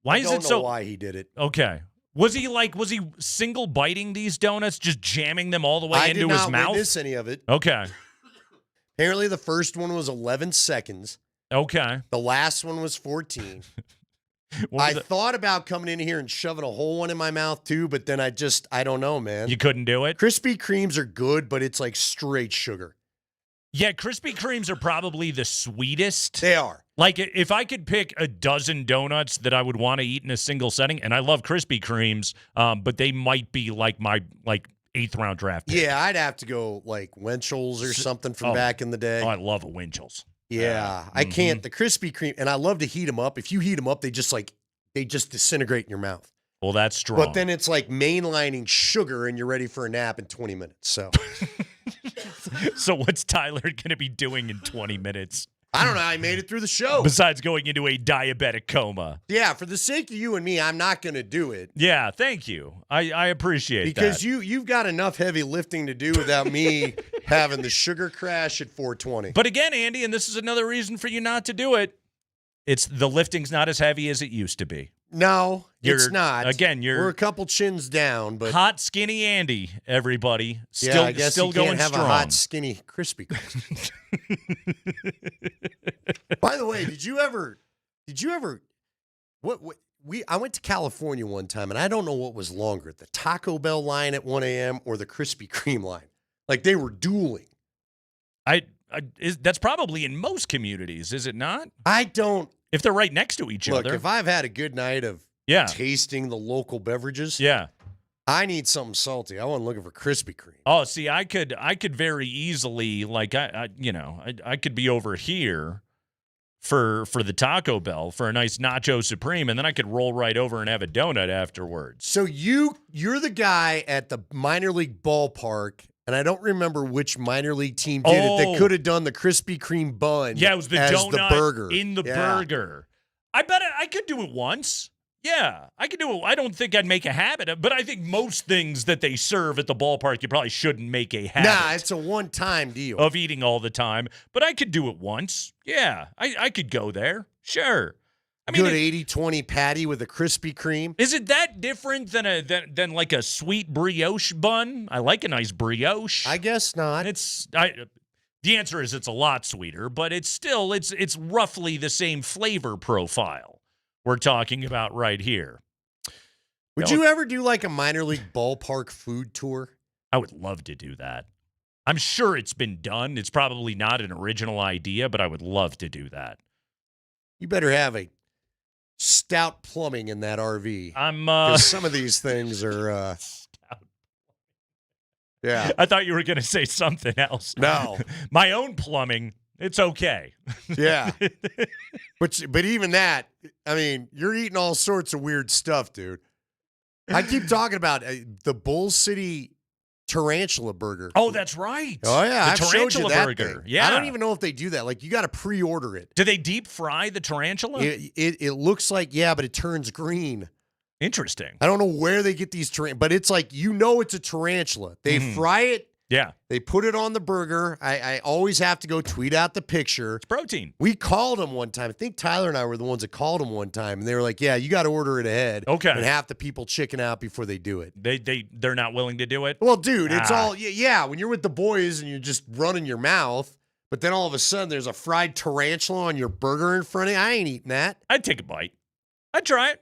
it
don't
so?
know why he did it.
Okay. Was he single biting these donuts, just jamming them all the way into his mouth?
I did not witness any of it.
Okay.
Apparently, the first one was 11 seconds.
Okay.
The last one was 14. I thought about coming in here and shoving a whole one in my mouth too, but then I don't know, man.
You couldn't do it?
Krispy Kremes are good, but it's like straight sugar.
Yeah, Krispy Kremes are probably the sweetest.
They are.
Like, if I could pick a dozen donuts that I would want to eat in a single setting, and I love Krispy Kremes, but they might be like my 8th round draft pick.
Yeah, I'd have to go like Wenchels or something from back in the day.
Oh, I love a Wenchels.
Yeah, I can't. The Krispy Kreme, and I love to heat them up. If you heat them up, they just disintegrate in your mouth.
Well, that's strong.
But then it's like mainlining sugar, and you're ready for a nap in 20 minutes. So,
so what's Tyler going to be doing in 20 minutes?
I don't know. I made it through the show.
Besides going into a diabetic coma.
Yeah, for the sake of you and me, I'm not going to do it.
Yeah, thank you. I appreciate that.
Because you've got enough heavy lifting to do without me having the sugar crash at 420.
But again, Andy, and this is another reason for you not to do it, the lifting's not as heavy as it used to be.
No, it's not.
Again,
we're a couple chins down, but
hot, skinny Andy, everybody.
I guess
still
you
going
can't have
strong.
a hot, skinny Krispy Kreme. By the way, did you ever I went to California one time, and I don't know what was longer, the Taco Bell line at 1 a.m. or the Krispy Kreme line. Like they were dueling.
That's probably in most communities, is it not?
I don't.
If they're right next to each
Look,
other.
if I've had a good night of tasting the local beverages, I need something salty. I wasn't looking for Krispy Kreme.
Oh, see, I could very easily, like, I could be over here for the Taco Bell for a nice Nacho Supreme, and then I could roll right over and have a donut afterwards.
So you're the guy at the minor league ballpark, and I don't remember which minor league team did it that could have done the Krispy Kreme bun.
Yeah, it was the
as
donut
the burger.
in the burger. I bet I could do it once. Yeah, I could do it. I don't think I'd make a habit of, but I think most things that they serve at the ballpark, you probably shouldn't make a habit.
Nah, it's a one-time deal.
Of eating all the time, but I could do it once. Yeah, I could go there. Sure. I mean,
good 80-20 patty with a Krispy Kreme.
Is it that different than like a sweet brioche bun? I like a nice brioche.
I guess not.
The answer is it's a lot sweeter, but it's still it's roughly the same flavor profile we're talking about right here.
Would you ever do like a minor league ballpark food tour?
I would love to do that. I'm sure it's been done. It's probably not an original idea, but I would love to do that.
You better have a stout plumbing in that RV.
I'm
'cause some of these things are yeah.
I thought you were going to say something else.
No.
My own plumbing, it's okay.
Yeah. But even that, I mean, you're eating all sorts of weird stuff, dude. I keep talking about the Bull City Tarantula Burger.
Oh, that's right.
Oh, yeah.
The
I've showed
tarantula
you that
burger.
thing.
Yeah.
I don't even know if they do that. Like, you got to pre-order it.
Do they deep fry the tarantula?
It looks like, yeah, but it turns green.
Interesting.
I don't know where they get these but it's like, it's a tarantula. They fry it.
Yeah.
They put it on the burger. I always have to go tweet out the picture. It's
protein.
We called them one time. I think Tyler and I were the ones that called them one time, and they were like, "Yeah, you got to order it ahead."
Okay.
And half the people chicken out before they do it.
They're not willing to do it.
Well, dude, it's all yeah. When you're with the boys and you're just running your mouth, but then all of a sudden there's a fried tarantula on your burger in front of you. I ain't eating that.
I'd take a bite. I'd try it.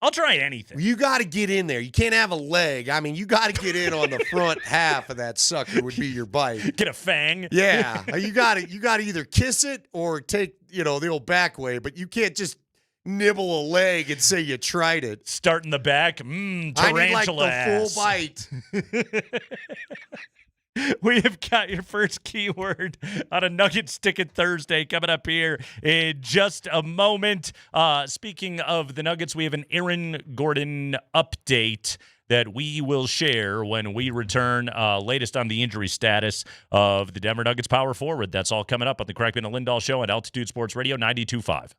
I'll try anything.
You got to get in there. You can't have a leg. I mean, you got to get in on the front half of that sucker would be your bite.
Get a fang.
Yeah. You got to either kiss it or take, the old back way, but you can't just nibble a leg and say you tried it.
Start in the back. Tarantula
I need like the full bite.
We have got your first keyword on a Nuggets Ticket Thursday coming up here in just a moment. Speaking of the Nuggets, we have an Aaron Gordon update that we will share when we return. Latest on the injury status of the Denver Nuggets power forward. That's all coming up on the Kreckman and Lindahl Show at Altitude Sports Radio 92.5.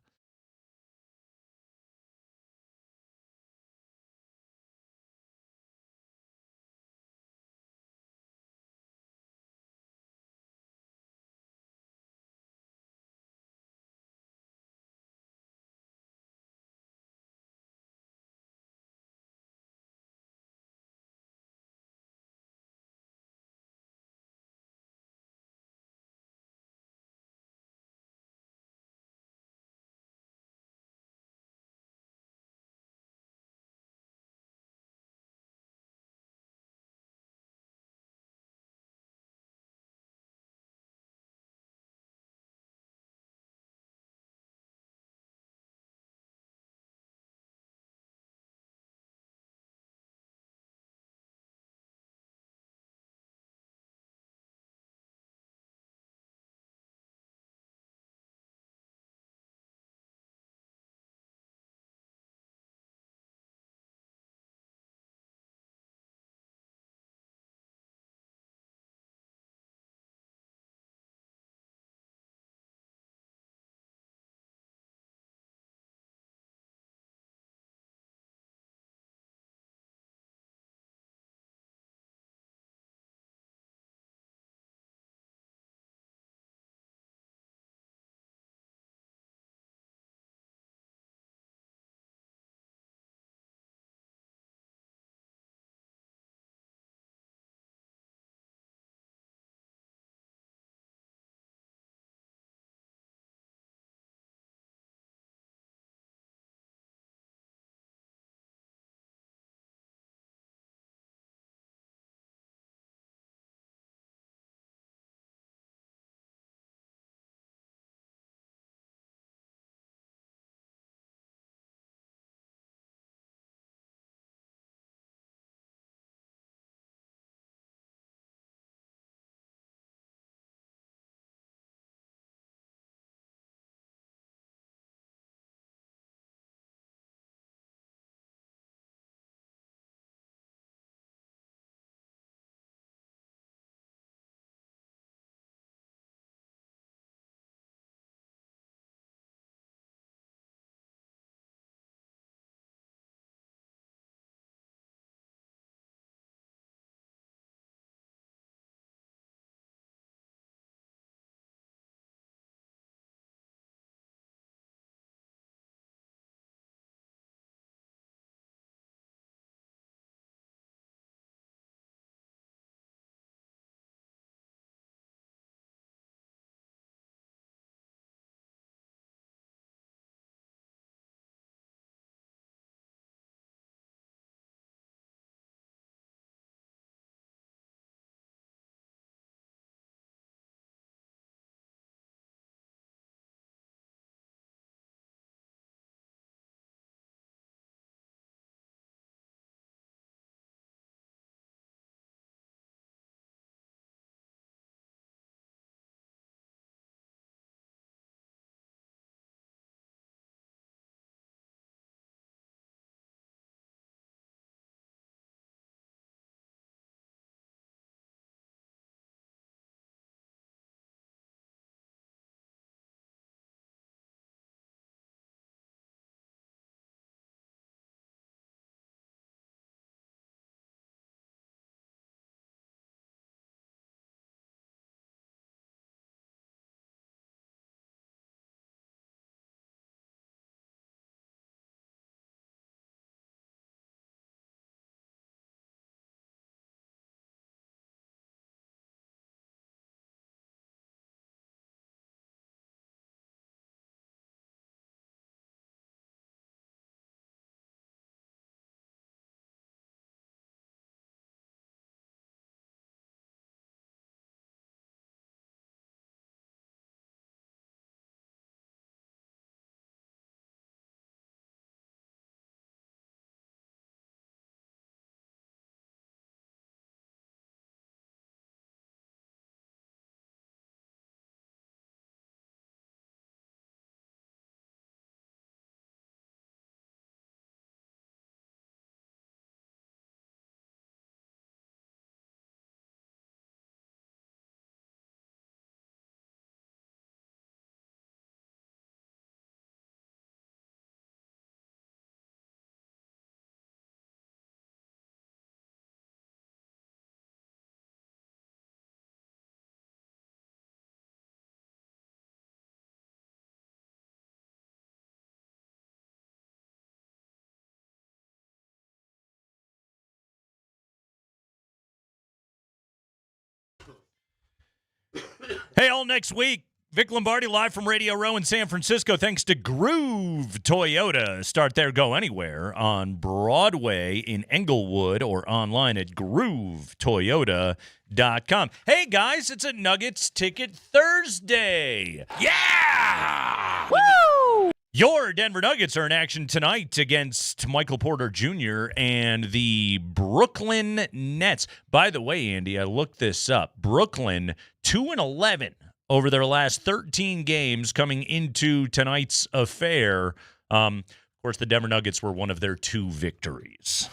Hey, all next week, Vic Lombardi live from Radio Row in San Francisco. Thanks to Groove Toyota. Start there, go anywhere on Broadway in Englewood or online at GrooveToyota.com. Hey, guys, it's a Nuggets Ticket Thursday. Yeah! Woo! Your Denver Nuggets are in action tonight against Michael Porter Jr. and the Brooklyn Nets. By the way, Andy, I looked this up. Brooklyn 2-11 over their last 13 games coming into tonight's affair. Of course, the Denver Nuggets were one of their 2 victories.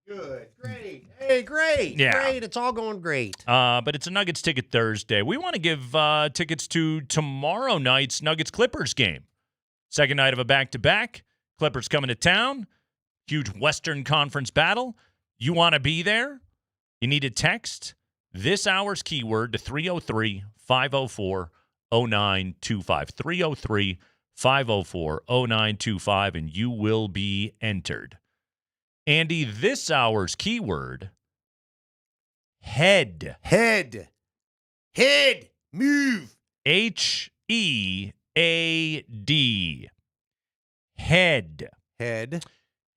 Good, great. Hey, great,
Yeah.
great. It's all going great.
But it's a Nuggets Ticket Thursday. We want to give tickets to tomorrow night's Nuggets-Clippers game. Second night of a back-to-back. Clippers coming to town. Huge Western Conference battle. You want to be there? You need to text this hour's keyword to 303-504-0925. 303-504-0925, and you will be entered. Andy, this hour's keyword, head.
Head. Move.
H-E-A-D. Head.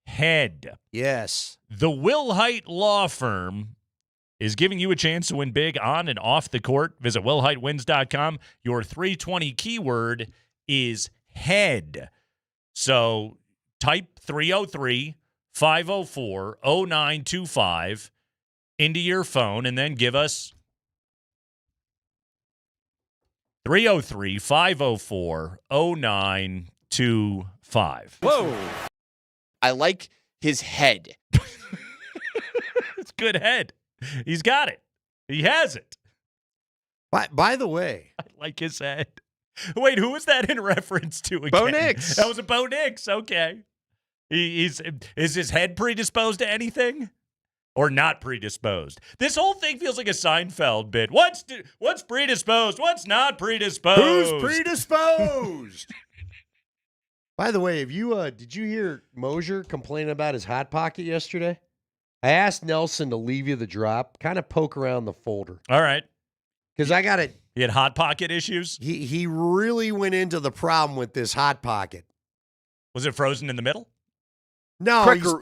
Head.
Yes.
The Will Height Law Firm is giving you a chance to win big on and off the court. Visit willheightwins.com. Your 320 keyword is head. So type 303-504-0925 into your phone and then give us 303-504-0925.
Whoa. I like his head.
It's good head. He's got it. He has it.
By the way,
I like his head. Wait, who was that in reference to again?
Bo Nix.
That was a Bo Nix. Okay. Is his head predisposed to anything? Or not predisposed? This whole thing feels like a Seinfeld bit. What's predisposed? What's not predisposed?
who's predisposed? By the way, did you hear Moser complain about his hot pocket yesterday? I asked Nelson to leave you the drop, kind of poke around the folder.
All right.
Because I got it.
He had hot pocket issues?
He really went into the problem with this hot pocket.
Was it frozen in the middle?
No,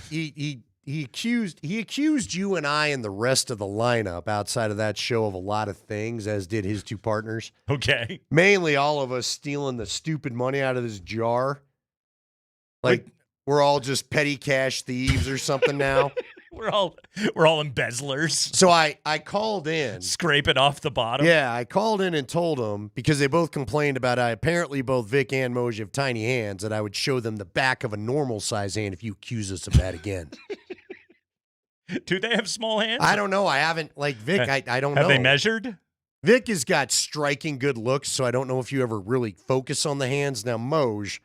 he accused you and I and the rest of the lineup outside of that show of a lot of things, as did his 2 partners.
Okay.
Mainly all of us stealing the stupid money out of this jar. Like we're all just petty cash thieves or something now.
We're all embezzlers.
So I called in.
Scrape it off the bottom.
Yeah, I called in and told them, because they both complained about apparently both Vic and Moj have tiny hands, that I would show them the back of a normal size hand if you accuse us of that again.
Do they have small hands?
I don't know. I haven't, like Vic, I don't know.
Have they measured?
Vic has got striking good looks, so I don't know if you ever really focus on the hands. Now, Moj.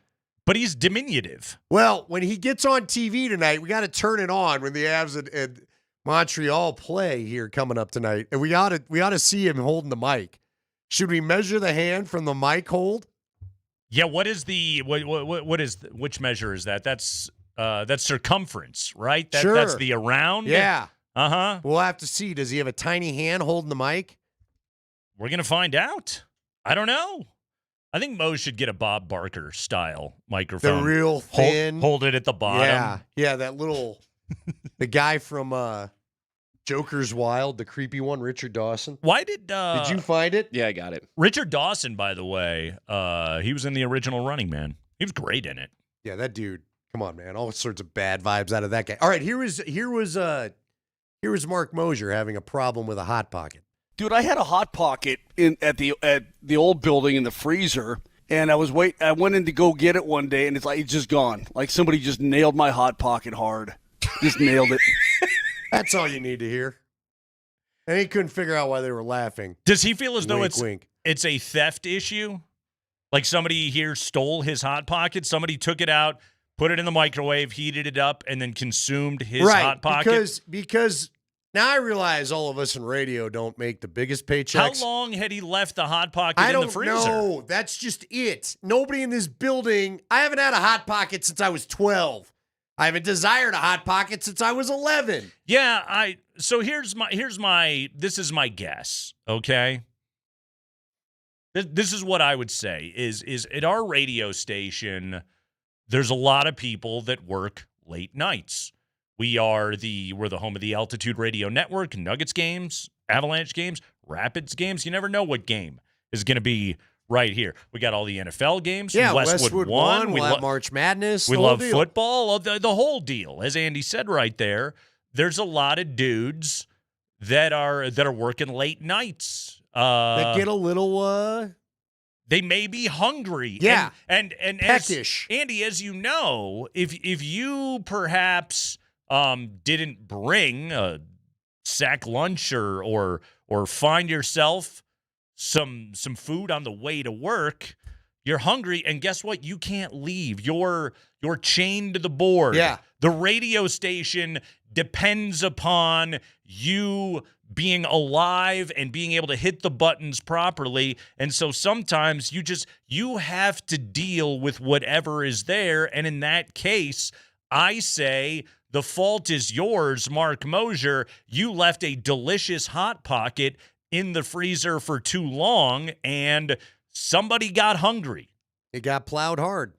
But he's diminutive.
Well, when he gets on TV tonight, we got to turn it on when the Avs and Montreal play here coming up tonight, and we ought to see him holding the mic. Should we measure the hand from the mic hold?
Yeah. What is which measure is that? That's circumference, right?
Sure.
That's the around.
Yeah.
Uh-huh.
We'll have to see. Does he have a tiny hand holding the mic?
We're gonna find out. I don't know. I think Mo should get a Bob Barker style microphone.
The real thin.
Hold it at the bottom.
Yeah, that little the guy from Joker's Wild, the creepy one, Richard Dawson.
Why did
you find it?
Yeah, I got it.
Richard Dawson, by the way, he was in the original Running Man. He was great in it.
Yeah, that dude. Come on, man. All sorts of bad vibes out of that guy. All right, here was Mark Moser having a problem with a hot pocket.
Dude, I had a hot pocket at the old building in the freezer, and I went in to go get it one day, and it's just gone. Like somebody just nailed my hot pocket hard. Just nailed it.
That's all you need to hear. And he couldn't figure out why they were laughing.
Does he feel as though
wink.
it's a theft issue? Like somebody here stole his hot pocket, somebody took it out, put it in the microwave, heated it up, and then consumed his hot pocket?
Because now I realize all of us in radio don't make the biggest paychecks.
How long had he left the hot pocket in the freezer?
I don't know. That's just it. Nobody in this building. I haven't had a hot pocket since I was 12. I haven't desired a hot pocket since I was 11.
Yeah, this is my guess, okay? This is what I would say is at our radio station, there's a lot of people that work late nights. We're the home of the Altitude Radio Network, Nuggets games, Avalanche games, Rapids games. You never know what game is going to be right here. We got all the NFL games.
Yeah,
Westwood won.
We'll have March Madness.
We love football. The whole deal. As Andy said right there, there's a lot of dudes that are working late nights.
That get a little
they may be hungry.
Yeah.
And
peckish.
Andy, as you know, if you perhaps didn't bring a sack lunch or find yourself some food on the way to work, you're hungry, and guess what? You can't leave. You're chained to the board.
Yeah.
The radio station depends upon you being alive and being able to hit the buttons properly. And so sometimes you have to deal with whatever is there. And in that case, I say the fault is yours, Mark Moser. You left a delicious Hot Pocket in the freezer for too long, and somebody got hungry.
It got plowed hard.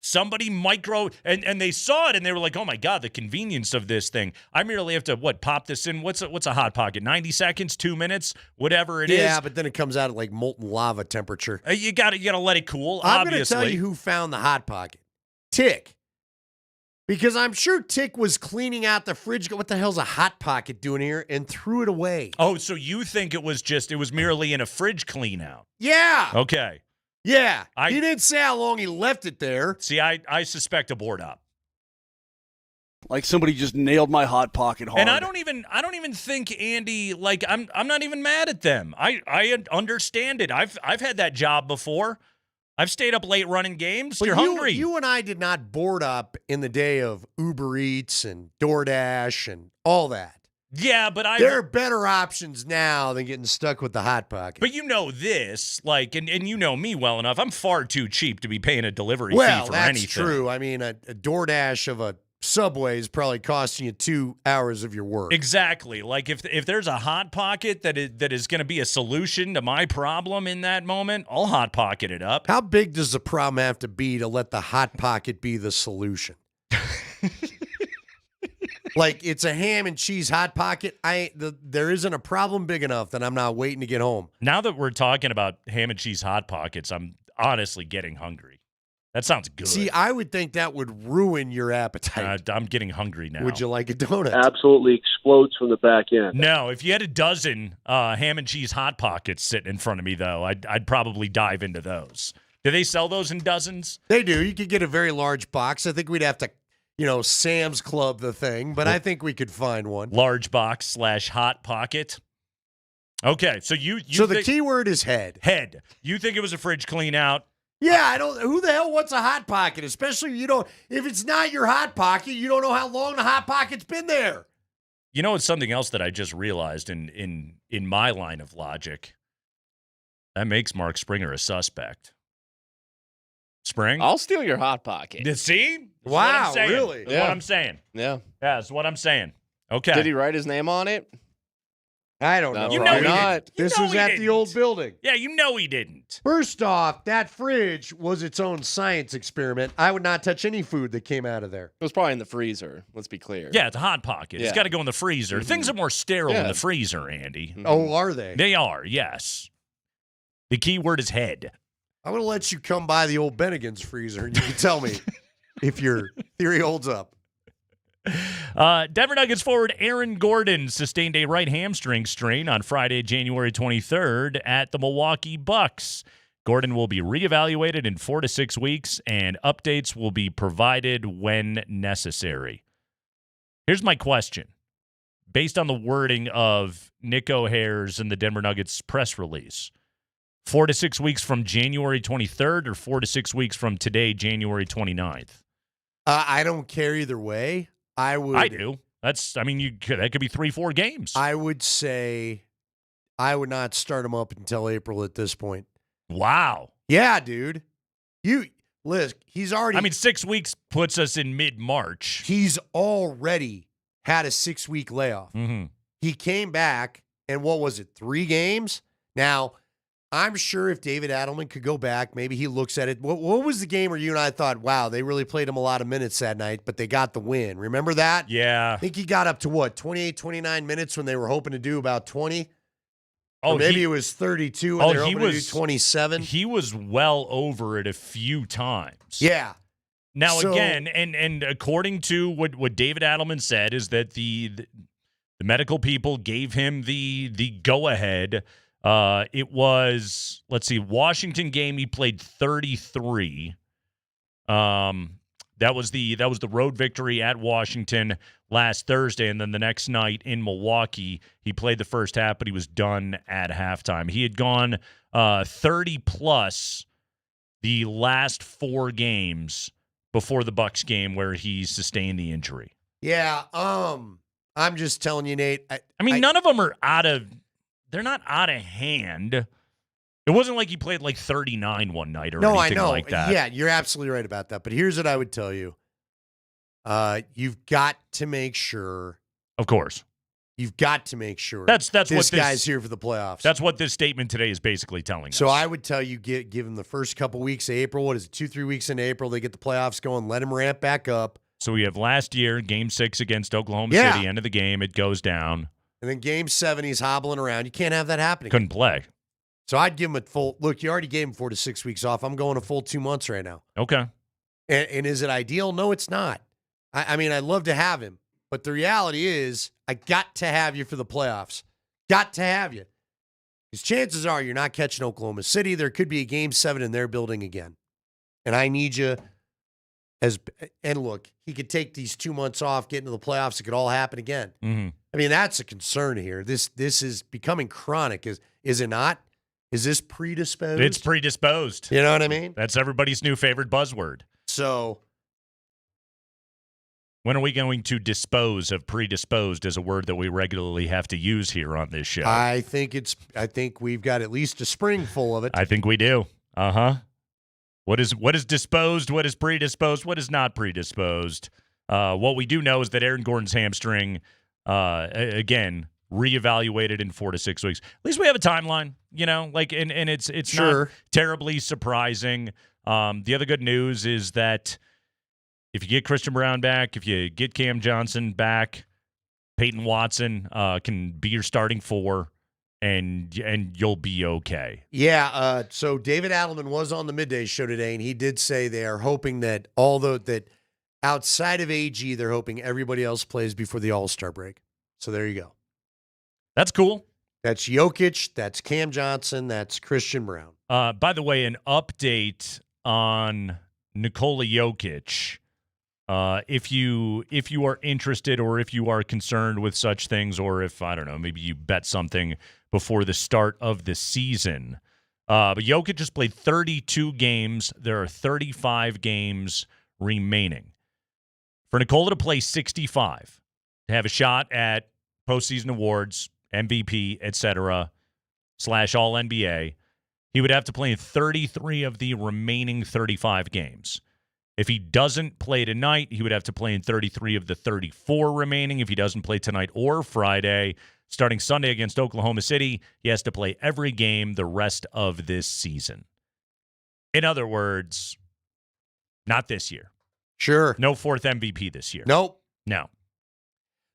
Somebody and they saw it and they were like, oh my God, the convenience of this thing. I merely have to pop this in. What's a Hot Pocket? 90 seconds, 2 minutes, whatever it is.
Yeah, but then it comes out at like molten lava temperature.
You gotta let it cool.
I'm
obviously.
gonna tell you who found the Hot Pocket. Tick. Because I'm sure Tick was cleaning out the fridge. What the hell's a Hot Pocket doing here? And threw it away.
Oh, so you think it was merely in a fridge clean out?
Yeah.
Okay.
Yeah. He didn't say how long he left it there.
See, I suspect a board up.
Like somebody just nailed my Hot Pocket hard.
And I don't even think, Andy, like I'm not even mad at them. I understand it. I've had that job before. I've stayed up late running games.
But
You're hungry.
You and I did not board up in the day of Uber Eats and DoorDash and all that.
Yeah, but
there are better options now than getting stuck with the Hot Pocket.
But you know this, like, and you know me well enough. I'm far too cheap to be paying a delivery fee for anything.
Well, that's true. I mean, a DoorDash of a Subway is probably costing you 2 hours of your work.
Exactly. Like if there's a Hot Pocket that is going to be a solution to my problem in that moment, I'll Hot Pocket it up.
How big does the problem have to be to let the Hot Pocket be the solution? Like it's a ham and cheese Hot Pocket. There isn't a problem big enough that I'm not waiting to get home.
Now that we're talking about ham and cheese Hot Pockets, I'm honestly getting hungry. That sounds good.
See, I would think that would ruin your appetite.
I'm getting hungry now.
Would you like a donut?
Absolutely explodes from the back end.
No, if you had a dozen ham and cheese Hot Pockets sitting in front of me, though, I'd probably dive into those. Do they sell those in dozens?
They do. You could get a very large box. I think we'd have to, Sam's Club the thing, but I think we could find one.
Large box / Hot Pocket. Okay, so
So the key word is head.
Head. You think it was a fridge clean out?
Yeah, I don't. Who the hell wants a Hot Pocket? Especially if it's not your Hot Pocket, you don't know how long the Hot Pocket's been there.
You know, it's something else that I just realized in my line of logic. That makes Mark Springer a suspect. Spring?
I'll steal your Hot Pocket.
See?
Wow, really?
That's what I'm saying.
Yeah.
Yeah, that's what I'm saying. Okay.
Did he write his name on it?
I don't know.
You know he
not.
didn't.
This was at the old building.
Yeah, you know he didn't.
First off, that fridge was its own science experiment. I would not touch any food that came out of there.
It was probably in the freezer. Let's be clear.
Yeah, it's a Hot Pocket. It's
Yeah.
got to go in the freezer.
Mhm.
Things are more sterile in
Yeah.
the freezer, Andy.
Oh, are they?
They are, yes. The key word is head.
I'm going to let you come by the old Bennigan's freezer and you can tell me if your theory holds up.
Denver Nuggets forward Aaron Gordon sustained a right hamstring strain on Friday, January 23rd at the Milwaukee Bucks. Gordon will be reevaluated in 4 to 6 weeks, and updates will be provided when necessary. Here's my question. Based on the wording of Nick O'Hare's and the Denver Nuggets press release, 4 to 6 weeks from January 23rd or 4 to 6 weeks from today, January 29th?
I don't care either way. I
do. That could be 3-4 games.
I would say I would not start him up until April at this point.
Wow.
Yeah, dude. Liz, he's already
6 weeks puts us in mid-March.
He's already had a 6-week layoff.
Mm-hmm.
He came back, and what was it, 3 games? Now, I'm sure if David Adelman could go back, maybe he looks at it. What was the game where you and I thought, wow, they really played him a lot of minutes that night, but they got the win? Remember that?
Yeah.
I think he got up to what, 28, 29 minutes when they were hoping to do about 20?
Oh,
or maybe it was 32 and they were hoping to do 27?
He was well over it a few times.
Yeah.
Now,
So-
again, and according to what David Adelman said is that the medical people gave him the go-ahead. It was, let's see, Washington game, he played 33. That was the road victory at Washington last Thursday, and then the next night in Milwaukee, he played the first half, but he was done at halftime. He had gone 30-plus the last 4 games before the Bucks game where he sustained the injury.
Yeah, I'm just telling you, Nate.
I mean, none of them are they're not out of hand. It wasn't like he played like 39 one night or anything like that.
Yeah, you're absolutely right about that. But here's what I would tell you. You've got to make sure.
Of course.
You've got to make sure
That's
this
what
guy's here for the playoffs.
That's what this statement today is basically telling us.
So I would tell you, give him the first couple weeks of April. What is it, 2-3 weeks in April? They get the playoffs going. Let him ramp back up.
So we have last year, Game 6 against Oklahoma
Yeah.
City, end of the game, it goes down.
And then Game 7, he's hobbling around. You can't have that happening.
Couldn't play.
So I'd give him a full look. You already gave him 4 to 6 weeks off. I'm going a full 2 months right now.
Okay.
And is it ideal? No, it's not. I mean, I'd love to have him, but the reality is, I got to have you for the playoffs. Got to have you. Because chances are you're not catching Oklahoma City. There could be a Game 7 in their building again. And I need you and look, he could take these 2 months off, get into the playoffs. It could all happen again.
Mm-hmm.
I mean, that's a concern here. This is becoming chronic. Is it not? Is this predisposed?
It's predisposed.
You know what I mean?
That's everybody's new favorite buzzword.
So
when are we going to dispose of predisposed as a word that we regularly have to use here on this show?
I think we've got at least a spring full of it.
I think we do. Uh-huh. What is disposed? What is predisposed? What is not predisposed? What we do know is that Aaron Gordon's hamstring, again, reevaluated in 4 to 6 weeks. At least we have a timeline, and it's
Sure.
not terribly surprising. The other good news is that if you get Christian Brown back, if you get Cam Johnson back, Peyton Watson can be your starting 4, and you'll be okay.
Yeah. So David Adelman was on the midday show today, and he did say they are hoping that that outside of AG, they're hoping everybody else plays before the All-Star break. So there you go.
That's cool.
That's Jokic. That's Cam Johnson. That's Christian Brown.
By the way, an update on Nikola Jokic. If you are interested, or if you are concerned with such things, or if, I don't know, maybe you bet something before the start of the season. But Jokic just played 32 games. There are 35 games remaining. For Nikola to play 65, to have a shot at postseason awards, MVP, etc., / All-NBA, he would have to play in 33 of the remaining 35 games. If he doesn't play tonight, he would have to play in 33 of the 34 remaining. If he doesn't play tonight or Friday, starting Sunday against Oklahoma City, he has to play every game the rest of this season. In other words, not this year.
Sure.
No 4th MVP this year.
Nope.
No.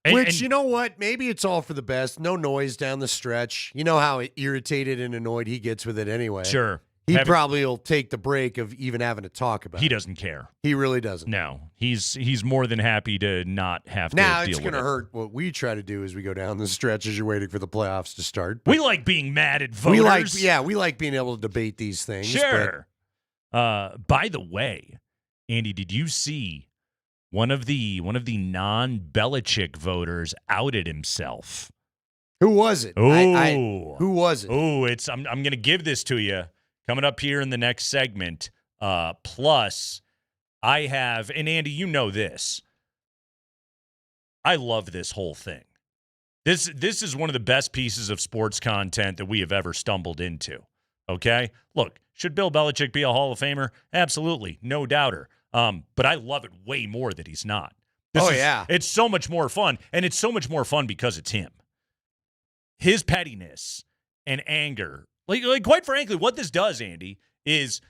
Which, you know what? Maybe it's all for the best. No noise down the stretch. You know how irritated and annoyed he gets with it anyway.
Sure.
He probably will take the break of even having to talk about it.
He doesn't care.
He really doesn't.
No. He's more than happy to not have to
now,
deal
it's
with
going to
it.
hurt. What we try to do as we go down the stretch as you're waiting for the playoffs to start.
We like being mad at voters.
We like being able to debate these things.
Sure. By the way, Andy, did you see one of the non-Belichick voters outed himself?
Who was it?
Oh,
who was it?
Oh, I'm going to give this to you coming up here in the next segment. Plus, I have, and Andy, you know this. I love this whole thing. This is one of the best pieces of sports content that we have ever stumbled into. Okay? Look, should Bill Belichick be a Hall of Famer? Absolutely, no doubter. But I love it way more that he's not. It's so much more fun, and it's so much more fun because it's him. His pettiness and anger Like quite frankly, what this does, Andy, is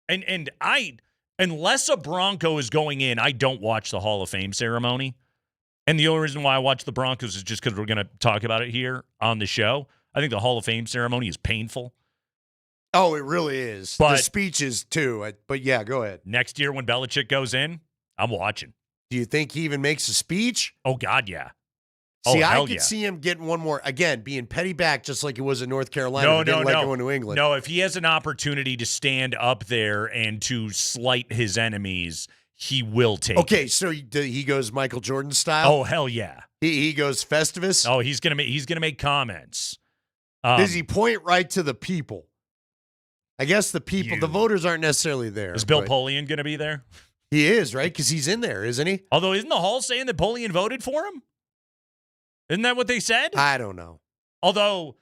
unless a Bronco is going in, I don't watch the Hall of Fame ceremony. And the only reason why I watch the Broncos is just because we're going to talk about it here on the show. I think the Hall of Fame ceremony is painful.
Oh, it really is.
But
the speeches, too. But yeah, go ahead.
Next year when Belichick goes in, I'm watching.
Do you think he even makes a speech?
Oh, God, yeah.
See, I
hell
could
yeah.
see him getting one more. Again, being petty back just like it was in North Carolina.
No.
Going to England.
No, if he has an opportunity to stand up there and to slight his enemies, he will take
Okay,
it.
so he goes Michael Jordan style?
Oh, hell yeah.
He goes Festivus?
Oh, he's gonna make comments.
Does he point right to the people? I guess the people, the voters aren't necessarily there.
Is Bill Polian going to be there?
He is, right? Because he's in there, isn't he?
Although, isn't the Hall saying that Polian voted for him? Isn't that what they said?
I don't know.
Although,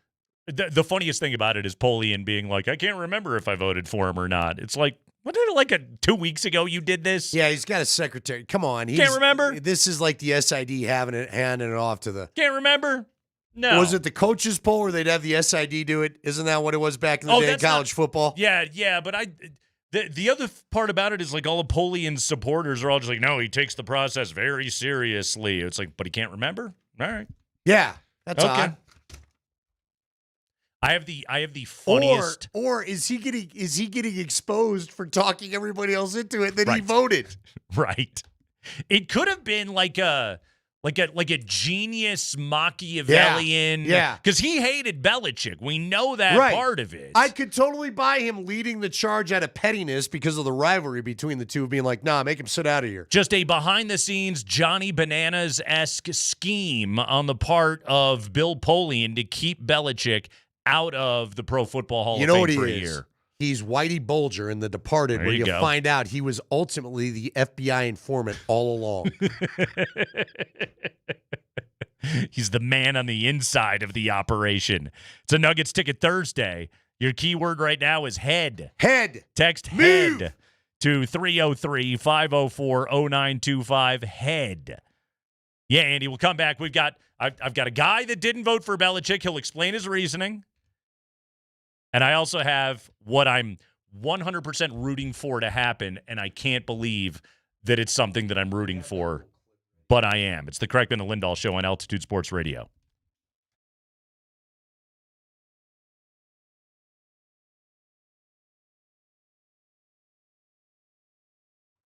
the funniest thing about it is Polian being like, I can't remember if I voted for him or not. It's like, what did it like 2 weeks ago you did this?
Yeah, he's got a secretary. Come on.
Can't remember?
This is like the SID handing it off to the...
Can't remember? No.
Was it the coaches poll where they'd have the SID do it? Isn't that what it was back in the day in college football?
Yeah, but the other part about it is like all of Polian's supporters are all just like, no, he takes the process very seriously. It's like, but he can't remember? All right.
Yeah, that's odd.
I have the funniest.
Or is he getting exposed for talking everybody else into it that he voted?
Right. It could have been like a genius Machiavellian.
Yeah.
Because he hated Belichick. We know that part of it.
I could totally buy him leading the charge out of pettiness because of the rivalry between the two, being like, nah, make him sit out of here.
Just a behind-the-scenes Johnny Bananas-esque scheme on the part of Bill Polian to keep Belichick out of the Pro Football Hall of Fame for a year.
He's Whitey Bulger in The Departed, where you find out he was ultimately the FBI informant all along.
He's the man on the inside of the operation. It's a Nuggets Ticket Thursday. Your keyword right now is head.
Head.
Text
Move.
head to 303-504-0925. Head. Yeah, Andy, we'll come back. I've got a guy that didn't vote for Belichick. He'll explain his reasoning. And I also have what I'm 100% rooting for to happen, and I can't believe that it's something that I'm rooting for, but I am. It's the Kreckman and Lindahl Show on Altitude Sports Radio.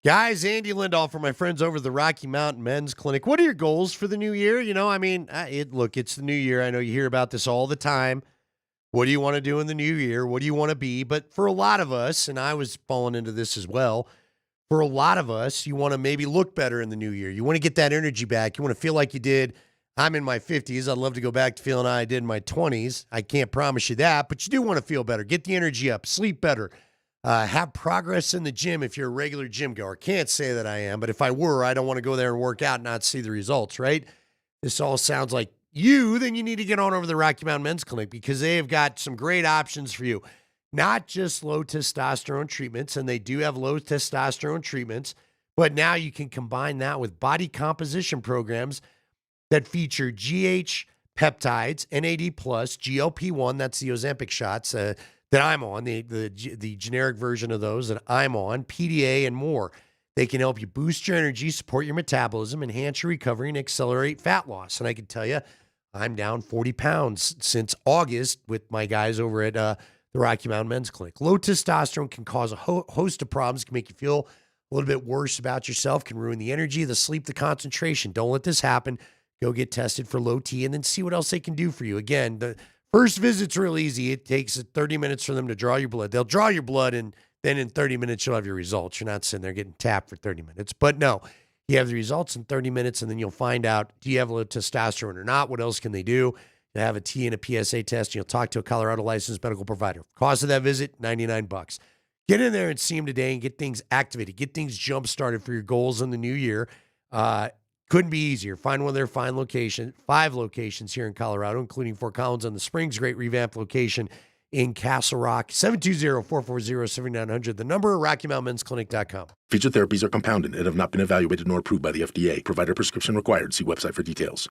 Guys, Andy Lindahl for my friends over at the Rocky Mountain Men's Clinic. What are your goals for the new year? You know, I mean, it's the new year. I know you hear about this all the time. What do you want to do in the new year? What do you want to be? But for a lot of us, and I was falling into this as well, for a lot of us, you want to maybe look better in the new year. You want to get that energy back. You want to feel like you did. I'm in my 50s. I'd love to go back to feeling I did in my 20s. I can't promise you that, but you do want to feel better. Get the energy up. Sleep better. Have progress in the gym if you're a regular gym goer. Can't say that I am, but if I were, I don't want to go there and work out and not see the results, right? This all sounds like then you need to get on over to the Rocky Mountain Men's Clinic because they have got some great options for you. Not just low testosterone treatments, and they do have low testosterone treatments, but now you can combine that with body composition programs that feature GH peptides, NAD+, GLP-1, that's the Ozempic shots that I'm on, the generic version of those that I'm on, PDA, and more. They can help you boost your energy, support your metabolism, enhance your recovery, and accelerate fat loss. And I can tell you, I'm down 40 pounds since August with my guys over at the Rocky Mountain Men's Clinic. Low testosterone can cause a host of problems, can make you feel a little bit worse about yourself, can ruin the energy, the sleep, the concentration. Don't let this happen. Go get tested for low T and then see what else they can do for you. Again, the first visit's real easy. It takes 30 minutes for them to draw your blood. They'll draw your blood, and then in 30 minutes, you'll have your results. You're not sitting there getting tapped for 30 minutes. But no, you have the results in 30 minutes, and then you'll find out, do you have low testosterone or not? What else can they do? You'll have a T and a PSA test, and you'll talk to a Colorado licensed medical provider. Cost of that visit, $99. Get in there and see them today and get things activated. Get things jump-started for your goals in the new year. Couldn't be easier. Find one of their 5 locations here in Colorado, including Fort Collins on the Springs, great revamped location in Castle Rock. 720-440-7900. The number, RockyMountainMen'sClinic.com.
Featured therapies are compounded and have not been evaluated nor approved by the FDA. Provider prescription required. See website for details.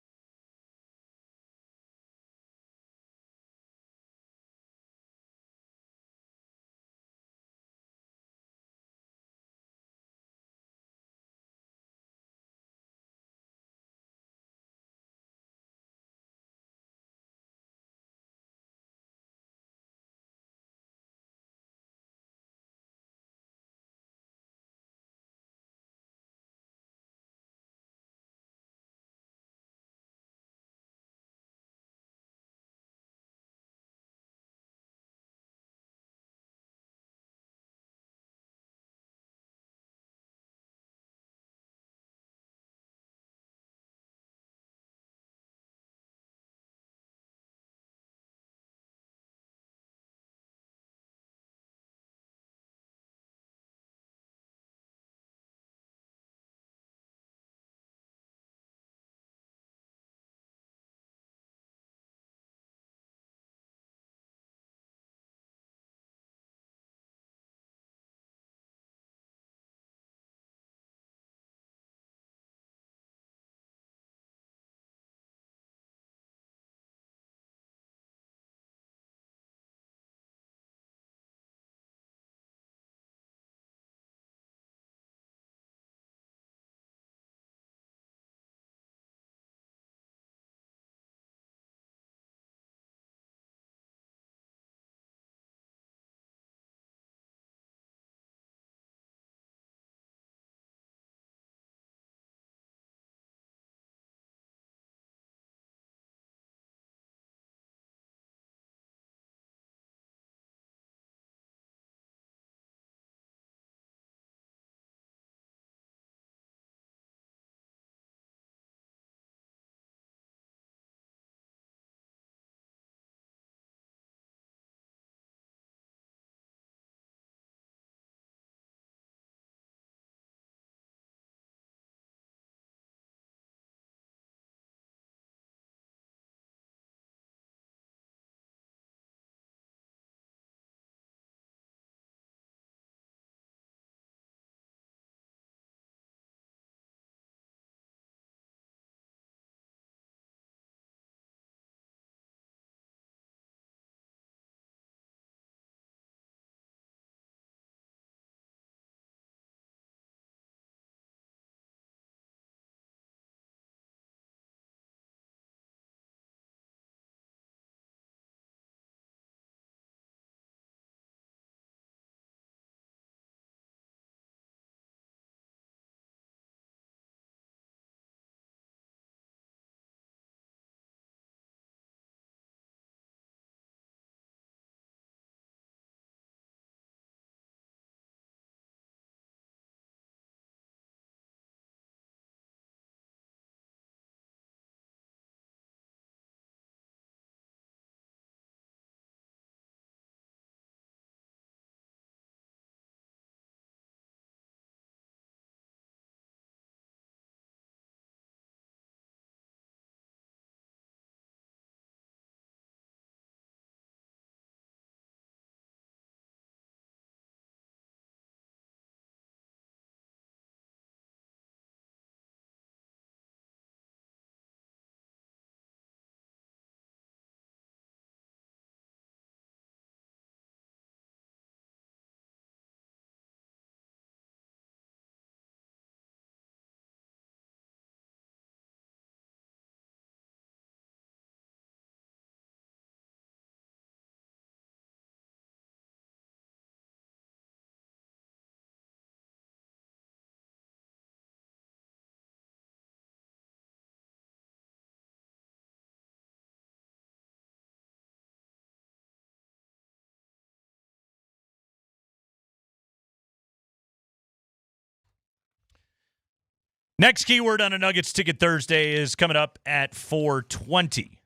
Next keyword on a Nuggets Ticket Thursday is coming up at 4:20.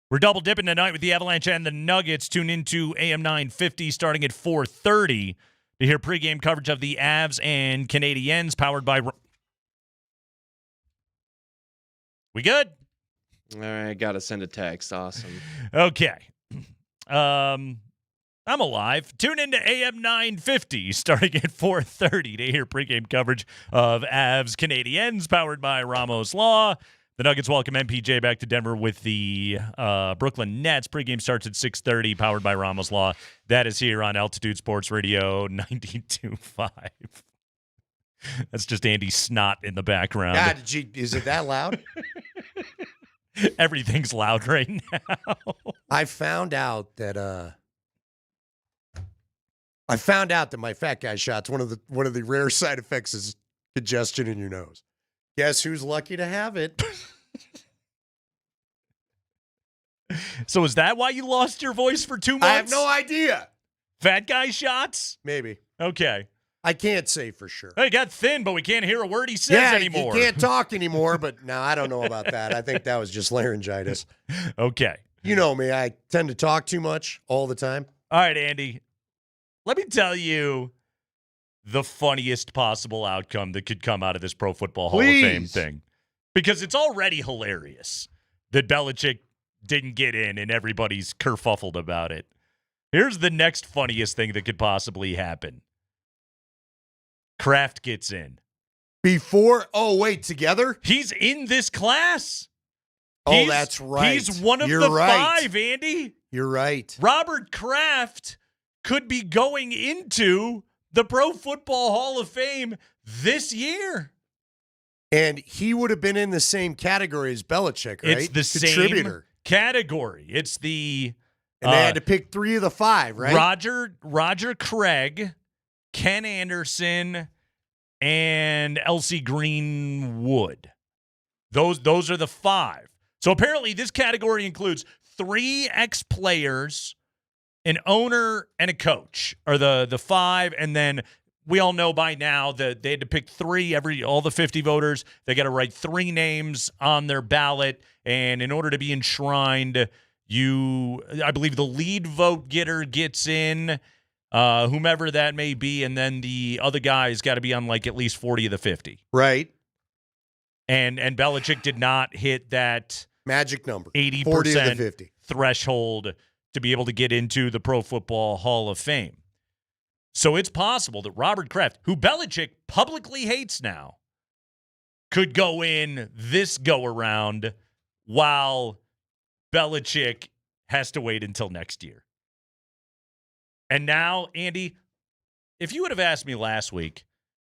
We're double dipping tonight with the Avalanche and the Nuggets. Tune into AM 950 starting at 4:30 to hear pregame coverage of the Avs and Canadiens powered by... We good?
All right, got to send a text. Awesome.
Okay. I'm alive. Tune into AM 950 starting at 4:30 to hear pregame coverage of Avs Canadiens powered by Ramos Law. The Nuggets welcome MPJ back to Denver with the Brooklyn Nets. Pregame starts at 6:30 powered by Ramos Law. That is here on Altitude Sports Radio 92.5. That's just Andy Snot in the background.
God, is it that loud?
Everything's loud right now.
I found out that my fat guy shot's one of the rare side effects is congestion in your nose. Guess who's lucky to have it?
So is that why you lost your voice for 2 months?
I have no idea.
Fat guy shots?
Maybe.
Okay.
I can't say for sure.
He got thin, but we can't hear a word he says anymore.
You can't talk anymore, but no, I don't know about that. I think that was just laryngitis.
Okay.
You know me. I tend to talk too much all the time.
All right, Andy. Let me tell you the funniest possible outcome that could come out of this Pro Football Hall of Fame thing. Because it's already hilarious that Belichick didn't get in and everybody's kerfuffled about it. Here's the next funniest thing that could possibly happen. Kraft gets in.
Together?
He's in this class.
That's right.
He's one of the 5, Andy.
You're right.
Robert Kraft could be going into the Pro Football Hall of Fame this year.
And he would have been in the same category as Belichick, right?
It's the
contributor.
Same category. It's the...
And they had to pick 3 of the 5, right?
Roger Craig, Ken Anderson, and Elsie Greenwood. Those are the 5. So apparently this category includes 3 ex-players, an owner, and a coach are the 5. And then we all know by now that they had to pick 3, all the 50 voters. They got to write 3 names on their ballot. And in order to be enshrined, I believe the lead vote getter gets in, whomever that may be, and then the other guy's got to be on like at least 40 of the 50.
Right.
And Belichick did not hit that
magic number,
80%
40 of the 50
threshold to be able to get into the Pro Football Hall of Fame. So it's possible that Robert Kraft, who Belichick publicly hates now, could go in this go-around while Belichick has to wait until next year. And now, Andy, if you would have asked me last week,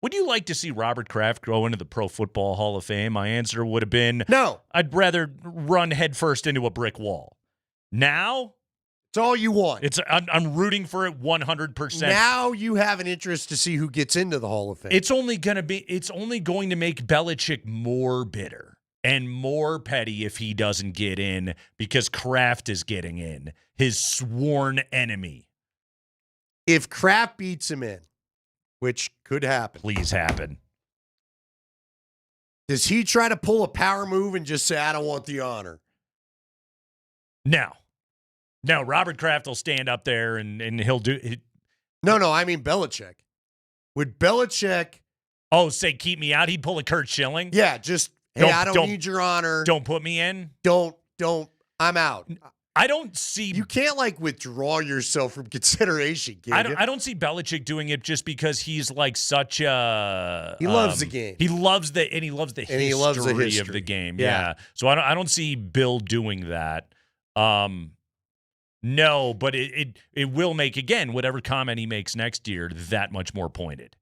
would you like to see Robert Kraft go into the Pro Football Hall of Fame? My answer would have been,
no.
I'd rather run headfirst into a brick wall. Now,
it's all you want.
I'm rooting for it 100%.
Now you have an interest to see who gets into the Hall of Fame.
It's only going to make Belichick more bitter and more petty if he doesn't get in because Kraft is getting in, his sworn enemy.
If Kraft beats him in, which could happen.
Please happen.
Does he try to pull a power move and just say, I don't want the honor?
No, Robert Kraft will stand up there and he'll do it.
No, I mean Belichick. Would Belichick...
say keep me out? He'd pull a Kurt Schilling?
Yeah, just, hey, I don't need your honor.
Don't put me in?
Don't, I'm out.
I don't see...
You can't, withdraw yourself from consideration, can you?
I don't see Belichick doing it just because he's, such a...
He loves the game.
He loves the history of the game. Yeah. So I don't see Bill doing that. No, but it will make, again, whatever comment he makes next year that much more pointed.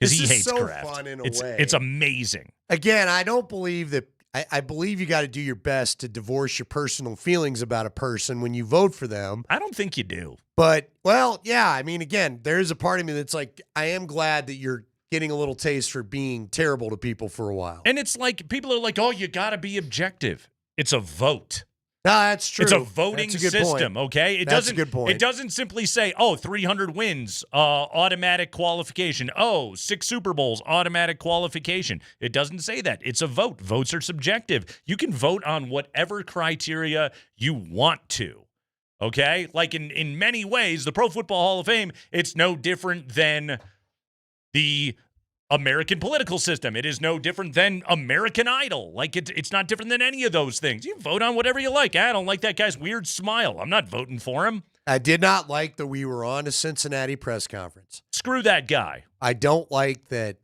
Because he hates Kraft.
Fun in a way.
It's amazing.
Again, I don't believe that... I believe you got to do your best to divorce your personal feelings about a person when you vote for them.
I don't think you do.
But, again, there's a part of me that's like, I am glad that you're getting a little taste for being terrible to people for a while.
And it's like, people are like, oh, you got to be objective. It's a vote.
No, that's true.
It's a voting
That's a good
system,
point.
okay?
That's a good point.
It doesn't simply say, 300 wins, automatic qualification. 6 Super Bowls, automatic qualification. It doesn't say that. It's a vote. Votes are subjective. You can vote on whatever criteria you want to, okay? Like in many ways, the Pro Football Hall of Fame, it's no different than the American political system. It is no different than American Idol. Like, it's not different than any of those things. You vote on whatever you like. I don't like that guy's weird smile. I'm not voting for him.
I did not like that we were on a Cincinnati press conference.
Screw that guy.
I don't like that,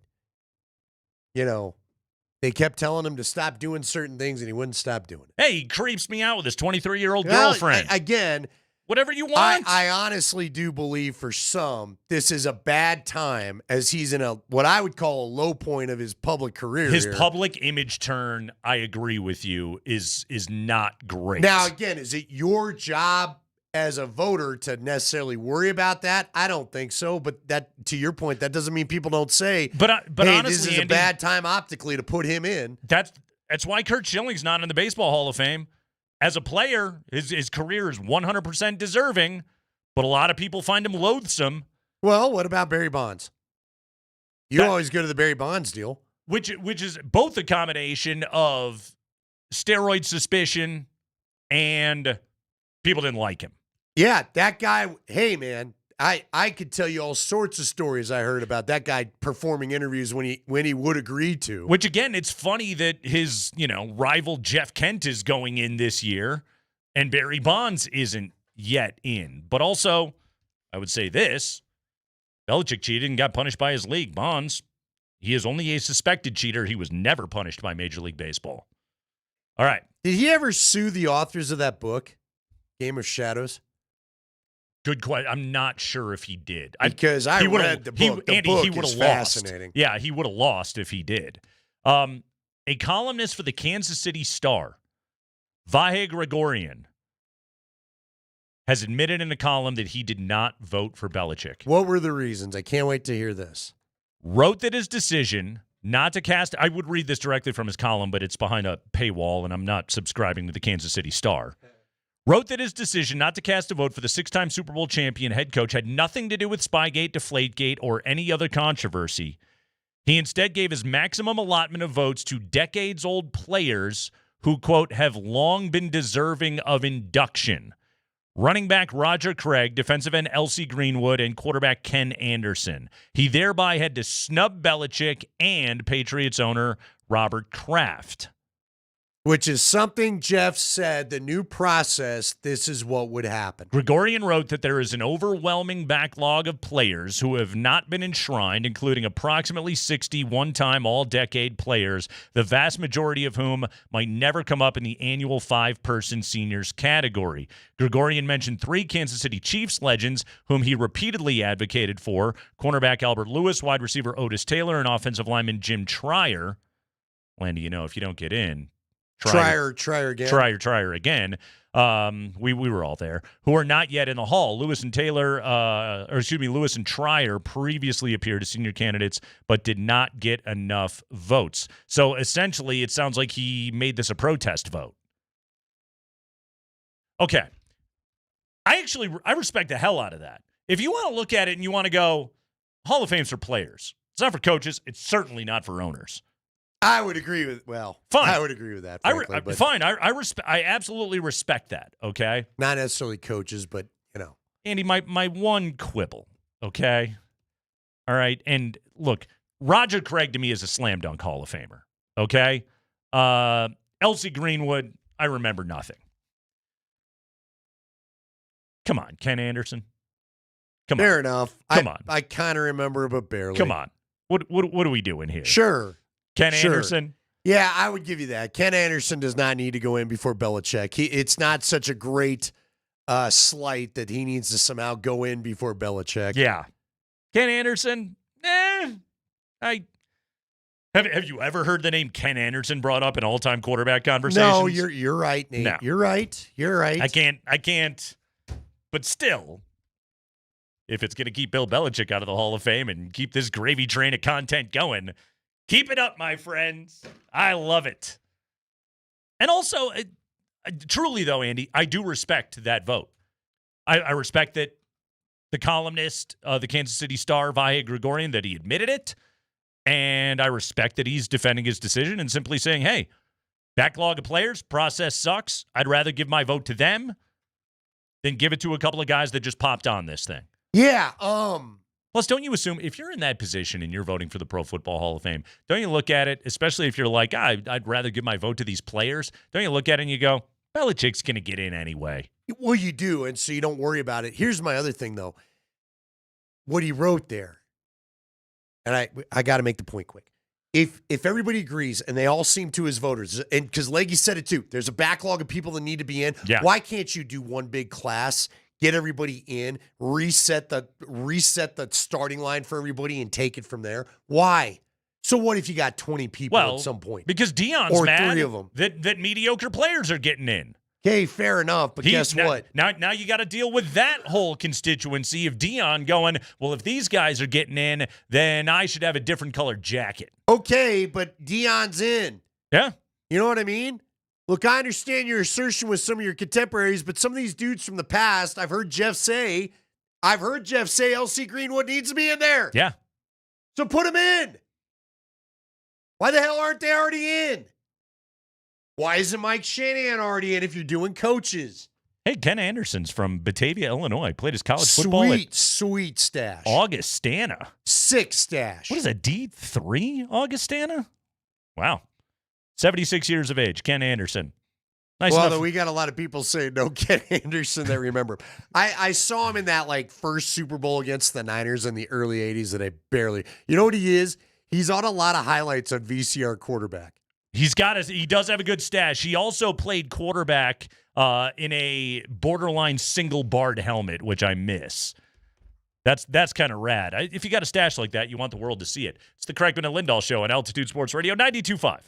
they kept telling him to stop doing certain things and he wouldn't stop doing it.
Hey, he creeps me out with his 23-year-old girlfriend.
Again,
whatever you want.
I honestly do believe for some this is a bad time as he's in what I would call a low point of his public career.
His
here.
public image turn, I agree with you, is not great.
Now, again, is it your job as a voter to necessarily worry about that? I don't think so. But that, to your point, that doesn't mean people don't say,
but
hey,
honestly,
this is
Andy,
a bad time optically to put him in.
That's why Kurt Schilling's not in the Baseball Hall of Fame. As a player, his career is 100% deserving, but a lot of people find him loathsome.
Well, what about Barry Bonds? You always go to the Barry Bonds deal.
Which is both a combination of steroid suspicion and people didn't like him.
Yeah, that guy, hey, man, I could tell you all sorts of stories I heard about that guy performing interviews when he would agree to.
Which, again, it's funny that his, rival Jeff Kent is going in this year and Barry Bonds isn't yet in. But also, I would say this, Belichick cheated and got punished by his league. Bonds, he is only a suspected cheater. He was never punished by Major League Baseball. All right.
Did he ever sue the authors of that book, Game of Shadows?
Good question. I'm not sure if he did.
Because I read the book. The book is fascinating.
Yeah, he would have lost if he did. A columnist for the Kansas City Star, Vahe Gregorian, has admitted in a column that he did not vote for Belichick.
What were the reasons? I can't wait to hear this.
Wrote that his decision not to cast – I would read this directly from his column, but it's behind a paywall, and I'm not subscribing to the Kansas City Star. Wrote that his decision not to cast a vote for the 6-time Super Bowl champion head coach had nothing to do with Spygate, Deflategate, or any other controversy. He instead gave his maximum allotment of votes to decades-old players who, quote, have long been deserving of induction. Running back Roger Craig, defensive end Elsie Greenwood, and quarterback Ken Anderson. He thereby had to snub Belichick and Patriots owner Robert Kraft.
Which is something Jeff said, the new process, this is what would happen.
Gregorian wrote that there is an overwhelming backlog of players who have not been enshrined, including approximately 60 one-time all-decade players, the vast majority of whom might never come up in the annual 5-person seniors category. Gregorian mentioned 3 Kansas City Chiefs legends whom he repeatedly advocated for, cornerback Albert Lewis, wide receiver Otis Taylor, and offensive lineman Jim Trier. Landy, if you don't get in, Try again. We were all there. Who are not yet in the hall. Lewis and Trier previously appeared as senior candidates, but did not get enough votes. So essentially, it sounds like he made this a protest vote. Okay. I respect the hell out of that. If you want to look at it and you want to go, Hall of Fame's for players. It's not for coaches. It's certainly not for owners.
I would agree with
fine.
I would agree with that. Frankly, but
fine. I absolutely respect that. Okay,
not necessarily coaches, but
Andy, my one quibble. Okay, all right. And look, Roger Craig to me is a slam dunk Hall of Famer. Okay, Elsie Greenwood, I remember nothing. Come on, Ken Anderson.
Fair enough.
Come on.
I kind of remember, but barely.
Come on. What are we doing here?
Sure.
Ken Anderson?
Yeah, I would give you that. Ken Anderson does not need to go in before Belichick. It's not such a great slight that he needs to somehow go in before Belichick.
Yeah. Ken Anderson? Have you ever heard the name Ken Anderson brought up in all-time quarterback conversations?
No, you're right, Nate.
No.
You're right.
I can't. But still, if it's going to keep Bill Belichick out of the Hall of Fame and keep this gravy train of content going, keep it up, my friends. I love it. And also, truly, though, Andy, I do respect that vote. I respect that the columnist, the Kansas City Star, Vahe Gregorian, that he admitted it. And I respect that he's defending his decision and simply saying, hey, backlog of players, process sucks. I'd rather give my vote to them than give it to a couple of guys that just popped on this thing.
Yeah.
Plus, don't you assume if you're in that position and you're voting for the Pro Football Hall of Fame, don't you look at it, especially if you're like, I'd rather give my vote to these players, don't you look at it and you go, Belichick's going to get in anyway?
Well, you do, and so you don't worry about it. Here's my other thing, though. What he wrote there, and I got to make the point quick. If everybody agrees and they all seem to as voters, and because Leggy said it too, there's a backlog of people that need to be in.
Yeah.
Why can't you do one big class, get everybody in, reset the starting line for everybody, and take it from there? Why? So what if you got 20 people at some point?
Because Dion's
or
mad
3 of them.
that mediocre players are getting in.
Okay, fair enough, but guess what?
Now you got to deal with that whole constituency of Dion going, well, if these guys are getting in, then I should have a different colored jacket.
Okay, but Dion's in.
Yeah.
You know what I mean? Look, I understand your assertion with some of your contemporaries, but some of these dudes from the past, I've heard Jeff say LC Greenwood needs to be in there.
Yeah.
So put him in. Why the hell aren't they already in? Why isn't Mike Shanahan already in if you're doing coaches?
Hey, Ken Anderson's from Batavia, Illinois. Played his college football at
Sweet stash.
Augustana.
6 stash.
What is that, D3 Augustana? Wow. 76 years of age, Ken Anderson. Nice
well,
enough.
though we got a lot of people saying no Ken Anderson that remember him. I saw him in that first Super Bowl against the Niners in the early 80s that I barely. You know what he is? He's on a lot of highlights on VCR quarterback.
He does have a good stash. He also played quarterback in a borderline single barred helmet, which I miss. That's kind of rad. If you got a stash like that, you want the world to see it. It's the Kreckman and Lindahl Show on Altitude Sports Radio 92.5.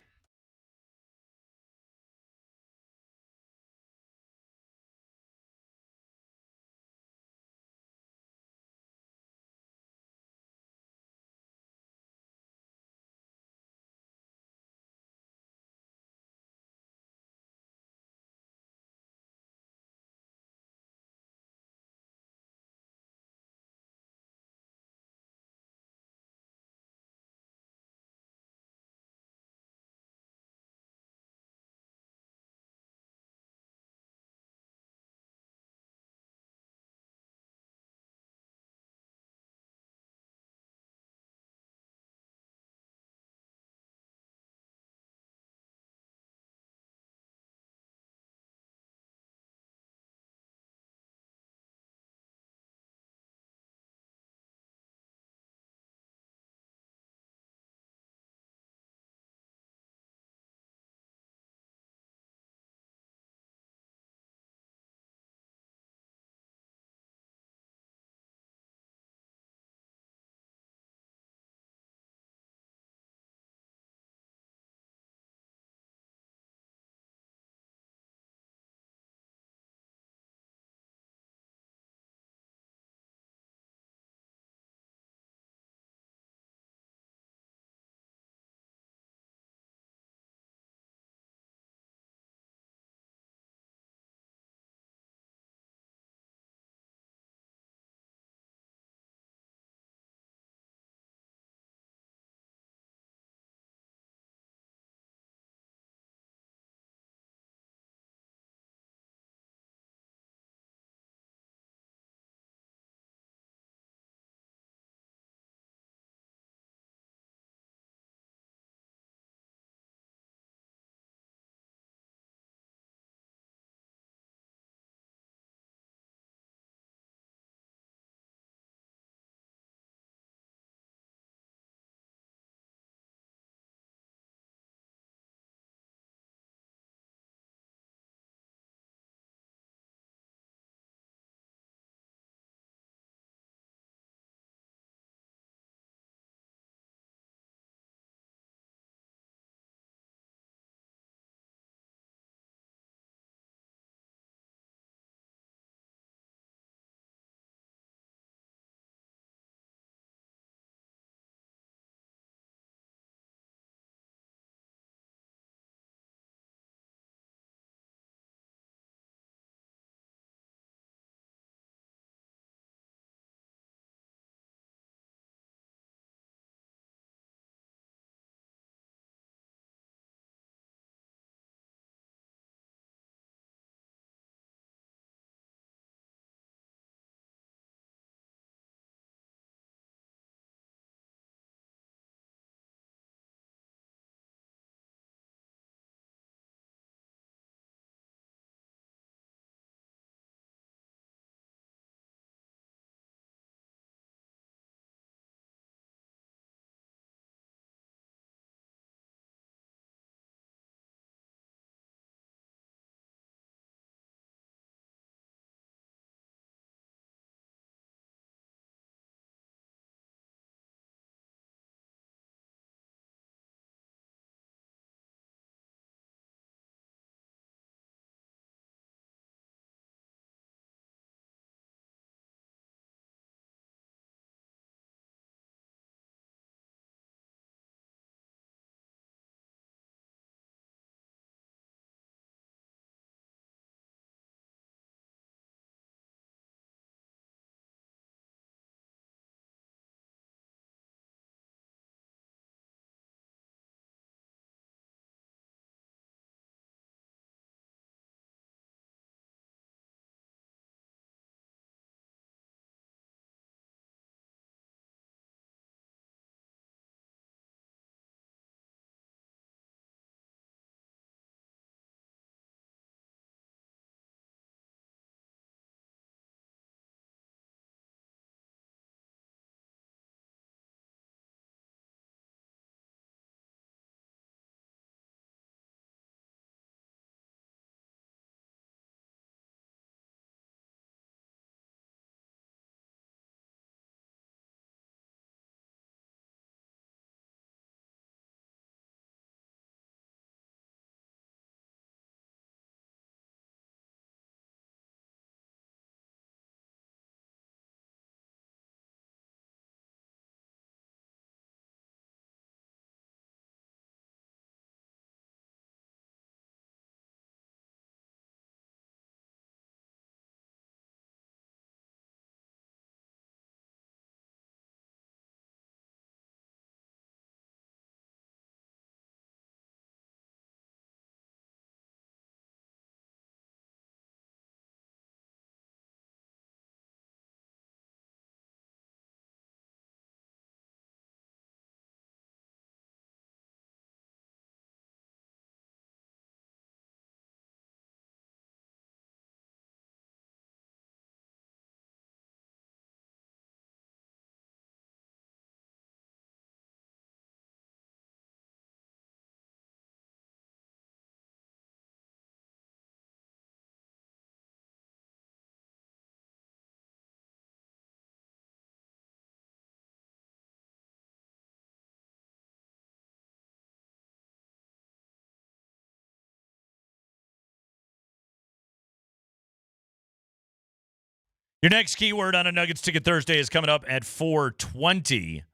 Your next keyword on a Nuggets Ticket Thursday is coming up at 4:20.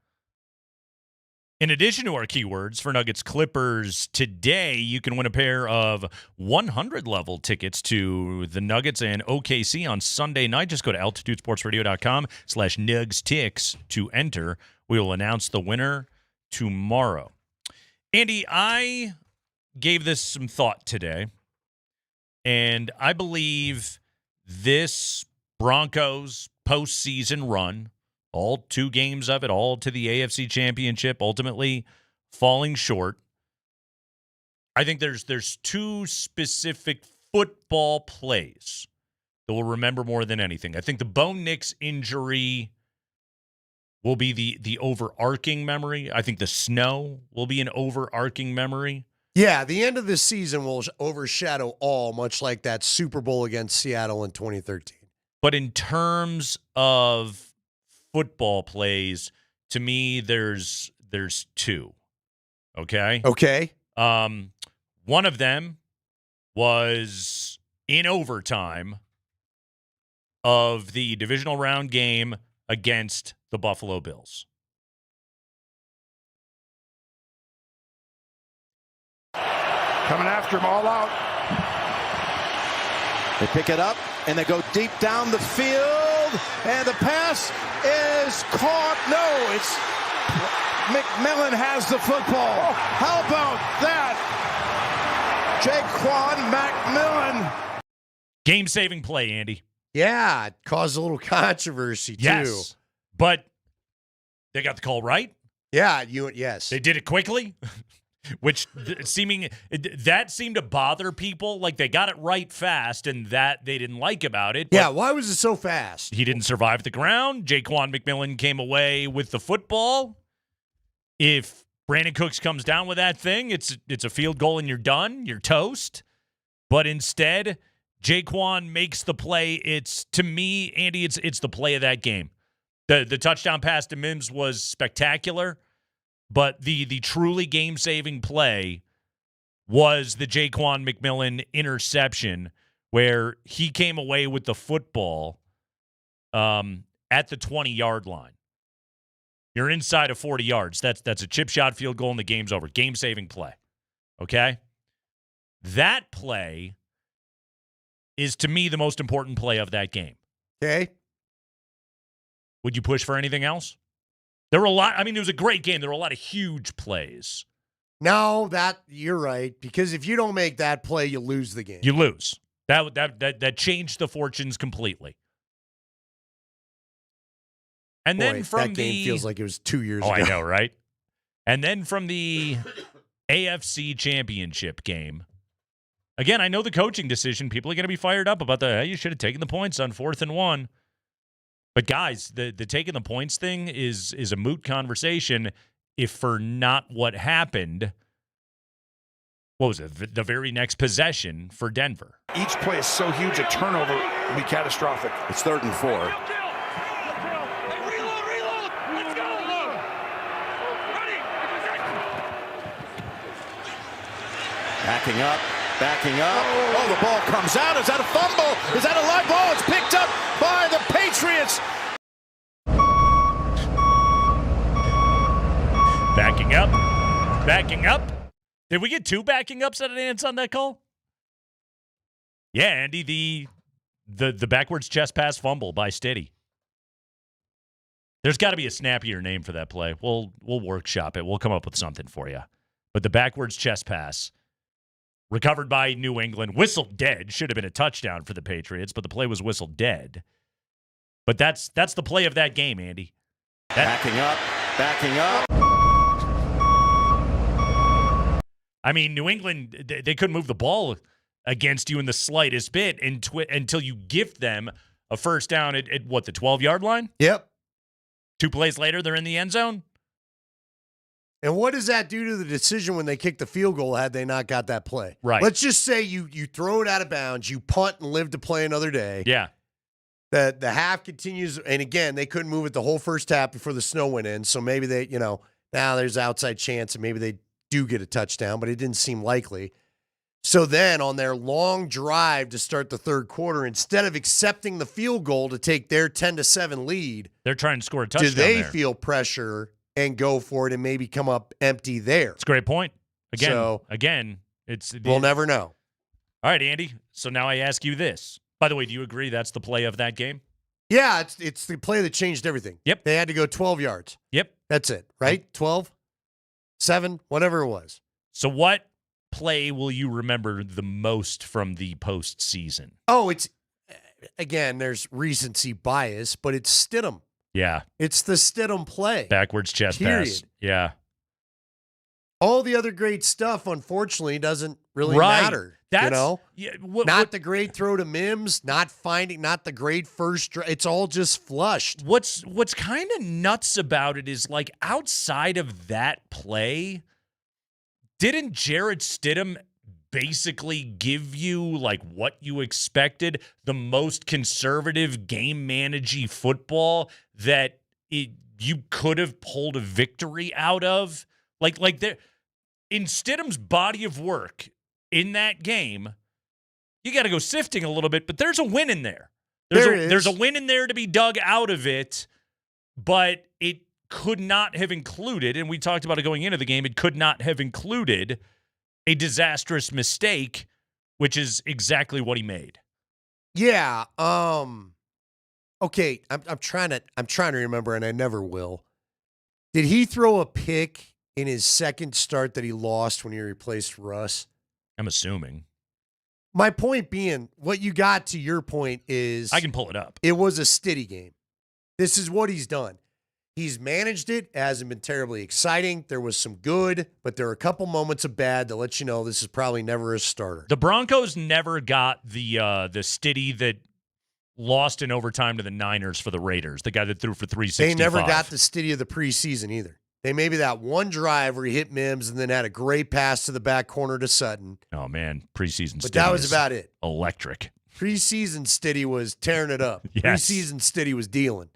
In addition to our keywords for Nuggets Clippers today, you can win a pair of 100-level tickets to the Nuggets and OKC on Sunday night. Just go to altitudesportsradio.com/NugsTix to enter. We will announce the winner tomorrow. Andy, I gave this some thought today, and I believe this Broncos postseason run, all 2 games of it, all to the AFC Championship, ultimately falling short. I think there's 2 specific football plays that we'll remember more than anything. I think the Bo Nix injury will be the overarching memory. I think the snow will be an overarching memory.
Yeah, the end of this season will overshadow all, much like that Super Bowl against Seattle in 2013.
But in terms of football plays, to me, there's 2. Okay?
Okay.
One of them was in overtime of the divisional round game against the Buffalo Bills.
Coming after him all out.
They pick it up, and they go deep down the field, and the pass is caught. No, it's McMillan has the football. How about that? Jaquan McMillan.
Game-saving play, Andy.
Yeah, it caused a little controversy, too.
Yes, but they got the call right.
Yeah, yes.
They did it quickly. Which seemed to bother people. Like, they got it right fast, and that they didn't like about it.
Yeah, why was it so fast?
He didn't survive the ground. Jaquan McMillan came away with the football. If Brandon Cooks comes down with that thing, it's a field goal and you're done. You're toast. But instead, Jaquan makes the play. It's, to me, Andy, it's the play of that game. The touchdown pass to Mims was spectacular. But the truly game-saving play was the Jaquan McMillan interception, where he came away with the football at the 20-yard line. You're inside of 40 yards. That's a chip shot field goal, and the game's over. Game-saving play. Okay? That play is, to me, the most important play of that game.
Okay.
Would you push for anything else? There were a lot. I mean, it was a great game. There were a lot of huge plays.
No, you're right. Because if you don't make that play, you lose the game.
You lose. That changed the fortunes completely. And then from
that game feels like it was 2 years ago.
I know, right? And then from the AFC Championship game, again, I know the coaching decision. People are going to be fired up about you should have taken the points on 4th and 1. But guys, the taking the points thing is a moot conversation if for not what happened. What was it? The very next possession for Denver.
Each play is so huge, a turnover will be catastrophic.
It's 3rd and 4. Backing up. Oh, the ball comes out. Is that a fumble? Is that a live ball? It's picked up by the Patriots.
Backing up. Did we get 2 backing ups at an ants on that call? Yeah, Andy, the backwards chest pass fumble by Steady. There's got to be a snappier name for that play. We'll workshop it. We'll come up with something for you. But the backwards chest pass, recovered by New England, whistled dead. Should have been a touchdown for the Patriots, but the play was whistled dead. But that's the play of that game, Andy.
Backing up.
I mean, New England, they couldn't move the ball against you in the slightest bit until you gift them a first down at what, the 12-yard line?
Yep.
2 plays later, they're in the end zone.
And what does that do to the decision when they kick the field goal had they not got that play?
Right.
Let's just say you throw it out of bounds, you punt and live to play another day.
Yeah.
The half continues, and again, they couldn't move it the whole first half before the snow went in, so maybe they, now there's outside chance and maybe they do get a touchdown, but it didn't seem likely. So then on their long drive to start the third quarter, instead of accepting the field goal to take their 10-7 lead,
they're trying to score a touchdown.
Do they
there.
feel pressure and go for it and maybe come up empty there?
It's a great point. Again,
So,
we'll
never know.
All right, Andy. So now I ask you this. By the way, do you agree that's the play of that game?
Yeah, it's the play that changed everything.
Yep.
They had to go 12 yards.
Yep.
That's it, right? 12, 7, whatever it was.
So what play will you remember the most from the postseason?
Oh, again, there's recency bias, but it's Stidham.
Yeah.
It's the Stidham play.
Backwards chest pass. Yeah.
All the other great stuff, unfortunately, doesn't really matter. Not the great throw to Mims, not the great first. It's all just flushed.
What's kind of nuts about it is, like, outside of that play, didn't Jarrett Stidham basically give you, like, what you expected, the most conservative game-managing football that you could have pulled a victory out of? Like there, in Stidham's body of work in that game, you got to go sifting a little bit, but there's a win in there. There's a win in there to be dug out of it, but it could not have included, and we talked about it going into the game, it could not have included a disastrous mistake, which is exactly what he made.
Yeah. Okay. I'm trying to remember, and I never will. Did he throw a pick in his second start that he lost when he replaced Russ?
I'm assuming.
My point being, what you got to your point is,
I can pull it up.
It was a Stiddy game. This is what he's done. He's managed it. It hasn't been terribly exciting. There was some good, but there are a couple moments of bad that let you know this is probably never a starter.
The Broncos never got the Stiddy that lost in overtime to the Niners for the Raiders, the guy that threw for 365.
They never got the Stiddy of the preseason either. They maybe that one drive where he hit Mims and then had a great pass to the back corner to Sutton.
Oh, man, preseason
But
Stiddy
that was
is
about it.
Electric.
Preseason Stiddy was tearing it up.
Yes.
Preseason Stiddy was dealing.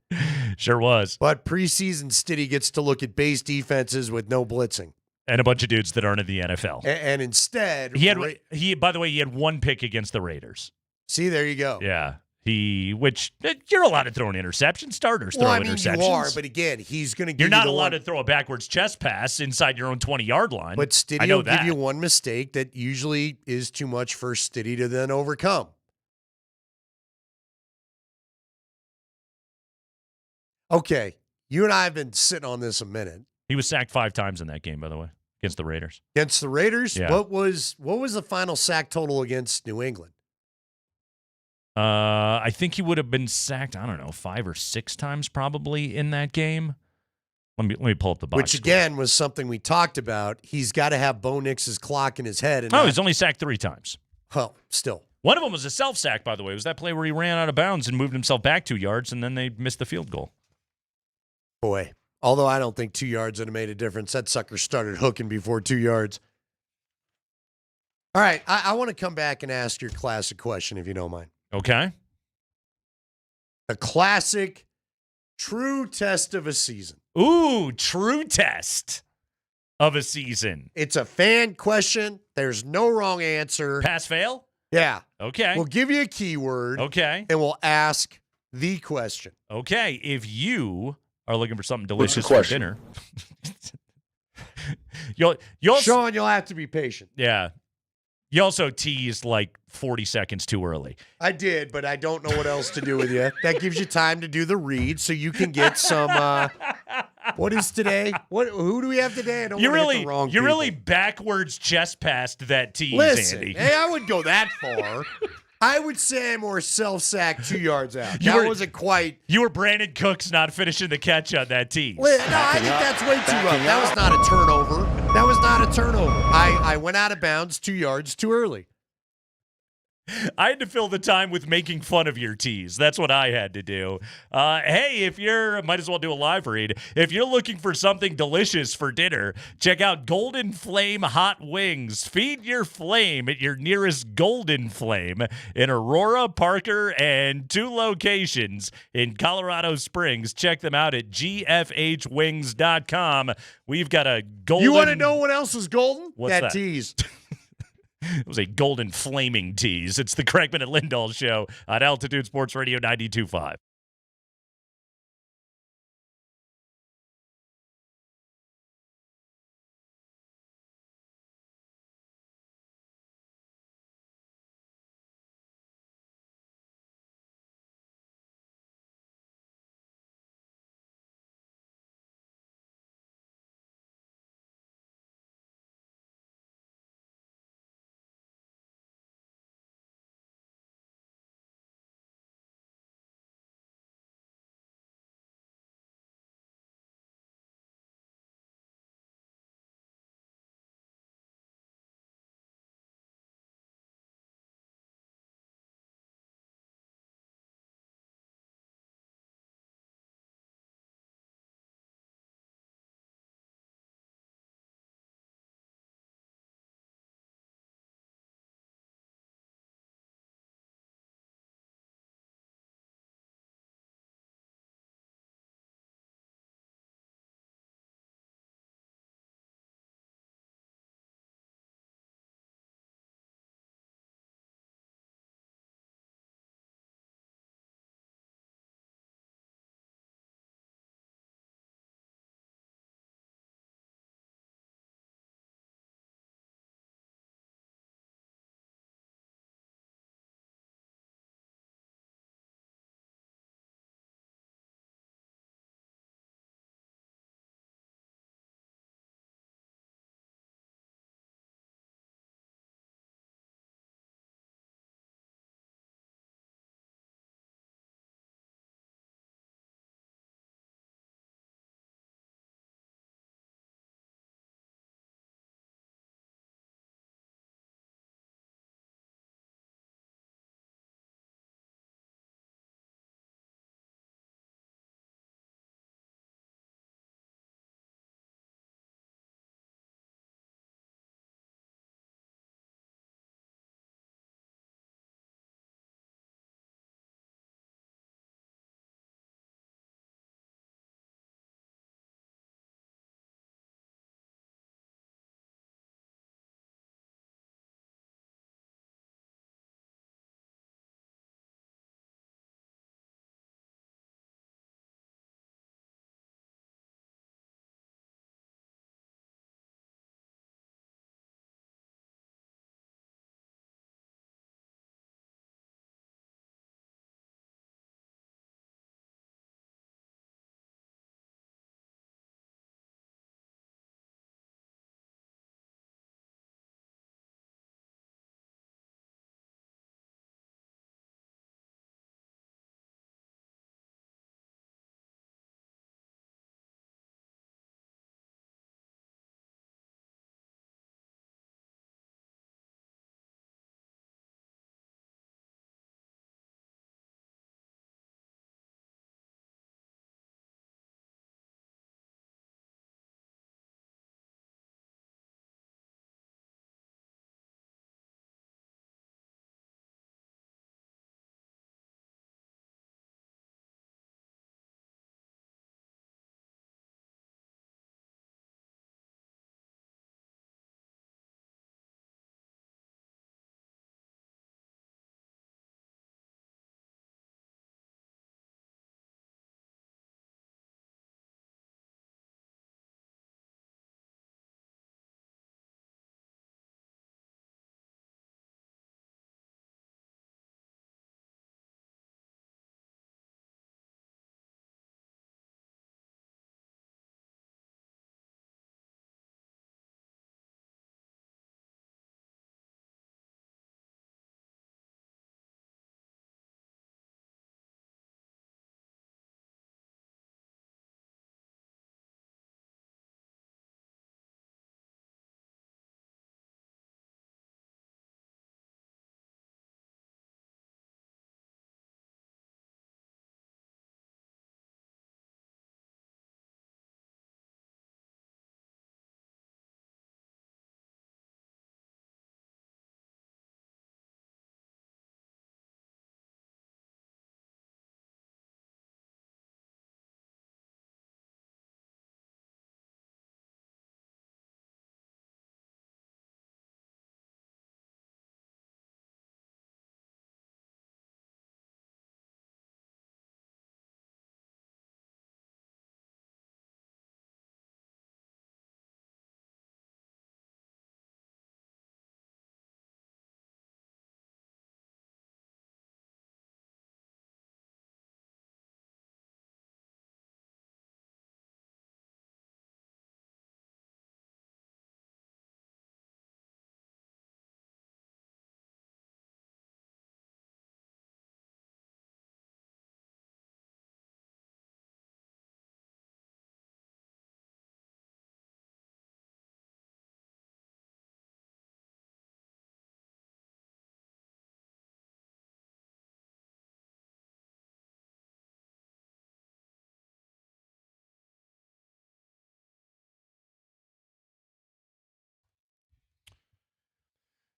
Sure was.
But preseason Stiddy gets to look at base defenses with no blitzing.
And a bunch of dudes that aren't in the NFL.
And instead,
by the way, he had one pick against the Raiders.
See, there you go.
Yeah. You're allowed to throw an interception. Starters throw interceptions.
You are, but again, he's going to give
You're not
you
allowed to throw a backwards chest pass inside your own 20-yard line.
But Stiddy will give you one mistake that usually is too much for Stiddy to then overcome. Okay, you and I have been sitting on this a minute.
He was sacked 5 times in that game, by the way, against the Raiders.
Against the Raiders?
Yeah.
What was the final sack total against New England?
I think he would have been sacked, 5 or 6 times probably in that game. Let me pull up the box.
Which, again, was something we talked about. He's got to have Bo Nix's clock in his head.
He's only sacked 3 times.
Well, still.
One of them was a self-sack, by the way. It was that play where he ran out of bounds and moved himself back 2 yards, and then they missed the field goal.
Boy, although I don't think 2 yards would have made a difference. That sucker started hooking before 2 yards. All right, I want to come back and ask your classic question, if you don't mind.
Okay.
A classic true test of a season.
Ooh, true test of a season.
It's a fan question. There's no wrong answer.
Pass, fail?
Yeah.
Okay.
We'll give you a keyword.
Okay.
And we'll ask the question.
Okay. If you are looking for something delicious for dinner,
Sean, you'll have to be patient.
Yeah. You also teased like 40 seconds too early.
I did, but I don't know what else to do with you. That gives you time to do the read so you can get some what is today? Who do we have today? I don't want to get the wrong
You
people.
really backwards chest passed that tease,
Listen,
Andy.
hey, I wouldn't go that far. I would say I'm more self-sacked 2 yards out. Wasn't quite.
You were Brandon Cooks not finishing the catch on that tease.
No, I think that's way too rough. That was not a turnover. That was not a turnover. I went out of bounds 2 yards too early.
I had to fill the time with making fun of your tease. That's what I had to do. Hey, might as well do a live read. If you're looking for something delicious for dinner, check out Golden Flame Hot Wings. Feed your flame at your nearest Golden Flame in Aurora, Parker, and 2 locations in Colorado Springs. Check them out at gfhwings.com. We've got a golden...
You want to know what else is golden?
What's that?
Tease.
It was a golden flaming tease. It's the Kreckman and Lindahl show on Altitude Sports Radio 92.5.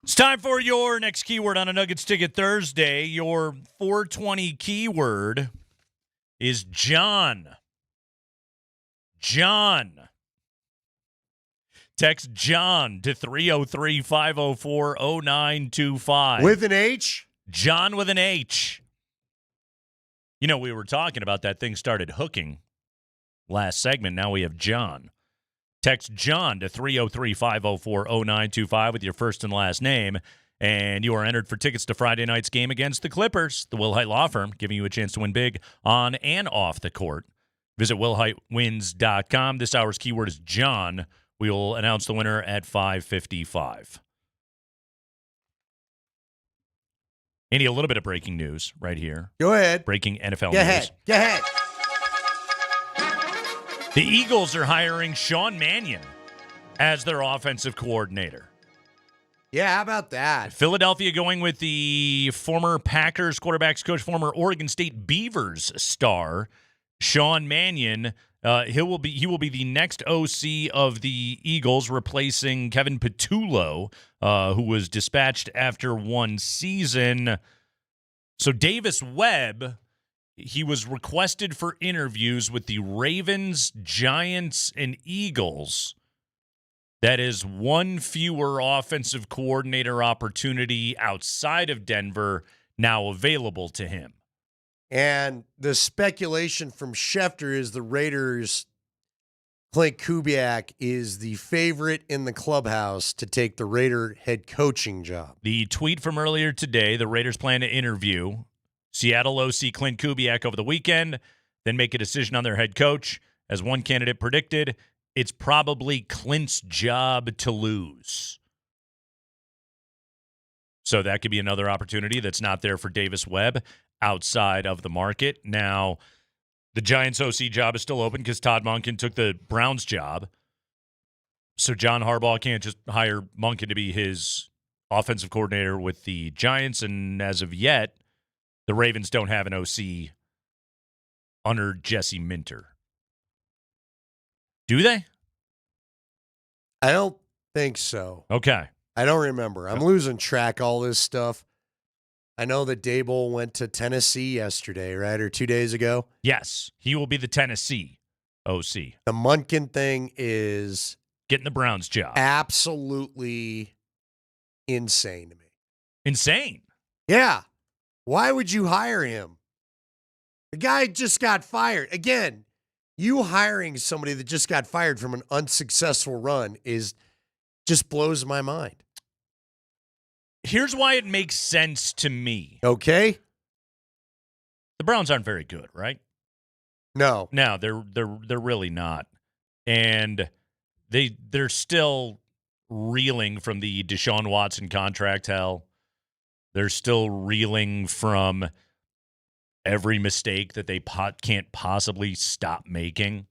It's time for your next keyword on a Nuggets Ticket Thursday. Your 420 keyword is John. John. Text John to 303-504-0925.
With an H?
John with an H. You know, we were talking about that thing started hooking last segment. Now we have John. Text John to 303-504-0925 with your first and last name, and you are entered for tickets to Friday night's game against the Clippers. The Wilhite Law Firm giving you a chance to win big on and off the court. Visit wilhitewins.com. This hour's keyword is John. We will announce the winner at 5:55. Andy, a little bit of breaking news right here.
Go ahead.
Breaking NFL
Go
news.
ahead. Go ahead.
The Eagles are hiring Sean Mannion as their offensive coordinator.
Yeah, how about that?
Philadelphia going with the former Packers quarterbacks coach, former Oregon State Beavers star, Sean Mannion. He will be the next OC of the Eagles, replacing Kevin Patullo, who was dispatched after one season. So Davis Webb, he was requested for interviews with the Ravens, Giants, and Eagles. That is one fewer offensive coordinator opportunity outside of Denver now available to him.
And the speculation from Schefter is the Raiders' Clint Kubiak is the favorite in the clubhouse to take the Raider head coaching job.
The tweet from earlier today, the Raiders plan to interview Seattle OC Clint Kubiak over the weekend, then make a decision on their head coach. As one candidate predicted, it's probably Clint's job to lose. So that could be another opportunity that's not there for Davis Webb outside of the market. Now, the Giants OC job is still open because Todd Monken took the Browns job. So John Harbaugh can't just hire Monken to be his offensive coordinator with the Giants. And as of yet, the Ravens don't have an OC under Jesse Minter. Do they?
I don't think so.
Okay.
I don't remember. I'm losing track of all this stuff. I know that Dable went to Tennessee yesterday, right? Or 2 days ago?
Yes. He will be the Tennessee OC.
The Monken thing is
getting the Browns job.
Absolutely insane to me.
Insane?
Yeah. Why would you hire him? The guy just got fired. Again, you hiring somebody that just got fired from an unsuccessful run just blows my mind.
Here's why it makes sense to me.
Okay.
The Browns aren't very good, right?
No.
No, they're really not. And they're still reeling from the Deshaun Watson contract hell. They're still reeling from every mistake that they can't possibly stop making.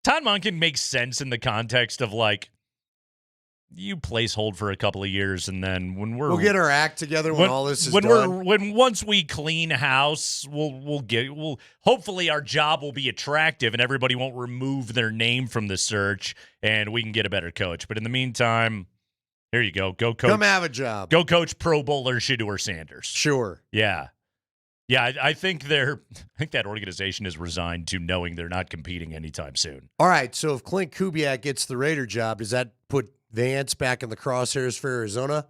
Todd Monken makes sense in the context of, like, you placehold for a couple of years, and then when we'll
get our act together when all this is done.
Once we clean house, we'll hopefully our job will be attractive, and everybody won't remove their name from the search, and we can get a better coach. But in the meantime, here you go. Go coach.
Come have a job.
Go coach Pro Bowler Shedeur Sanders.
Sure.
Yeah. Yeah, I think that organization is resigned to knowing they're not competing anytime soon.
All right, so if Clint Kubiak gets the Raider job, does that put Vance back in the crosshairs for Arizona?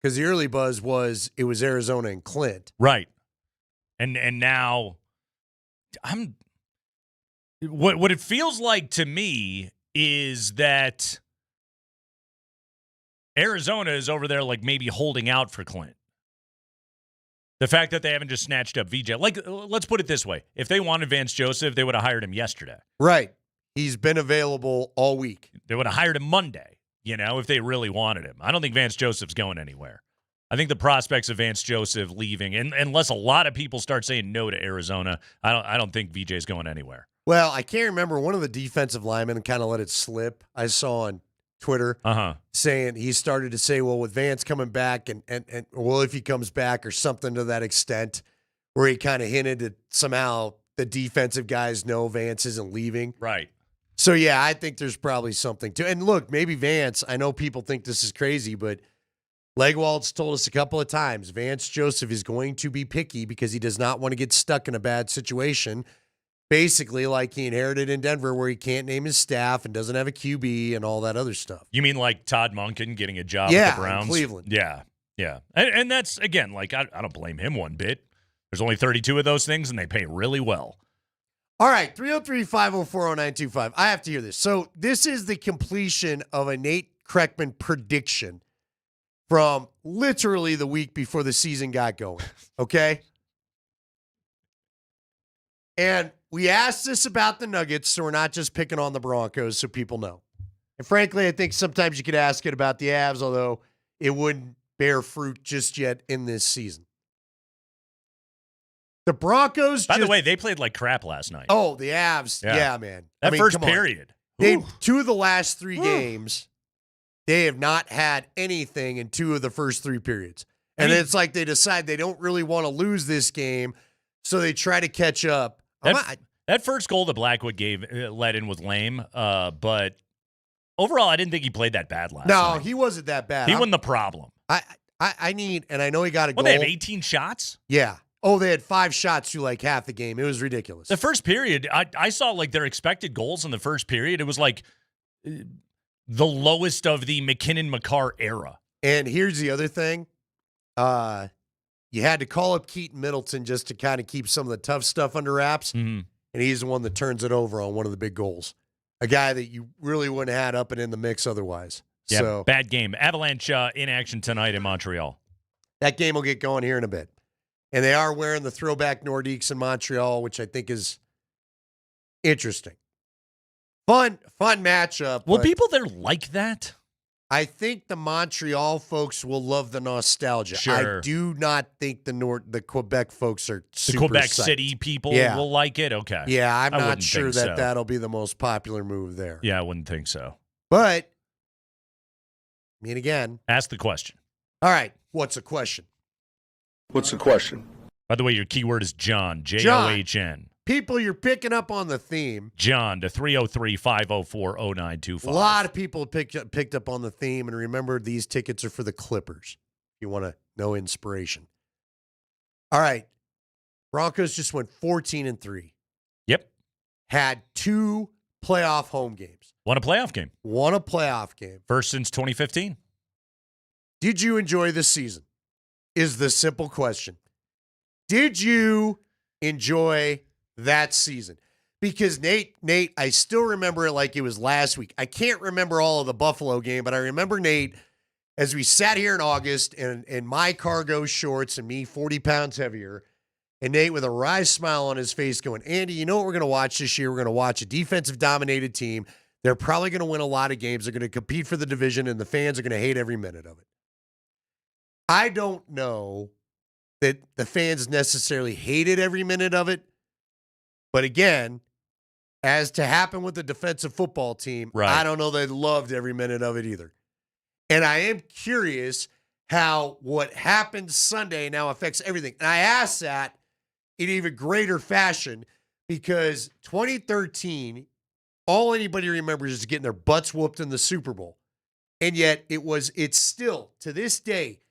Because the early buzz was it was Arizona and Clint.
Right. And now what it feels like to me is that Arizona is over there like maybe holding out for Clint. The fact that they haven't just snatched up VJ. Like, let's put it this way. If they wanted Vance Joseph, they would have hired him yesterday.
Right. He's been available all week.
They would have hired him Monday, if they really wanted him. I don't think Vance Joseph's going anywhere. I think the prospects of Vance Joseph leaving, and unless a lot of people start saying no to Arizona, I don't think VJ's going anywhere.
Well, I can't remember. One of the defensive linemen kind of let it slip. I saw on Twitter saying he started to say, well, with Vance coming back and well, if he comes back or something to that extent, where he kind of hinted that somehow the defensive guys know Vance isn't leaving.
Right.
So, yeah, I think there's probably something to it. And look, maybe Vance, I know people think this is crazy, but Legwold's told us a couple of times, Vance Joseph is going to be picky because he does not want to get stuck in a bad situation, basically like he inherited in Denver where he can't name his staff and doesn't have a QB and all that other stuff.
You mean like Todd Monken getting a job
Yeah,
at the Browns?
in Cleveland.
Yeah. And that's, again, like, I don't blame him one bit. There's only 32 of those things, and they pay really well.
All right, 303-504-0925. I have to hear this. So this is the completion of a Nate Kreckman prediction from literally the week before the season got going, okay? And we asked this about the Nuggets, so we're not just picking on the Broncos so people know. And frankly, I think sometimes you could ask it about the Avs, although it wouldn't bear fruit just yet in this season. The Broncos.
By the way, they played like crap last night.
Oh, the Avs. Yeah, man.
That first period.
Two of the last three games, they have not had anything in two of the first three periods. And then it's like they decide they don't really want to lose this game, so they try to catch up.
That first goal that Blackwood let in was lame, but overall, I didn't think he played that bad last night.
No, he wasn't that bad.
He wasn't the problem.
I need, and I know he got a goal.
They have 18 shots?
Yeah. Oh, they had 5 shots through like half the game. It was ridiculous.
The first period, I saw like their expected goals in the first period. It was like the lowest of the McKinnon-McCarr era.
And here's the other thing. You had to call up Keaton Middleton just to kind of keep some of the tough stuff under wraps.
Mm-hmm.
And he's the one that turns it over on one of the big goals. A guy that you really wouldn't have had up and in the mix otherwise.
Yeah,
so
bad game. Avalanche in action tonight in Montreal.
That game will get going here in a bit. And they are wearing the throwback Nordiques in Montreal, which I think is interesting. Fun matchup.
Will people there like that?
I think the Montreal folks will love the nostalgia.
Sure.
I do not think the Quebec folks are super
The Quebec
psyched.
City people will like it? Okay.
Yeah, I'm
I
not
wouldn't
sure
think
that
so.
that'll be the most popular move there.
Yeah, I wouldn't think so.
But, I mean, again.
Ask the question.
All right, what's the question?
What's the question?
By the way, your keyword is John, John.
People, you're picking up on the theme.
John to 303-504-0925.
A lot of people picked up on the theme, and remember, these tickets are for the Clippers. If you want to know inspiration. All right. Broncos just went 14-3.
Yep.
Had 2 playoff home games.
Won a playoff game.
First
since 2015.
Did you enjoy this season? Is the simple question. Did you enjoy that season? Because Nate, I still remember it like it was last week. I can't remember all of the Buffalo game, but I remember Nate as we sat here in August in my cargo shorts and me 40 pounds heavier, and Nate with a wry smile on his face going, Andy, you know what we're going to watch this year? We're going to watch a defensive-dominated team. They're probably going to win a lot of games. They're going to compete for the division, and the fans are going to hate every minute of it. I don't know that the fans necessarily hated every minute of it. But again, as to happen with the defensive football team,
right.
I don't know they loved every minute of it either. And I am curious how what happened Sunday now affects everything. And I ask that in even greater fashion because 2013, all anybody remembers is getting their butts whooped in the Super Bowl. And yet it's still, to this day,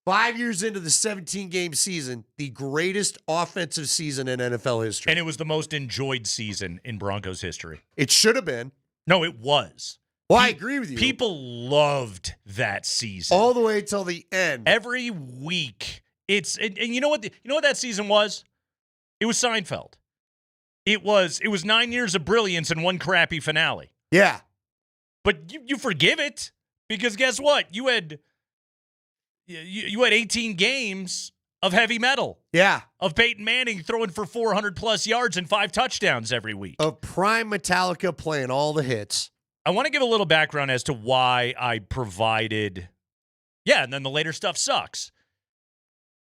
5 years into the 17-game season, the greatest offensive season in NFL history.
And it was the most enjoyed season in Broncos history.
It should have been.
No, it was.
Well, I agree with you.
People loved that season.
All the way till the end.
Every week. And you know what that season was? It was Seinfeld. It was 9 years of brilliance and one crappy finale.
Yeah.
But you forgive it because guess what? You had 18 games of heavy metal.
Yeah.
Of Peyton Manning throwing for 400-plus yards and 5 touchdowns every week.
Of prime Metallica playing all the hits.
I want to give a little background as to why I provided. Yeah, and then the later stuff sucks.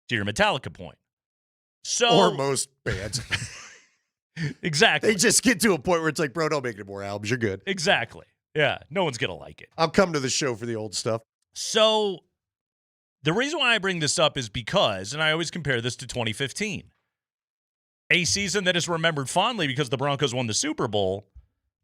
To your Metallica point.
Or most bands.
Exactly.
They just get to a point where it's like, bro, don't make any more albums. You're good.
Exactly. Yeah, no one's going to like it.
I'll come to the show for the old stuff.
So the reason why I bring this up is because, and I always compare this to 2015, a season that is remembered fondly because the Broncos won the Super Bowl,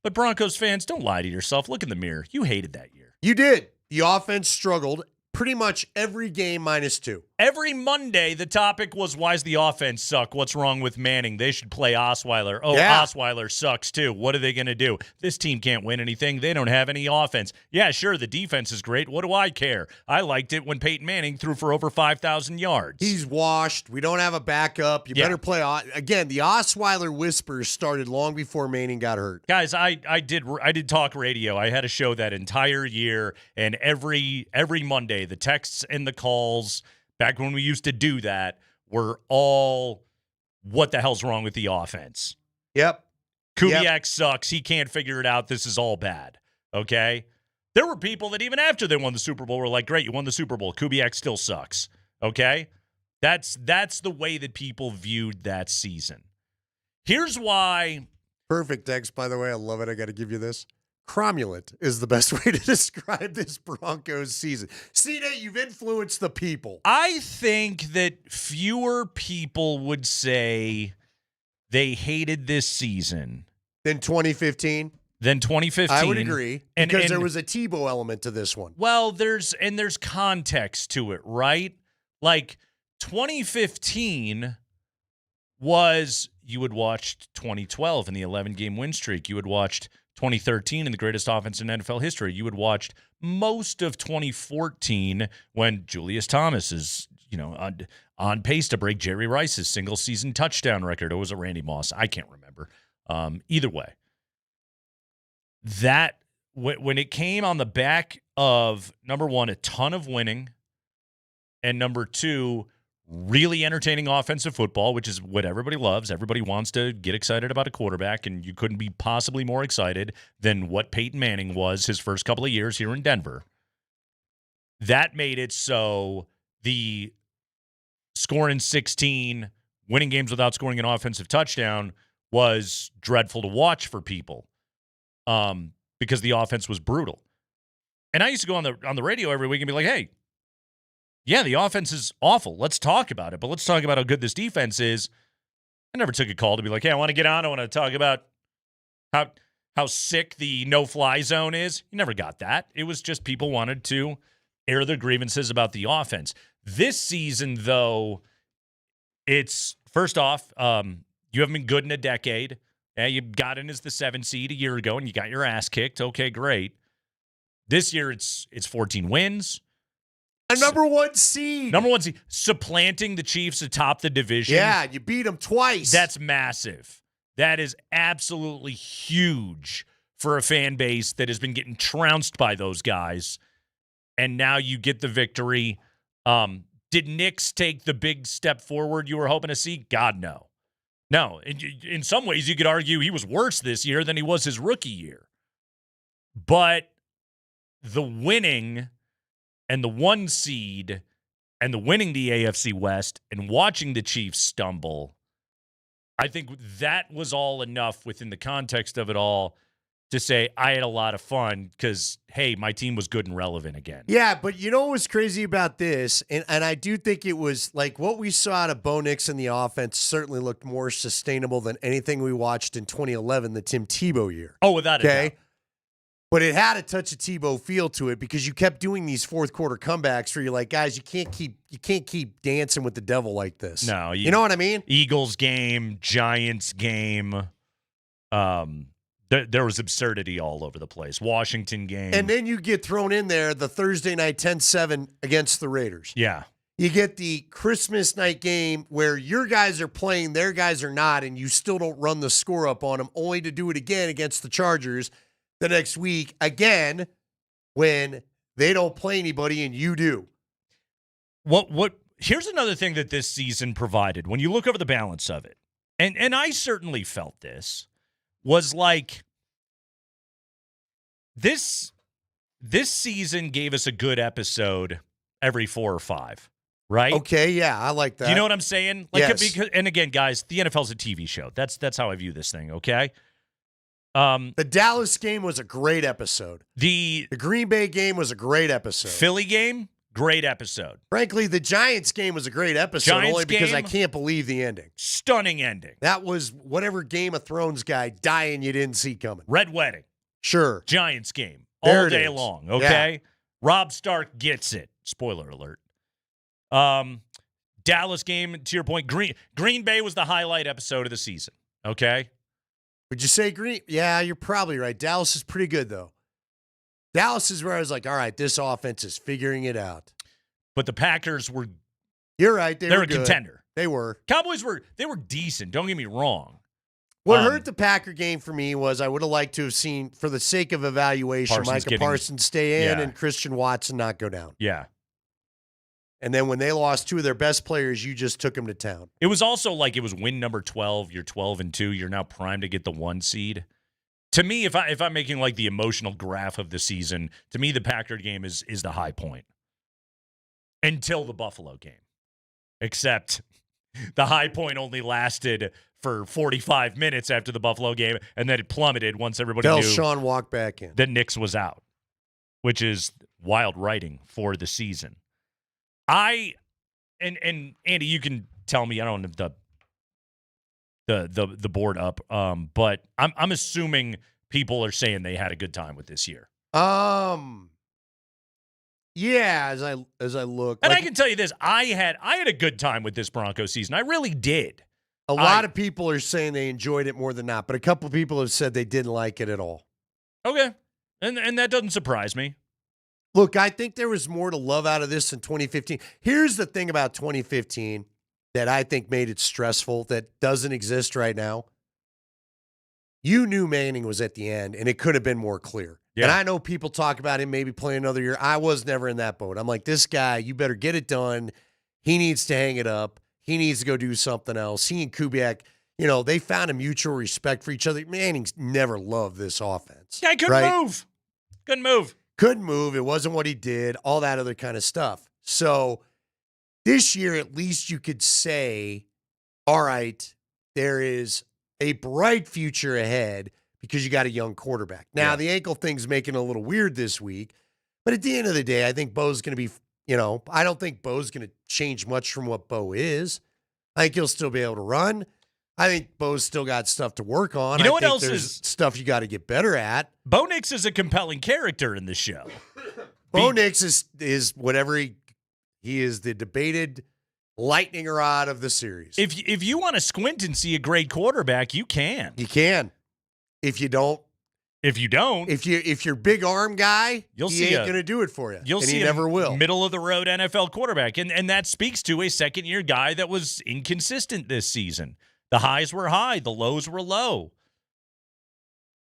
But Broncos fans, don't lie to yourself. Look in the mirror. You hated that year.
You did. The offense struggled pretty much every game -2.
Every Monday, the topic was, why does the offense suck? What's wrong with Manning? They should play Osweiler. Oh,
Yeah.
Osweiler sucks too. What are they going to do? This team can't win anything. They don't have any offense. Yeah, sure, the defense is great. What do I care? I liked it when Peyton Manning threw for over 5,000 yards.
He's washed. We don't have a backup. You better play. Again, the Osweiler whispers started long before Manning got hurt.
Guys, I did talk radio. I had a show that entire year, and every Monday, the texts and the calls, back when we used to do that, were all, what the hell's wrong with the offense?
Yep.
Kubiak sucks. He can't figure it out. This is all bad. Okay? There were people that even after they won the Super Bowl were like, great, you won the Super Bowl. Kubiak still sucks. Okay? That's the way that people viewed that season. Here's why.
Perfect text, by the way. I love it. I got to give you this. Cromulent is the best way to describe this Broncos season. See, Nate, you've influenced the people.
I think that fewer people would say they hated this season
than 2015.
I
would agree. Because there was a Tebow element to this one.
Well, there's context to it, right? Like 2015 was, you had watched 2012 in the 11-game win streak. You had watched 2013 in the greatest offense in NFL history. You had watched most of 2014 when Julius Thomas is, on pace to break Jerry Rice's single-season touchdown record. Or was it Randy Moss? I can't remember. Either way, that when it came on the back of, number one, a ton of winning, and number two, really entertaining offensive football, which is what everybody loves. Everybody wants to get excited about a quarterback, and you couldn't be possibly more excited than what Peyton Manning was his first couple of years here in Denver. That made it so the scoring 16, winning games without scoring an offensive touchdown was dreadful to watch for people because the offense was brutal. And I used to go on the radio every week and be like, hey, yeah, the offense is awful. Let's talk about it, but let's talk about how good this defense is. I never took a call to be like, hey, I want to get on. I want to talk about how sick the no-fly zone is. You never got that. It was just people wanted to air their grievances about the offense. This season, though, it's, first off, you haven't been good in a decade. Yeah, you got in as the 7 seed a year ago, and you got your ass kicked. Okay, great. This year, it's 14 wins.
A number one seed.
Supplanting the Chiefs atop the division.
Yeah, you beat them twice.
That's massive. That is absolutely huge for a fan base that has been getting trounced by those guys. And now you get the victory. Did Nix take the big step forward you were hoping to see? God, no. No. In some ways, you could argue he was worse this year than he was his rookie year. But the winning and the 1 seed and the winning the AFC West and watching the Chiefs stumble, I think that was all enough within the context of it all to say I had a lot of fun because, hey, my team was good and relevant again.
Yeah, but you know what was crazy about this? And I do think it was like what we saw out of Bo Nix in the offense certainly looked more sustainable than anything we watched in 2011, the Tim Tebow year.
Oh, without a doubt.
But it had a touch of Tebow feel to it because you kept doing these fourth quarter comebacks where you're like, guys, you can't keep dancing with the devil like this.
No,
you know what I mean?
Eagles game, Giants game. There was absurdity all over the place. Washington game.
And then you get thrown in there the Thursday night 10-7 against the Raiders.
Yeah.
You get the Christmas night game where your guys are playing, their guys are not, and you still don't run the score up on them, only to do it again against the Chargers the next week, again, when they don't play anybody and you do.
Here's another thing that this season provided. When you look over the balance of it, and I certainly felt this, was like this season gave us a good episode every 4 or 5, right?
Okay, yeah, I like that.
You know what I'm saying? Like,
yes.
Because, and again, guys, the NFL's a TV show. That's how I view this thing, okay?
The Dallas game was a great episode. The Green Bay game was a great episode.
Philly game, Great episode.
Frankly, the Giants game was a great episode
Giants
only because
game,
I can't believe the ending.
Stunning ending.
That was whatever Game of Thrones guy dying you didn't see coming.
Red Wedding.
Sure.
Giants game.
There
All
it
day
is.
long. Okay?
Yeah.
Rob Stark gets it. Spoiler alert. Dallas game, to your point, Green Bay was the highlight episode of the season. Okay?
Would you say Green? Yeah, you're probably right. Dallas is pretty good, though. Dallas is where I was like, all right, this offense is figuring it out.
But the Packers were...
You're right. They were
a
good.
contender.
They were.
Cowboys were decent. Don't get me wrong.
What hurt the Packer game for me was I would have liked to have seen, for the sake of evaluation, Micah Parsons stay in and Christian Watson not go down.
Yeah.
And then when they lost two of their best players, you just took them to town.
It was also like it was win number 12. You're 12-2. You're now primed to get the 1 seed. To me, if I'm making like the emotional graph of the season, to me the Packer game is the high point until the Buffalo game. Except the high point only lasted for 45 minutes after the Buffalo game, and then it plummeted once everybody knew
Sean walked back in.
that Nix was out, which is wild writing for the season. And Andy, you can tell me, I don't have the board up, but I'm assuming people are saying they had a good time with this year.
Yeah, as I look,
and I can tell you this, I had a good time with this Broncos season. I really did.
A lot of people are saying they enjoyed it more than not, but a couple of people have said they didn't like it at all.
Okay, and that doesn't surprise me.
Look, I think there was more to love out of this in 2015. Here's the thing about 2015 that I think made it stressful that doesn't exist right now. You knew Manning was at the end, and it could have been more clear. Yeah. And I know people talk about him maybe playing another year. I was never in that boat. I'm like, this guy, you better get it done. He needs to hang it up. He needs to go do something else. He and Kubiak, they found a mutual respect for each other. Manning's never loved this offense.
Yeah, he couldn't move.
Couldn't move. It wasn't what he did, all that other kind of stuff. So this year, at least you could say, all right, there is a bright future ahead because you got a young quarterback. Now, the ankle thing's making it a little weird this week, but at the end of the day, I think Bo's going to be, I don't think Bo's going to change much from what Bo is. I think he'll still be able to run. I think Bo's still got stuff to work on.
You know
I
what
think
else
there's
is
stuff you got to get better at.
Bo Nix is a compelling character in the show.
Bo Nix is whatever he is, the debated lightning rod of the series.
If you want to squint and see a great quarterback, you can.
You can. If you don't,
if
you're big arm guy, he ain't going to do it for you.
You'll see
he never will.
Middle of the road NFL quarterback, and that speaks to a second year guy that was inconsistent this season. The highs were high, the lows were low.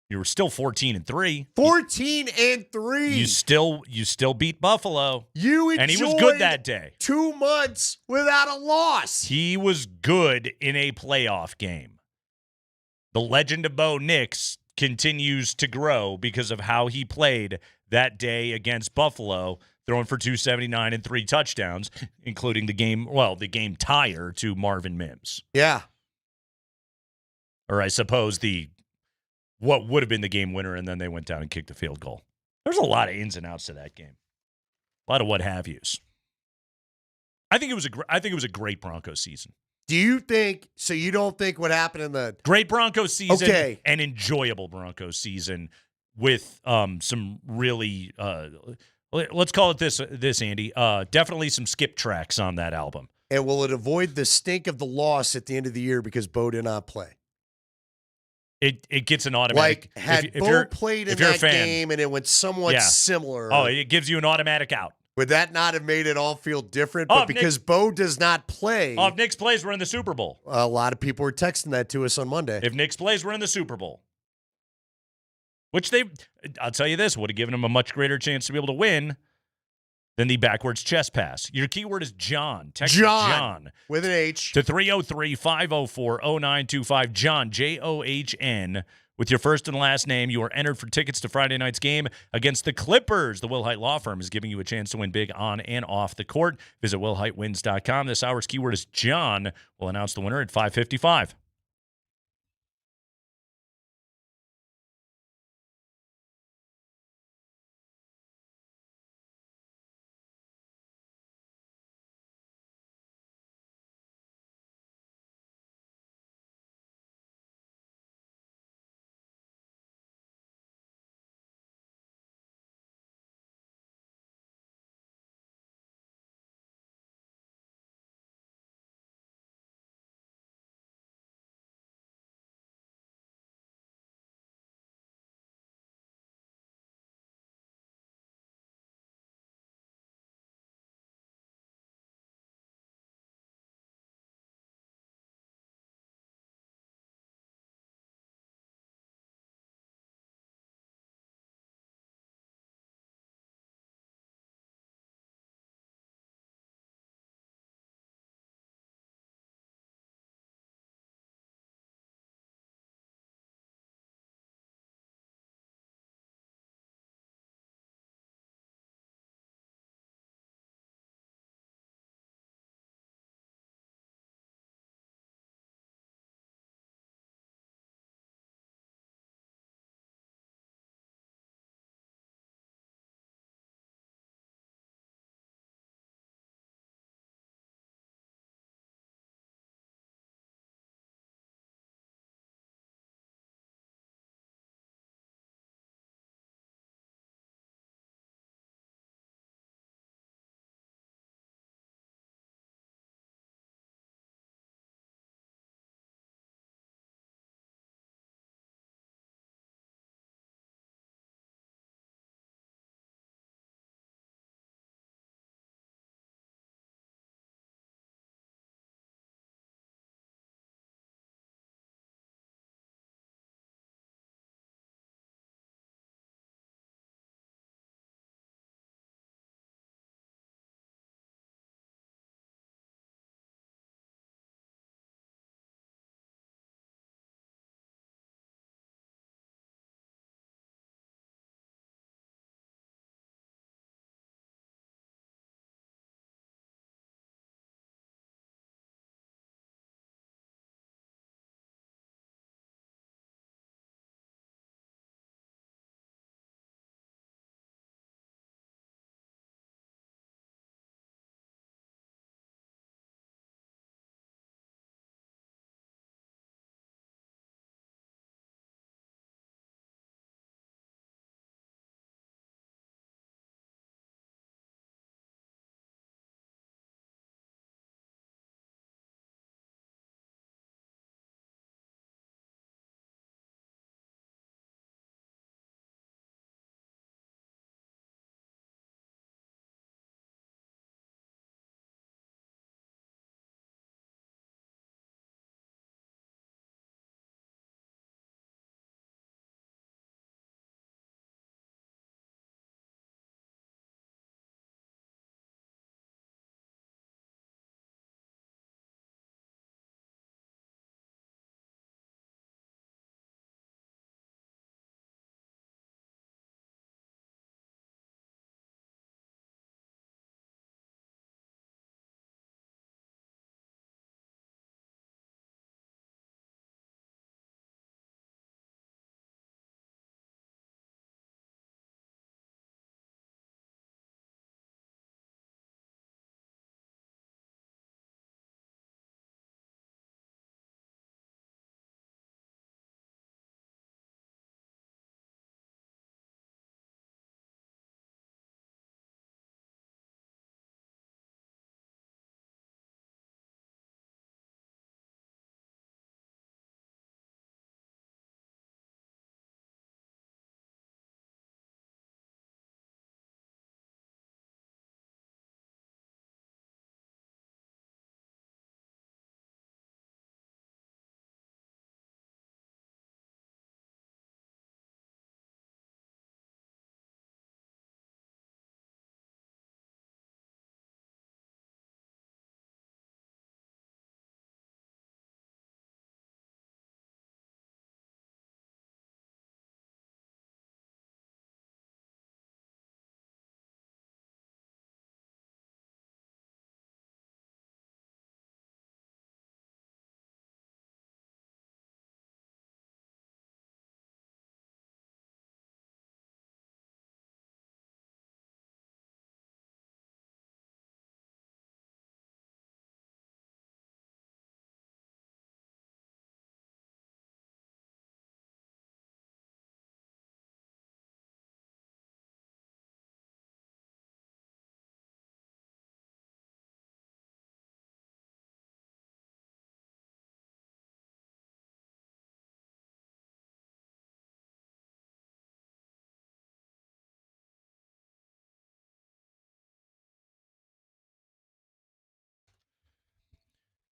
You were still 14-3.
14-3.
You still beat Buffalo.
And
he was good that day.
2 months without a loss.
He was good in a playoff game. The legend of Bo Nix continues to grow because of how he played that day against Buffalo, throwing for 279 and 3 touchdowns, including the game tire to Marvin Mims.
Yeah.
Or I suppose what would have been the game winner, and then they went down and kicked the field goal. There's a lot of ins and outs to that game. A lot of what have yous. I think it was a great Broncos season.
Do you think so? You don't think what happened in the
great Broncos season and enjoyable Broncos season with some really let's call it this Andy, definitely some skip tracks on that album.
And will it avoid the stink of the loss at the end of the year because Bo did not play?
It gets an automatic.
Like, had Bo played in that game and it went somewhat similar.
Oh, it gives you an automatic out.
Would that not have made it all feel different? But because Bo does not play.
If Nix plays, we're in the Super Bowl.
A lot of people were texting that to us on Monday.
If Nix plays, we're in the Super Bowl. Which I'll tell you this, would have given them a much greater chance to be able to win than the backwards chest pass. Your keyword is John. Text John
with an H
to 303-504-0925. John, John, with your first and last name. You are entered for tickets to Friday night's game against the Clippers. The Will Hite Law Firm is giving you a chance to win big on and off the court. Visit WillHiteWins.com. This hour's keyword is John. We'll announce the winner at 5:55.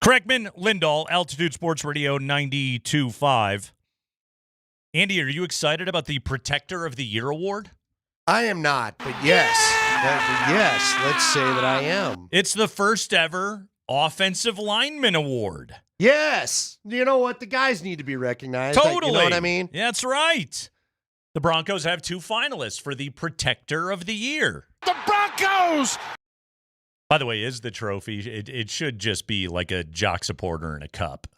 Kreckman, Lindahl, Altitude Sports Radio 92.5. Andy, are you excited about the Protector of the Year award?
I am not, but yes. Yes, let's say that I am.
It's the first ever Offensive Lineman Award.
Yes. You know what? The guys need to be recognized.
Totally.
You know what I mean?
Yeah, that's right. The Broncos have 2 finalists for the Protector of the Year.
The Broncos!
By the way, is the trophy, it should just be like a jock supporter in a cup.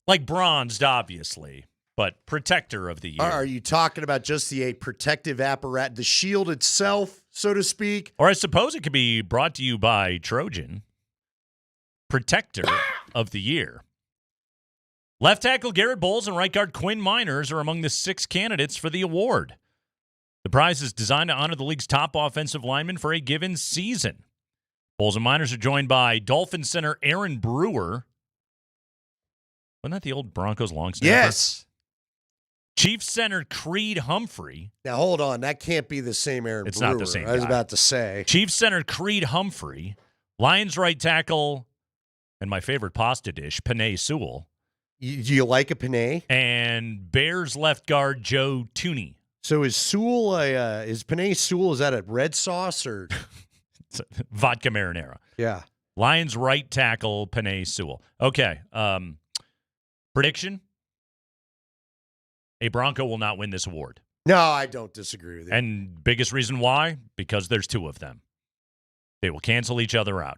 Like bronzed, obviously, but Protector of the Year.
Are you talking about just the protective apparatus, the shield itself, so to speak?
Or I suppose it could be brought to you by Trojan. Protector of the Year. Left tackle Garrett Bowles and right guard Quinn Miners are among the 6 candidates for the award. The prize is designed to honor the league's top offensive linemen for a given season. Bowles and Miners are joined by Dolphin center Aaron Brewer. Wasn't that the old Broncos long snapper?
Yes.
Chiefs center Creed Humphrey.
Now, hold on. That can't be the same Aaron
It's
Brewer.
not the same
I was
guy.
about to say.
Chiefs center Creed Humphrey. Lions right tackle, and my favorite pasta dish, Penei Sewell.
Do you like a Penei?
And Bears left guard Joe Tooney.
So is Sewell is Penei Sewell, is that a red sauce or
vodka marinara?
Yeah.
Lions right tackle Penei Sewell. Okay. Prediction? A Bronco will not win this award.
No, I don't disagree with you.
And biggest reason why? Because there's 2 of them. They will cancel each other out.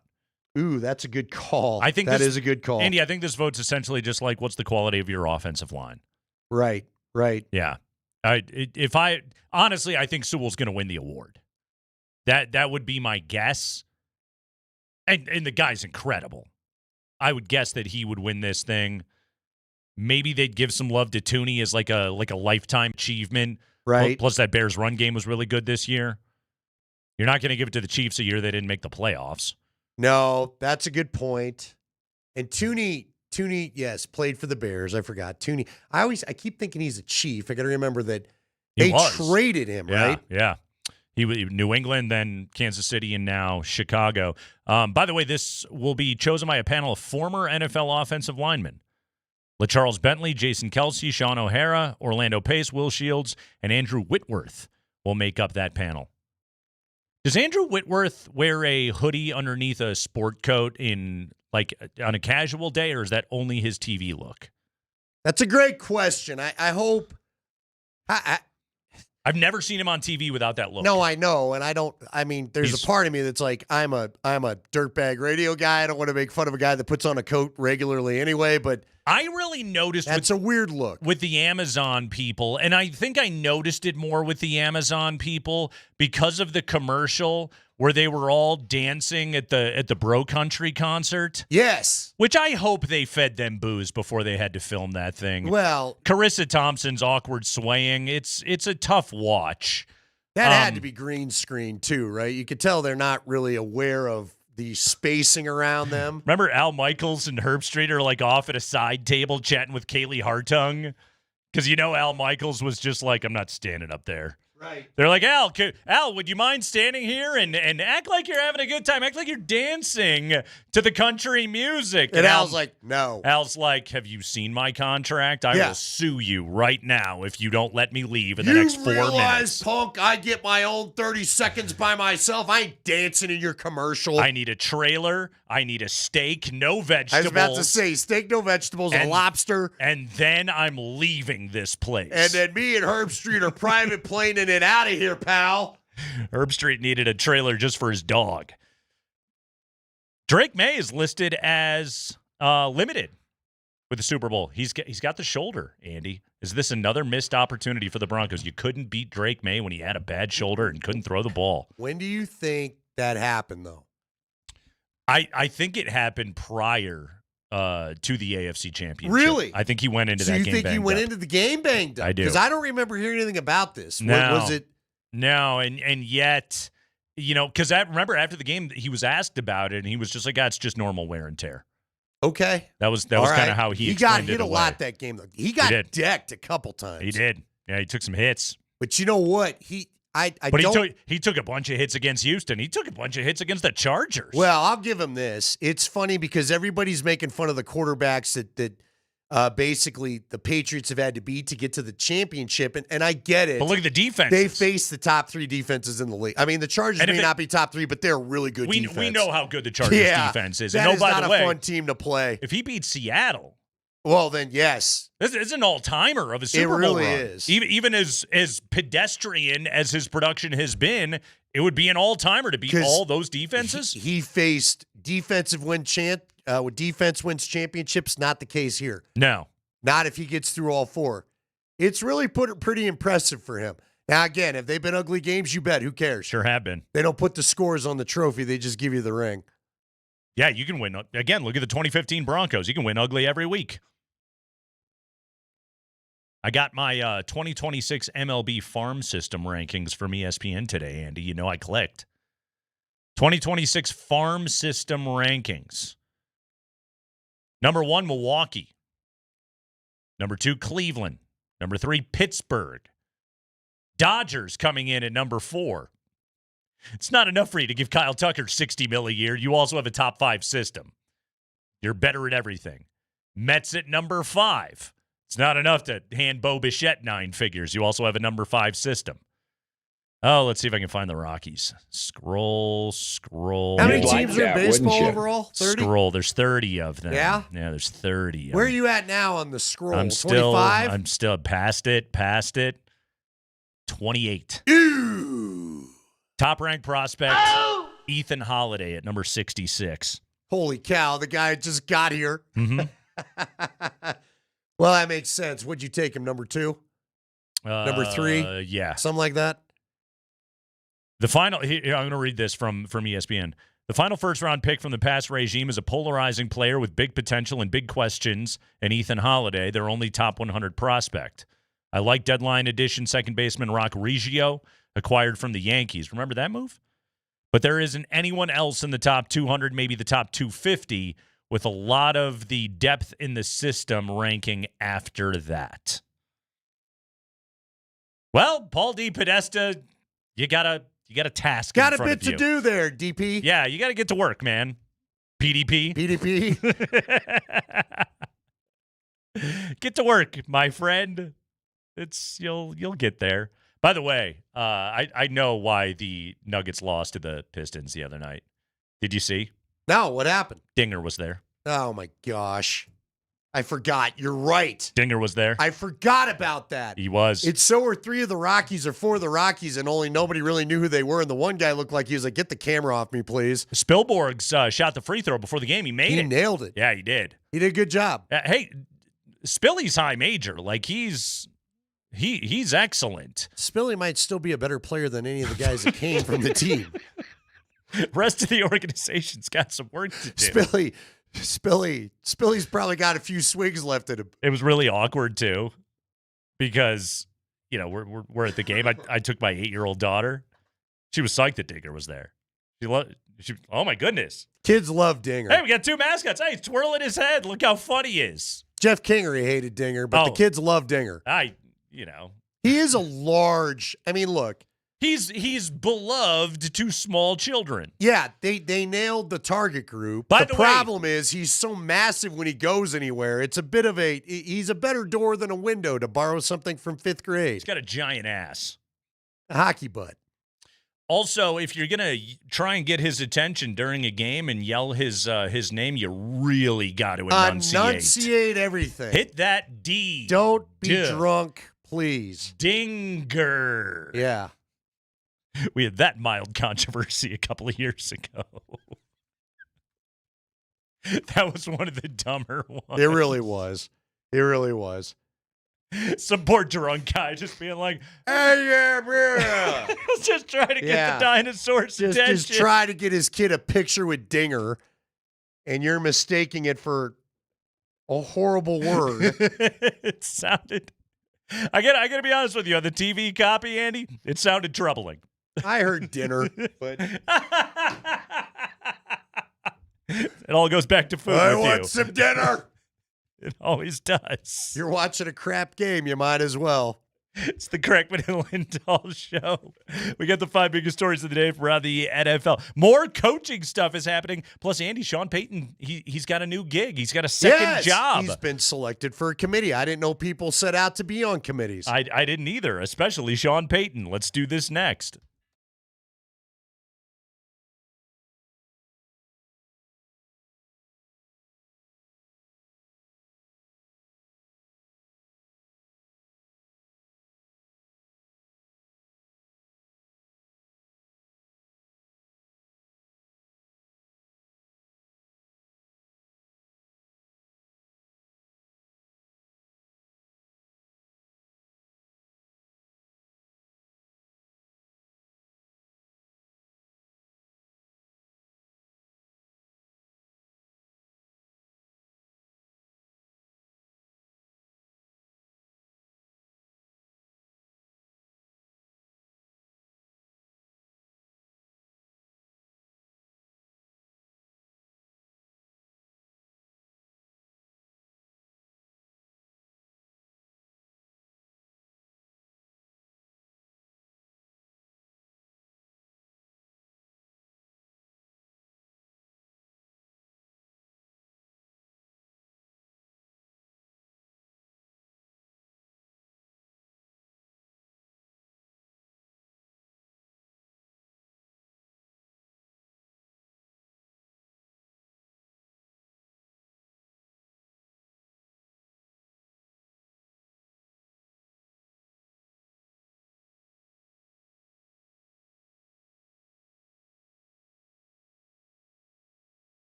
Ooh, that's a good call.
I think
that
this
is a good call.
Andy, I think this vote's essentially just like, what's the quality of your offensive line?
Right.
Yeah. Honestly, I think Sewell's going to win the award. That would be my guess. And the guy's incredible. I would guess that he would win this thing. Maybe they'd give some love to Tooney as like a lifetime achievement.
Right.
Plus that Bears run game was really good this year. You're not going to give it to the Chiefs a year they didn't make the playoffs.
No, that's a good point. And Tooney, yes, played for the Bears. I forgot. Tooney. I keep thinking he's a Chief. I got to remember that they traded him, right?
Yeah. He was New England, then Kansas City, and now Chicago. By the way, this will be chosen by a panel of former NFL offensive linemen. LaCharles Bentley, Jason Kelsey, Sean O'Hara, Orlando Pace, Will Shields, and Andrew Whitworth will make up that panel. Does Andrew Whitworth wear a hoodie underneath a sport coat on a casual day, or is that only his TV look?
That's a great question. I hope.
I've never seen him on TV without that look.
No, I know, and I don't. I mean, there's a part of me that's like, I'm a dirtbag radio guy. I don't want to make fun of a guy that puts on a coat regularly anyway, but
I really noticed
that's a weird look
with the Amazon people, and I think I noticed it more with the Amazon people because of the commercial where they were all dancing at the Bro Country concert.
Yes.
Which I hope they fed them booze before they had to film that thing.
Well,
Carissa Thompson's awkward swaying, it's a tough watch.
That had to be green screen too, right? You could tell they're not really aware of the spacing around them.
Remember Al Michaels and Herb Street are like off at a side table chatting with Kaylee Hartung? Because Al Michaels was just like, I'm not standing up there.
Right.
They're like, Al, would you mind standing here and act like you're having a good time? Act like you're dancing to the country music.
And Al's like, no.
Al's like, have you seen my contract? I will sue you right now if you don't let me leave in the next 4 minutes.
Punk, I get my own 30 seconds by myself. I ain't dancing in your commercial.
I need a trailer. I need a steak, no vegetables.
I was about to say, steak, no vegetables, and a lobster.
And then I'm leaving this place.
And then me and Herb Street are private planing it out of here, pal.
Herb Street needed a trailer just for his dog. Drake May is listed as limited with the Super Bowl. He's got the shoulder, Andy. Is this another missed opportunity for the Broncos? You couldn't beat Drake May when he had a bad shoulder and couldn't throw the ball.
When do you think that happened, though?
I think it happened prior to the AFC Championship.
Really?
I think he went into that game
So you think he went
up.
into the game banged up?
I do.
Because I don't remember hearing anything about this.
No.
What was it?
No, and yet, because remember after the game, he was asked about it, and he was just like, it's just normal wear and tear.
Okay.
That was kind of how he
got
explained
hit
it
a
away.
lot that game, though. He got decked a couple times.
He did. Yeah, he took some hits.
But you know what?
he took a bunch of hits against Houston. He took a bunch of hits against the Chargers.
Well, I'll give him this. It's funny because everybody's making fun of the quarterbacks that basically the Patriots have had to beat to get to the championship, and I get it.
But look at the defense.
They face the top 3 defenses in the league. I mean, the Chargers may not be top 3, but they're really good defense.
We know how good the Chargers defense is.
That
and
is
by
not
the way,
a fun team to play.
If he beats Seattle,
well, then yes.
This is an all-timer of a Super Bowl
really
run.
is.
Even as pedestrian as his production has been, it would be an all-timer to beat all those defenses.
He faced defense wins championships. Not the case here.
No.
Not if he gets through all 4. It's really pretty impressive for him. Now, again, have they been ugly games? You bet. Who cares?
Sure have been.
They don't put the scores on the trophy. They just give you the ring.
Yeah, you can win. Again, look at the 2015 Broncos. You can win ugly every week. I got my 2026 MLB farm system rankings from ESPN today, Andy. You know I clicked. 2026 farm system rankings. Number 1, Milwaukee. Number 2, Cleveland. Number 3, Pittsburgh. Dodgers coming in at number 4. It's not enough for you to give Kyle Tucker $60 million a year. You also have a top 5 system. You're better at everything. Mets at number 5. It's not enough to hand Bo Bichette 9 figures. You also have a number 5 system. Oh, let's see if I can find the Rockies. Scroll.
How many teams are in baseball overall? 30?
Scroll. There's 30 of them.
Yeah?
Yeah, there's 30.
Where are you at now on the scroll?
I'm
25?
still past it. 28.
Ooh.
Top-ranked prospect, Ethan Holiday at number 66.
Holy cow, the guy just got here.
Mm-hmm.
Well, that makes sense. Would you take him, number 2? Number 3?
Yeah.
Something like that?
The final, here, I'm going to read this from ESPN. The final first-round pick from the past regime is a polarizing player with big potential and big questions, and Ethan Holiday, their only top 100 prospect. I like deadline addition second baseman Rock Reggio, acquired from the Yankees. Remember that move? But there isn't anyone else in the top 200, maybe the top 250, with a lot of the depth in the system ranking after that. Well, Paul D. Podesta, you got a task.
Got a bit to do there, DP.
Yeah, you got to get to work, man. PDP. Get to work, my friend. You'll get there. By the way, I know why the Nuggets lost to the Pistons the other night. Did you see?
No, what happened?
Dinger was there.
Oh my gosh. I forgot. You're right.
Dinger was there.
I forgot about that.
He was.
It's so were 3 of the Rockies or 4 of the Rockies, and only nobody really knew who they were. And the one guy looked like he was like, "Get the camera off me, please."
Spilborgh's shot the free throw before the game. He made it.
He nailed it.
Yeah, he did.
He did a good job.
Hey, Spilly's high major. Like he's excellent.
Spilly might still be a better player than any of the guys that came from the team.
Rest of the organization's got some work to do.
Spilly's probably got a few swigs left in him.
It was really awkward too, because we're at the game. I took my 8-year-old daughter. She was psyched that Dinger was there. She oh my goodness.
Kids love Dinger.
Hey, we got 2 mascots. Hey, twirling his head. Look how funny he is.
Jeff Kingery hated Dinger, but the kids love Dinger.
He
is a large. I mean, look.
He's beloved to small children.
Yeah, they nailed the target group. The problem is he's so massive when he goes anywhere. It's a bit of he's a better door than a window, to borrow something from 5th grade.
He's got a giant ass.
A hockey butt.
Also, if you're going to try and get his attention during a game and yell his name, you really got to enunciate.
Enunciate everything.
Hit that D.
Don't be drunk, please.
Dinger.
Yeah.
We had that mild controversy a couple of years ago. That was one of the dumber ones.
It really was.
Some poor drunk guy just being like,
"Hey, yeah."
Just trying to get the dinosaur's attention.
Just try to get his kid a picture with Dinger, and you're mistaking it for a horrible word.
It sounded. I gotta be honest with you. On the TV copy, Andy, it sounded troubling.
I heard dinner, but
it all goes back to food.
I
with
want
you.
some dinner.
It always does.
You're watching a crap game. You might as well.
It's the Kreckman and Lindahl show. We got the 5 biggest stories of the day from around the NFL. More coaching stuff is happening. Plus, Andy, Sean Payton, he's got a new gig. He's got a second job.
He's been selected for a committee. I didn't know people set out to be on committees.
I didn't either, especially Sean Payton. Let's do this next.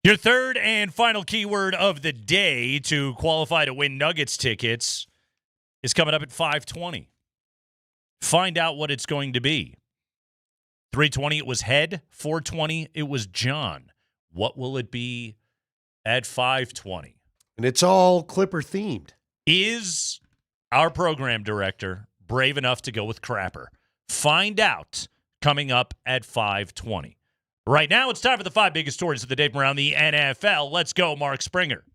Your third and final keyword of the day to qualify to win Nuggets tickets is coming up at 5:20. Find out what it's going to be. 3:20 it was Head. 4:20 it was John. What will it be at 5:20?
And it's all Clipper themed.
Is our program director brave enough to go with Crapper? Find out coming up at 5:20. Right now, it's time for the 5 biggest stories of the day from around the NFL. Let's go, Mark Springer.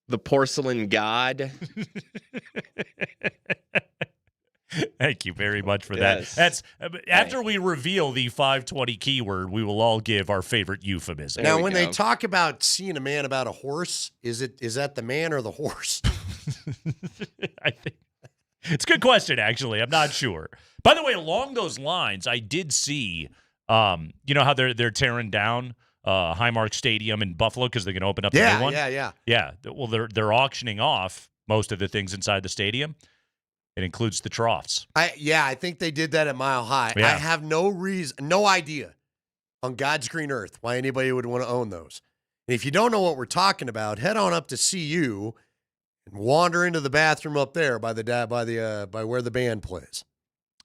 The porcelain god.
Thank you very much for
Yes.
that. That's after we reveal the 5:20 keyword, we will all give our favorite euphemism.
Now, when they talk about seeing a man about a horse, is that the man or the horse?
I think it's a good question, actually. I'm not sure. By the way, along those lines, I did see, you know how they're tearing down Highmark Stadium in Buffalo because they're going to open up the new one? Yeah. Well, they're auctioning off most of the things inside the stadium. It includes the troughs.
I think they did that at Mile High.
Yeah.
I have no idea on God's green earth why anybody would want to own those. And if you don't know what we're talking about, head on up to CU and wander into the bathroom up there by where the band plays.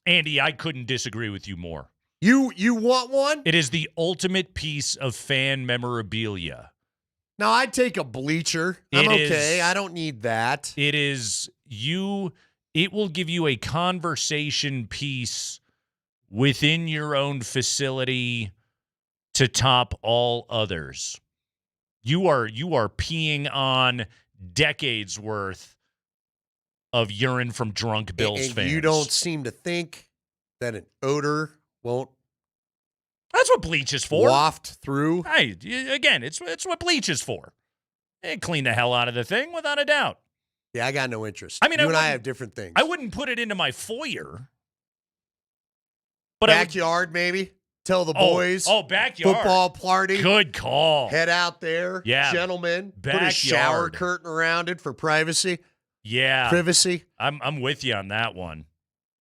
Andy, I couldn't disagree with you more.
You want one?
It is the ultimate piece of fan memorabilia.
Now, I'd take a bleacher. I'm okay. I don't need that.
It is you. It will give you a conversation piece within your own facility to top all others. You are peeing on decades worth of urine from drunk Bills
And
fans.
you don't seem to think that an odor won't.
That's what bleach is for.
Waft through.
Hey, again, it's what bleach is for. Clean the hell out of the thing, without a doubt.
Yeah, I got no interest.
I mean,
you and I have different things.
I wouldn't put it into my foyer. But
backyard, maybe. Tell the boys.
Oh, backyard.
Football party.
Good call.
Head out there.
Yeah.
Gentlemen.
Backyard.
Put a shower curtain around it for privacy.
Yeah.
Privacy.
I'm with you on that one.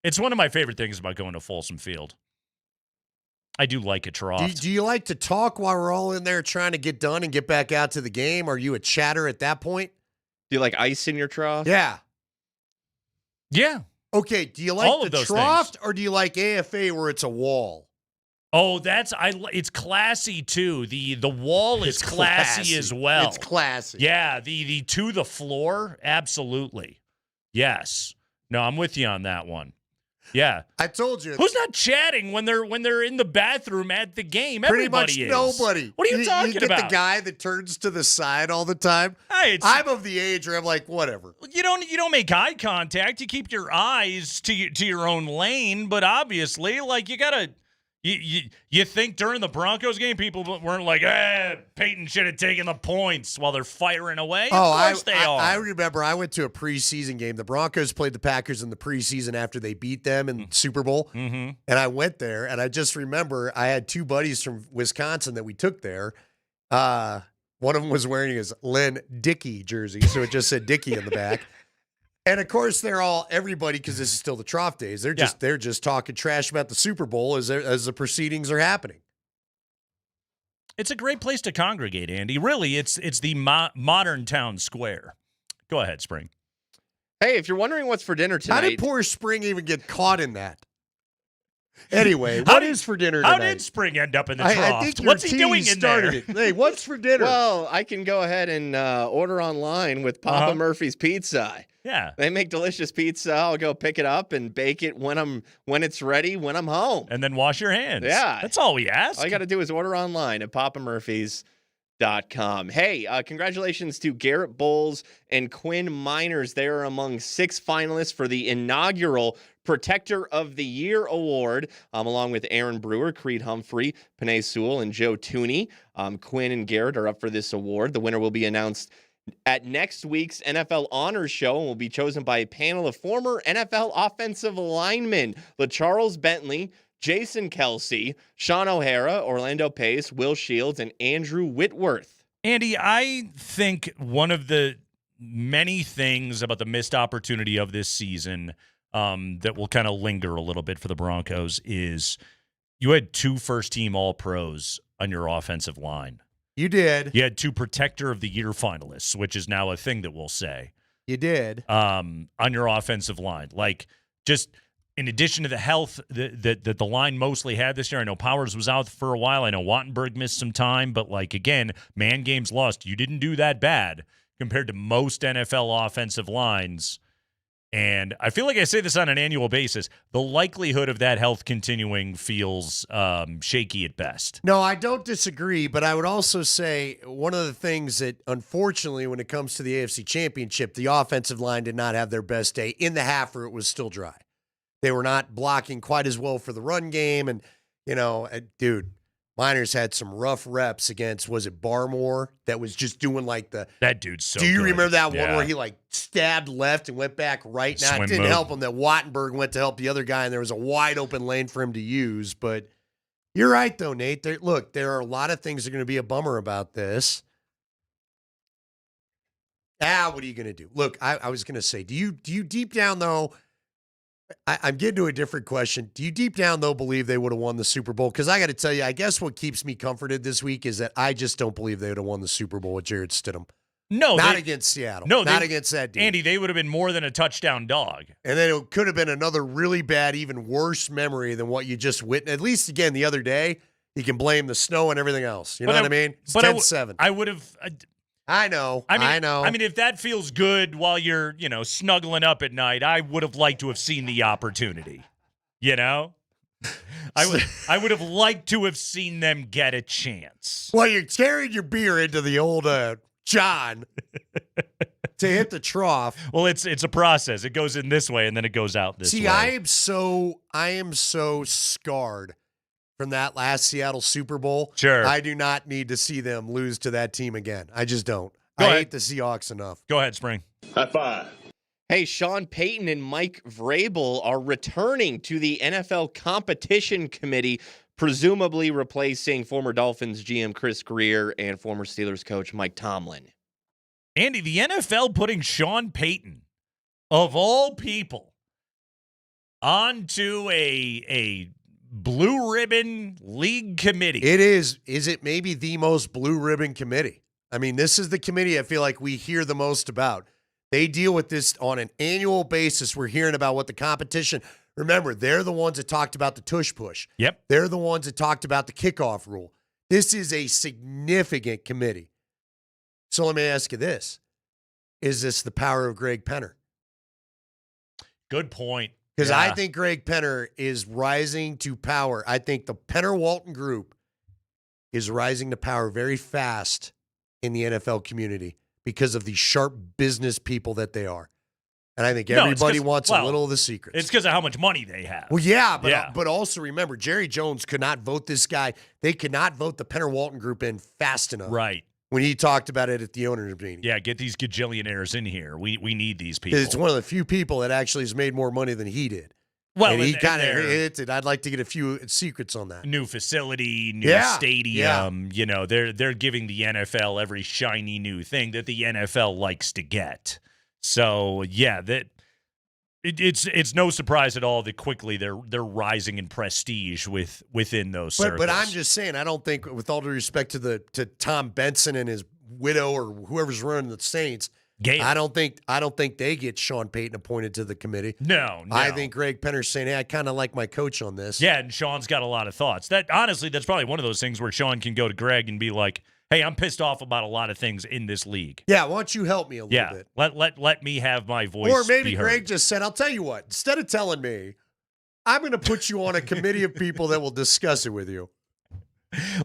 It's one of my favorite things about going to Folsom Field. I do like a trough.
Do you like to talk while we're all in there trying to get done and get back out to the game? Are you a chatter at that point?
Do you like ice in your trough?
Yeah.
Yeah.
Okay, do you
All
like
of
the
those
trough or do you like AFA where it's a wall?
Oh, it's classy too. The wall is classy as well.
It's classy.
Yeah, the to the floor, absolutely. Yes. No, I'm with you on that one. Yeah.
I told you.
Who's not chatting when they're in the bathroom at the game?
Pretty
Everybody
much
is.
nobody.
What are you talking
you get
about?
the guy that turns to the side all the time.
Hey,
I'm of the age where I'm like, whatever.
You don't make eye contact. You keep your eyes to your own lane, but obviously, like, you gotta. You think during the Broncos game people weren't like, Peyton should have taken the points while they're firing away? Of course they are.
I remember I went to a preseason game. The Broncos played the Packers in the preseason after they beat them in Super Bowl.
Mm-hmm.
And I went there, and I just remember I had two buddies from Wisconsin that we took there. One of them was wearing his Len Dickey jersey, so it just said Dickey in the back. And of course, everybody, because this is still the trough days. They're just talking trash about the Super Bowl as the proceedings are happening.
It's a great place to congregate, Andy. Really, it's the modern town square. Go ahead, Spring.
Hey, if you're wondering what's for dinner tonight,
How did poor Spring even get caught in that? Anyway, what is for dinner tonight?
How did Spring end up in the trough?
I think
What's he doing in there?
it. Hey, what's for dinner?
Well, I can go ahead and order online with Papa Murphy's Pizza.
Yeah.
They make delicious pizza. I'll go pick it up and bake it when it's ready, when I'm home.
And then wash your hands.
Yeah.
That's all we ask.
All you got to do is order online at papamurphys.com. Hey, congratulations to Garrett Bowles and Quinn Miners. They are among 6 finalists for the inaugural Protector of the Year Award, along with Aaron Brewer, Creed Humphrey, Panay Sewell, and Joe Tooney. Quinn and Garrett are up for this award. The winner will be announced at next week's NFL Honors Show and will be chosen by a panel of former NFL offensive linemen, LaCharles Bentley, Jason Kelsey, Sean O'Hara, Orlando Pace, Will Shields, and Andrew Whitworth.
Andy, I think one of the many things about the missed opportunity of this season that will kind of linger a little bit for the Broncos is you had 2 first-team All-Pros on your offensive line.
You did.
You had 2 Protector of the Year finalists, which is now a thing that we'll say.
You did.
On your offensive line. Like, just in addition to the health that the line mostly had this year, I know Powers was out for a while. I know Wattenberg missed some time. But, like, again, man games lost. You didn't do that bad compared to most NFL offensive lines. And I feel like I say this on an annual basis. The likelihood of that health continuing feels shaky at best.
No, I don't disagree, but I would also say one of the things that, unfortunately, when it comes to the AFC Championship, the offensive line did not have their best day in the half where it was still dry. They were not blocking quite as well for the run game. And, dude, Miners had some rough reps against, was it Barmore, that was just doing like
that dude's so
Do you
good.
remember that one
Yeah.
where he like stabbed left and went back right? Now, it didn't help him that Wattenberg went to help the other guy and there was a wide open lane for him to use. But you're right, though, Nate. There are a lot of things that are going to be a bummer about this. What are you going to do? Look, I was going to say, do you deep down, though, I'm getting to a different question. Do you deep down, though, believe they would have won the Super Bowl? Because I got to tell you, I guess what keeps me comforted this week is that I just don't believe they would have won the Super Bowl with Jared Stidham.
No,
not against Seattle.
No,
not against that team.
Andy, they would have been more than a touchdown dog.
And then it could have been another really bad, even worse memory than what you just witnessed. At least, again, the other day, you can blame the snow and everything else. You know what I mean? It's 10-7.
I would have...
I know. I know.
I mean, if that feels good while you're, snuggling up at night, I would have liked to have seen the opportunity. I would have liked to have seen them get a chance.
Well, you're carrying your beer into the old John to hit the trough.
Well, it's a process. It goes in this way and then it goes out this way.
See, I am so scarred from that last Seattle Super Bowl.
Sure.
I do not need to see them lose to that team again. I just don't.
Go ahead.
Hate the Seahawks enough.
Go ahead, Spring.
High five.
Hey, Sean Payton and Mike Vrabel are returning to the NFL Competition Committee, presumably replacing former Dolphins GM Chris Greer and former Steelers coach Mike Tomlin.
Andy, the NFL putting Sean Payton, of all people, onto a blue ribbon league committee.
It is. Is it maybe the most blue ribbon committee? I mean, this is the committee I feel like we hear the most about. They deal with this on an annual basis. We're hearing about what the competition. Remember, they're the ones that talked about the tush push.
Yep.
They're the ones that talked about the kickoff rule. This is a significant committee. So let me ask you this. Is this the power of Greg Penner?
Good point.
Because I think Greg Penner is rising to power. I think the Penner-Walton group is rising to power very fast in the NFL community because of the sharp business people that they are. And I think everybody wants a little of the secrets.
It's because of how much money they have.
Well, yeah, but also remember, Jerry Jones could not vote this guy. They could not vote the Penner-Walton group in fast enough.
Right.
When he talked about it at the owners' meeting.
Yeah, get these gajillionaires in here. We need these people.
It's one of the few people that actually has made more money than he did.
Well,
and he kind of hinted. I'd like to get a few secrets on that.
New facility, new stadium.
Yeah.
They're giving the NFL every shiny new thing that the NFL likes to get. So yeah, it's no surprise at all that quickly they're rising in prestige within those circles.
But I'm just saying, I don't think, with all due respect to Tom Benson and his widow or whoever's running the Saints, I don't think they get Sean Payton appointed to the committee.
No.
I think Greg Penner's saying, hey, I kind of like my coach on this.
Yeah, and Sean's got a lot of thoughts. That's probably one of those things where Sean can go to Greg and be like, hey, I'm pissed off about a lot of things in this league.
Yeah, why don't you help me a little bit?
Let me have my voice.
Or maybe
be heard.
Greg just said, I'll tell you what, instead of telling me, I'm going to put you on a committee of people that will discuss it with you.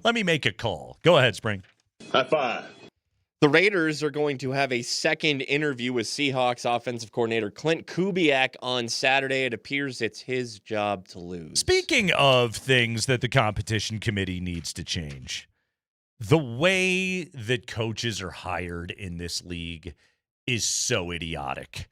Let me make a call. Go ahead, Spring.
High five.
The Raiders are going to have a second interview with Seahawks offensive coordinator Clint Kubiak on Saturday. It appears it's his job to lose.
Speaking of things that the competition committee needs to change, the way that coaches are hired in this league is so idiotic.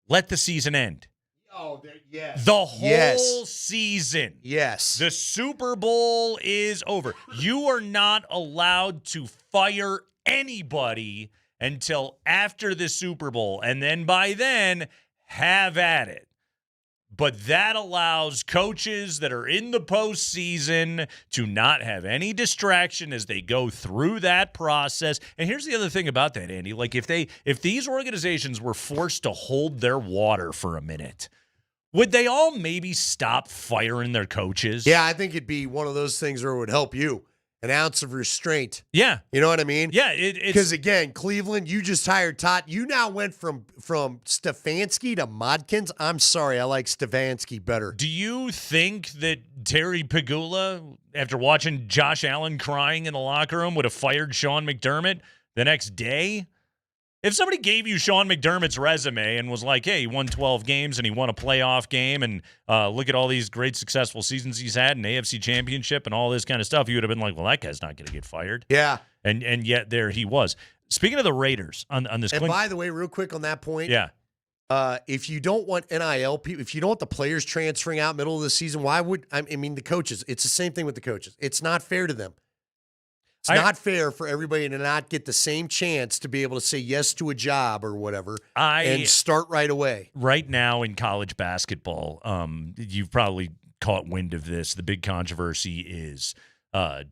Let the season end.
Oh, yes.
The whole season.
Yes.
The Super Bowl is over. You are not allowed to fire anybody until after the Super Bowl. And then by then, have at it. but that allows coaches that are in the postseason to not have any distraction as they go through that process. And here's the other thing about that, Andy. Like if these organizations were forced to hold their water for a minute, would they all maybe stop firing their coaches?
Yeah, I think it'd be one of those things where it would help you. An ounce of restraint.
Yeah.
You know what I mean?
Yeah.
Because, again, Cleveland, you just hired Todd. You now went from Stefanski to Modkins. I'm sorry. I like Stefanski better.
Do you think that Terry Pegula, after watching Josh Allen crying in the locker room, would have fired Sean McDermott the next day? If somebody gave you Sean McDermott's resume and was like, hey, he won 12 games and he won a playoff game and look at all these great successful seasons he's had, an AFC championship and all this kind of stuff, you would have been like, well, that guy's not going to get fired.
Yeah.
And yet there he was. Speaking of the Raiders on this.
And by the way, real quick on that point.
Yeah.
If you don't want NIL people, if you don't want the players transferring out middle of the season, why would, I mean, the coaches, it's the same thing with the coaches. It's not fair to them. It's not fair for everybody to not get the same chance to be able to say yes to a job or whatever and start right away.
Right now in college basketball, you've probably caught wind of this. The big controversy is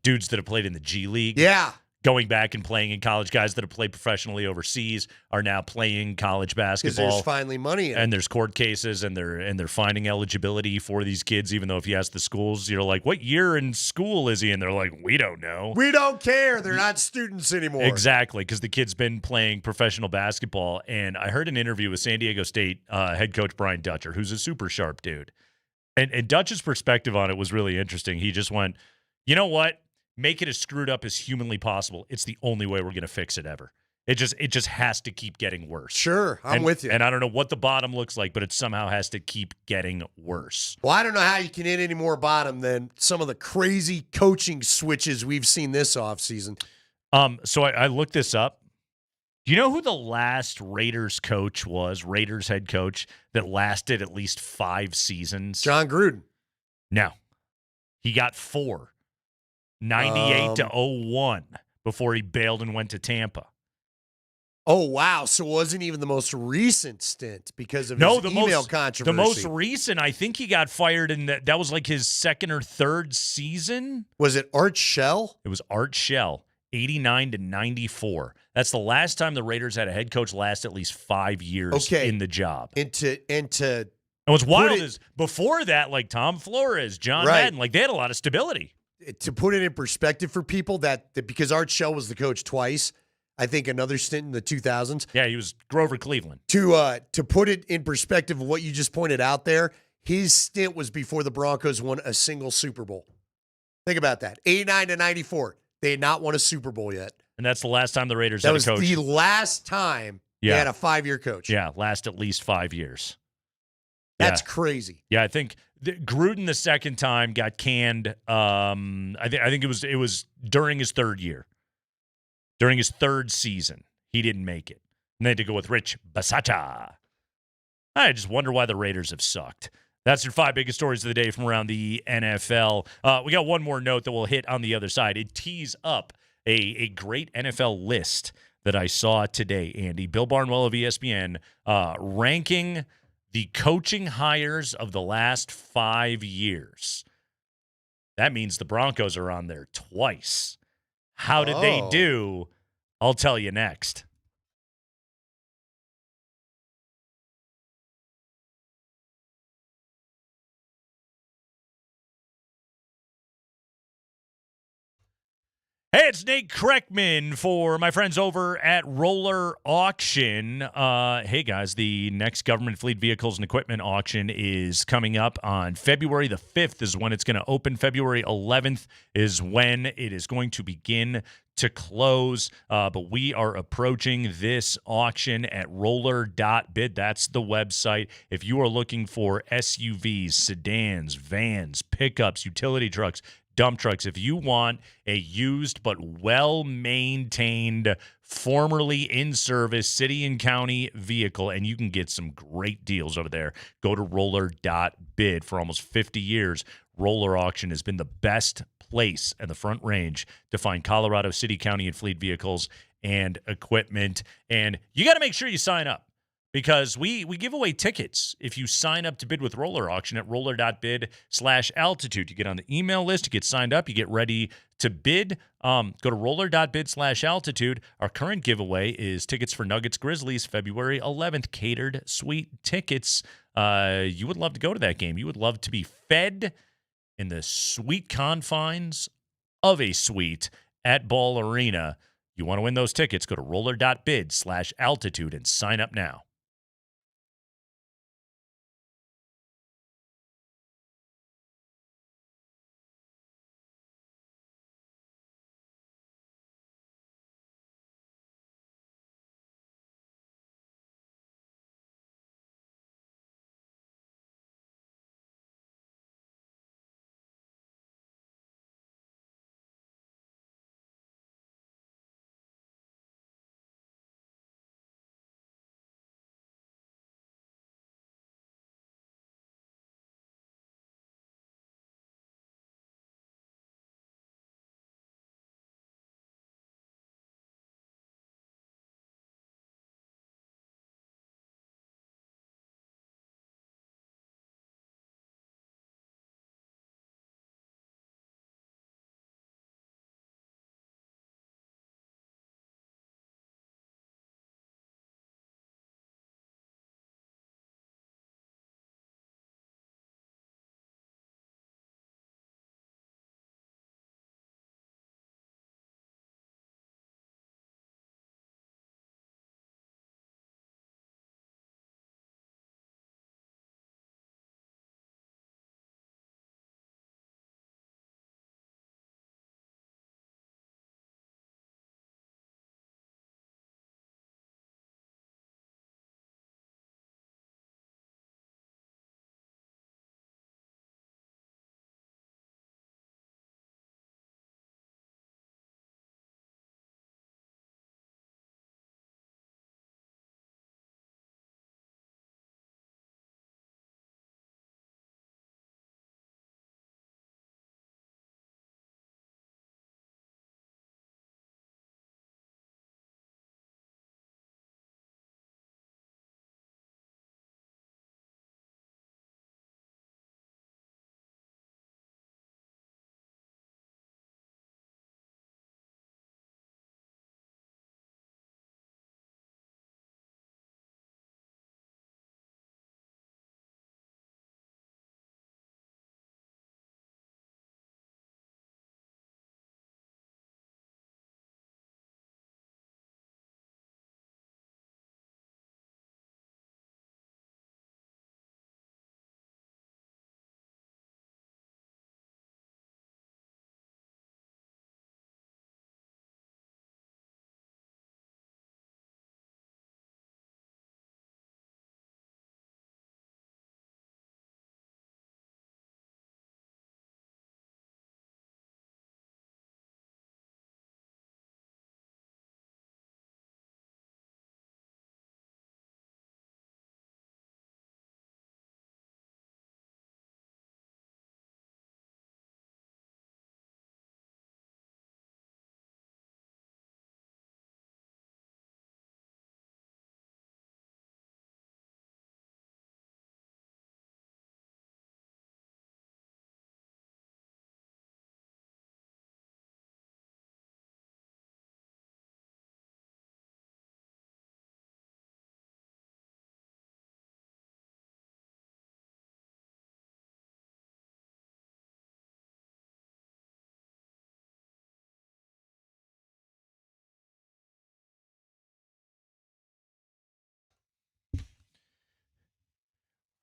dudes that have played in the G League.
Yeah.
Going back and playing in college. Guys that have played professionally overseas are now playing college basketball.
Because there's finally money in it.
And there's court cases, and they're finding eligibility for these kids, even though if you ask the schools, you're like, what year in school is he? And they're like, we don't know.
We don't care. They're not students anymore.
Exactly, because the kid's been playing professional basketball. And I heard an interview with San Diego State head coach Brian Dutcher, who's a super sharp dude. And Dutch's perspective on it was really interesting. He just went, you know what? Make it as screwed up as humanly possible. It's the only way we're going to fix it ever. It just has to keep getting worse.
Sure, I'm with you.
And I don't know what the bottom looks like, but it somehow has to keep getting worse.
Well, I don't know how you can hit any more bottom than some of the crazy coaching switches we've seen this offseason.
So I looked this up. Do you know who the last Raiders coach was, Raiders head coach, that lasted at least 5 seasons?
John Gruden.
No. He got 4. 98 to 01 before he bailed and went to Tampa.
Oh, wow. So it wasn't even the most recent stint because of his email controversy.
The most recent, I think he got fired in that was like his 2nd or 3rd season.
Was it Art Shell?
It was Art Shell, 89 to 94. That's the last time the Raiders had a head coach last at least 5 years in the job.
And
what's wild is before that, like Tom Flores, John Madden, like they had a lot of stability.
To put it in perspective for people, that because Art Shell was the coach twice, I think another stint in the 2000s.
Yeah, he was Grover Cleveland.
To put it in perspective of what you just pointed out there, his stint was before the Broncos won a single Super Bowl. Think about that. 89 to 94. They had not won a Super Bowl yet.
And that's the last time the Raiders had a coach.
That was the last time they had a 5-year coach.
Yeah, last at least 5 years.
That's crazy.
Yeah, I think Gruden the second time got canned. I think it was during his 3rd year, during his 3rd season. He didn't make it, and they had to go with Rich Bisaccia. I just wonder why the Raiders have sucked. That's your 5 biggest stories of the day from around the NFL. We got one more note that we'll hit on the other side. It tees up a great NFL list that I saw today, Andy. Bill Barnwell of ESPN ranking the coaching hires of the last 5 years. That means the Broncos are on there twice. How did they do? I'll tell you next. Hey, it's Nate Kreckman for my friends over at Roller Auction. Hey, guys, the next government fleet vehicles and equipment auction is coming up on February the 5th is when it's going to open. February 11th is when it is going to begin to close. But we are approaching this auction at roller.bid. That's the website. If you are looking for SUVs, sedans, vans, pickups, utility trucks, dump trucks, if you want a used but well-maintained, formerly in-service city and county vehicle, and you can get some great deals over there, go to roller.bid. For almost 50 years, Roller Auction has been the best place in the Front Range to find Colorado city, county, and fleet vehicles and equipment. And you got to make sure you sign up, because we give away tickets if you sign up to bid with Roller Auction at roller.bid/altitude. You get on the email list, you get signed up, you get ready to bid. Go to roller.bid/altitude. Our current giveaway is tickets for Nuggets Grizzlies February 11th, catered suite tickets. You would love to go to that game. You would love to be fed in the sweet confines of a suite at Ball Arena. You want to win those tickets, go to roller.bid/altitude and sign up now.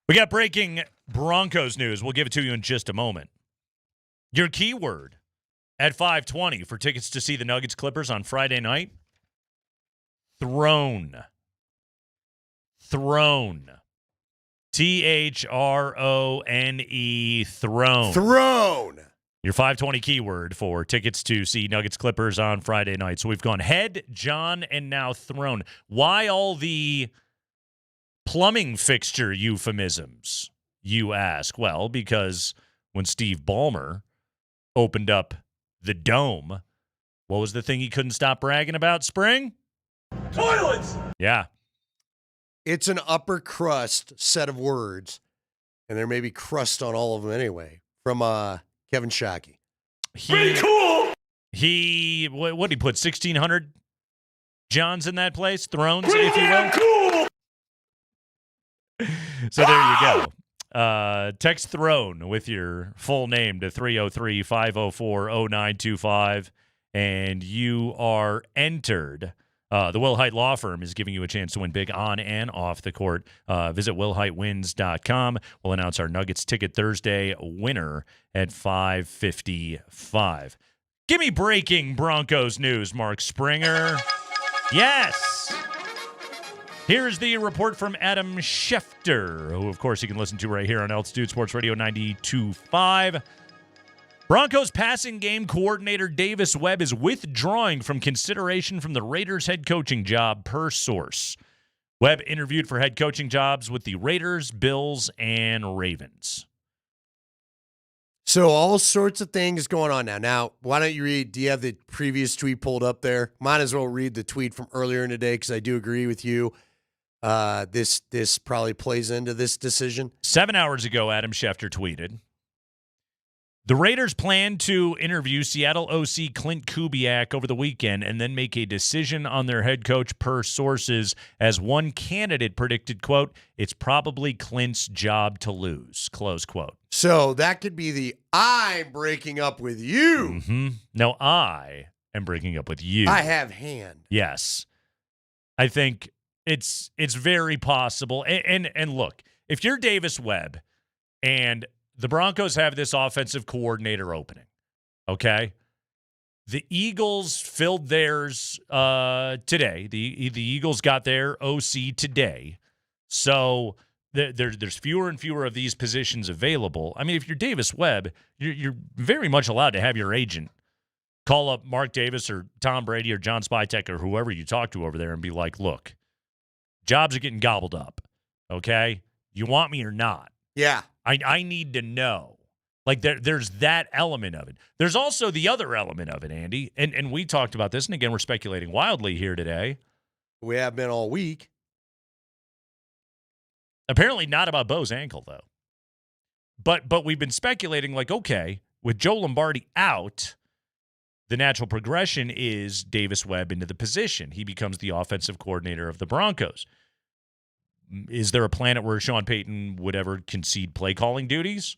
We got breaking Broncos news. We'll give it to you in just a moment. Your keyword at 5:20 for tickets to see the Nuggets Clippers on Friday night. Throne. Throne. THRONE. Throne.
Throne.
Your 5:20 keyword for tickets to see Nuggets Clippers on Friday night. So we've gone head, John, and now throne. Why all the plumbing fixture euphemisms, you ask? Well, because when Steve Ballmer opened up the Dome, what was the thing he couldn't stop bragging about, Spring?
Toilets!
Yeah.
It's an upper crust set of words, and there may be crust on all of them anyway, from Kevin Shockey.
Pretty cool. What did he put, 1,600 Johns in that place? Thrones, if you will? Cool. So there you go. Text Throne with your full name to 303-504-0925, and you are entered. The Will Hite Law Firm is giving you a chance to win big on and off the court. Visit willhitewins.com. We'll announce our Nuggets Ticket Thursday winner at 5:55. Give me breaking Broncos news, Mark Springer. Yes. Here's the report from Adam Schefter, who, of course, you can listen to right here on Altitude Sports Radio 92.5. Broncos passing game coordinator Davis Webb is withdrawing from consideration from the Raiders head coaching job, per source. Webb interviewed for head coaching jobs with the Raiders, Bills, and Ravens.
So all sorts of things going on now. Now, why don't you read? Do you have the previous tweet pulled up there? Might as well read the tweet from earlier in the day because I do agree with you. This probably plays into this decision.
7 hours ago, Adam Schefter tweeted, the Raiders plan to interview Seattle OC Clint Kubiak over the weekend and then make a decision on their head coach, per sources, as one candidate predicted, quote, it's probably Clint's job to lose, close quote.
So that could be the I'm breaking up with you.
Mm-hmm. No, I am breaking up with you.
I have hand.
Yes. I think it's very possible. And look, if you're Davis Webb and the Broncos have this offensive coordinator opening, okay? The Eagles filled theirs today. The Eagles got their OC today. So there's fewer and fewer of these positions available. I mean, if you're Davis Webb, you're very much allowed to have your agent call up Mark Davis or Tom Brady or John Spytek or whoever you talk to over there and be like, look, jobs are getting gobbled up, okay? You want me or not?
Yeah.
I need to know. Like, there's that element of it. There's also the other element of it, Andy, and we talked about this, and again, we're speculating wildly here today.
We have been all week.
Apparently not about Bo's ankle, though. But we've been speculating, like, okay, with Joe Lombardi out, the natural progression is Davis Webb into the position. He becomes the offensive coordinator of the Broncos. Is there a planet where Sean Payton would ever concede play calling duties?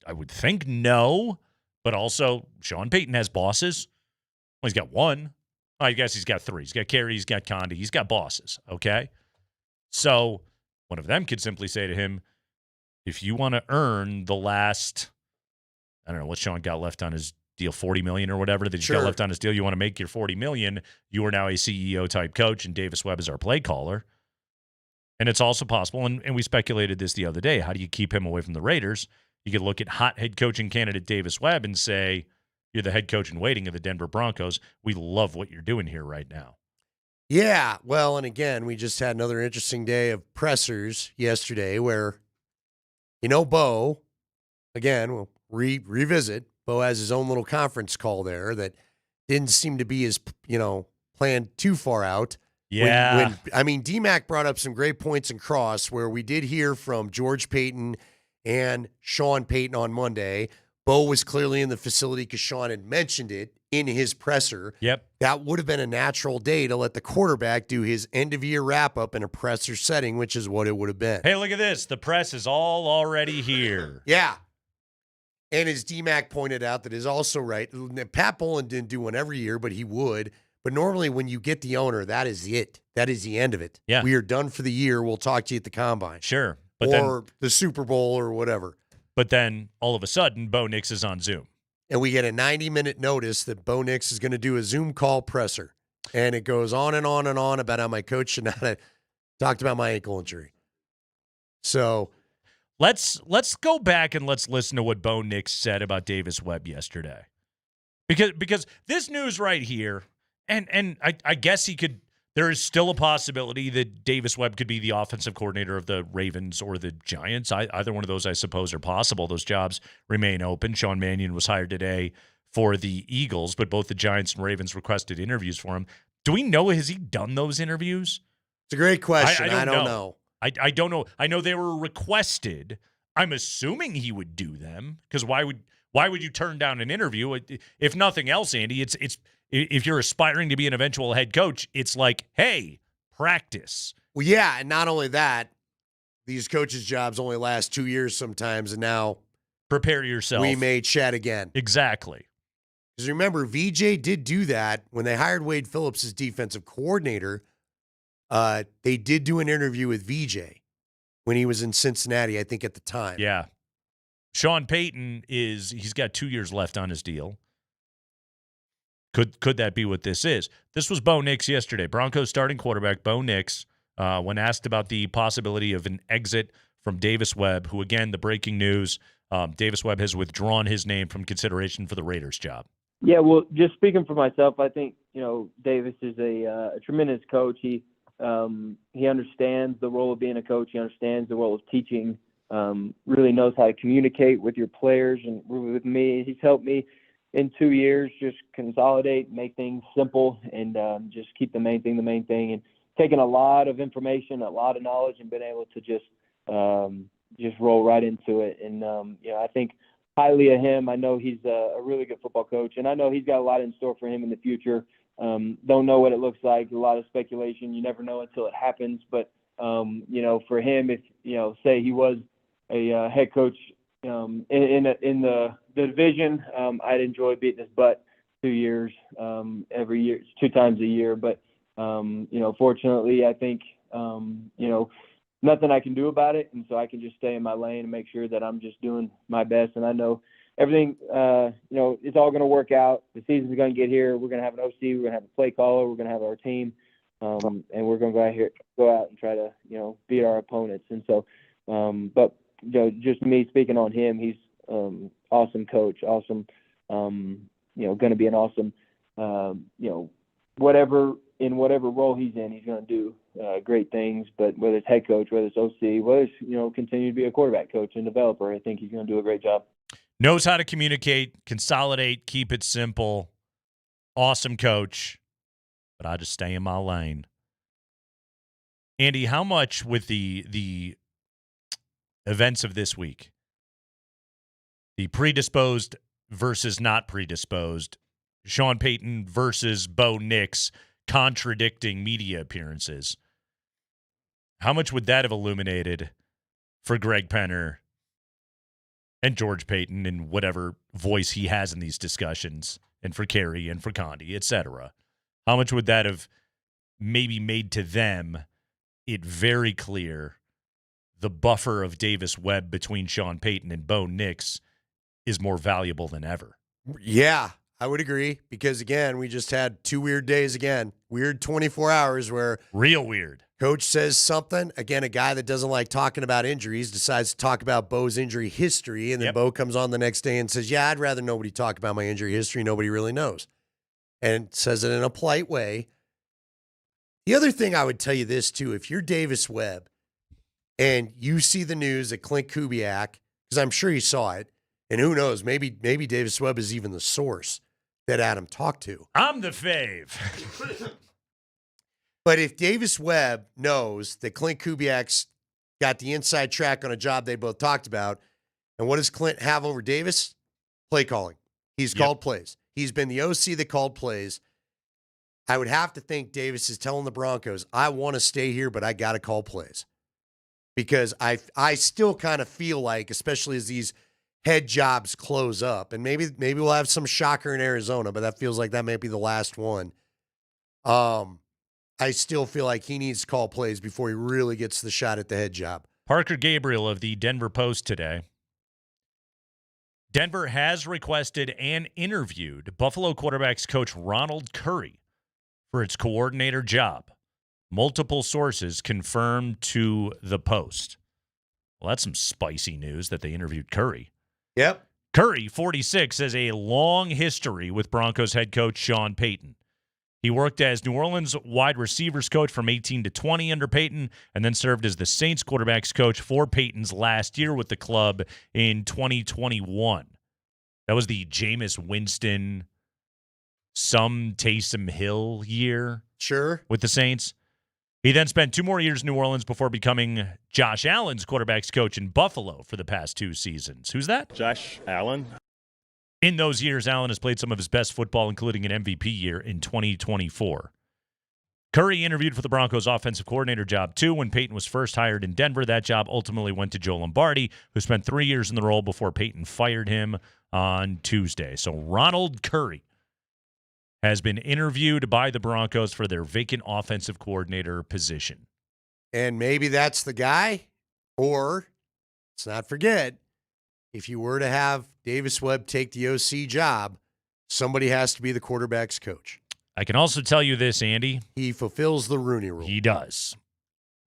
I would think no, but also Sean Payton has bosses. Well, he's got one. I guess he's got three. He's got Carey, he's got Condi, he's got bosses, okay? So one of them could simply say to him, if you want to earn the last, I don't know what Sean got left on his deal, $40 million or whatever that he's got left on his deal, you want to make your $40 million, you are now a CEO-type coach, and Davis Webb is our play caller. And it's also possible, and we speculated this the other day, how do you keep him away from the Raiders? You could look at hot head coaching candidate Davis Webb and say, you're the head coach in waiting of the Denver Broncos. We love what you're doing here right now.
Yeah, well, and again, we just had another interesting day of pressers yesterday where, Bo, again, we'll revisit. Bo has his own little conference call there that didn't seem to be as, planned too far out.
Yeah.
DMac brought up some great points in cross where we did hear from George Payton and Sean Payton on Monday. Bo was clearly in the facility because Sean had mentioned it in his presser.
Yep.
That would have been a natural day to let the quarterback do his end-of-year wrap-up in a presser setting, which is what it would have been.
Hey, look at this. The press is all already here.
Yeah. And as DMac pointed out, that is also right. Pat Bowlen didn't do one every year, but he would. But normally when you get the owner, that is it. That is the end of it.
Yeah.
We are done for the year. We'll talk to you at the Combine.
Sure.
Or the Super Bowl or whatever.
But then all of a sudden, Bo Nix is on Zoom.
And we get a 90-minute notice that Bo Nix is going to do a Zoom call presser. And it goes on and on and on about how my coach should not have talked about my ankle injury. So
let's go back and let's listen to what Bo Nix said about Davis Webb yesterday. Because this news right here, and I guess there is still a possibility that Davis Webb could be the offensive coordinator of the Ravens or the Giants. Either one of those, I suppose, are possible. Those jobs remain open. Sean Mannion was hired today for the Eagles, but both the Giants and Ravens requested interviews for him. Do we know, has he done those interviews?
It's a great question. I don't know.
I don't know. I know they were requested. I'm assuming he would do them because why would you turn down an interview? If nothing else, Andy, it's if you're aspiring to be an eventual head coach, it's like, hey, practice.
Well, yeah, and not only that, these coaches' jobs only last 2 years sometimes, and now
prepare yourself.
We may chat again.
Exactly.
Because remember, VJ did do that when they hired Wade Phillips as defensive coordinator. They did do an interview with VJ when he was in Cincinnati, I think, at the time.
Yeah. Sean Payton he's got 2 years left on his deal. Could that be what this is? This was Bo Nix yesterday. Broncos starting quarterback Bo Nix, when asked about the possibility of an exit from Davis Webb, who, again, the breaking news, Davis Webb has withdrawn his name from consideration for the Raiders job.
Yeah, well, just speaking for myself, I think, Davis is a tremendous coach. He understands the role of being a coach. He understands the role of teaching, really knows how to communicate with your players and with me. He's helped me in 2 years just consolidate, make things simple, and just keep the main thing, and taking a lot of information, a lot of knowledge, and been able to just roll right into it. And, I think highly of him. I know he's a really good football coach, and I know he's got a lot in store for him in the future. Don't know what it looks like. A lot of speculation. You never know until it happens. But, for him, if, say he was a head coach in the division, I'd enjoy beating his butt 2 years every year, 2 times a year. But, fortunately, I think, nothing I can do about it. And so I can just stay in my lane and make sure that I'm just doing my best. And I know everything, it's all going to work out. The season's going to get here. We're going to have an OC. We're going to have a play caller. We're going to have our team. And we're going to go out and try to, beat our opponents. And so, but, just me speaking on him, he's awesome coach, awesome, going to be an awesome, whatever role he's in, he's going to do great things. But whether it's head coach, whether it's OC, whether it's, continue to be a quarterback coach and developer, I think he's going to do a great job.
Knows how to communicate, consolidate, keep it simple. Awesome coach. But I just stay in my lane. Andy, how much with the events of this week, the predisposed versus not predisposed, Sean Payton versus Bo Nix contradicting media appearances, how much would that have illuminated for Greg Penner and George Payton and whatever voice he has in these discussions, and for Kerry and for Condi, etc.? How much would that have maybe made to them it very clear the buffer of Davis Webb between Sean Payton and Bo Nix is more valuable than ever?
Yeah, I would agree, because, again, we just had 2 weird days again. Weird 24 hours where
real weird.
Coach says something. Again, a guy that doesn't like talking about injuries decides to talk about Bo's injury history, and then Bo comes on the next day and says, yeah, I'd rather nobody talk about my injury history. Nobody really knows. And says it in a polite way. The other thing I would tell you this, too, if you're Davis Webb and you see the news that Clint Kubiak, because I'm sure he saw it, and who knows, maybe Davis Webb is even the source that Adam talked to.
I'm the fave.
But if Davis Webb knows that Clint Kubiak's got the inside track on a job they both talked about, and what does Clint have over Davis? Play calling. He's called plays. He's been the OC that called plays. I would have to think Davis is telling the Broncos, I want to stay here, but I got to call plays. Because I still kind of feel like, especially as these head jobs close up, and maybe we'll have some shocker in Arizona, but that feels like that may be the last one. I still feel like he needs to call plays before he really gets the shot at the head job.
Parker Gabriel of the Denver Post today. Denver has requested and interviewed Buffalo quarterbacks coach Ronald Curry for its coordinator job. Multiple sources confirmed to the Post. Well, that's some spicy news that they interviewed Curry.
Yep.
Curry, 46, has a long history with Broncos head coach Sean Payton. He worked as New Orleans wide receivers coach from 18 to 20 under Payton, and then served as the Saints quarterbacks coach for Payton's last year with the club in 2021. That was the Jameis Winston, some Taysom Hill year.
Sure.
With the Saints. He then spent 2 more years in New Orleans before becoming Josh Allen's quarterback's coach in Buffalo for the past 2 seasons. Who's that?
Josh Allen.
In those years, Allen has played some of his best football, including an MVP year in 2024. Curry interviewed for the Broncos offensive coordinator job, too, when Peyton was first hired in Denver. That job ultimately went to Joe Lombardi, who spent 3 years in the role before Peyton fired him on Tuesday. So Ronald Curry has been interviewed by the Broncos for their vacant offensive coordinator position.
And maybe that's the guy, or let's not forget, if you were to have Davis Webb take the OC job, somebody has to be the quarterback's coach.
I can also tell you this, Andy.
He fulfills the Rooney Rule.
He does.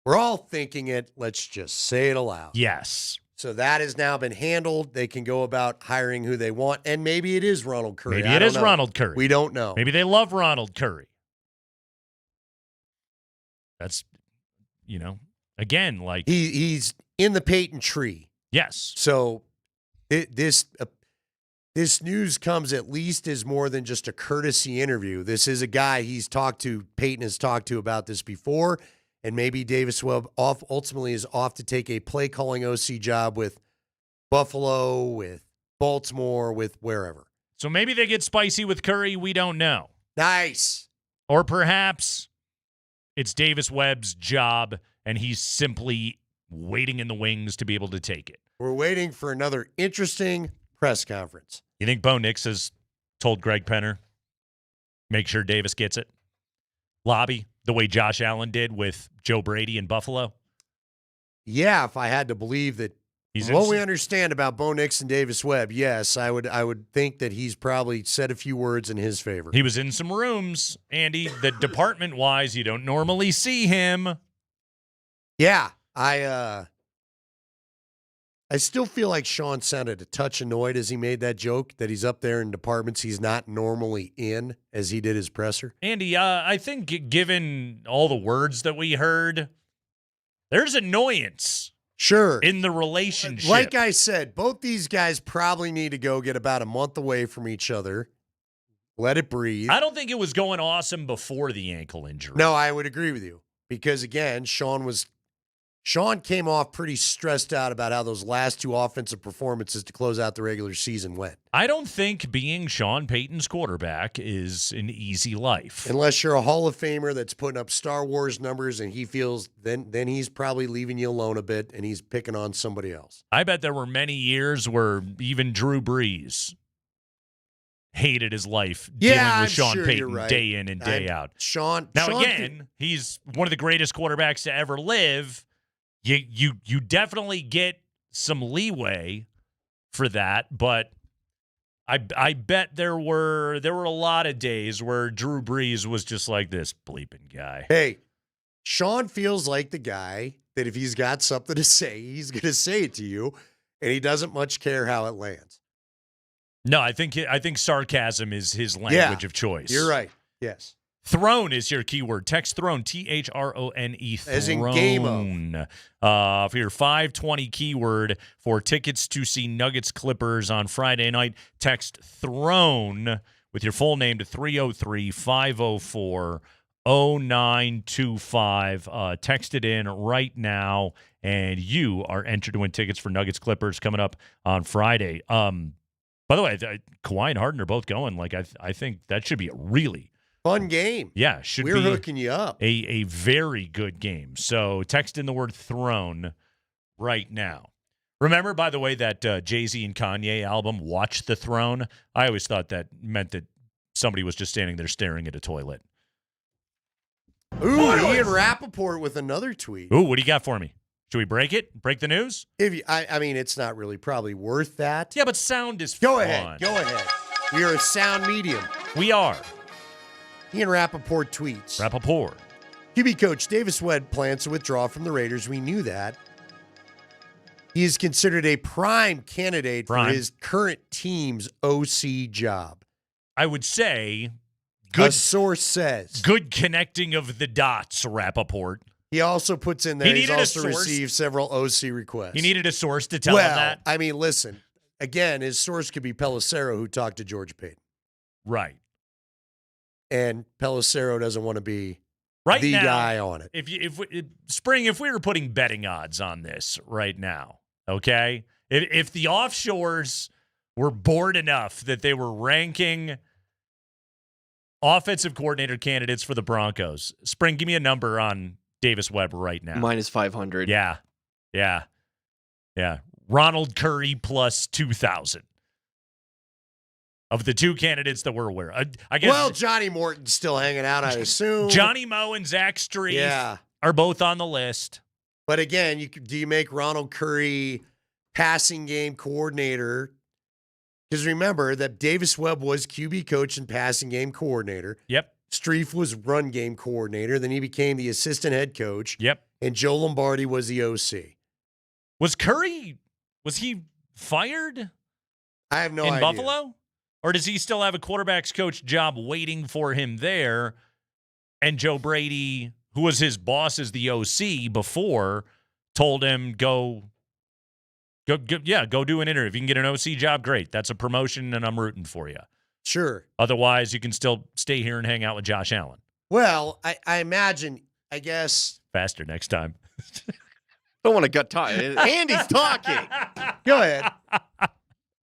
We're all thinking it. Let's just say it aloud.
Yes.
So that has now been handled. They can go about hiring who they want, and maybe it is Ronald Curry.
Maybe it is Ronald Curry.
We don't know.
Maybe they love Ronald Curry. That's, again, like
he's in the Peyton tree.
Yes.
So this news comes at least as more than just a courtesy interview. This is a guy Peyton has talked to about this before, and maybe Davis Webb ultimately is off to take a play calling OC job with Buffalo, with Baltimore, with wherever.
So maybe they get spicy with Curry. We don't know.
Nice.
Or perhaps it's Davis Webb's job, and he's simply waiting in the wings to be able to take it.
We're waiting for another interesting press conference.
You think Bo Nix has told Greg Penner, make sure Davis gets it? Lobby, the way Josh Allen did with Joe Brady in Buffalo?
Yeah, if I had to believe that. What we understand about Bo Nix and Davis Webb, yes, I would think that he's probably said a few words in his favor.
He was in some rooms, Andy, that department-wise, you don't normally see him.
Yeah, I still feel like Sean sounded a touch annoyed as he made that joke that he's up there in departments he's not normally in as he did his presser.
Andy, I think given all the words that we heard, there's annoyance.
Sure.
In the relationship.
Like I said, both these guys probably need to go get about a month away from each other. Let it breathe.
I don't think it was going awesome before the ankle injury.
No, I would agree with you. Because, again, Sean came off pretty stressed out about how those last 2 offensive performances to close out the regular season went.
I don't think being Sean Payton's quarterback is an easy life.
Unless you're a Hall of Famer that's putting up Star Wars numbers and he feels then he's probably leaving you alone a bit and he's picking on somebody else.
I bet there were many years where even Drew Brees hated his life dealing with Sean Payton day in and day out. He's one of the greatest quarterbacks to ever live. You definitely get some leeway for that, but I bet there were a lot of days where Drew Brees was just like this bleeping guy.
Hey, Sean feels like the guy that if he's got something to say, he's going to say it to you, and he doesn't much care how it lands.
No, I think sarcasm is his language of choice.
You're right. Yes.
Throne is your keyword. Text Throne, Throne.
As in game of.
For your 520 keyword for tickets to see Nuggets Clippers on Friday night, text Throne with your full name to 303-504-0925. Text it in right now, and you are entered to win tickets for Nuggets Clippers coming up on Friday. By the way, Kawhi and Harden are both going. Like I think that should be a really
fun game.
Yeah,
We're hooking you up.
A very good game. So text in the word Throne right now. Remember, by the way, that Jay-Z and Kanye album, Watch the Throne? I always thought that meant that somebody was just standing there staring at a toilet.
Ooh, Ian Rappaport with another tweet.
Ooh, what do you got for me? Should we break it? Break the news?
I mean, it's not really probably worth that.
Yeah, but sound is
Go
fun.
ahead. We are a sound medium.
We are.
Ian Rappaport tweets.
Rappaport.
QB coach Davis Webb plans to withdraw from the Raiders. We knew that. He is considered a prime candidate for his current team's OC job.
I would say,
a source says.
Good connecting of the dots, Rappaport.
He also puts in there he's also received several OC requests.
He needed a source to tell him that?
I mean, listen. Again, his source could be Pelissero, who talked to George Payton.
Right.
And Pelissero doesn't want to be
right
the
now,
guy on it.
If we were putting betting odds on this right now, okay, if the offshores were bored enough that they were ranking offensive coordinator candidates for the Broncos, Spring, give me a number on Davis Webb right now.
Minus 500.
Yeah. Ronald Curry plus 2,000. Of the two candidates that we're aware of. I guess.
Well, Johnny Morton's still hanging out, I assume.
Johnny Moe and Zach Streif are both on the list.
But again, do you make Ronald Curry passing game coordinator? Because remember that Davis Webb was QB coach and passing game coordinator.
Yep.
Streif was run game coordinator. Then he became the assistant head coach.
Yep.
And Joe Lombardi was the OC.
Was he fired?
I have no idea.
In Buffalo? Or does he still have a quarterback's coach job waiting for him there? And Joe Brady, who was his boss as the OC before, told him, go do an interview. If you can get an OC job, great. That's a promotion, and I'm rooting for you.
Sure.
Otherwise, you can still stay here and hang out with Josh Allen.
Well, I imagine, I guess.
Faster next time.
Don't want to gut talk. Andy's talking.
Go ahead.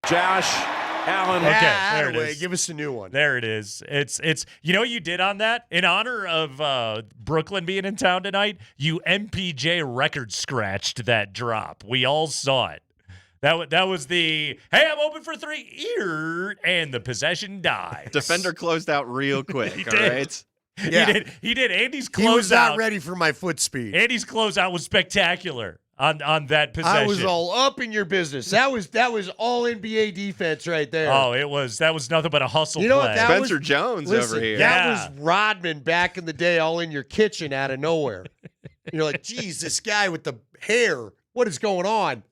Josh Allen.
Okay, there it is.
Give us a new one.
There it is. It's you know what you did on that? In honor of Brooklyn being in town tonight, you MPJ record scratched that drop. We all saw it. That was the, hey, I'm open for three, and the possession dies.
Defender closed out real quick,
He
all
did.
right?
Yeah.
He did. Andy's closeout.
He was not ready for my foot speed.
Andy's closeout was spectacular on that possession.
I was all up in your business. That was all NBA defense right there.
Oh, that was nothing but a hustle
You know
play.
what? That
Spencer
was,
Jones
listen,
over here.
That
Yeah.
was Rodman back in the day, all in your kitchen out of nowhere. You're like, geez, this guy with the hair. What is going on?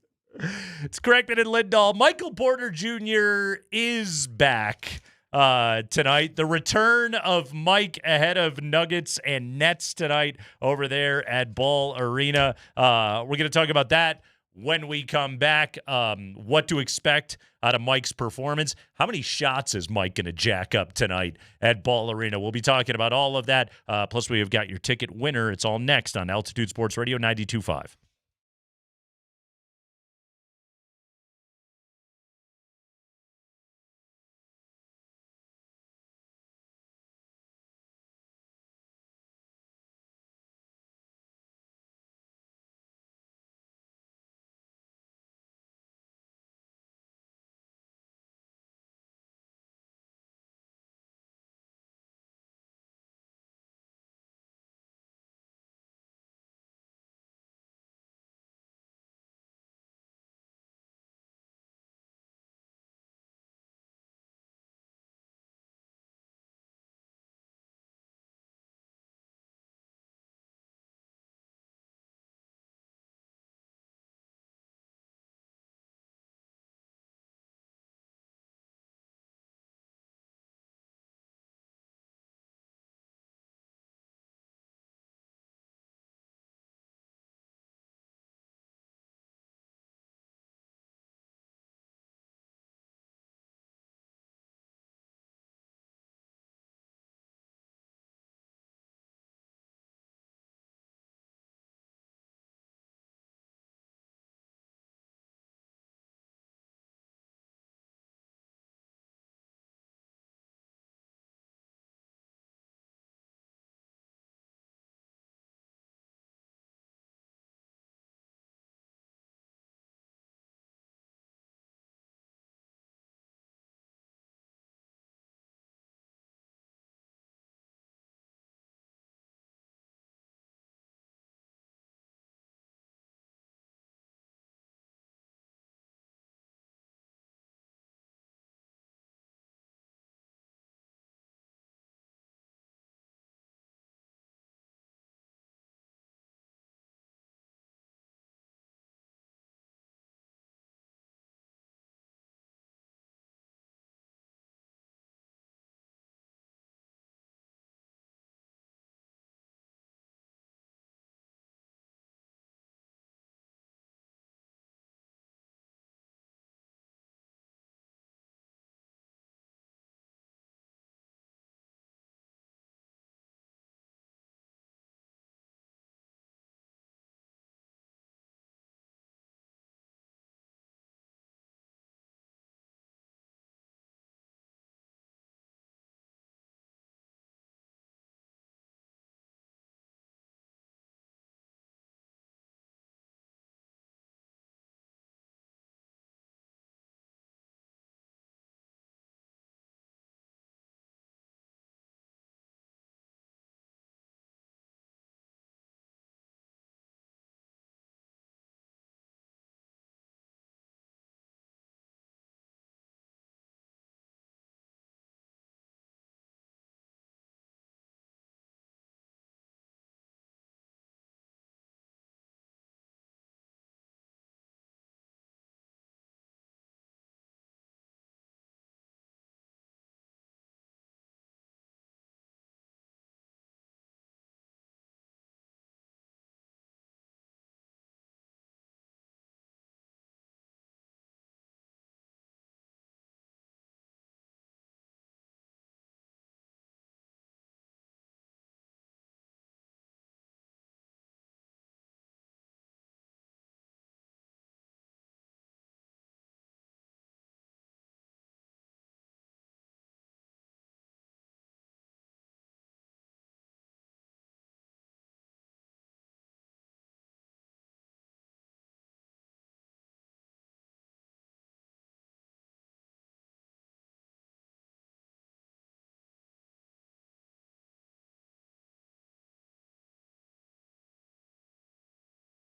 It's Kreckman and Lindahl. Michael Porter Jr. is back tonight. The return of Mike ahead of Nuggets and Nets tonight over there at Ball Arena. We're going to talk about that when we come back. What to expect out of Mike's performance. How many shots is Mike going to jack up tonight at Ball Arena? We'll be talking about all of that. Plus, we have got your ticket winner. It's all next on Altitude Sports Radio 92.5.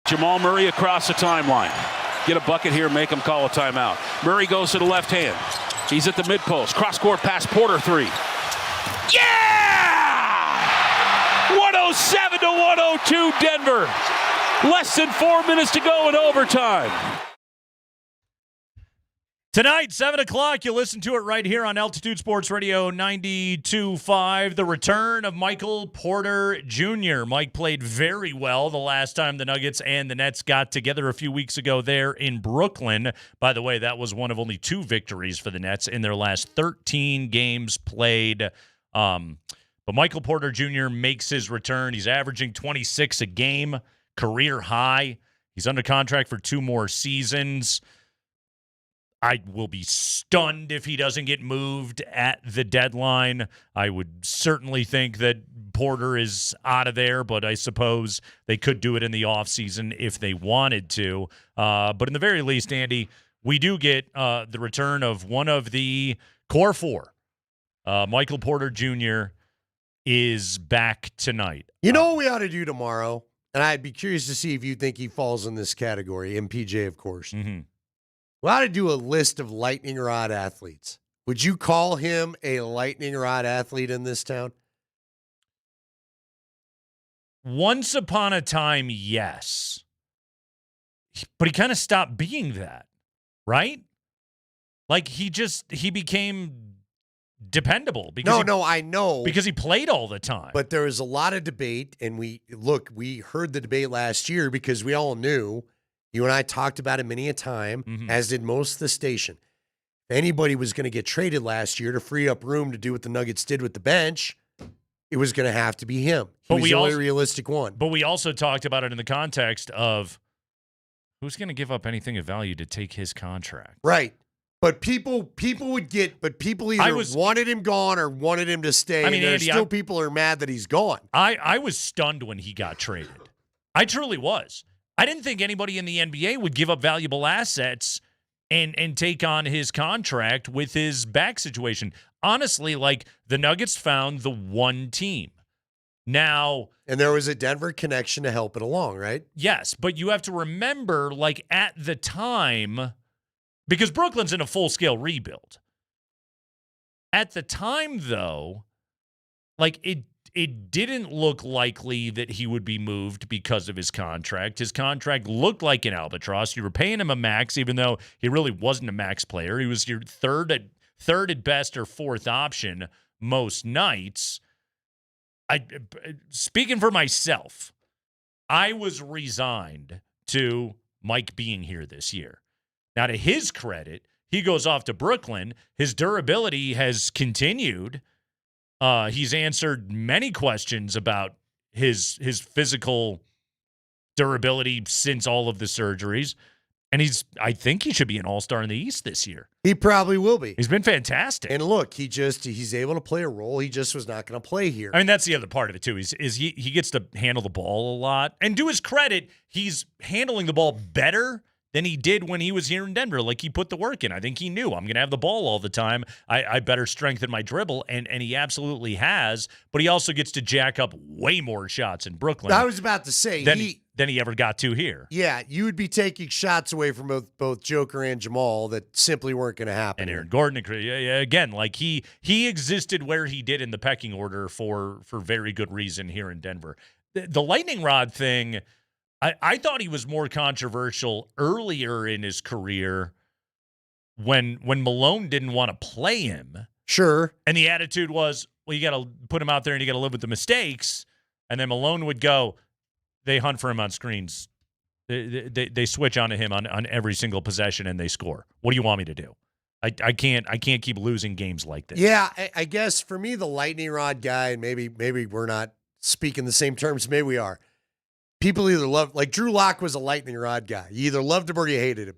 Jamal Murray across the timeline. Get a bucket here, make him call a timeout. Murray goes to the left hand. He's at the mid post. Cross-court pass, Porter 3. Yeah! 107 to 102 Denver. Less than 4 minutes to go in overtime.
Tonight, 7 o'clock, you'll listen to it right here on Altitude Sports Radio 92.5. The return of Michael Porter Jr. Mike played very well the last time the Nuggets and the Nets got together a few weeks ago there in Brooklyn. By the way, that was one of only 2 victories for the Nets in their last 13 games played. But Michael Porter Jr. makes his return. He's averaging 26 a game, career high. He's under contract for 2 more seasons. I will be stunned if he doesn't get moved at the deadline. I would certainly think that Porter is out of there, but I suppose they could do it in the offseason if they wanted to. But in the very least, Andy, we do get the return of one of the core 4. Michael Porter Jr. is back tonight.
You know what we ought to do tomorrow? And I'd be curious to see if you think he falls in this category. MPJ, of course.
Mm-hmm.
We ought to do a list of lightning rod athletes. Would you call him a lightning rod athlete in this town?
Once upon a time, yes. But he kind of stopped being that, right? Like he became dependable. Because
No, I know.
Because he played all the time.
But there was a lot of debate, and we heard the debate last year because we all knew. You and I talked about it many a time, as did most of the station. If anybody was going to get traded last year to free up room to do what the Nuggets did with the bench, it was going to have to be him. He was the only realistic one.
But we also talked about it in the context of who's going to give up anything of value to take his contract.
Right. But people either wanted him gone or wanted him to stay. I mean, Andy, people are mad that he's gone.
I was stunned when he got traded. I truly was. I didn't think anybody in the NBA would give up valuable assets and take on his contract with his back situation. Honestly, like the Nuggets found the one team. Now,
and there was a Denver connection to help it along, right?
Yes, but you have to remember, like at the time, because Brooklyn's in a full-scale rebuild. At the time, though, like it didn't look likely that he would be moved because of his contract. His contract looked like an albatross. You were paying him a max, even though he really wasn't a max player. He was your third at best or 4th option most nights. Speaking for myself, I was resigned to Mike being here this year. Now, to his credit, he goes off to Brooklyn. His durability has continued. He's answered many questions about his physical durability since all of the surgeries. And I think he should be an all-star in the East this year.
He probably will be.
He's been fantastic.
And look, he's able to play a role. He just was not going to play here.
I mean, that's the other part of it, too, is he gets to handle the ball a lot. And to his credit, he's handling the ball better than he did when he was here in Denver. Like, he put the work in. I think he knew I'm going to have the ball all the time. I better strengthen my dribble, and he absolutely has. But he also gets to jack up way more shots in Brooklyn.
I was about to say
than he ever got to here.
Yeah, you would be taking shots away from both Joker and Jamal that simply weren't going to happen.
And Aaron Gordon, again, like he existed where he did in the pecking order for very good reason here in Denver. The lightning rod thing, I thought he was more controversial earlier in his career when Malone didn't want to play him.
Sure.
And the attitude was, well, you got to put him out there and you got to live with the mistakes. And then Malone would go, they hunt for him on screens. They switch onto him on every single possession and they score. What do you want me to do? I can't keep losing games like this.
Yeah, I guess for me, the lightning rod guy, and maybe we're not speaking the same terms. Maybe we are. People either love, like Drew Lock was a lightning rod guy. You either loved him or you hated him.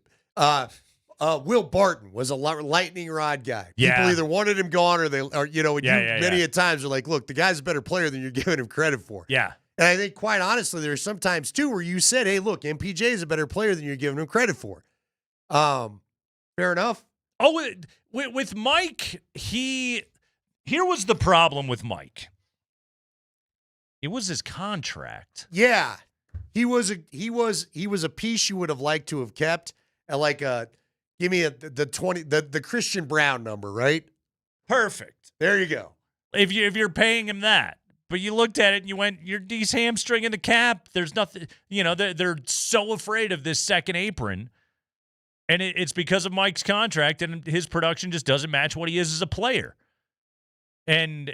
Will Barton was a lightning rod guy.
Yeah.
People either wanted him gone many a times are like, look, the guy's a better player than you're giving him credit for.
Yeah.
And I think, quite honestly, there's some times, too, where you said, hey, look, MPJ is a better player than you're giving him credit for. Fair enough.
Oh, with Mike, here was the problem with Mike. It was his contract.
Yeah. He was a piece you would have liked to have kept at like give me the Christian Brown number, right?
Perfect.
There you go.
If you're paying him that. But you looked at it and you went, he's hamstringing the cap. There's nothing, they're so afraid of this second apron. And it's because of Mike's contract, and his production just doesn't match what he is as a player. And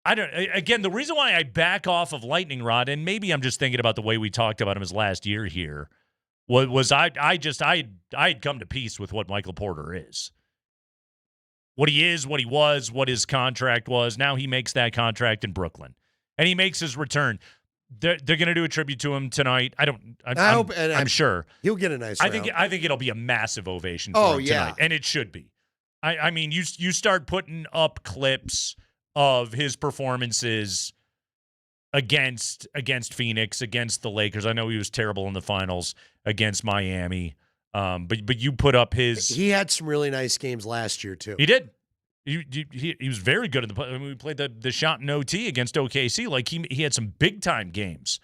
the reason why I back off of Lightning Rod, and maybe I'm just thinking about the way we talked about him his last year here, was I had come to peace with what Michael Porter is. What he is, what he was, what his contract was. Now he makes that contract in Brooklyn. And he makes his return. They're going to do a tribute to him tonight. I'm sure
he'll get a nice round.
I think it'll be a massive ovation for him tonight, and it should be. I mean, you start putting up clips of his performances against Phoenix, against the Lakers. I know he was terrible in the finals against Miami, but you put up his.
He had some really nice games last year too.
He did. He was very good in we played the shot in OT against OKC. Like he had some big time games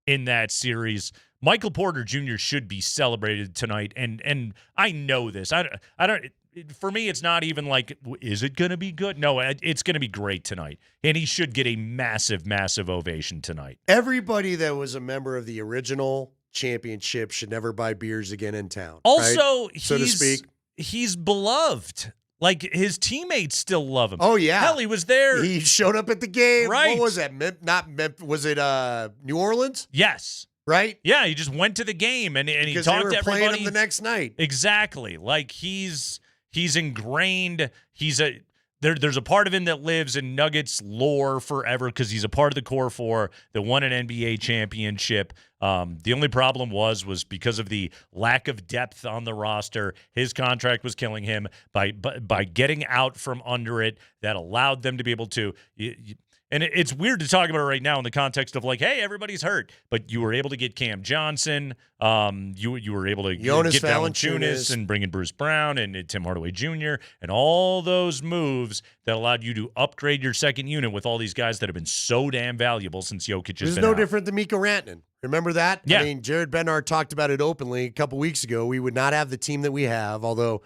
in that series. Michael Porter Jr. should be celebrated tonight, and I know this. I don't. For me, it's not even like, is it going to be good? No, it's going to be great tonight, and he should get a massive, massive ovation tonight.
Everybody that was a member of the original championship should never buy beers again in town.
Also,
right? So to speak,
he's beloved. Like, his teammates still love him.
Oh, yeah.
Hell, he was there.
He showed up at the game.
Right.
What was that? Was it New Orleans?
Yes.
Right?
Yeah, he just went to the game, and he
because
talked
they
to
were
everybody.
Playing him the next night.
Exactly. Like, he's ingrained. There's a part of him that lives in Nuggets lore forever because he's a part of the core four that won an NBA championship. The only problem was because of the lack of depth on the roster. His contract was killing him. By getting out from under it, that allowed them to be able to. And it's weird to talk about it right now in the context of like, hey, everybody's hurt, but you were able to get Cam Johnson. You were able to
Jonas
get Valanciunas and bring in Bruce Brown and Tim Hardaway Jr. and all those moves that allowed you to upgrade your second unit with all these guys that have been so damn valuable since Jokic has been
no
out.
different than Mikko Rantanen. Remember that?
Yeah.
I mean, Jared Bednar talked about it openly a couple weeks ago. We would not have the team that we have, although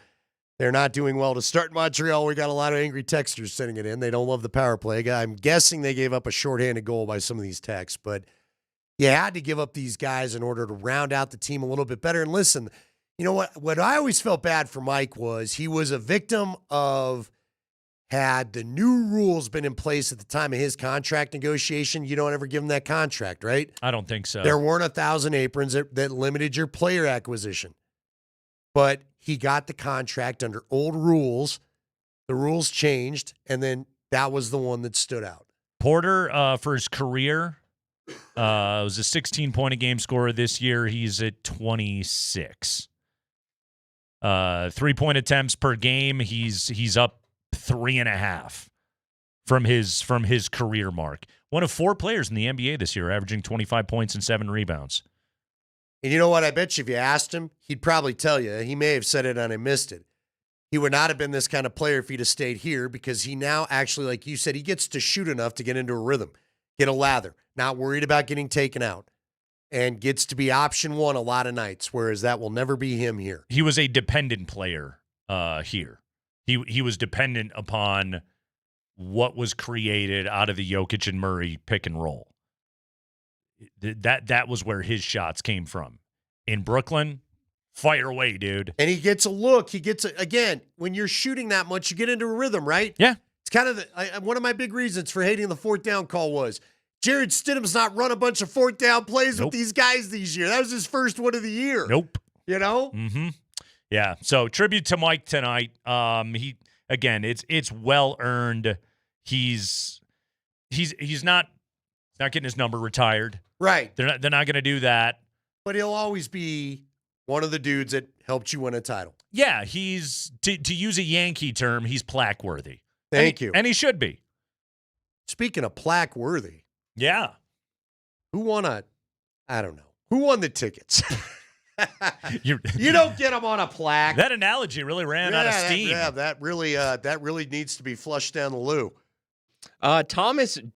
they're not doing well to start Montreal. We got a lot of angry texters sending it in. They don't love the power play. I'm guessing they gave up a shorthanded goal by some of these texts, but you had to give up these guys in order to round out the team a little bit better. And listen, you know what I always felt bad for Mike was he was a victim of, had the new rules been in place at the time of his contract negotiation, you don't ever give him that contract, right?
I don't think so.
There weren't 1,000 aprons that limited your player acquisition. But he got the contract under old rules. The rules changed, and then that was the one that stood out.
Porter, for his career, was a 16-point-a-game scorer this year. He's at 26. 3-point attempts per game, he's up 3.5 from his career mark. One of 4 players in the NBA this year, averaging 25 points and 7 rebounds.
And you know what? I bet you if you asked him, he'd probably tell you. He may have said it and I missed it. He would not have been this kind of player if he'd have stayed here because he now actually, like you said, he gets to shoot enough to get into a rhythm, get a lather, not worried about getting taken out, and gets to be option one a lot of nights, whereas that will never be him here.
He was a dependent player here. He was dependent upon what was created out of the Jokic and Murray pick and roll. That was where his shots came from. In Brooklyn, fire away, dude.
And he gets a look. Again, when you're shooting that much, you get into a rhythm, right?
Yeah.
It's kind of one of my big reasons for hating the fourth down call was Jared Stidham's not run a bunch of fourth down plays with these guys this year. That was his first one of the year.
Nope.
You know?
Mm-hmm. Yeah. So tribute to Mike tonight. It's well earned. He's not getting his number retired.
Right.
They're not going to do that.
But he'll always be one of the dudes that helped you win a title.
Yeah, he's to use a Yankee term, he's plaque worthy.
Thank you.
And he should be.
Speaking of plaque worthy.
Yeah.
Who won I don't know. Who won the tickets? You don't get them on a plaque.
That analogy really ran out of steam.
That really needs to be flushed down the loo.
Thomas